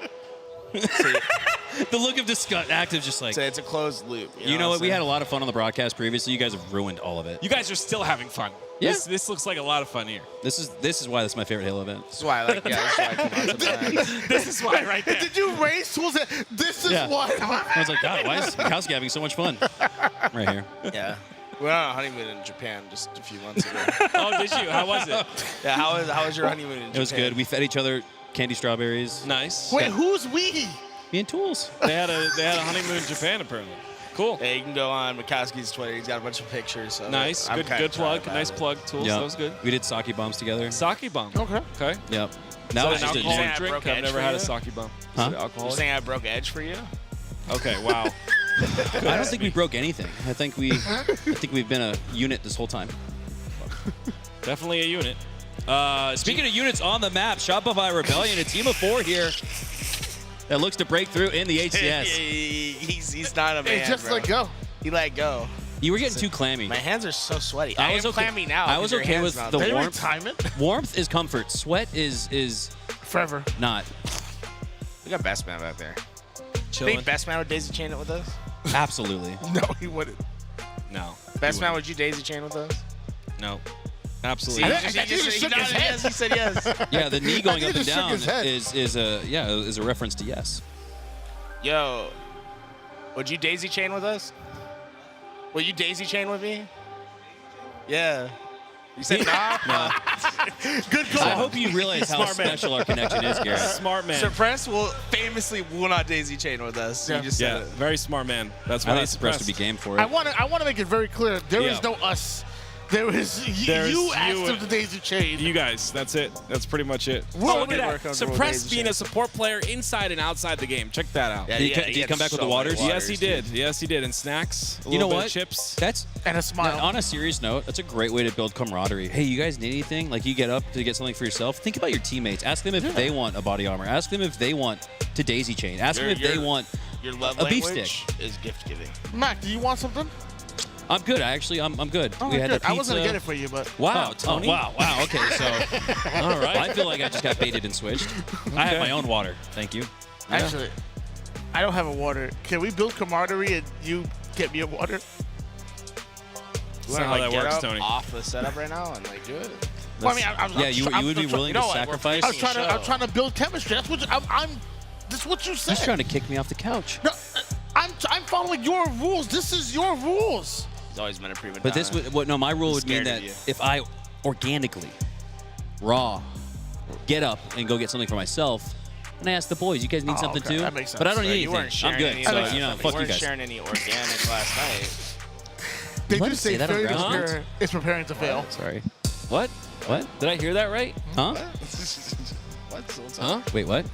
[SPEAKER 3] The look of disgust, active, just like.
[SPEAKER 2] So it's a closed loop.
[SPEAKER 3] You know what? We
[SPEAKER 2] I'm
[SPEAKER 3] had a lot of fun on the broadcast previously. You guys have ruined all of it.
[SPEAKER 6] You guys are still having fun.
[SPEAKER 3] Yeah.
[SPEAKER 6] This looks like a lot of fun here.
[SPEAKER 3] This is why this is my favorite Halo event.
[SPEAKER 2] This is why I like. Yeah, this is why I come out to the
[SPEAKER 6] This is why right there.
[SPEAKER 4] Did you raise tools? This is what.
[SPEAKER 3] I was like, God, why is Mikowski having so much fun? Right here.
[SPEAKER 2] Yeah. We went on a honeymoon in Japan just a few months ago.
[SPEAKER 6] Oh, did you? How was it?
[SPEAKER 2] Yeah, how was your honeymoon in Japan?
[SPEAKER 3] It was good. We fed each other candy strawberries.
[SPEAKER 6] Nice.
[SPEAKER 4] Wait, who's we?
[SPEAKER 3] Me and Tools.
[SPEAKER 6] They had a honeymoon in Japan apparently. Cool.
[SPEAKER 2] Yeah, you can go on Mikowski's Twitter. He's got a bunch of pictures. Of
[SPEAKER 6] Nice.
[SPEAKER 2] it. I'm kinda
[SPEAKER 6] Good plug.
[SPEAKER 2] proud
[SPEAKER 6] Nice
[SPEAKER 2] about
[SPEAKER 6] plug. Tools.
[SPEAKER 3] Yep.
[SPEAKER 6] That was good.
[SPEAKER 3] We did sake bombs together.
[SPEAKER 6] Sake bomb.
[SPEAKER 4] Okay.
[SPEAKER 6] Okay.
[SPEAKER 3] Yep.
[SPEAKER 6] Is
[SPEAKER 3] Now
[SPEAKER 6] that
[SPEAKER 3] it's
[SPEAKER 6] an
[SPEAKER 3] just a
[SPEAKER 6] alcoholic
[SPEAKER 2] I
[SPEAKER 6] drink?
[SPEAKER 2] broke
[SPEAKER 6] I've
[SPEAKER 2] edge
[SPEAKER 6] never
[SPEAKER 2] for
[SPEAKER 6] had a
[SPEAKER 2] you?
[SPEAKER 6] sake bomb.
[SPEAKER 3] Huh?
[SPEAKER 6] Is it
[SPEAKER 2] You
[SPEAKER 6] alcoholic?
[SPEAKER 2] saying I broke edge for you?
[SPEAKER 6] Okay. Wow.
[SPEAKER 3] I don't think we broke anything. I think we've been a unit this whole time.
[SPEAKER 6] Definitely a unit.
[SPEAKER 3] Speaking of units on the map, Shopify Rebellion, a team of 4 here that looks to break through in the HCS.
[SPEAKER 2] He's not a man.
[SPEAKER 4] Hey, just
[SPEAKER 2] bro.
[SPEAKER 4] let go.
[SPEAKER 2] He let go.
[SPEAKER 3] You were getting too clammy.
[SPEAKER 2] My hands are so sweaty.
[SPEAKER 3] I
[SPEAKER 2] I
[SPEAKER 3] was
[SPEAKER 2] am
[SPEAKER 3] okay-
[SPEAKER 2] clammy now.
[SPEAKER 3] I was
[SPEAKER 2] because your
[SPEAKER 3] okay
[SPEAKER 2] hand's
[SPEAKER 3] with
[SPEAKER 2] not
[SPEAKER 3] the
[SPEAKER 2] there.
[SPEAKER 3] warmth.
[SPEAKER 4] Time it.
[SPEAKER 3] Warmth is comfort. Sweat is
[SPEAKER 4] Forever.
[SPEAKER 3] not.
[SPEAKER 2] We got Best Man back there.
[SPEAKER 6] Chilling.
[SPEAKER 2] Think Best Man would daisy chain it with us?
[SPEAKER 3] Absolutely.
[SPEAKER 4] No, he wouldn't.
[SPEAKER 6] No.
[SPEAKER 2] Best Man, would you daisy chain with us?
[SPEAKER 6] No.
[SPEAKER 2] See,
[SPEAKER 6] Absolutely.
[SPEAKER 2] he
[SPEAKER 6] not.
[SPEAKER 2] just shook his head. Yes, he said yes.
[SPEAKER 3] Yeah, the knee going
[SPEAKER 4] I
[SPEAKER 3] up
[SPEAKER 4] think
[SPEAKER 3] and
[SPEAKER 4] he just shook
[SPEAKER 3] down
[SPEAKER 4] his head.
[SPEAKER 3] is a reference to yes.
[SPEAKER 2] Yo, would you daisy chain with us? Will you daisy chain with me? Yeah. You said nah?
[SPEAKER 12] No.
[SPEAKER 4] Good call.
[SPEAKER 12] I hope you realize how special our connection is, Garrett.
[SPEAKER 6] Smart man.
[SPEAKER 2] Suppress will not daisy chain with us.
[SPEAKER 6] Yeah,
[SPEAKER 2] You just said it.
[SPEAKER 6] very smart man. That's
[SPEAKER 12] I
[SPEAKER 6] why
[SPEAKER 12] thought
[SPEAKER 6] he's
[SPEAKER 12] Suppressed would be game for it.
[SPEAKER 4] I want to make it very clear. There is no us. There is you asked him to daisy chain.
[SPEAKER 6] You guys, that's it. That's pretty much it.
[SPEAKER 2] Whoa,
[SPEAKER 6] Look at that. Suppress being a support player inside and outside the game. Check that out.
[SPEAKER 2] Yeah,
[SPEAKER 12] Did he come back with the waters?
[SPEAKER 6] Yes, he did. Yes, he did. And snacks.
[SPEAKER 12] You know
[SPEAKER 6] bit
[SPEAKER 12] what?
[SPEAKER 6] Of chips.
[SPEAKER 12] That's
[SPEAKER 4] and a smile.
[SPEAKER 12] On a serious note, that's a great way to build camaraderie. Hey, you guys need anything? Like you get up to get something for yourself. Think about your teammates. Ask them if they want a body armor. Ask them if they want to daisy chain. Ask them if they want
[SPEAKER 2] your love
[SPEAKER 12] a beef
[SPEAKER 2] language
[SPEAKER 12] stick.
[SPEAKER 2] is gift giving.
[SPEAKER 4] Mac, do you want something?
[SPEAKER 12] I'm good. Actually, I'm good.
[SPEAKER 4] Oh,
[SPEAKER 12] we had
[SPEAKER 4] good.
[SPEAKER 12] the pizza.
[SPEAKER 4] I wasn't gonna get it for you, but
[SPEAKER 6] wow,
[SPEAKER 12] Oh,
[SPEAKER 6] Tony.
[SPEAKER 12] wow. Okay, so all right. I feel like I just got baited and switched. I have my own water. Thank you.
[SPEAKER 4] Actually, I don't have a water. Can we build camaraderie and you get me a water?
[SPEAKER 2] You
[SPEAKER 6] not
[SPEAKER 2] want
[SPEAKER 6] how
[SPEAKER 2] to
[SPEAKER 6] that
[SPEAKER 2] get
[SPEAKER 6] works,
[SPEAKER 2] up
[SPEAKER 6] Tony.
[SPEAKER 2] off the setup right now and like do it?
[SPEAKER 4] Well, I mean, I'm
[SPEAKER 12] you would be willing to sacrifice?
[SPEAKER 4] I'm trying to build chemistry. That's what That's what you said.
[SPEAKER 12] He's trying to kick me off the couch.
[SPEAKER 4] No, I'm following your rules. This is your rules.
[SPEAKER 2] He's always been a prima donna.
[SPEAKER 12] But this would my rule would mean that if I organically, raw, get up and go get something for myself, and I ask the boys, you guys need something
[SPEAKER 4] okay.
[SPEAKER 12] too?
[SPEAKER 4] That makes sense.
[SPEAKER 12] But I don't
[SPEAKER 2] So
[SPEAKER 12] need
[SPEAKER 2] you
[SPEAKER 12] anything.
[SPEAKER 2] weren't sharing
[SPEAKER 12] I'm good.
[SPEAKER 2] any
[SPEAKER 12] So
[SPEAKER 2] of that.
[SPEAKER 12] fuck you
[SPEAKER 2] weren't
[SPEAKER 12] guys.
[SPEAKER 2] sharing any organic last night.
[SPEAKER 4] They
[SPEAKER 12] Let
[SPEAKER 4] do
[SPEAKER 12] us
[SPEAKER 4] say
[SPEAKER 12] say that on
[SPEAKER 4] failure
[SPEAKER 12] ground.
[SPEAKER 4] is preparing to fail.
[SPEAKER 12] Sorry.
[SPEAKER 6] What?
[SPEAKER 12] What?
[SPEAKER 6] Did I hear that right?
[SPEAKER 12] Huh?
[SPEAKER 2] What's
[SPEAKER 6] Huh?
[SPEAKER 12] Wait, what?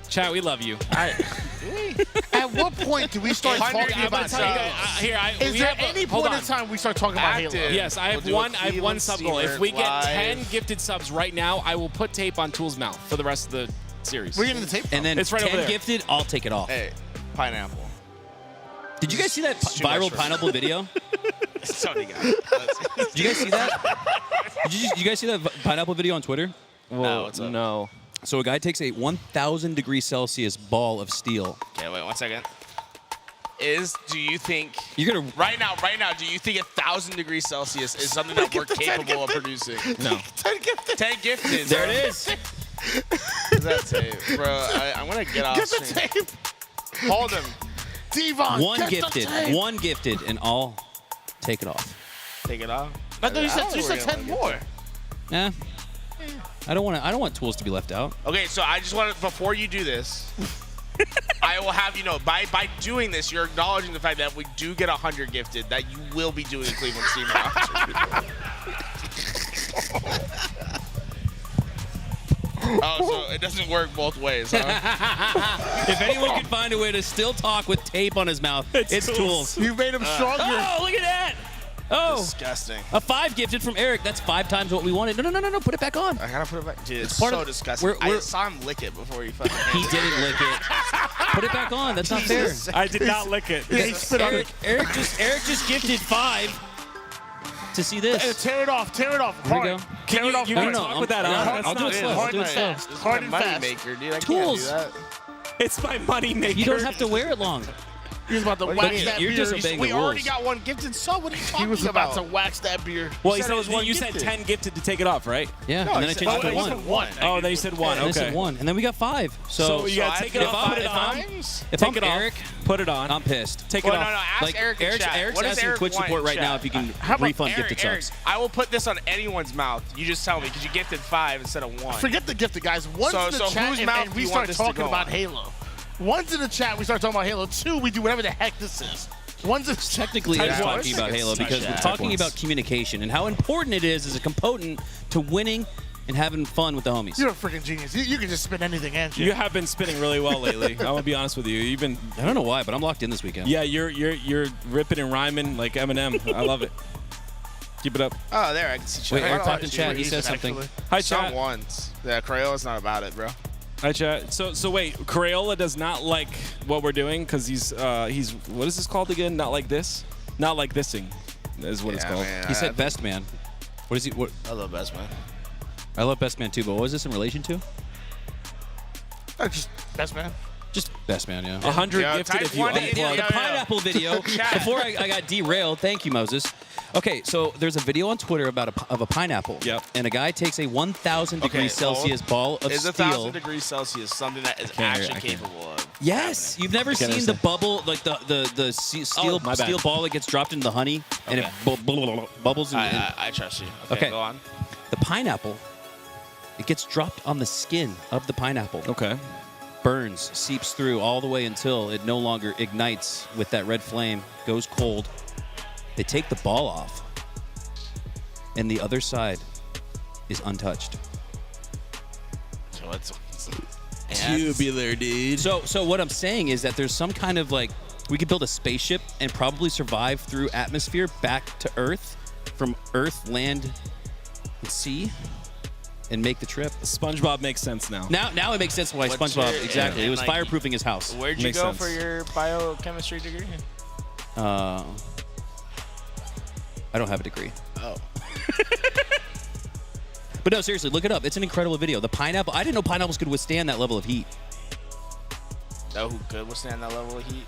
[SPEAKER 6] Chat, we love you.
[SPEAKER 4] At what point do we start talking about subs? Is there any point in time we start talking about Halo?
[SPEAKER 6] Yes, I have one. I have one sub goal. If we get 10 gifted subs right now, I will put tape on Tool's mouth for the rest of the series.
[SPEAKER 4] We're getting the tape.
[SPEAKER 12] And then
[SPEAKER 6] It's right
[SPEAKER 12] 10
[SPEAKER 6] over there.
[SPEAKER 12] gifted, I'll take it off.
[SPEAKER 2] Hey, pineapple.
[SPEAKER 12] Did you guys see that
[SPEAKER 2] Too much
[SPEAKER 12] viral
[SPEAKER 2] for-
[SPEAKER 12] pineapple video?
[SPEAKER 2] Tony got
[SPEAKER 12] Did you guys see that? Did you guys see that pineapple video on Twitter?
[SPEAKER 2] No, what's up?
[SPEAKER 6] No.
[SPEAKER 12] So a guy takes a 1,000 degrees Celsius ball of steel.
[SPEAKER 2] Okay, wait 1 second. Do you think
[SPEAKER 12] You're gonna
[SPEAKER 2] right now, do you think 1,000 degrees Celsius is something that we're capable of producing?
[SPEAKER 12] No.
[SPEAKER 4] 10 gifted.
[SPEAKER 2] 10 gifted.
[SPEAKER 12] There
[SPEAKER 2] bro.
[SPEAKER 12] it is.
[SPEAKER 2] That's tape, bro. I'm gonna get off.
[SPEAKER 4] Get the
[SPEAKER 2] stream.
[SPEAKER 4] tape.
[SPEAKER 2] Hold him.
[SPEAKER 4] Devon,
[SPEAKER 12] One
[SPEAKER 4] get the
[SPEAKER 12] gifted,
[SPEAKER 4] tape.
[SPEAKER 12] one gifted, and I'll take it off.
[SPEAKER 2] Take it off.
[SPEAKER 4] I thought you
[SPEAKER 2] don't
[SPEAKER 4] said
[SPEAKER 2] really
[SPEAKER 4] 10
[SPEAKER 2] wanna
[SPEAKER 4] more.
[SPEAKER 12] Nah. I don't want tools to be left out.
[SPEAKER 2] Okay, so I just want to, before you do this, I will have you know, by doing this, you're acknowledging the fact that if we do get 100 gifted, that you will be doing a Cleveland Steamer roster. Oh, so it doesn't work both ways, huh?
[SPEAKER 12] If anyone can find a way to still talk with tape on his mouth, it's tools.
[SPEAKER 4] You made him stronger.
[SPEAKER 12] Oh, look at that. Oh,
[SPEAKER 2] Disgusting.
[SPEAKER 12] a 5 gifted from Eric. That's 5 times what we wanted. No. Put it back on.
[SPEAKER 2] I gotta put it back. Dude, it's
[SPEAKER 12] part
[SPEAKER 2] so
[SPEAKER 12] of-
[SPEAKER 2] disgusting. I saw him lick it before he fucking.
[SPEAKER 12] He didn't lick it. Put it back on. That's not fair.
[SPEAKER 6] I did not lick it.
[SPEAKER 4] Yeah, he spit on it.
[SPEAKER 12] Eric just gifted 5 to see this.
[SPEAKER 4] Tear it off. Tear it off.
[SPEAKER 12] Here we go.
[SPEAKER 4] Tear it off.
[SPEAKER 6] You
[SPEAKER 12] No,
[SPEAKER 6] can
[SPEAKER 12] no,
[SPEAKER 6] talk
[SPEAKER 12] I'm-
[SPEAKER 6] with that
[SPEAKER 12] yeah,
[SPEAKER 6] on.
[SPEAKER 12] I'll
[SPEAKER 6] That's
[SPEAKER 12] do
[SPEAKER 6] not
[SPEAKER 12] it slow. I'll do it slow.
[SPEAKER 2] This is
[SPEAKER 4] Hard
[SPEAKER 2] my
[SPEAKER 4] and
[SPEAKER 2] money
[SPEAKER 4] fast.
[SPEAKER 2] maker, dude. I
[SPEAKER 12] Tools.
[SPEAKER 2] can't do that.
[SPEAKER 6] It's my money maker.
[SPEAKER 12] You don't have to wear it long.
[SPEAKER 4] He was about to
[SPEAKER 2] What do you
[SPEAKER 4] wax
[SPEAKER 2] mean?
[SPEAKER 4] that
[SPEAKER 12] You're
[SPEAKER 4] beer.
[SPEAKER 12] just obeying
[SPEAKER 2] We
[SPEAKER 12] the
[SPEAKER 2] already
[SPEAKER 12] rules.
[SPEAKER 2] got one gifted sub. What are you talking
[SPEAKER 4] He was about to wax that beer.
[SPEAKER 6] Well,
[SPEAKER 2] You said it was one
[SPEAKER 6] you said
[SPEAKER 2] gifted.
[SPEAKER 6] 10 gifted to take it off, right?
[SPEAKER 12] Yeah,
[SPEAKER 2] No,
[SPEAKER 12] and then I
[SPEAKER 2] he
[SPEAKER 12] changed
[SPEAKER 2] said-
[SPEAKER 12] it to
[SPEAKER 2] he
[SPEAKER 12] 1.
[SPEAKER 2] said one.
[SPEAKER 6] Oh, then you said 1.
[SPEAKER 12] And I
[SPEAKER 6] Okay.
[SPEAKER 12] said 1, and then we got 5.
[SPEAKER 6] So you gotta
[SPEAKER 2] I
[SPEAKER 6] take it
[SPEAKER 2] have
[SPEAKER 6] off, put it on.
[SPEAKER 2] times?
[SPEAKER 12] If
[SPEAKER 6] Take
[SPEAKER 12] I'm
[SPEAKER 6] it off.
[SPEAKER 12] Eric,
[SPEAKER 6] Put it on.
[SPEAKER 12] I'm pissed.
[SPEAKER 6] Take
[SPEAKER 2] Well,
[SPEAKER 6] it
[SPEAKER 2] no,
[SPEAKER 6] off.
[SPEAKER 2] no. Ask
[SPEAKER 12] Like
[SPEAKER 2] Eric in
[SPEAKER 12] Eric's
[SPEAKER 2] chat. What does
[SPEAKER 12] asking
[SPEAKER 2] Eric
[SPEAKER 12] Twitch
[SPEAKER 2] want
[SPEAKER 12] support
[SPEAKER 2] in
[SPEAKER 12] right now
[SPEAKER 2] chat?
[SPEAKER 12] if you can
[SPEAKER 4] How about
[SPEAKER 12] refund
[SPEAKER 2] Eric,
[SPEAKER 12] gifted
[SPEAKER 2] Eric,
[SPEAKER 12] subs.
[SPEAKER 2] I will put this on anyone's mouth. You just tell me because you gifted 5 instead of 1.
[SPEAKER 4] Forget the gifted, guys. One's
[SPEAKER 2] So-
[SPEAKER 4] in the
[SPEAKER 2] so
[SPEAKER 4] chat
[SPEAKER 2] whose
[SPEAKER 4] and
[SPEAKER 2] mouth
[SPEAKER 4] then
[SPEAKER 2] do
[SPEAKER 4] we
[SPEAKER 2] you
[SPEAKER 4] start
[SPEAKER 2] want this to
[SPEAKER 4] talking
[SPEAKER 2] go
[SPEAKER 4] about
[SPEAKER 2] on?
[SPEAKER 4] Halo. One's in the chat, we start talking about Halo. 2, we do whatever the heck this is. One's in the chat.
[SPEAKER 12] Technically,
[SPEAKER 6] Type
[SPEAKER 12] it's
[SPEAKER 6] one.
[SPEAKER 12] talking about Halo because we're
[SPEAKER 6] Type
[SPEAKER 12] talking
[SPEAKER 6] ones.
[SPEAKER 12] about communication and how important it is as a component to winning and having fun with the homies.
[SPEAKER 4] You're a freaking genius. You can just spin anything, and
[SPEAKER 6] You have been spinning really well lately. I'm gonna be honest with you. You've been.
[SPEAKER 12] I don't know why, but I'm locked in this weekend.
[SPEAKER 6] Yeah, you're ripping and rhyming like Eminem. I love it. Keep it up.
[SPEAKER 2] Oh, there. I can see chat.
[SPEAKER 12] Wait, Eric
[SPEAKER 2] Oh,
[SPEAKER 12] talked in
[SPEAKER 2] it's
[SPEAKER 12] chat. He
[SPEAKER 2] easy,
[SPEAKER 12] said something.
[SPEAKER 2] actually.
[SPEAKER 6] Hi,
[SPEAKER 2] Some
[SPEAKER 6] chat.
[SPEAKER 2] ones. Yeah, Crayola's not about it, bro.
[SPEAKER 6] Hi, chat. So wait, Crayola does not like what we're doing because he's what is this called again? Not like this. Not like thising is what it's
[SPEAKER 2] Yeah,
[SPEAKER 6] called.
[SPEAKER 2] man,
[SPEAKER 12] He said best man. What is he? What?
[SPEAKER 2] I love Best Man.
[SPEAKER 12] I love best man too, but what was this in relation to?
[SPEAKER 4] just best man.
[SPEAKER 12] Just best man, yeah.
[SPEAKER 6] 100
[SPEAKER 2] Yeah,
[SPEAKER 6] gifted
[SPEAKER 2] type
[SPEAKER 6] if you
[SPEAKER 2] one in.
[SPEAKER 6] unplug.
[SPEAKER 12] The
[SPEAKER 2] Yeah.
[SPEAKER 12] pineapple video.
[SPEAKER 2] Chat.
[SPEAKER 12] Before I got derailed, thank you, Moses. Okay, so there's a video on Twitter about of a pineapple.
[SPEAKER 6] Yep.
[SPEAKER 12] And a guy takes a 1,000 degrees Celsius ball of
[SPEAKER 2] is
[SPEAKER 12] steel.
[SPEAKER 2] 1,000 degrees Celsius something that is actually capable of?
[SPEAKER 12] Yes, you've never seen the bubble, like the steel ball that gets dropped into the honey, and it bubbles.
[SPEAKER 2] I trust you. Okay, go on.
[SPEAKER 12] The pineapple, it gets dropped on the skin of the pineapple.
[SPEAKER 6] Okay.
[SPEAKER 12] Burns, seeps through all the way until it no longer ignites with that red flame, goes cold. They take the ball off, and the other side is untouched.
[SPEAKER 2] So it's
[SPEAKER 12] tubular, dude. So what I'm saying is that there's some kind of like, we could build a spaceship and probably survive through atmosphere back to Earth, from Earth, land, and sea, and make the trip.
[SPEAKER 6] SpongeBob makes sense now.
[SPEAKER 12] Now it makes sense why SpongeBob, exactly. It was fireproofing his house.
[SPEAKER 2] Where'd you go for your biochemistry degree?
[SPEAKER 12] I don't have a degree.
[SPEAKER 2] Oh.
[SPEAKER 12] But no, seriously, look it up. It's an incredible video. The pineapple, I didn't know pineapples could withstand that level of heat.
[SPEAKER 2] Know who could withstand that level of heat?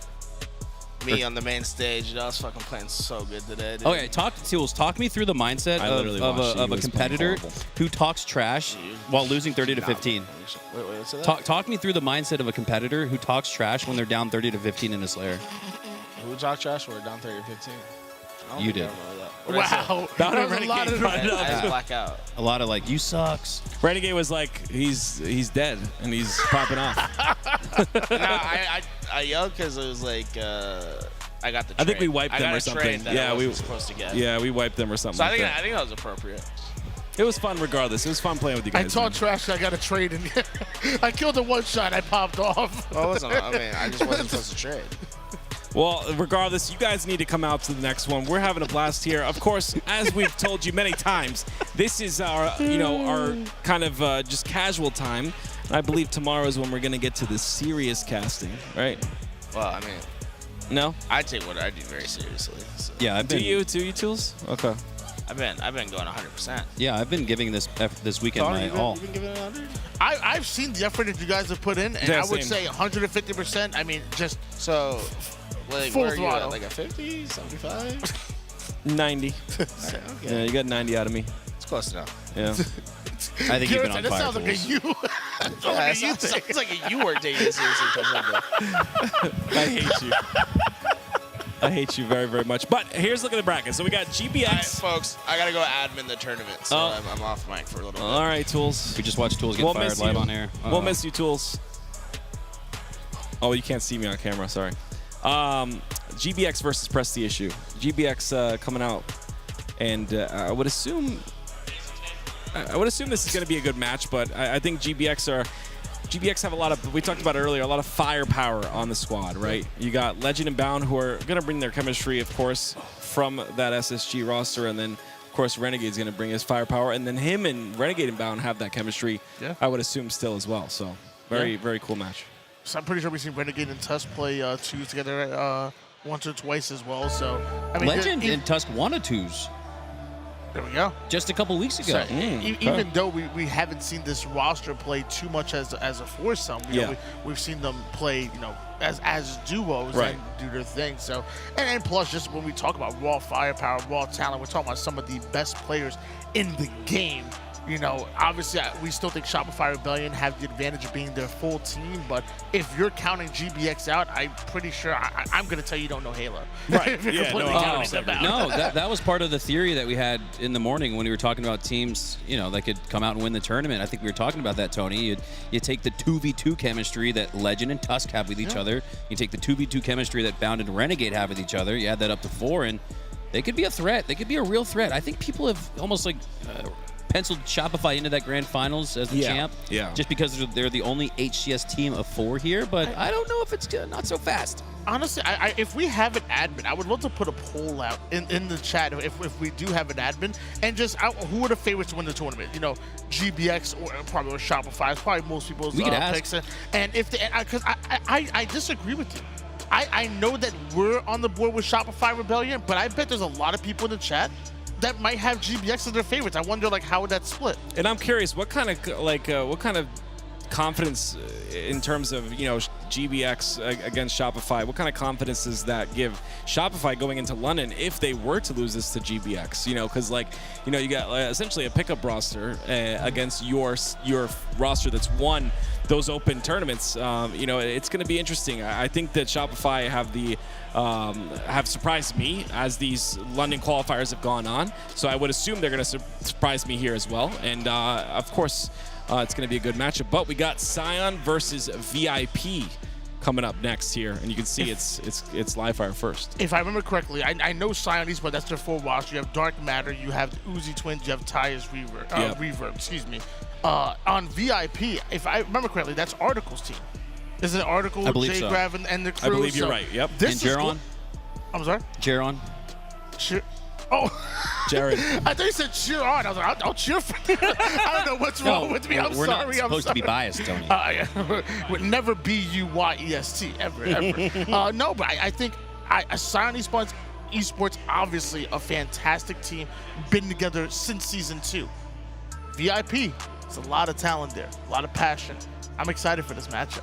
[SPEAKER 2] Me on the main stage. I was fucking playing so good today, dude.
[SPEAKER 12] Okay, talk me through the mindset of a competitor who talks trash while losing 30 to 15.
[SPEAKER 2] Wait, what's that?
[SPEAKER 12] Talk me through the mindset of a competitor who talks trash when they're down 30 to 15 in a Slayer.
[SPEAKER 2] Who talked trash when we're down 30 to 15?
[SPEAKER 12] You did.
[SPEAKER 4] Wow.
[SPEAKER 6] Bound
[SPEAKER 4] That was a lot of
[SPEAKER 2] I just black out.
[SPEAKER 12] A lot of like, you sucks.
[SPEAKER 6] Renegade was like, he's dead and he's popping off.
[SPEAKER 2] No, I yelled because it was like I got the trade.
[SPEAKER 6] I think we wiped them or something.
[SPEAKER 2] Yeah, we were supposed to get.
[SPEAKER 6] Yeah, we wiped them or something.
[SPEAKER 2] So
[SPEAKER 6] like
[SPEAKER 2] I think that was appropriate.
[SPEAKER 6] It was fun regardless. It was fun playing with you guys.
[SPEAKER 4] I talked trash. I got a trade in. I killed a one shot. I popped off.
[SPEAKER 2] Well, I just wasn't supposed to trade.
[SPEAKER 6] Well, regardless, you guys need to come out to the next one. We're having a blast here. Of course, as we've told you many times, this is our, our kind of just casual time. And I believe tomorrow is when we're going to get to the serious casting, right?
[SPEAKER 2] Well, I mean,
[SPEAKER 6] no,
[SPEAKER 2] I take what I do very seriously. So.
[SPEAKER 12] Yeah,
[SPEAKER 6] do you Tools? Okay.
[SPEAKER 2] I've been going 100%.
[SPEAKER 12] Yeah, I've been giving this weekend my all.
[SPEAKER 2] You've been giving it 100?
[SPEAKER 4] I've seen the effort that you guys have put in, and I would say 150%. I mean, just
[SPEAKER 2] so. Like,
[SPEAKER 4] full
[SPEAKER 2] where are you
[SPEAKER 4] throttle.
[SPEAKER 2] at, like a 50, 75?
[SPEAKER 6] 90.
[SPEAKER 2] Okay.
[SPEAKER 6] Yeah, you got 90 out of me.
[SPEAKER 2] It's close enough.
[SPEAKER 6] Yeah.
[SPEAKER 12] I think you've been on
[SPEAKER 4] that
[SPEAKER 12] fire.
[SPEAKER 4] sounds like a you.
[SPEAKER 2] Sounds like a you were taking this seriously.
[SPEAKER 6] I hate you. I hate you very, very much. But here's look at the bracket. So we got GBX.
[SPEAKER 2] All right, folks, I got to go admin the tournament, so I'm off mic for a little bit.
[SPEAKER 6] All right, Tools.
[SPEAKER 12] We just watched Tools get fired live on air.
[SPEAKER 6] We'll miss you, Tools. Oh, you can't see me on camera. Sorry. GBX versus Press the Issue. GBX coming out, and I would assume this is going to be a good match. But I think GBX have a lot of, we talked about earlier, a lot of firepower on the squad, right? You got Legend and Bound who are going to bring their chemistry, of course, from that SSG roster, and then of course Renegade's going to bring his firepower, and then him and Renegade and Bound have that chemistry. Yeah. I would assume still as well. So very cool match.
[SPEAKER 4] So I'm pretty sure we've seen Renegade and Tusk play twos together once or twice as well. So I mean,
[SPEAKER 12] Legend and Tusk won a twos.
[SPEAKER 4] There we go.
[SPEAKER 12] Just a couple weeks ago.
[SPEAKER 4] So, even though we haven't seen this roster play too much as a foursome, you know, we've seen them play, as duos and do their thing. So, and plus, just when we talk about raw firepower, raw talent, we're talking about some of the best players in the game. Obviously, we still think Shopify Rebellion have the advantage of being their full team, but if you're counting GBX out, I'm pretty sure I'm going to tell you don't know Halo.
[SPEAKER 6] Right.
[SPEAKER 12] That was part of the theory that we had in the morning when we were talking about teams, that could come out and win the tournament. I think we were talking about that, Tony. You take the 2v2 chemistry that Legend and Tusk have with each other. You take the 2v2 chemistry that Bound and Renegade have with each other. You add that up to 4, and they could be a threat. They could be a real threat. I think people have almost penciled Shopify into that grand finals as the champ.
[SPEAKER 6] Yeah.
[SPEAKER 12] Just because they're the only HCS team of 4 here, but I don't know if it's not so fast.
[SPEAKER 4] Honestly, if we have an admin, I would love to put a poll out in the chat if we do have an admin, and just who are the favorites to win the tournament? GBX or probably Shopify. It's probably most people's picks. And if because I disagree with you. I know that we're on the board with Shopify Rebellion, but I bet there's a lot of people in the chat that might have GBX as their favorites. I wonder how would that split?
[SPEAKER 6] And I'm curious, what kind of confidence in terms of, GBX against Shopify? What kind of confidence does that give Shopify going into London if they were to lose this to GBX? Because you got essentially a pickup roster against your roster that's won those open tournaments. It's going to be interesting. I think that Shopify have surprised me as these London qualifiers have gone on. So I would assume they're going to surprise me here as well. And of course, it's going to be a good matchup. But we got Scion versus VIP coming up next here, and you can see it's live fire first.
[SPEAKER 4] If I remember correctly, I know Scion Esports, that's their full roster. You have Dark Matter, you have the Uzi Twins, you have Tyus Reverb, excuse me. On VIP, if I remember correctly, that's Article's team. Isn't it Article,
[SPEAKER 12] I believe
[SPEAKER 4] J
[SPEAKER 12] so.
[SPEAKER 4] Grav, and the crew?
[SPEAKER 6] I believe you're right. Yep.
[SPEAKER 12] And Jaron?
[SPEAKER 4] I'm sorry?
[SPEAKER 12] Jaron?
[SPEAKER 6] Jared.
[SPEAKER 4] I thought you said cheer on. I was like, I'll cheer for you. I don't know what's wrong with me. I'm
[SPEAKER 12] we're
[SPEAKER 4] sorry.
[SPEAKER 12] not supposed to be biased, Tony.
[SPEAKER 4] Would never B-U-Y-E-S-T, ever. No, but I think Scion Esports, obviously a fantastic team, been together since Season 2. VIP, there's a lot of talent there, a lot of passion. I'm excited for this matchup.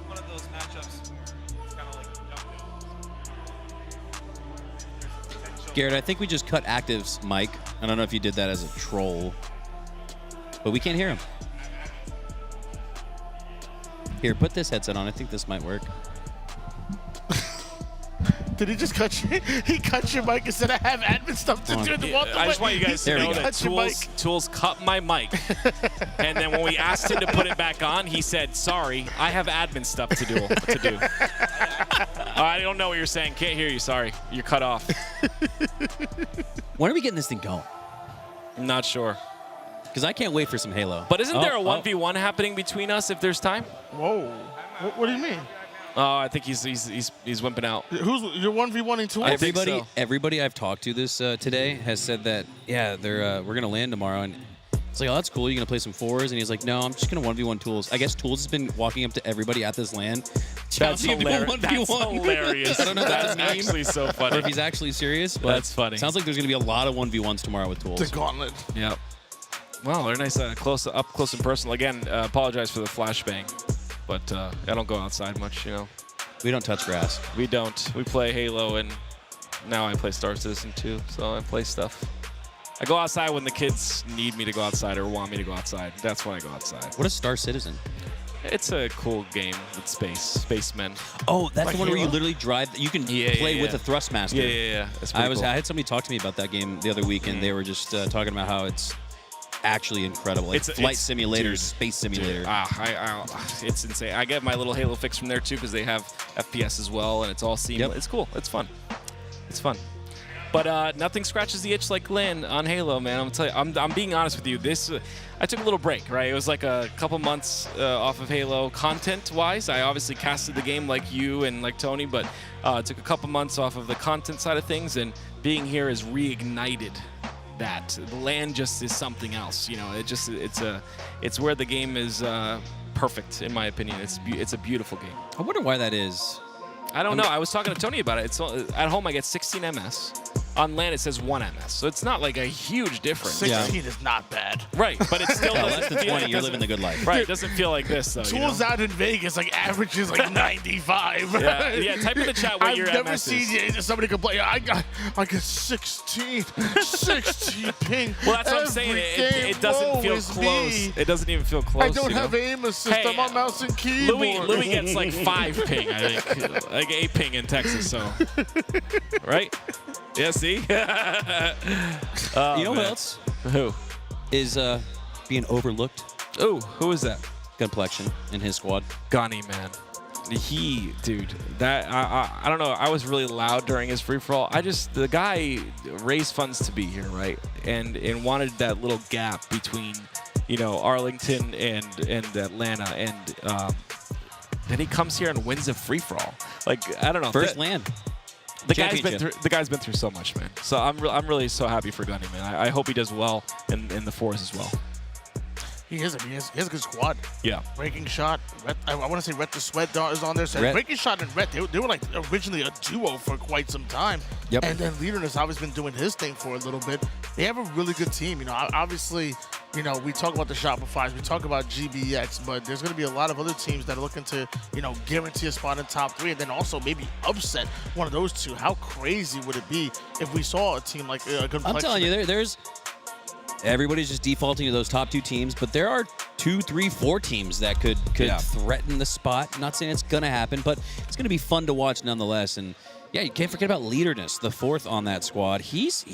[SPEAKER 3] One of those matchups where it's kind of like Garrett, I think we just cut Active's mic. I don't know if you did that as a troll, but we can't hear him. Here, put this headset on. I think this might work.
[SPEAKER 4] Did he just cut you? He cut your mic and said, I have admin stuff to do.
[SPEAKER 6] I just want you guys to know that Tools cut my mic. And then when we asked him to put it back on, he said, sorry, I have admin stuff to do. I don't know what you're saying. Can't hear you. Sorry. You're cut off.
[SPEAKER 3] When are we getting this thing going?
[SPEAKER 6] I'm not sure.
[SPEAKER 3] Because I can't wait for some Halo.
[SPEAKER 6] But isn't there a 1v1 happening between us if there's time?
[SPEAKER 4] Whoa. What do you mean?
[SPEAKER 6] Oh, I think he's wimping out.
[SPEAKER 4] You're 1v1ing Tools?
[SPEAKER 3] Everybody I've talked to this today has said that, we're going to land tomorrow. And it's like, oh, that's cool. You're going to play some fours? And he's like, no, I'm just going to 1v1 Tools. I guess Tools has been walking up to everybody at this LAN.
[SPEAKER 6] That's hilarious. That's hilarious.
[SPEAKER 3] I don't know if that's
[SPEAKER 6] actually so funny.
[SPEAKER 3] Or if he's actually serious. But
[SPEAKER 6] that's funny.
[SPEAKER 3] Sounds like there's going to be a lot of 1v1s tomorrow with Tools.
[SPEAKER 4] The gauntlet.
[SPEAKER 6] Yep. Well, they're nice up close and personal. Again, apologize for the flashbang. But I don't go outside much,
[SPEAKER 3] We don't touch grass.
[SPEAKER 6] We don't. We play Halo, and now I play Star Citizen too, so I play stuff. I go outside when the kids need me to go outside or want me to go outside. That's when I go outside.
[SPEAKER 3] What is Star Citizen?
[SPEAKER 6] It's a cool game with spacemen.
[SPEAKER 3] Oh, that's
[SPEAKER 6] like
[SPEAKER 3] the one where you
[SPEAKER 6] Halo?
[SPEAKER 3] literally drive. You can play with a Thrustmaster.
[SPEAKER 6] Yeah. That's pretty cool.
[SPEAKER 3] I had somebody talk to me about that game the other week, and they were just talking about how it's actually incredible. Like flight simulator,
[SPEAKER 6] dude,
[SPEAKER 3] space simulator.
[SPEAKER 6] It's insane. I get my little Halo fix from there too because they have FPS as well, and it's all seamless. Yep. It's cool. It's fun. It's fun. But nothing scratches the itch like LAN on Halo, man. I'm telling you, I'm being honest with you. I took a little break, right? It was like a couple months off of Halo content-wise. I obviously casted the game like you and like Tony, but took a couple months off of the content side of things, and being here has reignited that. The LAN just is something else, it's where the game is perfect, in my opinion. It's a beautiful game.
[SPEAKER 3] I wonder why that is.
[SPEAKER 6] I don't know. I was talking to Tony about it. It's at home I get 16 MS. On LAN it says 1 MS, so it's not like a huge difference.
[SPEAKER 4] 16 is not bad.
[SPEAKER 6] Right, but it's still
[SPEAKER 3] less than 20. You're living the good life.
[SPEAKER 6] Right, it doesn't feel like this though.
[SPEAKER 4] Tools out in Vegas averages like 95.
[SPEAKER 6] Yeah. Type in the chat what your MS is.
[SPEAKER 4] I've never seen somebody complain. I got 16 ping.
[SPEAKER 6] Well, that's what I'm saying. It doesn't feel close. It doesn't even feel close.
[SPEAKER 4] I don't have aim assist on my mouse and keyboard.
[SPEAKER 6] Louis gets like 5 ping, I think, like 8 ping in Texas. So, right? Yeah, see?
[SPEAKER 3] You know who else?
[SPEAKER 6] Who?
[SPEAKER 3] Is being overlooked?
[SPEAKER 6] Oh, who is that?
[SPEAKER 3] Gunplexion in his squad.
[SPEAKER 6] Gunny, man. Dude, that I don't know. I was really loud during his free-for-all. The guy raised funds to be here, right? And wanted that little gap between, Arlington and Atlanta. And then he comes here and wins a free-for-all. Like, I don't know.
[SPEAKER 3] First LAN.
[SPEAKER 6] The guy's been through so much, man. So I'm really so happy for Gunny, man. I hope he does well in the fours as well.
[SPEAKER 4] He has a good squad.
[SPEAKER 6] Yeah.
[SPEAKER 4] Breaking Shot. I want to say Rhett the Sweat is on there. So Breaking Shot and Rhett, they were like originally a duo for quite some time.
[SPEAKER 3] Yep.
[SPEAKER 4] And then Leader has always been doing his thing for a little bit. they have a really good team. You know, obviously, you know, we talk about the Shopifys, we talk about GBX, but there's going to be a lot of other teams that are looking to, you know, guarantee a spot in top 3 and then also maybe upset one of those two. How crazy would it be if we saw a team like a good
[SPEAKER 12] I'm telling you, there's everybody's just defaulting to those top 2 teams, but there are 2, 3, 4 teams that could threaten the spot. Not saying it's going to happen, but it's going to be fun to watch nonetheless. And yeah, you can't forget about Leaderness, the 4th on that squad.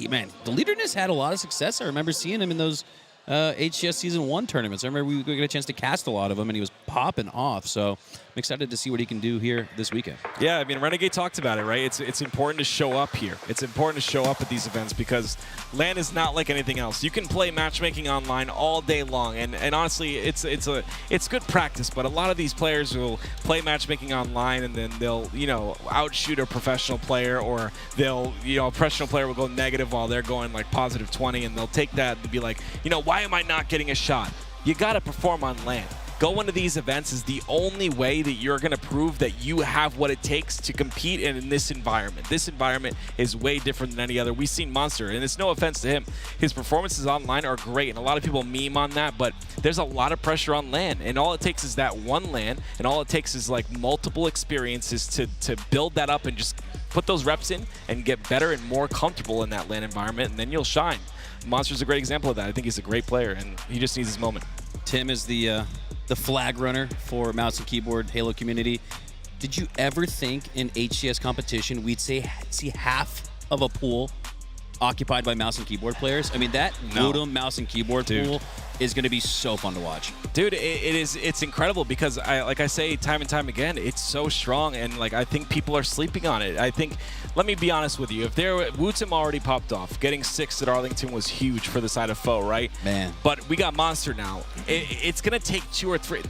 [SPEAKER 12] Man, the Leaderness had a lot of success. I remember seeing him in those HCS Season 1 tournaments. I remember we got a chance to cast a lot of them, and he was popping off. So I'm excited to see what he can do here this weekend.
[SPEAKER 6] Yeah, I mean, Renegade talked about it, right? It's important to show up here. It's important to show up at these events because LAN is not like anything else. You can play matchmaking online all day long, and honestly, it's good practice. But a lot of these players will play matchmaking online, and then they'll outshoot a professional player, or they'll a professional player will go negative while they're going like positive 20, and they'll take that and be like, why am I not getting a shot? You got to perform on LAN. Going to these events is the only way that you're going to prove that you have what it takes to compete in this environment. This environment is way different than any other. We've seen Monster, and it's no offense to him. His performances online are great, and a lot of people meme on that, but there's a lot of pressure on LAN, and all it takes is that one LAN, and all it takes is like multiple experiences to build that up and just put those reps in and get better and more comfortable in that LAN environment, and then you'll shine. Monster's a great example of that. I think he's a great player, and he just needs his moment.
[SPEAKER 12] Tim is the flag runner for Mouse and Keyboard Halo community. Did you ever think in HCS competition we'd see half of a pool occupied by mouse and keyboard players? I mean, that Woodham mouse and keyboard pool is going to be so fun to watch.
[SPEAKER 6] Dude, it's incredible because like I say time and time again, it's so strong, and like I think people are sleeping on it. I think, let me be honest with you, if Woodham already popped off, getting 6th at Arlington was huge for the side of foe, right?
[SPEAKER 12] Man.
[SPEAKER 6] But we got Monster now. It's going to take 2 or 3.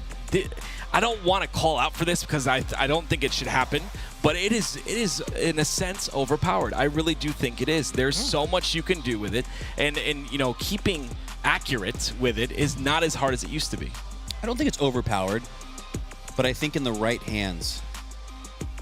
[SPEAKER 6] I don't want to call out for this because I don't think it should happen, but it is in a sense overpowered. I really do think it is. There's so much you can do with it, and keeping accurate with it is not as hard as it used to be.
[SPEAKER 12] I don't think it's overpowered, but I think in the right hands,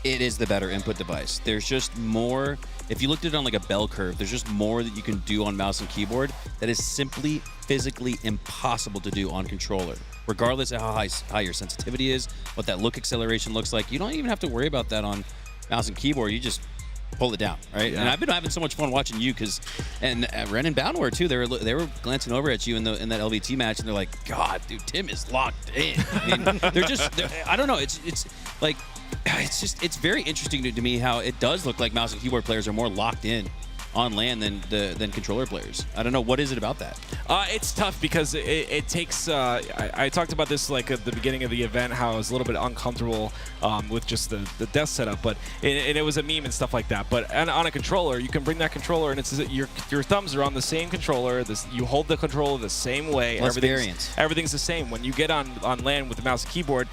[SPEAKER 12] it is the better input device. There's just more. If you looked at it on like a bell curve, there's just more that you can do on mouse and keyboard that is simply physically impossible to do on controller. Regardless of how high your sensitivity is, what that look acceleration looks like, you don't even have to worry about that on mouse and keyboard. You just pull it down, right?
[SPEAKER 6] Yeah.
[SPEAKER 12] And I've been having so much fun watching you and Ren and Bound were too. They were glancing over at you in that LVT match, and they're like, God, dude, Tim is locked in. I mean, I don't know. It's like, it's very interesting to me how it does look like mouse and keyboard players are more locked in on LAN than controller players. I don't know, what is it about that?
[SPEAKER 6] It's tough because it takes. I talked about this like at the beginning of the event, how I was a little bit uncomfortable with just the desk setup, but it was a meme and stuff like that. But on a controller, you can bring that controller, and it's your thumbs are on the same controller. You hold the controller the same way. Everything's the same. When you get on LAN with the mouse and keyboard,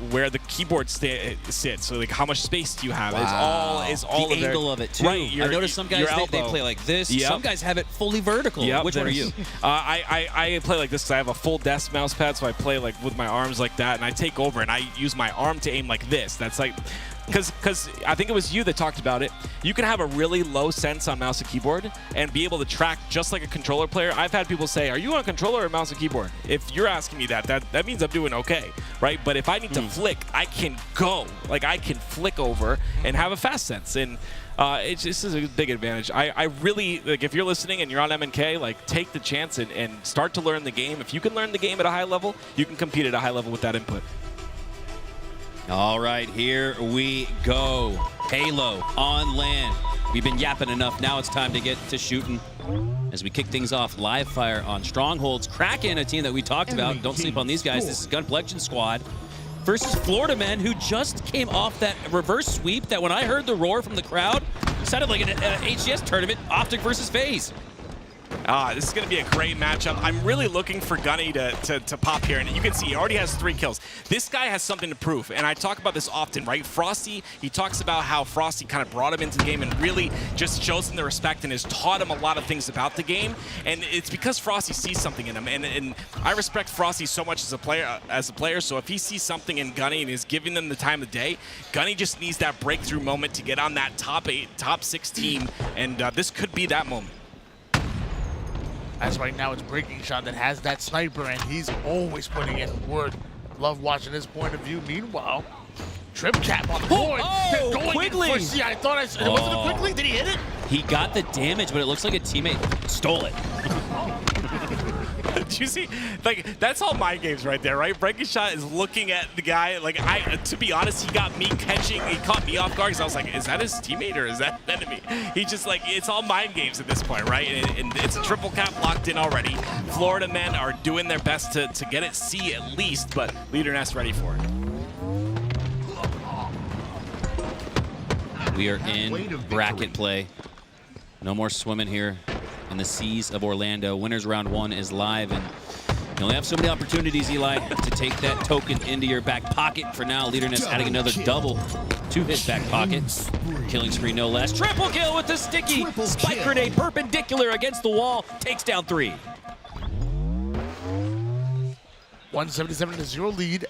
[SPEAKER 6] where the keyboard sits. So like how much space do you have?
[SPEAKER 12] Wow.
[SPEAKER 6] Is all
[SPEAKER 12] the
[SPEAKER 6] of
[SPEAKER 12] angle of it too.
[SPEAKER 6] Right.
[SPEAKER 12] I noticed some guys they play like this.
[SPEAKER 6] Yep.
[SPEAKER 12] Some guys have it fully vertical.
[SPEAKER 6] Yep,
[SPEAKER 12] Which one are you?
[SPEAKER 6] I play like this because I have a full desk mouse pad, so I play like with my arms like that, and I take over and I use my arm to aim like this. That's like, because I think it was you that talked about it. You can have a really low sense on mouse and keyboard and be able to track just like a controller player. I've had people say, "Are you on a controller or mouse and keyboard?" If you're asking me that means I'm doing okay, right? But if I need to flick, I can go. Like I can flick over and have a fast sense, and this is a big advantage. I really, like, if you're listening and you're on MNK, like, take the chance and start to learn the game. If you can learn the game at a high level, you can compete at a high level with that input.
[SPEAKER 12] All right, here we go. Halo on LAN. We've been yapping enough. Now it's time to get to shooting. As we kick things off, live fire on Strongholds. Kraken, a team that we talked about. Don't sleep on these guys. This is Gunplexion Squad versus Florida Men, who just came off that reverse sweep that when I heard the roar from the crowd, it sounded like an HCS tournament, Optic versus FaZe.
[SPEAKER 2] This is going to be a great matchup. I'm really looking for Gunny to pop here, and you can see he already has 3 kills. This guy has something to prove, and I talk about this often, right? Frosty, he talks about how Frosty kind of brought him into the game and really just shows him the respect and has taught him a lot of things about the game, and it's because Frosty sees something in him, and I respect Frosty so much as a player, so if he sees something in Gunny and is giving them the time of day, Gunny just needs that breakthrough moment to get on that top 6 team, and this could be that moment.
[SPEAKER 4] As right now, it's Breaking Shot that has that sniper, and he's always putting in work. Love watching his point of view. Meanwhile, Trip Cap on the board.
[SPEAKER 12] Oh,
[SPEAKER 4] going
[SPEAKER 12] Quigley.
[SPEAKER 4] in for, I thought it wasn't a Quigley. Did he hit it?
[SPEAKER 12] He got the damage, but it looks like a teammate stole it.
[SPEAKER 6] Did you see? Like, that's all mind games right there, right? Breaking Shot is looking at the guy. Like, to be honest, he got me catching. He caught me off guard because I was like, is that his teammate or is that an enemy? He just, like, it's all mind games at this point, right? And it's a triple cap locked in already. Florida men are doing their best to get it C at least, but Leader Nest ready for it.
[SPEAKER 12] We are in bracket play. No more swimming here in the seas of Orlando. Winners round 1 is live, and you only have so many opportunities, Eli, to take that token into your back pocket. For now, Leader Nest adding another double to his back pocket. Killing spree, no less. Triple kill with the sticky spike grenade, perpendicular against the wall. Takes down 3.
[SPEAKER 4] 177-0 lead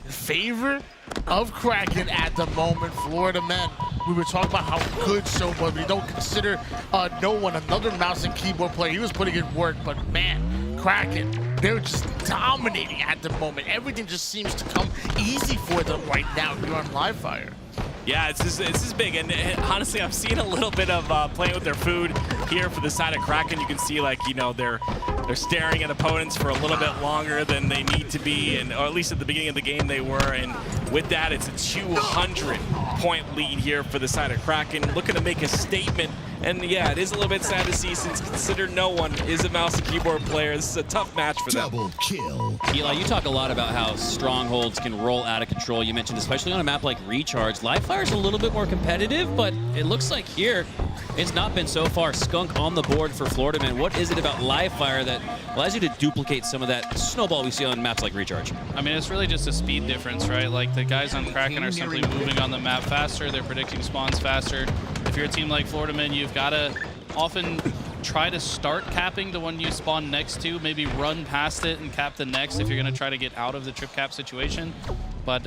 [SPEAKER 4] in favor of Kraken at the moment. Florida men, we were talking about how good so was. We don't consider no one, another mouse and keyboard player. He was putting in work, but man, Kraken, they're just dominating at the moment. Everything just seems to come easy for them right now here on Live Fire.
[SPEAKER 6] Yeah, it's just big, and honestly, I've seen a little bit of playing with their food here for the side of Kraken. You can see, like, you know, they're staring at opponents for a little bit longer than they need to be, and or at least at the beginning of the game they were. And with that, it's a 200-point lead here for the side of Kraken, looking to make a statement. And yeah, it is a little bit sad to see, since considered no one is a mouse and keyboard player. This is a tough match for them.
[SPEAKER 17] Double kill.
[SPEAKER 12] Eli, you talk a lot about how strongholds can roll out of control. You mentioned, especially on a map like Recharge, Live Fire's a little bit more competitive, but it looks like here it's not been so far. Skunk on the board for Florida men. What is it about Live Fire that allows you to duplicate some of that snowball we see on maps like Recharge?
[SPEAKER 11] I mean, it's really just a speed difference, right? Like, the guys on Kraken are simply moving on the map faster. They're predicting spawns faster. If you're a team like Florida men, you've got to often try to start capping the one you spawn next to, maybe run past it and cap the next if you're going to try to get out of the trip cap situation. But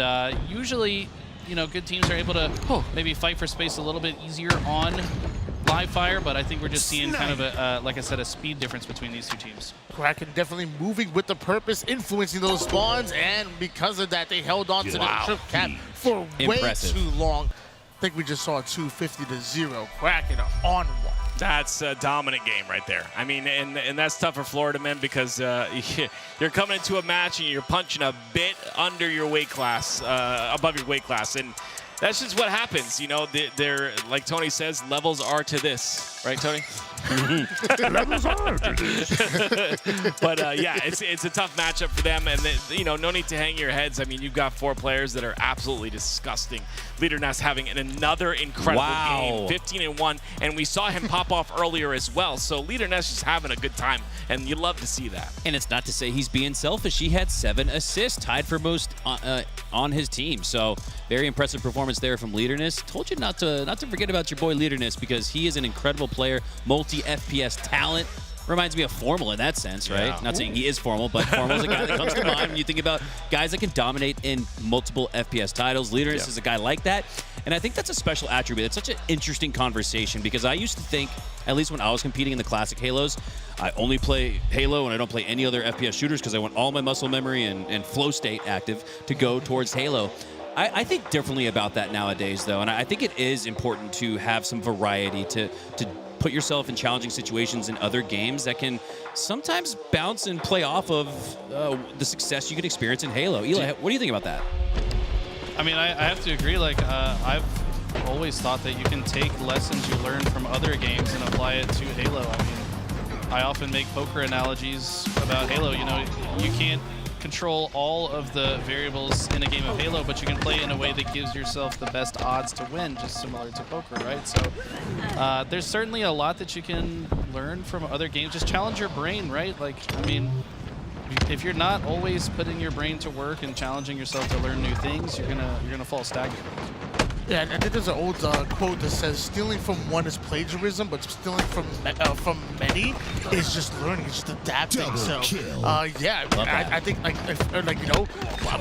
[SPEAKER 11] usually, you know, good teams are able to maybe fight for space a little bit easier on Live Fire, but I think we're just seeing kind of a, like I said, a speed difference between these two teams.
[SPEAKER 4] Kraken definitely moving with the purpose, influencing those spawns, and because of that, they held on to the trip cap for way too long. I think we just saw 250-0. Kraken on one.
[SPEAKER 6] That's a dominant game right there. I mean, and that's tough for Florida men because you're coming into a match and you're punching a bit under your weight class, above your weight class, and that's just what happens. You know, they're like Tony says, levels are to this, right, Tony?
[SPEAKER 17] Levels are to this.
[SPEAKER 6] But yeah, it's a tough matchup for them, and you know, no need to hang your heads. I mean, you've got 4 players that are absolutely disgusting. Leader Nest having another incredible game, 15-1, and we saw him pop off earlier as well. So Leader Nest is having a good time, and you love to see that.
[SPEAKER 12] And it's not to say he's being selfish. He had 7 assists, tied for most on his team. So very impressive performance there from Leader Nest. Told you not to forget about your boy Leader Nest, because he is an incredible player, multi-FPS talent. Reminds me of Formal in that sense, right?
[SPEAKER 6] Yeah.
[SPEAKER 12] Not saying he is Formal, but Formal is a guy that comes to mind when you think about guys that can dominate in multiple FPS titles. Leader Nest is a guy like that. And I think that's a special attribute. It's such an interesting conversation, because I used to think, at least when I was competing in the classic Halos, I only play Halo and I don't play any other FPS shooters because I want all my muscle memory and flow state active to go towards Halo. I think differently about that nowadays, though, and I think it is important to have some variety, to put yourself in challenging situations in other games that can sometimes bounce and play off of the success you can experience in Halo. Eli, what do you think about that?
[SPEAKER 11] I mean, I have to agree. Like, I've always thought that you can take lessons you learn from other games and apply it to Halo. I mean, I often make poker analogies about Halo. You know, you can't control all of the variables in a game of Halo, but you can play in a way that gives yourself the best odds to win, just similar to poker, right? So there's certainly a lot that you can learn from other games. Just challenge your brain, right? Like, I mean, if you're not always putting your brain to work and challenging yourself to learn new things, you're gonna fall stagnant.
[SPEAKER 4] Yeah, I think there's an old quote that says, "Stealing from one is plagiarism, but stealing from many is just learning, it's just adapting." Yeah, I think like you know,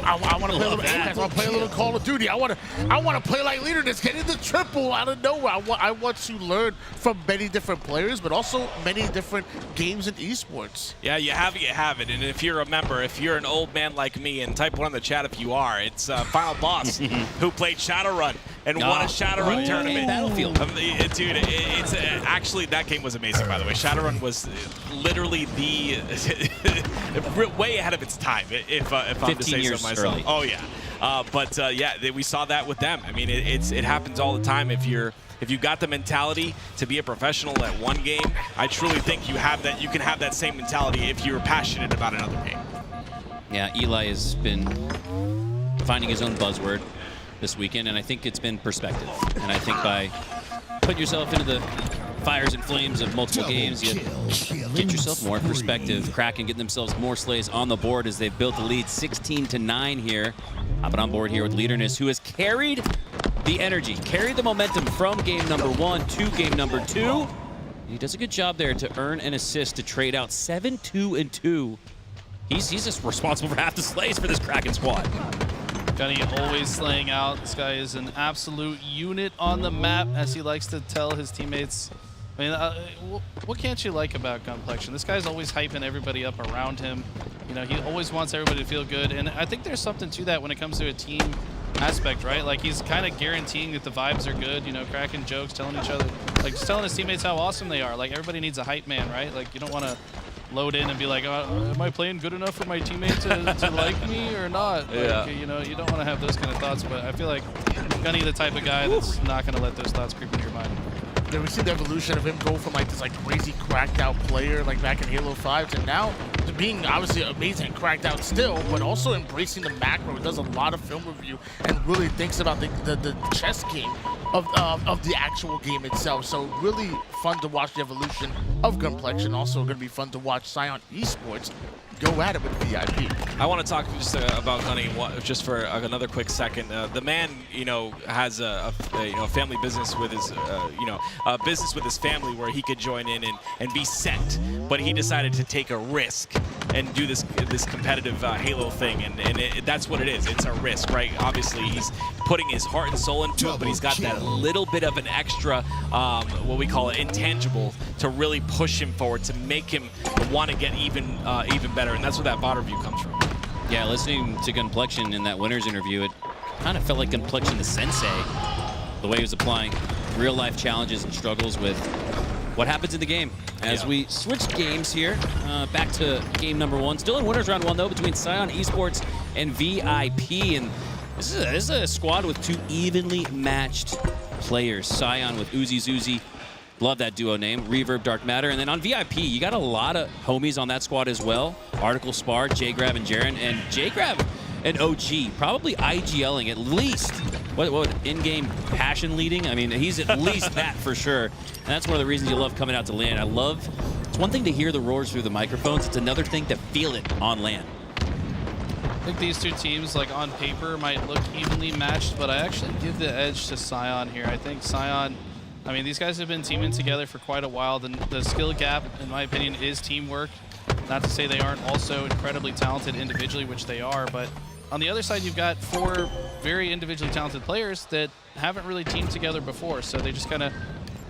[SPEAKER 4] I want to play a little Apex, I want to play a little Call of Duty, I want to play like leader. That's getting the triple out of nowhere. I want to learn from many different players, but also many different games in esports.
[SPEAKER 6] Yeah, you have it. And if you remember, if you're an old man like me, and type 1 in the chat if you are, it's Final Boss who played Shadowrun and won a Shadowrun tournament.
[SPEAKER 12] Battlefield.
[SPEAKER 6] Dude, it's actually, that game was amazing, by the way. Shadowrun was literally the way ahead of its time, if I'm to say so myself.
[SPEAKER 12] Early.
[SPEAKER 6] Oh yeah, yeah, we saw that with them. I mean, it happens all the time. If you got the mentality to be a professional at one game, I truly think you have that. You can have that same mentality if you're passionate about another game.
[SPEAKER 12] Yeah, Eli has been finding his own buzzword this weekend, and I think it's been perspective. And I think by putting yourself into the fires and flames of multiple games, you get yourself more perspective. Kraken getting themselves more slays on the board as they've built the lead 16-9 here. Hopping on board here with Leaderness, who has carried the energy, carried the momentum from game number 1 to game number 2. He does a good job there to earn an assist to trade out 7-2-2. He's just responsible for half the slays for this Kraken squad.
[SPEAKER 11] Gunny always slaying out. This guy is an absolute unit on the map, as he likes to tell his teammates. I mean, what can't you like about Gunplexion? This guy's always hyping everybody up around him. You know, he always wants everybody to feel good, and I think there's something to that when it comes to a team aspect, right? Like, he's kind of guaranteeing that the vibes are good, you know, cracking jokes, telling each other, like, just telling his teammates how awesome they are. Like, everybody needs a hype man, right? Like, you don't want to load in and be like, am I playing good enough for my teammate to like me or not? Like,
[SPEAKER 6] yeah.
[SPEAKER 11] You know, you don't want to have those kind of thoughts, but I feel like Gunny the type of guy that's not going to let those thoughts creep into your mind.
[SPEAKER 4] Yeah, we see the evolution of him go from like this like crazy cracked out player like back in Halo 5 to now to being obviously amazing and cracked out still, but also embracing the macro. He does a lot of film review and really thinks about the chess game of the actual game itself. So really fun to watch the evolution of Gunplexion. Also going to be fun to watch Scion Esports go at it with VIP.
[SPEAKER 6] I want to talk just about Gunny just for another quick second. The man, you know, has a family business with his, business with his family where he could join in and be set, but he decided to take a risk and do this competitive Halo thing, and that's what it is. It's a risk, right? Obviously, he's putting his heart and soul into it, but he's got that little bit of an extra, what we call it, intangible, to really push him forward, to make him want to get even better, and that's where that bot review comes from.
[SPEAKER 12] Yeah, listening to Gunplexion in that winner's interview, it kind of felt like Gunplexion the sensei, the way he was applying real-life challenges and struggles with what happens in the game. As we switch games here, back to game number 1. Still in winners round 1, though, between Scion Esports and VIP. And this is a squad with 2 evenly matched players. Scion with Uzi Zuzi. Love that duo name, Reverb, Dark Matter. And then on VIP, you got a lot of homies on that squad as well. Article, Spar, J-Grab, and Jaren. And J-Grab and OG, probably IGLing at least. What in-game passion leading? I mean, he's at least that for sure. And that's one of the reasons you love coming out to LAN. It's one thing to hear the roars through the microphones. It's another thing to feel it on LAN.
[SPEAKER 11] I think these two teams, like on paper, might look evenly matched, but I actually give the edge to Scion here. I think Scion, I mean, these guys have been teaming together for quite a while. The skill gap, in my opinion, is teamwork. Not to say they aren't also incredibly talented individually, which they are, but on the other side, you've got 4 very individually talented players that haven't really teamed together before. So they just kind of,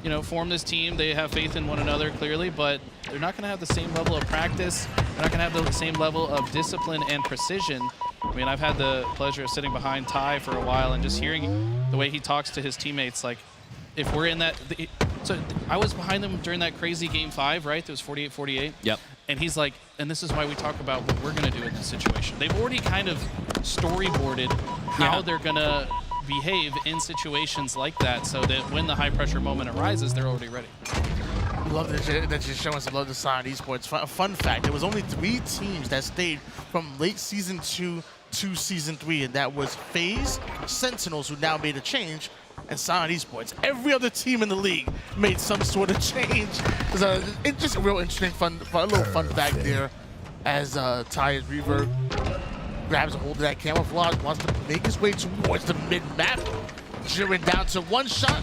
[SPEAKER 11] you know, form this team. They have faith in one another, clearly, but they're not going to have the same level of practice. They're not going to have the same level of discipline and precision. I mean, I've had the pleasure of sitting behind Ty for a while and just hearing the way he talks to his teammates. Like, if we're in that, so I was behind them during that crazy game 5, right? That was 48-48.
[SPEAKER 12] Yep.
[SPEAKER 11] And he's like, and this is why we talk about what we're going to do in this situation. They've already kind of storyboarded how they're going to behave in situations like that, so that when the high pressure moment arises, they're already ready.
[SPEAKER 4] Love that you're showing some love to Scion Esports. Fun fact, there was only 3 teams that stayed from late season 2 to season 3, and that was FaZe, Sentinels, who now made a change, and Scion Esports. Every other team in the league made some sort of change. It's just a real interesting, little fun fact there, as Ty's Reverb grabs a hold of that camouflage, wants to make his way towards the mid-map. Jiren down to one shot.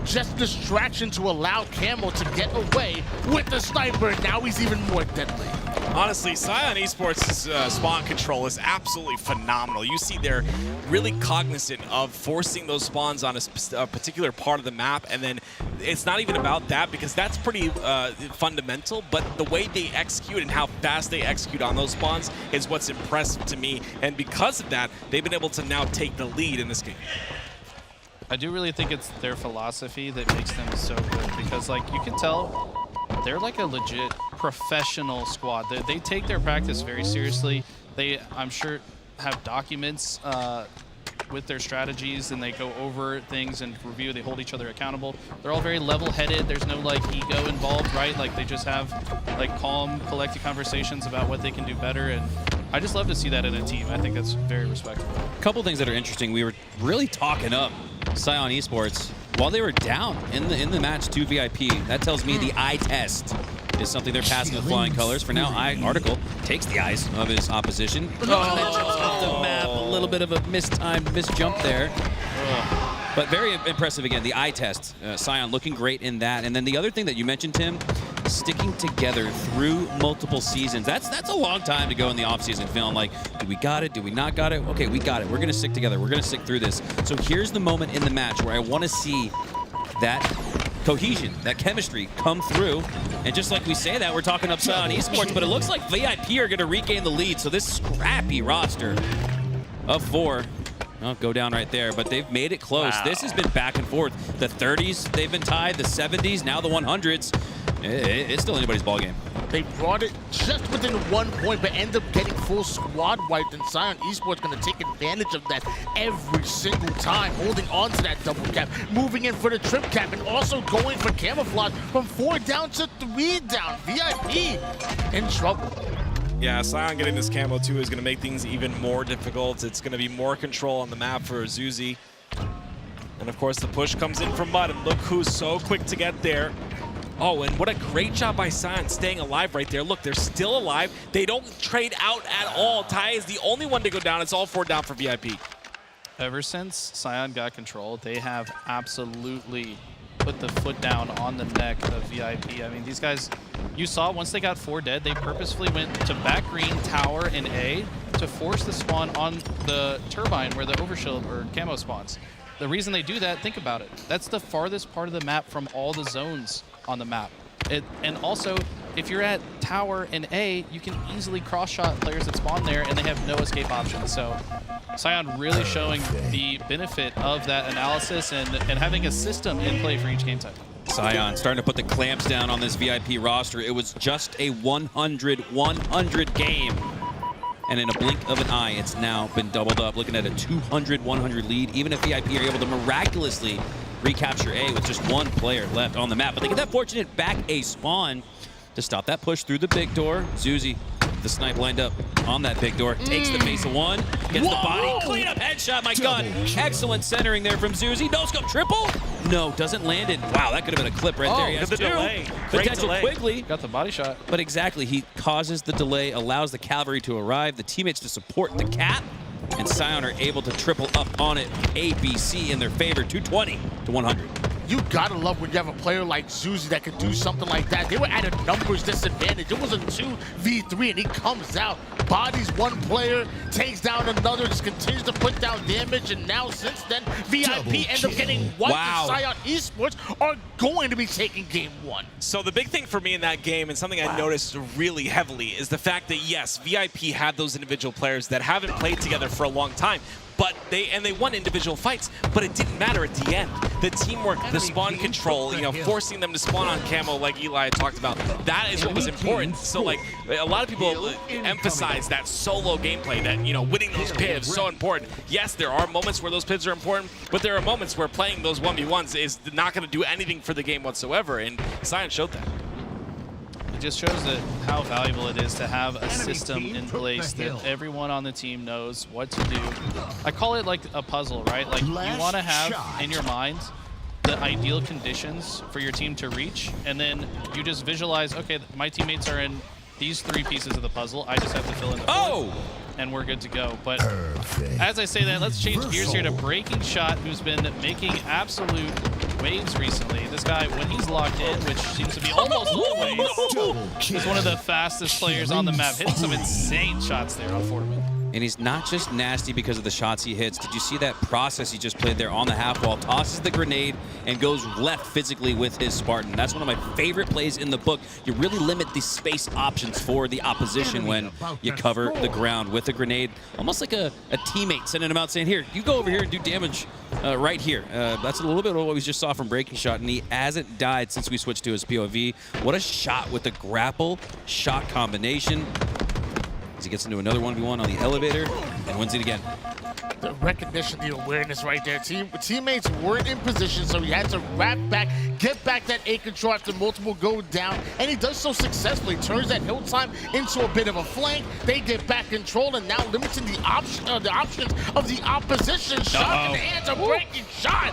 [SPEAKER 4] Just distraction to allow Camo to get away with the sniper. Now he's even more deadly.
[SPEAKER 6] Honestly, Scion Esports' spawn control is absolutely phenomenal. You see they're really cognizant of forcing those spawns on a particular part of the map, and then it's not even about that because that's pretty fundamental, but the way they execute and how fast they execute on those spawns is what's impressive to me, and because of that, they've been able to now take the lead in this game.
[SPEAKER 11] I do really think it's their philosophy that makes them so good because, like, you can tell they're like a legit professional squad. They take their practice very seriously. They, I'm sure, have documents with their strategies, and they go over things and review. They hold each other accountable. They're all very level-headed. There's no, like, ego involved, right? Like, they just have, like, calm, collected conversations about what they can do better, and I just love to see that in a team. I think that's very respectable.
[SPEAKER 12] A couple things that are interesting. We were really talking up Scion Esports while they were down in the match to VIP. That tells me the eye test is something they're passing with flying colors. For now, Article takes the eyes of his opposition. Oh, that jumps off the map. A little bit of a missed jump there. But very impressive again, the eye test. Scion looking great in that. And then the other thing that you mentioned, Tim, sticking together through multiple seasons. That's a long time to go in the offseason feeling like, do we got it? Do we not got it? Okay, we got it. We're going to stick together. We're going to stick through this. So here's the moment in the match where I want to see that cohesion, that chemistry come through. And just like we say that, we're talking up Scion Esports, but it looks like VIP are going to regain the lead. So this scrappy roster of 4 go down right there, but they've made it close. Wow. This has been back and forth. The 30s, they've been tied. The 70s, now the 100s. It's still anybody's ballgame.
[SPEAKER 4] They brought it just within 1 point, but end up getting full squad wiped, and Scion Esports going to take advantage of that every single time, holding on to that double cap, moving in for the trip cap, and also going for camouflage from 4 down to 3 down. VIP in trouble.
[SPEAKER 6] Yeah, Scion getting this camo too is going to make things even more difficult. It's going to be more control on the map for Zuzi. And of course the push comes in from Mud, and look who's so quick to get there. Oh, and what a great job by Scion staying alive right there. Look, they're still alive. They don't trade out at all. Ty is the only one to go down. It's all 4 down for VIP.
[SPEAKER 11] Ever since Scion got control, they have absolutely put the foot down on the neck of VIP. I mean, these guys, you saw once they got 4 dead, they purposefully went to back green, tower, and A to force the spawn on the turbine where the overshield or camo spawns. The reason they do that, think about it. That's the farthest part of the map from all the zones on the map. And also, if you're at tower and A, you can easily cross-shot players that spawn there, and they have no escape options. So Scion really showing the benefit of that analysis and having a system in play for each game type.
[SPEAKER 12] Scion starting to put the clamps down on this VIP roster. It was just a 100-100 game. And in a blink of an eye, it's now been doubled up, looking at a 200-100 lead. Even if VIP are able to miraculously recapture A with just 1 player left on the map. But they get that fortunate back A spawn to stop that push through the big door. Zuzi, the snipe lined up on that big door, takes the face of 1, gets the body, clean up headshot, my God. Excellent centering there from Zuzi. No scope triple? No, doesn't land it. Wow, that could have been a clip right there. He has 2. Potential quickly.
[SPEAKER 11] Got the body shot.
[SPEAKER 12] But exactly, he causes the delay, allows the cavalry to arrive, the teammates to support the cap, and Scion are able to triple up on it. ABC in their favor, 220-100.
[SPEAKER 4] You gotta love when you have a player like Zuzi that can do something like that. They were at a numbers disadvantage. It was a 2v3, and he comes out, bodies 1 player, takes down another, just continues to put down damage, and now since then, VIP end up getting wiped.
[SPEAKER 6] Wow.
[SPEAKER 4] Scion Esports are going to be taking game 1.
[SPEAKER 6] So the big thing for me in that game, and something I noticed really heavily, is the fact that yes, VIP had those individual players that haven't played together for a long time. But they won individual fights, but it didn't matter at the end. The teamwork, the spawn control, forcing them to spawn on camo like Eli had talked about, that is what was important. So like a lot of people emphasize that solo gameplay, that winning those pivs so important. Yes, there are moments where those pivs are important, but there are moments where playing those 1v1s is not going to do anything for the game whatsoever, and Scion showed that.
[SPEAKER 11] It just shows that how valuable it is to have a system in place that everyone on the team knows what to do. I call it like a puzzle, right? Like you want to have in your mind the ideal conditions for your team to reach, and then you just visualize, okay, my teammates are in these 3 pieces of the puzzle. I just have to fill in the 4th. and we're good to go. But as I say that, let's change gears here to Breaking Shot, who's been making absolute waves recently. This guy, when he's locked in, which seems to be almost always, is one of the fastest players on the map, hitting some insane shots there on Fortman.
[SPEAKER 12] And he's not just nasty because of the shots he hits. Did you see that process he just played there on the half wall? Tosses the grenade and goes left physically with his Spartan. That's one of my favorite plays in the book. You really limit the space options for the opposition when you cover the ground with a grenade. Almost like a teammate sending him out saying, here, you go over here and do damage right here. That's a little bit of what we just saw from Breaking Shot, and he hasn't died since we switched to his POV. What a shot with the grapple shot combination. As he gets into another 1v1 on the elevator and wins it again.
[SPEAKER 4] The recognition, the awareness right there. Teammates weren't in position, so he had to wrap back, get back that A control after multiple go down, and he does so successfully. Turns that hill time into a bit of a flank. They get back control, and now limiting the options of the opposition. Shot in the hands of Breaking Shot,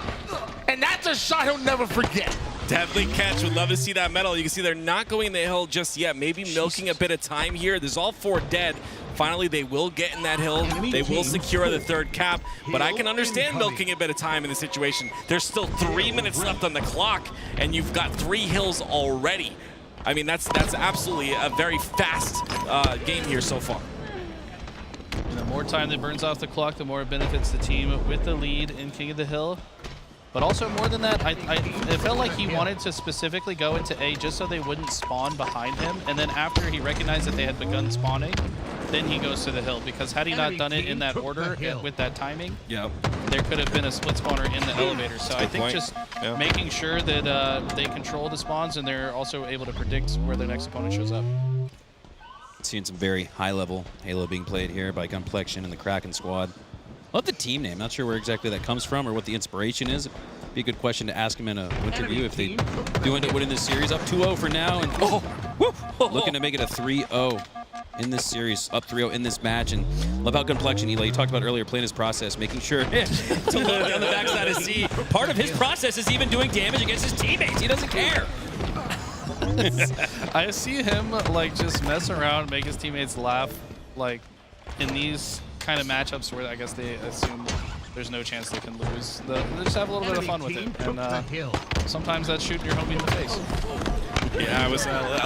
[SPEAKER 4] and that's a shot he'll never forget.
[SPEAKER 6] Deadly catch. Would love to see that medal. You can see they're not going in the hill just yet. Maybe milking a bit of time here. There's all 4 dead. Finally, they will get in that hill. They will secure the 3rd cap. But I can understand milking a bit of time in the situation. There's still 3 minutes left on the clock, and you've got 3 hills already. I mean, that's absolutely a very fast game here so far.
[SPEAKER 11] The more time that burns off the clock, the more it benefits the team with the lead in King of the Hill. But also more than that, it felt like he wanted to specifically go into A just so they wouldn't spawn behind him. And then after he recognized that they had begun spawning, then he goes to the hill. Because had he not done it in that order with that timing, there could have been a split spawner in the elevator. So I think just making sure that they control the spawns and they're also able to predict where their next opponent shows up.
[SPEAKER 12] Seeing some very high-level Halo being played here by Gunplexion and the Kraken squad. Love the team name. Not sure where exactly that comes from or what the inspiration is. Be a good question to ask him in an interview if they do end up winning this series. Up 2-0 for now, and looking to make it a 3-0 in this series. Up 3-0 in this match, and love how Gunplexion, Eli, you talked about earlier, playing his process, making sure to load down the backside of C. Part of his process is even doing damage against his teammates. He doesn't care.
[SPEAKER 11] I see him like just mess around, make his teammates laugh, like in these kind of matchups where I guess they assume there's no chance they can lose. They just have a little bit of fun with it, and sometimes that's shooting your homie in the face.
[SPEAKER 6] Yeah, I was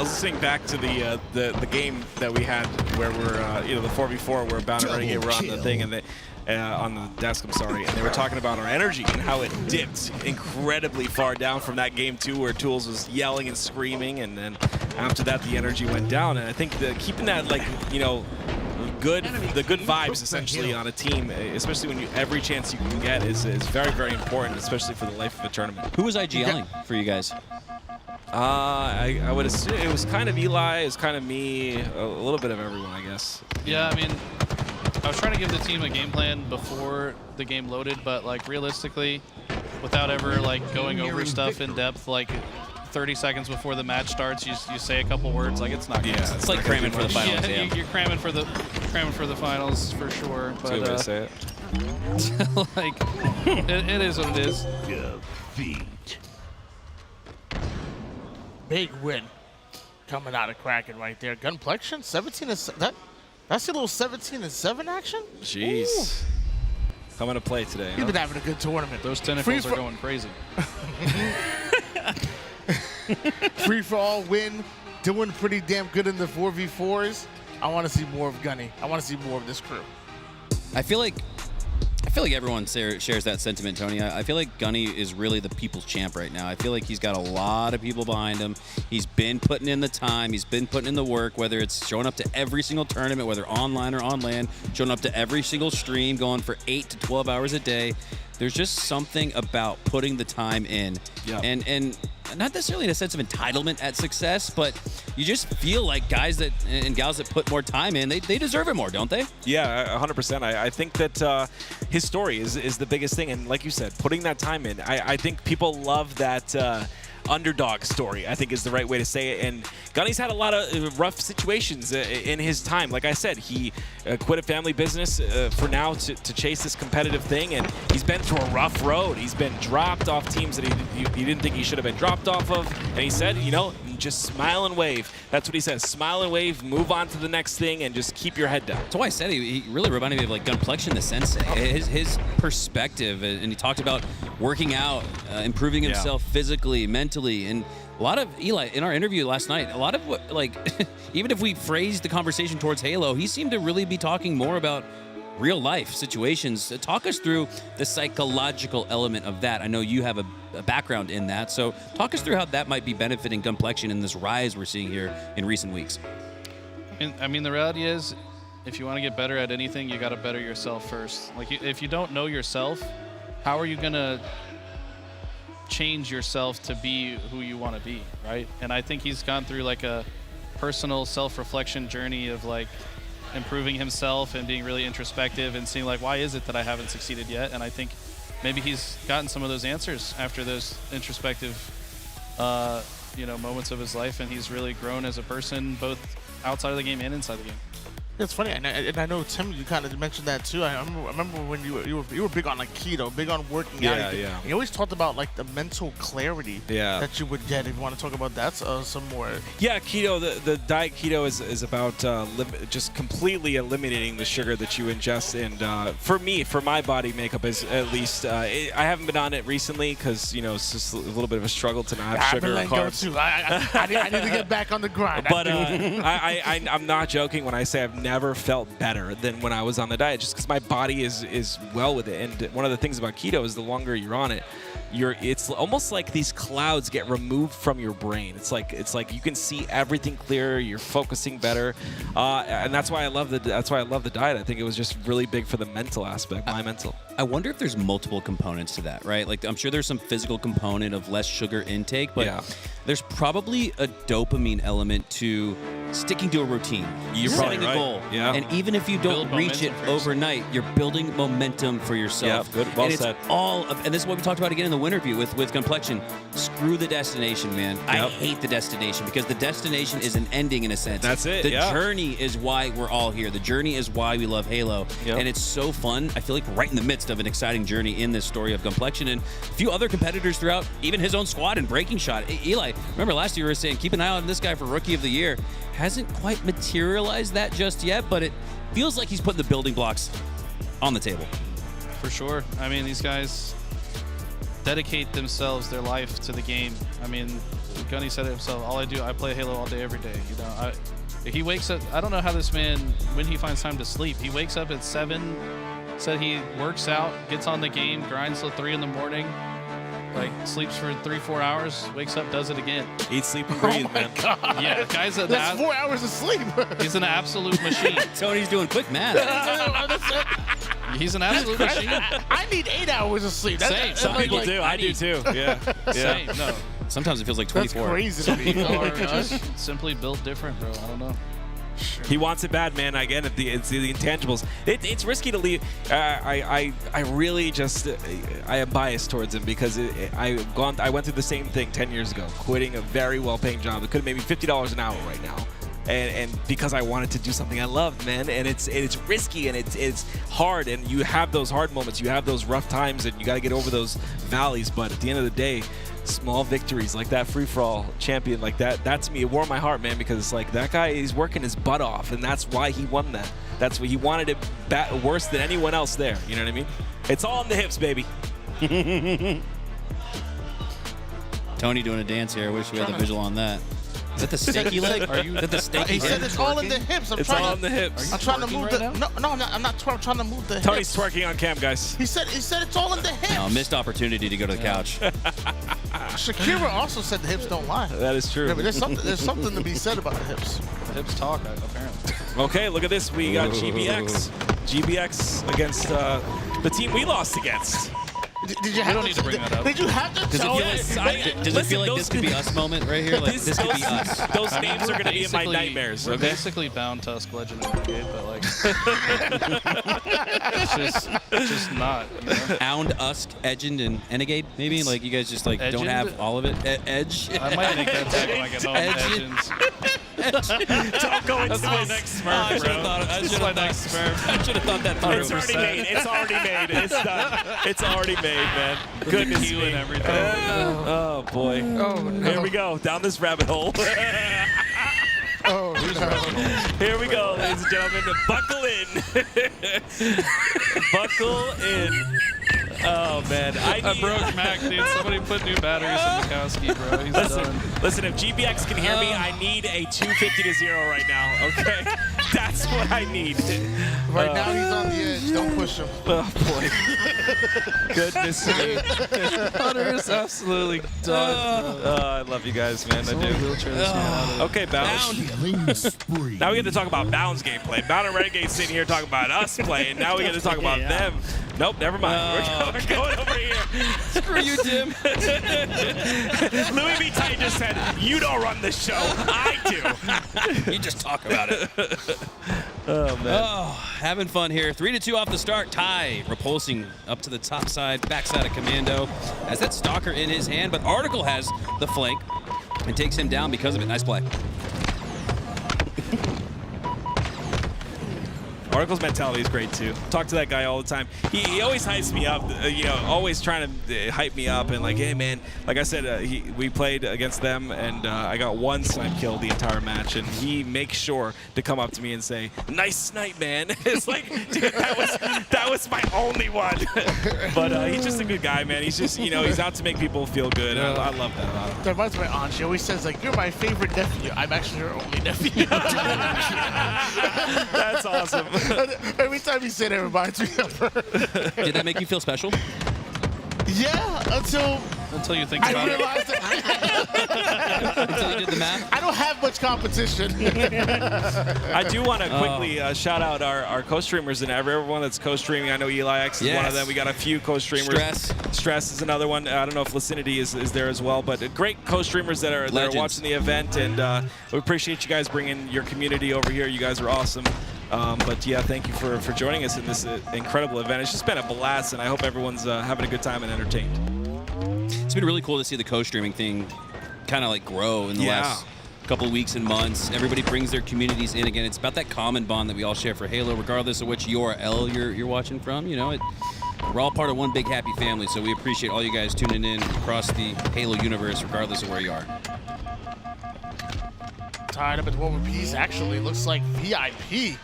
[SPEAKER 6] listening back to the game that we had where we're the 4v4 where Bound Renegade were on the thing and they on the desk, I'm sorry, and they were talking about our energy and how it dipped incredibly far down from that game 2 where Tools was yelling and screaming, and then after that the energy went down. And I think keeping that the good vibes essentially on a team, especially when every chance you can get is very, very important, especially for the life of a tournament.
[SPEAKER 12] Who was IGLing for you guys?
[SPEAKER 6] I would assume it was kind of Eli, it was kind of me, a little bit of everyone, I guess.
[SPEAKER 11] Yeah, I mean, I was trying to give the team a game plan before the game loaded, but like realistically, without ever like going over stuff in depth, like 30 seconds before the match starts, you say a couple words, like it's not.
[SPEAKER 12] Yeah, it's like cramming for the finals.
[SPEAKER 11] Yeah, you're cramming for the finals for sure. But
[SPEAKER 6] that's a good way to say it.
[SPEAKER 11] like, it is what it is.
[SPEAKER 4] Defeat. Big win coming out of Kraken right there. Gunplexion, 17 and that's a little 17-7 action.
[SPEAKER 6] Jeez. Ooh. Coming to play today.
[SPEAKER 4] He's been having a good tournament.
[SPEAKER 11] Those tentacles are going crazy.
[SPEAKER 4] Free for all win, doing pretty damn good in the 4v4s. I want to see more of Gunny. I want to see more of this crew.
[SPEAKER 12] I feel like everyone shares that sentiment, Tony. I feel like Gunny is really the people's champ right now. I feel like he's got a lot of people behind him. He's been putting in the time. He's been putting in the work, whether it's showing up to every single tournament, whether online or on LAN, showing up to every single stream, going for 8 to 12 hours a day. There's just something about putting the time in. Yeah. And not necessarily in a sense of entitlement at success, but you just feel like guys that and gals that put more time in, they deserve it more, don't they?
[SPEAKER 6] Yeah, 100%. I think that his story is the biggest thing. And like you said, putting that time in, I think people love that underdog story, I think is the right way to say it. And Gunny's had a lot of rough situations in his time. Like I said, he quit a family business for now to chase this competitive thing, and he's been through a rough road. He's been dropped off teams that he didn't think he should have been dropped off of, and he said, just smile and wave. That's what he says. Smile and wave, move on to the next thing, and just keep your head down.
[SPEAKER 12] That's why I said he really reminded me of like Gunplexion the Sensei. His perspective, and he talked about working out, improving himself physically, mentally, and a lot of Eli in our interview last night. A lot of what, like, even if we phrased the conversation towards Halo, he seemed to really be talking more about real life situations. Talk us through the psychological element of that. I know you have a background in that, so talk us through how that might be benefiting Gunplexion in this rise we're seeing here in recent weeks.
[SPEAKER 11] I mean, the reality is, if you want to get better at anything, you got to better yourself first. Like, if you don't know yourself, how are you gonna change yourself to be who you want to be, right? And I think he's gone through like a personal self-reflection journey of like improving himself and being really introspective and seeing like, why is it that I haven't succeeded yet? And I think maybe he's gotten some of those answers after those introspective moments of his life, and he's really grown as a person both outside of the game and inside the game.
[SPEAKER 4] It's funny, and I know, Tim, you kind of mentioned that too. I remember when you were big on like keto, big on working out.
[SPEAKER 6] Yeah.
[SPEAKER 4] You always talked about like the mental clarity that you would get. If you want to talk about that some more.
[SPEAKER 6] Yeah, keto. The diet keto is about just completely eliminating the sugar that you ingest. And for my body makeup is at least. I haven't been on it recently because it's just a little bit of a struggle to not have sugar or carbs.
[SPEAKER 4] Too. I need to get back on the grind.
[SPEAKER 6] But I'm not joking when I say I've never felt better than when I was on the diet, just because my body is well with it. And one of the things about keto is the longer you're on it, it's almost like these clouds get removed from your brain. It's like you can see everything clearer. You're focusing better, and that's why I love the diet. I think it was just really big for the mental aspect, my mental.
[SPEAKER 12] I wonder if there's multiple components to that, right? Like, I'm sure there's some physical component of less sugar intake, but there's probably a dopamine element to sticking to a routine. You're setting a goal, and even if you don't reach it overnight, you're building momentum for yourself.
[SPEAKER 6] Yeah, good, well
[SPEAKER 12] and
[SPEAKER 6] said.
[SPEAKER 12] It's all, and this is what we talked about again in the interview with Gunplexion. Screw the destination, man. I hate the destination because the destination is an ending in a sense.
[SPEAKER 6] That's it.
[SPEAKER 12] The journey is why we're all here. The journey is why we love Halo, and it's so fun. I feel like we're right in the midst of an exciting journey in this story of Gunplexion, and a few other competitors throughout, even his own squad in Breaking Shot. Eli, remember last year we were saying keep an eye on this guy for Rookie of the Year. Hasn't quite materialized that just yet, but it feels like he's putting the building blocks on the table.
[SPEAKER 11] For sure. I mean, these guys dedicate themselves, their life to the game. I mean, Gunny said it himself. I play Halo all day, every day. He wakes up. I don't know how this man, when he finds time to sleep. He wakes up at 7. Said he works out, gets on the game, grinds till 3 in the morning. Like, sleeps for 3-4 hours, wakes up, does it again.
[SPEAKER 6] Eat, sleep, and breathe, man.
[SPEAKER 4] God.
[SPEAKER 11] Yeah, guy's
[SPEAKER 4] that's 4 hours of sleep.
[SPEAKER 11] He's an absolute machine.
[SPEAKER 12] Tony's doing quick math.
[SPEAKER 11] He's an absolute machine.
[SPEAKER 4] I need 8 hours of sleep.
[SPEAKER 11] Same.
[SPEAKER 6] Some people do. I do too. Yeah.
[SPEAKER 11] Same. No.
[SPEAKER 12] Sometimes it feels like 24.
[SPEAKER 4] That's crazy to me.
[SPEAKER 11] People are just simply built different, bro. I don't know.
[SPEAKER 6] He wants it bad, man. Again, it's the intangibles. It's risky to leave. I really just I am biased towards him because I went through the same thing 10 years ago, quitting a very well-paying job that could have made me $50 an hour right now, and because I wanted to do something I loved, man. And it's risky and it's hard, and you have those hard moments, you have those rough times, and you got to get over those valleys. But at the end of the day, small victories like that free-for-all champion like that's me. It warmed my heart, man, because it's like that guy, he's working his butt off, and that's why he won that. That's what he wanted it worse than anyone else there. You know what I mean? It's all in the hips, baby.
[SPEAKER 12] Tony doing a dance here. I wish we had the visual on that. Is that the stinky leg? Are you? Is that the stinky?
[SPEAKER 4] He said it's all in the hips.
[SPEAKER 6] It's all in the hips.
[SPEAKER 4] I'm trying to move the. No, I'm not. I'm trying to move the.
[SPEAKER 6] Tony's
[SPEAKER 4] hips.
[SPEAKER 6] twerking on cam, guys.
[SPEAKER 4] He said it's all in the hips.
[SPEAKER 12] No, missed opportunity to go to the couch.
[SPEAKER 4] Shakira also said the hips don't lie.
[SPEAKER 6] That is true.
[SPEAKER 4] Yeah, but there's something to be said about the hips.
[SPEAKER 11] The hips talk, apparently.
[SPEAKER 6] Okay, look at this. We got GBX against the team we lost against.
[SPEAKER 4] Did you have
[SPEAKER 11] don't need to bring that up.
[SPEAKER 4] Did you have to tell
[SPEAKER 12] Does it feel like this could be us moment right here? Like this could be us.
[SPEAKER 6] Those names are going to be in my nightmares.
[SPEAKER 11] We're
[SPEAKER 6] Okay?
[SPEAKER 11] basically Bound Tusk Legend of Renegade, but like It's just not. You know?
[SPEAKER 12] Ound, Usk, Edgend, and Renegade, maybe? Like, you guys just, like, don't have all of it? Edge?
[SPEAKER 11] I might make that tag like at home. Edgins.
[SPEAKER 6] Don't go into
[SPEAKER 11] That's my
[SPEAKER 6] this.
[SPEAKER 11] next Smurf, bro. That's my next Smurf.
[SPEAKER 12] I should have thought that through.
[SPEAKER 6] It's already made. It's already made. It's done. It's already made, man. Goodness
[SPEAKER 11] Q
[SPEAKER 6] me.
[SPEAKER 11] and everything.
[SPEAKER 6] Oh boy.
[SPEAKER 14] Oh, no.
[SPEAKER 6] Here we go down this rabbit hole.
[SPEAKER 4] Oh, no.
[SPEAKER 6] Here we go, ladies and gentlemen. Buckle in. Buckle in. Oh man,
[SPEAKER 11] I broke Mac, dude. Somebody put new batteries in Mikowski, bro. He's done.
[SPEAKER 6] Listen, if GBX can hear me, I need a 250 to 0 right now. Okay, that's what I need.
[SPEAKER 4] Right now he's on the edge. Don't push him.
[SPEAKER 6] Oh boy. Goodness me.
[SPEAKER 11] Hunter is absolutely done.
[SPEAKER 6] I love you guys, man. I do.
[SPEAKER 11] Wheelchair this man out of there.
[SPEAKER 6] Okay, Bounds.
[SPEAKER 17] Killing spree.
[SPEAKER 6] Now we get to talk about Bounds gameplay. Bound and Renegade sitting here talking about us playing. Now we get to talk about them. Nope, never mind. We're going over here.
[SPEAKER 12] Screw you, Tim.
[SPEAKER 6] Louis V. Tight just said, "You don't run the show. I do."
[SPEAKER 12] You just talk about it.
[SPEAKER 6] Oh man.
[SPEAKER 12] Oh, having fun here. 3-2 off the start. Ty repulsing up to the top side, backside of Commando. Has that Stalker in his hand, but Article has the flank and takes him down because of it. Nice play.
[SPEAKER 6] Article's mentality is great too. Talk to that guy all the time. He always hypes me up, you know, always trying to hype me up and like, hey man, like I said, we played against them and I got one snipe kill the entire match, and he makes sure to come up to me and say, "Nice snipe, man." It's like, dude, that was my only one. But he's just a good guy, man. He's just, you know, he's out to make people feel good. And I love that about him.
[SPEAKER 4] That reminds me of my aunt. She always says, like, "You're my favorite nephew." I'm actually her only nephew.
[SPEAKER 6] That's awesome.
[SPEAKER 4] Every time you say that, it reminds me of her.
[SPEAKER 12] Did that make you feel special?
[SPEAKER 4] Yeah,
[SPEAKER 11] Until you think
[SPEAKER 4] I
[SPEAKER 11] about
[SPEAKER 4] realized
[SPEAKER 11] it.
[SPEAKER 4] that.
[SPEAKER 12] Until you did the math?
[SPEAKER 4] I don't have much competition.
[SPEAKER 6] I do want to quickly shout out our co-streamers and everyone that's co-streaming. I know Eli X is one of them. We got a few co-streamers. Stress is another one. I don't know if Lacinity is there as well, but great co-streamers that are watching the event, and we appreciate you guys bringing your community over here. You guys are awesome. But yeah, thank you for joining us in this incredible event. It's just been a blast, and I hope everyone's having a good time and entertained.
[SPEAKER 12] It's been really cool to see the co-streaming thing kind of like grow in the last couple of weeks and months. Everybody brings their communities in again. It's about that common bond that we all share for Halo, regardless of which URL you're watching from. You know, we're all part of one big happy family, so we appreciate all you guys tuning in across the Halo universe, regardless of where you are.
[SPEAKER 4] Tied up at World Peace actually looks like VIP.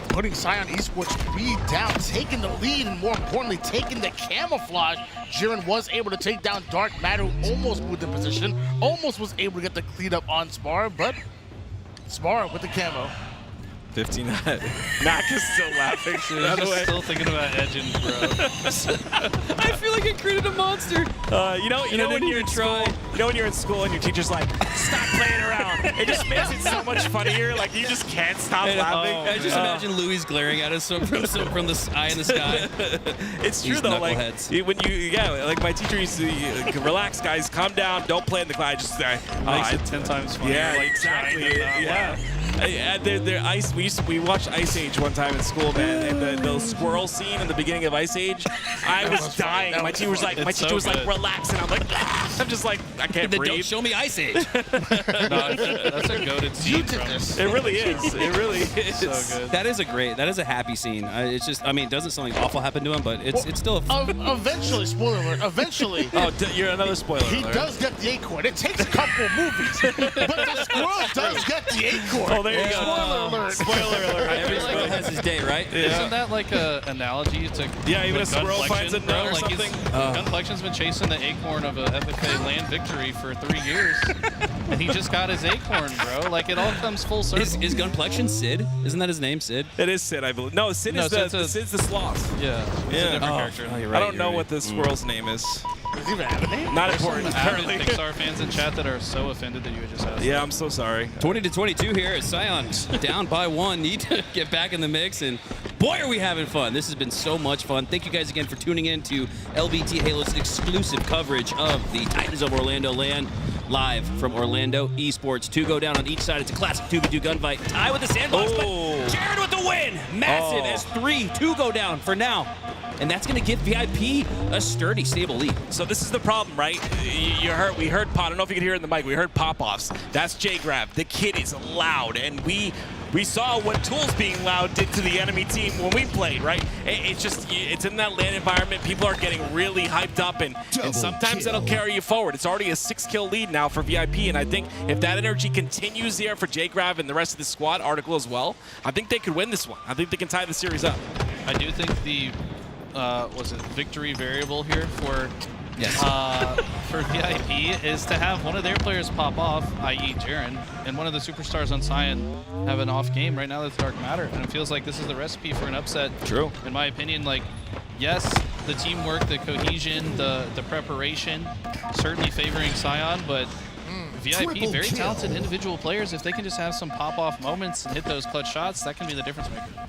[SPEAKER 4] Putting Scion Esports 3 down, taking the lead, and more importantly, taking the camouflage. Jiren was able to take down Dark Matter, who almost moved in position, almost was able to get the clean up on Spar, but Spar with the camo.
[SPEAKER 6] 15. Mac is still laughing.
[SPEAKER 11] Still thinking about Edgins, bro.
[SPEAKER 12] I feel like I created a monster.
[SPEAKER 6] You know when you're in school, when you're in school and your teacher's like, "Stop playing around." It just makes it so much funnier. Like you just can't stop laughing.
[SPEAKER 12] I just imagine Louis glaring at us from the eye in the sky.
[SPEAKER 6] It's true
[SPEAKER 12] These
[SPEAKER 6] though. Like
[SPEAKER 12] knuckleheads.
[SPEAKER 6] when like my teacher used to relax, guys, calm down, don't play in the cloud. Just
[SPEAKER 11] Makes it 10 times funnier.
[SPEAKER 6] yeah,
[SPEAKER 11] like,
[SPEAKER 6] exactly.
[SPEAKER 11] trying to not laugh.
[SPEAKER 6] They're Ice. We watched Ice Age one time in school, man, and the squirrel scene in the beginning of Ice Age, I was dying. My teacher was like, relax, and I'm like, ah! I'm just like, I can't
[SPEAKER 12] Then
[SPEAKER 6] breathe.
[SPEAKER 12] don't show me Ice Age.
[SPEAKER 11] No, that's a goated scene from.
[SPEAKER 6] It really is. It really is.
[SPEAKER 11] So good.
[SPEAKER 12] That is a happy scene. It's just, I mean, it doesn't something awful happen to him, but it's still
[SPEAKER 4] Eventually, spoiler alert, eventually.
[SPEAKER 6] Oh, you're another spoiler
[SPEAKER 4] He
[SPEAKER 6] alert.
[SPEAKER 4] does get the acorn. It takes a couple movies, but the squirrel does get the acorn.
[SPEAKER 6] Oh, there you go.
[SPEAKER 4] Spoiler alert.
[SPEAKER 6] Spoiler alert.
[SPEAKER 12] Every squirrel has his day, right?
[SPEAKER 11] Isn't that like a analogy to
[SPEAKER 6] even a squirrel
[SPEAKER 11] Gunflexion,
[SPEAKER 6] finds a
[SPEAKER 11] bro?
[SPEAKER 6] nut or
[SPEAKER 11] Like
[SPEAKER 6] something?
[SPEAKER 11] Gunflection's been chasing the acorn of a FFA LAN victory for 3 years, and he just got his acorn, bro. Like it all comes full circle.
[SPEAKER 12] Is Gunplexion Sid? Isn't that his name, Sid?
[SPEAKER 6] It is Sid, I believe. No, Sid is Sid's the sloth.
[SPEAKER 11] Yeah, it's a different character.
[SPEAKER 12] Oh, you're
[SPEAKER 6] I
[SPEAKER 12] right,
[SPEAKER 6] don't know what the squirrel's name is.
[SPEAKER 4] Does he even have a name?
[SPEAKER 6] Not
[SPEAKER 11] There's
[SPEAKER 6] important,
[SPEAKER 11] some avid
[SPEAKER 6] apparently.
[SPEAKER 11] Pixar fans in chat that are so offended that you would just asked.
[SPEAKER 6] Yeah, I'm so sorry.
[SPEAKER 12] 20-22 here as Scion down by 1. Need to get back in the mix, and boy, are we having fun. This has been so much fun. Thank you guys again for tuning in to LVT Halo's exclusive coverage of the Titans of Orlando LAN. live from Orlando Esports. 2 go down on each side. It's a classic 2v2 gunfight. Ty with the sandbox, but Jared with the win. Massive as 2 go down for now. And that's going to give VIP a sturdy, stable lead.
[SPEAKER 6] So this is the problem, right? We heard pop. I don't know if you can hear it in the mic. We heard pop-offs. That's J-Grab. The kid is loud, and we saw what Tools being loud did to the enemy team when we played, right? It's in that LAN environment. People are getting really hyped up, and sometimes that'll carry you forward. It's already a 6-kill lead now for VIP, and I think if that energy continues there for J-Grab and the rest of the squad, Article as well, I think they could win this one. I think they can tie the series up.
[SPEAKER 11] I do think the victory variable here for VIP is to have one of their players pop off, i.e. Jaren, and one of the superstars on Cyan have an off game. Right now that's Dark Matter, and it feels like this is the recipe for an upset.
[SPEAKER 6] True.
[SPEAKER 11] In my opinion, like, yes, the teamwork, the cohesion, the preparation, certainly favoring Cyan, but VIP, very talented individual players. If they can just have some pop-off moments and hit those clutch shots, that can be the difference maker.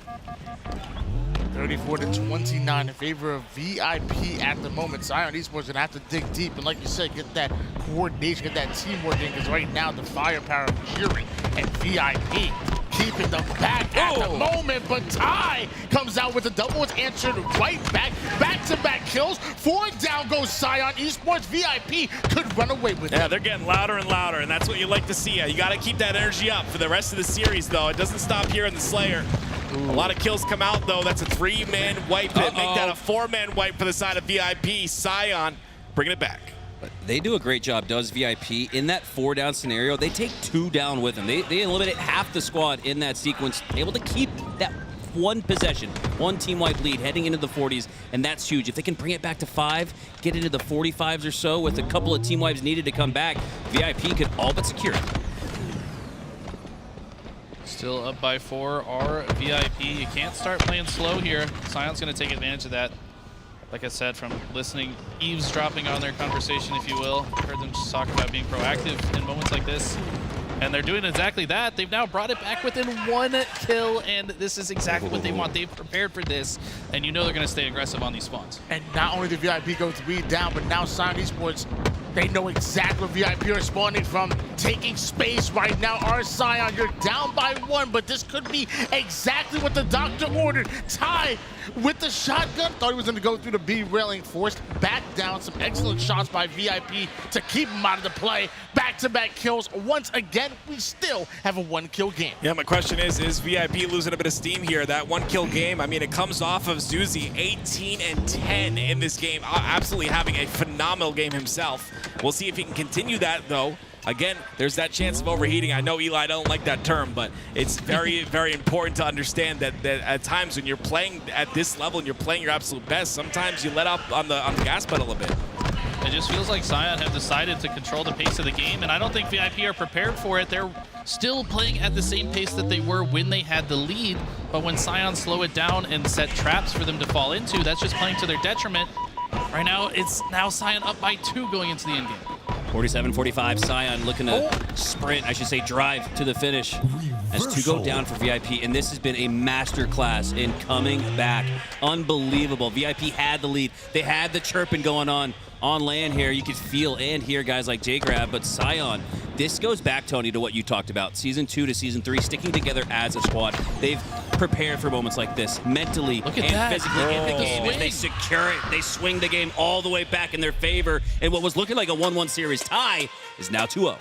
[SPEAKER 4] 34-29 in favor of VIP at the moment. Cyan Esports gonna have to dig deep and, like you said, get that coordination, get that teamwork in, because right now the firepower of Jiren and VIP keeping them back at the moment. But Ty comes out with a double. It's answered right back. Back-to-back kills. 4 down goes Cyan Esports. VIP could run away with it.
[SPEAKER 6] Yeah, they're getting louder and louder, and that's what you like to see. You got to keep that energy up for the rest of the series, though. It doesn't stop here in the Slayer. A lot of kills come out, though. That's a 3-man wipe. Make that a 4-man wipe for the side of VIP. Cyan bringing it back.
[SPEAKER 12] They do a great job, does VIP. In that 4-down scenario, they take 2 down with them. They eliminate half the squad in that sequence, able to keep that 1 possession, 1 team wipe lead heading into the 40s, and that's huge. If they can bring it back to 5, get into the 45s or so with a couple of team wipes needed to come back, VIP could all but secure it.
[SPEAKER 11] Still up by 4 are VIP. You can't start playing slow here. Cyan's going to take advantage of that. Like I said, from listening, eavesdropping on their conversation, if you will. Heard them just talk about being proactive in moments like this. And they're doing exactly that. They've now brought it back within 1 kill, and this is exactly what they want. They've prepared for this, and you know they're going to stay aggressive on these spawns.
[SPEAKER 4] And not only did VIP go 3 down, but now Cyan Esports, they know exactly where VIP are spawning from, taking space right now. Our Cyan, you're down by 1, but this could be exactly what the doctor ordered. Ty with the shotgun, thought he was going to go through the B railing, forced back down. Some excellent shots by VIP to keep him out of the play. Back-to-back kills. Once again, we still have a 1-kill game.
[SPEAKER 6] Yeah, my question is VIP losing a bit of steam here? That 1-kill game, I mean, it comes off of Zuzi, 18-10 in this game, absolutely having a phenomenal game himself. We'll see if he can continue that, though. Again, there's that chance of overheating. I know Eli don't like that term, but it's very, very important to understand that at times when you're playing at this level and you're playing your absolute best, sometimes you let up on the gas pedal a bit.
[SPEAKER 11] It just feels like Cyan have decided to control the pace of the game, and I don't think VIP are prepared for it. They're still playing at the same pace that they were when they had the lead, but when Cyan slow it down and set traps for them to fall into, that's just playing to their detriment. Right now, it's Cyan up by 2 going into the end game.
[SPEAKER 12] 47-45, Cyan looking to sprint, I should say drive to the finish. As 2 go down for VIP, and this has been a masterclass in coming back. Unbelievable. VIP had the lead. They had the chirping going on LAN here. You could feel and hear guys like J-Grab, but Cyan, this goes back, Tony, to what you talked about. Season 2 to Season 3, sticking together as a squad. They've prepared for moments like this, mentally and physically in the game. And they secure it. They swing the game all the way back in their favor. And what was looking like a 1-1 series tie is now 2-0.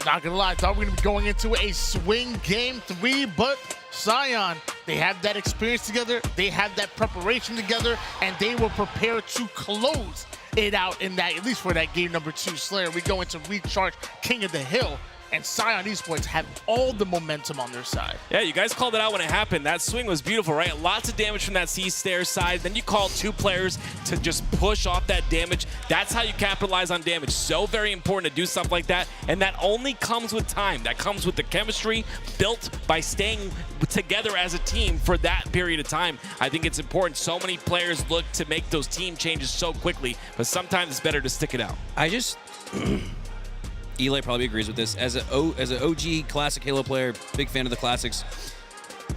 [SPEAKER 4] Not gonna lie, I thought we were gonna be going into a swing game 3, but Cyan, they have that experience together, they have that preparation together, and they were prepared to close it out in that, at least for that game number 2 Slayer. We go into recharge King of the Hill, and Cyan Esports have all the momentum on their side.
[SPEAKER 6] Yeah, you guys called it out when it happened. That swing was beautiful, right? Lots of damage from that C-Stair side. Then you call 2 players to just push off that damage. That's how you capitalize on damage. So very important to do stuff like that. And that only comes with time. That comes with the chemistry built by staying together as a team for that period of time. I think it's important. So many players look to make those team changes so quickly, but sometimes it's better to stick it out.
[SPEAKER 12] I just... Eli probably agrees with this. As an OG classic Halo player, big fan of the classics,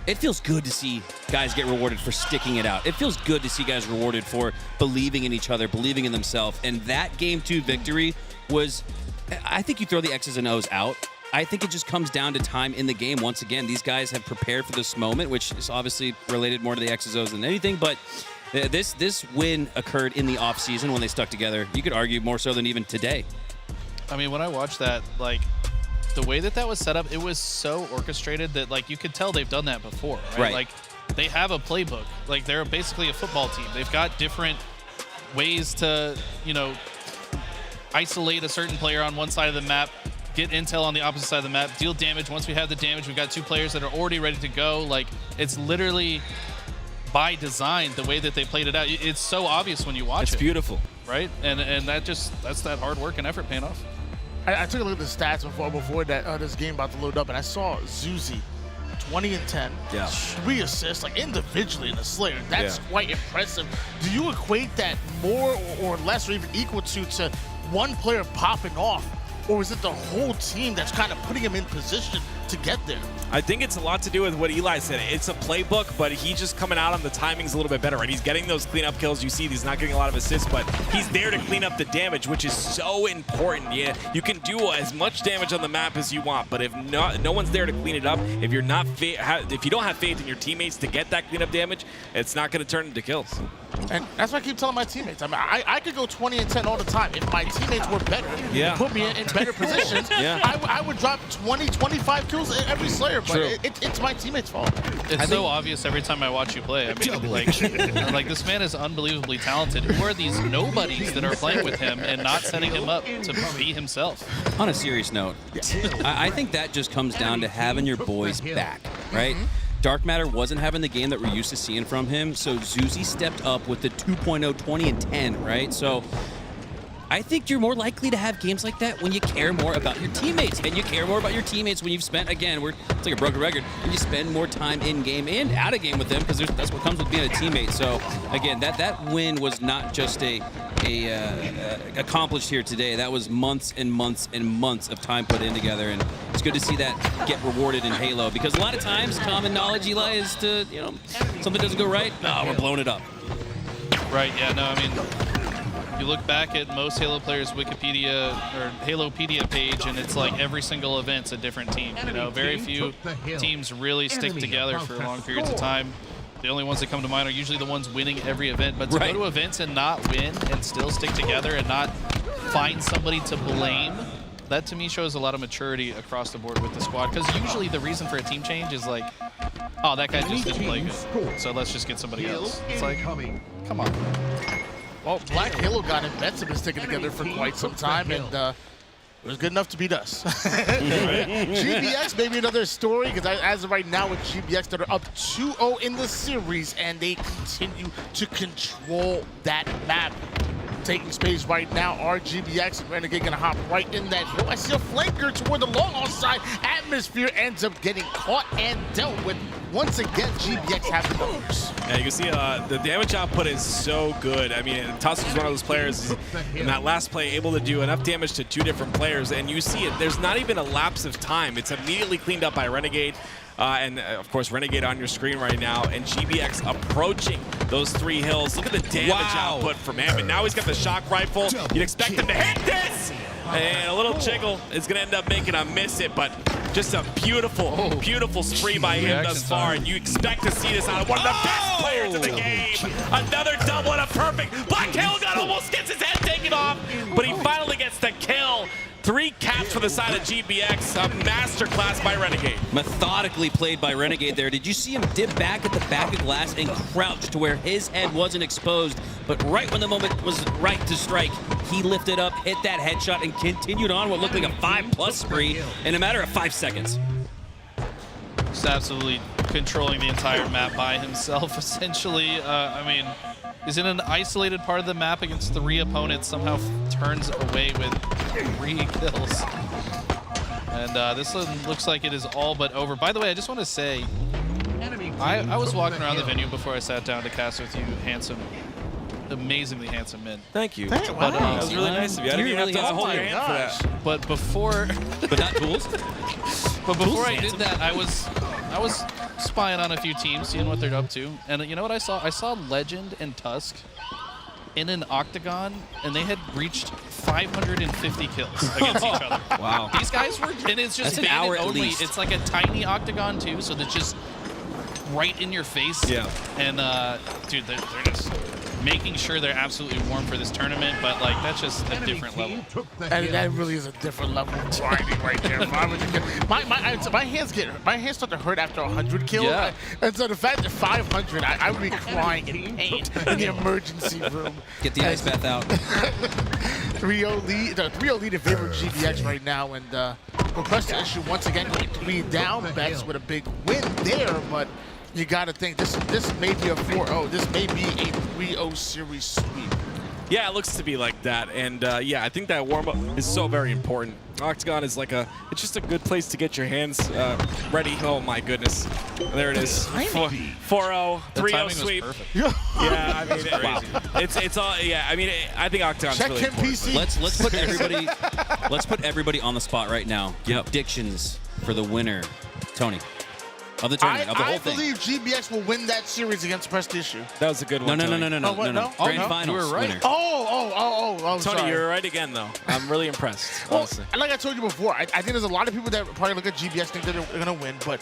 [SPEAKER 12] it feels good to see guys get rewarded for sticking it out. It feels good to see guys rewarded for believing in each other, believing in themselves. And that Game 2 victory was I think you throw the X's and O's out. I think it just comes down to time in the game. Once again, these guys have prepared for this moment, which is obviously related more to the X's and O's than anything. But this win occurred in the offseason when they stuck together. You could argue more so than even today.
[SPEAKER 11] I mean, when I watched that, like, the way that was set up, it was so orchestrated that, like, you could tell they've done that before, right? Like, they have a playbook. Like, they're basically a football team. They've got different ways to, you know, isolate a certain player on one side of the map, get intel on the opposite side of the map, deal damage. Once we have the damage, we've got 2 players that are already ready to go. Like, it's literally by design the way that they played it out. It's so obvious when you watch it.
[SPEAKER 6] It's beautiful.
[SPEAKER 11] Right? And that's that hard work and effort paying off.
[SPEAKER 4] I took a look at the stats before that this game about to load up, and I saw Zuzi, 20 and 10, 3 assists, like individually in the Slayer. That's quite impressive. Do you equate that more or less or even equal to one player popping off? Or is it the whole team that's kind of putting him in position to get there?
[SPEAKER 6] I think it's a lot to do with what Eli said. It's a playbook, but he's just coming out on the timings a little bit better, right? He's getting those cleanup kills. You see, he's not getting a lot of assists, but he's there to clean up the damage, which is so important. Yeah, you can do as much damage on the map as you want, but if no one's there to clean it up, if you're not, if you don't have faith in your teammates to get that cleanup damage, it's not going to turn into kills.
[SPEAKER 4] And that's what I keep telling my teammates. I mean, I could go 20 and 10 all the time. If my teammates were better and put me in better positions, I would drop 20, 25 kills every Slayer, but it's my teammates' fault.
[SPEAKER 11] It's so obvious every time I watch you play. I mean, like this man is unbelievably talented. Who are these nobodies that are playing with him and not setting him up to be himself?
[SPEAKER 12] On a serious note, I think that just comes down to having your boys back, right? Dark Matter wasn't having the game that we're used to seeing from him, so Zuzi stepped up with the 2.0, 20 and 10, right? So I think you're more likely to have games like that when you care more about your teammates. And you care more about your teammates when you've spent, again, it's like a broken record, when you spend more time in-game and out-of-game with them, because that's what comes with being a teammate. So, again, that win was not just accomplished here today. That was months and months and months of time put in together, and it's good to see that get rewarded in Halo, because a lot of times common knowledge, Eli, is to, you know, something doesn't go right, we're blowing it up.
[SPEAKER 11] Right, yeah, no, I mean, you look back at most Halo players' Wikipedia or Halopedia page, and it's like every single event's a different team. You know, very few teams really stick together for long periods of time. The only ones that come to mind are usually the ones winning every event. But to go to events and not win and still stick together and not find somebody to blame, that to me shows a lot of maturity across the board with the squad. Because usually the reason for a team change is like, oh, that guy just didn't play good, so let's just get somebody else. It's like, come on.
[SPEAKER 4] Well, Black Halo got and Vets have been sticking together for quite some time, and it was good enough to beat us. GBX, maybe another story, because as of right now with GBX, they're up 2-0 in the series, and they continue to control that map. Taking space right now, GBX and Renegade gonna hop right in that hill. I see a flanker toward the long side. Atmosphere ends up getting caught and dealt with. Once again, GBX have the numbers.
[SPEAKER 6] Yeah, you can see the damage output is so good. I mean, Tusk is one of those players in that last play able to do enough damage to 2 different players, and you see it. There's not even a lapse of time. It's immediately cleaned up by Renegade. And of course, Renegade on your screen right now, and GBX approaching those 3 hills. Look at the damage output from him, and now he's got the shock rifle. You'd expect him to hit this, and a little jiggle is going to end up making him miss it, but just a beautiful, beautiful spree by him thus far, and you expect to see this out of one of the best players in the game. Another double and a perfect. Black Halo Gun almost gets his head taken off, but he finally gets the kill. 3 caps for the side of GBX, a masterclass by Renegade.
[SPEAKER 12] Methodically played by Renegade there. Did you see him dip back at the back of glass and crouch to where his head wasn't exposed? But right when the moment was right to strike, he lifted up, hit that headshot, and continued on what looked like a 5+ spree in a matter of 5 seconds.
[SPEAKER 11] Just absolutely controlling the entire map by himself, essentially. I mean, he's in an isolated part of the map against 3 opponents, somehow turns away with 3 kills. And this one looks like it is all but over. By the way, I just want to say, I was walking around the venue before I sat down to cast with you, handsome, amazingly handsome men.
[SPEAKER 6] Thank you.
[SPEAKER 11] But,
[SPEAKER 6] that was really nice of you. I didn't even have to hold your hand for that.
[SPEAKER 11] But before...
[SPEAKER 12] But not tools?
[SPEAKER 11] But before I did that, I was spying on a few teams, seeing what they're up to. And you know what I saw? I saw Legend and Tusk in an octagon, and they had reached 550 kills against each other.
[SPEAKER 12] Wow.
[SPEAKER 11] These guys were, and it's just
[SPEAKER 12] That's an hour
[SPEAKER 11] bandit
[SPEAKER 12] at
[SPEAKER 11] only.
[SPEAKER 12] least.
[SPEAKER 11] It's like a tiny octagon too, so that's just right in your face.
[SPEAKER 6] Yeah.
[SPEAKER 11] And dude, they're just making sure they're absolutely warm for this tournament, but like that's just a different level.
[SPEAKER 4] And that really is a different level of grinding right there. 500 kills. My hands start to hurt after 100 kills.
[SPEAKER 11] Yeah.
[SPEAKER 4] And so the fact that 500, I would be crying in pain in the emergency room.
[SPEAKER 12] Get the ice bath out.
[SPEAKER 4] 3-0 lead. The 3-0 lead in favor of GBX right now, and request to issue once again going 3 down bets with a big win there, but you got to think this may be a 4-0. This may be a 3-0 series sweep.
[SPEAKER 6] Yeah, it looks to be like that, and yeah, I think that warm-up is so very important. Octagon is like it's just a good place to get your hands ready. Oh my goodness, there it is. 4-0, 3-0 sweep. Yeah, I mean, wow. It's all. Yeah, I mean, I think Octagon's
[SPEAKER 4] Check
[SPEAKER 6] really
[SPEAKER 4] him,
[SPEAKER 6] important.
[SPEAKER 4] PC.
[SPEAKER 12] Let's put everybody on the spot right now. Give predictions for the winner, Tony. Of the tournament, of the whole
[SPEAKER 4] I
[SPEAKER 12] thing.
[SPEAKER 4] believe GBX will win that series against Press Issue.
[SPEAKER 6] That was a good one.
[SPEAKER 12] No.
[SPEAKER 4] Oh, what? No?
[SPEAKER 12] Grand
[SPEAKER 4] no?
[SPEAKER 12] finals
[SPEAKER 6] You were right.
[SPEAKER 12] winner.
[SPEAKER 4] Oh,
[SPEAKER 6] Tony,
[SPEAKER 4] sorry.
[SPEAKER 6] you were right again, though. I'm really impressed,
[SPEAKER 4] Well,
[SPEAKER 6] honestly.
[SPEAKER 4] and like I told you before, I think there's a lot of people that probably look at GBX think that they're going to win, but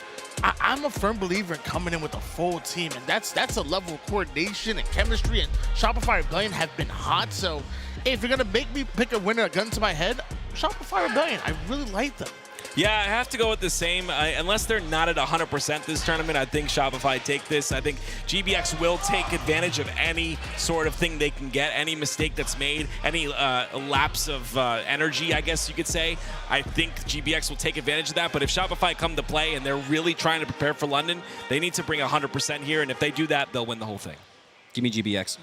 [SPEAKER 4] I'm a firm believer in coming in with a full team, and that's a level of coordination and chemistry, and Shopify Rebellion have been hot, so if you're going to make me pick a winner, a gun to my head, Shopify Rebellion, I really like them.
[SPEAKER 6] Yeah, I have to go with the same. Unless they're not at 100% this tournament, I think Shopify take this. I think GBX will take advantage of any sort of thing they can get, any mistake that's made, any lapse of energy, I guess you could say. I think GBX will take advantage of that. But if Shopify come to play and they're really trying to prepare for London, they need to bring 100% here. And if they do that, they'll win the whole thing.
[SPEAKER 12] Give me GBX.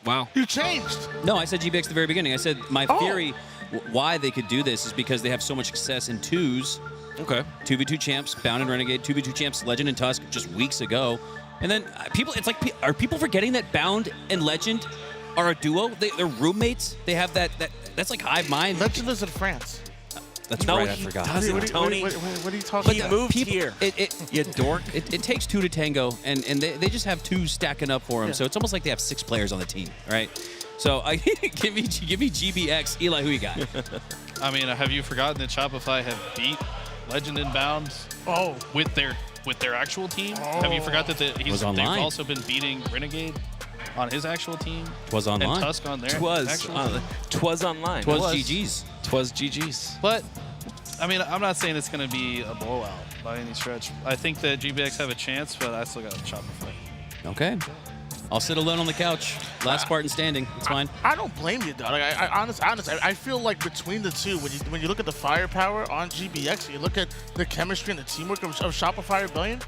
[SPEAKER 6] Wow.
[SPEAKER 4] You changed.
[SPEAKER 12] No, I said GBX at the very beginning. I said my theory why they could do this is because they have so much success in twos.
[SPEAKER 6] Okay.
[SPEAKER 12] 2v2 champs, Bound and Renegade, 2v2 champs, Legend and Tusk just weeks ago. And then people, it's like, are people forgetting that Bound and Legend are a duo? They're roommates. They have that's like hive mind.
[SPEAKER 4] Legend lives in France.
[SPEAKER 12] That's right, I forgot.
[SPEAKER 6] Tony.
[SPEAKER 4] What are you talking about?
[SPEAKER 6] He moved here.
[SPEAKER 12] You dork. It takes two to tango, and they just have two stacking up for them.
[SPEAKER 4] Yeah.
[SPEAKER 12] So it's almost like they have 6 players on the team, right? So give me GBX. Eli, who you got?
[SPEAKER 11] I mean, have you forgotten that Shopify have beat Legend and Bound with their actual team? Have you forgot that they've also been beating Renegade on his actual team?
[SPEAKER 12] Twas online.
[SPEAKER 11] And Tusk on their actual team?
[SPEAKER 6] Twas online.
[SPEAKER 12] Twas GG's.
[SPEAKER 6] Twas GG's.
[SPEAKER 11] But, I mean, I'm not saying it's going to be a blowout by any stretch. I think that GBX have a chance, but I still got Shopify.
[SPEAKER 12] Okay. I'll sit alone on the couch. Last Spartan standing. It's fine.
[SPEAKER 4] I don't blame you, though. Like, I feel like between the two, when you look at the firepower on GBX, you look at the chemistry and the teamwork of Shopify Rebellion,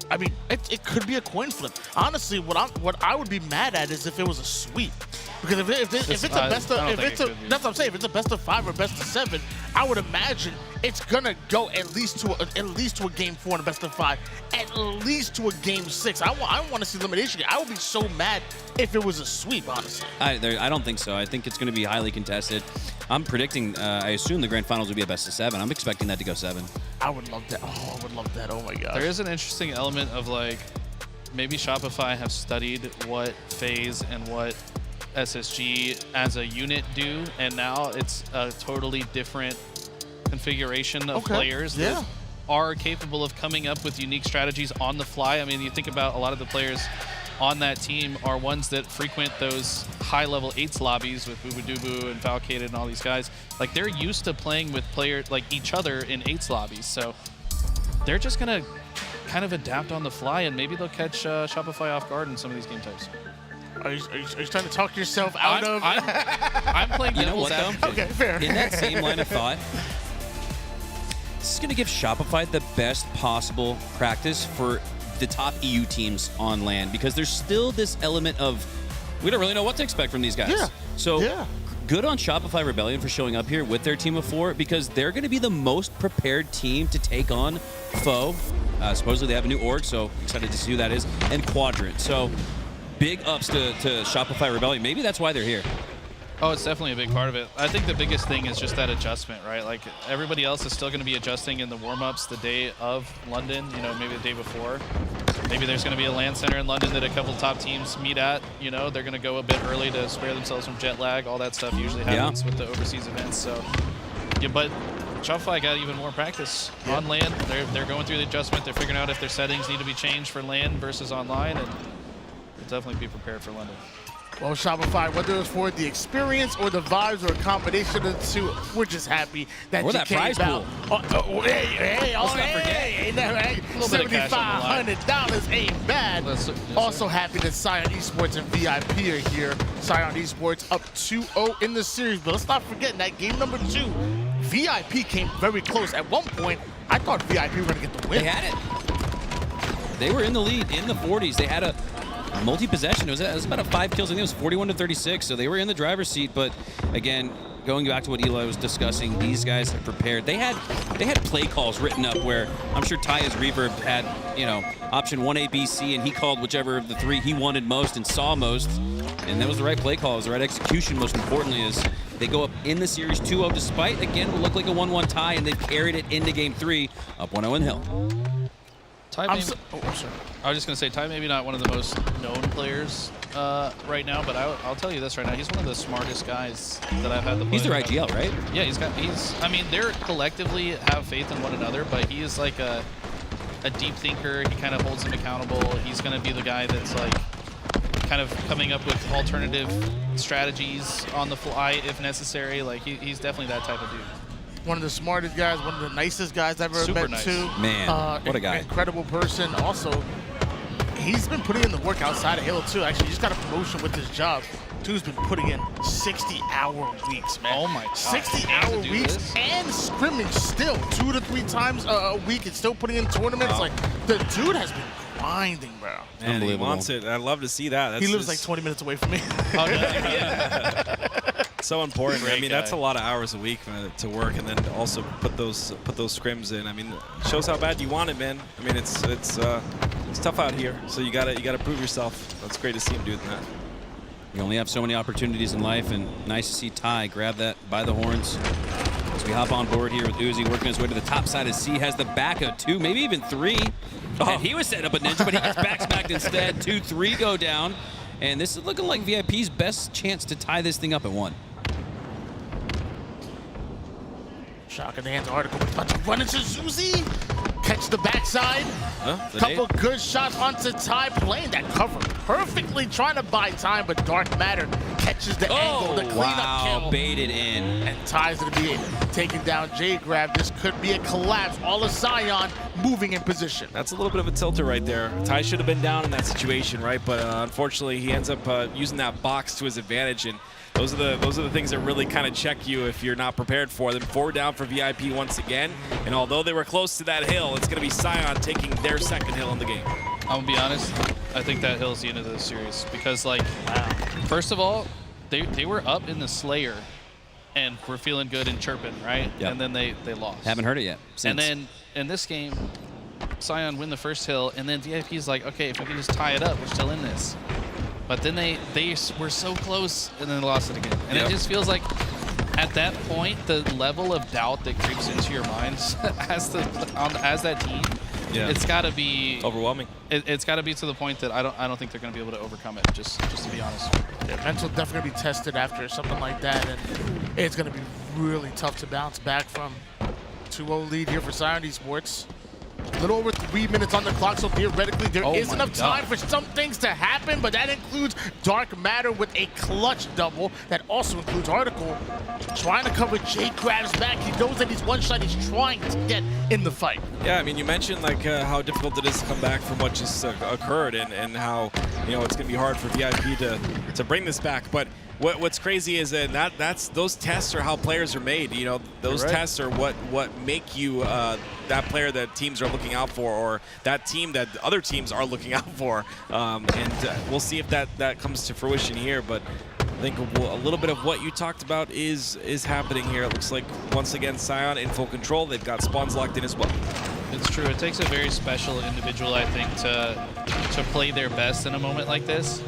[SPEAKER 4] I mean, it could be a coin flip. Honestly, what I would be mad at is if it was a sweep. Because if it's a best of, that's what I'm saying. If it's a best of 5 or best of 7, I would imagine it's gonna go at least to a game 4 and a best of 5, at least to a game 6. I want to see elimination. I would be so mad if it was a sweep, honestly.
[SPEAKER 12] I don't think so. I think it's going to be highly contested. I'm predicting. I assume the grand finals will be a best of 7. I'm expecting that to go 7.
[SPEAKER 4] I would love that. Oh, I would love that. Oh my god.
[SPEAKER 11] There is an interesting element of like maybe Shopify have studied what FaZe and what SSG as a unit do, and now it's a totally different configuration of players that are capable of coming up with unique strategies on the fly. I mean, you think about a lot of the players on that team are ones that frequent those high-level 8s lobbies with Boo and Falcated and all these guys. Like, they're used to playing with players like each other in 8s lobbies, so they're just gonna kind of adapt on the fly, and maybe they'll catch Shopify off guard in some of these game types.
[SPEAKER 4] Are you trying to talk yourself out of?
[SPEAKER 11] I'm playing devil's advocate.
[SPEAKER 4] Okay, fair.
[SPEAKER 12] In that same line of thought, this is going to give Shopify the best possible practice for the top EU teams on LAN, because there's still this element of we don't really know what to expect from these guys.
[SPEAKER 4] Yeah.
[SPEAKER 12] So good on Shopify Rebellion for showing up here with their team of 4, because they're going to be the most prepared team to take on Foe. Supposedly they have a new org, so excited to see who that is, and Quadrant. So big ups to Shopify Rebellion. Maybe that's why they're here.
[SPEAKER 11] Oh, it's definitely a big part of it. I think the biggest thing is just that adjustment, right? Like, everybody else is still going to be adjusting in the warm-ups the day of London, you know, maybe the day before. maybe there's going to be a LAN center in London that a couple top teams meet at. You know, they're going to go a bit early to spare themselves from jet lag. All that stuff usually happens with the overseas events. So, yeah, but Shopify got even more practice on LAN. They're going through the adjustment. They're figuring out if their settings need to be changed for LAN versus online, and they'll definitely be prepared for London.
[SPEAKER 4] Well, Shopify, whether it's for the experience or the vibes or a combination of the two, we're just happy that
[SPEAKER 12] or
[SPEAKER 4] you
[SPEAKER 12] that
[SPEAKER 4] came
[SPEAKER 12] prize
[SPEAKER 4] out.
[SPEAKER 12] pool.
[SPEAKER 4] Hey, $75,100 ain't bad. Also happy that Scion Esports and VIP are here. Scion Esports up 2-0 in the series, but let's not forget that game number 2, VIP came very close. At one point, I thought VIP were going to get the win.
[SPEAKER 12] They had it. They were in the lead in the 40s. They had a multi-possession. It was about a 5 kills. I think it was 41-36. So they were in the driver's seat. But again, going back to what Eli was discussing, these guys have prepared. They had play calls written up where I'm sure Taya's Reverb had, you know, option 1A, B, C, and he called whichever of the 3 he wanted most and saw most. And that was the right play call. It was the right execution, most importantly, is they go up in the series 2-0 despite, again, what looked like a 1-1 tie, and they've carried it into game 3, up 1-0 in Hill.
[SPEAKER 11] I was just going to say, Ty maybe not one of the most known players right now, but I'll tell you this right now. He's one of the smartest guys that I've had the pleasure.
[SPEAKER 12] He's their IGL, right?
[SPEAKER 11] Yeah, I mean, they're collectively have faith in one another, but he is like a deep thinker. He kind of holds them accountable. He's going to be the guy that's like kind of coming up with alternative strategies on the fly if necessary. Like he's definitely that type of dude.
[SPEAKER 4] One of the smartest guys, one of the nicest guys I've ever met too.
[SPEAKER 12] Man, what a guy.
[SPEAKER 4] Incredible person. Also, he's been putting in the work outside of Halo too. Actually, he just got a promotion with his job. Dude's been putting in 60-hour weeks, man.
[SPEAKER 11] Oh my God.
[SPEAKER 4] 60-hour weeks and scrimming still 2 to 3 times a week and still putting in tournaments.
[SPEAKER 6] Wow.
[SPEAKER 4] Like, the dude has been grinding, bro.
[SPEAKER 6] Man, he wants it. I'd love to see that. That's
[SPEAKER 4] he lives like 20 minutes away from me.
[SPEAKER 6] So important.
[SPEAKER 11] Great
[SPEAKER 6] I mean,
[SPEAKER 11] guy.
[SPEAKER 6] that's a lot of hours a week to work, and then also put those scrims in. I mean, it shows how bad you want it, man. I mean, it's tough out here, so you gotta prove yourself. That's great to see him doing that.
[SPEAKER 12] You only have so many opportunities in life, and nice to see Ty grab that by the horns. As we hop on board here with Uzi, working his way to the top side of C, has the back of 2, maybe even 3. And he was setting up a ninja, but he gets back smacked instead. 2-3 go down, and this is looking like VIP's best chance to tie this thing up at 1.
[SPEAKER 4] Shock in the hands article. About to run into Zuzi. Catch the backside. Couple good shots onto Ty, playing that cover perfectly, trying to buy time, but Dark Matter catches the angle, the cleanup kill.
[SPEAKER 12] Baited in.
[SPEAKER 4] And Ty's gonna be taking down J-Grab. This could be a collapse. All of Scion moving in position.
[SPEAKER 6] That's a little bit of a tilter right there. Ty should have been down in that situation, right? But unfortunately, he ends up using that box to his advantage, and those are the things that really kind of check you if you're not prepared for them. 4 down for VIP once again, and although they were close to that hill, it's going to be Scion taking their second hill in the game.
[SPEAKER 11] I'm gonna be honest, I think that hill's the end of the series because, like, first of all, they were up in the Slayer and were feeling good and chirping, right?
[SPEAKER 12] Yep.
[SPEAKER 11] And then they lost.
[SPEAKER 12] Haven't heard it yet.
[SPEAKER 11] And then in this game, Scion win the first hill, and then VIP's like, okay, if we can just tie it up, we're still in this. But then they were so close, and then lost it again. And it just feels like, at that point, the level of doubt that creeps into your minds as that team, it's got to be
[SPEAKER 6] overwhelming.
[SPEAKER 11] It's got to be to the point that I don't think they're going to be able to overcome it. Just to be honest.
[SPEAKER 4] Yeah, mental definitely be tested after something like that, and it's going to be really tough to bounce back from. 2-0 lead here for Scion Esports. A little over 3 minutes on the clock, so theoretically there is enough time for some things to happen, but that includes Dark Matter with a clutch double. That also includes Article trying to cover J-Grab's back. He knows that he's one shot. He's trying to get in the fight.
[SPEAKER 6] Yeah, I mean, you mentioned like how difficult it is to come back from what just occurred, and how it's going to be hard for VIP to bring this back, but. What's crazy is that those tests are how players are made. Those tests are what make you that player that teams are looking out for, or that team that other teams are looking out for. And we'll see if that comes to fruition here. But I think a little bit of what you talked about is happening here. It looks like once again Scion in full control. They've got spawns locked in as well.
[SPEAKER 11] It's true. It takes a very special individual, I think, to play their best in a moment like this.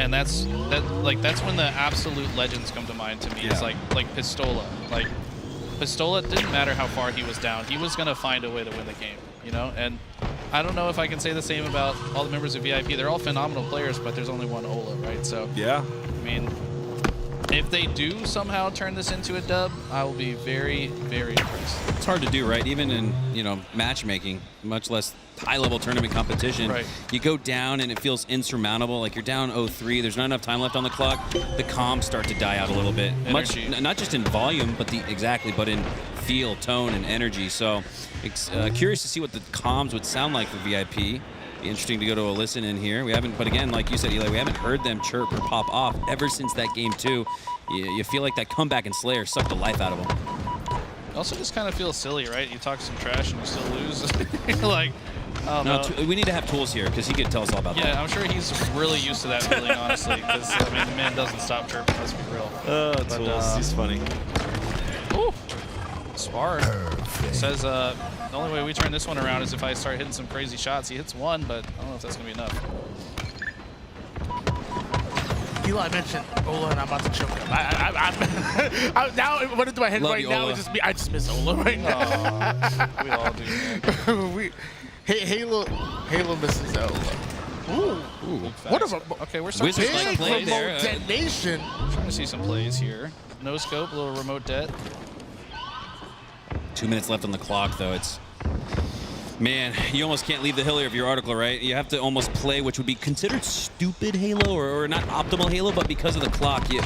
[SPEAKER 11] And that's when the absolute legends come to mind to me. Yeah. It's like Pistola. Like Pistola, didn't matter how far he was down, he was gonna find a way to win the game, And I don't know if I can say the same about all the members of VIP. They're all phenomenal players, but there's only one Ola, right? So
[SPEAKER 6] yeah,
[SPEAKER 11] I mean, if they do somehow turn this into a dub, I will be very, very impressed.
[SPEAKER 12] It's hard to do, right? Even in, you know, matchmaking, much less high-level tournament competition.
[SPEAKER 11] Right.
[SPEAKER 12] You go down and it feels insurmountable. Like you're down 0-3. There's not enough time left on the clock. The comms start to die out a little bit. Not just in volume, but but in feel, tone, and energy. So, curious to see what the comms would sound like for VIP. Be interesting to go to a listen in here. We haven't, but again, like you said, Eli, we haven't heard them chirp or pop off ever since that game 2. You feel like that comeback in Slayer sucked the life out of them.
[SPEAKER 11] Also, just kind of feels silly, right? You talk some trash and you still lose. Like, I don't know.
[SPEAKER 12] We need to have Tools here because he could tell us all about that.
[SPEAKER 11] Yeah, I'm sure he's really used to that feeling, honestly. Because I mean, the man doesn't stop chirping. Let's be real.
[SPEAKER 6] Tools, he's funny.
[SPEAKER 11] Ooh, Spar says the only way we turn this one around is if I start hitting some crazy shots. He hits one, but I don't know if that's gonna be enough.
[SPEAKER 4] Eli mentioned Ola, and I'm about to choke him. Now, what into my head right now is just me. I just miss Ola right now.
[SPEAKER 11] We all do.
[SPEAKER 4] Halo misses Ola. Ooh. What a
[SPEAKER 11] okay, we're starting to see some plays there.
[SPEAKER 4] Detonation.
[SPEAKER 11] Trying to see some plays here. No scope, a little remote det.
[SPEAKER 12] 2 minutes left on the clock, though. It's, man, you almost can't leave the hill here of your article, right? You have to almost play, which would be considered stupid Halo or not optimal Halo, but because of the clock, you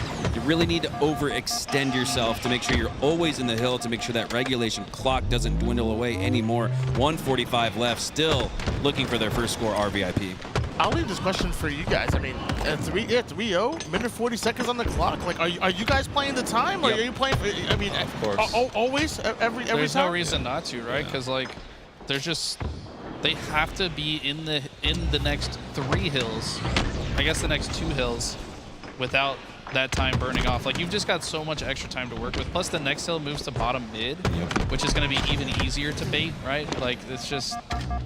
[SPEAKER 12] really need to overextend yourself to make sure you're always in the hill, to make sure that regulation clock doesn't dwindle away anymore. 1:45 left, still looking for their first score, RVIP.
[SPEAKER 4] I'll leave this question for you guys. I mean, 3-0, minute 40 seconds on the clock. Like, are you guys playing the time, or are you playing? I mean, of course, always, every
[SPEAKER 11] There's
[SPEAKER 4] time.
[SPEAKER 11] no reason not to, right? Because like, there's just they have to be in the next 3 hills. I guess the next 2 hills, without that time burning off. Like, you've just got so much extra time to work with. Plus, the next hill moves to bottom mid, which is going to be even easier to bait, right? Like, it's just,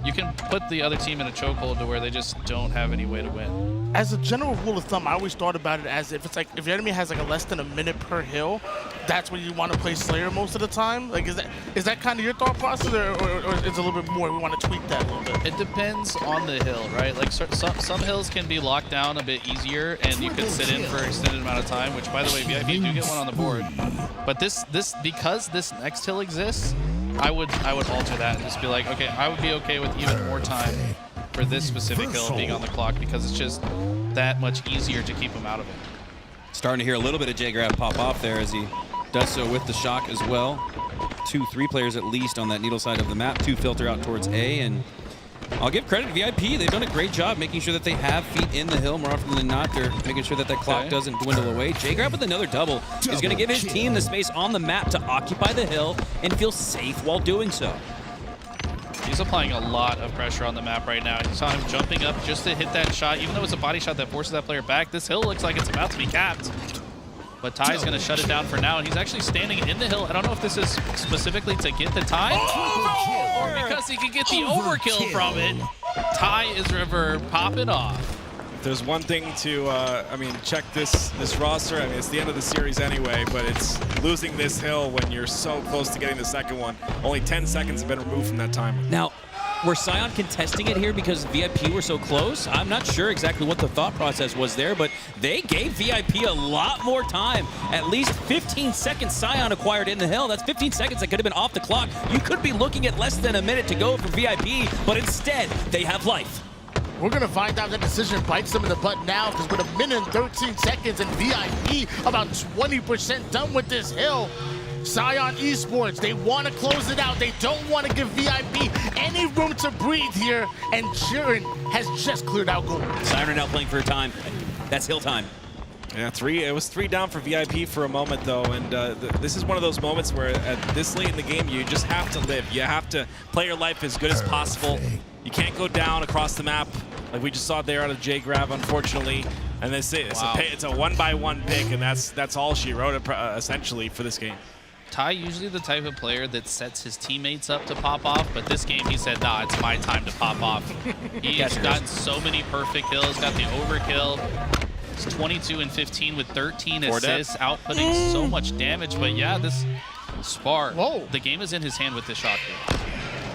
[SPEAKER 11] you can put the other team in a chokehold to where they just don't have any way to win.
[SPEAKER 4] As a general rule of thumb, I always thought about it as if it's like, if your enemy has like a less than a minute per hill, that's when you want to play Slayer most of the time. Like, is that kind of your thought process, or is it a little bit more? We want to tweak that a little bit.
[SPEAKER 11] It depends on the hill, right? Like, some hills can be locked down a bit easier, and you could sit in for an extended amount of time, which, by the way, VIP do get one on the board. But this because this next hill exists, I would alter that and just be like, okay, I would be okay with even more time for this specific hill being on the clock, because it's just that much easier to keep them out of it.
[SPEAKER 12] Starting to hear a little bit of J-Grab pop off there as he does so with the shock as well. 2-3 players at least on that needle side of the map. 2 filter out towards A, and I'll give credit to VIP. They've done a great job making sure that they have feet in the hill more often than not. They're making sure that clock doesn't dwindle away. J-Grab with another double is going to give his team the space on the map to occupy the hill and feel safe while doing so.
[SPEAKER 11] He's applying a lot of pressure on the map right now. You saw him jumping up just to hit that shot. Even though it's a body shot that forces that player back, this hill looks like it's about to be capped. But Ty's going to shut it down for now, and he's actually standing in the hill. I don't know if this is specifically to get the time, or because he can get the overkill from it. Ty is River popping off.
[SPEAKER 6] If there's one thing to, check this roster. I mean, it's the end of the series anyway, but it's losing this hill when you're so close to getting the second one. Only 10 seconds have been removed from that time.
[SPEAKER 12] Now, were Scion contesting it here because VIP were so close? I'm not sure exactly what the thought process was there, but they gave VIP a lot more time. At least 15 seconds Scion acquired in the hill. That's 15 seconds that could have been off the clock. You could be looking at less than a minute to go for VIP, but instead, they have life.
[SPEAKER 4] We're going to find out that decision bites them in the butt now, because with a minute and 13 seconds and VIP about 20% done with this hill, Scion Esports, they want to close it out. They don't want to give VIP any room to breathe here, and Jiren has just cleared out gold.
[SPEAKER 12] Siren now playing for time. That's hill time.
[SPEAKER 6] Yeah, it was 3 down for VIP for a moment, though, and this is one of those moments where at this late in the game, you just have to live. You have to play your life as good as possible. You can't go down across the map like we just saw there out of J-Grab, unfortunately. And it's a 1-by-1 pick, and that's all she wrote essentially for this game.
[SPEAKER 11] Ty usually the type of player that sets his teammates up to pop off, but this game he said, nah, it's my time to pop off. He's gotten so many perfect kills, got the overkill. He's 22 and 15 with 13 assists, outputting so much damage. But yeah, this Spar, the game is in his hand with this shot here.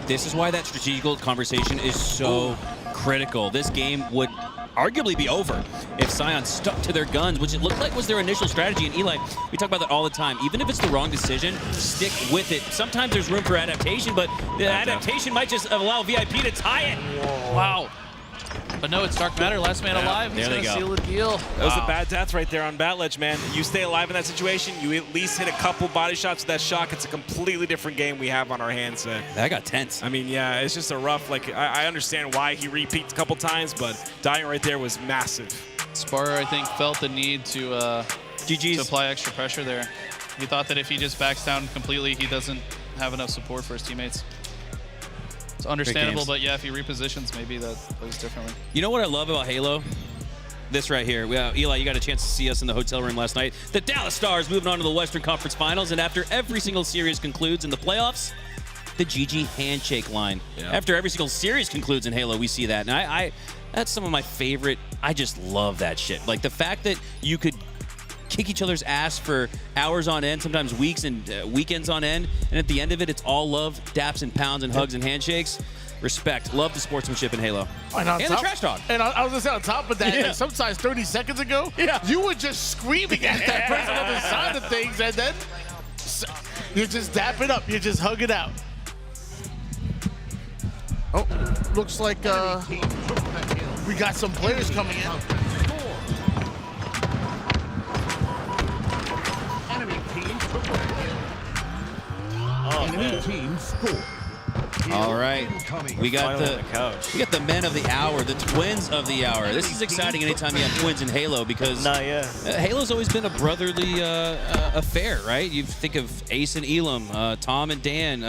[SPEAKER 12] This is why that strategical conversation is so critical. This game would arguably be over if Scion stuck to their guns, which it looked like was their initial strategy. And Eli, we talk about that all the time. Even if it's the wrong decision, stick with it. Sometimes there's room for adaptation, but the adaptation might just allow VIP to tie it.
[SPEAKER 11] Wow. But no, it's Dark Matter, last man alive. He's
[SPEAKER 12] there
[SPEAKER 11] going
[SPEAKER 12] they
[SPEAKER 11] to
[SPEAKER 12] go.
[SPEAKER 11] seal the deal.
[SPEAKER 6] That was a bad death right there on Batledge, man. You stay alive in that situation, you at least hit a couple body shots with that shock. It's a completely different game we have on our hands.
[SPEAKER 12] That got tense.
[SPEAKER 6] I mean, yeah, it's just a rough, like, I understand why he repeaked a couple times, but dying right there was massive.
[SPEAKER 11] Spar, I think, felt the need to apply extra pressure there. He thought that if he just backs down completely, he doesn't have enough support for his teammates. It's understandable, but yeah, if he repositions, maybe that plays differently.
[SPEAKER 12] You know what I love about Halo? This right here. Eli, you got a chance to see us in the hotel room last night. The Dallas Stars moving on to the Western Conference Finals, and after every single series concludes in the playoffs, the GG handshake line. Yeah. After every single series concludes in Halo, we see that. And I that's some of my favorite. I just love that shit. Like the fact that you could kick each other's ass for hours on end, sometimes weeks and weekends on end, and at the end of it, it's all love, daps and pounds and hugs and handshakes. Respect. Love the sportsmanship in Halo.
[SPEAKER 4] And
[SPEAKER 12] the trash talk.
[SPEAKER 4] And I was going to say, on top of that, like sometimes 30 seconds ago, you were just screaming at that person on the other side of things, and then you just dap it up. You just hug it out. Oh, looks like we got some players coming in.
[SPEAKER 5] Enemy team score.
[SPEAKER 12] All right, we got the men of the hour, the twins of the hour. This is exciting anytime you have twins in Halo because Halo's always been a brotherly affair, right? You think of Ace and Elam, Tom and Dan,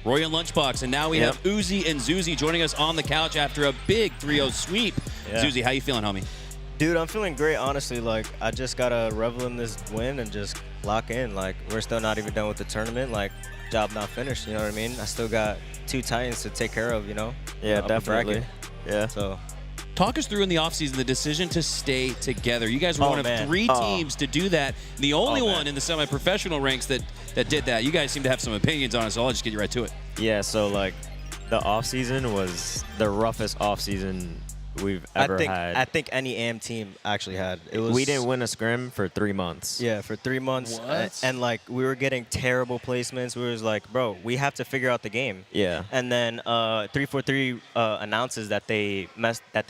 [SPEAKER 12] Roy and Lunchbox, and now we have Uzi and Zuzi joining us on the couch after a big 3-0 sweep. Zuzi, how you feeling, homie?
[SPEAKER 18] Dude, I'm feeling great, honestly. Like, I just gotta revel in this win and just lock in. Like, we're still not even done with the tournament. Like, job not finished, you know what I mean? I still got 2 Titans to take care of, you know?
[SPEAKER 19] Yeah, definitely.
[SPEAKER 18] Yeah. So,
[SPEAKER 12] talk us through in the offseason the decision to stay together. You guys were one of 3 teams to do that. The only one in the semi-professional ranks that did that. You guys seem to have some opinions on it, so I'll just get you right to it.
[SPEAKER 19] Yeah, so like the offseason was the roughest offseason we've ever had.
[SPEAKER 18] I think any AM team actually had.
[SPEAKER 19] We didn't win a scrim for 3 months.
[SPEAKER 18] Yeah, for 3 months.
[SPEAKER 11] What?
[SPEAKER 18] And like we were getting terrible placements. We was like, bro, we have to figure out the game.
[SPEAKER 19] Yeah.
[SPEAKER 18] And then 343 announces that they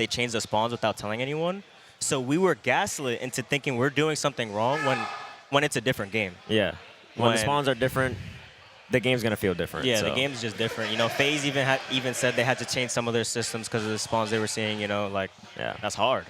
[SPEAKER 18] changed the spawns without telling anyone. So we were gaslit into thinking we're doing something wrong when it's a different game.
[SPEAKER 19] Yeah. When the spawns are different, the game's gonna feel different.
[SPEAKER 18] Yeah,
[SPEAKER 19] so.
[SPEAKER 18] the game's just different. You know, FaZe even said they had to change some of their systems because of the spawns they were seeing. You know, like that's hard,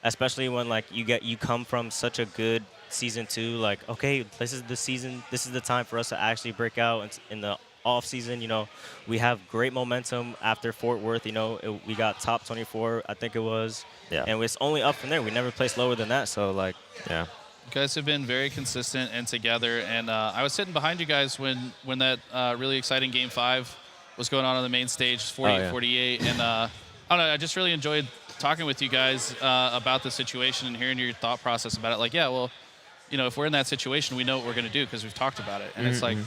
[SPEAKER 18] especially when like you come from such a good season 2. Like, okay, this is the season. This is the time for us to actually break out in the off season. You know, we have great momentum after Fort Worth. You know, we got top 24, I think it was.
[SPEAKER 19] Yeah.
[SPEAKER 18] And it's only up from there. We never placed lower than that. So like,
[SPEAKER 19] yeah.
[SPEAKER 11] You guys have been very consistent and together, and I was sitting behind you guys when that really exciting Game 5 was going on the main stage, 48-48, and I don't know, I just really enjoyed talking with you guys about the situation and hearing your thought process about it. Like, yeah, well, you know, if we're in that situation, we know what we're going to do because we've talked about it, and it's like,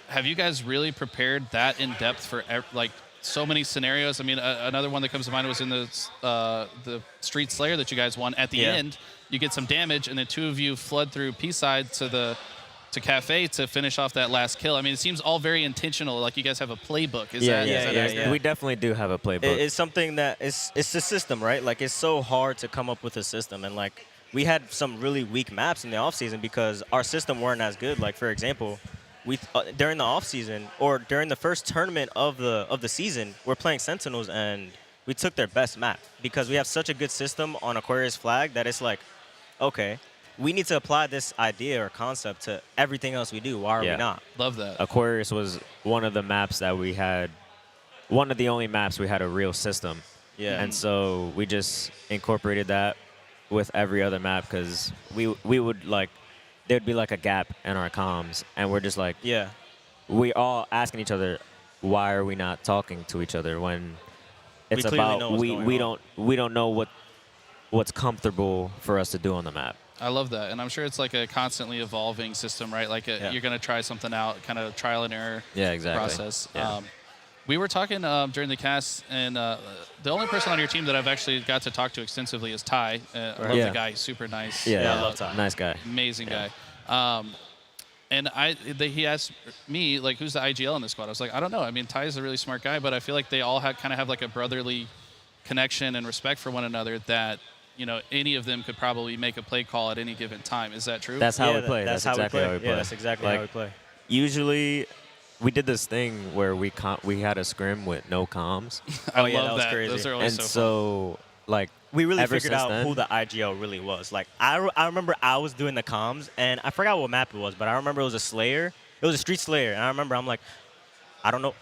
[SPEAKER 11] have you guys really prepared that in depth for like so many scenarios? I mean, another one that comes to mind was in the Street Slayer that you guys won at the end. You get some damage, and then 2 of you flood through P-side to Cafe to finish off that last kill. I mean, it seems all very intentional. Like you guys have a playbook. Is that
[SPEAKER 19] We definitely do have a playbook.
[SPEAKER 18] It's something that it's the system, right? Like it's so hard to come up with a system, and like we had some really weak maps in the offseason because our system weren't as good. Like for example, we during the offseason or during the first tournament of the season, we're playing Sentinels and we took their best map because we have such a good system on Aquarius Flag that it's like, okay, we need to apply this idea or concept to everything else we do. Why are we not?
[SPEAKER 11] Love that.
[SPEAKER 19] Aquarius was one of the maps that we had, one of the only maps we had a real system.
[SPEAKER 18] Yeah.
[SPEAKER 19] And so we just incorporated that with every other map because we would like, there'd be like a gap in our comms and we're just like, we all asking each other, why are we not talking to each other when it's about we don't know what's comfortable for us to do on the map.
[SPEAKER 11] I love that, and I'm sure it's like a constantly evolving system, right? Like you're going to try something out, kind of trial and error
[SPEAKER 19] exactly.
[SPEAKER 11] process.
[SPEAKER 19] Yeah.
[SPEAKER 11] We were talking during the cast, and the only person on your team that I've actually got to talk to extensively is Ty. I love the guy. He's super nice.
[SPEAKER 19] Yeah, I love Ty. Nice guy.
[SPEAKER 11] Amazing guy. And he asked me, like, who's the IGL in this squad? I was like, I don't know. I mean, Ty is a really smart guy, but I feel like they all kind of have like a brotherly connection and respect for one another that, you know, any of them could probably make a play call at any given time. Is that true?
[SPEAKER 19] That's how we play.
[SPEAKER 18] That's
[SPEAKER 19] exactly how we play.
[SPEAKER 18] Yeah, that's exactly
[SPEAKER 19] like,
[SPEAKER 18] how we play.
[SPEAKER 19] Usually, we did this thing where we had a scrim with no comms.
[SPEAKER 11] I
[SPEAKER 18] love
[SPEAKER 11] love
[SPEAKER 18] was
[SPEAKER 11] that.
[SPEAKER 18] crazy.
[SPEAKER 11] Those are always
[SPEAKER 19] And
[SPEAKER 11] so fun.
[SPEAKER 19] like,
[SPEAKER 18] we really
[SPEAKER 19] ever
[SPEAKER 18] figured
[SPEAKER 19] since
[SPEAKER 18] out
[SPEAKER 19] then,
[SPEAKER 18] who the IGL really was. Like, I remember I was doing the comms, and I forgot what map it was, but I remember it was a Slayer. It was a Street Slayer, and I remember I'm like, I don't know.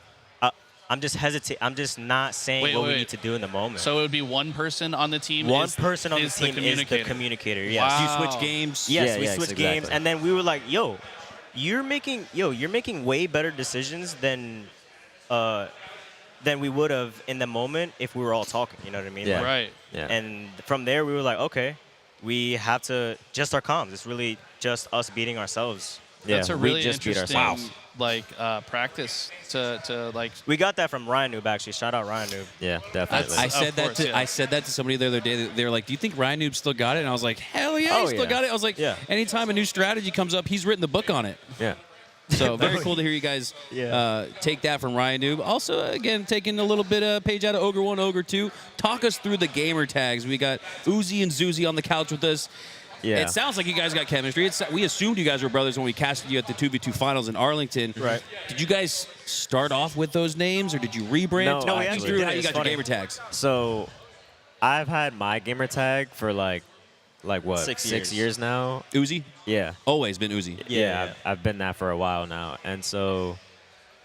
[SPEAKER 18] I'm just hesitating. I'm just not saying what we need to do in the moment.
[SPEAKER 11] So it would be one person on the team.
[SPEAKER 18] One person on the team is the communicator. Yes.
[SPEAKER 11] Wow.
[SPEAKER 12] Do you switch games?
[SPEAKER 18] Yes, we switched games, and then we were like, "Yo, you're making way better decisions than we would have in the moment if we were all talking." You know what I mean?
[SPEAKER 19] Yeah.
[SPEAKER 18] Like,
[SPEAKER 11] Right.
[SPEAKER 19] Yeah.
[SPEAKER 18] And from there, we were like, "Okay, we have to just our comms. It's really just us beating ourselves."
[SPEAKER 11] That's a
[SPEAKER 19] we
[SPEAKER 11] really
[SPEAKER 19] just beat
[SPEAKER 11] interesting
[SPEAKER 19] ourselves.
[SPEAKER 11] practice to like.
[SPEAKER 18] We got that from Ryan Noob, actually. Shout out Ryan Noob.
[SPEAKER 19] Yeah, definitely.
[SPEAKER 12] I said
[SPEAKER 11] course,
[SPEAKER 12] that to
[SPEAKER 11] yeah.
[SPEAKER 12] I said that to somebody the other day. They were like, "Do you think Ryan Noob still got it?" And I was like, "Hell yeah,
[SPEAKER 19] Oh,
[SPEAKER 12] he still
[SPEAKER 19] yeah.
[SPEAKER 12] got it." I was like,
[SPEAKER 18] Yeah.
[SPEAKER 12] "Anytime a new strategy comes up, he's written the book on it."
[SPEAKER 19] Yeah.
[SPEAKER 12] So very cool to hear you guys take that from Ryan Noob. Also, again, taking a little bit of page out of Ogre 1, Ogre 2. Talk us through the gamer tags. We got Uzi and Zuzi on the couch with us.
[SPEAKER 19] Yeah.
[SPEAKER 12] It sounds like you guys got chemistry. We assumed you guys were brothers when we casted you at the 2v2 finals in Arlington.
[SPEAKER 18] Right.
[SPEAKER 12] Did you guys start off with those names, or did you rebrand?
[SPEAKER 19] No,
[SPEAKER 12] Talk
[SPEAKER 19] we
[SPEAKER 12] me
[SPEAKER 19] actually
[SPEAKER 12] through
[SPEAKER 19] did.
[SPEAKER 12] how you
[SPEAKER 19] It's
[SPEAKER 12] got your
[SPEAKER 19] funny.
[SPEAKER 12] gamer tags.
[SPEAKER 19] So, I've had my gamer tag for like what?
[SPEAKER 18] 6
[SPEAKER 19] years now.
[SPEAKER 12] Uzi?
[SPEAKER 19] Yeah.
[SPEAKER 12] Always been Uzi.
[SPEAKER 19] Yeah, I've been that for a while now. And so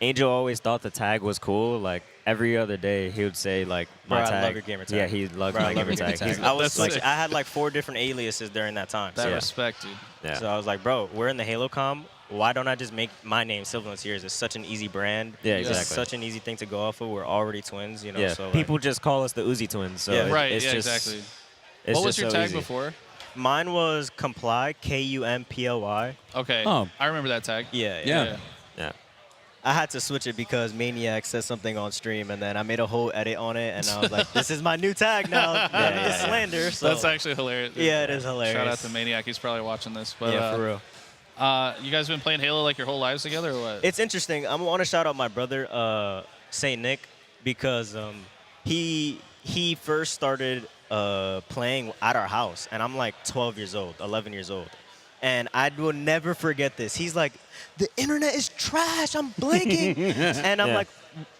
[SPEAKER 19] Angel always thought the tag was cool. Like every other day he would say like my
[SPEAKER 18] Bro, I
[SPEAKER 19] tag.
[SPEAKER 18] love your gamer tag.
[SPEAKER 19] Yeah, he loved
[SPEAKER 18] Bro, I
[SPEAKER 19] my
[SPEAKER 18] love
[SPEAKER 19] gamer
[SPEAKER 18] your
[SPEAKER 19] tag.
[SPEAKER 18] gamer tag. I was like, I had like 4 different aliases during that time.
[SPEAKER 11] That
[SPEAKER 18] So,
[SPEAKER 11] respect, dude.
[SPEAKER 19] Yeah.
[SPEAKER 18] so I was like, bro, we're in the Halo com. Why don't I just make my name Sylvan Tears? It's such an easy brand.
[SPEAKER 19] Yeah,
[SPEAKER 18] It's
[SPEAKER 19] exactly.
[SPEAKER 18] such an easy thing to go off of. We're already twins, you know.
[SPEAKER 19] Yeah,
[SPEAKER 18] So like,
[SPEAKER 19] people just call us the Uzi twins. So
[SPEAKER 18] Yeah.
[SPEAKER 11] Right.
[SPEAKER 19] It's
[SPEAKER 11] Yeah.
[SPEAKER 19] just,
[SPEAKER 11] Exactly.
[SPEAKER 19] It's
[SPEAKER 11] What was
[SPEAKER 19] just
[SPEAKER 11] your
[SPEAKER 19] so
[SPEAKER 11] tag
[SPEAKER 19] easy.
[SPEAKER 11] before?
[SPEAKER 18] mine was Comply, Kumply.
[SPEAKER 11] Okay.
[SPEAKER 12] Oh.
[SPEAKER 11] I remember that tag.
[SPEAKER 18] Yeah.
[SPEAKER 12] Yeah.
[SPEAKER 19] Yeah.
[SPEAKER 18] I had to switch it because Maniac said something on stream, and then I made a whole edit on it, and I was like, "This is my new tag now." It's slander. So
[SPEAKER 11] That's actually hilarious.
[SPEAKER 18] Yeah, it is hilarious.
[SPEAKER 11] Shout out to Maniac. He's probably watching this. But,
[SPEAKER 18] yeah, for real.
[SPEAKER 11] You guys been playing Halo like your whole lives together, or what?
[SPEAKER 18] It's interesting. I want to shout out my brother, Saint Nick, because he first started playing at our house, and I'm like 12 years old, 11 years old. And I will never forget this. He's like, the internet is trash. I'm blinking. And I'm like,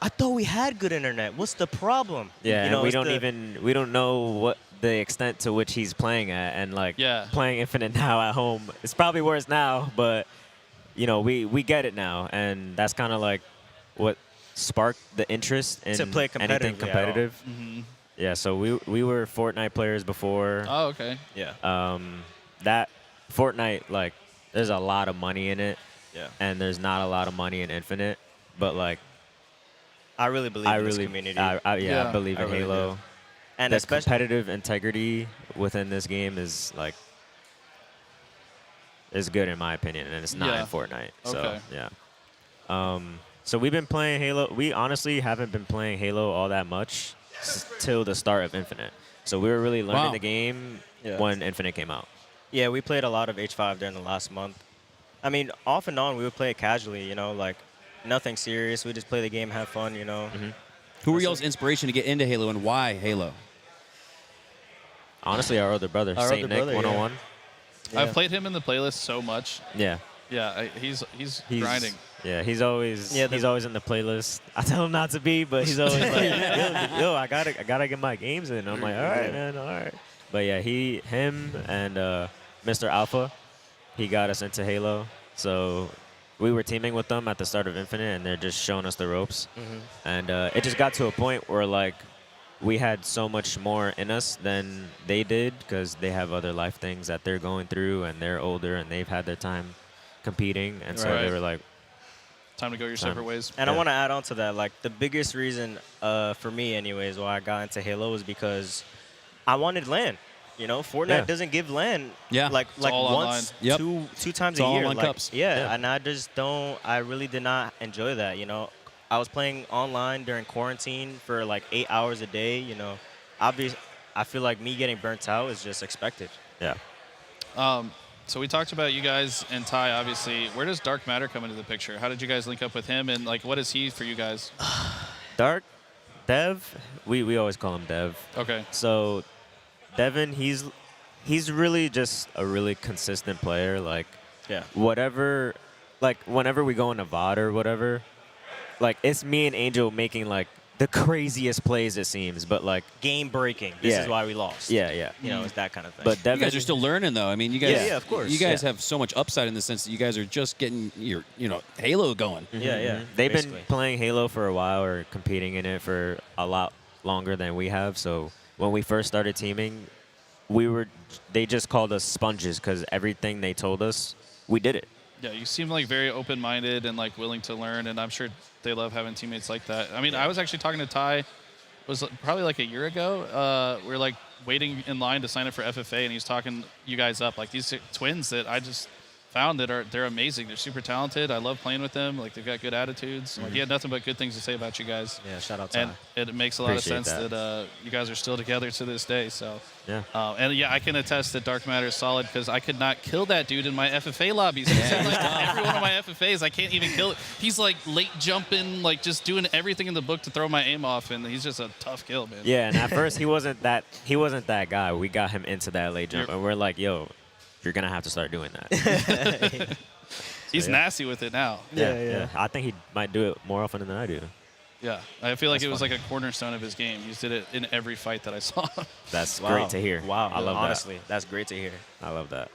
[SPEAKER 18] I thought we had good internet. What's the problem?
[SPEAKER 19] Yeah,
[SPEAKER 18] You know,
[SPEAKER 19] and we don't know what the extent to which he's playing at, and like playing Infinite now at home. It's probably worse now, but you know, we get it now, and that's kind of like what sparked the interest in
[SPEAKER 18] To play
[SPEAKER 19] anything
[SPEAKER 18] competitively
[SPEAKER 19] competitive.
[SPEAKER 18] at all.
[SPEAKER 11] Mm-hmm.
[SPEAKER 19] Yeah, so we were Fortnite players before.
[SPEAKER 11] Oh, okay.
[SPEAKER 18] Yeah.
[SPEAKER 19] That Fortnite, like, there's a lot of money in it.
[SPEAKER 18] Yeah.
[SPEAKER 19] And there's not a lot of money in Infinite, but like,
[SPEAKER 18] I really believe in this community.
[SPEAKER 19] I believe in
[SPEAKER 18] I really
[SPEAKER 19] Halo.
[SPEAKER 18] do. And
[SPEAKER 19] the
[SPEAKER 18] especially
[SPEAKER 19] competitive integrity within this game is like is good in my opinion, and it's not
[SPEAKER 11] Yeah.
[SPEAKER 19] in Fortnite. So
[SPEAKER 11] Okay.
[SPEAKER 19] yeah. So we've been playing Halo. We honestly haven't been playing Halo all that much till the start of Infinite. So we were really learning
[SPEAKER 18] Wow.
[SPEAKER 19] the game
[SPEAKER 18] Yeah.
[SPEAKER 19] when Infinite came out.
[SPEAKER 18] Yeah, we played a lot of H5 during the last month. I mean, off and on, we would play it casually, you know, like nothing serious. We just play the game, have fun, you know.
[SPEAKER 12] Who were y'all's inspiration to get into Halo, and why Halo?
[SPEAKER 19] Honestly, our older brother,
[SPEAKER 18] Our
[SPEAKER 19] Saint
[SPEAKER 18] older
[SPEAKER 19] Nick,
[SPEAKER 18] brother,
[SPEAKER 19] 101.
[SPEAKER 11] I've played him in the playlist so much.
[SPEAKER 19] Yeah.
[SPEAKER 11] Yeah, he's grinding.
[SPEAKER 19] Yeah, he's always
[SPEAKER 18] Yeah,
[SPEAKER 19] he's always in the playlist. I tell him not to be, but he's always like, yo, I gotta get my games in. I'm like, all right, man, all right. But yeah, him and Mr. Alpha, he got us into Halo. So we were teaming with them at the start of Infinite, and they're just showing us the ropes. And it just got to a point where like we had so much more in us than they did, because they have other life things that they're going through, and they're older and they've had their time competing, and so they
[SPEAKER 11] Right.
[SPEAKER 19] were like,
[SPEAKER 11] Time to go your separate ways.
[SPEAKER 18] And I want to add on to that, like the biggest reason for me anyways why I got into Halo was because I wanted LAN. You know, Fortnite
[SPEAKER 19] Yeah.
[SPEAKER 18] doesn't give LAN
[SPEAKER 12] Yeah.
[SPEAKER 18] like
[SPEAKER 12] It's all
[SPEAKER 18] once,
[SPEAKER 12] online.
[SPEAKER 18] two times
[SPEAKER 12] It's
[SPEAKER 18] a
[SPEAKER 12] all
[SPEAKER 18] year.
[SPEAKER 12] online
[SPEAKER 18] Like,
[SPEAKER 12] cups.
[SPEAKER 18] yeah, and I really did not enjoy that, you know. I was playing online during quarantine for like 8 hours a day. You know, obviously, I feel like me getting burnt out is just expected. Yeah.
[SPEAKER 11] So we talked about you guys and Ty, obviously. Where does Dark Matter come into the picture? How did you guys link up with him, and like, what is he for you guys?
[SPEAKER 18] Dark, Dev, we always call him Dev.
[SPEAKER 11] Okay.
[SPEAKER 18] So, Devin, he's really just a really consistent player. Like, whatever, like whenever we go in a VOD or whatever, like it's me and Angel making like the craziest plays it seems, but like
[SPEAKER 20] game breaking. This is why we lost.
[SPEAKER 18] Yeah.
[SPEAKER 20] You know, it's that kind of thing.
[SPEAKER 18] But Devin,
[SPEAKER 12] You guys are still learning, though. I mean, you guys,
[SPEAKER 18] of course.
[SPEAKER 12] You guys have so much upside in the sense that you guys are just getting your, Halo going.
[SPEAKER 18] They've been playing Halo for a while or competing in it for a lot longer than we have. So when we first started teaming, they just called us sponges because everything they told us, we did it.
[SPEAKER 11] Yeah, you seem like very open-minded and like willing to learn, and I'm sure they love having teammates like that. I mean, I was actually talking to Ty, it was probably like a year ago. We were like waiting in line to sign up for FFA, and he's talking you guys up, like these twins that I just found that they're amazing. They're super talented. I love playing with them. Like they've got good attitudes. Like he had nothing but good things to say about you guys.
[SPEAKER 18] Yeah, shout out to
[SPEAKER 11] And it makes a lot
[SPEAKER 18] Appreciate
[SPEAKER 11] of sense that you guys are still together to this day. So
[SPEAKER 18] yeah,
[SPEAKER 11] I can attest that Dark Matter is solid because I could not kill that dude in my FFA lobbies. He's in like every one of my FFAs, I can't even kill it. He's like late jumping, like just doing everything in the book to throw my aim off, and he's just a tough kill, man.
[SPEAKER 18] Yeah, and at first he wasn't that guy. We got him into that late jump, and we're like, yo, you're gonna have to start doing that.
[SPEAKER 11] He's nasty with it now.
[SPEAKER 18] Yeah. I think he might do it more often than I do.
[SPEAKER 11] Yeah, I feel like it was like a cornerstone of his game. He did it in every fight that I saw.
[SPEAKER 18] That's great to hear.
[SPEAKER 20] Wow,
[SPEAKER 18] I love
[SPEAKER 20] honestly,
[SPEAKER 18] that.
[SPEAKER 20] that's great to hear.
[SPEAKER 18] I love that.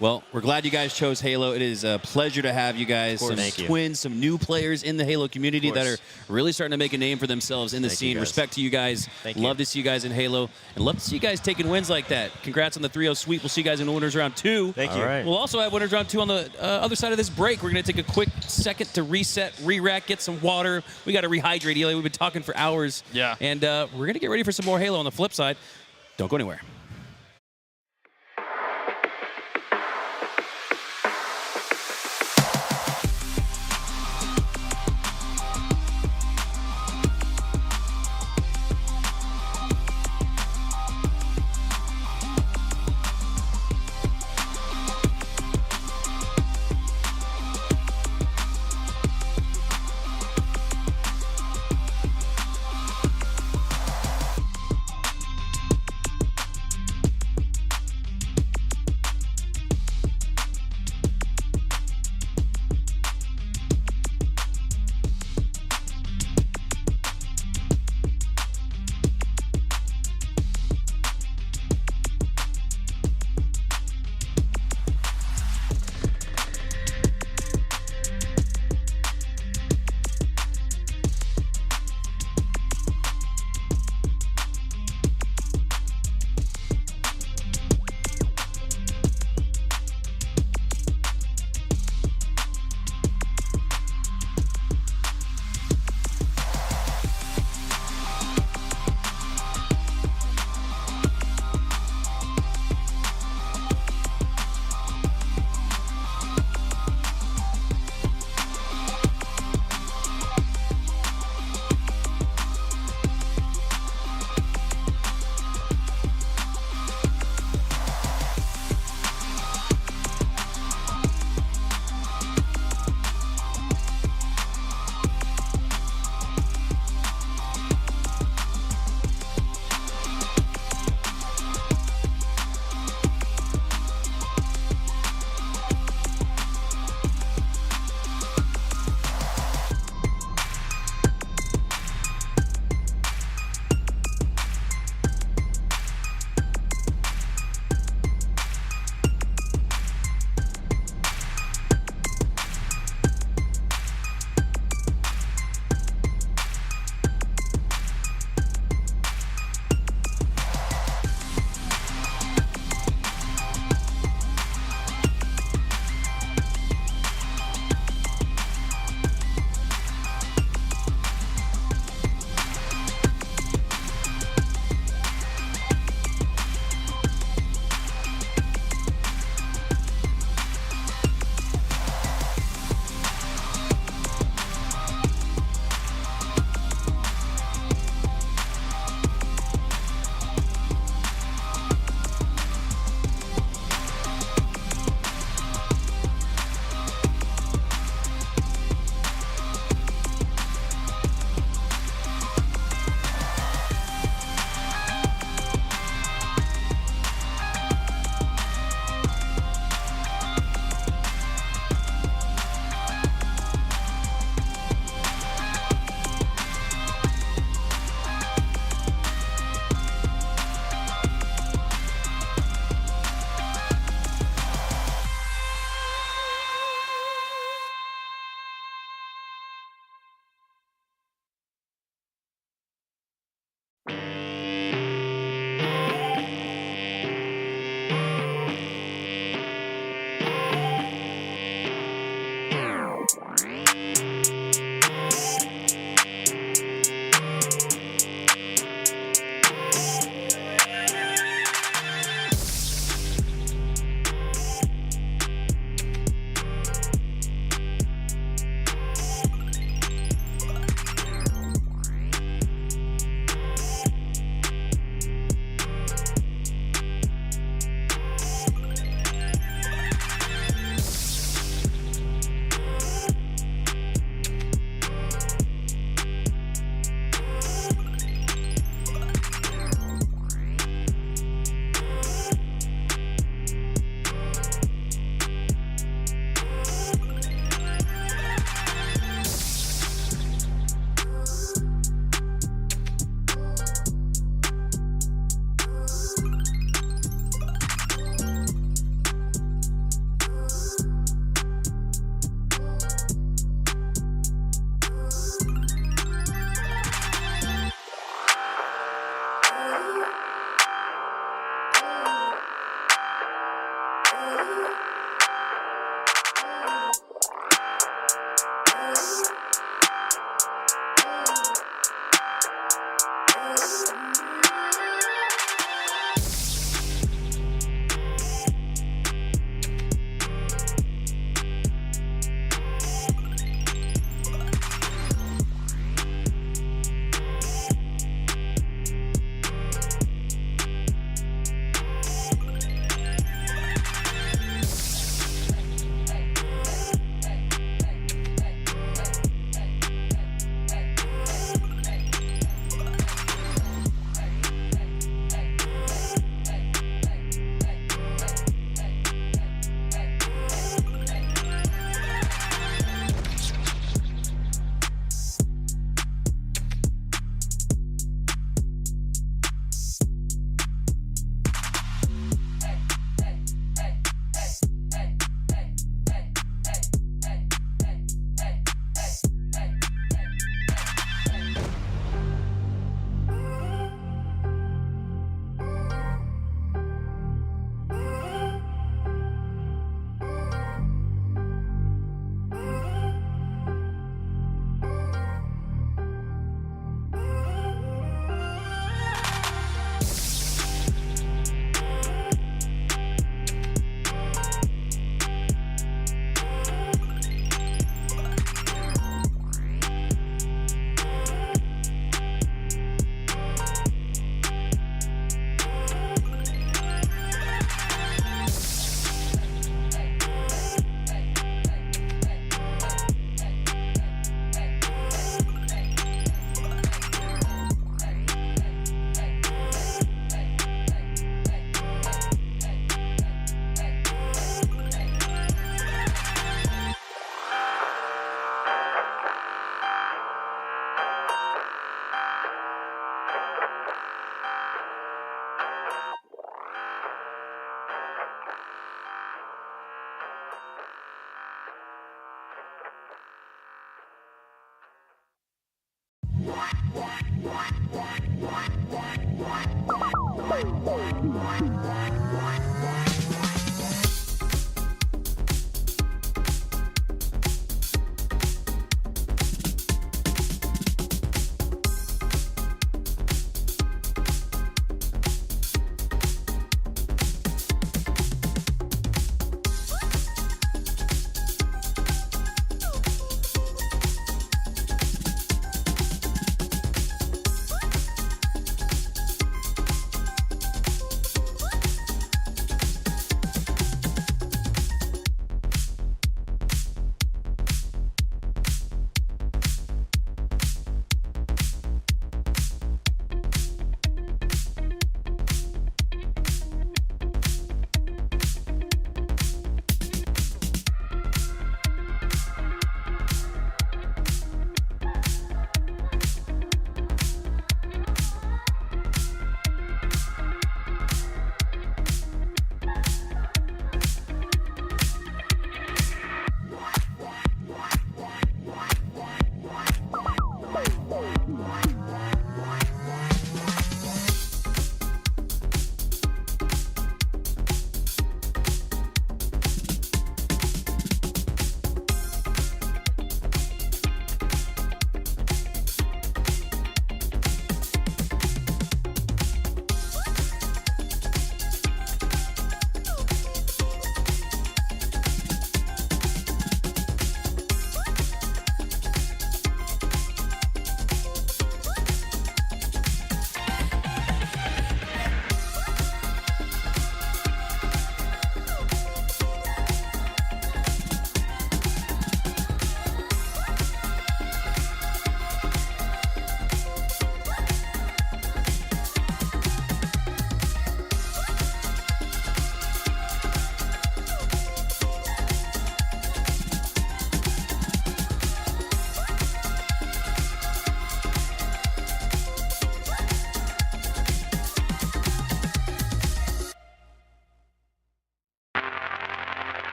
[SPEAKER 12] Well, we're glad you guys chose Halo. It is a pleasure to have you guys. Some
[SPEAKER 18] Thank you.
[SPEAKER 12] twins, some new players in the Halo community that are really starting to make a name for themselves in the
[SPEAKER 18] Thank you,
[SPEAKER 12] scene.
[SPEAKER 18] guys.
[SPEAKER 12] Respect to you guys. Love to see you guys in Halo. And love to see you guys taking wins like that. Congrats on the 3-0 sweep. We'll see you guys in Winners Round 2.
[SPEAKER 18] Thank you. All right.
[SPEAKER 12] We'll also have Winners Round 2 on the other side of this break. We're going to take a quick second to reset, re-rack, get some water. We got to rehydrate, Eli. We've been talking for hours.
[SPEAKER 11] Yeah.
[SPEAKER 12] And we're going to get ready for some more Halo on the flip side. Don't go anywhere.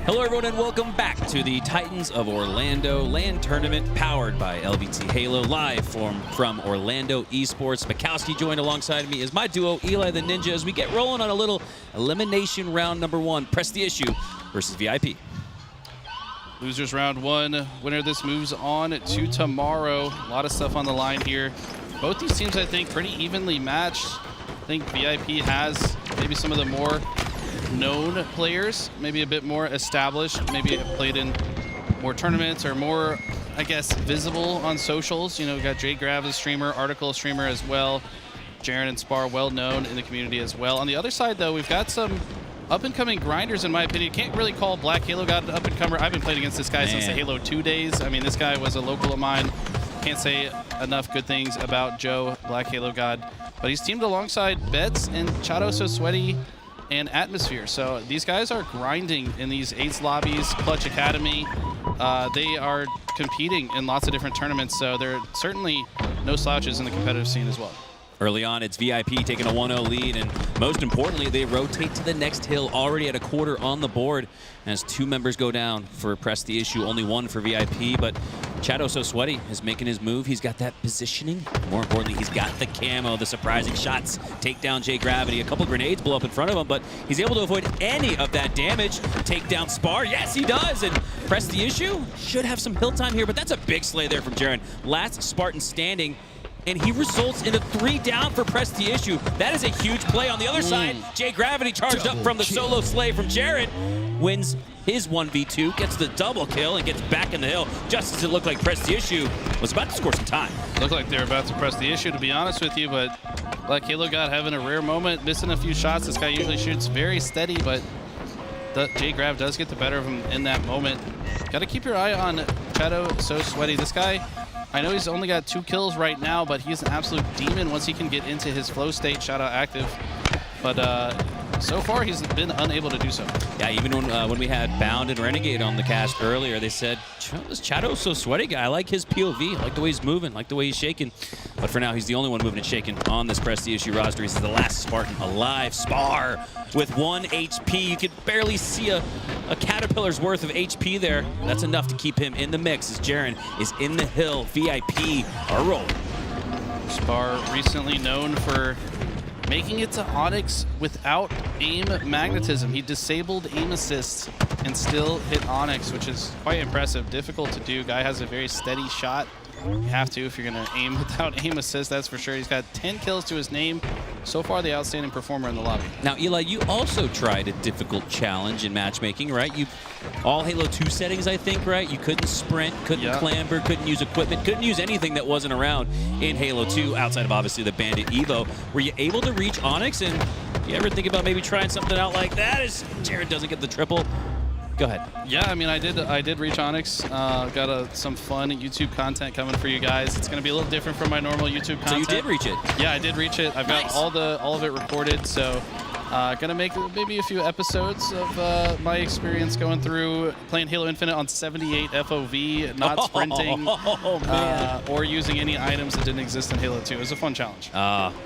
[SPEAKER 12] Hello, everyone, and welcome back to the Titans of Orlando LAN tournament powered by LVT Halo, live from Orlando Esports. Mikowski joined alongside me as my duo, Eli the Ninja, as we get rolling on a little elimination round number 1. Press the issue versus VIP.
[SPEAKER 11] Losers round 1. Winner of this moves on to tomorrow. A lot of stuff on the line here. Both these teams, I think, pretty evenly matched. I think VIP has maybe some of the more known players, maybe a bit more established, maybe played in more tournaments or more, I guess, visible on socials. You know, we got Jay Grav, a streamer, Article streamer as well. Jaren and Spar, well known in the community as well. On the other side, though, we've got some up-and-coming grinders, in my opinion. Can't really call Black Halo God an up-and-comer. I've been playing against this guy since the Halo 2 days. I mean, this guy was a local of mine. Can't say enough good things about Joe, Black Halo God. But he's teamed alongside Bets and Chato So Sweaty and Atmosphere. So these guys are grinding in these AIDS lobbies, Clutch Academy. They are competing in lots of different tournaments, so they're certainly no slouches in the competitive scene as well.
[SPEAKER 12] Early on, it's VIP taking a 1-0 lead, and most importantly, they rotate to the next hill, already at a quarter on the board, as 2 members go down for Press the Issue, only 1 for VIP, but Chato So Sweaty is making his move. He's got that positioning. More importantly, he's got the camo, the surprising shots, take down J Gravity. A couple grenades blow up in front of him, but he's able to avoid any of that damage. Take down Spar, yes, he does, and Press the Issue should have some hill time here, but that's a big slay there from Jaren. Last Spartan standing, and he results in a 3 down for Press the Issue. That is a huge play. On the other side, J Gravity charged up from the solo slay from Jared, wins his 1v2, gets the double kill, and gets back in the hill, just as it looked like Press the Issue was about to score some time.
[SPEAKER 11] Looked like they were about to press the issue, to be honest with you, but Black Halo God having a rare moment, missing a few shots. This guy usually shoots very steady, but J Grav does get the better of him in that moment. Got to keep your eye on Chato So Sweaty. This guy, I know he's only got 2 kills right now, but he's an absolute demon once he can get into his flow state. Shout out active. But so far, he's been unable to do so.
[SPEAKER 12] Yeah, even when we had Bound and Renegade on the cast earlier, they said, this Chato So Sweaty guy, I like his POV, I like the way he's moving, I like the way he's shaking. But for now, he's the only one moving and shaking on this Press the Issue roster. He's the last Spartan alive. Spar with 1 HP. You could barely see a Caterpillar's worth of HP there. That's enough to keep him in the mix as Jaren is in the hill. VIP are rolling.
[SPEAKER 11] Spar recently known for making it to Onyx without aim magnetism. He disabled aim assist and still hit Onyx, which is quite impressive. Difficult to do. Guy has a very steady shot. You have to if you're going to aim without aim assist, that's for sure. He's got 10 kills to his name. So far, the outstanding performer in the lobby.
[SPEAKER 12] Now, Eli, you also tried a difficult challenge in matchmaking, right? You all Halo 2 settings, I think, right? You couldn't sprint, couldn't clamber, couldn't use equipment, couldn't use anything that wasn't around in Halo 2, outside of obviously the Bandit Evo. Were you able to reach Onyx? And you ever think about maybe trying something out like that as Jared doesn't get the triple? Go ahead.
[SPEAKER 11] Yeah, I mean, I did reach Onyx. Got some fun YouTube content coming for you guys. It's going to be a little different from my normal YouTube content.
[SPEAKER 12] So you did reach it?
[SPEAKER 11] Yeah, I did reach it. I've got all of it recorded. So gonna make maybe a few episodes of my experience going through playing Halo Infinite on 78 FOV, not sprinting, or using any items that didn't exist in Halo 2. It was a fun challenge.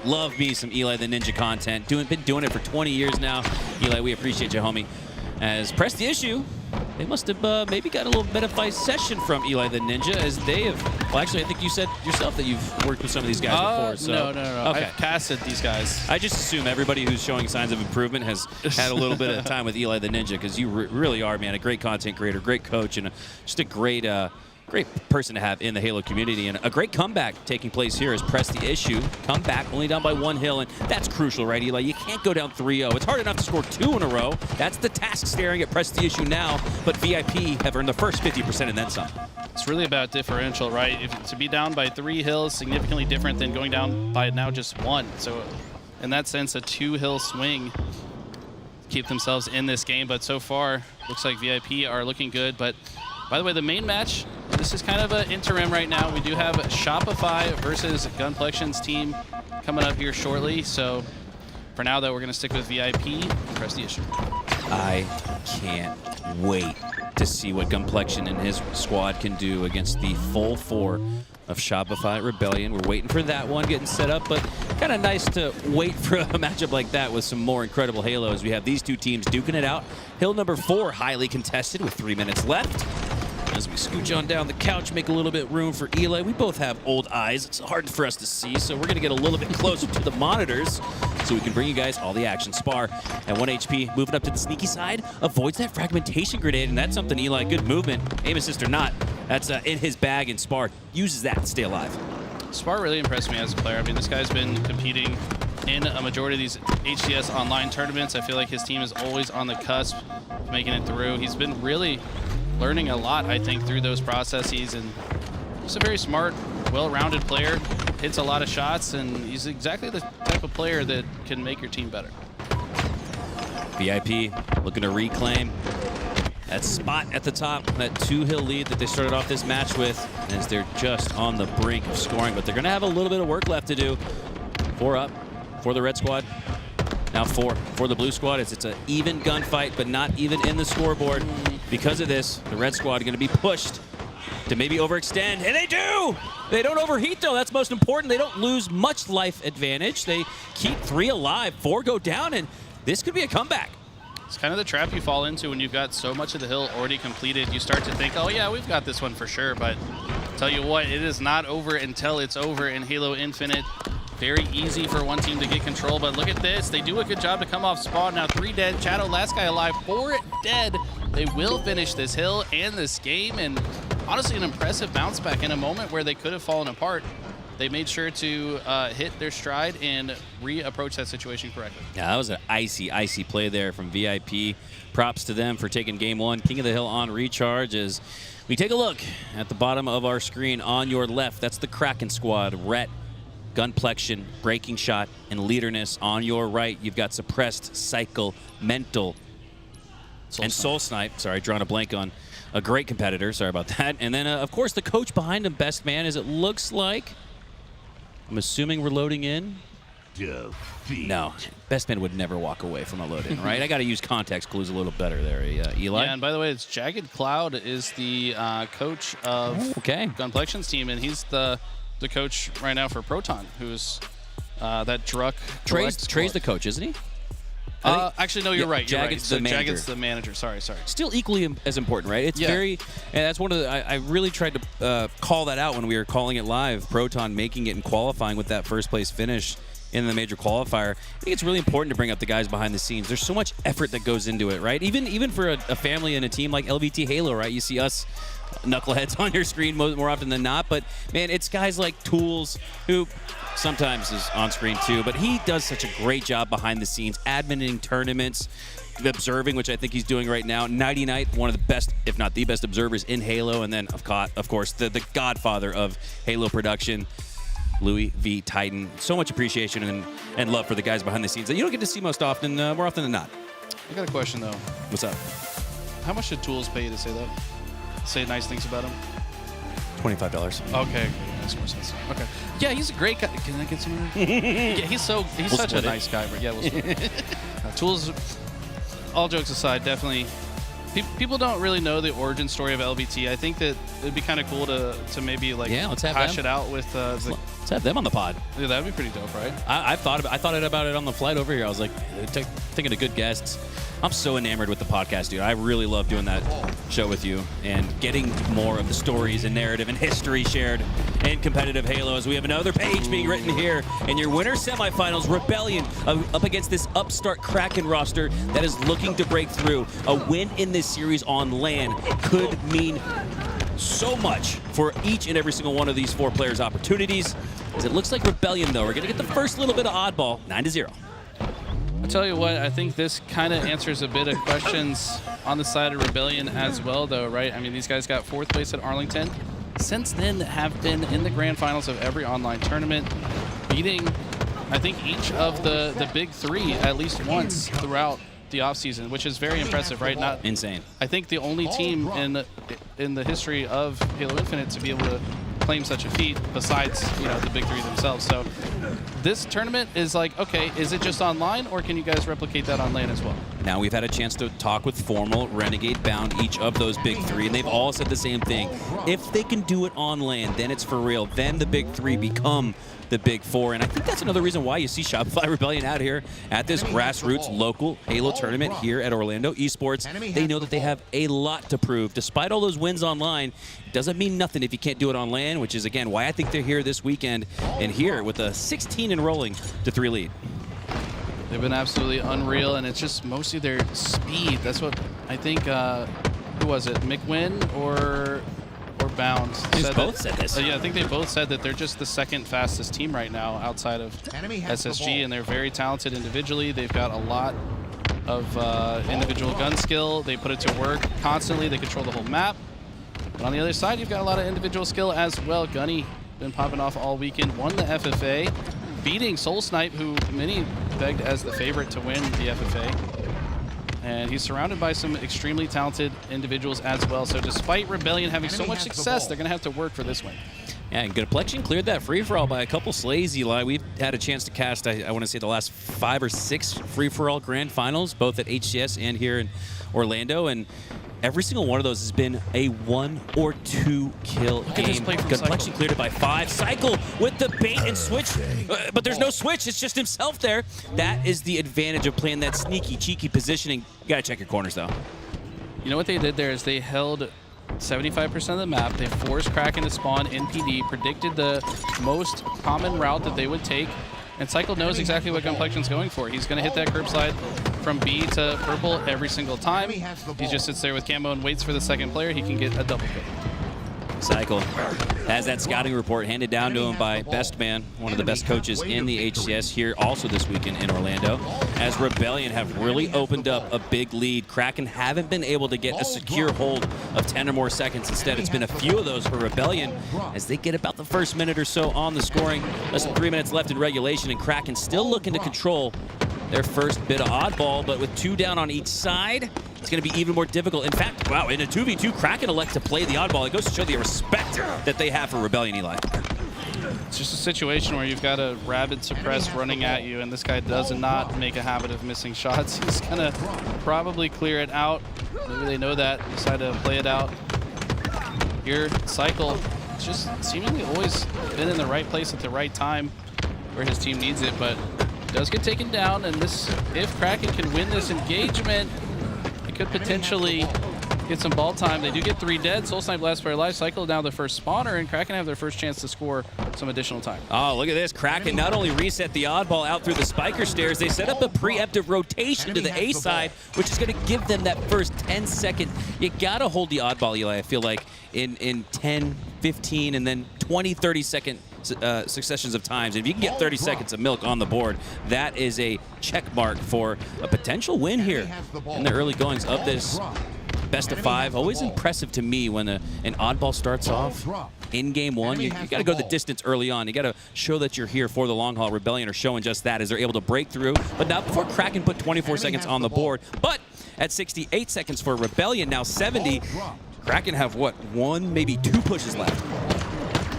[SPEAKER 12] Love me some Eli the Ninja content. Been doing it for 20 years now. Eli, we appreciate you, homie. As Press the Issue, they must have maybe got a little bit of a session from Eli the Ninja, as they have. Well, actually, I think you said yourself that you've worked with some of these guys before. So.
[SPEAKER 11] No.
[SPEAKER 12] Okay.
[SPEAKER 11] I've casted these guys.
[SPEAKER 12] I just assume everybody who's showing signs of improvement has had a little bit of time with Eli the Ninja, because you really are, man, a great content creator, great coach, and just a great person to have in the Halo community, and a great comeback taking place here as Press the Issue. Come back, only down by 1 hill, and that's crucial, right, Eli? You can't go down 3-0. It's hard enough to score 2 in a row. That's the task staring at Press the Issue now, but VIP have earned the first 50% and then some.
[SPEAKER 11] It's really about differential, right? To be down by 3 hills, significantly different than going down by now just 1. So in that sense, a 2-hill swing keep themselves in this game, but so far, looks like VIP are looking good. But by the way, the main match, this is kind of an interim right now. We do have Shopify versus Gunplection's team coming up here shortly. So for now, though, we're going to stick with VIP and Press the Issue.
[SPEAKER 12] I can't wait to see what Gunplexion and his squad can do against the full 4 of Shopify Rebellion. We're waiting for that one getting set up, but kind kind of nice to wait for a matchup like that with some more incredible Halos. We have these two teams duking it out. Hill number 4, highly contested with 3 minutes left. As we scooch on down the couch, make a little bit room for Eli. We both have old eyes. It's hard for us to see, so we're going to get a little bit closer to the monitors so we can bring you guys all the action. Spar at 1 HP, moving up to the sneaky side, avoids that fragmentation grenade, and that's something Eli, good movement. Aim assist or not, that's in his bag, and Spar uses that to stay alive.
[SPEAKER 11] Spar really impressed me as a player. I mean, this guy's been competing in a majority of these HCS online tournaments. I feel like his team is always on the cusp of making it through. He's been really learning a lot, I think, through those processes, and he's a very smart, well-rounded player, hits a lot of shots, and he's exactly the type of player that can make your team better.
[SPEAKER 12] VIP looking to reclaim that spot at the top, that 2-hill lead that they started off this match with, as they're just on the brink of scoring, but they're going to have a little bit of work left to do. 4 up for the red squad. Now 4 for the blue squad. It's an even gunfight, but not even in the scoreboard. Because of this, the red squad are going to be pushed to maybe overextend, and they do! They don't overheat, though. That's most important. They don't lose much life advantage. They keep 3 alive, 4 go down, and this could be a comeback.
[SPEAKER 11] It's kind of the trap you fall into when you've got so much of the hill already completed. You start to think, oh yeah, we've got this one for sure, but tell you what, it is not over until it's over in Halo Infinite. Very easy for one team to get control, but look at this. They do a good job to come off spawn. Now 3 dead, Shadow, last guy alive, 4 dead. They will finish this hill and this game, and honestly an impressive bounce back in a moment where they could have fallen apart. They made sure to hit their stride and re-approach that situation correctly.
[SPEAKER 12] Yeah, that was an icy play there from VIP. Props to them for taking game 1. King of the Hill on recharge as we take a look at the bottom of our screen on your left. That's the Kraken squad. Rhett, Gunplexion, Breaking Shot, and Leaderness. On your right, you've got Suppressed, Cycle, Mental, and Soul Snipe. Sorry, drawing a blank on a great competitor. Sorry about that. And then, of course, the coach behind him, Best Man, as it looks like. I'm assuming we're loading in. Defeat. No, Best Man would never walk away from a load-in, right? I got to use context clues a little better there, Eli.
[SPEAKER 11] Yeah, and by the way, it's Jagged Cloud is the coach of Gunplexion's team, and he's the coach right now for Proton, who's that Druck.
[SPEAKER 12] Trey's the coach, isn't he?
[SPEAKER 11] Actually, no, you're right.
[SPEAKER 12] Jagged's the manager.
[SPEAKER 11] Jagged's the manager. Sorry.
[SPEAKER 12] Still equally as important, right? It's very, and that's one of the, I really tried to call that out when we were calling it live. Proton making it and qualifying with that first place finish in the major qualifier. I think it's really important to bring up the guys behind the scenes. There's so much effort that goes into it, right? Even for a family and a team like LVT Halo, right? You see us knuckleheads on your screen more often than not, but man, it's guys like Tools, who sometimes is on screen too, but he does such a great job behind the scenes, adminning tournaments, observing, which I think he's doing right now. Nighty Night, one of the best, if not the best observers in Halo, and then of course the godfather of Halo production, Louis V. Titan. So much appreciation and love for the guys behind the scenes that you don't get to see more often than not.
[SPEAKER 11] I got a question though.
[SPEAKER 12] What's up?
[SPEAKER 11] How much did Tools pay you to say that? Say nice things about him?
[SPEAKER 12] $25.
[SPEAKER 11] Okay, makes more sense. Okay. Yeah, he's a great guy. Can I get some of that? Yeah, he's such a nice guy, but yeah, we'll split it. Tools, all jokes aside, definitely. People don't really know the origin story of LVT. I think that it'd be kind of cool to maybe like
[SPEAKER 12] let's have
[SPEAKER 11] hash
[SPEAKER 12] them.
[SPEAKER 11] It out with
[SPEAKER 12] let's have them on the pod.
[SPEAKER 11] Yeah, that'd be pretty dope, right?
[SPEAKER 12] I thought about it on the flight over here. I was like thinking of good guests. I'm so enamored with the podcast, dude. I really love doing that show with you and getting more of the stories and narrative and history shared in competitive Halos. We have another page being written here in your winter semifinals. Rebellion up against this upstart Kraken roster that is looking to break through. A win in this series on LAN could mean so much for each and every single one of these 4 players' opportunities. As it looks like Rebellion, though, we're going to get the first little bit of oddball, 9-0.
[SPEAKER 11] I'll tell you what, I think this kind of answers a bit of questions on the side of Rebellion as well, though, right? I mean, these guys got 4th place at Arlington. Since then, have been in the grand finals of every online tournament, beating, I think, each of the big 3 at least once throughout the offseason, which is very impressive, right? Not
[SPEAKER 12] insane.
[SPEAKER 11] I think the only team in the history of Halo Infinite to be able to claim such a feat besides, the big 3 themselves. So this tournament is like, okay, is it just online or can you guys replicate that on LAN as well?
[SPEAKER 12] Now we've had a chance to talk with Formal, Renegade, Bound, each of those big three, and they've all said the same thing. If they can do it on LAN, then it's for real. Then the big three become the big four, and I think that's another reason why you see Shopify Rebellion out here at this grassroots local Halo tournament here at Orlando Esports. They know that they have a lot to prove. Despite all those wins online, it doesn't mean nothing if you can't do it on LAN, which is, again, why I think they're here this weekend and here with a 16 and rolling to 3 lead.
[SPEAKER 11] They've been absolutely unreal, and it's just mostly their speed. That's what I think, who was it, McWin or Bound?
[SPEAKER 12] Both said this.
[SPEAKER 11] Yeah, I think they both said that they're just the second fastest team right now outside of SSG, and they're very talented individually. They've got a lot of individual gun skill. They put it to work constantly. They control the whole map. But on the other side, you've got a lot of individual skill as well. Gunny been popping off all weekend, won the FFA, beating Soul Snipe, who many pegged as the favorite to win the FFA. And he's surrounded by some extremely talented individuals as well. So despite Rebellion having so much success, they're going to have to work for this win.
[SPEAKER 12] Yeah, and Complexion cleared that free-for-all by a couple slays, Eli. We've had a chance to cast, I want to say, the last 5 or 6 free-for-all grand finals, both at HCS and here in Orlando. And every single one of those has been a 1 or 2 kill game. Complexion cleared it by 5. Cycle with the bait and switch, but there's no switch. It's just himself there. That is the advantage of playing that sneaky, cheeky positioning. You got to check your corners, though.
[SPEAKER 11] You know what they did there is they held 75% of the map. They forced Kraken to spawn in PD, predicted the most common route that they would take, and Cycle knows exactly what Complexion's going for. He's going to hit that curb slide from B to purple every single time. He just sits there with camo and waits for the second player. He can get a double kill.
[SPEAKER 12] Cycle has that scouting report handed down to him by Best Man, one of the best coaches in the HCS here also this weekend in Orlando, as Rebellion have really opened up a big lead. Kraken haven't been able to get a secure hold of 10 or more seconds. Instead, it's been a few of those for Rebellion as they get about the first minute or so on the scoring. Less than 3 minutes left in regulation, and Kraken still looking to control their first bit of oddball, but with 2 down on each side, it's going to be even more difficult. In fact, wow, in a 2v2, Kraken elect to play the oddball. It goes to show the respect that they have for Rebellion, Eli.
[SPEAKER 11] It's just a situation where you've got a rabid suppress running at you, and this guy does not make a habit of missing shots. He's going to probably clear it out. Maybe they know that, decide to play it out. Here, Cycle, just seemingly always been in the right place at the right time where his team needs it, but does get taken down, and this, if Kraken can win this engagement, it could potentially get some ball time. They do get 3 dead. Soul Snipe last player alive. Cycle now their first spawner, and Kraken have their first chance to score some additional time.
[SPEAKER 12] Oh, look at this. Kraken not only reset the oddball out through the spiker stairs, they set up a preemptive rotation to the A side, which is going to give them that first 10 second. You got to hold the oddball, Eli, I feel like, in 10, 15, and then 20, 30 second successions of times. And if you can get 30 seconds of milk on the board, that is a check mark for a potential win here in the early goings of this best of 5. Always impressive to me when an oddball starts off in game 1. You got to go the distance early on. You got to show that you're here for the long haul. Rebellion are showing just that as they're able to break through, but not before Kraken put 24 seconds on the board. But at 68 seconds for Rebellion, now 70, Kraken have what, 1, maybe 2 pushes left.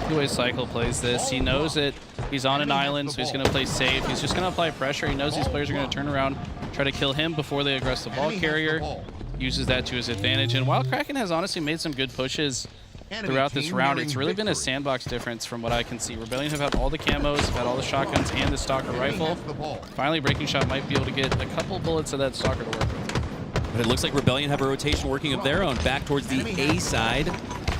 [SPEAKER 11] The way Cycle plays this, he knows that he's on an island, so he's going to play safe. He's just going to apply pressure. He knows these players are going to turn around, try to kill him before they aggress the ball carrier. Uses that to his advantage. And while Kraken has honestly made some good pushes throughout this round, it's really been a sandbox difference from what I can see. Rebellion have had all the camos, have had all the shotguns, and the Stalker rifle. Finally, Breaking Shot might be able to get a couple bullets of that Stalker to work with.
[SPEAKER 12] But it looks like Rebellion have a rotation working of their own back towards the A side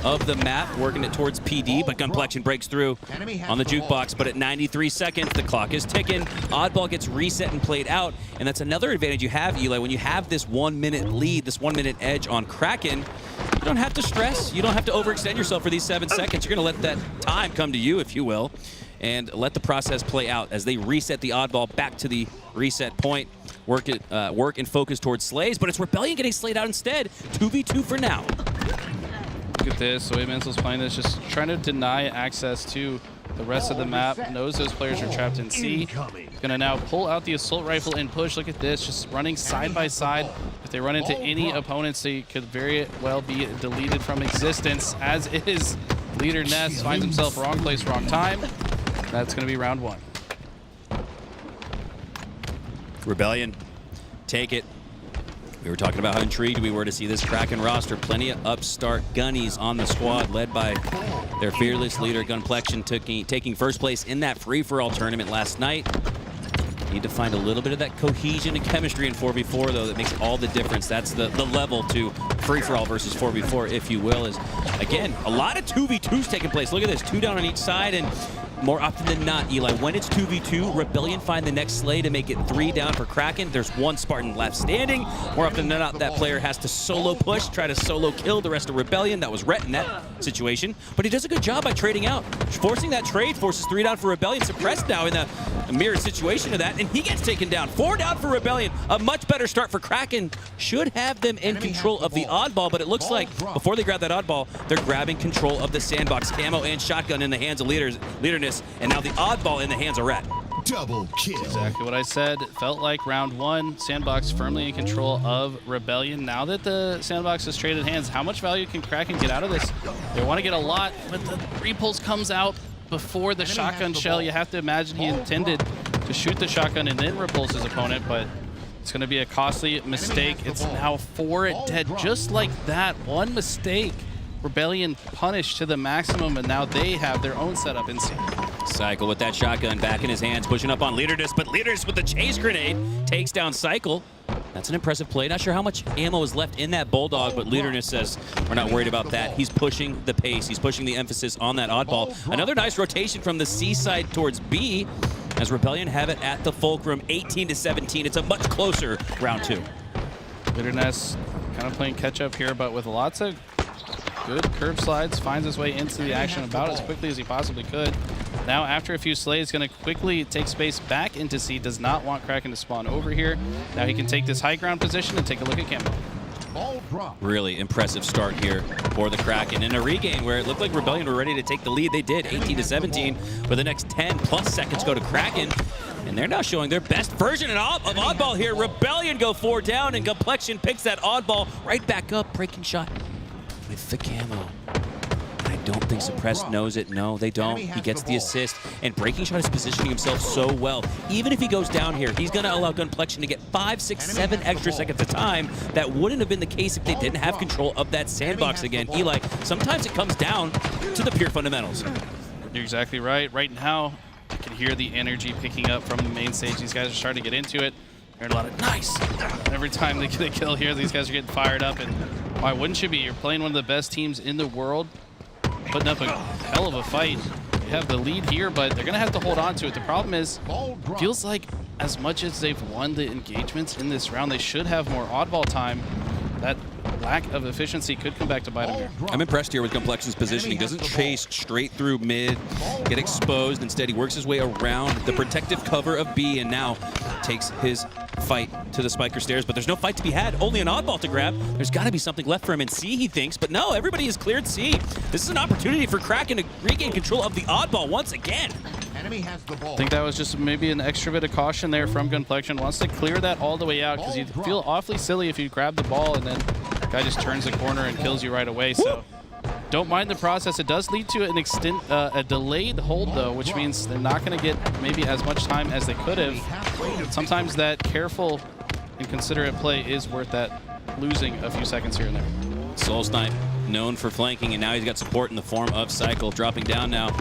[SPEAKER 12] of the map, working it towards PD, but Complexion breaks through on the jukebox. But at 93 seconds, the clock is ticking. Oddball gets reset and played out, and that's another advantage you have, Eli. When you have this 1 minute lead, this 1 minute edge on Kraken, you don't have to stress. You don't have to overextend yourself for these 7 seconds. You're going to let that time come to you, if you will, and let the process play out as they reset the oddball back to the reset point. Work and focus towards slays, but it's Rebellion getting slayed out instead. 2v2 for now.
[SPEAKER 11] Look at this, the way Menzel's playing this, just trying to deny access to the rest of the map. Knows those players are trapped in C. Gonna now pull out the assault rifle and push. Look at this, just running side by side. If they run into any opponents, they could very well be deleted from existence, as is leader Ness finds himself wrong place, wrong time. That's gonna be round 1.
[SPEAKER 12] Rebellion take it We were talking about how intrigued we were to see this Kraken roster. Plenty of upstart gunnies on the squad, led by their fearless leader, Gunplexion, taking first place in that free-for-all tournament last night. Need to find a little bit of that cohesion and chemistry in 4v4, though, that makes all the difference. That's the level to free-for-all versus 4v4, if you will, is, again, a lot of 2v2s taking place. Look at this, 2 down on each side, and more often than not, Eli, when it's 2v2, Rebellion find the next slay to make it 3 down for Kraken. There's 1 Spartan left standing. More often than not, that player has to solo push, try to solo kill the rest of Rebellion. That was Rhett in that situation. But he does a good job by trading out. Forcing that trade, forces 3 down for Rebellion. Suppressed now in a mirrored situation of that, and he gets taken down. 4 down for Rebellion. A much better start for Kraken. Should have them in control of the oddball, but it looks like before they grab that oddball, they're grabbing control of the sandbox. Camo and shotgun in the hands of Leaderness, and now the oddball in the hands of Rhett.
[SPEAKER 17] Double kill.
[SPEAKER 11] Exactly what I said. It felt like round 1, Sandbox firmly in control of Rebellion. Now that the Sandbox has traded hands, how much value can Kraken get out of this? They want to get a lot, but the repulse comes out before the shotgun shell. You have to imagine he intended to shoot the shotgun and then repulse his opponent, but it's going to be a costly mistake. It's now 4 dead, just like that. 1 mistake. Rebellion punished to the maximum, and now they have their own setup in C.
[SPEAKER 12] Cycle with that shotgun back in his hands, pushing up on Leaderness, but Leaderness with the chase grenade takes down Cycle. That's an impressive play. Not sure how much ammo is left in that Bulldog, but Leaderness says we're not worried about that. He's pushing the pace. He's pushing the emphasis on that oddball. Another nice rotation from the C side towards B, as Rebellion have it at the Fulcrum, 18-17. It's a much closer round 2.
[SPEAKER 11] Leaderness kind of playing catch up here, but with lots of good curve slides, finds his way into the action about as quickly as he possibly could. Now, after a few slays, going to quickly take space back into C. Does not want Kraken to spawn over here. Now he can take this high ground position and take a look at Camo.
[SPEAKER 12] Really impressive start here for the Kraken in a regain where it looked like Rebellion were ready to take the lead. They did, 18-17. For the next 10 plus seconds go to Kraken. And they're now showing their best version of oddball here. Rebellion go 4 down, and Complexion picks that oddball right back up. Breaking shot with the camo. I don't think Suppressed knows it. No, they don't. He gets the assist, and Breaking Shot is positioning himself so well. Even if he goes down here, he's going to allow Gunplexion to get 5, 6, 7 extra seconds of time. That wouldn't have been the case if they didn't have control of that sandbox again. Eli, sometimes it comes down to the pure fundamentals.
[SPEAKER 11] You're exactly right. Right now, I can hear the energy picking up from the main stage. These guys are starting to get into it. Hearing a lot of nice. Every time they get a kill here, these guys are getting fired up, and why wouldn't you be? You're playing one of the best teams in the world, putting up a hell of a fight. You have the lead here, but they're going to have to hold on to it. The problem is, feels like as much as they've won the engagements in this round, they should have more oddball time. That lack of efficiency could come back to bite him here.
[SPEAKER 12] I'm impressed here with Complexion's positioning. Doesn't chase straight through mid, get exposed. Instead, he works his way around the protective cover of B, and now takes his fight to the Spiker stairs. But there's no fight to be had, only an oddball to grab. There's got to be something left for him in C, he thinks. But no, everybody has cleared C. This is an opportunity for Kraken to regain control of the oddball once again.
[SPEAKER 5] Enemy has the ball.
[SPEAKER 11] I think that was just maybe an extra bit of caution there from Gunplexion. Wants to clear that all the way out, because you'd feel awfully silly if you grab the ball and then the guy just turns the corner and kills you right away. So don't mind the process. It does lead to an a delayed hold, though, which means they're not going to get maybe as much time as they could have. Sometimes that careful and considerate play is worth that losing a few seconds here and there.
[SPEAKER 12] Soul Snipe, known for flanking, and now he's got support in the form of Cycle, dropping down now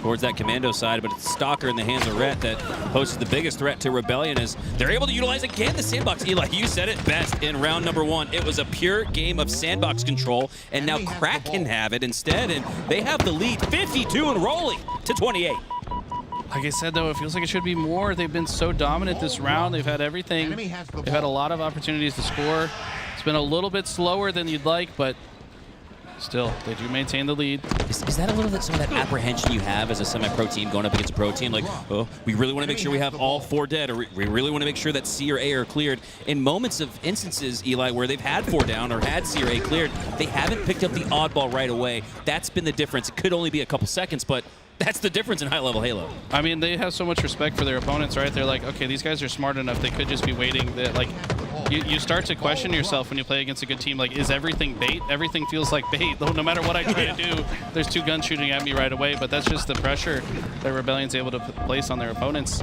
[SPEAKER 12] towards that commando side, but it's Stalker in the hands of Rhett that poses the biggest threat to Rebellion, as they're able to utilize again the sandbox. Eli, you said it best in round number 1. It was a pure game of sandbox control, and now Kraken have it instead, and they have the lead 52 and rolling to 28.
[SPEAKER 11] Like I said, though, it feels like it should be more. They've been so dominant this round. They've had everything. They've had a lot of opportunities to score. It's been a little bit slower than you'd like, but still, they do maintain the lead.
[SPEAKER 12] Is that a little bit some of that apprehension you have as a semi-pro team going up against a pro team? Like, oh, we really want to make sure we have all 4 dead, or we really want to make sure that C or A are cleared. In moments of instances, Eli, where they've had 4 down or had C or A cleared, they haven't picked up the oddball right away. That's been the difference. It could only be a couple seconds, but that's the difference in high-level Halo.
[SPEAKER 11] I mean, they have so much respect for their opponents, right? They're like, okay, these guys are smart enough. They could just be waiting. Like, you start to question yourself when you play against a good team. Like, is everything bait? Everything feels like bait. No matter what I try to do, there's 2 guns shooting at me right away. But that's just the pressure that Rebellion's able to place on their opponents.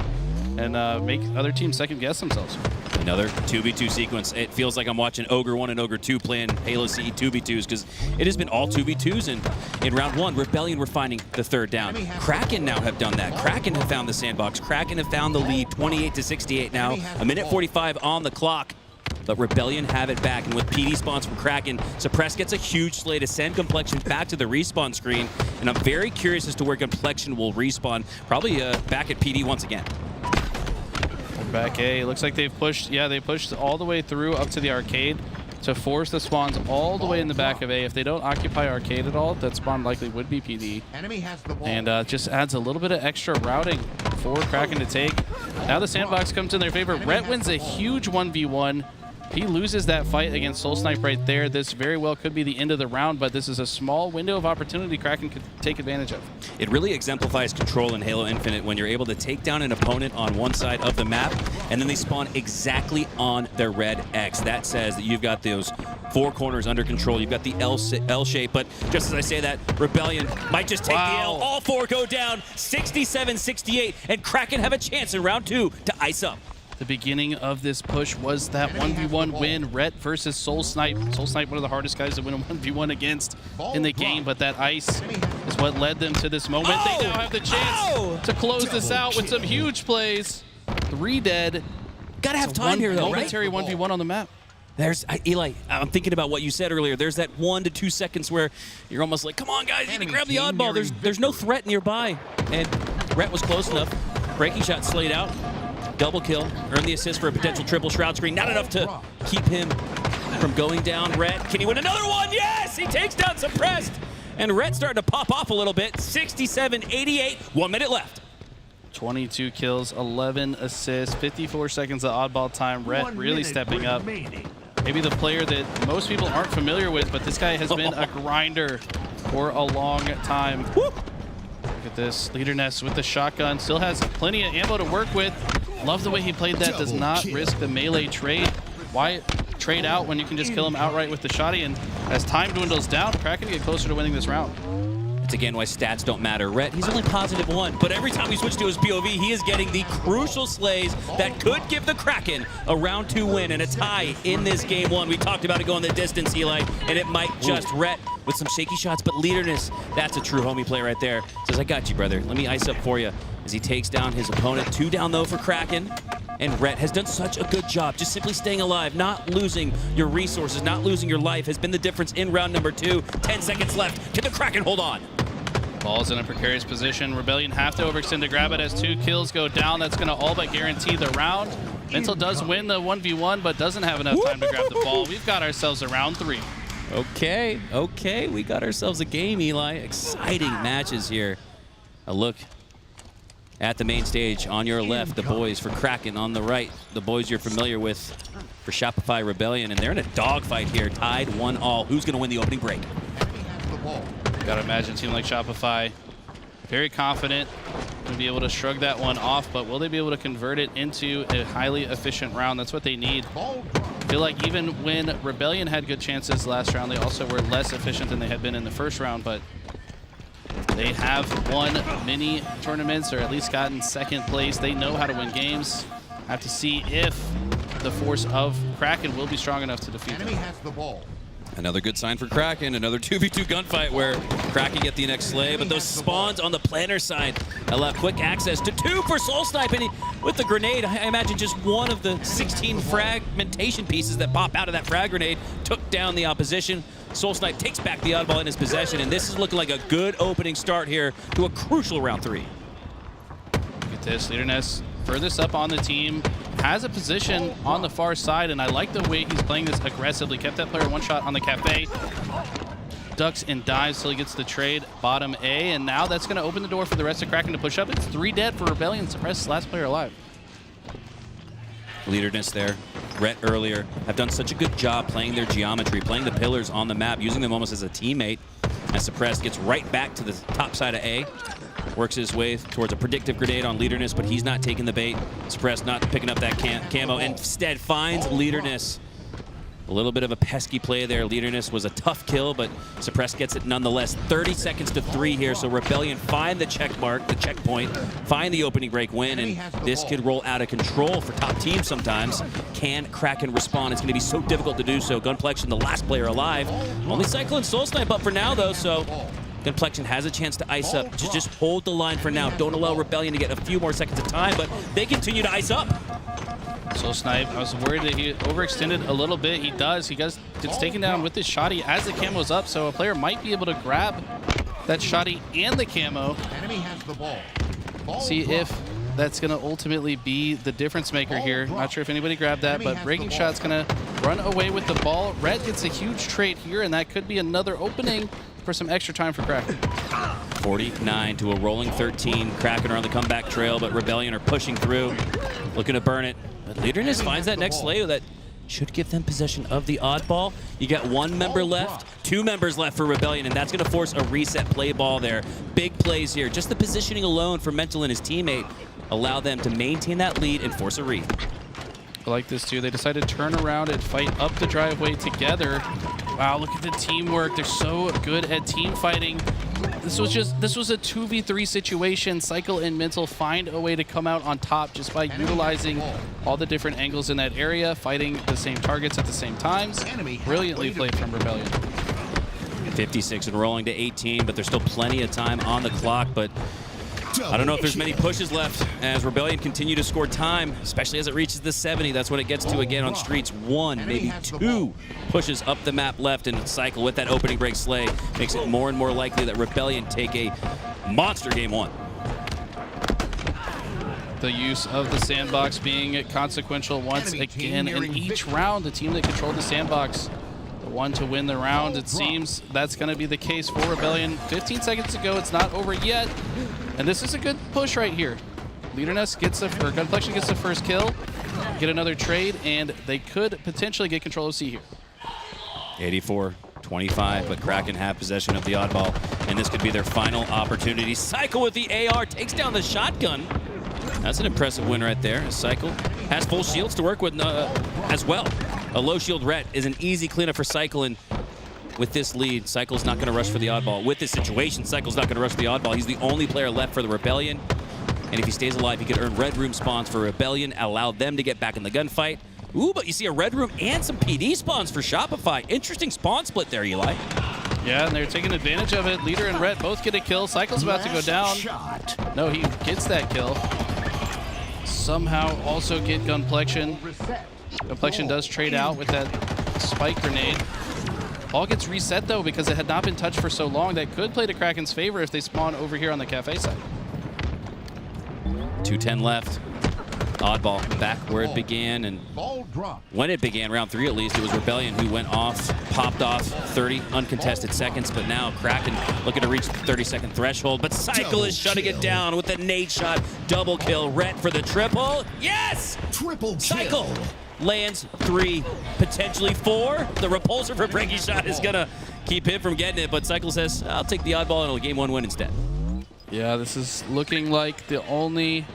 [SPEAKER 11] and make other teams second guess themselves.
[SPEAKER 12] Another 2v2 sequence. It feels like I'm watching Ogre 1 and Ogre 2 playing Halo CE 2v2s because it has been all 2v2s, and in round 1, Rebellion were finding the third down. Kraken now have done that. Kraken have found the sandbox. Kraken have found the lead, 28-68 now. A minute 45 on the clock. But Rebellion have it back, and with PD spawns from Kraken, Suppress gets a huge slay to send Complexion back to the respawn screen, and I'm very curious as to where Complexion will respawn, probably back at PD once again.
[SPEAKER 11] Back A, looks like they've pushed, they pushed all the way through up to the arcade to force the spawns all the way in the back of A. If they don't occupy arcade at all, that spawn likely would be PD.
[SPEAKER 5] Enemy has the ball.
[SPEAKER 11] And just adds a little bit of extra routing for Kraken to take. Now the sandbox comes in their favor. Rhett wins a huge 1v1. He loses that fight against Soul Snipe right there. This very well could be the end of the round, but this is a small window of opportunity Kraken could take advantage of.
[SPEAKER 12] It really exemplifies control in Halo Infinite when you're able to take down an opponent on one side of the map, and then they spawn exactly on their red X. That says that you've got those 4 corners under control. You've got the L shape, but just as I say that, Rebellion might just take the L. All 4 go down, 67-68, and Kraken have a chance in round 2 to ice up.
[SPEAKER 11] The beginning of this push was that 1v1 win, Rhett versus Soul Snipe. Soul Snipe, one of the hardest guys to win a 1v1 against in the game, but that ice is what led them to this moment. They now have the chance to close this out with some huge plays. 3 dead.
[SPEAKER 12] Gotta have time here, though, right?
[SPEAKER 11] Momentary 1v1 on the map.
[SPEAKER 12] There's, Eli, I'm thinking about what you said earlier. There's that 1 to 2 seconds where you're almost like, come on, guys, you need to grab the oddball. There's no threat nearby. And Rhett was close enough. Breaking shot slayed out. Double kill, earned the assist for a potential triple shroud screen. Not enough to keep him from going down. Rhett, can he win another one? Yes, he takes down Suppressed. And Rhett starting to pop off a little bit. 67-88, 1 minute left.
[SPEAKER 11] 22 kills, 11 assists, 54 seconds of oddball time. Rhett really stepping up. Maybe the player that most people aren't familiar with, but this guy has been a grinder for a long time. Look at this, Leader Ness with the shotgun, still has plenty of ammo to work with. Love the way he played that, does not risk the melee trade. Why trade out when you can just kill him outright with the shotty? And as time dwindles down, Kraken get closer to winning this round.
[SPEAKER 12] It's again why stats don't matter. Rhett, he's only +1, but every time we switch to his POV, he is getting the crucial slays that could give the Kraken a round 2 win and a tie in this game 1. We talked about it going the distance, Eli, and it might just Rhett with some shaky shots, but Leaderness, that's a true homie play right there. Says, I got you, brother. Let me ice up for you as he takes down his opponent. 2 down, though, for Kraken. And Rhett has done such a good job just simply staying alive, not losing your resources, not losing your life has been the difference in round number 2. 10 seconds left. Can the Kraken hold on?
[SPEAKER 11] Ball's in a precarious position. Rebellion have to overextend to grab it as 2 kills go down. That's going to all but guarantee the round. Mental does win the 1v1, but doesn't have enough time to grab the ball. We've got ourselves a round 3.
[SPEAKER 12] Okay, we got ourselves a game, Eli. Exciting matches here. A look at the main stage. On your left, the boys for Kraken. On the right, the boys you're familiar with for Shopify Rebellion. And they're in a dogfight here, tied 1-1. Who's going to win the opening break?
[SPEAKER 11] Gotta imagine a team like Shopify, very confident, to be able to shrug that one off, but will they be able to convert it into a highly efficient round? That's what they need. I feel like even when Rebellion had good chances last round, they also were less efficient than they had been in the first round, but they have won many tournaments, or at least gotten second place. They know how to win games. Have to see if the force of Kraken will be strong enough to defeat them.
[SPEAKER 5] Has the ball.
[SPEAKER 12] Another good sign for Kraken. Another 2v2 gunfight where Kraken get the next slay, but those spawns on the planner side allow quick access to 2 for Soul Snipe. And with the grenade, I imagine just one of the 16 fragmentation pieces that pop out of that frag grenade took down the opposition. Soul Snipe takes back the oddball in his possession, and this is looking like a good opening start here to a crucial round 3.
[SPEAKER 11] Look at this, Leaderness furthest up on the team, has a position on the far side, and I like the way he's playing this aggressively. Kept that player 1 shot on the cafe. Ducks and dives till he gets the trade, bottom A, and now that's going to open the door for the rest of Kraken to push up. It's 3 dead for Rebellion. Suppressed last player alive.
[SPEAKER 12] Leaderness there. Rhett earlier have done such a good job playing their geometry, playing the pillars on the map, using them almost as a teammate. As Suppressed gets right back to the top side of A. Works his way towards a predictive grenade on Leaderness, but he's not taking the bait. Suppressed not picking up that camo, and instead finds Leaderness. A little bit of a pesky play there. Leaderness was a tough kill, but Suppress gets it nonetheless. 30 seconds to 3 here, so Rebellion find the check mark, the checkpoint, find the opening break win, and this could roll out of control for top teams sometimes. Can Kraken respond? It's going to be so difficult to do so. Gunplexion, the last player alive. Only Cycle and Soul Snipe up for now, though, so Gunplexion has a chance to ice up. Just hold the line for now. Don't allow Rebellion to get a few more seconds of time, but they continue to ice up.
[SPEAKER 11] So Snipe, I was worried that he overextended a little bit. He does. He gets taken down with his shotty as the camo's up, so a player might be able to grab that shotty and the camo.
[SPEAKER 5] Enemy has the ball.
[SPEAKER 11] See if that's going to ultimately be the difference maker here. Not sure if anybody grabbed that, but Breaking Shot's going to run away with the ball. Red gets a huge trade here, and that could be another opening for some extra time for Kraken.
[SPEAKER 12] 49 to a rolling 13. Kraken are on the comeback trail, but Rebellion are pushing through, looking to burn it. But Leaderness finds that next Slayer that should give them possession of the oddball. You got 1 member left, 2 members left for Rebellion, and that's going to force a reset play ball there. Big plays here. Just the positioning alone for Mental and his teammate allow them to maintain that lead and force a read.
[SPEAKER 11] I like this too. They decided to turn around and fight up the driveway together. Wow, look at the teamwork. They're so good at team fighting. This was a 2v3 situation. Cycle and Mental find a way to come out on top just by utilizing all the different angles in that area, fighting the same targets at the same times. Brilliantly played from Rebellion.
[SPEAKER 12] 56 and rolling to 18, but there's still plenty of time on the clock, but I don't know if there's many pushes left as Rebellion continue to score time, especially as it reaches the 70. That's what it gets to again on Streets. 1, maybe 2 pushes up the map left, and Cycle with that opening break slay makes it more and more likely that Rebellion take a monster game 1.
[SPEAKER 11] The use of the sandbox being consequential once again in each round. The team that controlled the sandbox, the one to win the round. It seems that's going to be the case for Rebellion. 15 seconds to go. It's not over yet. And this is a good push right here. Leaderness gets Gunplexion gets the first kill, get another trade, and they could potentially get control of C here.
[SPEAKER 12] 84-25, but Kraken have possession of the oddball, and this could be their final opportunity. Cycle with the AR takes down the shotgun. That's an impressive win right there. Cycle has full shields to work with as well. A low shield ret is an easy cleanup for Cycle, and with this lead, Cycle's not going to rush for the oddball. With this situation, Cycle's not going to rush for the oddball. He's the only player left for the Rebellion. And if he stays alive, he could earn red room spawns for Rebellion, allow them to get back in the gunfight. Ooh, but you see a red room and some PD spawns for Shopify. Interesting spawn split there, Eli.
[SPEAKER 11] Yeah, and they're taking advantage of it. Leader and Red both get a kill. Cycle's about to go down. No, he gets that kill. Somehow also get Gunplexion. Gunplexion does trade out with that spike grenade. Ball gets reset, though, because it had not been touched for so long. That could play to Kraken's favor if they spawn over here on the cafe side.
[SPEAKER 12] 2:10 left. Oddball back where it began, and when it began, round 3 at least, it was Rebellion who went off, popped off 30 uncontested seconds, but now Kraken looking to reach the 30-second threshold, but Cycle is shutting it down with the nade shot. Double kill. Ret for the triple. Yes!
[SPEAKER 17] Triple
[SPEAKER 12] Cycle lands 3, potentially 4. The repulsor for Breaking Shot is gonna keep him from getting it, but Cycle says, I'll take the oddball and it'll game 1 win instead.
[SPEAKER 11] Yeah, this is looking like the only...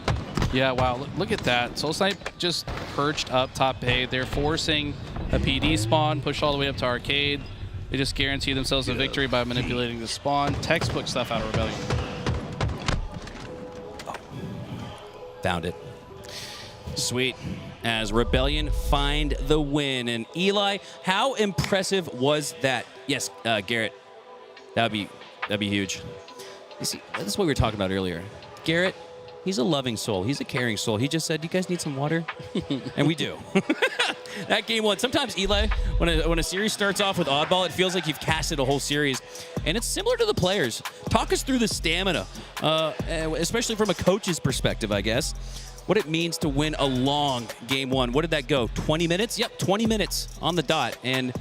[SPEAKER 11] Yeah, wow, look at that. Soul Snipe just perched up top A. They're forcing a PD spawn, push all the way up to Arcade. They just guarantee themselves a victory by manipulating the spawn. Textbook stuff out of Rebellion.
[SPEAKER 12] Found it. Sweet. As Rebellion find the win. And Eli, how impressive was that? Yes, Garrett, that'd be huge. You see, this is what we were talking about earlier. Garrett, he's a loving soul. He's a caring soul. He just said, you guys need some water? And we do. That game 1. Sometimes, Eli, when a series starts off with oddball, it feels like you've casted a whole series. And it's similar to the players. Talk us through the stamina, especially from a coach's perspective, I guess. What it means to win a long game 1. What did that go? 20 minutes? Yep, 20 minutes on the dot. And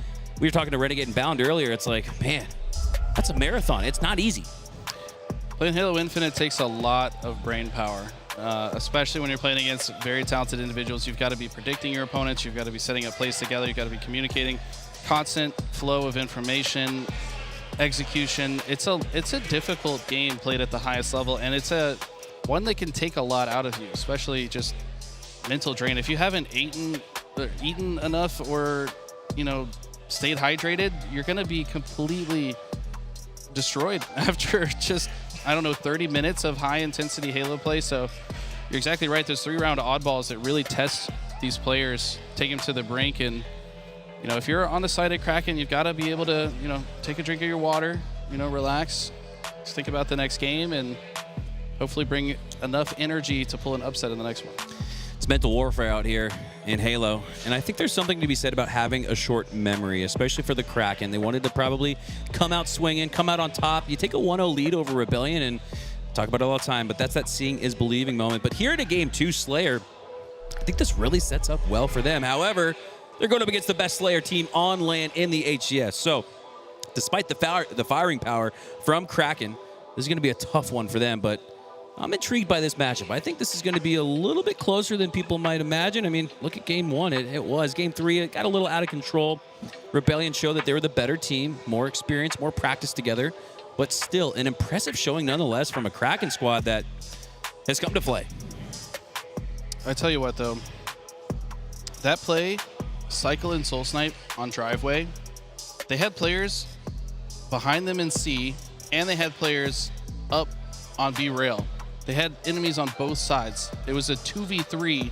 [SPEAKER 12] we were talking to Renegade and Bound earlier. It's like, man, that's a marathon. It's not easy.
[SPEAKER 11] Playing Halo Infinite takes a lot of brain power, especially when you're playing against very talented individuals. You've got to be predicting your opponents. You've got to be setting up plays together. You've got to be communicating. Constant flow of information, execution. It's a difficult game played at the highest level, and it's one that can take a lot out of you, especially just mental drain. If you haven't eaten enough or stayed hydrated, you're going to be completely destroyed after just, 30 minutes of high-intensity Halo play. So you're exactly right. Those 3-round oddballs that really test these players, take them to the brink. And, if you're on the side of Kraken, you've got to be able to, take a drink of your water, relax, just think about the next game, and hopefully bring enough energy to pull an upset in the next one.
[SPEAKER 12] It's mental warfare out here in Halo, and I think there's something to be said about having a short memory, especially for the Kraken. They wanted to probably come out swinging, come out on top. You take a 1-0 lead over Rebellion, and talk about it all the time, but that's that seeing is believing moment. But here in a Game 2 Slayer, I think this really sets up well for them. However, they're going up against the best Slayer team on LAN in the HCS. So despite the firing power from Kraken, this is going to be a tough one for them, but I'm intrigued by this matchup. I think this is going to be a little bit closer than people might imagine. I mean, look at Game 1. It was. Game 3, it got a little out of control. Rebellion showed that they were the better team, more experience, more practice together, but still an impressive showing nonetheless from a Kraken squad that has come to play.
[SPEAKER 11] I tell you what, though, that play, Cycle and Soul Snipe on Driveway, they had players behind them in C, and they had players up on B rail. They had enemies on both sides. It was a 2v3,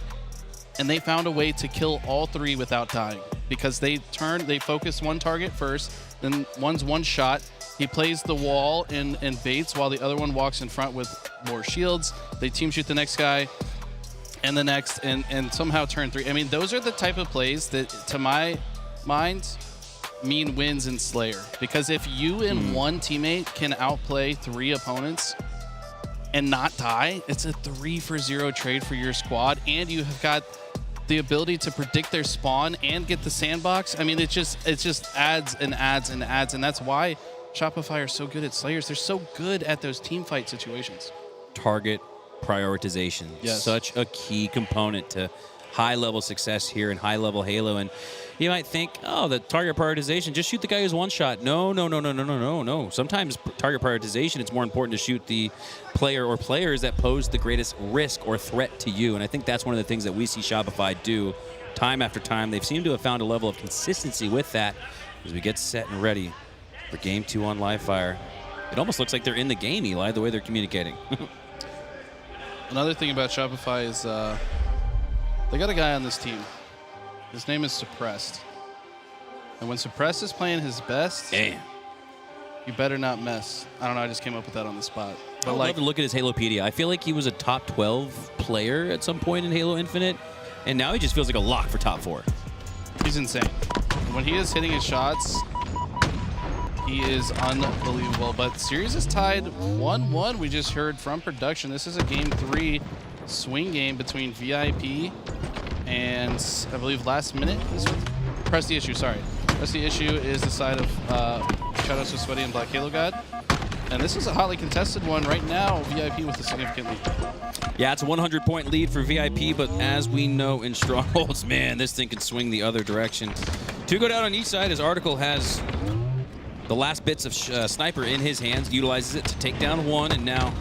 [SPEAKER 11] and they found a way to kill all 3 without dying because they focused one target first, then one's one shot. He plays the wall and baits while the other one walks in front with more shields. They team shoot the next guy and the next, and somehow turn 3. I mean, those are the type of plays that, to my mind, mean wins in Slayer. Because if you and one teammate can outplay 3 opponents and not die, it's a 3-for-0 trade for your squad, and you have got the ability to predict their spawn and get the sandbox. I mean, it just adds and adds and adds, and that's why Shopify are so good at Slayers. They're so good at those team fight situations.
[SPEAKER 12] Target prioritization,
[SPEAKER 11] yes.
[SPEAKER 12] Such a key component to high-level success here in high-level Halo. And you might think, oh, the target prioritization, just shoot the guy who's one shot. No. Sometimes target prioritization, it's more important to shoot the player or players that pose the greatest risk or threat to you. And I think that's one of the things that we see Shopify do time after time. They've seemed to have found a level of consistency with that as we get set and ready for Game 2 on Livefire. It almost looks like they're in the game, Eli, the way they're communicating.
[SPEAKER 11] Another thing about Shopify is they got a guy on this team. His name is Suppressed. And when Suppressed is playing his best,
[SPEAKER 12] damn,
[SPEAKER 11] you better not mess. I don't know, I just came up with that on the spot.
[SPEAKER 12] But I'd love to look at his Halopedia. I feel like he was a top 12 player at some point in Halo Infinite, and now he just feels like a lock for top 4.
[SPEAKER 11] He's insane. When he is hitting his shots, he is unbelievable. But series is tied 1-1. We just heard from production. This is a Game 3 swing game between VIP and, I believe, last minute. Press the issue, sorry. Press the issue is the side of Shadow So Sweaty and Black Halo God. And this is a hotly contested one right now. VIP with a significant lead.
[SPEAKER 12] Yeah, it's a 100-point lead for VIP, but as we know in Strongholds, man, this thing can swing the other direction. 2 go down on each side as Article has the last bits of Sniper in his hands, utilizes it to take down 1, and now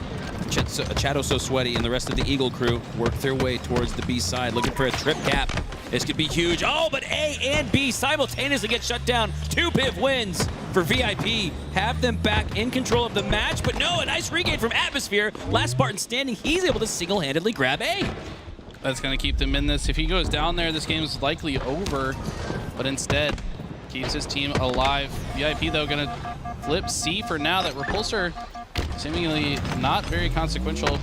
[SPEAKER 12] Shadow So Sweaty and the rest of the Eagle crew work their way towards the B side, looking for a trip cap. This could be huge. Oh, but A and B simultaneously get shut down. 2 PIV wins for VIP. Have them back in control of the match, but no, a nice regain from Atmosphere. Last Spartan standing, he's able to single-handedly grab A.
[SPEAKER 11] That's going to keep them in this. If he goes down there, this game is likely over, but instead keeps his team alive. VIP, though, going to flip C for now. That repulsor seemingly not very consequential.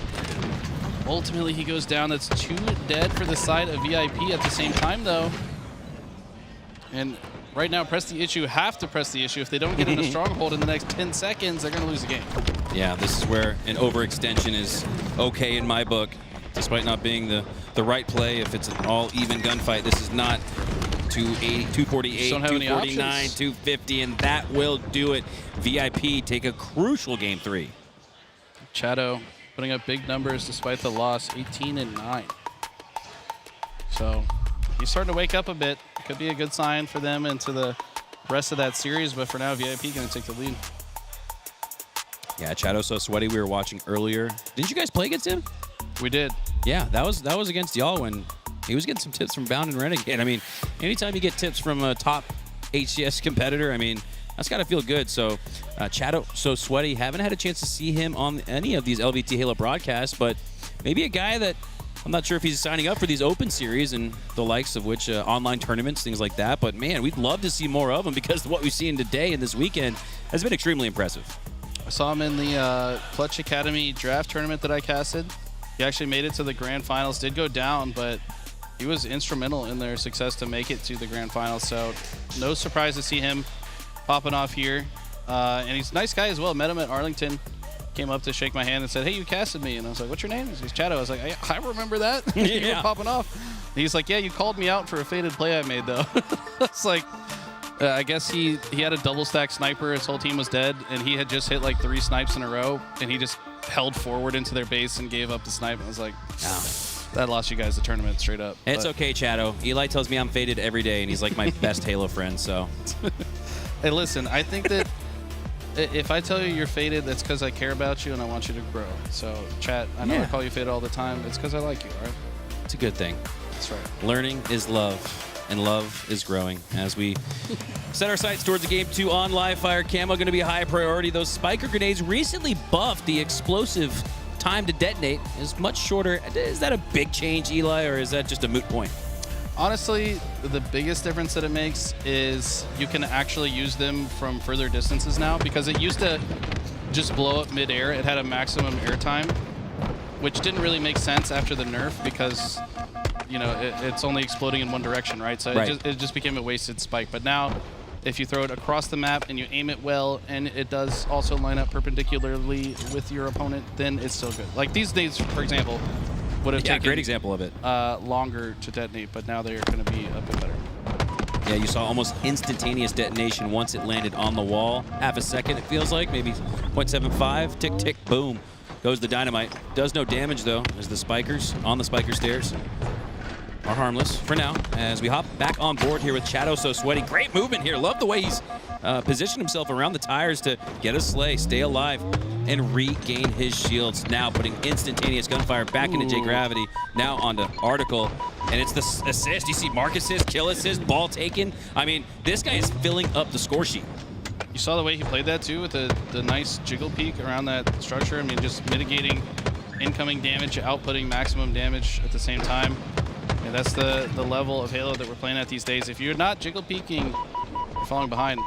[SPEAKER 11] Ultimately, he goes down. That's 2 dead for the side of VIP at the same time, though. And right now, press the issue, have to press the issue. If they don't get in a stronghold in the next 10 seconds, they're going to lose the game.
[SPEAKER 12] Yeah, this is where an overextension is okay in my book, despite not being the right play. If it's an all-even gunfight, this is not 280, 248, 249, 250, and that will do it. VIP take a crucial Game 3.
[SPEAKER 11] Shadow putting up big numbers despite the loss, 18-9. So he's starting to wake up a bit. Could be a good sign for them into the rest of that series, but for now, VIP going to take the lead.
[SPEAKER 12] Yeah, Shadow So Sweaty we were watching earlier. Didn't you guys play against him?
[SPEAKER 11] We did.
[SPEAKER 12] Yeah, that was against y'all when he was getting some tips from Bound and Renegade. I mean, anytime you get tips from a top HCS competitor. I mean, that's got to feel good. So, Shadow So Sweaty, haven't had a chance to see him on any of these LVT Halo broadcasts, but maybe a guy that I'm not sure if he's signing up for these open series and the likes of which online tournaments, things like that. But, man, we'd love to see more of him because what we've seen today and this weekend has been extremely impressive.
[SPEAKER 11] I saw him in the Clutch Academy draft tournament that I casted. He actually made it to the grand finals, did go down, but he was instrumental in their success to make it to the grand finals. So no surprise to see him popping off here. And he's a nice guy as well. Met him at Arlington. Came up to shake my hand and said, "Hey, you casted me." And I was like, "What's your name?" He's Shadow. I was like, I remember that. You were popping off. And he's like, "Yeah, you called me out for a faded play I made, though." It's like, I guess he had a double stack sniper. His whole team was dead, and he had just hit like 3 snipes in a row, and he just held forward into their base and gave up the snipe. I was like, that lost you guys the tournament straight up.
[SPEAKER 12] It's okay, Shadow. Eli tells me I'm faded every day, and he's like my best Halo friend, so.
[SPEAKER 11] Hey, listen, I think that if I tell you you're faded, that's because I care about you and I want you to grow. So, chat, I know I call you faded all the time. It's because I like you, all right?
[SPEAKER 12] It's a good thing.
[SPEAKER 11] That's right.
[SPEAKER 12] Learning is love, and love is growing. As we set our sights towards the Game 2 on live fire, camo going to be a high priority. Those spiker grenades recently buffed. The explosive time to detonate is much shorter. Is that a big change, Eli, or is that just a moot point?
[SPEAKER 11] Honestly, the biggest difference that it makes is you can actually use them from further distances now, because it used to just blow up midair. It had a maximum airtime, which didn't really make sense after the nerf because, you know, it's only exploding in one direction, right? So it just became a wasted spike. But now, if you throw it across the map and you aim it well, and it does also line up perpendicularly with your opponent, then it's still good. Like these days, for example, would have taken
[SPEAKER 12] great example of it.
[SPEAKER 11] Longer to detonate, but now they're going to be a bit better.
[SPEAKER 12] Yeah, you saw almost instantaneous detonation once it landed on the wall. Half a second, it feels like, maybe 0.75. Tick, tick, boom. Goes the dynamite. Does no damage, though, as the spikers on the spiker stairs are harmless for now. As we hop back on board here with Shadow So Sweaty. Great movement here. Love the way he's positioned himself around the tires to get a slay, stay alive, and regain his shields. Now putting instantaneous gunfire back into J Gravity. Now onto Article. And it's the assist. You see mark assist, kill assist, ball taken. I mean, this guy is filling up the score sheet.
[SPEAKER 11] You saw the way he played that, too, with the nice jiggle peek around that structure. I mean, just mitigating incoming damage, outputting maximum damage at the same time. And that's the level of Halo that we're playing at these days. If you're not jiggle peeking, you're falling behind.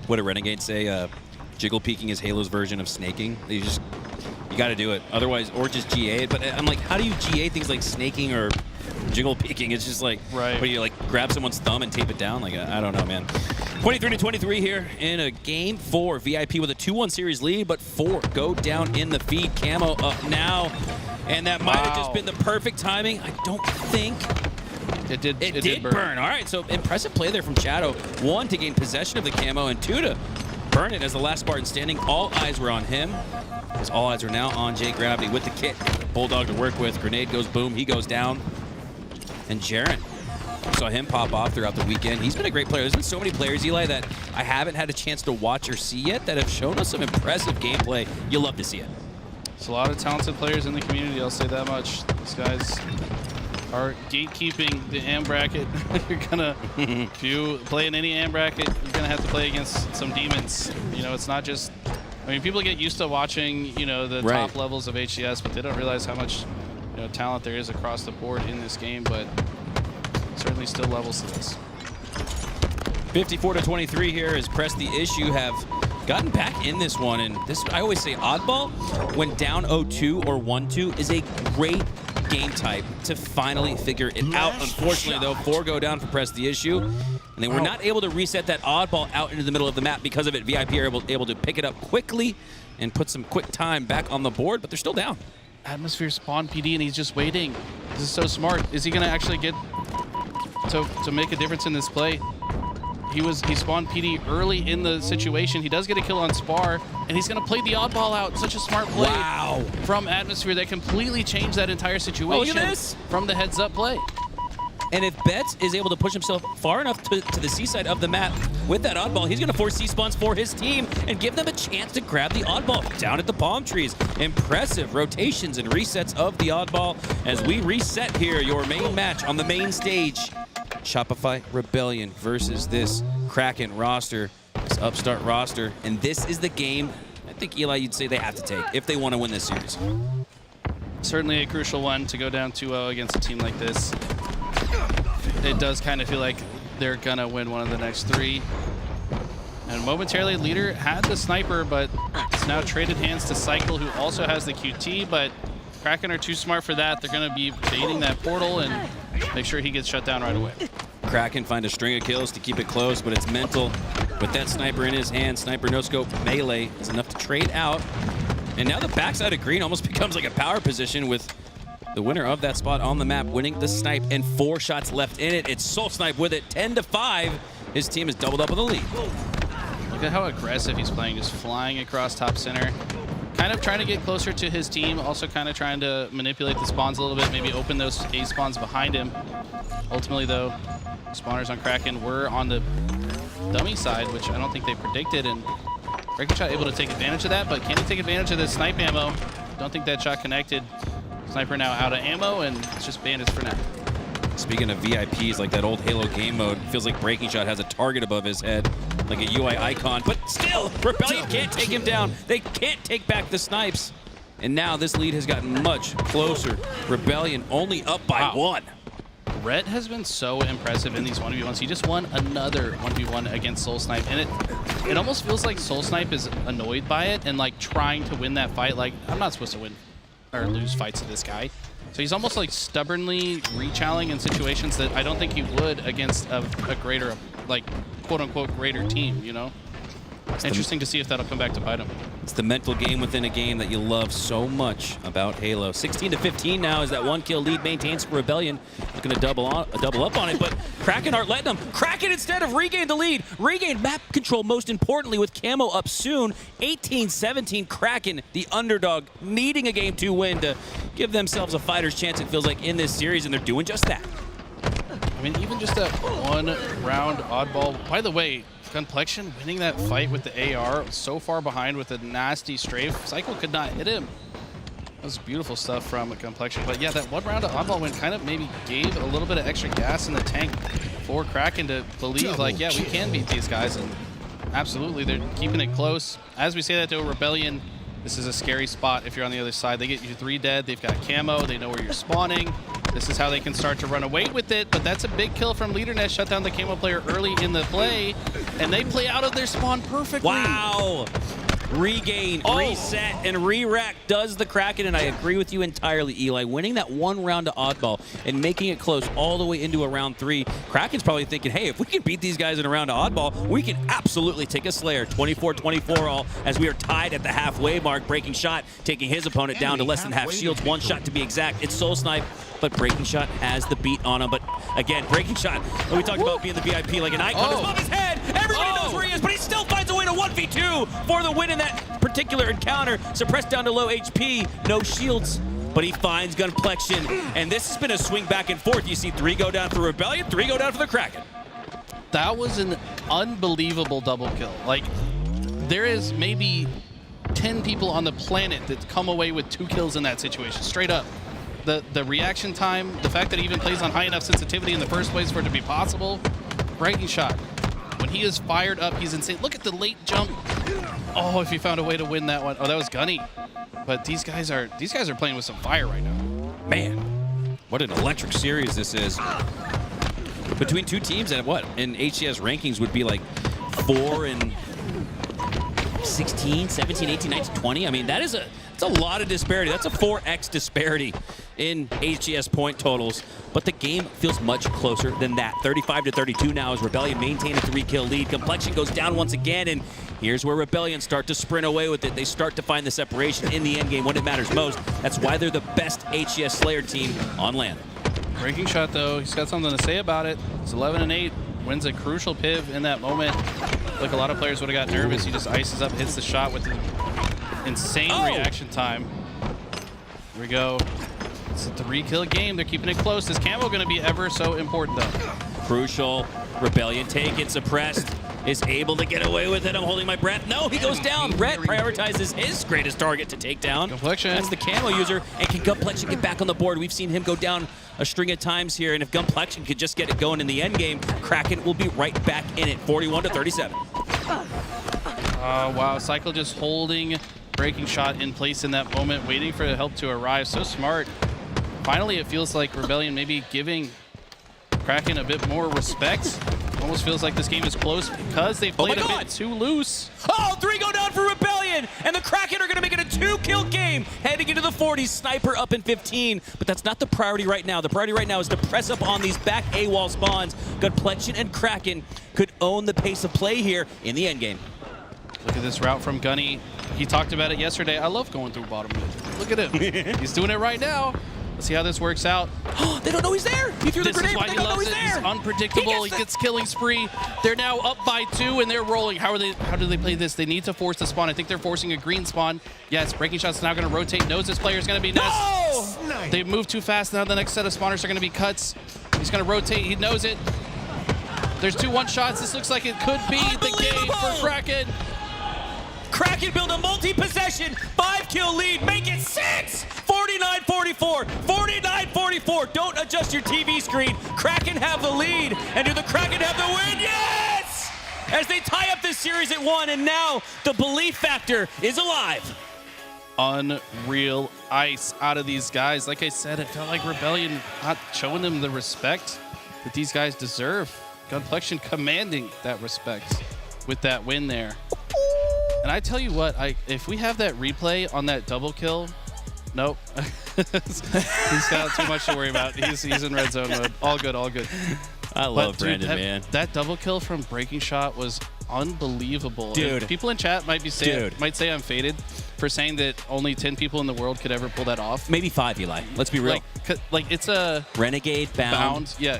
[SPEAKER 12] What did Renegade say? Jiggle peeking is Halo's version of snaking. You got to do it. Otherwise, or just GA it. But I'm like, how do you GA things like snaking or jiggle peeking? It's just like, what do you like grab someone's thumb and tape it down? Like, I don't know, man. 23-23 here in a Game 4. VIP with a 2-1 series lead, but 4 go down in the feed. Camo up now. And that might have just been the perfect timing. I don't think
[SPEAKER 11] it did.
[SPEAKER 12] It did burn. All right, so impressive play there from Shadow. 1 to gain possession of the camo, and 2 to burn it as the last Spartan standing. All eyes were on him, as all eyes are now on J Gravity with the kit. Bulldog to work with. Grenade goes boom. He goes down. And Jaren, saw him pop off throughout the weekend. He's been a great player. There's been so many players, Eli, that I haven't had a chance to watch or see yet that have shown us some impressive gameplay. You'll love to see it.
[SPEAKER 11] There's a lot of talented players in the community, I'll say that much. These guys are gatekeeping the AM bracket. You're gonna, if you play in any AM bracket, you're gonna have to play against some demons. You know, it's not just, I mean, people get used to watching, you know, the top levels of HCS, but they don't realize how much, you know, talent there is across the board in this game, but certainly still levels to this.
[SPEAKER 12] 54-23 here as Press the Issue have gotten back in this one, and this, I always say oddball when down 0-2 or 1-2 is a great game type to finally figure it out. Unfortunately, though, 4 go down for Press the Issue, and they were not able to reset that oddball out into the middle of the map. Because of it, VIP are able to pick it up quickly and put some quick time back on the board, but they're still down.
[SPEAKER 11] Atmosphere spawned PD, and he's just waiting. This is so smart. Is he going to actually get to make a difference in this play? He spawned PD early in the situation. He does get a kill on Spar, and he's going to play the oddball out. Such a smart play from Atmosphere that completely changed that entire situation
[SPEAKER 12] look at this.
[SPEAKER 11] From the heads-up play.
[SPEAKER 12] And if Betts is able to push himself far enough to the seaside of the map with that oddball, he's going to force C-spawns for his team and give them a chance to grab the oddball down at the palm trees. Impressive rotations and resets of the oddball as we reset here your main match on the main stage Shopify Rebellion versus this Kraken roster, this upstart roster. And this is the game I think, Eli, you'd say they have to take if they want to win this series.
[SPEAKER 11] Certainly a crucial one to go down 2-0 against a team like this. It does kind of feel like they're going to win one of the next 3. And momentarily, Leader had the sniper, but it's now traded hands to Cycle, who also has the QT, but Kraken are too smart for that. They're going to be baiting that portal and make sure he gets shut down right away.
[SPEAKER 12] Kraken find a string of kills to keep it close, but it's mental. With that sniper in his hand, sniper no-scope melee is enough to trade out. And now the backside of green almost becomes like a power position with the winner of that spot on the map winning the snipe and 4 shots left in it. It's Soul Snipe with it, 10-5. His team has doubled up on the lead.
[SPEAKER 11] Look at how aggressive he's playing, just flying across top center. Kind of trying to get closer to his team, also kind of trying to manipulate the spawns a little bit, maybe open those A spawns behind him. Ultimately, though, spawners on Kraken were on the dummy side, which I don't think they predicted, and Breaking Shot able to take advantage of that, but can he take advantage of this snipe ammo? Don't think that shot connected. Sniper now out of ammo, and it's just bandits for now.
[SPEAKER 12] Speaking of VIPs, like that old Halo game mode, feels like Breaking Shot has a target above his head, like a UI icon, but still, Rebellion can't take him down. They can't take back the snipes. And now this lead has gotten much closer. Rebellion only up by 1.
[SPEAKER 11] Red has been so impressive in these 1v1s. He just won another 1v1 against Soul Snipe, and it almost feels like Soul Snipe is annoyed by it and like trying to win that fight. Like, I'm not supposed to win or lose fights to this guy. So he's almost like stubbornly re-challenging in situations that I don't think he would against a greater, like, quote-unquote greater team, you know? Interesting to see if that'll come back to bite him.
[SPEAKER 12] It's the mental game within a game that you love so much about Halo. 16-15 now as that 1-kill lead maintains for Rebellion. Looking to double up on it, but Kraken aren't letting them. Kraken instead have regained the lead. Regained map control most importantly with Camo up soon. 18-17 Kraken, the underdog, needing a Game 2 win to give themselves a fighter's chance, it feels like, in this series, and they're doing just that.
[SPEAKER 11] I mean, even just that 1-round oddball. By the way, Complexion winning that fight with the AR, so far behind with a nasty strafe. Cycle could not hit him. That was beautiful stuff from Complexion. But yeah, that 1-round oddball win kind of maybe gave a little bit of extra gas in the tank for Kraken to believe, like, yeah, we can beat these guys. And absolutely, they're keeping it close. As we say that to a Rebellion, this is a scary spot if you're on the other side. They get you 3 dead. They've got camo. They know where you're spawning. This is how they can start to run away with it, but that's a big kill from LeaderNet. Shut down the camo player early in the play, and they play out of their spawn perfectly.
[SPEAKER 12] Wow. Regain, reset, and re-rack does the Kraken, and I agree with you entirely, Eli. Winning that 1-round to oddball and making it close all the way into a round 3, Kraken's probably thinking, hey, if we can beat these guys in a round to oddball, we can absolutely take a Slayer. 24-24 all as we are tied at the halfway mark. Breaking Shot taking his opponent down to less than half shields. 1 shot to be exact. It's Soul Snipe, but Breaking Shot has the beat on him. But again, Breaking Shot, we talked about being the VIP like an icon. It's above his head. Everybody knows where he is, but he still finds a way to 1v2 for the win in that particular encounter. Suppressed down to low HP, no shields, but he finds Gunplexion. And this has been a swing back and forth. You see 3 go down for Rebellion, 3 go down for the Kraken.
[SPEAKER 11] That was an unbelievable double kill. Like, there is maybe 10 people on the planet that come away with 2 kills in that situation, straight up. The reaction time, the fact that he even plays on high enough sensitivity in the first place for it to be possible. Breaking Shot. When he is fired up, he's insane. Look at the late jump. Oh, if he found a way to win that one. Oh, that was Gunny. But these guys are playing with some fire right now.
[SPEAKER 12] Man, what an electric series this is. Between 2 teams that what in HCS rankings would be like 4 and 16, 17, 18, 19, 20. I mean, that's a lot of disparity. That's a 4x disparity in HGS point totals, but the game feels much closer than that. 35-32 now as Rebellion maintain a 3-kill lead. Complexion goes down once again, and here's where Rebellion start to sprint away with it. They start to find the separation in the end game when it matters most. That's why they're the best HGS Slayer team on LAN.
[SPEAKER 11] Breaking Shot, though, he's got something to say about it. It's 11-8, wins a crucial piv in that moment. Like a lot of players would have got nervous. He just ices up, hits the shot with the insane reaction time. Here we go. It's a 3-kill game. They're keeping it close. This camo going to be ever so important, though.
[SPEAKER 12] Crucial. Rebellion taken, suppressed. is able to get away with it. I'm holding my breath. No, he goes down. Rhett prioritizes his greatest target to take down.
[SPEAKER 11] Complexion.
[SPEAKER 12] That's the camo user. And can Complexion get back on the board? We've seen him go down a string of times here, and if Complexion could just get it going in the end game, Kraken will be right back in it, 41-37.
[SPEAKER 11] Wow, Cycle just holding Breaking Shot in place in that moment, waiting for the help to arrive. So smart. Finally, it feels like Rebellion maybe giving Kraken a bit more respect. Almost feels like this game is close because they've played a bit too loose.
[SPEAKER 12] Oh, 3 go down for Rebellion, and the Kraken are going to make it a 2-kill game. Heading into the 40s, Sniper up in 15, but that's not the priority right now. The priority right now is to press up on these back AWOL spawns. Complexion and Kraken could own the pace of play here in the endgame.
[SPEAKER 11] Look at this route from Gunny. He talked about it yesterday. I love going through bottom mid. Look at him. He's doing it right now. Let's see how this works out.
[SPEAKER 12] They don't know he's there. He threw the
[SPEAKER 11] This
[SPEAKER 12] grenade,
[SPEAKER 11] is why
[SPEAKER 12] but
[SPEAKER 11] he
[SPEAKER 12] they don't know
[SPEAKER 11] loves
[SPEAKER 12] he's
[SPEAKER 11] it.
[SPEAKER 12] there.
[SPEAKER 11] He's unpredictable. He gets killing spree. They're now up by 2 and they're rolling. How do they play this? They need to force the spawn. I think they're forcing a green spawn. Yes, Breaking Shot's now going to rotate. Knows this player is going to be Nest.
[SPEAKER 12] No!
[SPEAKER 11] They move too fast. Now the next set of spawners are going to be Cuts. He's going to rotate. He knows it. There's 2 one-shots. This looks like it could be the game for Kraken.
[SPEAKER 12] Kraken build a multi-possession 5-kill lead. Make it 6! 49-44. 49-44. Don't adjust your TV screen. Kraken have the lead. And do the Kraken have the win? Yes! As they tie up this series at 1, and now the belief factor is alive.
[SPEAKER 11] Unreal ice out of these guys. Like I said, it felt like Rebellion not showing them the respect that these guys deserve. Gunplexion commanding that respect with that win there. And I tell you what, if we have that replay on that double kill, nope. He's got too much to worry about. He's in red zone mode. All good, all good.
[SPEAKER 12] I love Brandon, man.
[SPEAKER 11] That double kill from Breaking Shot was unbelievable.
[SPEAKER 12] Dude.
[SPEAKER 11] And people in chat might say I'm faded for saying that only 10 people in the world could ever pull that off.
[SPEAKER 12] Maybe 5, Eli. Let's be real.
[SPEAKER 11] Like it's a
[SPEAKER 12] Renegade, Bound.
[SPEAKER 11] Yeah.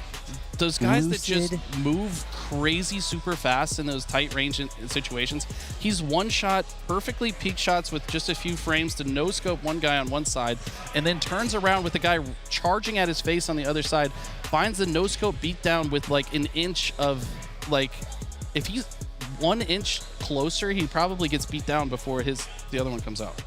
[SPEAKER 11] Those guys
[SPEAKER 12] Lucid.
[SPEAKER 11] that just move crazy super fast in those tight range situations. He's one shot, perfectly peaked shots with just a few frames to no-scope one guy on one side, and then turns around with the guy charging at his face on the other side, finds the no-scope beatdown with like an inch of, like, if he's 1 inch closer, he probably gets beat down before the other one comes out.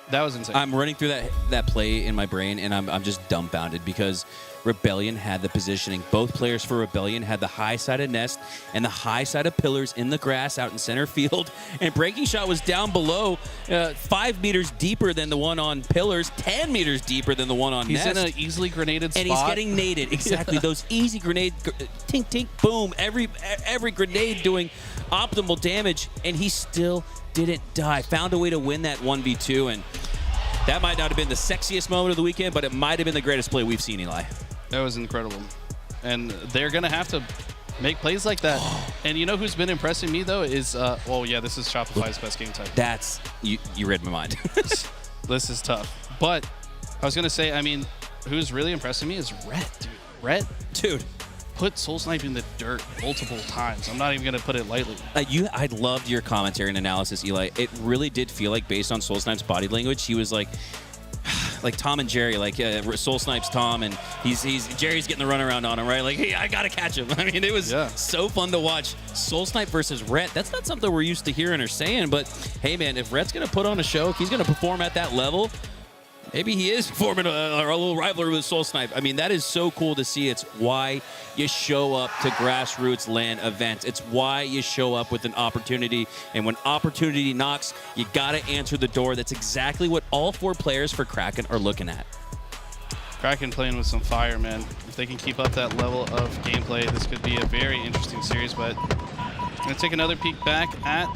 [SPEAKER 11] That was insane.
[SPEAKER 12] I'm running through that play in my brain, and I'm just dumbfounded because Rebellion had the positioning. Both players for Rebellion had the high side of Nest and the high side of Pillars in the grass out in center field. And Breaking Shot was down below 5 meters deeper than the one on Pillars, 10 meters deeper than the one on Nest.
[SPEAKER 11] He's in an easily grenaded spot.
[SPEAKER 12] And he's getting naded. Exactly. Those easy grenade, tink, tink, boom. Every grenade doing optimal damage, and he still didn't die. Found a way to win that 1v2, and that might not have been the sexiest moment of the weekend, but it might have been the greatest play we've seen, Eli.
[SPEAKER 11] That was incredible. And they're going to have to make plays like that. And you know who's been impressing me, though, is, well, yeah, this is Shopify's best game type.
[SPEAKER 12] That's, you read my mind.
[SPEAKER 11] This is tough. But I was going to say, I mean, who's really impressing me is Rhett, dude. Rhett,
[SPEAKER 12] dude,
[SPEAKER 11] put Soul Snipe in the dirt multiple times. I'm not even going to put it lightly.
[SPEAKER 12] I loved your commentary and analysis, Eli. It really did feel like, based on Soul Snipe's body language, he was like Tom and Jerry, like Soul Snipe's Tom, and Jerry's getting the runaround on him, right? Like, hey, I gotta catch him. I mean, it was so fun to watch. Soul Snipe versus Rhett. That's not something we're used to hearing or saying, but hey, man, if Rhett's gonna put on a show, if he's gonna perform at that level, maybe he is forming a little rivalry with Soul Snipe. I mean, that is so cool to see. It's why you show up to grassroots LAN events. It's why you show up with an opportunity. And when opportunity knocks, you got to answer the door. That's exactly what all 4 players for Kraken are looking at.
[SPEAKER 11] Kraken playing with some fire, man. If they can keep up that level of gameplay, this could be a very interesting series. But I'm going to take another peek back at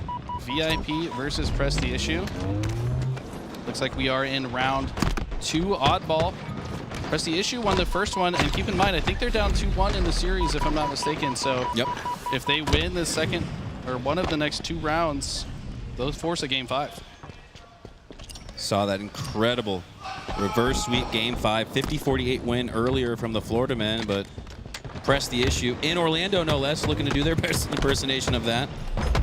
[SPEAKER 11] VIP versus Press the Issue. Looks like we are in round 2 oddball. Press the Issue won the first one, and keep in mind, I think they're down 2-1 in the series, if I'm not mistaken. So if they win the second or one of the next 2 rounds, those force a game 5.
[SPEAKER 12] Saw that incredible reverse sweep game 5, 50-48 win earlier from the Florida men, but Press the Issue in Orlando, no less, looking to do their best impersonation of that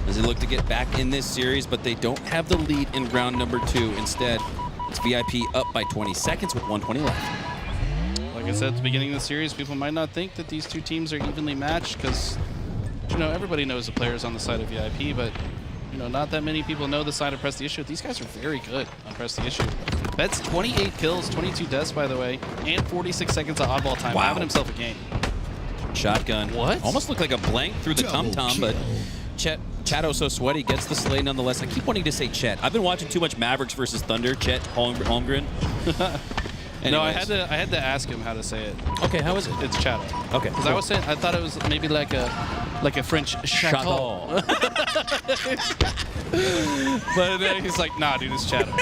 [SPEAKER 12] as they look to get back in this series, but they don't have the lead in round number 2. Instead, it's VIP up by 20 seconds with 1:20 left.
[SPEAKER 11] Like I said at the beginning of the series, people might not think that these 2 teams are evenly matched because you know, everybody knows the players on the side of VIP, but you know, not that many people know the side of Press the Issue. These guys are very good on Press the Issue. That's 28 kills, 22 deaths, by the way, and 46 seconds of oddball time.
[SPEAKER 12] Wow.
[SPEAKER 11] Having himself a game.
[SPEAKER 12] Shotgun.
[SPEAKER 11] What?
[SPEAKER 12] Almost looked like a blank through the tum-tum, but Chet So Sweaty gets the slay nonetheless. I keep wanting to say Chet. I've been watching too much Mavericks versus Thunder. Chet Holmgren.
[SPEAKER 11] No, I had to ask him how to say it.
[SPEAKER 12] Okay, how is it?
[SPEAKER 11] It's Chateau.
[SPEAKER 12] Okay.
[SPEAKER 11] Because I was saying, I thought it was maybe like a French chateau. But then he's like, nah, dude, it's Chateau.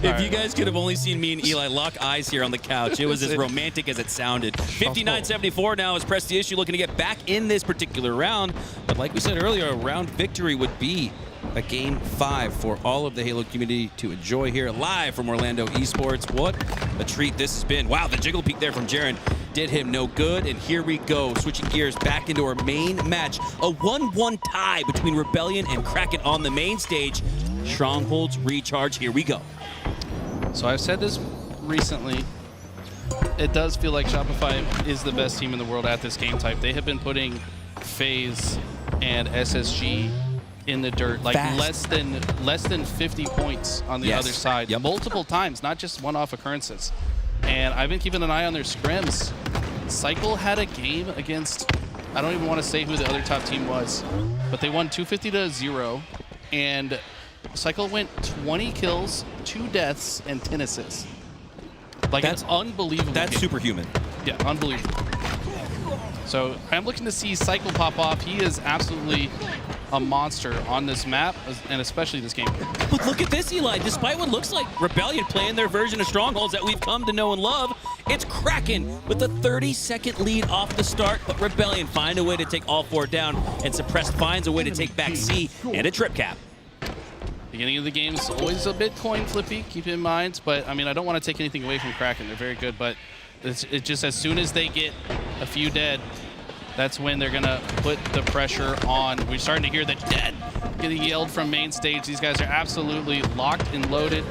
[SPEAKER 12] If you guys could have only seen me and Eli lock eyes here on the couch, it was as romantic as it sounded. 59-74 now is Press the Issue looking to get back in this particular round. But like we said earlier, a round victory would be a Game 5 for all of the Halo community to enjoy here live from Orlando Esports. What a treat this has been. Wow, the jiggle peek there from Jaren did him no good. And here we go, switching gears back into our main match. A 1-1 tie between Rebellion and Kraken on the main stage. Strongholds recharge, here we go.
[SPEAKER 11] So I've said this recently. It does feel like Shopify is the best team in the world at this game type. They have been putting FaZe and SSG in the dirt, like less than 50 points on the other side, multiple times, not just one-off occurrences. And I've been keeping an eye on their scrims. Cycle had a game against, I don't even want to say who the other top team was, but they won 250-0, and Cycle went 20 kills, 2 deaths, and 10 assists. Like, that's unbelievable.
[SPEAKER 12] That's superhuman.
[SPEAKER 11] Yeah, unbelievable. So I'm looking to see Cycle pop off. He is absolutely a monster on this map, and especially this game.
[SPEAKER 12] But look at this, Eli. Despite what looks like Rebellion playing their version of Strongholds that we've come to know and love, it's Kraken with a 30-second lead off the start, but Rebellion find a way to take all 4 down, and Suppressed finds a way to take back C and a trip cap.
[SPEAKER 11] Beginning of the game is always a bit coin flippy, keep in mind, but I mean, I don't want to take anything away from Kraken. They're very good, but it's just as soon as they get a few dead, that's when they're going to put the pressure on. We're starting to hear the dead getting yelled from main stage. These guys are absolutely locked and loaded.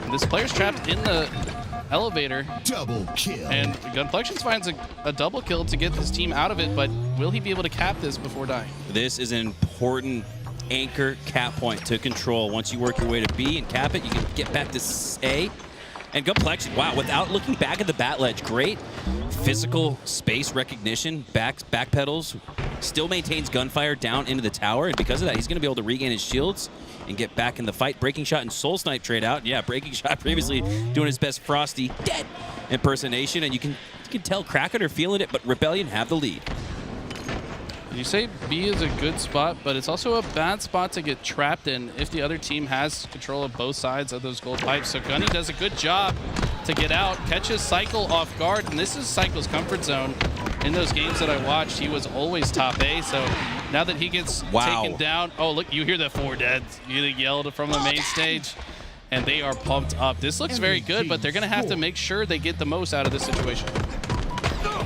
[SPEAKER 11] And this player's trapped in the elevator.
[SPEAKER 17] Double kill.
[SPEAKER 11] And Gunflections finds a double kill to get this team out of it, but will he be able to cap this before dying?
[SPEAKER 12] This is an important anchor cap point to control. Once you work your way to B and cap it, you can get back to A. And Gunflexion, wow, without looking back at the bat ledge, great physical space recognition, backpedals, still maintains gunfire down into the tower, and because of that, he's going to be able to regain his shields and get back in the fight. Breaking Shot and Soul Snipe trade out. Yeah, Breaking Shot previously doing his best Frosty dead impersonation, and you can tell Kraken are feeling it, but Rebellion have the lead.
[SPEAKER 11] You say B is a good spot, but it's also a bad spot to get trapped in if the other team has control of both sides of those gold pipes. So Gunny does a good job to get out, catches Cycle off guard, and this is Cycle's comfort zone. In those games that I watched, he was always top A, so now that he gets taken down, oh, look, you hear the 4 deads getting yelled from the main stage, and they are pumped up. This looks very good, but they're going to have to make sure they get the most out of this situation.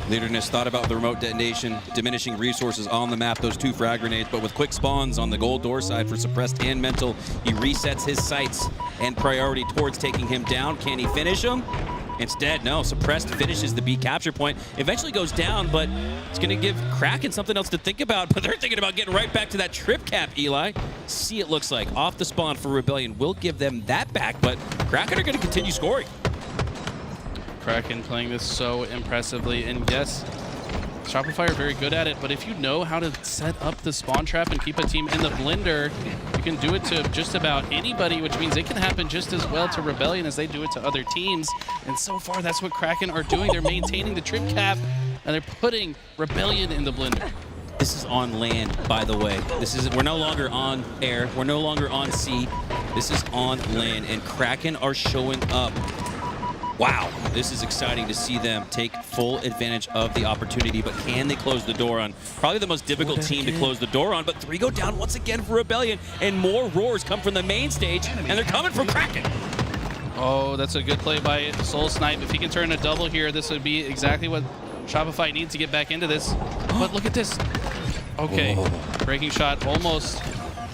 [SPEAKER 12] Leaderness thought about the remote detonation, diminishing resources on the map, those 2 frag grenades, but with quick spawns on the gold door side for Suppressed and Mental, he resets his sights and priority towards taking him down. Can he finish him? Instead, no. Suppressed finishes the B capture point, eventually goes down, but it's going to give Kraken something else to think about, but they're thinking about getting right back to that trip cap, Eli. C, it looks like, off the spawn for Rebellion will give them that back, but Kraken are going to continue scoring.
[SPEAKER 11] Kraken playing this so impressively, and yes, Shopify are very good at it, but if you know how to set up the spawn trap and keep a team in the blender, you can do it to just about anybody, which means it can happen just as well to Rebellion as they do it to other teams. And so far, that's what Kraken are doing. They're maintaining the trip cap, and they're putting Rebellion in the blender.
[SPEAKER 12] This is on LAN, by the way. We're no longer on air. We're no longer on sea. This is on LAN, and Kraken are showing up. Wow, this is exciting to see them take full advantage of the opportunity, but can they close the door on probably the most difficult team to close the door on? But 3 go down once again for Rebellion, and more roars come from the main stage, and they're coming from Kraken.
[SPEAKER 11] Oh, that's a good play by Soul Snipe. If he can turn a double here, this would be exactly what Shopify needs to get back into this. But look at this. Okay, Breaking Shot almost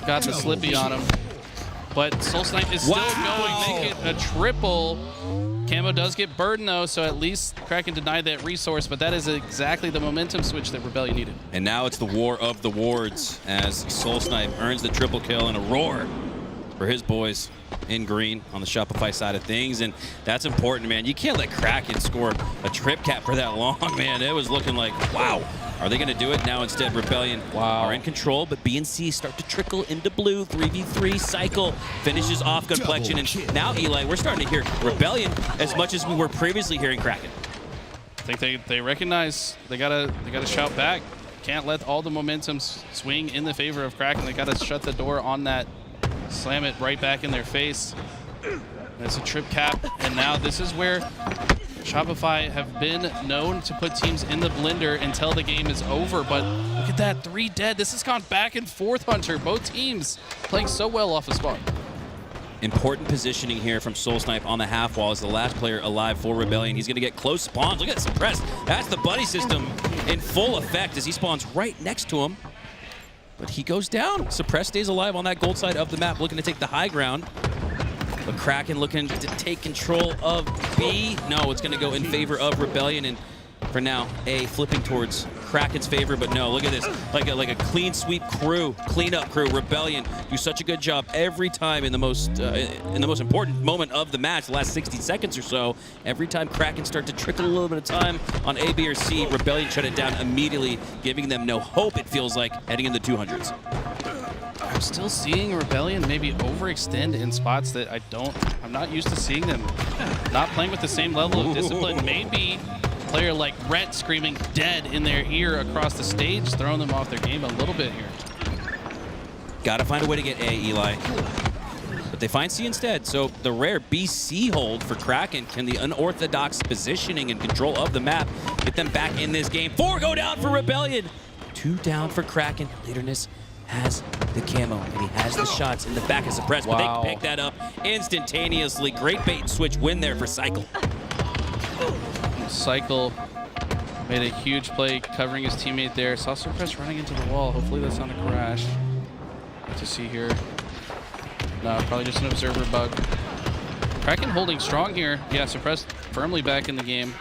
[SPEAKER 11] got the slippy on him, but Soul Snipe is still going, make it a triple. camo does get burned, though, so at least Kraken denied that resource, but that is exactly the momentum switch that Rebellion needed.
[SPEAKER 12] And now it's the war of the wards as Soul Snipe earns the triple kill and a roar for his boys in green on the Shopify side of things. And that's important, man. You can't let Kraken score a trip cap for that long, man. It was looking like, wow. Are they going to do it? Now instead, Rebellion are in control, but B and C start to trickle into blue. 3v3 cycle finishes off Complexion. And now, Eli, we're starting to hear Rebellion as much as we were previously hearing Kraken.
[SPEAKER 11] I think they recognize they gotta shout back. Can't let all the momentum swing in the favor of Kraken. They gotta shut the door on that, slam it right back in their face. That's a trip cap, and now this is where Shopify have been known to put teams in the blender until the game is over, but look at that, 3 dead. This has gone back and forth, Hunter. Both teams playing so well off a spawn.
[SPEAKER 12] Important positioning here from Soul Snipe on the half wall as the last player alive for Rebellion. He's going to get close spawns. Look at that suppress. That's the buddy system in full effect as he spawns right next to him. But he goes down. Suppress stays alive on that gold side of the map, looking to take the high ground. But Kraken looking to take control of B. No, it's going to go in favor of Rebellion. And for now, A flipping towards Kraken's favor. But no, look at this. Like a clean sweep crew, cleanup crew. Rebellion do such a good job every time in the most important moment of the match, the last 60 seconds or so. Every time Kraken start to trickle a little bit of time on A, B, or C, Rebellion shut it down immediately, giving them no hope, it feels like, heading in the 200s.
[SPEAKER 11] I'm still seeing Rebellion maybe overextend in spots that I'm not used to seeing them not playing with the same level of discipline. Maybe a player like Rhett screaming dead in their ear across the stage, throwing them off their game a little bit here.
[SPEAKER 12] Gotta find a way to get A, Eli. But they find C instead, so the rare BC hold for Kraken can the unorthodox positioning and control of the map get them back in this game. 4 go down for Rebellion. 2 down for Kraken. Leaderness has the camo, and he has the shots in the back of Suppress, but they pick that up instantaneously. Great bait and switch win there for Cycle.
[SPEAKER 11] Cycle made a huge play covering his teammate there. Saw Suppress running into the wall. Hopefully that's not a crash. Good to see here. No, probably just an observer bug. Kraken holding strong here. Yeah, Suppress firmly back in the game.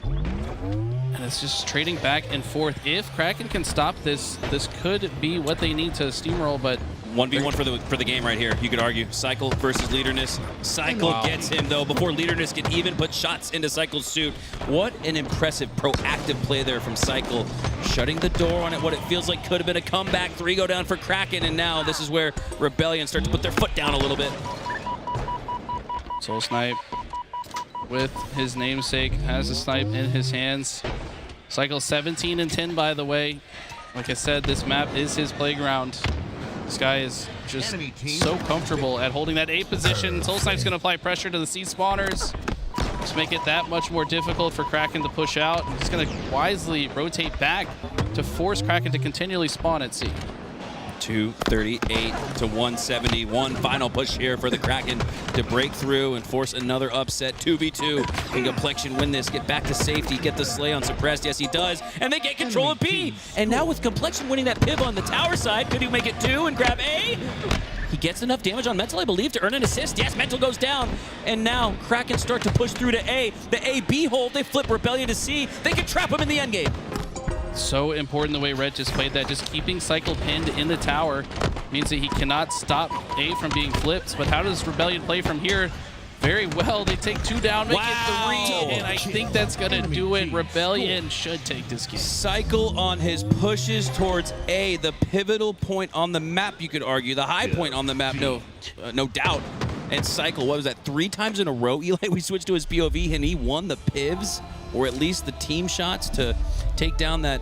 [SPEAKER 11] And it's just trading back and forth. If Kraken can stop this, this could be what they need to steamroll, but
[SPEAKER 12] 1v1 for the game right here, you could argue. Cycle versus Leaderness. Cycle gets him, though, before Leaderness can even put shots into Cycle's suit. What an impressive proactive play there from Cycle. Shutting the door on it, what it feels like could have been a comeback. 3 go down for Kraken, and now this is where Rebellion start to put their foot down a little bit.
[SPEAKER 11] Soul Snipe with his namesake has a snipe in his hands. Cycle 17 and 10, by the way. Like I said, this map is his playground. This guy is just so comfortable at holding that A position. Soul Snipe's going to apply pressure to the C spawners to make it that much more difficult for Kraken to push out. He's going to wisely rotate back to force Kraken to continually spawn at C.
[SPEAKER 12] 238 to 171. Final push here for the Kraken to break through and force another upset. 2v2. Can Complexion win this? Get back to safety. Get the slay on Suppressed. Yes, he does. And they get control of B. And now with Complexion winning that piv on the tower side, could he make it 2 and grab A? He gets enough damage on Mental, I believe, to earn an assist. Yes, Mental goes down. And now Kraken start to push through to A. The A-B hold. They flip Rebellion to C. They can trap him in the endgame.
[SPEAKER 11] So important the way Red just played that. Just keeping Cycle pinned in the tower means that he cannot stop A from being flipped. But how does Rebellion play from here? Very well. They take 2 down, make it 3, and I think that's going to do it. Rebellion should take this game.
[SPEAKER 12] Cycle on his pushes towards A, the pivotal point on the map, you could argue. The high point on the map, no doubt. And Cycle, what was that, 3 times in a row, Eli? We switched to his POV, and he won the pivs, or at least the team shots to take down that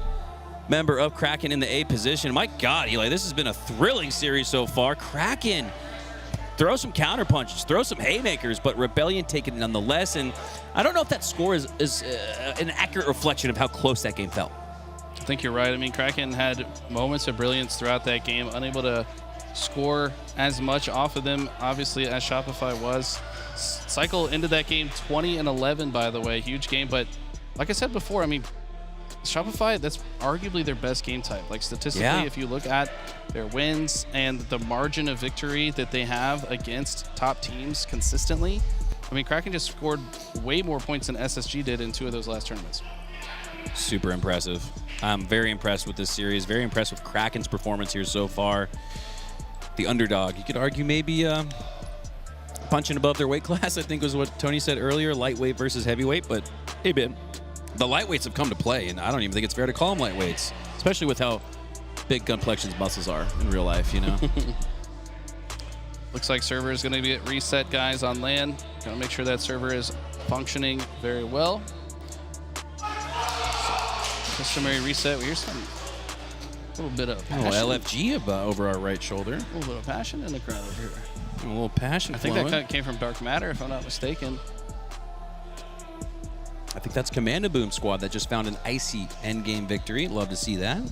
[SPEAKER 12] member of Kraken in the A position. My God, Eli, this has been a thrilling series so far. Kraken throw some counter punches, throw some haymakers, but Rebellion take it nonetheless. And I don't know if that score is an accurate reflection of how close that game felt.
[SPEAKER 11] I think you're right. I mean, Kraken had moments of brilliance throughout that game, unable to score as much off of them, obviously, as Shopify was. Cycle ended that game 20 and 11, by the way. Huge game, but like I said before, I mean, Shopify, that's arguably their best game type. Like, statistically, if you look at their wins and the margin of victory that they have against top teams consistently, I mean, Kraken just scored way more points than SSG did in 2 of those last tournaments.
[SPEAKER 12] Super impressive. I'm very impressed with this series. Very impressed with Kraken's performance here so far. The underdog, you could argue maybe punching above their weight class, I think was what Tony said earlier, lightweight versus heavyweight. But hey, man, the lightweights have come to play, and I don't even think it's fair to call them lightweights, especially with how big Gunplexion's muscles are in real life, you know?
[SPEAKER 11] Looks like server is going to get reset, guys, on LAN. Got to make sure that server is functioning very well. Customary reset. We hear some little bit of passion.
[SPEAKER 12] LFG over our right shoulder.
[SPEAKER 11] A little bit of passion in the crowd over here.
[SPEAKER 12] A little passion.
[SPEAKER 11] I think that came from Dark Matter, if I'm not mistaken.
[SPEAKER 12] I think that's Commando Boom squad that just found an icy endgame victory. Love to see that.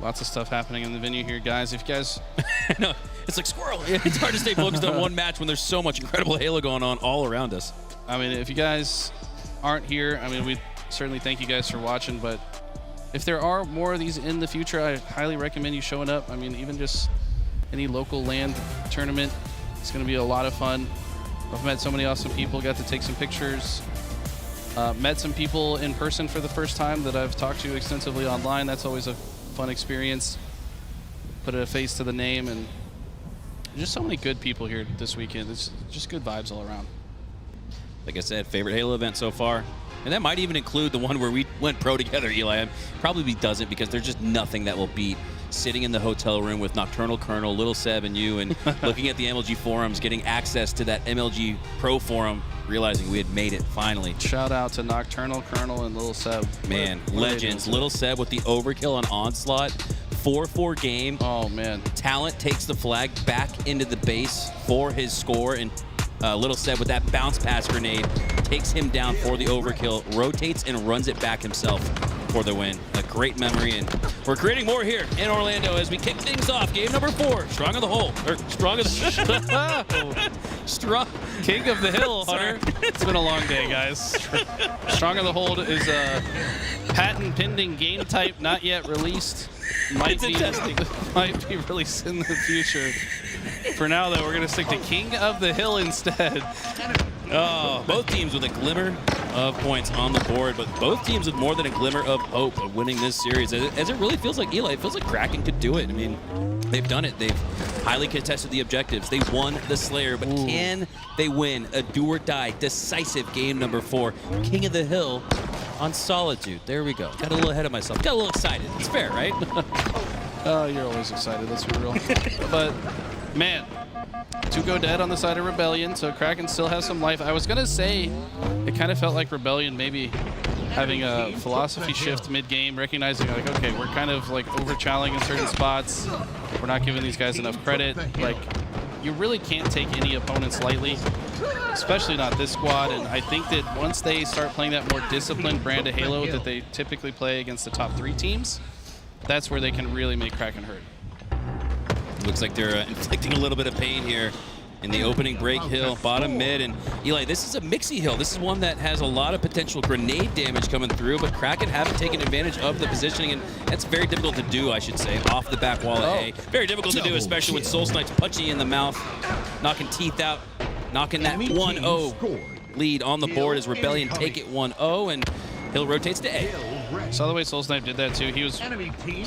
[SPEAKER 11] Lots of stuff happening in the venue here, guys. If you guys...
[SPEAKER 12] No, it's like squirrel. It's hard to stay focused on one match when there's so much incredible Halo going on all around us.
[SPEAKER 11] I mean, if you guys aren't here, I mean, we certainly thank you guys for watching, but if there are more of these in the future, I highly recommend you showing up. I mean, even just any local LAN tournament, it's going to be a lot of fun. I've met so many awesome people, got to take some pictures, met some people in person for the first time that I've talked to extensively online. That's always a fun experience. Put a face to the name, and just so many good people here this weekend. It's just good vibes all around.
[SPEAKER 12] Like I said, favorite Halo event so far. And that might even include the one where we went pro together, Eli. Probably doesn't, because there's just nothing that will beat sitting in the hotel room with Nocturnal Colonel, Little Seb, and you, and looking at the MLG forums, getting access to that MLG Pro forum, realizing we had made it finally.
[SPEAKER 11] Shout out to Nocturnal Colonel and Little Seb.
[SPEAKER 12] Man, legends. Little Seb with the overkill on Onslaught. 4-4 game.
[SPEAKER 11] Oh, man.
[SPEAKER 12] Talent takes the flag back into the base for his score, and Little Seb with that bounce pass grenade takes him down for the overkill, rotates and runs it back himself for the win. A great memory, and we're creating more here in Orlando as we kick things off. Game number 4, Strong of the Hole, or Strong of the Strong
[SPEAKER 11] King of the Hill, Hunter. It's been a long day, guys. Strong of the Hold is a patent pending game type, not yet released. Might be released in the future. For now, though, we're going to stick to King of the Hill instead.
[SPEAKER 12] Oh, both teams with a glimmer of points on the board, but both teams with more than a glimmer of hope of winning this series. As it really feels like, Eli, it feels like Kraken could do it. I mean, they've done it. They've highly contested the objectives. They won the Slayer, but can they win a do-or-die, decisive game number 4? King of the Hill on Solitude. There we go. Got a little ahead of myself. Got a little excited. It's fair, right?
[SPEAKER 11] You're always excited, let's be real. But, man, 2 go dead on the side of Rebellion, so Kraken still has some life. I was going to say it kind of felt like Rebellion maybe having a philosophy shift mid-game, recognizing, like, okay, we're kind of, like, over-challenging in certain spots. We're not giving these guys enough credit. Like, you really can't take any opponents lightly, especially not this squad. And I think that once they start playing that more disciplined brand of Halo that they typically play against the top 3 teams, that's where they can really make Kraken hurt.
[SPEAKER 12] Looks like they're inflicting a little bit of pain here in the opening break hill, bottom mid. And Eli, this is a mixy hill. This is one that has a lot of potential grenade damage coming through, but Kraken haven't taken advantage of the positioning, and that's very difficult to do, I should say, off the back wall of A. Very difficult to do, especially when Soul Snipes punching you in the mouth, knocking teeth out, knocking that 1-0 lead on the board as Rebellion take it 1-0, and Hill rotates to A.
[SPEAKER 11] Saw the way Soul Snipe did that too. He was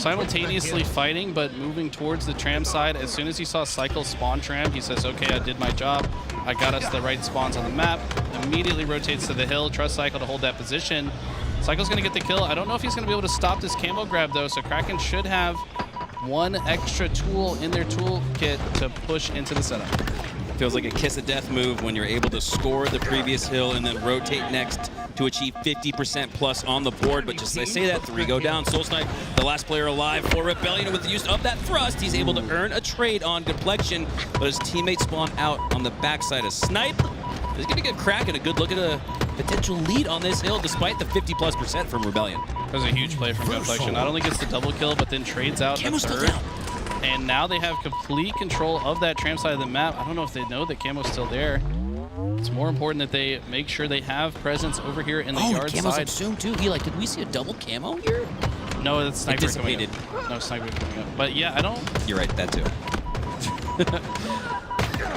[SPEAKER 11] simultaneously fighting but moving towards the tram side. As soon as he saw Cycle spawn tram, he says, okay, I did my job. I got us the right spawns on the map. Immediately rotates to the hill, trusts Cycle to hold that position. Cycle's going to get the kill. I don't know if he's going to be able to stop this camo grab though, so Kraken should have 1 extra tool in their toolkit to push into the setup.
[SPEAKER 12] Feels like a kiss of death move when you're able to score the previous hill and then rotate next to achieve 50% plus on the board. But just as I say that, 3 go down. Soul Snipe, the last player alive for Rebellion. With the use of that thrust, he's able to earn a trade on Complexion, but his teammates spawn out on the backside of Snipe. He's going to get Kraken a good look at a potential lead on this hill despite the 50+% from Rebellion.
[SPEAKER 11] That was a huge play from Complexion. Not only gets the double kill, but then trades out the third. And now they have complete control of that tram side of the map. I don't know if they know that Camo's still there. It's more important that they make sure they have presence over here in the yard
[SPEAKER 12] Camo's
[SPEAKER 11] side.
[SPEAKER 12] assumed too. Eli, could we see a double camo here?
[SPEAKER 11] No, that's Sniper coming up. No, Sniper coming up. But yeah, I don't...
[SPEAKER 12] You're right, that too.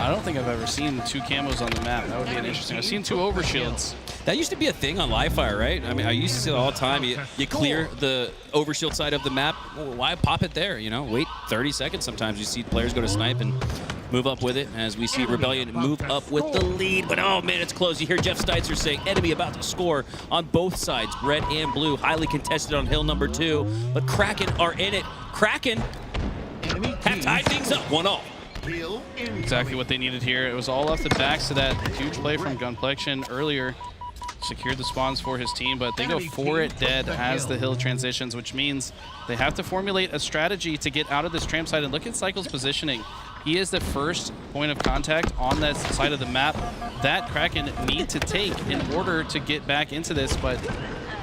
[SPEAKER 11] I don't think I've ever seen 2 camos on the map. That would be an interesting. I've seen 2 overshields.
[SPEAKER 12] That used to be a thing on live fire, right? I mean, I used to see it all the time. You clear the overshield side of the map. Well, why pop it there? You know, wait 30 seconds. Sometimes you see players go to snipe and move up with it, as we see Rebellion move up with the lead. But oh man, it's close. You hear Jeff Steitzer saying enemy about to score on both sides, red and blue. Highly contested on hill number 2, but Kraken are in it. Kraken have tied things up 1-1.
[SPEAKER 11] Exactly what they needed here. It was all off the backs of that huge play from Gunplexion earlier. Secured the spawns for his team, but they go for it dead as the hill transitions, which means they have to formulate a strategy to get out of this tram side. And look at Cycle's positioning. He is the first point of contact on that side of the map that Kraken need to take in order to get back into this. But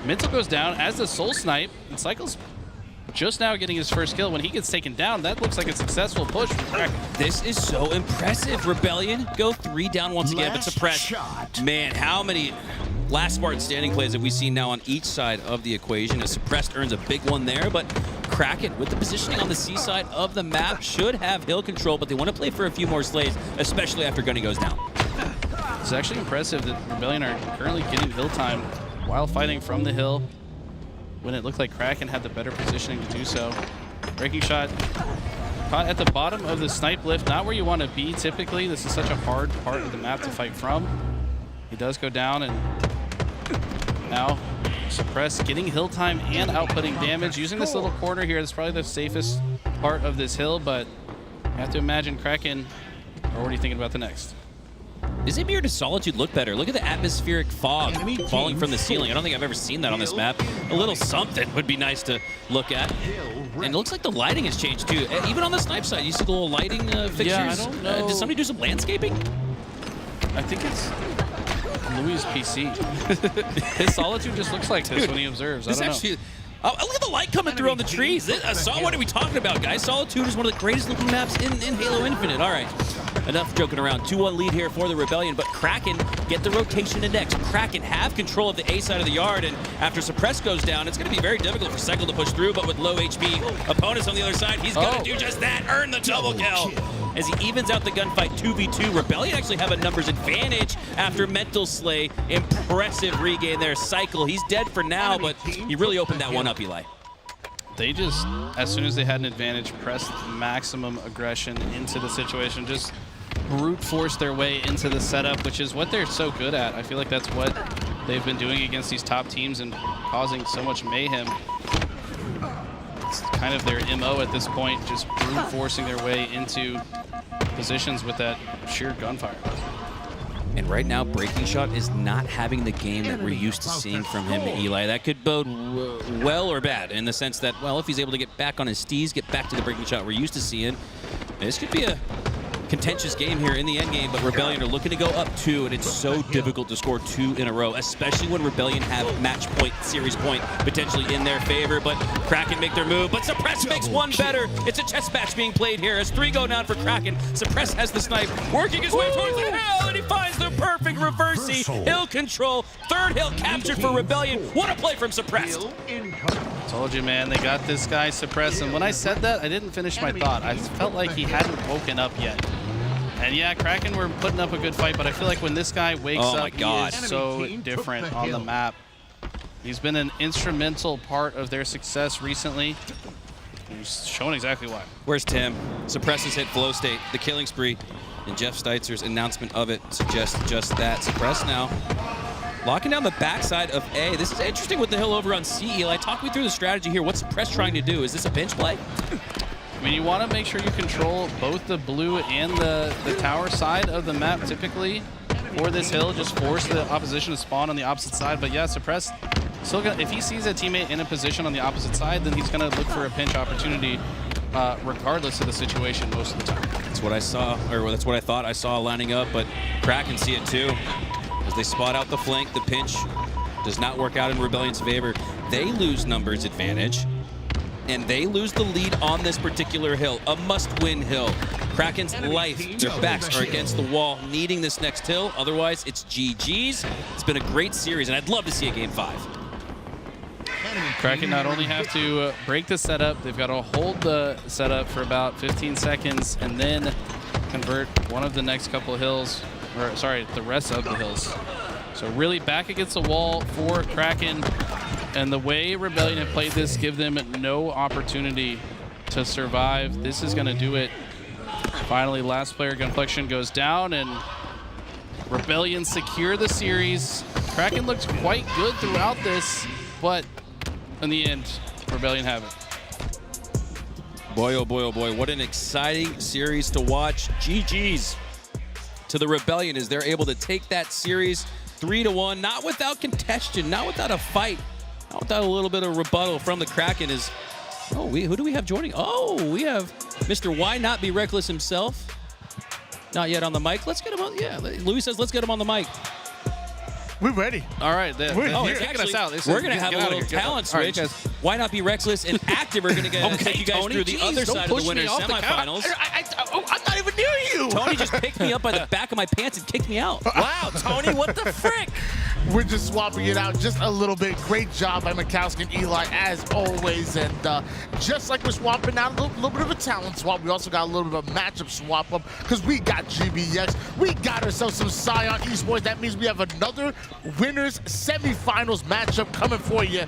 [SPEAKER 11] Mental goes down as the Soul Snipe, and Cycle's just now getting his first kill. When he gets taken down, that looks like a successful push from Kraken.
[SPEAKER 12] This is so impressive. Rebellion go 3 down once again, but Suppressed. Man, how many last Spartan standing plays have we seen now on each side of the equation? As Suppressed earns a big one there, but Kraken, with the positioning on the C side of the map, should have hill control, but they want to play for a few more slays, especially after Gunny goes down.
[SPEAKER 11] It's actually impressive that Rebellion are currently getting hill time while fighting from the hill, when it looked like Kraken had the better positioning to do so. Breaking shot caught at the bottom of the snipe lift, not where you want to be typically. This is such a hard part of the map to fight from. He does go down, and now Suppress getting hill time and outputting damage. Using this little corner here, that's probably the safest part of this hill, but you have to imagine Kraken are already thinking about the next.
[SPEAKER 12] Is it mirrored to Solitude look better? Look at the atmospheric fog falling from the ceiling. I don't think I've ever seen that on this map. A little something would be nice to look at. And it looks like the lighting has changed too. Even on the snipe side, you see the little lighting fixtures.
[SPEAKER 11] Yeah, I don't know.
[SPEAKER 12] Did somebody do some landscaping?
[SPEAKER 11] I think it's Louis' PC. His Solitude just looks like this when he observes. I don't know.
[SPEAKER 12] Oh, look at the light coming through on the trees. What are we talking about, guys? Solitude is one of the greatest looking maps in Halo Infinite. All right, enough joking around. 2-1 lead here for the Rebellion, but Kraken get the rotation index. Kraken have control of the A side of the yard, and after Suppress goes down, it's going to be very difficult for Cycle to push through, but with low HP opponents on the other side, he's going to do just that, earn the double kill. As he evens out the gunfight 2v2, Rebellion actually have a numbers advantage after Mental Slay. Impressive regain there. Cycle, he's dead for now, but he really opened that one up, Eli.
[SPEAKER 11] They just, as soon as they had an advantage, pressed maximum aggression into the situation, just brute force their way into the setup, which is what they're so good at. I feel like that's what they've been doing against these top teams and causing so much mayhem. It's kind of their MO at this point, just brute forcing their way into positions with that sheer gunfire.
[SPEAKER 12] And right now, Breaking Shot is not having the game that we're used to seeing from him, Eli. That could bode well or bad in the sense that, well, if he's able to get back on his steez, get back to the Breaking Shot we're used to seeing, this could be a contentious game here in the end game, but Rebellion are looking to go up 2, and it's so difficult to score 2 in a row, especially when Rebellion have match point, series point potentially in their favor. But Kraken make their move, but Suppress makes one better. It's a chess match being played here as 3 go down for Kraken. Suppress has the snipe, working his way towards the hill, and he finds the perfect reversey. Hill control, 3rd hill captured for Rebellion. What a play from Suppressed.
[SPEAKER 11] Told you, man, they got this guy Suppressed, and when I said that, I didn't finish my thought. I felt like he hadn't woken up yet. And yeah, Kraken were putting up a good fight, but I feel like when this guy wakes up, he is so different on the map. He's been an instrumental part of their success recently. He's showing exactly why.
[SPEAKER 12] Where's Tim? Suppresses hit flow state, the killing spree, and Jeff Steitzer's announcement of it suggests just that. Suppress now locking down the backside of A. This is interesting with the hill over on C. Eli, talk me through the strategy here. What's Suppress trying to do? Is this a pinch play?
[SPEAKER 11] I mean, you want to make sure you control both the blue and the tower side of the map typically for this hill. Just force the opposition to spawn on the opposite side. But yeah, Suppress still gonna, if he sees a teammate in a position on the opposite side, then he's going to look for a pinch opportunity regardless of the situation most of the time.
[SPEAKER 12] That's what I saw, or that's what I thought I saw lining up, but Kraken see it too. As they spot out the flank, the pinch does not work out in Rebellion's favor. They lose numbers advantage, and they lose the lead on this particular hill, a must-win hill. Kraken's life, their backs are against the wall, needing this next hill. Otherwise, it's GG's. It's been a great series, and I'd love to see a Game 5.
[SPEAKER 11] Kraken not only have to break the setup, they've got to hold the setup for about 15 seconds and then convert one of the next couple of hills, or sorry, the rest of the hills. So really back against the wall for Kraken. And the way Rebellion have played this, give them no opportunity to survive. This is going to do it. Finally, last player Gunflexion goes down, and Rebellion secure the series. Kraken looked quite good throughout this, but in the end, Rebellion have it.
[SPEAKER 12] Boy, oh boy, oh boy, what an exciting series to watch. GG's to the Rebellion as they're able to take that series 3-1, not without contention, not without a fight, not without a little bit of rebuttal from the Kraken. Who do we have joining? Oh, we have Mr. Why Not Be Reckless himself. Not yet on the mic. Let's get him on. Yeah, Louis says let's get him on the mic.
[SPEAKER 4] We're ready.
[SPEAKER 11] All right.
[SPEAKER 4] We're
[SPEAKER 11] checking us out.
[SPEAKER 12] We're going to have a little talent switch. Right, Why Not Be Reckless and Active are going to take you guys through the other side of the winners semifinals.
[SPEAKER 4] I'm not even near you.
[SPEAKER 12] Tony just picked me up by the back of my pants and kicked me out.
[SPEAKER 2] Wow, Tony, what the frick?
[SPEAKER 4] We're just swapping it out just a little bit. Great job by Mikowski and Eli, as always. And just like we're swapping out a little bit of a talent swap, we also got a little bit of a matchup swap up because we got GBX. We got ourselves some Scion Esports. That means we have another winners semifinals matchup coming for you.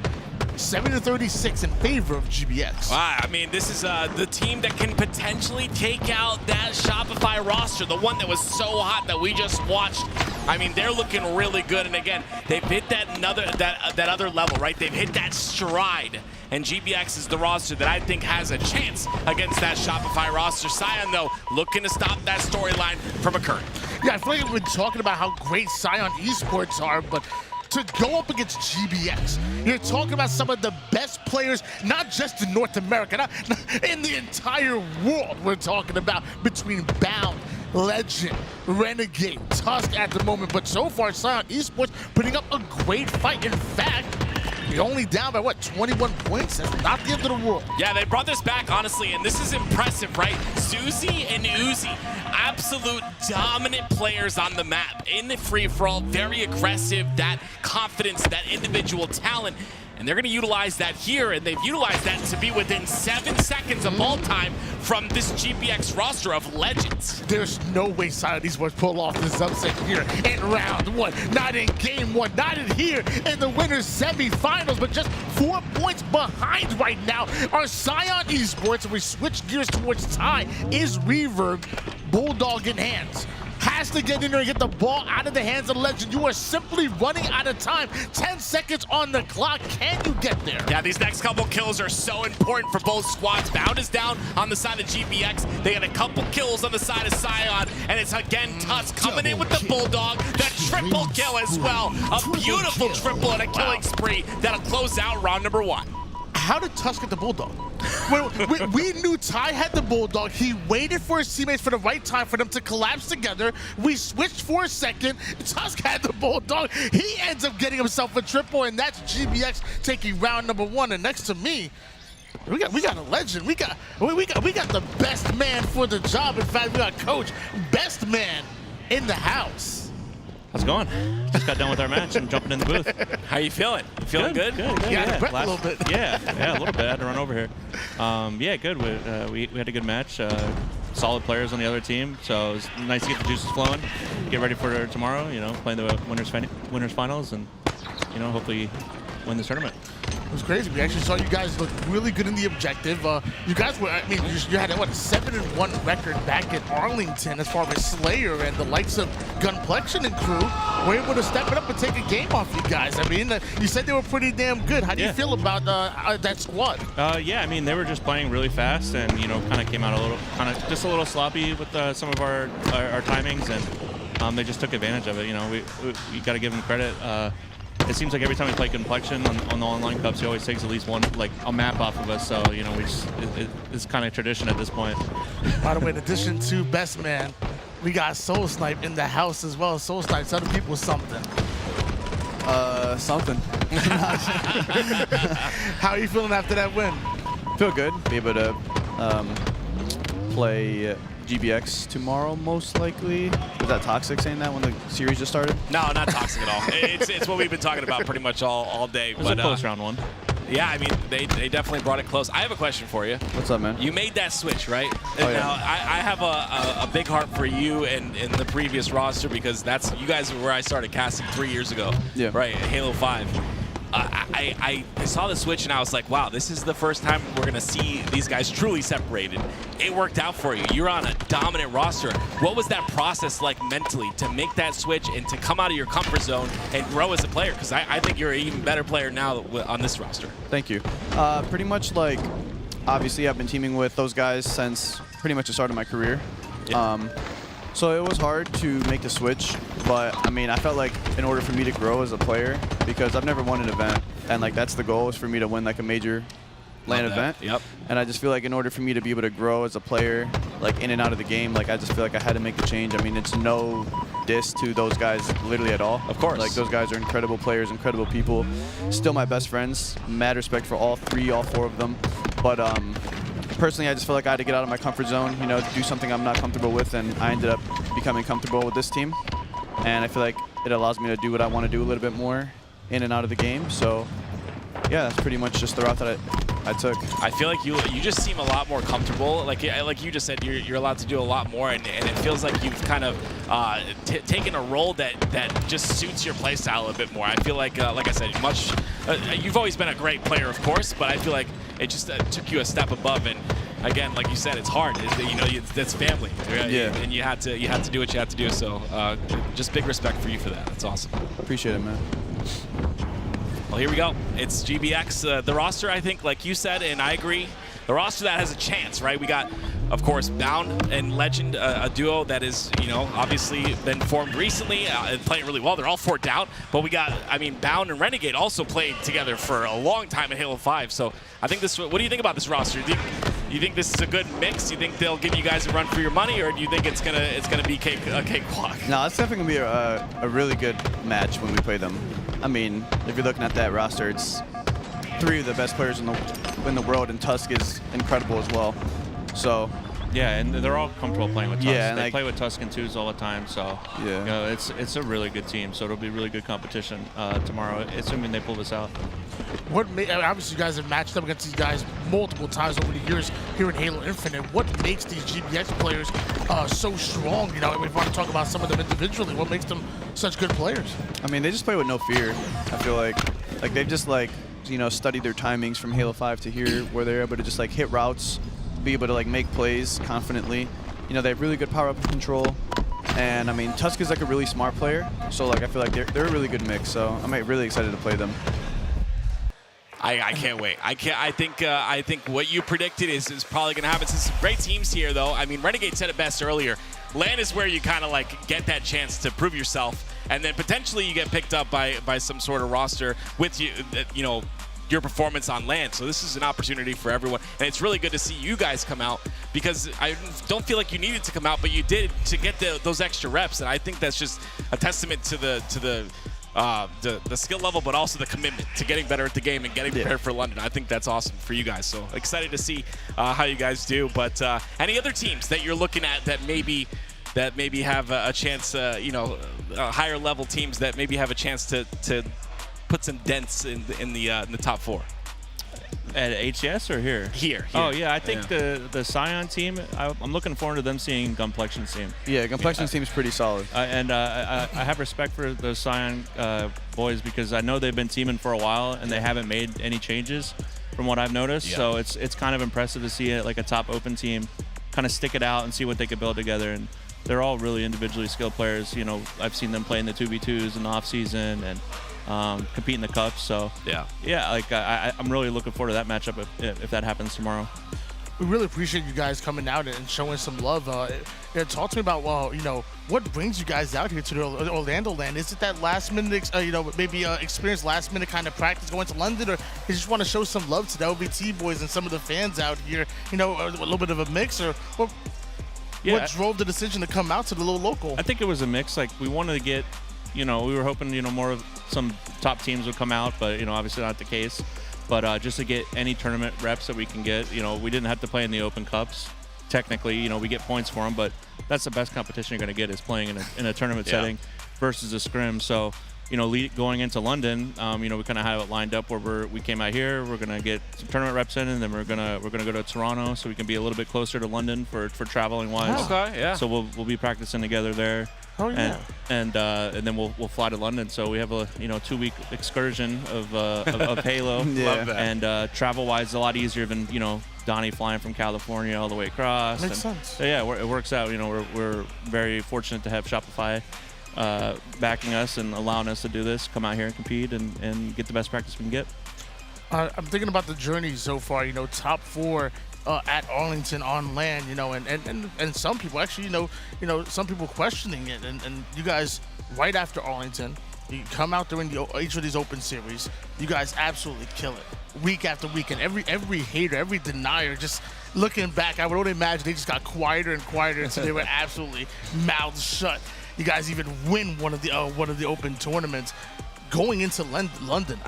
[SPEAKER 4] 70-36 in favor of GBX.
[SPEAKER 6] Wow, I mean, this is the team that can potentially take out that Shopify roster, the one that was so hot that we just watched. I mean, they're looking really good, and again, they've hit that other level, right? They've hit that stride, and GBX is the roster that I think has a chance against that Shopify roster. Scion, though, looking to stop that storyline from occurring.
[SPEAKER 4] Yeah, I feel like we've been talking about how great Scion Esports are, but to go up against GBX, you're talking about some of the best players, not just in North America, not in the entire world. We're talking about between Bound, Legend, Renegade, Tusk at the moment, but so far Scion Esports putting up a great fight. In fact, you're only down by, what, 21 points? That's not the end of the world.
[SPEAKER 6] Yeah, they brought this back, honestly, and this is impressive, right? Susie and Uzi, absolute dominant players on the map. In the free-for-all, very aggressive, that confidence, that individual talent. And they're going to utilize that here, and they've utilized that to be within 7 seconds of ball time from this GBX roster of legends.
[SPEAKER 4] There's no way Scion Esports pull off this upset here in round one, not in game one, not in here in the winners semifinals, but just 4 points behind right now are Scion Esports. And we switch gears towards Ty. Is Reverb Bulldog in hands? Has to get in there and get the ball out of the hands of Legend. You are simply running out of time. 10 seconds on the clock. Can you get there?
[SPEAKER 6] Yeah, these next couple kills are so important for both squads. Bound is down on the side of GBX. They got a couple kills on the side of Scion, and it's again Tusk coming in with the Bulldog. The triple kill as well. A beautiful triple and a killing spree that'll close out round number one.
[SPEAKER 4] How did Tusk get the Bulldog? we knew Ty had the Bulldog. He waited for his teammates for the right time for them to collapse together. We switched for a second. Tusk had the Bulldog. He ends up getting himself a triple, and that's GBX taking round number one. And next to me, we got a legend. We got the best man for the job. In fact, we got Coach, best man in the house.
[SPEAKER 21] How's it going? Just got done with our match and jumping in the booth.
[SPEAKER 6] How you feeling? You feeling good?
[SPEAKER 21] Good.
[SPEAKER 4] Yeah, a little bit.
[SPEAKER 21] Yeah, a little bit. I had to run over here. Yeah, good. We had a good match. Solid players on the other team, so it was nice to get the juices flowing. Get ready for tomorrow. You know, playing the winners finals, and you know, hopefully win this tournament.
[SPEAKER 4] It was crazy. We actually saw you guys look really good in the objective. You guys were, I mean, you had what, a 7-1 record back at Arlington as far as Slayer and the likes of Gunplexion and crew were able to step it up and take a game off you guys. I mean, you said they were pretty damn good. How do you feel about that squad?
[SPEAKER 21] Yeah, I mean, they were just playing really fast and, you know, kind of came out just a little sloppy with some of our timings, and they just took advantage of it. You know, we got to give them credit. It seems like every time we play Complexion on the online cups, he always takes at least one, like a map off of us. So, you know, it's kind of tradition at this point.
[SPEAKER 4] By the way, in addition to Best Man, we got Soul Snipe in the house as well. Soul Snipe, tell the people something.
[SPEAKER 22] Something.
[SPEAKER 4] How are you feeling after that win?
[SPEAKER 22] Feel good. Be able to play GBX tomorrow, most likely. Was that Toxic saying that when the series just started?
[SPEAKER 6] No, not Toxic at all. It's what we've been talking about pretty much all day.
[SPEAKER 21] It was a close round one.
[SPEAKER 6] Yeah, I mean, they definitely brought it close. I have a question for you.
[SPEAKER 22] What's up, man?
[SPEAKER 6] You made that switch, right?
[SPEAKER 22] Oh, yeah.
[SPEAKER 6] Now, I have a big heart for you and the previous roster because you guys were where I started casting 3 years ago.
[SPEAKER 22] Yeah.
[SPEAKER 6] Right, Halo 5. I saw the switch and I was like, wow, this is the first time we're going to see these guys truly separated. It worked out for you. You're on a dominant roster. What was that process like mentally to make that switch and to come out of your comfort zone and grow as a player? Because I think you're an even better player now on this roster.
[SPEAKER 22] Thank you. Pretty much like, obviously I've been teaming with those guys since pretty much the start of my career.
[SPEAKER 6] Yeah.
[SPEAKER 22] So it was hard to make the switch, but I mean, I felt like in order for me to grow as a player, because I've never won an event, and like that's the goal is for me to win like a major LAN event.
[SPEAKER 6] Yep.
[SPEAKER 22] And I just feel like in order for me to be able to grow as a player, like in and out of the game, like I just feel like I had to make the change. I mean, it's no diss to those guys literally at all.
[SPEAKER 6] Of course.
[SPEAKER 22] Like those guys are incredible players, incredible people. Still my best friends. Mad respect for all four of them. But personally, I just feel like I had to get out of my comfort zone, you know, do something I'm not comfortable with, and I ended up becoming comfortable with this team. And I feel like it allows me to do what I want to do a little bit more in and out of the game. So yeah, that's pretty much just the route that I took.
[SPEAKER 6] I feel like you just seem a lot more comfortable. Like you just said, you're allowed to do a lot more, and it feels like you've kind of taken a role that just suits your play style a bit more. I feel like I said, you've always been a great player, of course, but I feel like it just took you a step above. And again, like you said, it's hard. That's family, right?
[SPEAKER 22] Yeah.
[SPEAKER 6] And you had to do what you had to do. So just big respect for you for that. That's awesome.
[SPEAKER 22] Appreciate it, man.
[SPEAKER 6] Well, here we go. It's GBX. The roster, I think, like you said, and I agree, the roster that has a chance, right? We got, of course, Bound and Legend, a duo that is, obviously been formed recently, playing really well. They're all forked out, but we got, Bound and Renegade also played together for a long time in Halo 5. So I think what do you think about this roster? Do you think this is a good mix? Do you think they'll give you guys a run for your money, or do you think it's gonna be a cakewalk?
[SPEAKER 22] No, it's definitely gonna be a really good match when we play them. I mean, if you're looking at that roster, it's 3 of the best players in the world, and Tusk is incredible as well. So
[SPEAKER 21] yeah, and they're all comfortable playing with Tusk.
[SPEAKER 22] Yeah,
[SPEAKER 21] they play with Tusk and 2s all the time, so
[SPEAKER 22] yeah,
[SPEAKER 21] it's a really good team. So it'll be really good competition tomorrow, assuming they pull this out.
[SPEAKER 4] Obviously, you guys have matched up against these guys multiple times over the years here in Halo Infinite. What makes these GBX players so strong? If we want to talk about some of them individually, what makes them such good players?
[SPEAKER 22] I mean, they just play with no fear. I feel like they've just studied their timings from Halo 5 to here, where they're able to just hit routes, be able to make plays confidently. They have really good power-up control. And I mean, Tusk is a really smart player, so I feel like they're a really good mix. So I'm really excited to play them.
[SPEAKER 6] I can't wait. I think what you predicted is probably going to happen. Some great teams here, though. I mean, Renegade said it best earlier. LAN is where you kind of get that chance to prove yourself, and then potentially you get picked up by some sort of roster with your performance on LAN. So this is an opportunity for everyone, and it's really good to see you guys come out, because I don't feel like you needed to come out, but you did to get those extra reps, and I think that's just a testament to the skill level, but also the commitment to getting better at the game and getting prepared for London. I think that's awesome for you guys. So excited to see how you guys do. But any other teams that you're looking at that maybe have a chance, higher level teams that maybe have a chance to put some dents in the top 4?
[SPEAKER 21] At HCS or here?
[SPEAKER 6] Here.
[SPEAKER 21] Oh yeah, I think the Scion team. I'm looking forward to them seeing Gunplexion's team.
[SPEAKER 22] Yeah, Gunplexion's team is pretty solid.
[SPEAKER 21] And I have respect for those Scion boys, because I know they've been teaming for a while and they haven't made any changes from what I've noticed. Yeah. So it's kind of impressive to see it, a top open team kind of stick it out and see what they could build together. And they're all really individually skilled players. I've seen them play in the 2v2s in the off season and compete in the cups. So I'm really looking forward to that matchup if that happens tomorrow.
[SPEAKER 4] We really appreciate you guys coming out and showing some love. Talk to me about what brings you guys out here to the Orlando LAN. Is it that last minute experience, last minute kind of practice going to London, or you just want to show some love to the LVT boys and some of the fans out here? A little bit of a mix, or what drove the decision to come out to the little local?
[SPEAKER 21] I think it was a mix. We wanted to get, we were hoping, more of some top teams would come out, but, obviously not the case. But just to get any tournament reps that we can get, we didn't have to play in the open cups. Technically, we get points for them, but that's the best competition you're going to get is playing in a tournament setting versus a scrim. So going into London, we kind of have it lined up where we came out here, we're gonna get some tournament reps in, and then we're gonna go to Toronto so we can be a little bit closer to London for traveling wise.
[SPEAKER 6] Okay, yeah.
[SPEAKER 21] So we'll be practicing together there.
[SPEAKER 4] Oh, yeah.
[SPEAKER 21] And then we'll fly to London. So we have a 2-week excursion of Halo.
[SPEAKER 6] Yeah. Love that.
[SPEAKER 21] And travel wise, it's a lot easier than Donnie flying from California all the way across.
[SPEAKER 4] Makes sense.
[SPEAKER 21] So yeah, it works out. We're very fortunate to have Shopify backing us and allowing us to do this, come out here and compete and get the best practice we can get.
[SPEAKER 4] I'm thinking about the journey so far. Top 4 at Arlington on LAN. And some people actually, some people questioning it. And you guys, right after Arlington, you come out during each of these open series. You guys absolutely kill it, week after week. And every hater, every denier, just looking back, I would only imagine they just got quieter and quieter until they were absolutely mouths shut. You guys even win one of the open tournaments. Going into London,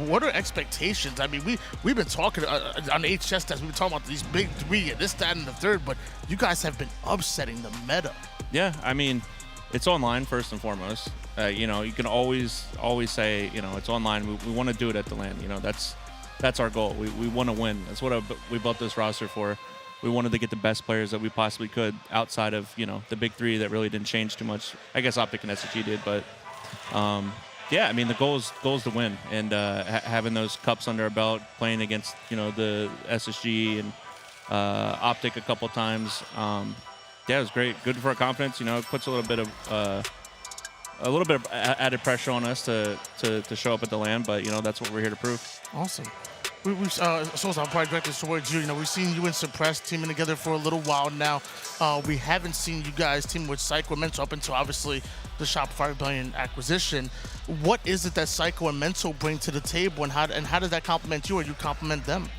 [SPEAKER 4] what are expectations? I mean, we've been talking on the HS test. We've been talking about these big 3 and this, that, and the third. But you guys have been upsetting the meta.
[SPEAKER 21] Yeah, I mean, it's online first and foremost. You can always say it's online. We want to do it at the LAN. That's our goal. We want to win. That's what we built this roster for. We wanted to get the best players that we possibly could outside of the big 3 that really didn't change too much. I guess Optic and SSG did, but. Yeah, I mean, the goal is to win, and having those cups under our belt, playing against the SSG and Optic a couple times. Yeah, it was great. Good for our confidence. It puts a little bit of added pressure on us to show up at the LAN, but that's what we're here to prove.
[SPEAKER 4] Awesome. So I'll probably direct this towards you. We've seen you and Suppress teaming together for a little while now. We haven't seen you guys team with Psycho and Mental up until obviously the Shopify Rebellion acquisition. What is it that Psycho and Mental bring to the table, and how does that complement you, or you complement them?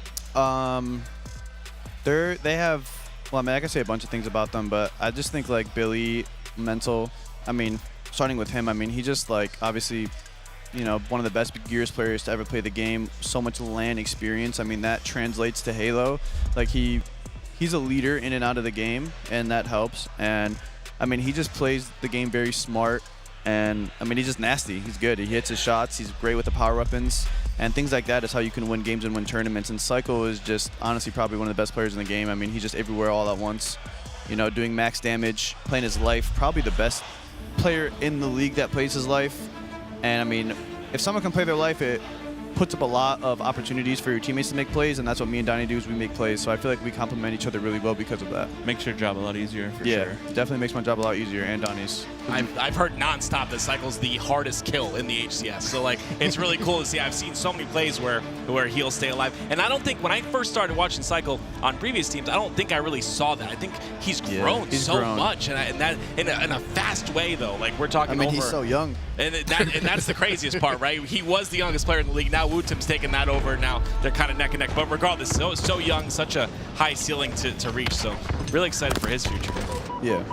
[SPEAKER 22] They have. Well, I mean, I can say a bunch of things about them, but I just think like Billy, Mental. I mean, starting with him. I mean, he just obviously. One of the best Gears players to ever play the game. So much LAN experience. I mean, that translates to Halo. He's a leader in and out of the game, and that helps. And I mean, he just plays the game very smart. And I mean, he's just nasty. He's good. He hits his shots. He's great with the power weapons. And things like that is how you can win games and win tournaments. And Psycho is just honestly probably one of the best players in the game. I mean, he's just everywhere all at once. Doing max damage, playing his life. Probably the best player in the league that plays his life. And I mean, if someone can play their life, it puts up a lot of opportunities for your teammates to make plays, and that's what me and Donnie do is we make plays. So I feel like we complement each other really well because of that.
[SPEAKER 21] Makes your job a lot easier, for sure.
[SPEAKER 22] Yeah, definitely makes my job a lot easier, and Donnie's.
[SPEAKER 6] I've heard nonstop that Cycle's the hardest kill in the HCS. So it's really cool to see. I've seen so many plays where he'll stay alive. And I don't think when I first started watching Cycle on previous teams, I don't think I really saw that. I think he's grown much, and that in a fast way though. We're talking.
[SPEAKER 22] I mean, he's so young.
[SPEAKER 6] And that's the craziest part, right? He was the youngest player in the league. Now Wootim's taken that over. Now they're kind of neck and neck. But regardless, so young, such a high ceiling to reach. So really excited for his future.
[SPEAKER 22] Yeah.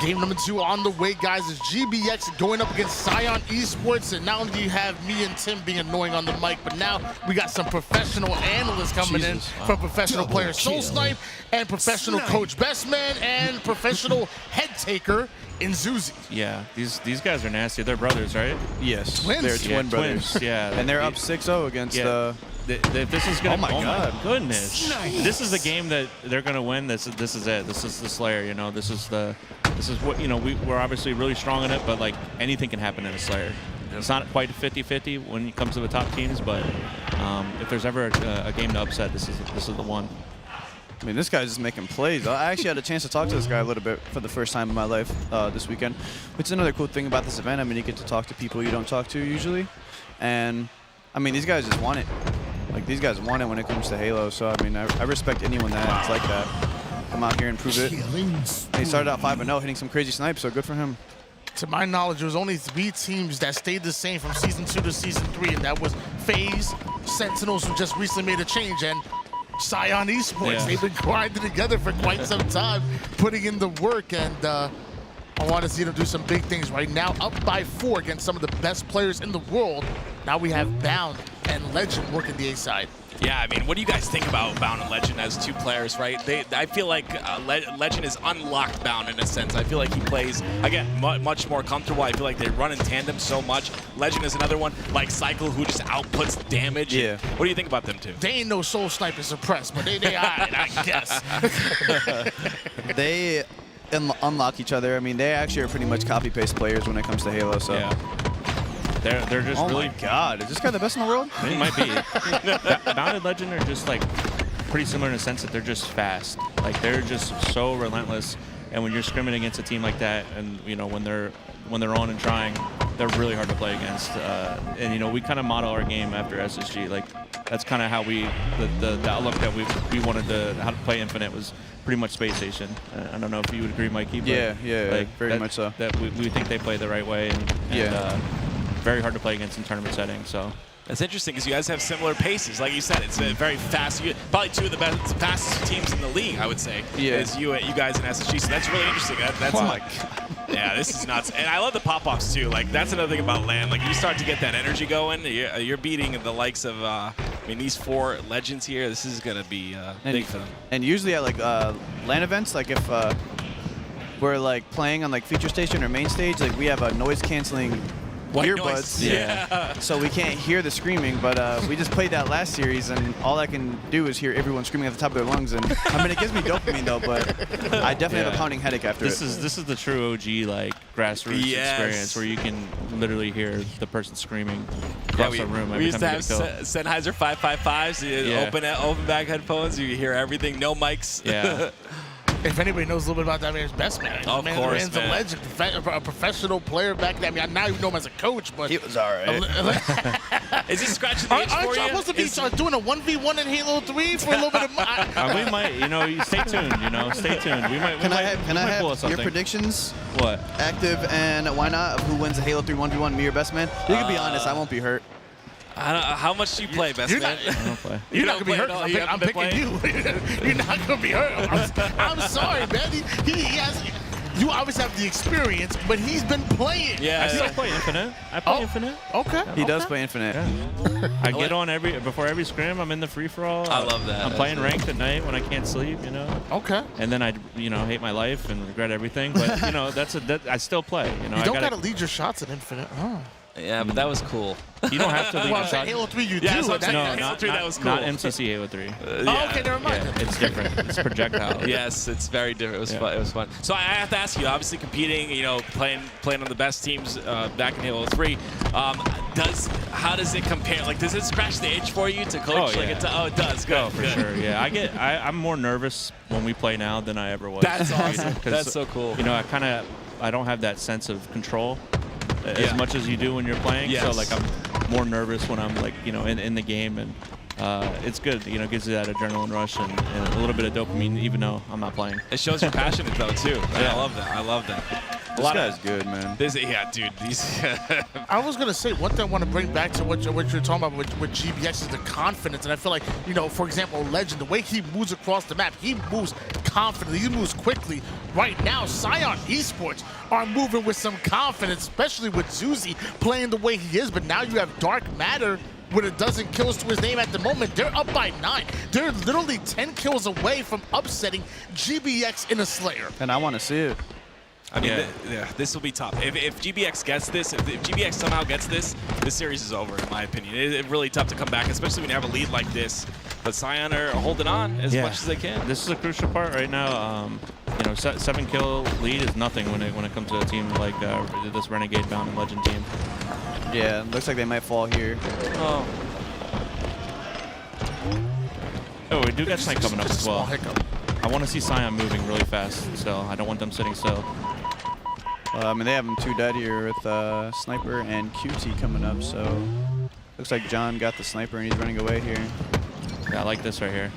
[SPEAKER 4] Game number 2 on the way, guys, is GBX going up against Scion Esports. And not only do you have me and Tim being annoying on the mic, but now we got some professional analysts coming in from professional player Soul Snipe and professional coach Bestman and professional head taker in Zuzi.
[SPEAKER 21] Yeah, these guys are nasty. They're brothers, right?
[SPEAKER 22] Yes.
[SPEAKER 4] Twins.
[SPEAKER 22] They're twin brothers.
[SPEAKER 21] Twins, yeah.
[SPEAKER 22] And they're up 6-0 against
[SPEAKER 21] this is gonna.
[SPEAKER 22] Oh my
[SPEAKER 21] goodness! Nice. This is the game that they're gonna win. This is it. This is the Slayer. This is what we're obviously really strong in it, but anything can happen in a Slayer. It's not quite 50-50 when it comes to the top teams, but if there's ever a game to upset, this is the one.
[SPEAKER 22] I mean, this guy's just making plays. I actually had a chance to talk to this guy a little bit for the first time in my life this weekend, which is another cool thing about this event. I mean, you get to talk to people you don't talk to usually, and I mean, these guys just want it. These guys want it when it comes to Halo. So I mean, I respect anyone that's like that. Come out here and prove it. He started out 5-0, hitting some crazy snipes. So good for him.
[SPEAKER 4] To my knowledge, there was only 3 teams that stayed the same from Season 2 to Season 3, and that was FaZe, Sentinels, who just recently made a change, and Scion Esports.
[SPEAKER 21] Yeah.
[SPEAKER 4] They've been grinding together for quite some time, putting in the work, and I want to see them do some big things right now. Up by 4 against some of the best players in the world. Now we have Bound and Legend working the A side.
[SPEAKER 6] Yeah, I mean, what do you guys think about Bound and Legend as two players, right? I feel like Legend is unlocked Bound in a sense. I feel like he plays, again, much more comfortable. I feel like they run in tandem so much. Legend is another one, like Cycle, who just outputs damage.
[SPEAKER 9] Yeah.
[SPEAKER 6] What do you think about them two?
[SPEAKER 4] They ain't no Soul Sniper suppressed, but they all right, I guess.
[SPEAKER 22] They unlock each other. I mean, they actually are pretty much copy-paste players when it comes to Halo, so.
[SPEAKER 21] Yeah. They're just
[SPEAKER 22] oh
[SPEAKER 21] really.
[SPEAKER 22] My God, is this guy the best in the world?
[SPEAKER 21] It might be. Bound and Legend are just like pretty similar in the sense that they're just fast. Like they're just so relentless. And when you're scrimming against a team like that, and you know when they're on and trying, they're really hard to play against. And you know we kind of model our game after SSG. Like that's kind of how the outlook that we wanted to how to play Infinite was pretty much Space Station. I don't know if you would agree, Mikey. But
[SPEAKER 22] Yeah,
[SPEAKER 21] like
[SPEAKER 22] very much so.
[SPEAKER 21] That we think they play the right way and very hard to play against in tournament settings. So.
[SPEAKER 6] That's interesting because you guys have similar paces. Like you said, it's very fast. Probably two of the fastest teams in the league, I would say.
[SPEAKER 22] Yeah.
[SPEAKER 6] Is you guys and SSG. So that's really interesting. That's like, yeah, this is nuts. And I love the pop-offs too. Like that's another thing about LAN. Like you start to get that energy going. You're beating the likes of, I mean, these 4 legends here. This is gonna be big for them.
[SPEAKER 22] And usually at like LAN events, like if we're like playing on like feature station or main stage, like we have a noise canceling
[SPEAKER 6] White
[SPEAKER 22] earbuds.
[SPEAKER 6] noise. Yeah.
[SPEAKER 22] So we can't hear the screaming, but we just played that last series, and all I can do is hear everyone screaming at the top of their lungs. And I mean, it gives me dopamine though, but I definitely have a pounding headache after
[SPEAKER 21] this is the true OG like grassroots experience where you can literally hear the person screaming across the room.
[SPEAKER 6] We used to have Sennheiser 555s. Open back headphones. You hear everything. No mics.
[SPEAKER 21] Yeah.
[SPEAKER 4] If anybody knows a little bit about that man's best man,
[SPEAKER 6] of course,
[SPEAKER 4] man's a legend, a professional player back then. I mean, I now even know him as a coach, but
[SPEAKER 22] he was all right.
[SPEAKER 6] Is he scratching the itch for you?
[SPEAKER 4] Aren't y'all supposed to be doing a 1v1 in Halo 3 for a little bit of money?
[SPEAKER 21] We might, stay tuned. Stay tuned. We might.
[SPEAKER 22] Can I have
[SPEAKER 21] pull
[SPEAKER 22] your predictions?
[SPEAKER 21] What?
[SPEAKER 22] Active and why not? Of who wins the Halo 3 1v1? Me or best man? You can be honest. I won't be hurt.
[SPEAKER 6] How much do you play, best man?
[SPEAKER 21] I don't play.
[SPEAKER 4] You're not gonna be hurt. I'm picking you. You're not gonna be hurt. I'm sorry, man. He has. You obviously have the experience, but he's been playing.
[SPEAKER 21] Yeah, I still play Infinite. I play Infinite.
[SPEAKER 4] Okay.
[SPEAKER 22] He does play Infinite.
[SPEAKER 21] Yeah. I get on before every scrim. I'm in the free for all.
[SPEAKER 6] I love that.
[SPEAKER 21] I'm playing ranked at night when I can't sleep.
[SPEAKER 4] Okay.
[SPEAKER 21] And then I hate my life and regret everything. But I still play.
[SPEAKER 4] You don't gotta lead your shots at Infinite. Oh.
[SPEAKER 6] Yeah, but that was cool.
[SPEAKER 21] You don't have to lead
[SPEAKER 4] well,
[SPEAKER 21] your shot.
[SPEAKER 4] Halo 3 you do.
[SPEAKER 6] No,
[SPEAKER 4] not
[SPEAKER 6] that was cool.
[SPEAKER 21] Not MCC Halo 3.
[SPEAKER 4] Okay, never mind.
[SPEAKER 21] Yeah, it's different. It's projectile.
[SPEAKER 6] Yes, it's very different. It was fun. It was fun. So I have to ask you, obviously competing, playing on the best teams back in Halo 3. How does it compare? Like, does it scratch the itch for you to coach?
[SPEAKER 21] Oh, yeah.
[SPEAKER 6] It does. Good.
[SPEAKER 21] Oh, for sure. Yeah, I'm more nervous when we play now than I ever was.
[SPEAKER 6] That's awesome. That's so cool.
[SPEAKER 21] I don't have that sense of control as much as you do when you're playing.
[SPEAKER 6] Yes.
[SPEAKER 21] So like I'm more nervous when I'm like in the game, and it's good. It gives you that adrenaline rush and a little bit of dopamine, even though I'm not playing.
[SPEAKER 6] It shows you're passionate though too.
[SPEAKER 21] Yeah.
[SPEAKER 6] I love that.
[SPEAKER 22] This guy's good, man.
[SPEAKER 6] Dude.
[SPEAKER 4] I was gonna say one thing I want to bring back to what you're talking about with GBX is the confidence, and I feel like for example, Legend, the way he moves across the map, he moves confidently, he moves quickly. Right now, Scion Esports are moving with some confidence, especially with Zuzi playing the way he is. But now you have Dark Matter with a dozen kills to his name at the moment. They're up by 9. They're literally 10 kills away from upsetting GBX in a Slayer.
[SPEAKER 22] And I want to see it.
[SPEAKER 6] I mean, this will be tough. If GBX gets this, if GBX somehow gets this series is over, in my opinion. It's really tough to come back, especially when you have a lead like this. But Scion are holding on as much as they can.
[SPEAKER 21] This is a crucial part right now. 7-kill lead is nothing when it comes to a team like this Renegade Bound and Legend team.
[SPEAKER 22] Yeah, looks like they might fall here.
[SPEAKER 21] Oh, we do got Snipe coming up as well. I want to see Scion moving really fast, so I don't want them sitting still.
[SPEAKER 22] I mean, they have them 2 dead here with Sniper and QT coming up, so looks like John got the Sniper and he's running away here.
[SPEAKER 21] Yeah, I like this right here.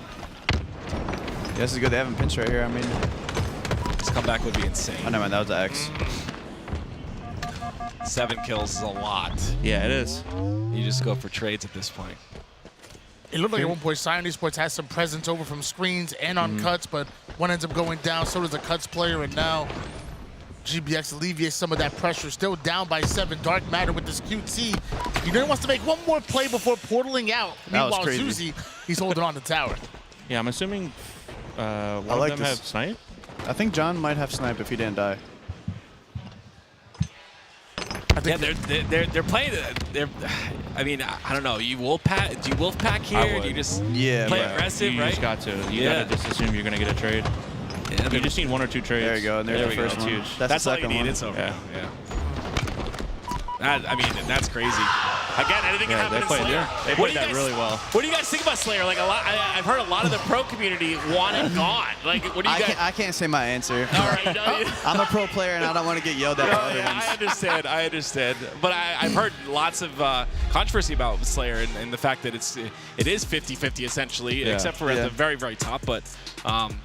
[SPEAKER 22] Yeah, this is good. They have him pinched right here. I mean,
[SPEAKER 6] this comeback would be insane.
[SPEAKER 22] Oh, never mind. That was the X.
[SPEAKER 6] 7 kills is a lot.
[SPEAKER 21] Yeah, it is.
[SPEAKER 6] You just go for trades at this point.
[SPEAKER 4] It looked like at one point Scion Esports has some presence over from screens and on cuts, but one ends up going down. So does the cuts player, and now GBX alleviates some of that pressure. Still down by 7. Dark Matter with this QT. He then wants to make one more play before portaling out. Meanwhile, Zuzi, he's holding on to tower.
[SPEAKER 21] Yeah, I'm assuming one of them have snipe.
[SPEAKER 22] I think John might have snipe if he didn't die.
[SPEAKER 6] Yeah, they're playing. I mean, I don't know. Do you Wolfpack here? Do you just play aggressive?
[SPEAKER 21] You
[SPEAKER 6] right?
[SPEAKER 21] just got to. You gotta just assume you're gonna get a trade.
[SPEAKER 6] Yeah,
[SPEAKER 21] you just need 1 or 2 trades.
[SPEAKER 22] There you go. And there's the first one.
[SPEAKER 21] Huge.
[SPEAKER 6] That's all you need. It's over. Yeah. I mean, that's crazy. Again, anything can happen in Slayer.
[SPEAKER 21] They played that really well.
[SPEAKER 6] What do you guys think about Slayer? Like I've heard a lot of the pro community want it gone. Like, what do you guys?
[SPEAKER 22] I can't say my answer.
[SPEAKER 6] All right,
[SPEAKER 22] I'm a pro player and I don't want to get yelled at by other ones.
[SPEAKER 6] I understand. But I've heard lots of controversy about Slayer and the fact that it is 50-50 essentially, except for at the very, very top. But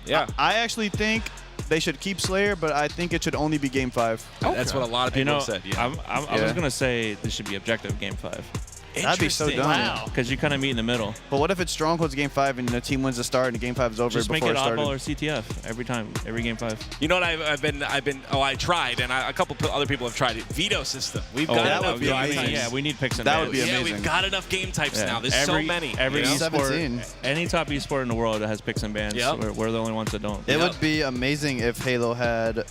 [SPEAKER 6] yeah,
[SPEAKER 22] I actually think they should keep Slayer, but I think it should only be Game 5.
[SPEAKER 6] That's what a lot of people have said. Yeah.
[SPEAKER 21] I was gonna say this should be objective Game 5.
[SPEAKER 22] That'd be so dumb.
[SPEAKER 21] Wow. Because you kind of meet in the middle.
[SPEAKER 22] But what if it's Stronghold's Game 5 and the team wins the start and Game 5 is over
[SPEAKER 21] Just
[SPEAKER 22] before
[SPEAKER 21] make it
[SPEAKER 22] it started?
[SPEAKER 21] oddball or CTF every time, every Game 5.
[SPEAKER 6] You know what I tried, and a couple other people have tried it. Veto system. We've got
[SPEAKER 22] that
[SPEAKER 6] enough
[SPEAKER 22] would be
[SPEAKER 6] game
[SPEAKER 22] amazing.
[SPEAKER 6] types.
[SPEAKER 21] Yeah, we need picks and
[SPEAKER 22] That would be
[SPEAKER 6] Yeah,
[SPEAKER 22] amazing.
[SPEAKER 6] we've got enough game types now. There's so many.
[SPEAKER 21] Every
[SPEAKER 6] you know?
[SPEAKER 21] esport, any top esport in the world that has picks and bans.
[SPEAKER 6] Yep.
[SPEAKER 21] We're the only ones that don't.
[SPEAKER 22] It would be amazing if Halo had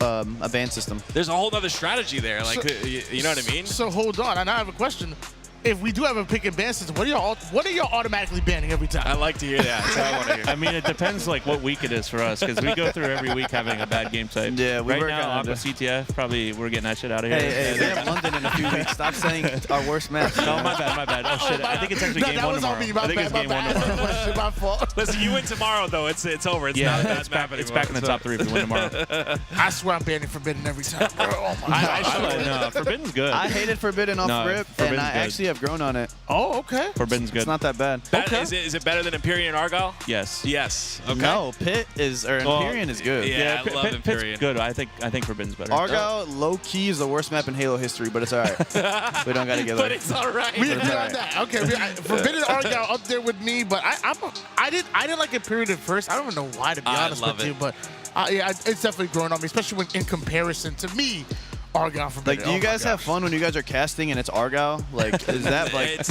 [SPEAKER 22] a ban system.
[SPEAKER 6] There's a whole other strategy there. Like, you know what I mean?
[SPEAKER 4] So hold on, and I have a question. If we do have a pick and ban system, what are y'all automatically banning every time?
[SPEAKER 6] I like to hear that. That's what I want to hear.
[SPEAKER 21] I mean, it depends like what week it is for us, because we go through every week having a bad game type.
[SPEAKER 22] Yeah, we
[SPEAKER 21] right
[SPEAKER 22] work
[SPEAKER 21] now,
[SPEAKER 22] on
[SPEAKER 21] Aqua
[SPEAKER 22] it.
[SPEAKER 21] CTF, probably we're getting that shit out of here.
[SPEAKER 22] Hey, we have London in a few weeks. Stop saying our worst match.
[SPEAKER 21] No, my bad. Oh, shit. I think it's actually game 1 tomorrow. I think it's game 1 tomorrow.
[SPEAKER 4] My fault.
[SPEAKER 6] Listen, you win tomorrow, though. It's over. It's not a bad map
[SPEAKER 21] it's
[SPEAKER 6] anymore.
[SPEAKER 21] back in the top 3 if we win tomorrow.
[SPEAKER 4] I swear I'm banning Forbidden every time. Oh my God.
[SPEAKER 21] No, Forbidden's good.
[SPEAKER 22] I hated Forbidden off rip, and
[SPEAKER 21] Forbidden's
[SPEAKER 22] I
[SPEAKER 21] good.
[SPEAKER 22] actually have grown on it.
[SPEAKER 4] Oh, okay.
[SPEAKER 21] Forbidden's good.
[SPEAKER 22] It's not that bad.
[SPEAKER 6] Is it better than Empyrean and Argyle?
[SPEAKER 21] Yes.
[SPEAKER 6] Yes. Okay.
[SPEAKER 22] No, Empyrean is good.
[SPEAKER 6] Yeah, I love
[SPEAKER 21] Pitt's
[SPEAKER 6] Empyrean.
[SPEAKER 21] good. I think Forbidden's better.
[SPEAKER 22] Argyle, low key, is the worst map in Halo history, but it's all right. We don't got to get
[SPEAKER 6] But
[SPEAKER 22] there.
[SPEAKER 6] it's all right.
[SPEAKER 4] We agree on that. Okay, Forbidden Argyle up there with me, but I didn't like Empyrean at first. I don't even know why, to be honest
[SPEAKER 6] love
[SPEAKER 4] with
[SPEAKER 6] it.
[SPEAKER 4] you, but it's definitely grown on me, especially when in comparison to me. Argyle Forbidden.
[SPEAKER 22] Like, do you guys have fun when you guys are casting and it's Argyle? Like, is that like... It's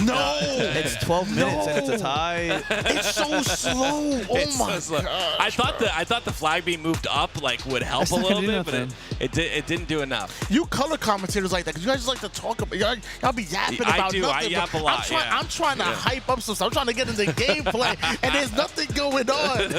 [SPEAKER 22] 12 minutes and it's a tie.
[SPEAKER 4] It's so slow.
[SPEAKER 6] It's
[SPEAKER 4] Oh my
[SPEAKER 6] so slow.
[SPEAKER 4] God.
[SPEAKER 6] I thought the flag being moved up would help
[SPEAKER 22] That's
[SPEAKER 6] a
[SPEAKER 22] not
[SPEAKER 6] little
[SPEAKER 22] gonna
[SPEAKER 6] bit,
[SPEAKER 22] do
[SPEAKER 6] but it didn't do enough.
[SPEAKER 4] You color commentators like that, because you guys just like to talk about, y'all be yapping
[SPEAKER 6] I
[SPEAKER 4] about
[SPEAKER 6] do.
[SPEAKER 4] nothing.
[SPEAKER 6] I yap
[SPEAKER 4] but
[SPEAKER 6] a lot,
[SPEAKER 4] I'm trying to hype up some stuff. I'm trying to get into gameplay, and there's nothing going on.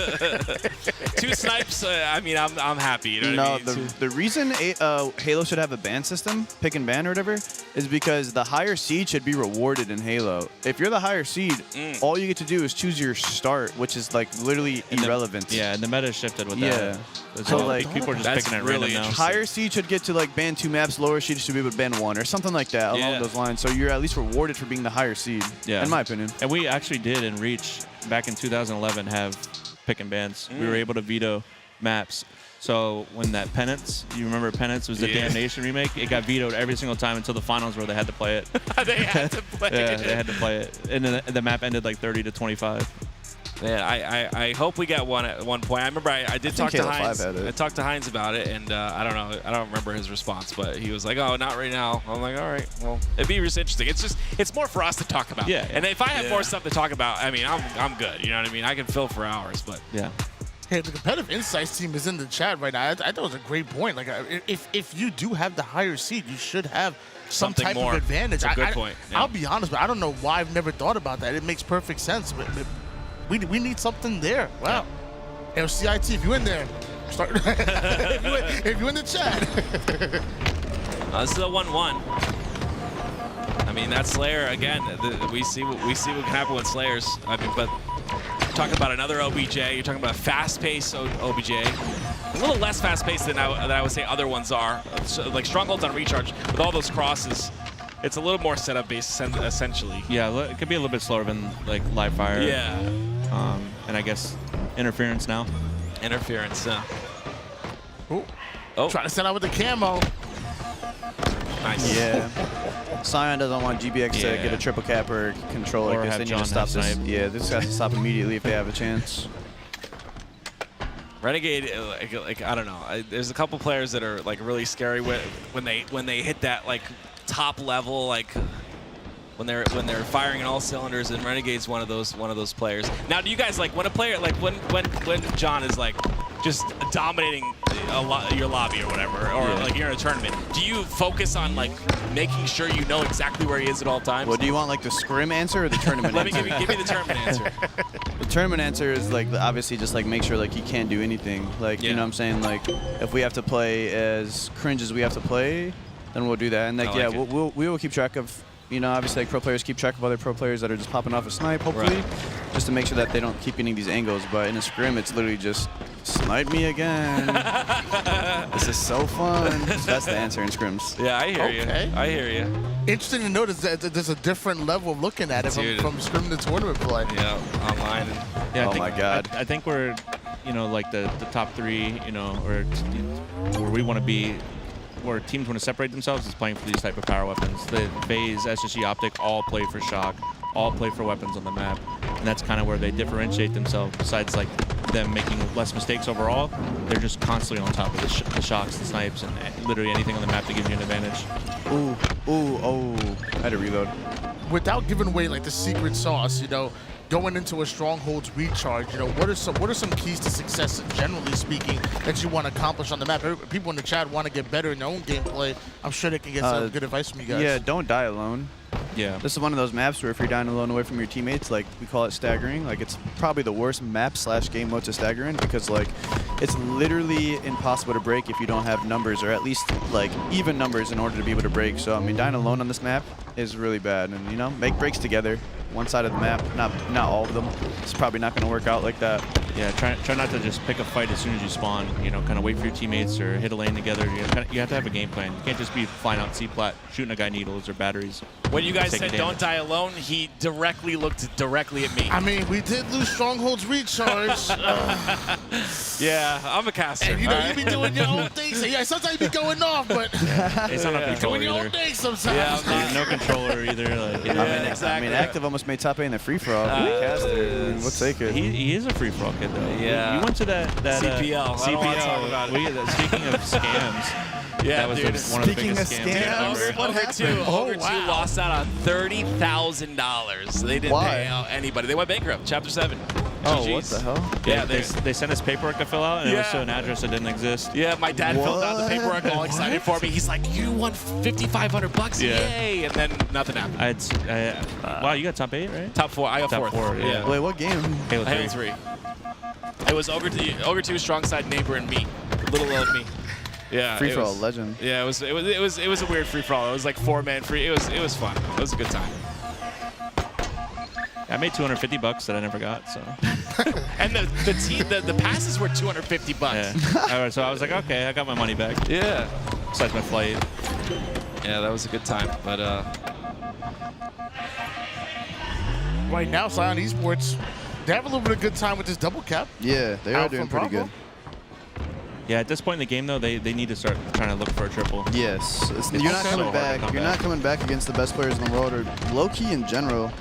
[SPEAKER 6] 2 snipes. I mean, I'm happy. You know
[SPEAKER 22] No,
[SPEAKER 6] what I mean?
[SPEAKER 22] the reason Halo should have a ban system, pick and ban or whatever, is because the higher seed should be rewarded in Halo. If you're the higher seed, all you get to do is choose your start, which is like literally irrelevant.
[SPEAKER 21] And the meta shifted with
[SPEAKER 22] Yeah.
[SPEAKER 21] that.
[SPEAKER 22] So like
[SPEAKER 21] people are just
[SPEAKER 6] That's
[SPEAKER 21] picking at
[SPEAKER 6] really
[SPEAKER 21] random now.
[SPEAKER 22] higher seed should get to like ban 2 maps, lower seed should be able to ban 1 or something like that
[SPEAKER 6] Yeah.
[SPEAKER 22] along those lines. So you're at least rewarded for being the higher seed, in my opinion.
[SPEAKER 21] And we actually did in Reach back in 2011 have pick and bans. We were able to veto maps. So when that Penance, you remember Penance was the Damnation remake? It got vetoed every single time until the finals where they had to play it.
[SPEAKER 6] They had to play
[SPEAKER 21] Yeah,
[SPEAKER 6] it.
[SPEAKER 21] they had to play it. And then the map ended like 30-25.
[SPEAKER 6] Yeah, I hope we got one at one point. I remember I did talk to
[SPEAKER 22] Halo 5
[SPEAKER 6] Heinz.
[SPEAKER 22] had it.
[SPEAKER 6] I talked to Heinz about it, and I don't know. I don't remember his response, but he was like, "Oh, not right now." I'm like, "All right, well, it'd be just interesting. It's more for us to talk about."
[SPEAKER 21] Yeah.
[SPEAKER 6] And if I have more stuff to talk about, I mean, I'm good. You know what I mean? I can fill for hours, but
[SPEAKER 21] yeah.
[SPEAKER 4] Hey, the competitive insights team is in the chat right now. I thought it was a great point. Like, if you do have the higher seed, you should have some
[SPEAKER 6] Something
[SPEAKER 4] type
[SPEAKER 6] more.
[SPEAKER 4] of advantage.
[SPEAKER 6] It's a good point. Yeah.
[SPEAKER 4] I'll be honest, but I don't know why I've never thought about that. It makes perfect sense. But we need something there. Wow. LCIT, if you're in there, start. if you're in the chat.
[SPEAKER 6] This is a 1-1. I mean, that Slayer again. We see what can happen with Slayers. I mean, but talking about another OBJ. You're talking about a fast-paced OBJ. A little less fast-paced than I would say other ones are. So, like Strongholds on recharge with all those crosses. It's a little more setup-based, essentially.
[SPEAKER 21] Yeah, it could be a little bit slower than like live fire.
[SPEAKER 6] Yeah.
[SPEAKER 21] And I guess interference now.
[SPEAKER 6] Interference.
[SPEAKER 4] Ooh.
[SPEAKER 6] Oh.
[SPEAKER 4] Trying to set out with the camo.
[SPEAKER 6] Nice.
[SPEAKER 22] Yeah. Sion doesn't want GBX to get a triple cap or control
[SPEAKER 21] have
[SPEAKER 22] like this. They need
[SPEAKER 21] John
[SPEAKER 22] to stop
[SPEAKER 21] have
[SPEAKER 22] this.
[SPEAKER 21] snipe.
[SPEAKER 22] Yeah, this has to stop immediately if they have a chance.
[SPEAKER 6] Renegade, like I don't know. There's a couple players that are like really scary when they hit that like top level, like when they're firing in all cylinders. And Renegade's one of those players. Now, do you guys like when a player like when John is like just dominating your lobby or whatever, or like you're in a tournament, do you focus on like making sure you know exactly where he is at all times?
[SPEAKER 22] Well, do you want like the scrim answer or the tournament
[SPEAKER 6] Let me
[SPEAKER 22] answer?
[SPEAKER 6] give me the tournament answer.
[SPEAKER 22] The tournament answer is like obviously just like make sure like he can't do anything. Like you know what I'm saying? Like if we have to play as cringe as we have to play, then we'll do that. And like we will keep track of, you know, obviously like pro players keep track of other pro players that are just popping off a snipe, hopefully, just to make sure that they don't keep getting these angles. But in a scrim, it's literally just snipe me again. This is so fun. That's the answer in scrims.
[SPEAKER 6] Yeah, I hear you. I hear you.
[SPEAKER 4] Interesting to notice that there's a different level of looking at it from scrim to tournament play.
[SPEAKER 6] Yeah, online.
[SPEAKER 21] Yeah,
[SPEAKER 22] oh my God.
[SPEAKER 21] I think we're, you know, like the top three, you know, or where we want to be, where teams want to separate themselves is playing for these type of power weapons. The Phase, SSG, Optic all play for shock, all play for weapons on the map, and that's kind of where they differentiate themselves. Besides like them making less mistakes overall, they're just constantly on top of the shocks, the snipes, and literally anything on the map that gives you an advantage.
[SPEAKER 22] Oh, I had to reload.
[SPEAKER 4] Without giving away like the secret sauce, you know, going into a strongholds recharge, you know, what are some keys to success, generally speaking, that you want to accomplish on the map? People in the chat want to get better in their own gameplay. I'm sure they can get some good advice from you guys.
[SPEAKER 22] Yeah, don't die alone.
[SPEAKER 21] Yeah.
[SPEAKER 22] This is one of those maps where if you're dying alone away from your teammates, like we call it staggering. Like it's probably the worst map / game mode to stagger in because like it's literally impossible to break if you don't have numbers, or at least like even numbers in order to be able to break. So I mean, dying alone on this map is really bad. And you know, make breaks together. One side of the map, not all of them. It's probably not going to work out like that.
[SPEAKER 21] Yeah, try not to just pick a fight as soon as you spawn. You know, kind of wait for your teammates or hit a lane together. You have to have a game plan. You can't just be flying out C-plat, shooting a guy needles or batteries.
[SPEAKER 6] When you guys said don't die alone, he directly looked directly at me.
[SPEAKER 4] I mean, we did lose strongholds recharge.
[SPEAKER 6] Yeah, I'm a caster.
[SPEAKER 4] And you know, you be doing your own things. Yeah, sometimes you be going off, but
[SPEAKER 21] it's not a controller
[SPEAKER 4] doing your
[SPEAKER 21] either.
[SPEAKER 4] own things sometimes.
[SPEAKER 21] Yeah, no controller either. Like,
[SPEAKER 22] I mean, Active almost made top 8 in the free-for-all. Caster. I mean, we'll take it.
[SPEAKER 21] He is a free-for-all kid, though.
[SPEAKER 6] Yeah.
[SPEAKER 21] You went to that
[SPEAKER 6] CPL. I don't want to talk about it.
[SPEAKER 21] Speaking of scams,
[SPEAKER 6] yeah,
[SPEAKER 21] that was
[SPEAKER 6] dude.
[SPEAKER 21] one of the biggest scams.
[SPEAKER 6] Ogre 2 lost out on $30,000. They didn't pay out anybody. They went bankrupt. Chapter 7.
[SPEAKER 22] Oh, what the hell?
[SPEAKER 21] Yeah, they sent us paperwork to fill out, and it was to an address that didn't exist.
[SPEAKER 6] Yeah, my dad filled out the paperwork, all excited for me. He's like, "You won $5,500, yay!" And then nothing happened.
[SPEAKER 21] Wow, you got top 8, right?
[SPEAKER 6] Top 4. I got
[SPEAKER 21] top
[SPEAKER 6] 4th.
[SPEAKER 21] Yeah.
[SPEAKER 22] Wait, what game?
[SPEAKER 21] Halo 3.
[SPEAKER 6] It was Ogre 2, Strong Side Neighbor, and me. Little old me. Yeah.
[SPEAKER 22] Free for all legend.
[SPEAKER 6] Yeah, it was a weird free for all. It was like 4-man free. It was fun. It was a good time.
[SPEAKER 21] I made $250 that I never got, so.
[SPEAKER 6] And the passes were $250.
[SPEAKER 21] Yeah. So I was like, okay, I got my money back.
[SPEAKER 6] Yeah.
[SPEAKER 21] Besides my flight.
[SPEAKER 6] Yeah, that was a good time. But
[SPEAKER 4] right now, Scion Esports, they have a little bit of good time with this double cap.
[SPEAKER 22] Yeah, they are doing pretty good.
[SPEAKER 21] Yeah, at this point in the game, though, they need to start trying to look for a triple.
[SPEAKER 22] Yes. You're not coming back. You're not coming back against the best players in the world, or low-key in general,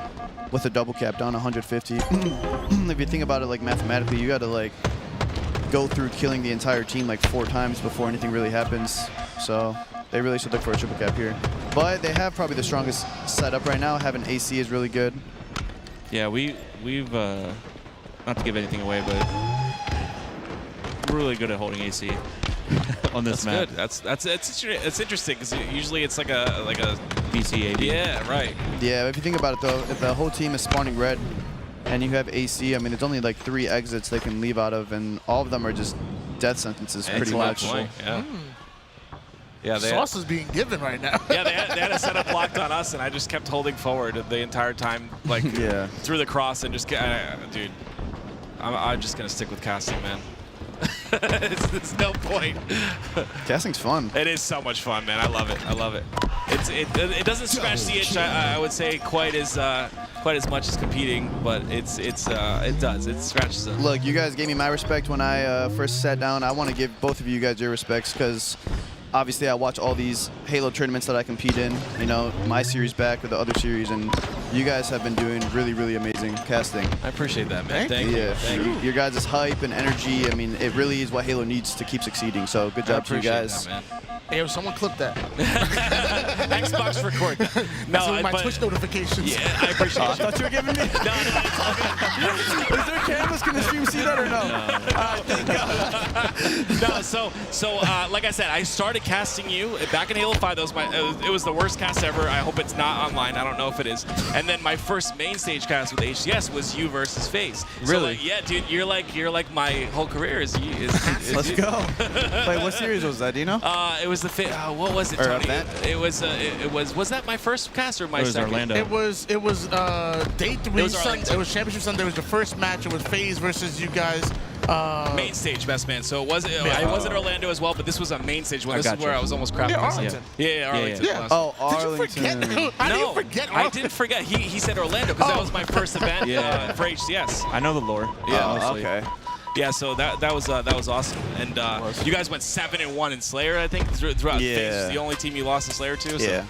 [SPEAKER 22] with a double cap down 150. If you think about it, like, mathematically, you got to, like, go through killing the entire team, like, 4 times before anything really happens. So they really should look for a triple cap here. But they have probably the strongest setup right now. Having AC is really good.
[SPEAKER 21] Yeah, we've not to give anything away, but we're really good at holding AC on this map.
[SPEAKER 6] Good. It's interesting because usually it's like a
[SPEAKER 21] BC AD.
[SPEAKER 6] Yeah, right.
[SPEAKER 22] Yeah, if you think about it though, if the whole team is spawning red and you have AC, I mean, there's only like 3 exits they can leave out of, and all of them are just death sentences pretty much.
[SPEAKER 6] Yeah. Yeah,
[SPEAKER 4] sauce is being given right now.
[SPEAKER 6] Yeah, they had a setup locked on us, and I just kept holding forward the entire time, like through the cross, and just dude, I'm just gonna stick with casting, man. It's no point.
[SPEAKER 22] Casting's fun.
[SPEAKER 6] It is so much fun, man. I love it. I love it. It doesn't scratch the itch, I would say, quite as much as competing, but it does. It scratches it.
[SPEAKER 22] Look, you guys gave me my respect when I first sat down. I want to give both of you guys your respects because obviously I watch all these Halo tournaments that I compete in. You know, my series back or the other series, and You guys have been doing really, really amazing casting.
[SPEAKER 3] I appreciate that, man. Thank you.
[SPEAKER 22] Yeah,
[SPEAKER 3] Thank you.
[SPEAKER 22] your guys' hype and energy. I mean, it really is what Halo needs to keep succeeding. So good job to you guys.
[SPEAKER 3] That, man.
[SPEAKER 4] Hey, yo, someone clip that.
[SPEAKER 6] Xbox record that.
[SPEAKER 4] That's
[SPEAKER 6] No,
[SPEAKER 4] with my
[SPEAKER 6] but-
[SPEAKER 4] Twitch notifications.
[SPEAKER 6] Yeah, I appreciate
[SPEAKER 22] I
[SPEAKER 6] it.
[SPEAKER 22] thought you were giving me. Is there cameras? Can the stream see that or no?
[SPEAKER 6] No, so like I said, I started casting you back in Halo 5. That was it was the worst cast ever. I hope it's not online. I don't know if it is. And then my first main stage cast with HCS was you versus FaZe. So,
[SPEAKER 22] Really?
[SPEAKER 6] like, yeah, dude, you're like my whole career is you.
[SPEAKER 22] Let's go. Wait, what series was that? Do you know?
[SPEAKER 6] It was the what was it,
[SPEAKER 22] Or
[SPEAKER 6] Tony?
[SPEAKER 22] event?
[SPEAKER 6] It was that my first cast or my
[SPEAKER 21] It was
[SPEAKER 6] second?
[SPEAKER 21] Orlando.
[SPEAKER 4] It was day 3
[SPEAKER 6] was
[SPEAKER 4] Sunday.
[SPEAKER 6] Arlington.
[SPEAKER 4] It was Championship Sunday. It was the first match. It was FaZe versus you guys.
[SPEAKER 6] Main stage best man. So it was I was in Orlando as well, but this was a main stage one. This is
[SPEAKER 21] gotcha.
[SPEAKER 6] where I was almost crapping
[SPEAKER 4] Yeah,
[SPEAKER 6] myself.
[SPEAKER 4] Arlington.
[SPEAKER 6] Yeah, Arlington.
[SPEAKER 4] Yeah.
[SPEAKER 22] Oh,
[SPEAKER 4] Did you
[SPEAKER 22] Arlington.
[SPEAKER 4] forget? How do you forget?
[SPEAKER 6] I didn't forget. He said Orlando because that was my first event
[SPEAKER 21] Yeah.
[SPEAKER 6] for HCS.
[SPEAKER 21] I know the lore.
[SPEAKER 6] Yeah,
[SPEAKER 21] mostly.
[SPEAKER 22] Okay.
[SPEAKER 6] Yeah, so that was awesome, and you guys went 7-1 in Slayer, I think, throughout.
[SPEAKER 22] Yeah.
[SPEAKER 6] FaZe, the only team you lost in Slayer to. So.
[SPEAKER 22] Yeah.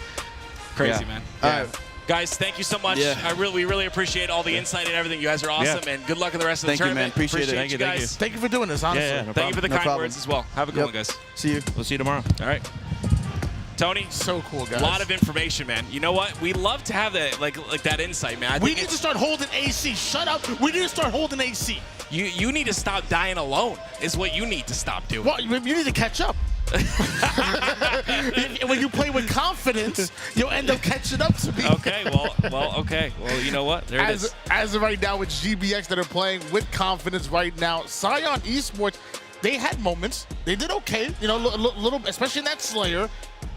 [SPEAKER 6] Crazy,
[SPEAKER 21] Yeah.
[SPEAKER 6] man.
[SPEAKER 22] All
[SPEAKER 6] Yeah.
[SPEAKER 22] right.
[SPEAKER 6] Guys, thank you so much.
[SPEAKER 22] Yeah.
[SPEAKER 6] We really appreciate all the insight and everything. You guys are awesome, and good luck in the rest of the
[SPEAKER 22] Thank you, man.
[SPEAKER 6] tournament.
[SPEAKER 22] Appreciate it.
[SPEAKER 6] you guys.
[SPEAKER 4] Thank you for doing this, honestly.
[SPEAKER 21] Yeah, no
[SPEAKER 6] Thank you for the
[SPEAKER 22] No
[SPEAKER 6] kind
[SPEAKER 22] problem.
[SPEAKER 6] words as well. Have a good one, guys.
[SPEAKER 22] See you.
[SPEAKER 21] We'll see you tomorrow.
[SPEAKER 6] All right. Tony,
[SPEAKER 4] So cool, guys.
[SPEAKER 6] a lot of information, man. You know what? We love to have that, like that insight, man. I
[SPEAKER 4] We
[SPEAKER 6] think
[SPEAKER 4] need to
[SPEAKER 6] it's-
[SPEAKER 4] start holding AC. Shut up. We need to start holding AC.
[SPEAKER 6] You need to stop dying alone. Is what you need to stop doing.
[SPEAKER 4] Well, you need to catch up. When you play with confidence, you'll end up catching up to me.
[SPEAKER 6] Okay, okay. Well, you know what? There it is.
[SPEAKER 4] As of right now, it's GBX that are playing with confidence right now. Scion Esports, they had moments. They did okay, you know, little, especially in that Slayer.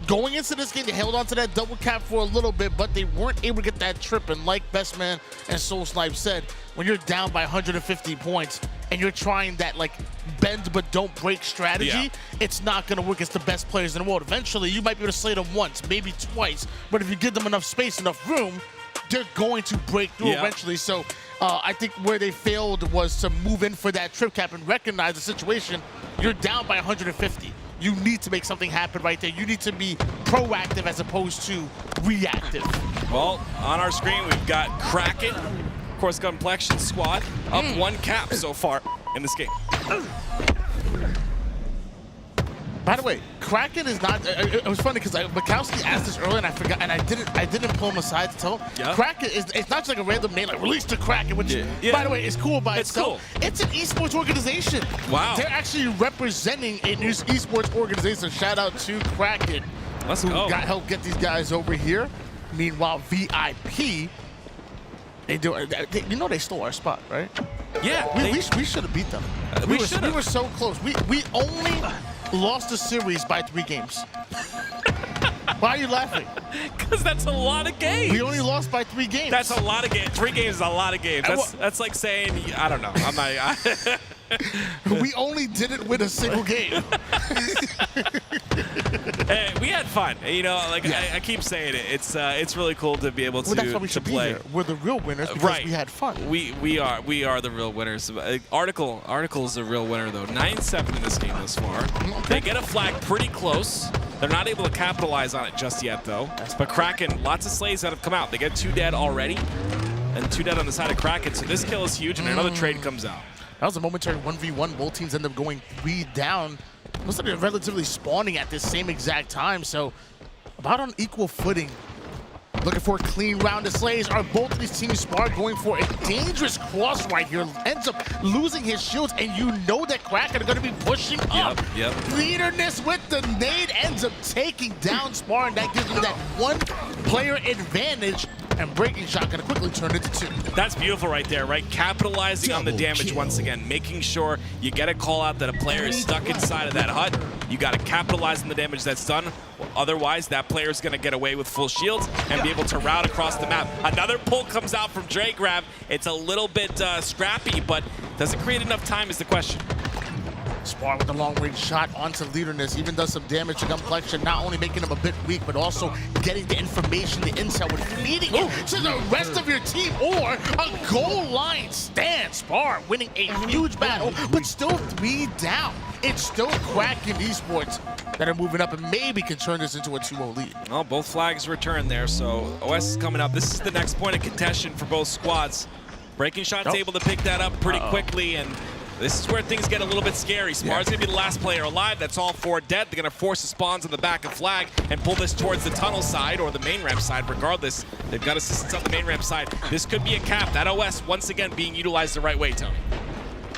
[SPEAKER 4] Going into this game, they held on to that double cap for a little bit, but they weren't able to get that trip. And like Best Man and Soul Snipe said, when you're down by 150 points and you're trying that like bend but don't break strategy, it's not going to work. It's the best players in the world. Eventually, you might be able to slay them once, maybe twice, but if you give them enough space, enough room, they're going to break through eventually. So I think where they failed was to move in for that trip cap and recognize the situation. You're down by 150. You need to make something happen right there. You need to be proactive as opposed to reactive.
[SPEAKER 6] Well, on our screen, we've got Kraken, of course, Complexion Squad, up 1 cap so far in this game.
[SPEAKER 4] By the way, Kraken is not. It was funny because Mikowski asked this earlier and I forgot, and I didn't pull him aside to tell him.
[SPEAKER 6] Yeah.
[SPEAKER 4] Kraken is. It's not just like a random name like Release the Kraken, which by the way is cool by itself. It's an esports organization.
[SPEAKER 6] Wow.
[SPEAKER 4] They're actually representing a new esports organization. Shout out to Kraken.
[SPEAKER 6] Let's
[SPEAKER 4] who
[SPEAKER 6] go.
[SPEAKER 4] got help get these guys over here. Meanwhile, VIP. They do. You know they stole our spot, right?
[SPEAKER 6] Yeah.
[SPEAKER 4] We should have beat them.
[SPEAKER 6] We
[SPEAKER 4] We were so close. We only lost the series by 3 games. Why are you laughing?
[SPEAKER 6] Because that's a lot of games.
[SPEAKER 4] We only lost by 3 games.
[SPEAKER 6] That's a lot of games. 3 games is a lot of games. That's like saying, I don't know. I'm not.
[SPEAKER 4] We only didn't win a single game.
[SPEAKER 6] Hey, we had fun. You know, like I keep saying it. It's really cool to be able to,
[SPEAKER 4] Well, that's why we
[SPEAKER 6] to
[SPEAKER 4] should be
[SPEAKER 6] play.
[SPEAKER 4] here. We're the real winners because
[SPEAKER 6] Right.
[SPEAKER 4] we had fun.
[SPEAKER 6] We are the real winners. Article's the real winner though. 9-7 in this game thus far. They get a flag pretty close. They're not able to capitalize on it just yet though. But Kraken, lots of slays that have come out. They get 2 dead already, and 2 dead on the side of Kraken. So this kill is huge, and another trade comes out.
[SPEAKER 4] That was a momentary 1v1. Both teams end up going 3 down. Looks like they're relatively spawning at the same exact time, so about on equal footing. Looking for a clean round of slays. Are both of these teams smart, going for a dangerous cross right here? Ends up losing his shields, and you know that Kraken are going to be pushing up.
[SPEAKER 6] Yep.
[SPEAKER 4] Leaderness with the nade ends up taking down Spar, and that gives them that 1-player advantage. And Breaking Shot going to quickly turn into 2.
[SPEAKER 6] That's beautiful right there, right? Capitalizing on the damage once again, making sure you get a call out that a player is stuck inside of that hut. You got to capitalize on the damage that's done. Otherwise, that player is going to get away with full shields and be able to route across the map. Another pull comes out from Dre Grab. It's a little bit scrappy, but does it create enough time is the question.
[SPEAKER 4] Spar with the long-range shot onto Leaderness, even does some damage to Gun Collection, not only making him a bit weak, but also getting the information, the intel, and feeding it to the rest of your team, or a goal line stand. Spar winning a huge battle, but still 3 down. It's still Quack in esports that are moving up and maybe can turn this into a 2-0 lead.
[SPEAKER 6] Well, both flags return there, so OS is coming up. This is the next point of contention for both squads. Breaking Shot's able to pick that up pretty quickly, and this is where things get a little bit scary. Spar's going to be the last player alive. That's all 4 dead. They're going to force the spawns on the back of flag and pull this towards the tunnel side or the main ramp side. Regardless, they've got assistance on the main ramp side. This could be a cap. That OS, once again, being utilized the right way, Tony.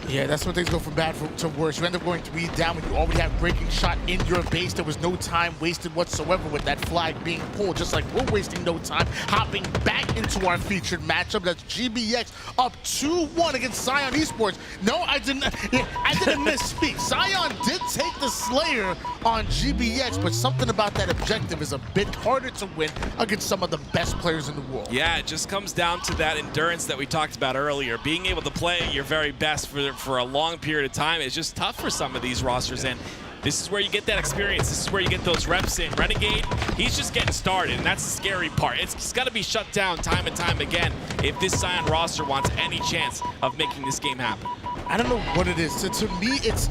[SPEAKER 4] Yeah, that's when things go from bad to worse. You end up going 3 down when you already have Breaking Shot in your base. There was no time wasted whatsoever with that flag being pulled, just like we're wasting no time hopping back into our featured matchup. That's GBX up 2-1 against Scion Esports. No, I didn't misspeak. Scion did take the Slayer on GBX, but something about that objective is a bit harder to win against some of the best players in the world.
[SPEAKER 6] Yeah, it just comes down to that endurance that we talked about earlier. Being able to play at your very best for a long period of time is just tough for some of these rosters, and this is where you get that experience. This is where you get those reps in. Renegade, he's just getting started, and that's the scary part. It's got to be shut down time and time again if this Scion roster wants any chance of making this game happen.
[SPEAKER 4] I don't know what it is. To me, it's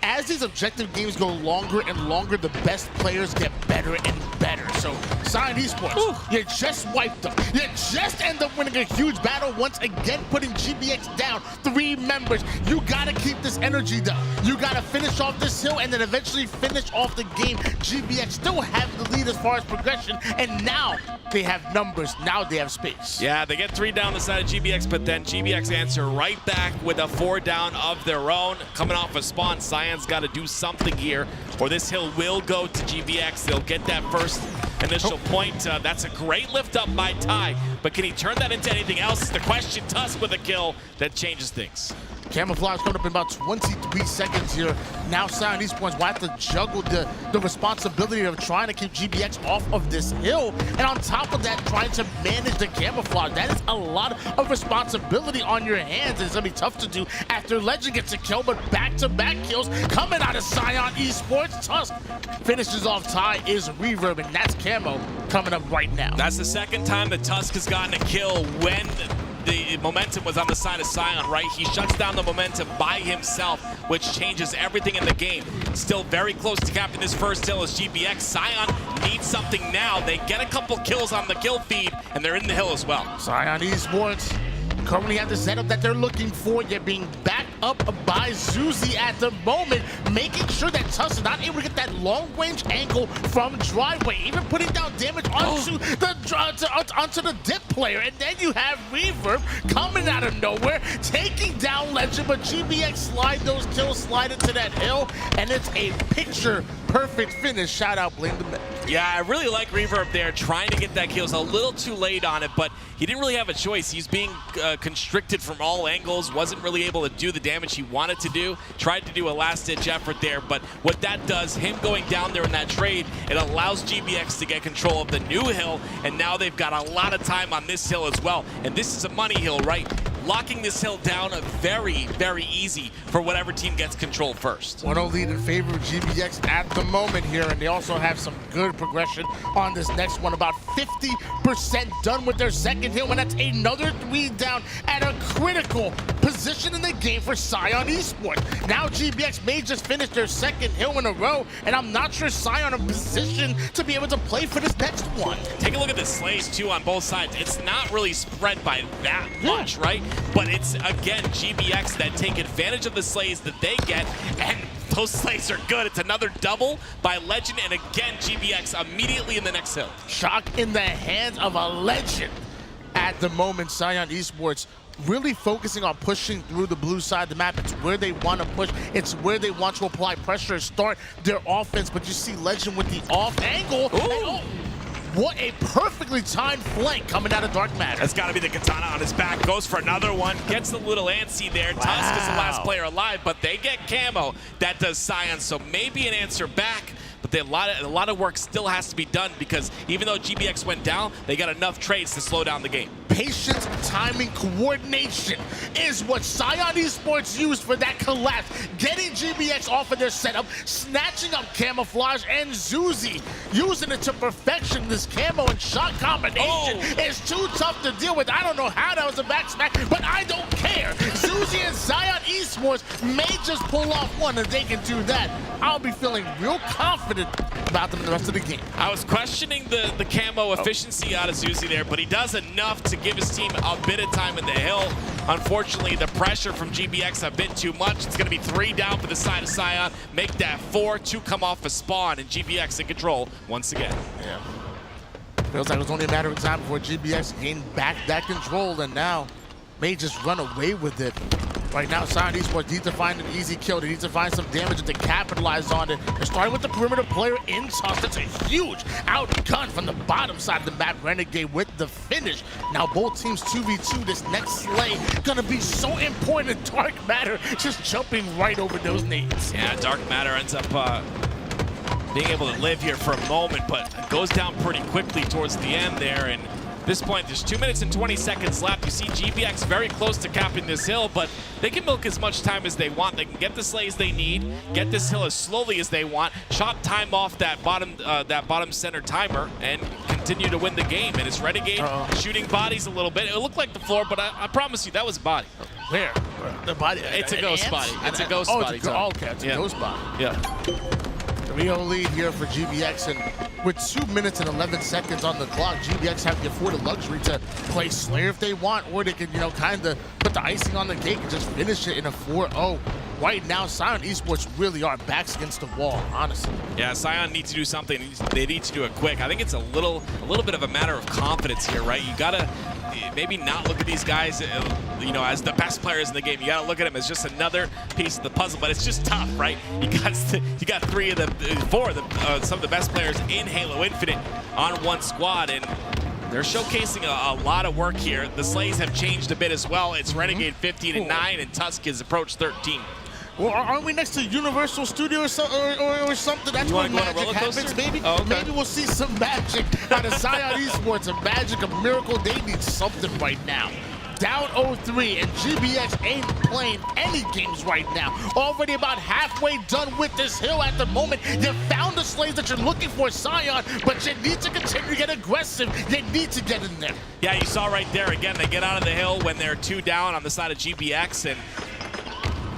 [SPEAKER 4] as these objective games go longer and longer, the best players get better and better. So, Scion Esports, you just wiped them. You just end up winning a huge battle, once again putting GBX down 3 members. You gotta keep this energy though. You gotta finish off this hill and then eventually finish off the game. GBX still have the lead as far as progression, and now they have numbers. Now they have space.
[SPEAKER 6] Yeah, they get 3 down the side of GBX, but then GBX answer right back with a 4 down of their own. Coming off a spawn, Scion's got to do something here, or this hill will go to GBX. They'll get that first initial point. That's a great lift up by Ty, but can he turn that into anything else is the question. Tusk with a kill that changes things.
[SPEAKER 4] Camouflage coming up in about 23 seconds here. Now Scion Esports will have to juggle the responsibility of trying to keep GBX off of this hill, and on top of that, trying to manage the camouflage. That is a lot of responsibility on your hands. It's gonna be tough to do after Legend gets a kill, but back-to-back kills coming out of Scion Esports. Tusk finishes off Ty is Reverb, and that's Camo coming up right now.
[SPEAKER 6] That's the second time that Tusk has gotten a kill when the momentum was on the side of Scion, right? He shuts down the momentum by himself, which changes everything in the game. Still very close to capping this first hill as GBX. Scion needs something now. They get a couple kills on the kill feed, and they're in the hill as well.
[SPEAKER 4] Scion Esports currently have the setup that they're looking for, yet being backed up by Zuzi at the moment, making sure that Tusk is not able to get that long-range angle from Driveway, even putting down damage onto the dip player. And then you have Reverb coming out of nowhere, taking down Legend, but GBX slide those kills, slide into that hill, and it's a picture-perfect finish. Shout out, blame the men.
[SPEAKER 6] Yeah, I really like Reverb there, trying to get that kill. It was a little too late on it, but he didn't really have a choice. He's being constricted from all angles, wasn't really able to do the damage he wanted to do. Tried to do a last-ditch effort there, but what that does, him going down there in that trade, it allows GBX to get control of the new hill, and now they've got a lot of time on this hill as well. And this is a money hill, right? Locking this hill down very, very easy for whatever team gets control first.
[SPEAKER 4] 1-0 lead in favor of GBX at the moment here, and they also have some good progression on this next one. About 50% done with their second hill, and that's another 3 down at a critical position in the game for Scion Esports. Now GBX may just finish their second hill in a row, and I'm not sure Scion in position to be able to play for this next one.
[SPEAKER 6] Take a look at the slays too on both sides. It's not really spread by that much, right? But it's, again, GBX that take advantage of the slays that they get, and those slays are good. It's another double by Legend, and again, GBX immediately in the next hill.
[SPEAKER 4] Shock in the hands of a Legend. At the moment, Scion Esports really focusing on pushing through the blue side of the map. It's where they want to push. It's where they want to apply pressure, start their offense. But you see Legend with the off angle. What a perfectly timed flank coming out of Dark Matter.
[SPEAKER 6] That's got to be the katana on his back. Goes for another one. Gets a little antsy there. Wow. Tusk is the last player alive, but they get Camo. That does Scion, so maybe an answer back. But a lot of work still has to be done, because even though GBX went down, they got enough trades to slow down the game.
[SPEAKER 4] patience, timing, coordination is what Scion Esports used for that collapse. Getting GBX off of their setup, snatching up camouflage, and Zuzi using it to perfection. This camo and shot combination is too tough to deal with. I don't know how that was a back smack, but I don't care. Zuzi and Scion Esports may just pull off one, and they can do that. I'll be feeling real confident about them in the rest of the game.
[SPEAKER 2] I was questioning the camo efficiency out of Zuzi there, but he does enough to give his team a bit of time in the hill. Unfortunately, the pressure from GBX a bit too much. It's going to be 3 down for the side of Scion. Make that 4, 2 come off a spawn, and GBX in control once again.
[SPEAKER 4] Yeah. Feels like it was only a matter of time before GBX gained back that control, and now may just run away with it. Right now, Scion Esports needs to find an easy kill. They need to find some damage to capitalize on it. They're starting with the perimeter player in Tusk. That's a huge outgun from the bottom side of the map. Renegade with the finish. Now both teams 2v2. This next slay gonna be so important. Dark Matter just jumping right over those nades.
[SPEAKER 2] Yeah, Dark Matter ends up being able to live here for a moment, but goes down pretty quickly towards the end there. And at this point, there's 2 minutes and 20 seconds left. You see GBX very close to capping this hill, but they can milk as much time as they want. They can get the slays they need, get this hill as slowly as they want, chop time off that bottom center timer, and continue to win the game. And it's Renegade shooting bodies a little bit. It looked like the floor, but I promise you, that was a body.
[SPEAKER 4] Where? The body?
[SPEAKER 2] It's a ghost body. It's a ghost body.
[SPEAKER 4] Okay, it's a ghost body.
[SPEAKER 2] Yeah.
[SPEAKER 4] 3-0 lead here for GBX, and with 2 minutes and 11 seconds on the clock, GBX have the afforded luxury to play Slayer if they want, or they can, kind of put the icing on the cake and just finish it in a 4-0. Right now, Scion Esports really are backs against the wall, honestly.
[SPEAKER 2] Yeah, Scion needs to do something. They need to do it quick. I think it's a little bit of a matter of confidence here, right? You gotta maybe not look at these guys, as the best players in the game. You gotta look at them as just another piece of the puzzle. But it's just tough, right? You got 4 of some of the best players in Halo Infinite on one squad, and they're showcasing a lot of work here. The slays have changed a bit as well. It's Renegade 15-9, and Tusk has approached 13.
[SPEAKER 4] Well, aren't we next to Universal Studio or something? That's where magic happens. Maybe we'll see some magic out of Scion Esports. A magic, a miracle. They need something right now. Down 0-3, and GBX ain't playing any games right now. Already about halfway done with this hill at the moment. You found the slays that you're looking for, Scion, but you need to continue to get aggressive. You need to get in there.
[SPEAKER 2] Yeah, you saw right there again. They get out of the hill when they're 2 down on the side of GBX, and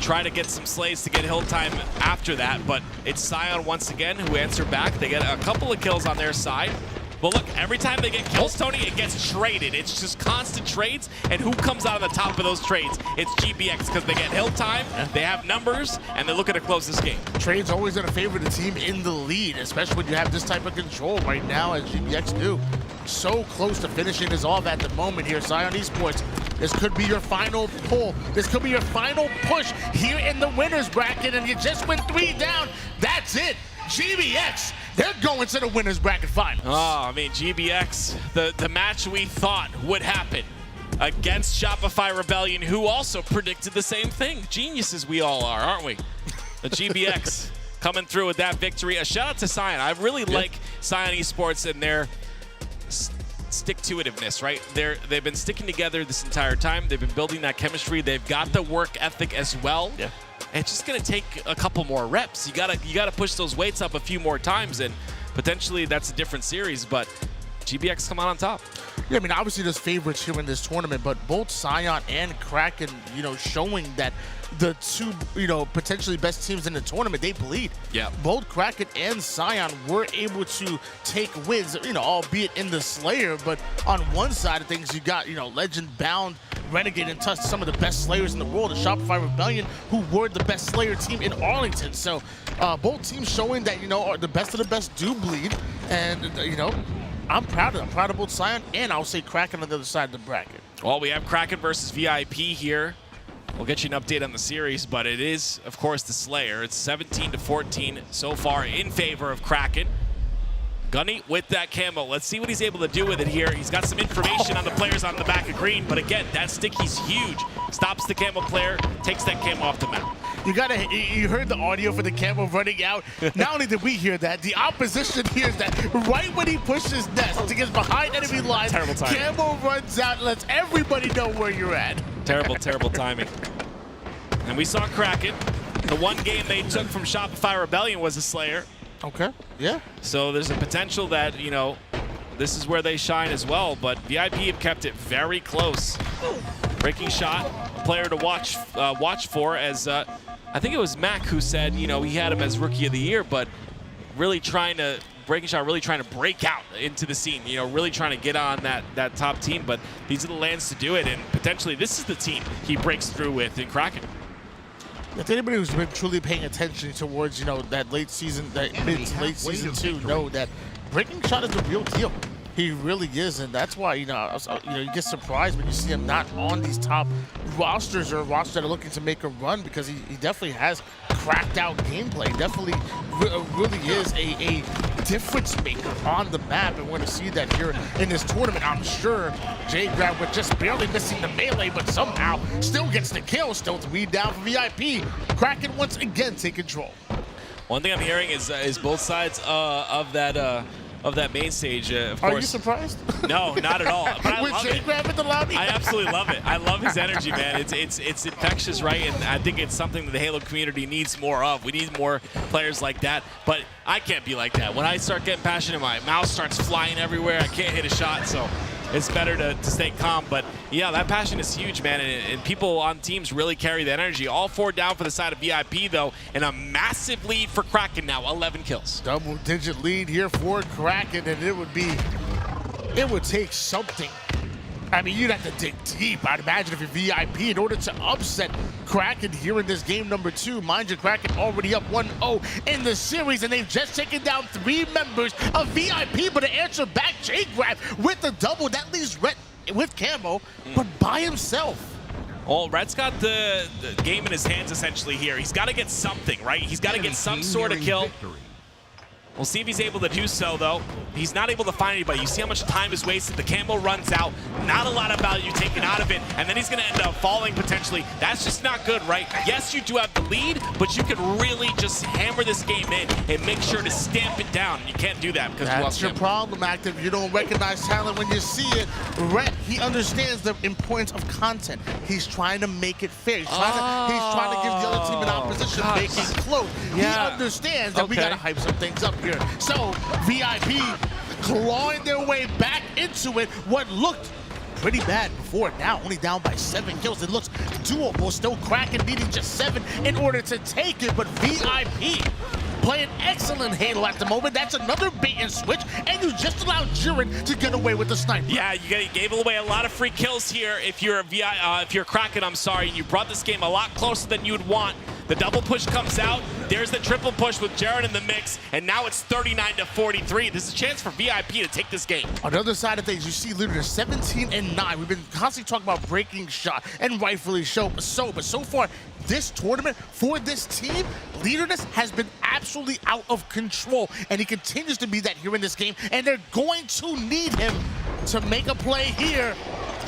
[SPEAKER 2] try to get some slays to get hill time after that, but it's Scion once again who answer back. They get a couple of kills on their side. But look, every time they get kills, Tony, it gets traded. It's just constant trades, and who comes out on the top of those trades? It's GBX, because they get hill time, they have numbers, and they're looking to close this game.
[SPEAKER 4] Trades always going to favor the team in the lead, especially when you have this type of control right now, as GBX do. So close to finishing this off at the moment here. Scion Esports, this could be your final pull. This could be your final push here in the winner's bracket, and you just went 3 down. That's it. GBX, they're going to the winner's bracket finals.
[SPEAKER 2] Oh, I mean, GBX, the match we thought would happen against Shopify Rebellion, who also predicted the same thing. Geniuses we all are, aren't we? The GBX coming through with that victory. A shout out to Scion. I really like Scion Esports and their stick-to-itiveness, right? They've been sticking together this entire time. They've been building that chemistry. They've got the work ethic as well. Yeah. And it's just gonna take a couple more reps. You gotta push those weights up a few more times, and potentially that's a different series, but GBX come out on top.
[SPEAKER 4] Yeah, I mean, obviously there's favorites here in this tournament, but both Scion and Kraken, showing that the two, potentially best teams in the tournament, they bleed.
[SPEAKER 2] Yeah.
[SPEAKER 4] Both Kraken and Scion were able to take wins, albeit in the Slayer, but on one side of things, you got, Legend, Bound, Renegade, and Tusk, some of the best Slayers in the world, the Shopify Rebellion, who were the best Slayer team in Arlington. So both teams showing that, are the best of the best do bleed, and, I'm proud of them. I'm proud of both Scion and I'll say Kraken on the other side of the bracket.
[SPEAKER 2] Well, we have Kraken versus VIP here. We'll get you an update on the series, but it is, of course, the Slayer. It's 17-14 so far in favor of Kraken.
[SPEAKER 6] Gunny with that camo. Let's see what he's able to do with it here. He's got some information on the players on the back of green, but again, that stick, he's huge. Stops the camo player, takes that camo off the map.
[SPEAKER 4] You heard the audio for the camo running out. Not only did we hear that, the opposition hears that right when he pushes nest to get behind enemy lines.
[SPEAKER 6] Terrible timing.
[SPEAKER 4] Camo runs out and lets everybody know where you're at.
[SPEAKER 6] Terrible, terrible timing. And we saw Kraken. The one game they took from Shopify Rebellion was a Slayer.
[SPEAKER 4] Okay, yeah.
[SPEAKER 6] So there's a potential that, you know, this is where they shine as well, but VIP have kept it very close. Breaking shot, a player to watch for, as I think it was Mac who said, you know, he had him as Rookie of the Year, but really trying to, Breaking shot really trying to break out into the scene, you know, really trying to get on that top team, but these are the lands to do it, and potentially this is the team he breaks through with in Kraken.
[SPEAKER 4] If anybody who's been truly paying attention towards, you know, that late season, that mid to late season 2, know that Breaking Shot is the real deal. He really is, and that's why, you know, you get surprised when you see him not on these top rosters or rosters that are looking to make a run, because he definitely has cracked out gameplay. Definitely really is a difference maker on the map, and we're going to see that here in this tournament. I'm sure J-Grab with just barely missing the melee, but somehow still gets the kill. Still 3 down for VIP. Kraken once again take control.
[SPEAKER 6] One thing I'm hearing is both sides of that main stage. Of course.
[SPEAKER 4] Are you surprised?
[SPEAKER 6] No, not at all. But I
[SPEAKER 4] With
[SPEAKER 6] love it.
[SPEAKER 4] J-Grab in the lobby?
[SPEAKER 6] I absolutely love it. I love his energy, man. It's infectious, right? And I think it's something that the Halo community needs more of. We need more players like that. But I can't be like that. When I start getting passionate, my mouse starts flying everywhere. I can't hit a shot, so it's better to stay calm. But yeah, that passion is huge, man. And people on teams really carry that energy. All 4 down for the side of VIP, though, and a massive lead for Kraken now, 11 kills.
[SPEAKER 4] Double-digit lead here for Kraken, and it would take something. I mean, you'd have to dig deep, I'd imagine, if you're VIP in order to upset Kraken here in this game number 2. Mind you, Kraken already up 1-0 in the series, and they've just taken down 3 members of VIP, but to answer back, J-Grab with the double. That leaves Red with camo, but by himself.
[SPEAKER 6] Well, Red's got the game in his hands essentially here. He's got to get something, right? He's got to get some sort of kill. We'll see if he's able to do so, though. He's not able to find anybody. You see how much time is wasted. The camo runs out. Not a lot of value taken out of it. And then he's going to end up falling potentially. That's just not good, right? Yes, you do have the lead, but you can really just hammer this game in and make sure to stamp it down. You can't do that because you lost
[SPEAKER 4] That's your problem, Active. You don't recognize talent when you see it. Rhett, he understands the importance of content. He's trying to make it fair. He's trying to give the other team an opposition, make it close.
[SPEAKER 6] Yeah.
[SPEAKER 4] He understands that we got to hype some things up here. So VIP clawing their way back into it. What looked pretty bad before, now only down by 7 kills. It looks doable. Still Kraken needing just 7 in order to take it, but VIP playing excellent Halo at the moment. That's another bait and switch, and you just allowed Jiren to get away with the sniper.
[SPEAKER 6] Yeah, you gave away a lot of free kills here. If you're Kraken, I'm sorry, and you brought this game a lot closer than you'd want. The double push comes out. There's the triple push with Jiren in the mix, and now it's 39-43. This is a chance for VIP to take this game.
[SPEAKER 4] On the other side of things, you see Leaderness 17-9. We've been constantly talking about breaking shot, and rightfully so. But so far, this tournament for this team, Leaderness has been absolutely out of control, and he continues to be that here in this game, and they're going to need him to make a play here.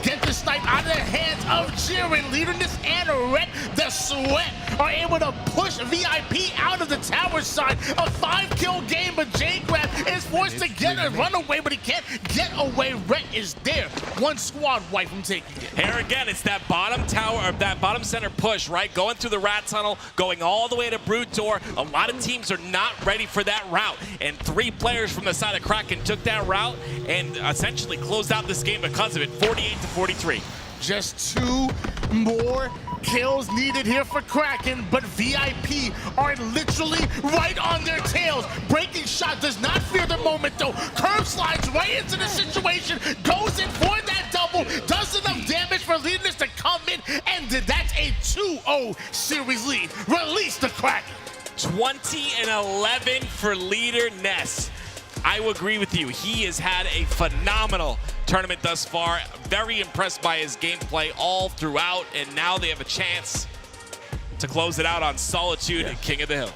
[SPEAKER 4] Get the snipe out of the hands of Jiren. Leaderness and Red, the Sweat, are able to push VIP out of the tower side. A 5-kill game, but J-Grab is forced to get a runaway, but he can't get away. Red is there. One squad wipe from taking it.
[SPEAKER 6] Here again, it's that bottom tower, or that bottom center push, right? Going through the rat tunnel, going all the way to Brute Door. A lot of teams are not ready for that route, and 3 players from the side of Kraken took that route and essentially closed out this game because of it, 48-43.
[SPEAKER 4] Just 2 more kills needed here for Kraken, but VIP are literally right on their tails. Breaking shot does not fear the moment, though. Curve slides right into the situation, goes in for that double, does enough damage for Leaderness to come in, and that's a 2-0 series lead. Release the Kraken.
[SPEAKER 6] 20-11 for Leader Ness. I will agree with you. He has had a phenomenal tournament thus far. Very impressed by his gameplay all throughout, and now they have a chance to close it out on Solitude and King of the Hill.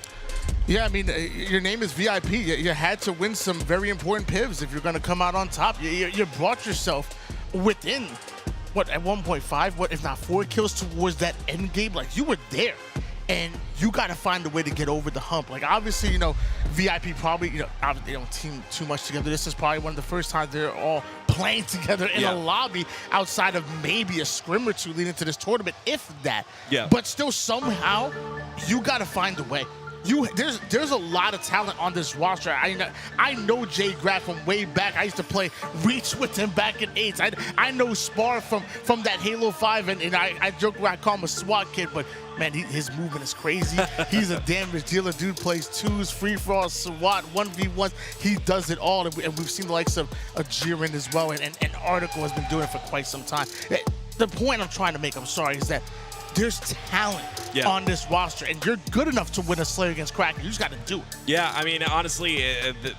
[SPEAKER 4] Yeah, I mean, your name is VIP. You had to win some very important pivs if you're going to come out on top. You brought yourself within, what, at 1.5, what, if not 4 kills towards that end game. Like, you were there. And you got to find a way to get over the hump. Like, obviously, you know, VIP probably, you know, obviously they don't team too much together. This is probably one of the first times they're all playing together in a lobby outside of maybe a scrim or two leading to this tournament, if that.
[SPEAKER 6] Yeah.
[SPEAKER 4] But still, somehow, you got to find a way. There's a lot of talent on this roster. I know Jay Graff from way back. I used to play Reach with him back in 8s. I know Spar from that Halo 5, and I joke when I call him a SWAT kid, but man, his movement is crazy. He's a damage dealer. Dude plays 2s, free-for-all, SWAT, 1v1s. He does it all, and we've seen the likes of Jiren as well, and Article has been doing it for quite some time. The point I'm trying to make, I'm sorry, is that there's talent on this roster, and you're good enough to win a Slayer against Kraken. You just got to do it.
[SPEAKER 6] Yeah, I mean, honestly,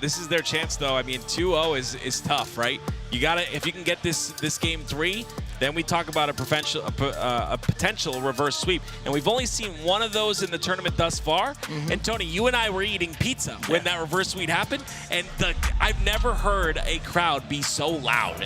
[SPEAKER 6] this is their chance, though. I mean, 2-0 is tough, right? You gotta, if you can get this game 3, then we talk about a potential reverse sweep. And we've only seen one of those in the tournament thus far. And Tony, you and I were eating pizza when that reverse sweep happened, and I've never heard a crowd be so loud.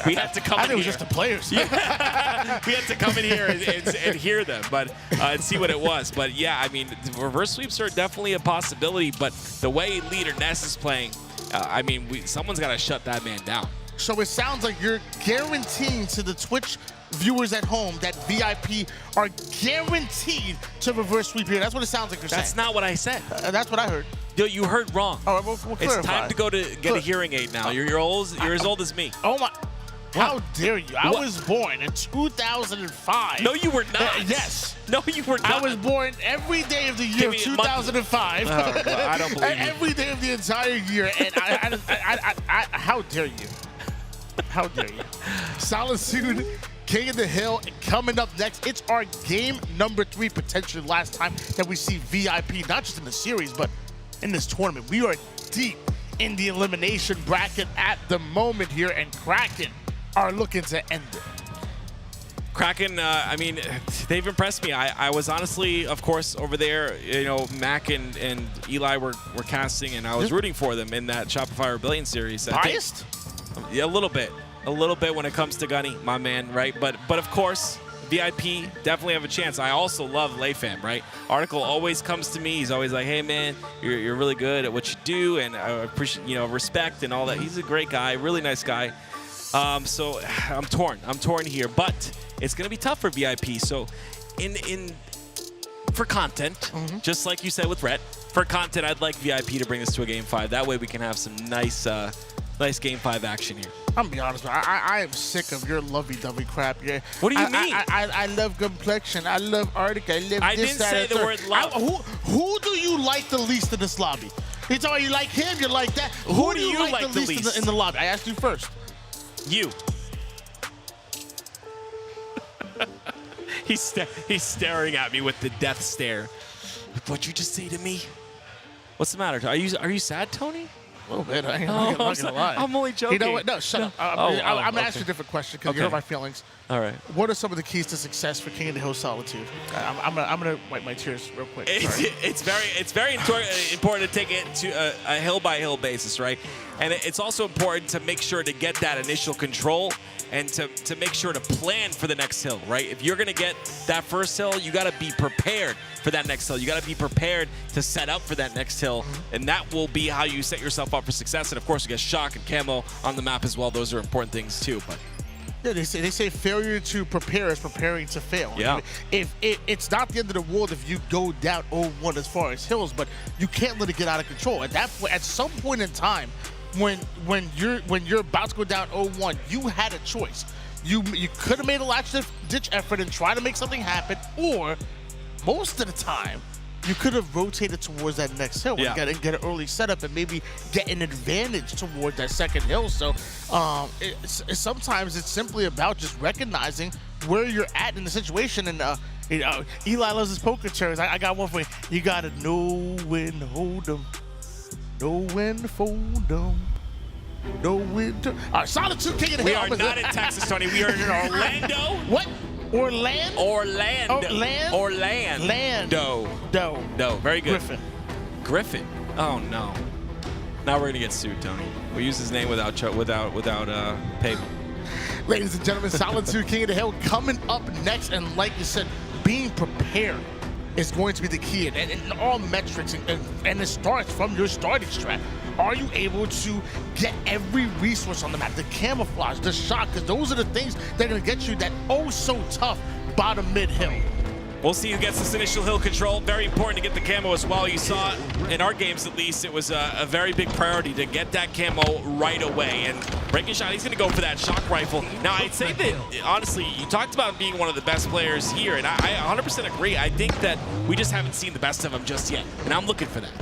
[SPEAKER 6] We had to come in here.
[SPEAKER 4] I think it was just the players.
[SPEAKER 6] We had to come in here and hear them, but and see what it was. But yeah, I mean, reverse sweeps are definitely a possibility. But the way Leader Ness is playing, I mean, someone's got to shut that man down.
[SPEAKER 4] So it sounds like you're guaranteeing to the Twitch viewers at home that VIP are guaranteed to reverse sweep here. That's what it sounds like you're saying.
[SPEAKER 6] That's not what I said.
[SPEAKER 4] That's what I heard.
[SPEAKER 6] Yo, you heard wrong.
[SPEAKER 4] All right, we'll
[SPEAKER 6] it's time to go to get a hearing aid now. You're as old as me.
[SPEAKER 4] Oh my. How dare you? I was born in 2005.
[SPEAKER 6] No, you were not.
[SPEAKER 4] Yes.
[SPEAKER 6] No, you were not.
[SPEAKER 4] I was born every day of the year of 2005.
[SPEAKER 6] Well, I don't believe you.
[SPEAKER 4] Every day of the entire year. And I how dare you? How dare you? Solitude, King of the Hill, coming up next. It's our game number 3, potentially last time that we see VIP, not just in the series, but in this tournament. We are deep in the elimination bracket at the moment here, and Kraken are looking to end it.
[SPEAKER 6] Kraken, I mean, they've impressed me. I was honestly, of course, over there, you know, Mac and Eli were casting, and I was rooting for them in that Shopify Rebellion series.
[SPEAKER 4] Biased?
[SPEAKER 6] Yeah, a little bit when it comes to Gunny, my man, right? But of course, VIP definitely have a chance. I also love Layfam, right? Article always comes to me. He's always like, hey, man, you're really good at what you do, and I appreciate, you know, respect and all that. He's a great guy, really nice guy. So I'm torn here, but it's gonna be tough for VIP. So for content, just like you said with Rhett, for content, I'd like VIP to bring us to a game 5. That way we can have some nice game 5 action here.
[SPEAKER 4] I'm gonna be honest, man. I am sick of your lovey-dovey crap. Yeah.
[SPEAKER 6] What do you mean?
[SPEAKER 4] I love complexion. I love Arctic. I love
[SPEAKER 6] I
[SPEAKER 4] this.
[SPEAKER 6] didn't say the word love.
[SPEAKER 4] Who do you like the least in this lobby? It's all you like him. You like that.
[SPEAKER 6] Who do you like the least
[SPEAKER 4] in the lobby? I asked you first.
[SPEAKER 6] You. He's staring at me with the death stare. What'd you just say to me? What's the matter? Are you sad, Tony?
[SPEAKER 4] A little bit. I'm not gonna lie.
[SPEAKER 6] I'm only joking.
[SPEAKER 4] You know what? No, shut up. I'm gonna ask you a different question because you hurt my feelings.
[SPEAKER 6] All right.
[SPEAKER 4] What are some of the keys to success for King of the Hill Solitude? I'm gonna wipe my tears real quick.
[SPEAKER 6] It's very important to take it to a hill by hill basis, right? And it's also important to make sure to get that initial control and to make sure to plan for the next hill, right? If you're gonna get that first hill, you gotta be prepared for that next hill. You gotta be prepared to set up for that next hill, and that will be how you set yourself up for success. And of course, you get Shock and Camo on the map as well. Those are important things too. But
[SPEAKER 4] yeah, they say failure to prepare is preparing to fail.
[SPEAKER 6] Yeah.
[SPEAKER 4] If it's not the end of the world if you go down 0-1 as far as hills, but you can't let it get out of control. At that point, at some point in time, when you're about to go down 0-1, you had a choice. You could have made a last-ditch effort and try to make something happen, or most of the time, you could have rotated towards that next hill and get an early setup and maybe get an advantage toward that second hill. So sometimes it's simply about just recognizing where you're at in the situation. And Eli loves his poker terms. I got one for you. You got to know when to hold them, know when to fold them. Know when to... All right, Solitude King of the Hill.
[SPEAKER 6] We are not in Texas, Tony. We are in Orlando.
[SPEAKER 4] What? Orlando.
[SPEAKER 6] Orlando.
[SPEAKER 4] Oh, land?
[SPEAKER 6] Orlando.
[SPEAKER 4] Land.
[SPEAKER 6] No. Very good.
[SPEAKER 4] Griffin.
[SPEAKER 6] Griffin. Oh no. Now we're gonna get sued, Tony. We use his name without payment.
[SPEAKER 4] Ladies and gentlemen, Solitude King of the Hill coming up next, and like you said, being prepared is going to be the key, and in all metrics, and it starts from your starting strat. Are you able to get every resource on the map, the camouflage, the shot, because those are the things that are going to get you that oh-so-tough bottom mid hill.
[SPEAKER 6] We'll see who gets this initial hill control. Very important to get the camo as well. You saw in our games, at least, it was a very big priority to get that camo right away. And breaking shot, he's going to go for that shock rifle. Now, I'd say that, honestly, you talked about being one of the best players here, and I 100% agree. I think that we just haven't seen the best of him just yet, and I'm looking for that.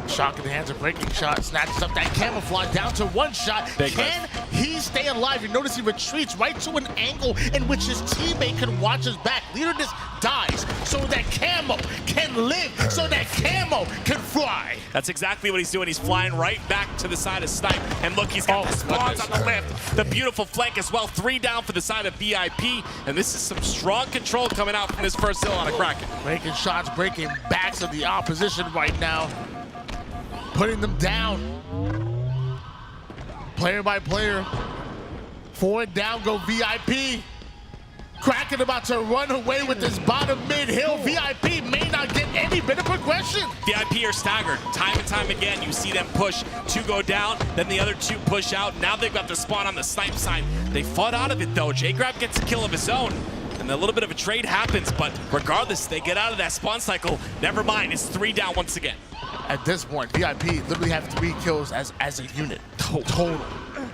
[SPEAKER 4] Shock in the hands of breaking shot, snatches up that camouflage down to one shot. Can he stay alive? You notice he retreats right to an angle in which his teammate can watch his back. Leader just dies so that camo can live, so that camo can fly.
[SPEAKER 6] That's exactly what he's doing. He's flying right back to the side of Snipe. And look, he's got the spawns on the left. The beautiful flank as well. 3 down for the side of VIP. And this is some strong control coming out from this first hill on a Kraken.
[SPEAKER 4] Breaking shots, breaking backs of the opposition right now. Putting them down. Player by player. Forward down go VIP. Kraken about to run away with this bottom mid hill. VIP may not get any bit of progression.
[SPEAKER 6] VIP are staggered time and time again. You see them push, 2 go down, then the other 2 push out. Now they've got the spawn on the Snipe side. They fought out of it though. J-Grab gets a kill of his own. And a little bit of a trade happens, but regardless, they get out of that spawn cycle. Never mind, it's 3 down once again.
[SPEAKER 4] At this point, VIP literally have 3 kills as a unit. Total.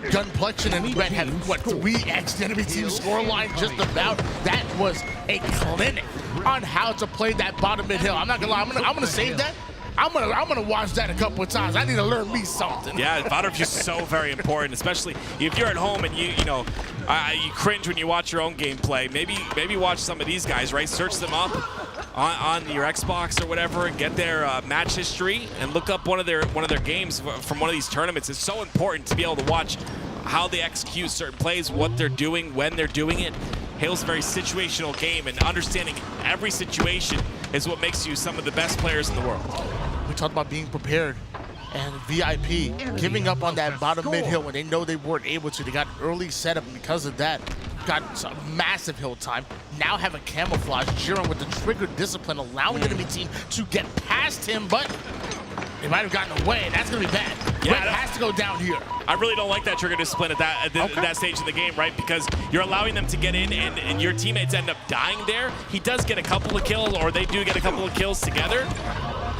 [SPEAKER 4] Gunplexion and Red have, what, 3x the enemy team scoreline just about. That was a clinic on how to play that bottom mid hill. I'm not gonna lie, I'm gonna save that. I'm gonna watch that a couple of times. I need to learn me something.
[SPEAKER 6] Yeah, bottom view is so very important, especially if you're at home and you cringe when you watch your own gameplay. Maybe watch some of these guys, right? Search them up on your Xbox or whatever and get their match history and look up one of their games from one of these tournaments. It's so important to be able to watch how they execute certain plays, what they're doing, when they're doing it. Halo's a very situational game, and understanding every situation is what makes you some of the best players in the world.
[SPEAKER 4] We talked about being prepared, and VIP giving up on that bottom mid hill when they know they weren't able to. They got early setup, and because of that, got some massive hill time. Now have a camouflage, Jiren with the trigger discipline, allowing the enemy team to get past him, but they might have gotten away, and that's going to be bad.
[SPEAKER 6] Yeah,
[SPEAKER 4] Red has to go down here.
[SPEAKER 6] I really don't like that trigger discipline at that stage of the game, right? Because you're allowing them to get in, and your teammates end up dying there. He does get a couple of kills, or they do get a couple of kills together.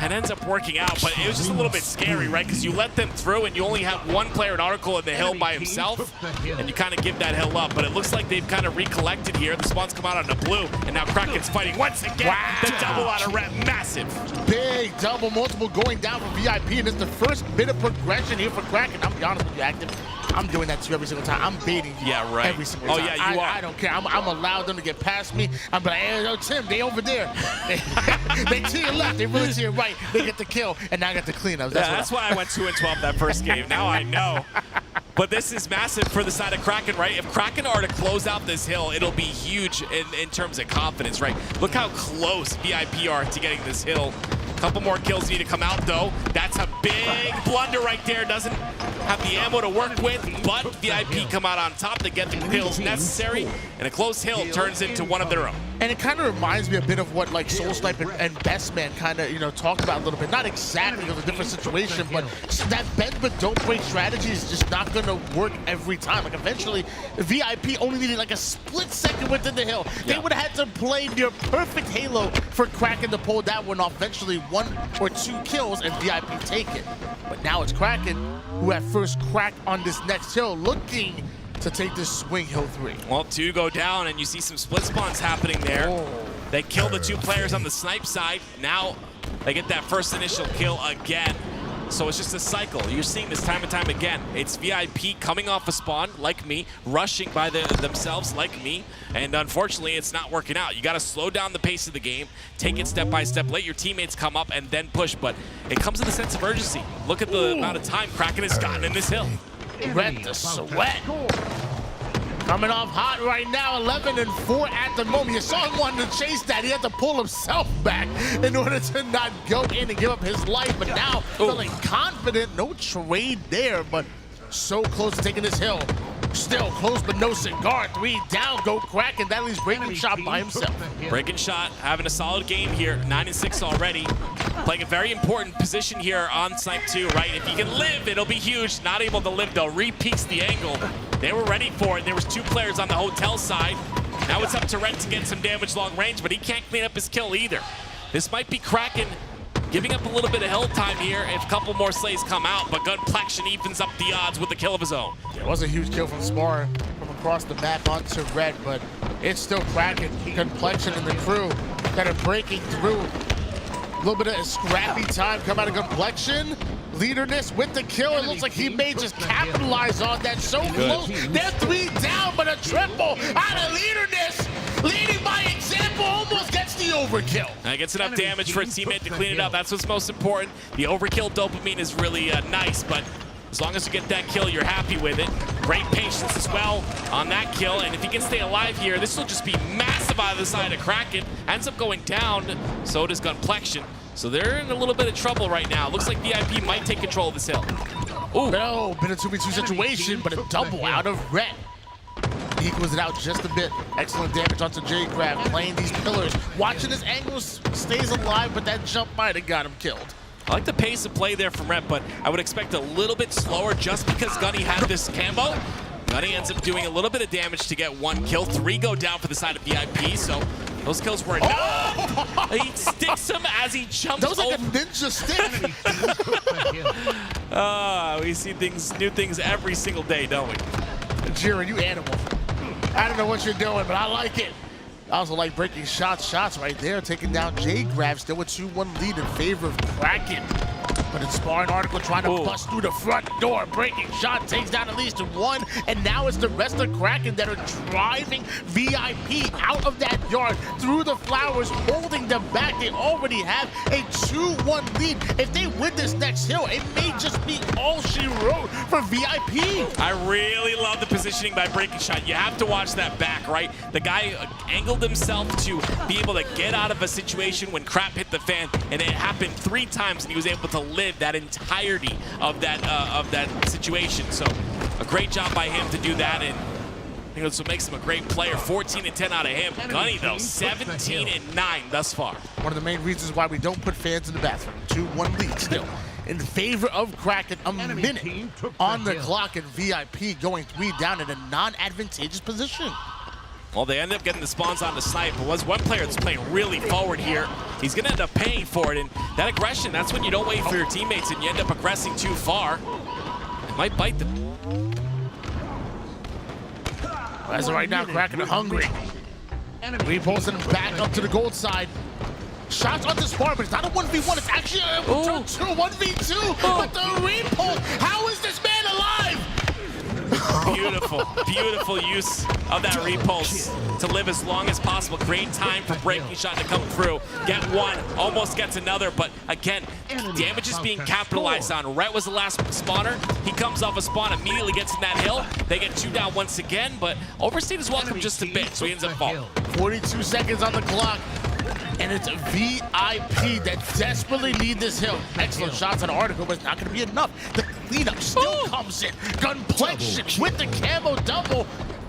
[SPEAKER 6] And ends up working out, but it was just a little bit scary, right? Because you let them through, and you only have one player in Article in the hill by himself, and you kind of give that hill up. But it looks like they've kind of recollected here. The spawns come out on the blue, and now Kraken's fighting once again. Wow. The double out of red, massive.
[SPEAKER 4] Big double, multiple going down for VIP, and it's the first bit of progression here for Kraken. I'm be honest with you, Active. I'm doing that to you every single time. I'm baiting you every single time.
[SPEAKER 6] Oh, yeah, you are.
[SPEAKER 4] I don't care. I'm allowed them to get past me. I'm like, hey, yo, Tim, they over there. They to your left. They really to your right. They get the kill, and now I got the cleanups.
[SPEAKER 6] That's why I went 2-12 that first game. Now I know. But this is massive for the side of Kraken, right? If Kraken are to close out this hill, it'll be huge in terms of confidence, right? Look how close VIP are to getting this hill. Couple more kills need to come out, though. That's a big blunder right there. Doesn't have the ammo to work with, but VIP come out on top to get the kills necessary, and a close hill turns into one of their own.
[SPEAKER 4] And it kind of reminds me a bit of what like Soul Snipe and Best Man kind of talked about a little bit. Not exactly, it was a different situation, but that bend but don't break strategy is just not going to work every time. Like eventually, VIP only needed like a split second within the hill. They would have had to play near perfect Halo for Kraken to pull that one off. Eventually, 1 or 2 kills and VIP take it. But now it's Kraken who at first crack on this next hill, looking to take this swing hill 3.
[SPEAKER 6] Well, 2 go down, and you see some split spawns happening there. They kill the 2 players on the Snipe side. Now they get that first initial kill again. So it's just a cycle. You're seeing this time and time again. It's VIP coming off a spawn, like me, rushing by themselves, like me, and unfortunately, it's not working out. You got to slow down the pace of the game, take it step by step, let your teammates come up, and then push, but it comes with a sense of urgency. Look at the amount of time Kraken has gotten in this hill.
[SPEAKER 4] Red the sweat. Coming off hot right now, 11-4 at the moment. You saw him wanting to chase that. He had to pull himself back in order to not go in and give up his life. But now feeling confident, no trade there, but so close to taking this hill. Still close, but no cigar. 3 down, go Kraken. That leaves Breaking Shot by himself.
[SPEAKER 6] Breaking Shot having a solid game here, 9-6 already. Playing a very important position here on Snipe 2, right? If he can live, it'll be huge. Not able to live though, re-peaks the angle. They were ready for it. There was 2 players on the hotel side. Now it's up to Red to get some damage long range, but he can't clean up his kill either. This might be Kraken giving up a little bit of hill time here if a couple more slays come out, but Gunplexion evens up the odds with the kill of his own.
[SPEAKER 4] It was a huge kill from Spar from across the map onto Red, but it's still Kraken, Gunplexion, and the crew that are breaking through. A little bit of scrappy time come out of Gunplexion. Leaderness with the kill. It looks like he may just capitalize on that. So close. They're 3 down, but a triple out of Leaderness. Leading by example, almost gets the overkill.
[SPEAKER 6] And it gets enough damage for a teammate to clean it up. That's what's most important. The overkill dopamine is really nice, but as long as you get that kill, you're happy with it. Great patience as well on that kill, and if he can stay alive here, this will just be massive out of the side of Kraken. Ends up going down, so does Gunplexion. So they're in a little bit of trouble right now. Looks like VIP might take control of this hill.
[SPEAKER 4] Ooh. No, been a 2v2 situation, but a double out of Red. Equals it out just a bit. Excellent damage onto J-Crab, playing these pillars. Watching his angles, stays alive, but that jump might have got him killed.
[SPEAKER 6] I like the pace of play there from Red, but I would expect a little bit slower just because Gunny had this combo. Gunny ends up doing a little bit of damage to get 1 kill. 3 go down for the side of VIP, so those kills were enough. He sticks him as he jumps over.
[SPEAKER 4] That was like a ninja stick.
[SPEAKER 6] We see new things every single day, don't we?
[SPEAKER 4] Jiren, you animal. I don't know what you're doing, but I like it. I also like Breaking Shots right there, taking down J-Grab, still a 2-1 lead in favor of Kraken. But in Sparring Article trying to bust through the front door. Breaking Shot takes down at least 1, and now it's the rest of Kraken that are driving VIP out of that yard through the flowers, holding them back. They already have a 2-1 lead. If they win this next hill, it may just be all she wrote for VIP.
[SPEAKER 6] I really love the positioning by Breaking Shot. You have to watch that back, right? The guy angled himself to be able to get out of a situation when crap hit the fan, and it happened 3 times, and he was able to live that entirety of that situation. So a great job by him to do that, and I think that's what makes him a great player. 14-10 out of him. Gunny though, 17-9 thus far.
[SPEAKER 4] One of the main reasons why we don't put fans in the bathroom. 2-1 lead still in favor of Kraken. A minute on the clock, and VIP going 3 down in a non-advantageous position.
[SPEAKER 6] Well, they end up getting the spawns on the Snipe, but was one player that's playing really forward here. He's going to end up paying for it, and that aggression, that's when you don't wait for your teammates and you end up aggressing too far. It might bite them.
[SPEAKER 4] As of right now, Kraken are hungry. Repulsing him back up to the gold side. Shots on the Spar, but it's not a 1v1, it's actually a 1v2, but the repulse, how is this man alive?
[SPEAKER 6] Beautiful, beautiful use of that repulse to live as long as possible. Great time for Breaking Shot to come through. Get 1, almost gets another, but again, damage is being capitalized on. Rhett was the last spawner. He comes off a spawn, immediately gets in that hill. They get 2 down once again, but Overstate is welcome just a bit, so he ends up falling.
[SPEAKER 4] 42 seconds on the clock. And it's VIP that desperately need this hill. Excellent shots on Article, but it's not going to be enough. The cleanup still comes in. Gunplexion with the camo double.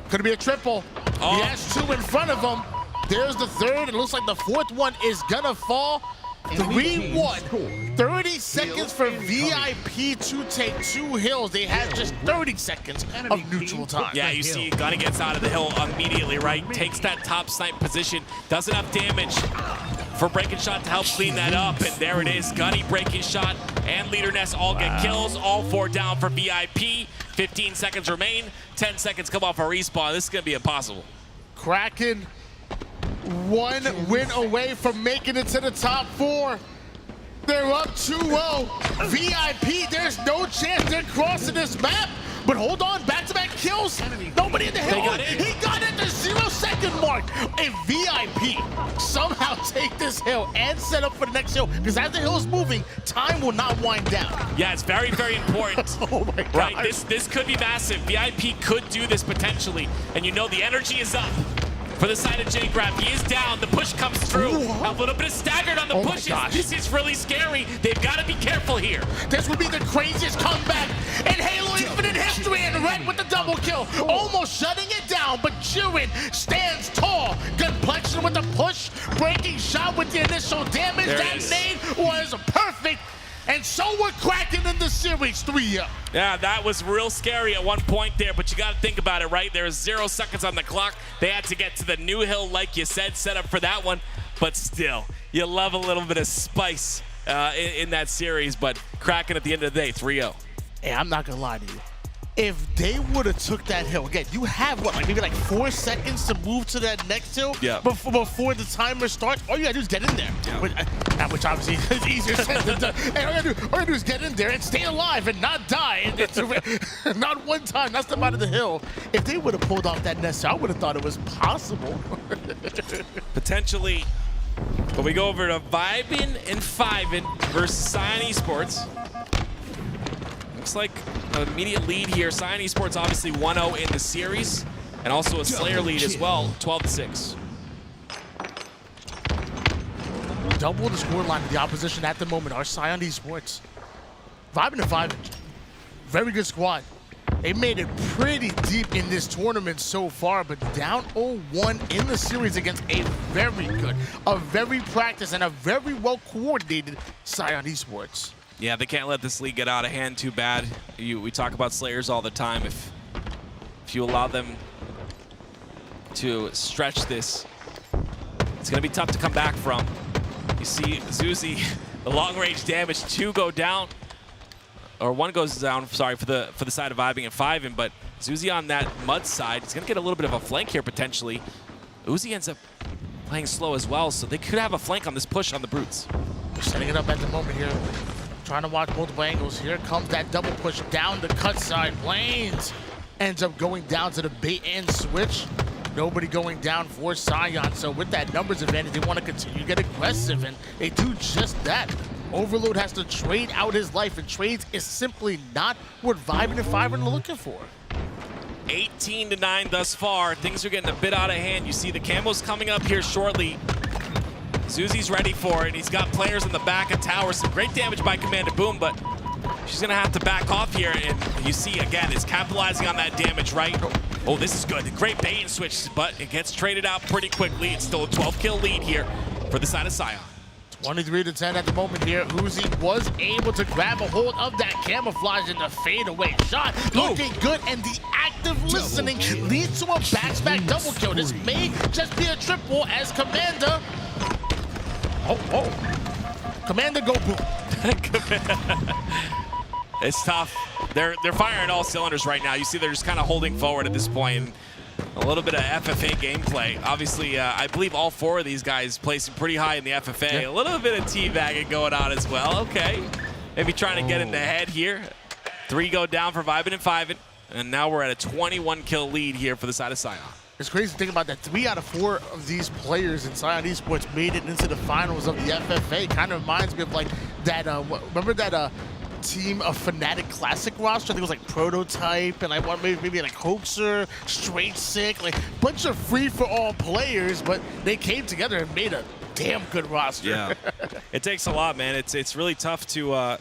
[SPEAKER 4] Could be a triple. He has 2 in front of him. There's the 3rd. It looks like the 4th one is going to fall. 3-1. 30 seconds for VIP to take 2 hills. They have just 30 seconds of neutral time.
[SPEAKER 6] Yeah, you see Gunny gets out of the hill immediately, right? Takes that top snipe position. Does enough damage for Breaking Shot to help clean that up. And there it is. Gunny, Breaking Shot, and Leader Ness all get kills. All 4 down for VIP. 15 seconds remain. 10 seconds come off a respawn. This is going to be impossible.
[SPEAKER 4] Kraken 1 win away from making it to the top 4. They're up 2-0. VIP, there's no chance they're crossing this map. But hold on, back-to-back kills. Nobody in the hill. He got it the 0-second mark. If VIP somehow take this hill and set up for the next hill, because as the hill is moving, time will not wind down.
[SPEAKER 6] Yeah, it's very, very important.
[SPEAKER 4] Oh my God.
[SPEAKER 6] Right, this could be massive. VIP could do this potentially, and you know the energy is up. For the side of J-Grab, he is down. The push comes through. A little bit of staggered on the pushes. This is really scary. They've got to be careful here.
[SPEAKER 4] This would be the craziest comeback in Halo Infinite history, and Red with the double kill. Almost shutting it down, but Jiren stands tall. Gunplexion with the push. Breaking shot with the initial damage. That nade was perfect. And so we're cracking in the series 3-0.
[SPEAKER 6] Yeah, that was real scary at one point there, but you got to think about it, right? There's 0 seconds on the clock. They had to get to the new hill, like you said, set up for that one. But still, you love a little bit of spice in that series, but cracking at the end of the day, 3-0.
[SPEAKER 4] Hey, I'm not going to lie to you. If they would have took that hill, again, you have, what, like maybe like 4 seconds to move to that next hill before the timer starts? All you got to do is get in there. Yeah. Which obviously is easier said than done. Hey, all you got to do is get in there and stay alive and not die. Not one time, not step out of the hill. If they would have pulled off that nest, I would have thought it was possible.
[SPEAKER 6] Potentially. But we go over to Vibin and Fiven versus Cyan Esports. Looks like an immediate lead here. Cyan Esports obviously 1-0 in the series, and also a Slayer lead as well, 12-6.
[SPEAKER 4] Double the scoreline of the opposition at the moment are Cyan Esports. 5-5, very good squad. They made it pretty deep in this tournament so far, but down 0-1 in the series against a very good, a very practiced, and a very well-coordinated Cyan Esports.
[SPEAKER 6] Yeah, they can't let this league get out of hand too bad. We talk about Slayers all the time. If you allow them to stretch this, it's going to be tough to come back from. You see Zuzi, the long-range damage, 2 go down, or 1 goes down, sorry, for the side of Vibing and Fiven, but Zuzi on that mud side, it's going to get a little bit of a flank here potentially. Uzi ends up playing slow as well, so they could have a flank on this push on the Brutes.
[SPEAKER 4] They're setting it up at the moment here. Trying to watch multiple angles. Here comes that double push down the cut side. Blaines ends up going down to the bait and switch. Nobody going down for Cyan. So with that numbers advantage, they want to continue to get aggressive, and they do just that. Overload has to trade out his life, and trades is simply not what Vibin and Fiven are looking for.
[SPEAKER 6] 18-9 thus far. Things are getting a bit out of hand. You see the camos coming up here shortly. Zuzi's ready for it. He's got players in the back of tower. Some great damage by Commander Boom, but she's going to have to back off here. And you see, again, it's capitalizing on that damage, right? Oh, this is good. Great bait and switch, but it gets traded out pretty quickly. It's still a 12-kill lead here for the side of Cyan.
[SPEAKER 4] 23-10 at the moment here. Uzi was able to grab a hold of that camouflage and the fadeaway shot. Looking good, and the active listening leads to a back-to-back double kill. This may just be a triple as Commander... Commander go boom.
[SPEAKER 6] It's tough. They're firing all cylinders right now. You see they're just kind of holding forward at this point. A little bit of FFA gameplay. Obviously, I believe all 4 of these guys placing pretty high in the FFA. A little bit of teabagging going on as well. Okay. Maybe trying to get in the head here. 3 go down for Vibin and Fiven. And now we're at a 21-kill lead here for the side of Cyan.
[SPEAKER 4] It's crazy to think about that. 3 out of 4 of these players in Cyan Esports made it into the finals of the FFA. Kind of reminds me of like that, remember that team of Fnatic Classic roster? I think it was like Prototype and like maybe like Hoaxer, Straight Sick, like bunch of free-for-all players, but they came together and made a damn good roster.
[SPEAKER 6] Yeah, it takes a lot, man. It's really tough to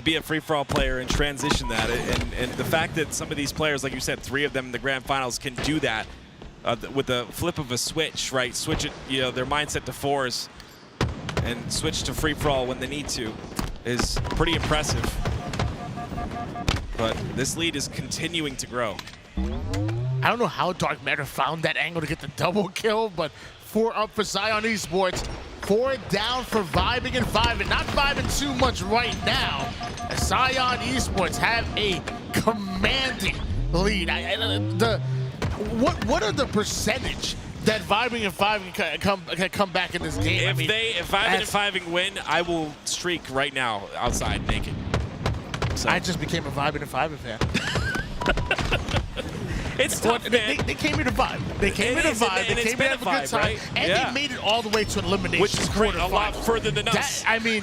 [SPEAKER 6] be a free-for-all player and transition that. And the fact that some of these players, like you said, 3 of them in the grand finals can do that. With the flip of a switch, right? Switch it, their mindset to 4s and switch to free-for-all when they need to is pretty impressive. But this lead is continuing to grow.
[SPEAKER 4] I don't know how Dark Matter found that angle to get the double kill, but 4 up for Cyan Esports. 4 down for Vibing and Fiven. Not Vibing too much right now, as Cyan Esports have a commanding lead. What are the percentage that Vibing and Fiven can come back in this game?
[SPEAKER 6] If Vibing and Fiven win, I will streak right now outside naked. So.
[SPEAKER 4] I just became a Vibing and Fiven fan.
[SPEAKER 6] It's tough, man.
[SPEAKER 4] They came here to vibe. They came here to vibe. They came here to have a good time.
[SPEAKER 6] Right?
[SPEAKER 4] And they made it all the way to an elimination.
[SPEAKER 6] Which is great. A lot further than us.
[SPEAKER 4] I mean,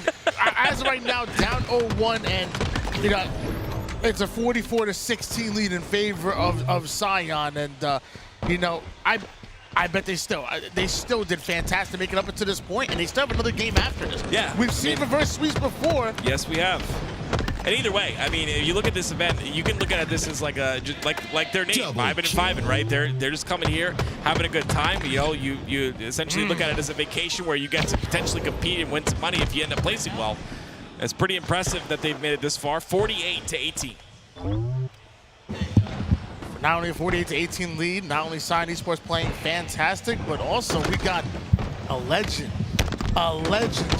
[SPEAKER 4] as of right now, down 0-1, and, you know, it's a 44-16 lead in favor of Sion. And, you know, I bet they still did fantastic making up until this point, and they still have another game after this.
[SPEAKER 6] Yeah.
[SPEAKER 4] We've seen reverse sweeps before.
[SPEAKER 6] Yes, we have. And either way, I mean, if you look at this event, you can look at this as like a like their name, vibing and vibing, right? They're just coming here, having a good time. You know, you essentially look at it as a vacation where you get to potentially compete and win some money if you end up placing well. It's pretty impressive that they've made it this far, 48-18.
[SPEAKER 4] Not only a 48-18 lead, not only Sion Esports playing fantastic, but also we got a legend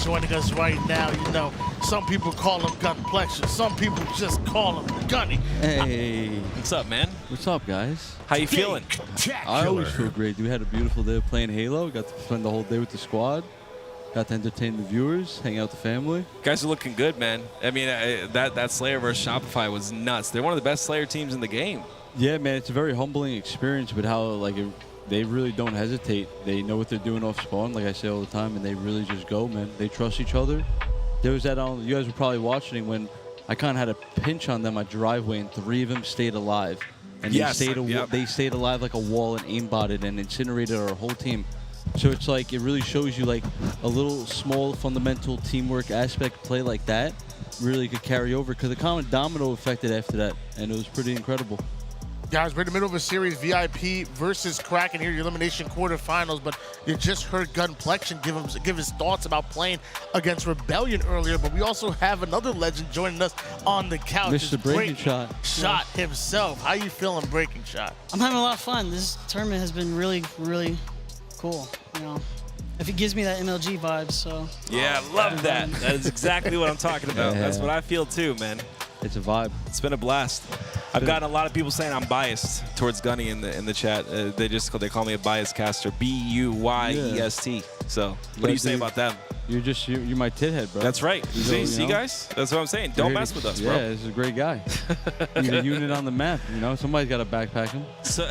[SPEAKER 4] joining us right now. You know, some people call him Gunplexion, some people just call him Gunny.
[SPEAKER 1] Hey.
[SPEAKER 6] What's up, man?
[SPEAKER 1] What's up, guys?
[SPEAKER 6] How you feeling?
[SPEAKER 1] I always feel great. We had a beautiful day of playing Halo. Got to spend the whole day with the squad. Got to entertain the viewers, hang out with the family.
[SPEAKER 6] Guys are looking good, man. I mean, that Slayer versus Shopify was nuts. They're one of the best Slayer teams in the game.
[SPEAKER 1] Yeah, man, it's a very humbling experience with how they really don't hesitate. They know what they're doing off spawn, like I say all the time, and they really just go, man. They trust each other. There was that you guys were probably watching when I kind of had a pinch on them at driveway, and 3 of them stayed alive. And
[SPEAKER 6] yes,
[SPEAKER 1] they stayed alive like a wall and aimbotted and incinerated our whole team. So it's like it really shows you like a little small fundamental teamwork aspect play like that really could carry over because the common domino affected after that, and it was pretty incredible.
[SPEAKER 4] Guys, we're in the middle of a series, VIP versus Kraken here, your elimination quarterfinals, but you just heard Gunplexion give his thoughts about playing against Rebellion earlier, but we also have another legend joining us on the couch.
[SPEAKER 1] Mr. Breaking
[SPEAKER 4] Shot himself. How you feeling, Breaking Shot?
[SPEAKER 8] I'm having a lot of fun. This tournament has been really, really cool. You know, if it gives me that MLG vibes, so.
[SPEAKER 6] Yeah, I love that. That is exactly what I'm talking about.
[SPEAKER 1] Yeah.
[SPEAKER 6] That's what I feel too, man.
[SPEAKER 1] It's a vibe.
[SPEAKER 6] It's been a blast. I've gotten a lot of people saying I'm biased towards Gunny in the chat. They call me a biased caster. B-U-Y-E-S-T. So what do you say about them?
[SPEAKER 1] You're my tit head, bro.
[SPEAKER 6] That's right. See, guys? That's what I'm saying. Don't mess with us, bro.
[SPEAKER 1] Yeah, this is a great guy. He's a unit on the map, you know? Somebody's got to backpack him.
[SPEAKER 6] So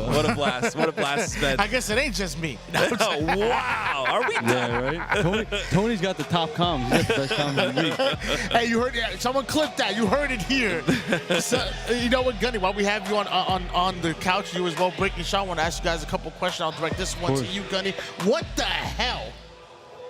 [SPEAKER 6] what a blast. What a blast it's been.
[SPEAKER 4] I guess it ain't just me.
[SPEAKER 6] Oh, wow. Are we?
[SPEAKER 1] Yeah, right? Tony's got the top comms. He's got the best comms in the league.
[SPEAKER 4] Hey, you heard it. Someone clipped that. You heard it here. So, you know what, Gunny, while we have you on the couch, you as well, Breaking Shot, I want to ask you guys a couple questions. I'll direct this one to you, Gunny. What the hell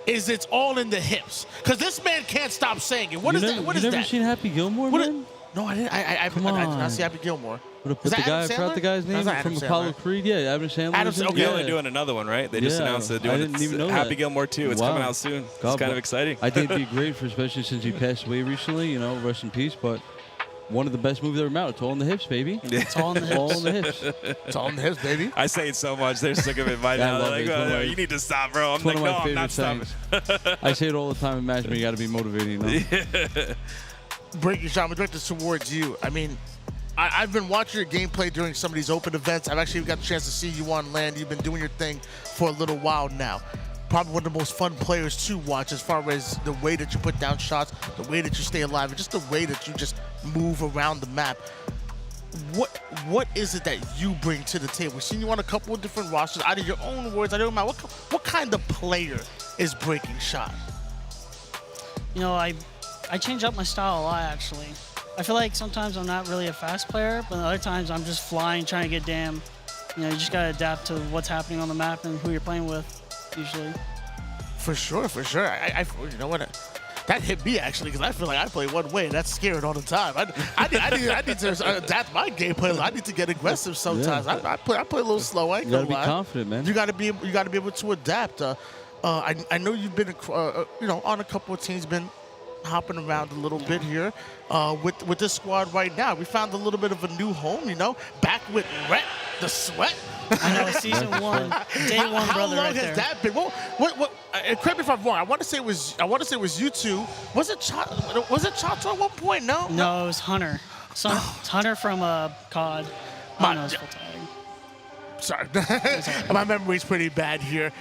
[SPEAKER 4] is it's all in the hips? Because this man can't stop saying it. What is that? What is that?
[SPEAKER 1] You never seen Happy Gilmore, man?
[SPEAKER 4] No, I didn't. I did not see Happy Gilmore.
[SPEAKER 1] Put the guy, I forgot the guy's name from Apollo Creed. Yeah, Adam Sandler.
[SPEAKER 6] Okay. They're doing another one, right? They just announced they're doing
[SPEAKER 1] I didn't even know
[SPEAKER 6] Happy
[SPEAKER 1] that.
[SPEAKER 6] Gilmore 2. It's coming out soon. It's kind of exciting.
[SPEAKER 1] I think it'd be great for, especially since he passed away recently. You know, rest in peace. But one of the best movies ever out. It's all in the hips, baby.
[SPEAKER 8] It's all in the hips.
[SPEAKER 1] All in the hips.
[SPEAKER 4] It's all in the hips, baby.
[SPEAKER 6] I say it so much. They're sick of it by now. They're like, oh, you need to stop, bro. I'm like, no, I'm not stopping.
[SPEAKER 1] I say it all the time in match, but you got to be motivating.
[SPEAKER 4] Breaking Shot, I'm directed towards you. I mean, I've been watching your gameplay during some of these open events. I've actually got the chance to see you on LAN. You've been doing your thing for a little while now. Probably one of the most fun players to watch as far as the way that you put down shots, the way that you stay alive, and just the way that you just move around the map. What is it that you bring to the table? We've seen you on a couple of different rosters. Out of your own words, I don't know, what kind of player is Breaking Shot?
[SPEAKER 8] You know, I change up my style a lot, actually. I feel like sometimes I'm not really a fast player, but other times I'm just flying, trying to get damn. You know, you just got to adapt to what's happening on the map and who you're playing with, usually.
[SPEAKER 4] For sure, for sure. You know what? That hit me, actually, because I feel like I play one way, and that's scared all the time. I need to adapt my gameplay. I need to get aggressive sometimes. Yeah. I play a little slow. I ain't gonna lie.
[SPEAKER 1] You gotta be confident, man.
[SPEAKER 4] You gotta be able to adapt. I know you've been, on a couple of teams, been hopping around a little bit here with this squad right now. We found a little bit of a new home, back with Rhett the Sweat.
[SPEAKER 8] I know, season 1, day 1,
[SPEAKER 4] how
[SPEAKER 8] brother.
[SPEAKER 4] How long
[SPEAKER 8] right
[SPEAKER 4] has
[SPEAKER 8] there.
[SPEAKER 4] that been? What? Correct me if I'm wrong. I want to say it was you two. Was it Chato at one point? No,
[SPEAKER 8] it was Hunter. Hunter from COD. I don't know his full tag.
[SPEAKER 4] Sorry. My memory's pretty bad here.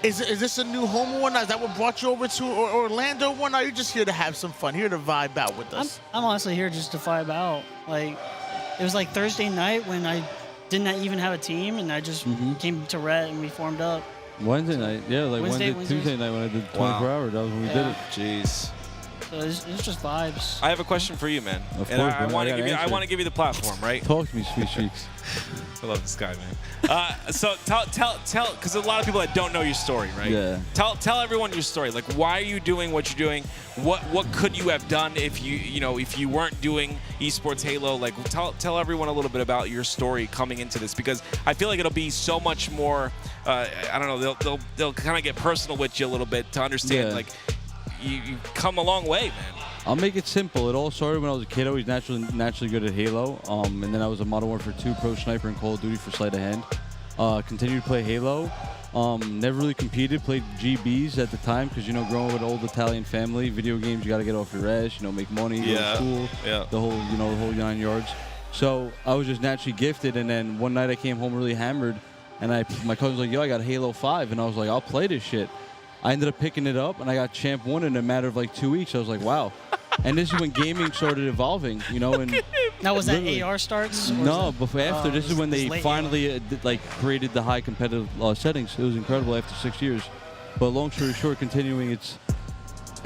[SPEAKER 4] Is this a new home one? Is that what brought you over to Orlando one? Or are you just here to have some fun, here to vibe out with us?
[SPEAKER 8] I'm honestly here just to vibe out. Like, it was like Thursday night when I didn't even have a team, and I just came to Rhett and we formed up.
[SPEAKER 1] Wednesday night, yeah, like Tuesday night when I did 24 hours. That was when we did it.
[SPEAKER 6] Jeez.
[SPEAKER 8] So it's just vibes.
[SPEAKER 6] I have a question for you, man.
[SPEAKER 1] Of
[SPEAKER 6] and
[SPEAKER 1] course,
[SPEAKER 6] I want to give you the platform, right?
[SPEAKER 1] Talk to me, sweet cheeks.
[SPEAKER 6] I love this guy, man. So tell, because a lot of people that don't know your story, right?
[SPEAKER 1] Yeah.
[SPEAKER 6] Tell everyone your story. Like, why are you doing what you're doing? What could you have done if you weren't doing esports Halo? Like, tell everyone a little bit about your story coming into this, because I feel like it'll be so much more. I don't know. They'll kind of get personal with you a little bit to understand. Like, you come a long way, man.
[SPEAKER 1] I'll make it simple. It all started when I was a kid. I was naturally good at Halo, and then I was a Modern Warfare 2 Pro Sniper and Call of Duty for sleight of hand. Continued to play Halo. Never really competed. Played GBs at the time because, growing with an old Italian family, video games, you got to get off your ass, make money, go to school, the whole 9 yards. So I was just naturally gifted, and then one night I came home really hammered, and my cousin was like, yo, I got Halo 5, and I was like, I'll play this shit. I ended up picking it up, and I got Champ 1 in a matter of like 2 weeks. I was like, wow. And this is when gaming started evolving, and
[SPEAKER 8] now was that AR starts?
[SPEAKER 1] No, before after. This is when they finally created the high competitive settings. It was incredible after 6 years. But long story short, continuing, it's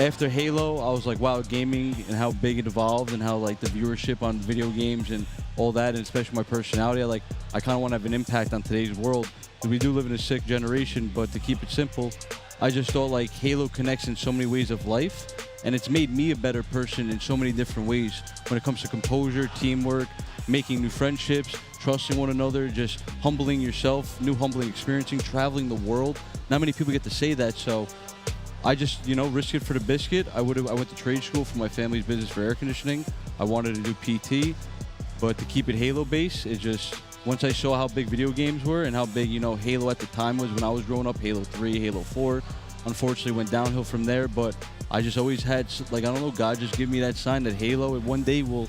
[SPEAKER 1] after Halo, I was like, wow, gaming and how big it evolved, and how the viewership on video games and all that, and especially my personality. I kind of want to have an impact on today's world. We do live in a sick generation, but to keep it simple, I just thought Halo connects in so many ways of life, and it's made me a better person in so many different ways when it comes to composure, teamwork, making new friendships, trusting one another, just humbling yourself, new humbling experiencing, traveling the world. Not many people get to say that, so I just, risk it for the biscuit. I went to trade school for my family's business for air conditioning. I wanted to do PT, but to keep it Halo based, it just, once I saw how big video games were and how big, Halo at the time was when I was growing up, Halo 3, Halo 4, unfortunately went downhill from there, but I just always had, I don't know, God just give me that sign that Halo one day will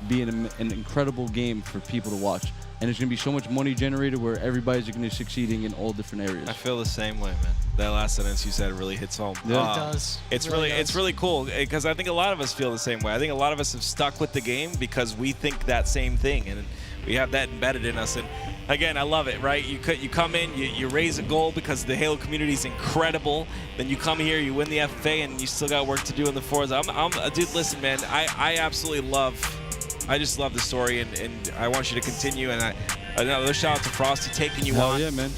[SPEAKER 1] be an incredible game for people to watch. And there's going to be so much money generated where everybody's going to be succeeding in all different areas.
[SPEAKER 6] I feel the same way, man. That last sentence you said really hits home.
[SPEAKER 1] Yeah.
[SPEAKER 8] It does.
[SPEAKER 6] It's really cool, because I think a lot of us feel the same way. I think a lot of us have stuck with the game because we think that same thing, and we have that embedded in us. And again, I love it, right? You come in, you raise a goal because the Halo community is incredible. Then you come here, you win the FFA, and you still got work to do in the fours. Dude, listen, man, I absolutely I just love the story, and I want you to continue. And another shout out to Frosty taking you on.
[SPEAKER 1] Yeah, man.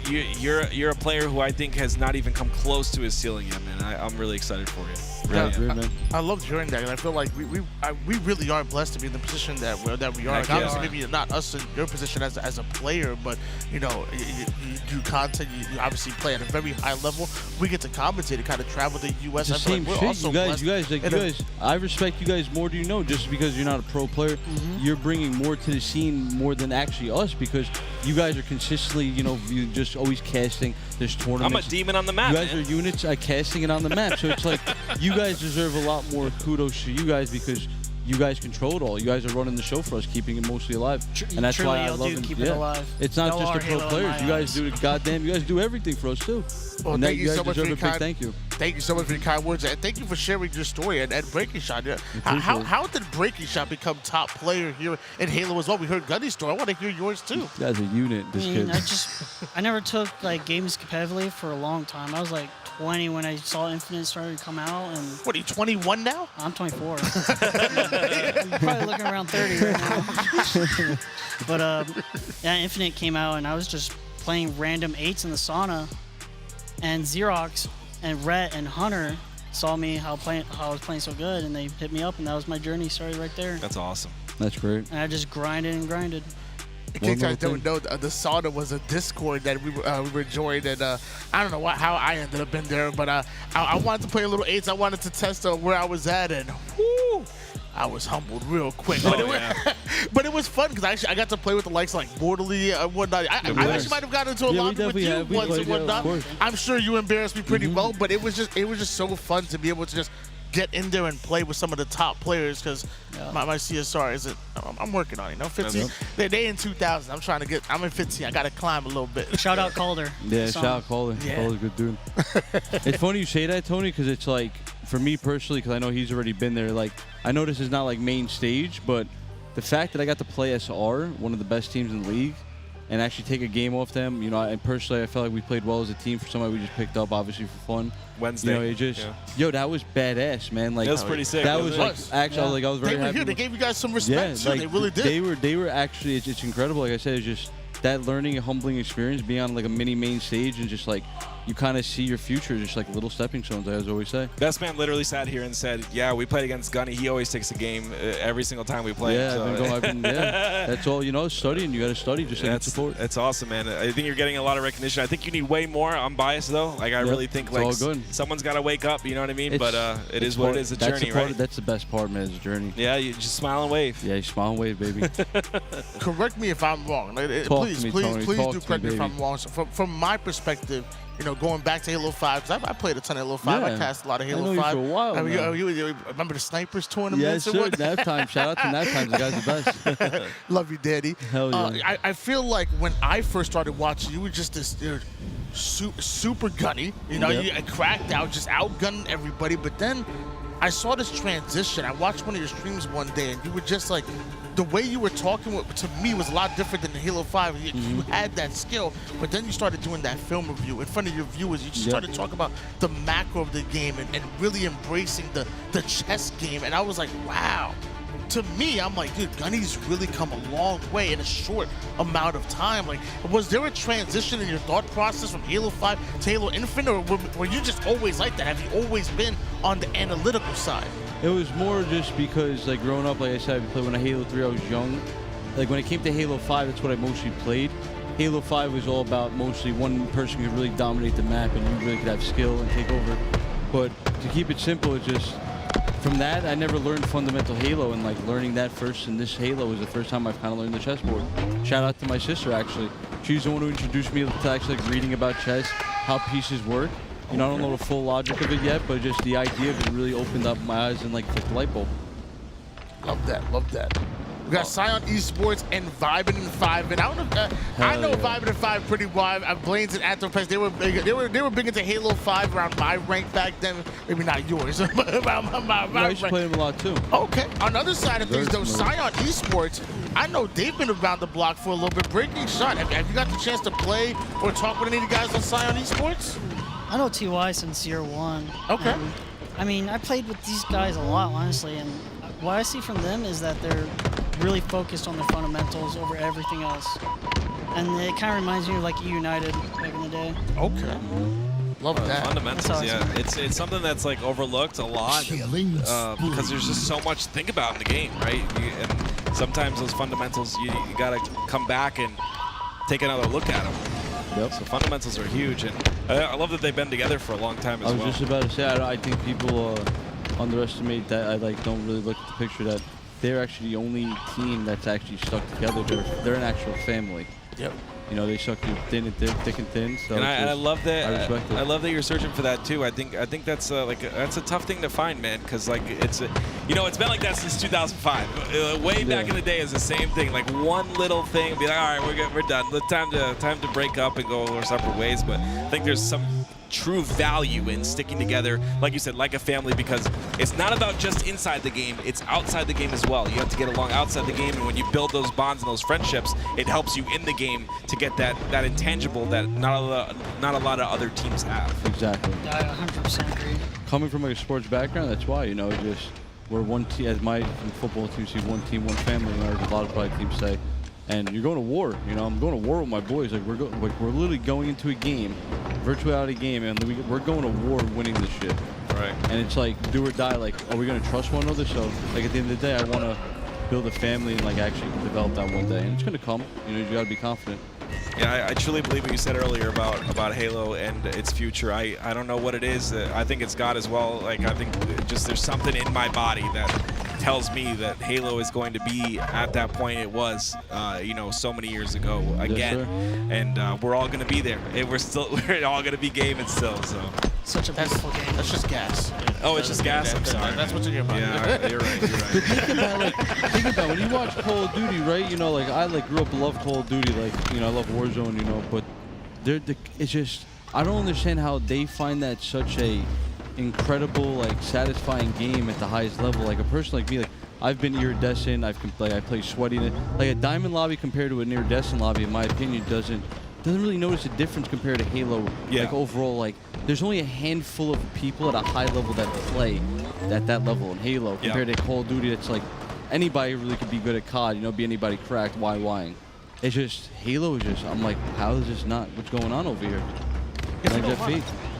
[SPEAKER 6] You're a player who I think has not even come close to his ceiling yet, man. I'm really excited for you.
[SPEAKER 4] I love hearing that, and I feel like we really are blessed to be in the position that we are. Obviously, maybe not us in your position as a player, but you do content. You obviously play at a very high level. We get to commentate and kind of travel the U.S.
[SPEAKER 1] It's the same shit. You guys. I respect you guys more than you know, just because you're not a pro player. You're bringing more to the scene more than actually us, because you guys are consistently, you just always casting. There's tournaments.
[SPEAKER 6] I'm a demon on the map.
[SPEAKER 1] You guys
[SPEAKER 6] man.
[SPEAKER 1] are units casting it on the map, so it's like you guys deserve a lot more kudos to you guys, because you guys control it all. You guys are running the show for us, keeping it mostly alive, and that's why I love it.
[SPEAKER 8] Keep it alive.
[SPEAKER 1] It's not just the pro players. You guys do it. Goddamn, you guys do everything for us too.
[SPEAKER 4] Well,
[SPEAKER 1] and
[SPEAKER 4] thank you so
[SPEAKER 1] guys
[SPEAKER 4] much for
[SPEAKER 1] deserve
[SPEAKER 4] your
[SPEAKER 1] a big
[SPEAKER 4] kind.
[SPEAKER 1] thank you.
[SPEAKER 4] Thank you so much for your kind words, and thank you for sharing your story and Breaking Shot. How did Breaking Shot become top player here in Halo as well? We heard Gunny's story. I want to hear yours too.
[SPEAKER 1] You guys are a unit. This kid.
[SPEAKER 8] I never took games competitively for a long time. I was 20 when I saw Infinite started to come out. And
[SPEAKER 4] what are you, 21 now?
[SPEAKER 8] I'm 24. You're probably looking around 30 right now. But Infinite came out, and I was just playing random 8s in the sauna, and Xerox and Rhett and Hunter saw me how I was playing so good, and they hit me up, and that was my journey started right there.
[SPEAKER 6] That's awesome.
[SPEAKER 1] That's great.
[SPEAKER 8] And I just grinded and grinded.
[SPEAKER 4] In case you guys don't know, the sauna was a Discord that we were joined, and I don't know how I ended up in there, but I wanted to play a little 8s. I wanted to test where I was at, and whoo, I was humbled real quick. But it was fun because I got to play with the likes like Mortally and whatnot. I actually might have gotten into a lobby with you once and whatnot. I'm sure you embarrassed me pretty well, but it was just so fun to be able to just get in there and play with some of the top players because my CSR isn't. I'm working on it. You know, 15. They in 2000. I'm trying to get. I'm in 15. I got to climb a little bit.
[SPEAKER 8] Shout out Calder.
[SPEAKER 1] Yeah, shout out Calder.
[SPEAKER 4] Yeah.
[SPEAKER 1] Calder's a good dude. It's funny you say that, Tony, because it's like, for me personally, because I know he's already been there, like, I know this is not like main stage, but the fact that I got to play SR, one of the best teams in the league, and actually take a game off them, you know, and personally, I felt like we played well as a team for somebody we just picked up, obviously, for fun.
[SPEAKER 6] Wednesday.
[SPEAKER 1] You know, it just, yo, that was badass, man. Like,
[SPEAKER 6] that was pretty sick.
[SPEAKER 1] That was like, actually, like, I was very
[SPEAKER 4] They were
[SPEAKER 1] happy.
[SPEAKER 4] here. They gave you guys some respect, too.
[SPEAKER 1] Like,
[SPEAKER 4] They really did.
[SPEAKER 1] They were actually, it's incredible. Like I said, it's just that learning and humbling experience, being on like a mini main stage and just like, you kind of see your future, just like little stepping stones, as I always say.
[SPEAKER 6] Best Man literally sat here and said, yeah, we played against Gunny. He always takes a game every single time we play.
[SPEAKER 1] Yeah,
[SPEAKER 6] So.
[SPEAKER 1] yeah, that's all, you know, studying. You got to study just to get support.
[SPEAKER 6] That's awesome, man. I think you're getting a lot of recognition. I think you need way more. I'm biased, though. Like, I really think, like,
[SPEAKER 1] all good.
[SPEAKER 6] someone's got to wake up, you know what I mean?
[SPEAKER 1] It's-
[SPEAKER 6] But it is
[SPEAKER 1] it's
[SPEAKER 6] what
[SPEAKER 1] part-
[SPEAKER 6] it is, a
[SPEAKER 1] that's
[SPEAKER 6] journey,
[SPEAKER 1] the part-
[SPEAKER 6] right?
[SPEAKER 1] That's the best part, man, is the journey.
[SPEAKER 6] Yeah, you just smile and wave.
[SPEAKER 1] Yeah, you smile and wave, baby.
[SPEAKER 4] Correct me if I'm wrong. Like,
[SPEAKER 1] Talk to
[SPEAKER 4] please,
[SPEAKER 1] me,
[SPEAKER 4] please,
[SPEAKER 1] Tony.
[SPEAKER 4] please
[SPEAKER 1] Talk
[SPEAKER 4] do
[SPEAKER 1] to
[SPEAKER 4] correct
[SPEAKER 1] me,
[SPEAKER 4] me if I'm
[SPEAKER 1] baby.
[SPEAKER 4] wrong. So from my perspective, you know, going back to Halo 5, because I played a ton of Halo 5. I
[SPEAKER 1] Yeah.
[SPEAKER 4] cast a lot of
[SPEAKER 1] I
[SPEAKER 4] Halo
[SPEAKER 1] know you
[SPEAKER 4] 5.
[SPEAKER 1] for a while
[SPEAKER 4] I mean,
[SPEAKER 1] now.
[SPEAKER 4] you remember the snipers tournaments?
[SPEAKER 1] Yes,
[SPEAKER 4] and
[SPEAKER 1] sir.
[SPEAKER 4] what?
[SPEAKER 1] Nap time. Shout out to Nap time. The guy's the best.
[SPEAKER 4] Love you, Daddy.
[SPEAKER 1] Hell yeah.
[SPEAKER 4] I feel like when I first started watching, you were just this super gunny. You know,
[SPEAKER 1] Yep.
[SPEAKER 4] you cracked out, just outgunning everybody. But then I saw this transition. I watched one of your streams one day, and you were just like, the way you were talking to me was a lot different than Halo 5. You had that skill, but then you started doing that film review in front of your viewers. You just
[SPEAKER 1] Yep.
[SPEAKER 4] started talking about the macro of the game and really embracing the chess game. And I was like, wow. To me, I'm like, dude, Gunny's really come a long way in a short amount of time. Like, was there a transition in your thought process from Halo 5 to Halo Infinite, or were you just always like that? Have you always been on the analytical side?
[SPEAKER 1] It was more just because, like, growing up, like I said, I played when I Halo 3, I was young. Like, when it came to Halo 5, that's what I mostly played. Halo 5 was all about mostly one person could really dominate the map and you really could have skill and take over. But to keep it simple, it's just, from that, I never learned fundamental Halo, and like learning that first in this Halo was the first time I've kind of learned the chessboard. Shout out to my sister, actually. She's the one who introduced me to actually like reading about chess, how pieces work. You know, I don't know the full logic of it yet, but just the idea of it really opened up my eyes and like flipped the light bulb.
[SPEAKER 4] Love that, love that. We got Scion Esports and Vibin and 5. And I don't know. I know Vibin and 5 pretty well. Blaine's and Anthropex. They were big into Halo 5 around my rank back then. Maybe not yours, but around my
[SPEAKER 1] I used to
[SPEAKER 4] rank.
[SPEAKER 1] play them a lot too.
[SPEAKER 4] Okay. On the other side of things, though,
[SPEAKER 1] smooth.
[SPEAKER 4] Scion Esports, I know they've been around the block for a little bit. Breaking Shot. Have you got the chance to play or talk with any of the guys on Scion Esports?
[SPEAKER 8] I know TY since year 1.
[SPEAKER 4] Okay.
[SPEAKER 8] And, I mean, I played with these guys a lot, honestly, and what I see from them is that they're really focused on the fundamentals over everything else. And it kind of reminds me of like E United back in the day.
[SPEAKER 4] Okay. Love that.
[SPEAKER 6] Fundamentals,
[SPEAKER 8] That's how I
[SPEAKER 6] yeah. It's something that's like overlooked a lot because there's just so much to think about in the game, right? And sometimes those fundamentals, you got to come back and take another look at them.
[SPEAKER 1] Yep.
[SPEAKER 6] So fundamentals are huge, and I love that they've been together for a long time as
[SPEAKER 1] I was
[SPEAKER 6] well.
[SPEAKER 1] just about to say, I think people underestimate that. I like don't really look at the picture that they're actually the only team that's actually stuck together. They're an actual family.
[SPEAKER 4] Yep.
[SPEAKER 1] You know, they stuck through thick and thin. So
[SPEAKER 6] And
[SPEAKER 1] it's
[SPEAKER 6] I
[SPEAKER 1] just-
[SPEAKER 6] love that.
[SPEAKER 1] I respect it.
[SPEAKER 6] I love that you're searching for that too. I think that's that's a tough thing to find, man. Because like it's been like that since 2005. Way back in the day, is the same thing. Like one little thing, be like, all right, we're done. Time to break up and go our separate ways. But I think there's some true value in sticking together, like you said, like a family, because it's not about just inside the game, it's outside the game as well. You have to get along outside the game, and when you build those bonds and those friendships, it helps you in the game to get that intangible that not a lot of other teams have.
[SPEAKER 1] Exactly.
[SPEAKER 8] I 100% agree.
[SPEAKER 1] Coming from like a sports background, that's why, you know, just we're one team, as my football team see, one team, one family, you know, as a lot of probably teams say. And you're going to war, you know. I'm going to war with my boys. Like we're literally going into a game, virtual reality game, and we're going to war winning this shit.
[SPEAKER 6] Right.
[SPEAKER 1] And it's like do or die. Like, are we going to trust one another? So, like at the end of the day, I want to build a family and like actually develop that one day. And it's going to come. You know, you got to be confident.
[SPEAKER 6] Yeah, I truly believe what you said earlier about Halo and its future. I don't know what it is. I think it's God as well. Like I think just there's something in my body that tells me that Halo is going to be at that point it was, so many years ago again,
[SPEAKER 1] Yes,
[SPEAKER 6] and we're all going to be there. And we're all going to be gaming still. So
[SPEAKER 8] such a beautiful game.
[SPEAKER 2] That's just gas.
[SPEAKER 6] Oh, it's just gas. I'm sorry.
[SPEAKER 2] That's what you're about.
[SPEAKER 6] Yeah, you're right. You're right.
[SPEAKER 1] But think about when you watch Call of Duty, right? You know, like I grew up to love Call of Duty, like I love Warzone, but it's just I don't understand how they find that such a incredible, like satisfying game at the highest level. Like a person like me, like I've been iridescent, I play sweaty. Like a diamond lobby compared to an iridescent lobby, in my opinion, doesn't really notice a difference compared to Halo.
[SPEAKER 6] Yeah.
[SPEAKER 1] Like overall, like there's only a handful of people at a high level that play at that level in Halo compared to Call of Duty. That's like anybody really could be good at COD. Be anybody cracked. Whying? It's just Halo is just. I'm like, how is this not? What's going on over here?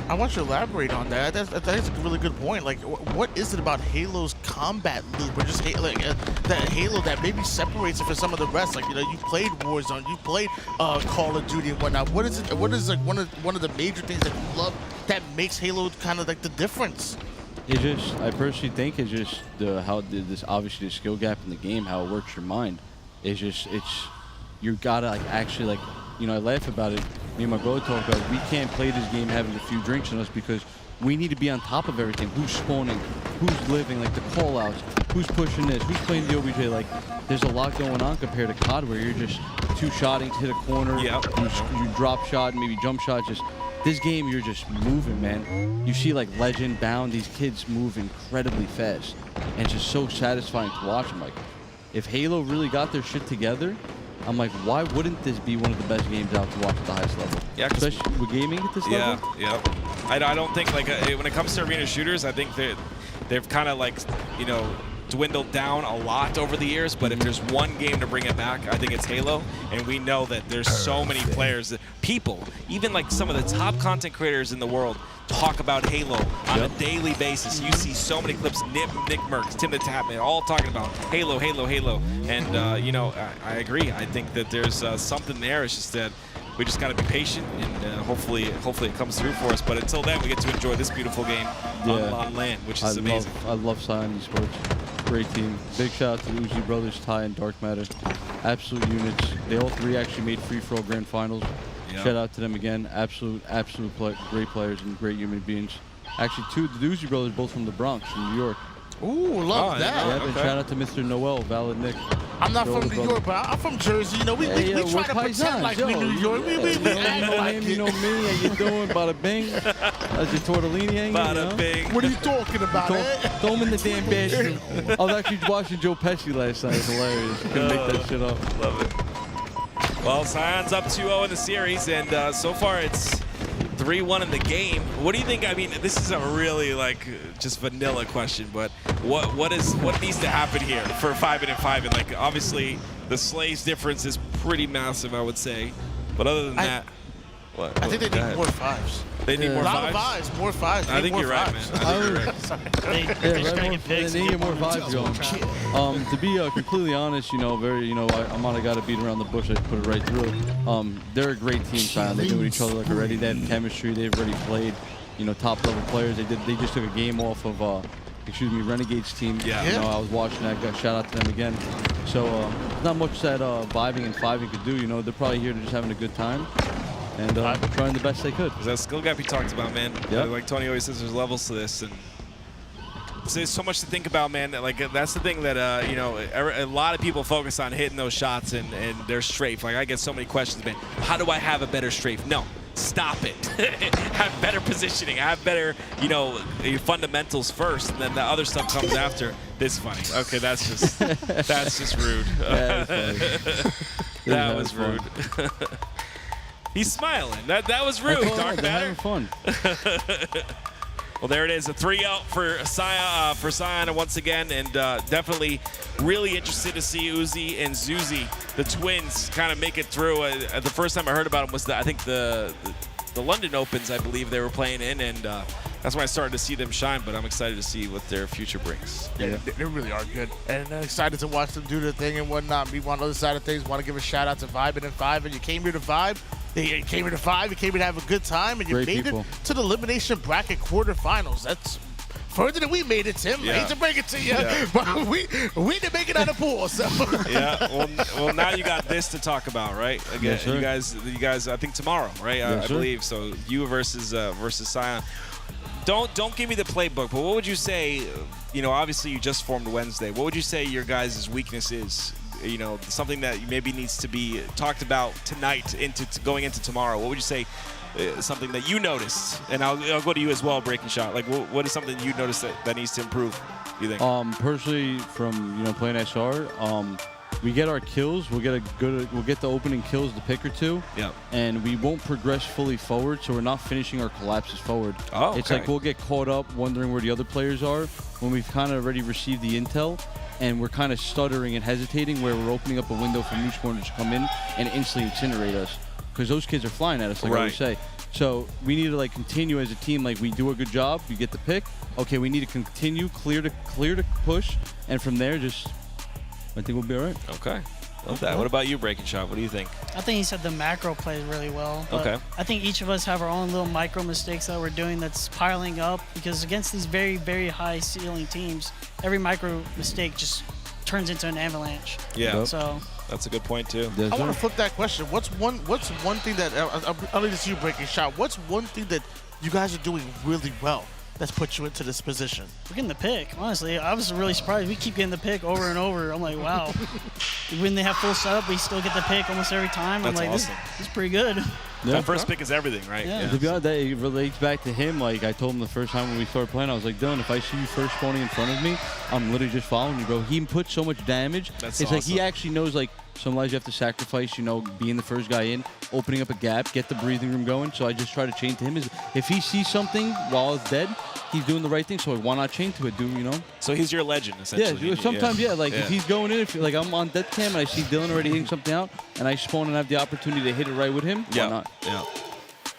[SPEAKER 2] I want you to elaborate on that. That is a really good point. Like, what is it about Halo's combat loop, or just that Halo that maybe separates it from some of the rest? Like, you played Warzone, you played Call of Duty and whatnot. What is it? What is like one of the major things that you love that makes Halo kind of like the difference?
[SPEAKER 1] It's just, I personally think it's just this obviously the skill gap in the game, how it works your mind. It's you gotta actually I laugh about it. Me and my brother talk about we can't play this game having a few drinks in us because we need to be on top of everything. Who's spawning? Who's living? Like the call-outs. Who's pushing this? Who's playing the OBJ? Like there's a lot going on compared to COD where you're just two-shotting to hit a corner.
[SPEAKER 6] Yep.
[SPEAKER 1] You drop shot, maybe jump shot. Just this game, you're just moving, man. You see like Legend, Bound, these kids move incredibly fast, and it's just so satisfying to watch them. Like if Halo really got their shit together, I'm like, why wouldn't this be one of the best games out to watch at the highest level?
[SPEAKER 6] Yeah,
[SPEAKER 1] especially with gaming at this level.
[SPEAKER 6] Yeah. I don't think when it comes to arena shooters, I think they've kind of dwindled down a lot over the years. But if there's one game to bring it back, I think it's Halo. And we know that there's so many players, people, even like some of the top content creators in the world, talk about Halo on a daily basis. You see so many clips, Nick Merckx, Tim the Tapman, all talking about Halo. And, I agree. I think that there's something there. It's just that we just got to be patient, and hopefully it comes through for us. But until then, we get to enjoy this beautiful game on LAN, which is amazing.
[SPEAKER 1] I love Cyan Esports. Great team. Big shout out to the Uzi brothers, Ty and Dark Matter. Absolute units. They all three actually made free-for-all grand finals. Yep. Shout out to them again. Absolute great players and great human beings. Actually, the Uzi brothers, both from the Bronx, from New York.
[SPEAKER 2] Ooh, love that.
[SPEAKER 1] Yeah, and shout out to Mr. Noel, Valid Nick.
[SPEAKER 2] I'm not from New York, but I'm from Jersey. We try to pretend like we New York. We act like
[SPEAKER 1] him, you know me. How you doing? Bada bing. How's your tortellini?
[SPEAKER 6] Bada bing.
[SPEAKER 2] What are you talking about?
[SPEAKER 1] Throw him in the damn bedroom. I was actually watching Joe Pesci last night. It's hilarious. You can make that shit up.
[SPEAKER 6] Love it. Well, Cyan's up 2-0 in the series, and so far it's 3-1 in the game. What do you think? I mean, this is a really just vanilla question, but what needs to happen here for 5-5? And obviously the Slays difference is pretty massive, I would say. But other than that,
[SPEAKER 2] I think they need more fives.
[SPEAKER 6] They need more
[SPEAKER 2] fives?
[SPEAKER 6] More fives. I think you're right, man.
[SPEAKER 1] They need more fives going. To be completely honest, I'm not a guy to beat around the bush. I put it right through. They're a great team, Cyan. They know each other already. They have chemistry. They've already played. Top level players. They just took a game off of Renegade's team.
[SPEAKER 6] Yeah.
[SPEAKER 1] I was watching that. Shout out to them again. So not much that vibing and fiving could do. They're probably here to just having a good time. And trying the best they could.
[SPEAKER 6] That skill gap he talked about, man.
[SPEAKER 1] Yep.
[SPEAKER 6] Like Tony always says, there's levels to this, and there's so much to think about, man. That's the thing that a lot of people focus on hitting those shots and their strafe. I get so many questions, man. How do I have a better strafe? No, stop it. Have better positioning. Have better, your fundamentals first, and then the other stuff comes after. This is funny. Okay, that's just rude. That was rude. He's smiling. That was rude, Dark Matter.
[SPEAKER 1] Having fun.
[SPEAKER 6] Well, there it is, a 3-0 for Cyan once again, and definitely really interested to see Uzi and Zuzi, the twins, kind of make it through. The first time I heard about them was I think the London Opens, I believe they were playing in, and that's when I started to see them shine. But I'm excited to see what their future brings.
[SPEAKER 2] Yeah, they really are good, and excited to watch them do their thing and whatnot. Meanwhile, on the other side of things, want to give a shout out to Vibin' and 5, and you came here to vibe. You came here to 5, you came here to have a good time, and you made it to the elimination bracket quarterfinals. That's further than we made it, Tim. I hate to break it to you, but we didn't make it out of pool. So
[SPEAKER 6] yeah, well, now you got this to talk about, right? Again,
[SPEAKER 1] yes,
[SPEAKER 6] you guys, I think tomorrow, right?
[SPEAKER 1] Yes,
[SPEAKER 6] I believe so. You versus Cyan. don't give me the playbook, but what would you say, obviously you just formed Wednesday. What would you say your guys' weakness is? Something that maybe needs to be talked about tonight going into tomorrow. What would you say something that you noticed? And I'll go to you as well, Breaking Shot. Like, what is something you noticed that needs to improve, you think?
[SPEAKER 1] Personally, from playing SR, we get our kills. We'll get the opening kills, the pick or two.
[SPEAKER 6] Yeah.
[SPEAKER 1] And we won't progress fully forward, so we're not finishing our collapses forward.
[SPEAKER 6] Oh, okay.
[SPEAKER 1] It's like we'll get caught up wondering where the other players are when we've kind of already received the intel, and we're kind of stuttering and hesitating where we're opening up a window for new corners to come in and instantly incinerate us, because those kids are flying at us, like I always say. So we need to continue as a team. Like, we do a good job, we get the pick. Okay, we need to continue clear to push, and from there I think we'll be all right.
[SPEAKER 6] Okay. Love that. What about you, Breaking Shot? What do you think?
[SPEAKER 8] I think he said the macro plays really well. But
[SPEAKER 6] Okay.
[SPEAKER 8] I think each of us have our own little micro mistakes that we're doing that's piling up, because against these very, very high ceiling teams, every micro mistake just turns into an avalanche.
[SPEAKER 6] Yeah.
[SPEAKER 8] So
[SPEAKER 6] that's a good point too.
[SPEAKER 4] I want to flip that question. What's one thing that I'll leave this to you, Breaking Shot. What's one thing that you guys are doing really well that's put you into this position?
[SPEAKER 8] we're getting the pick. Honestly, I was really surprised. We keep getting the pick over and over. I'm like, wow. When they have full setup, we still get the pick almost every time. I'm
[SPEAKER 6] That's
[SPEAKER 8] like,
[SPEAKER 6] awesome.
[SPEAKER 8] this is pretty good.
[SPEAKER 6] That first pick is everything, right?
[SPEAKER 8] Yeah.
[SPEAKER 1] To be honest, that it relates back to him. Like, I told him the first time when we started playing, I was like, Dylan, if I see you first spawning in front of me, I'm literally just following you, bro. He put so much damage.
[SPEAKER 6] That's
[SPEAKER 1] it's
[SPEAKER 6] awesome.
[SPEAKER 1] like he actually knows, like, some lives you have to sacrifice, being the first guy in, opening up a gap, get the breathing room going. So I just try to chain to him. If he sees something while it's dead, he's doing the right thing. So why not chain to it, dude,
[SPEAKER 6] So he's your legend, essentially.
[SPEAKER 1] Yeah, sometimes, if he's going in, if I'm on death cam and I see Dylan already hitting something out, and I spawn and have the opportunity to hit it right with him, why not?
[SPEAKER 6] Yeah.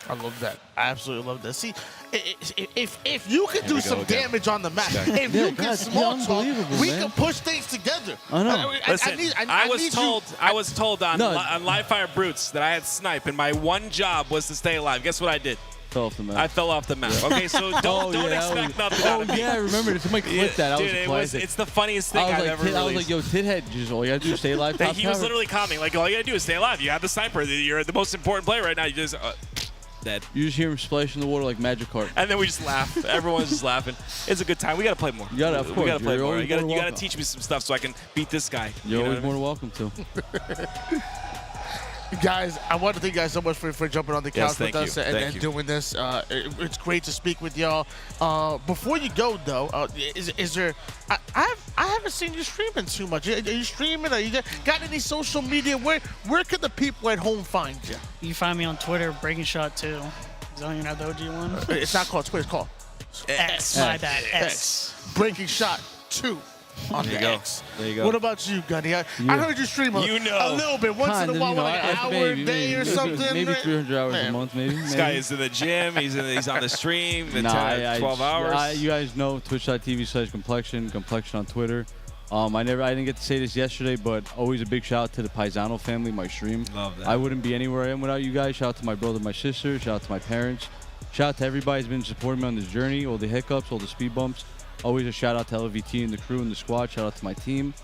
[SPEAKER 4] I love that. I absolutely love that. See, if you can do some damage on the map, if you can small talk, we can push things together.
[SPEAKER 1] I know.
[SPEAKER 6] Listen, I was told on Live Fire Brutes that I had snipe, and my one job was to stay alive. Guess what I did?
[SPEAKER 1] Fell off the map.
[SPEAKER 6] I fell off the map. Okay, so don't expect nothing out of me.
[SPEAKER 1] I remember. Somebody clipped that.
[SPEAKER 6] Dude, it's the funniest thing I've ever released.
[SPEAKER 1] I was like, yo, Tithead, just all you gotta do is stay alive.
[SPEAKER 6] He was literally commenting, like, all you gotta do is stay alive. You have the sniper. You're the most important player right now. You just dead.
[SPEAKER 1] You just hear him splash in the water like Magikarp.
[SPEAKER 6] And then we just laugh. Everyone's just laughing. It's a good time. We gotta play more.
[SPEAKER 1] You gotta, of course.
[SPEAKER 6] We gotta play more.
[SPEAKER 1] You
[SPEAKER 6] gotta teach me some stuff so I can beat this guy.
[SPEAKER 1] You're always more than welcome to.
[SPEAKER 4] Guys, I want to thank you guys so much for jumping on the couch with us and
[SPEAKER 6] you.
[SPEAKER 4] doing this. It's great to speak with y'all. Before you go, though, is there? I haven't seen you streaming too much. Are you streaming? Are you got any social media? Where can the people at home find you?
[SPEAKER 8] You can find me on Twitter, Breaking Shot 2. Is that even have the OG one?
[SPEAKER 4] It's not called Twitter. It's called
[SPEAKER 8] X. My bad. X.
[SPEAKER 4] Breaking Shot 2. On the X.
[SPEAKER 6] There you go.
[SPEAKER 4] What about you, Gunny? I heard you stream a little bit, once in a while, like an hour a day or something.
[SPEAKER 1] Maybe 300 hours a month, maybe.
[SPEAKER 6] This guy is in the gym. He's on the stream. 12 hours.
[SPEAKER 1] You guys know twitch.tv/complexion, complexion on Twitter. I didn't get to say this yesterday, but always a big shout out to the Paisano family, my stream.
[SPEAKER 6] Love that.
[SPEAKER 1] I wouldn't be anywhere I am without you guys. Shout out to my brother, my sister. Shout out to my parents. Shout out to everybody who's been supporting me on this journey, all the hiccups, all the speed bumps. Always a shout out to LVT and the crew and the squad. Shout out to my team.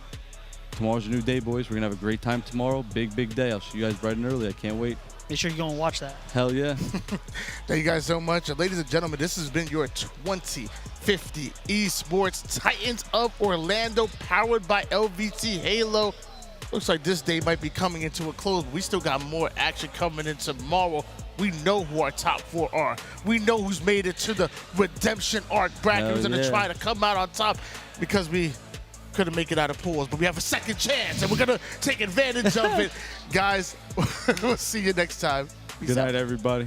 [SPEAKER 1] Tomorrow's a new day, boys. We're going to have a great time tomorrow. Big day. I'll see you guys bright and early. I can't wait.
[SPEAKER 8] Make sure you go and watch that.
[SPEAKER 1] Hell yeah.
[SPEAKER 4] Thank you guys so much. Ladies and gentlemen, this has been your 2050 Esports Titans of Orlando, powered by LVT Halo. Looks like this day might be coming into a close, but we still got more action coming in tomorrow. We know who our top 4 are. We know who's made it to the redemption arc bracket, who's going to try to come out on top, because we couldn't make it out of pools, but we have a second chance, and we're going to take advantage of it. Guys, we'll see you next time.
[SPEAKER 1] Good night, everybody.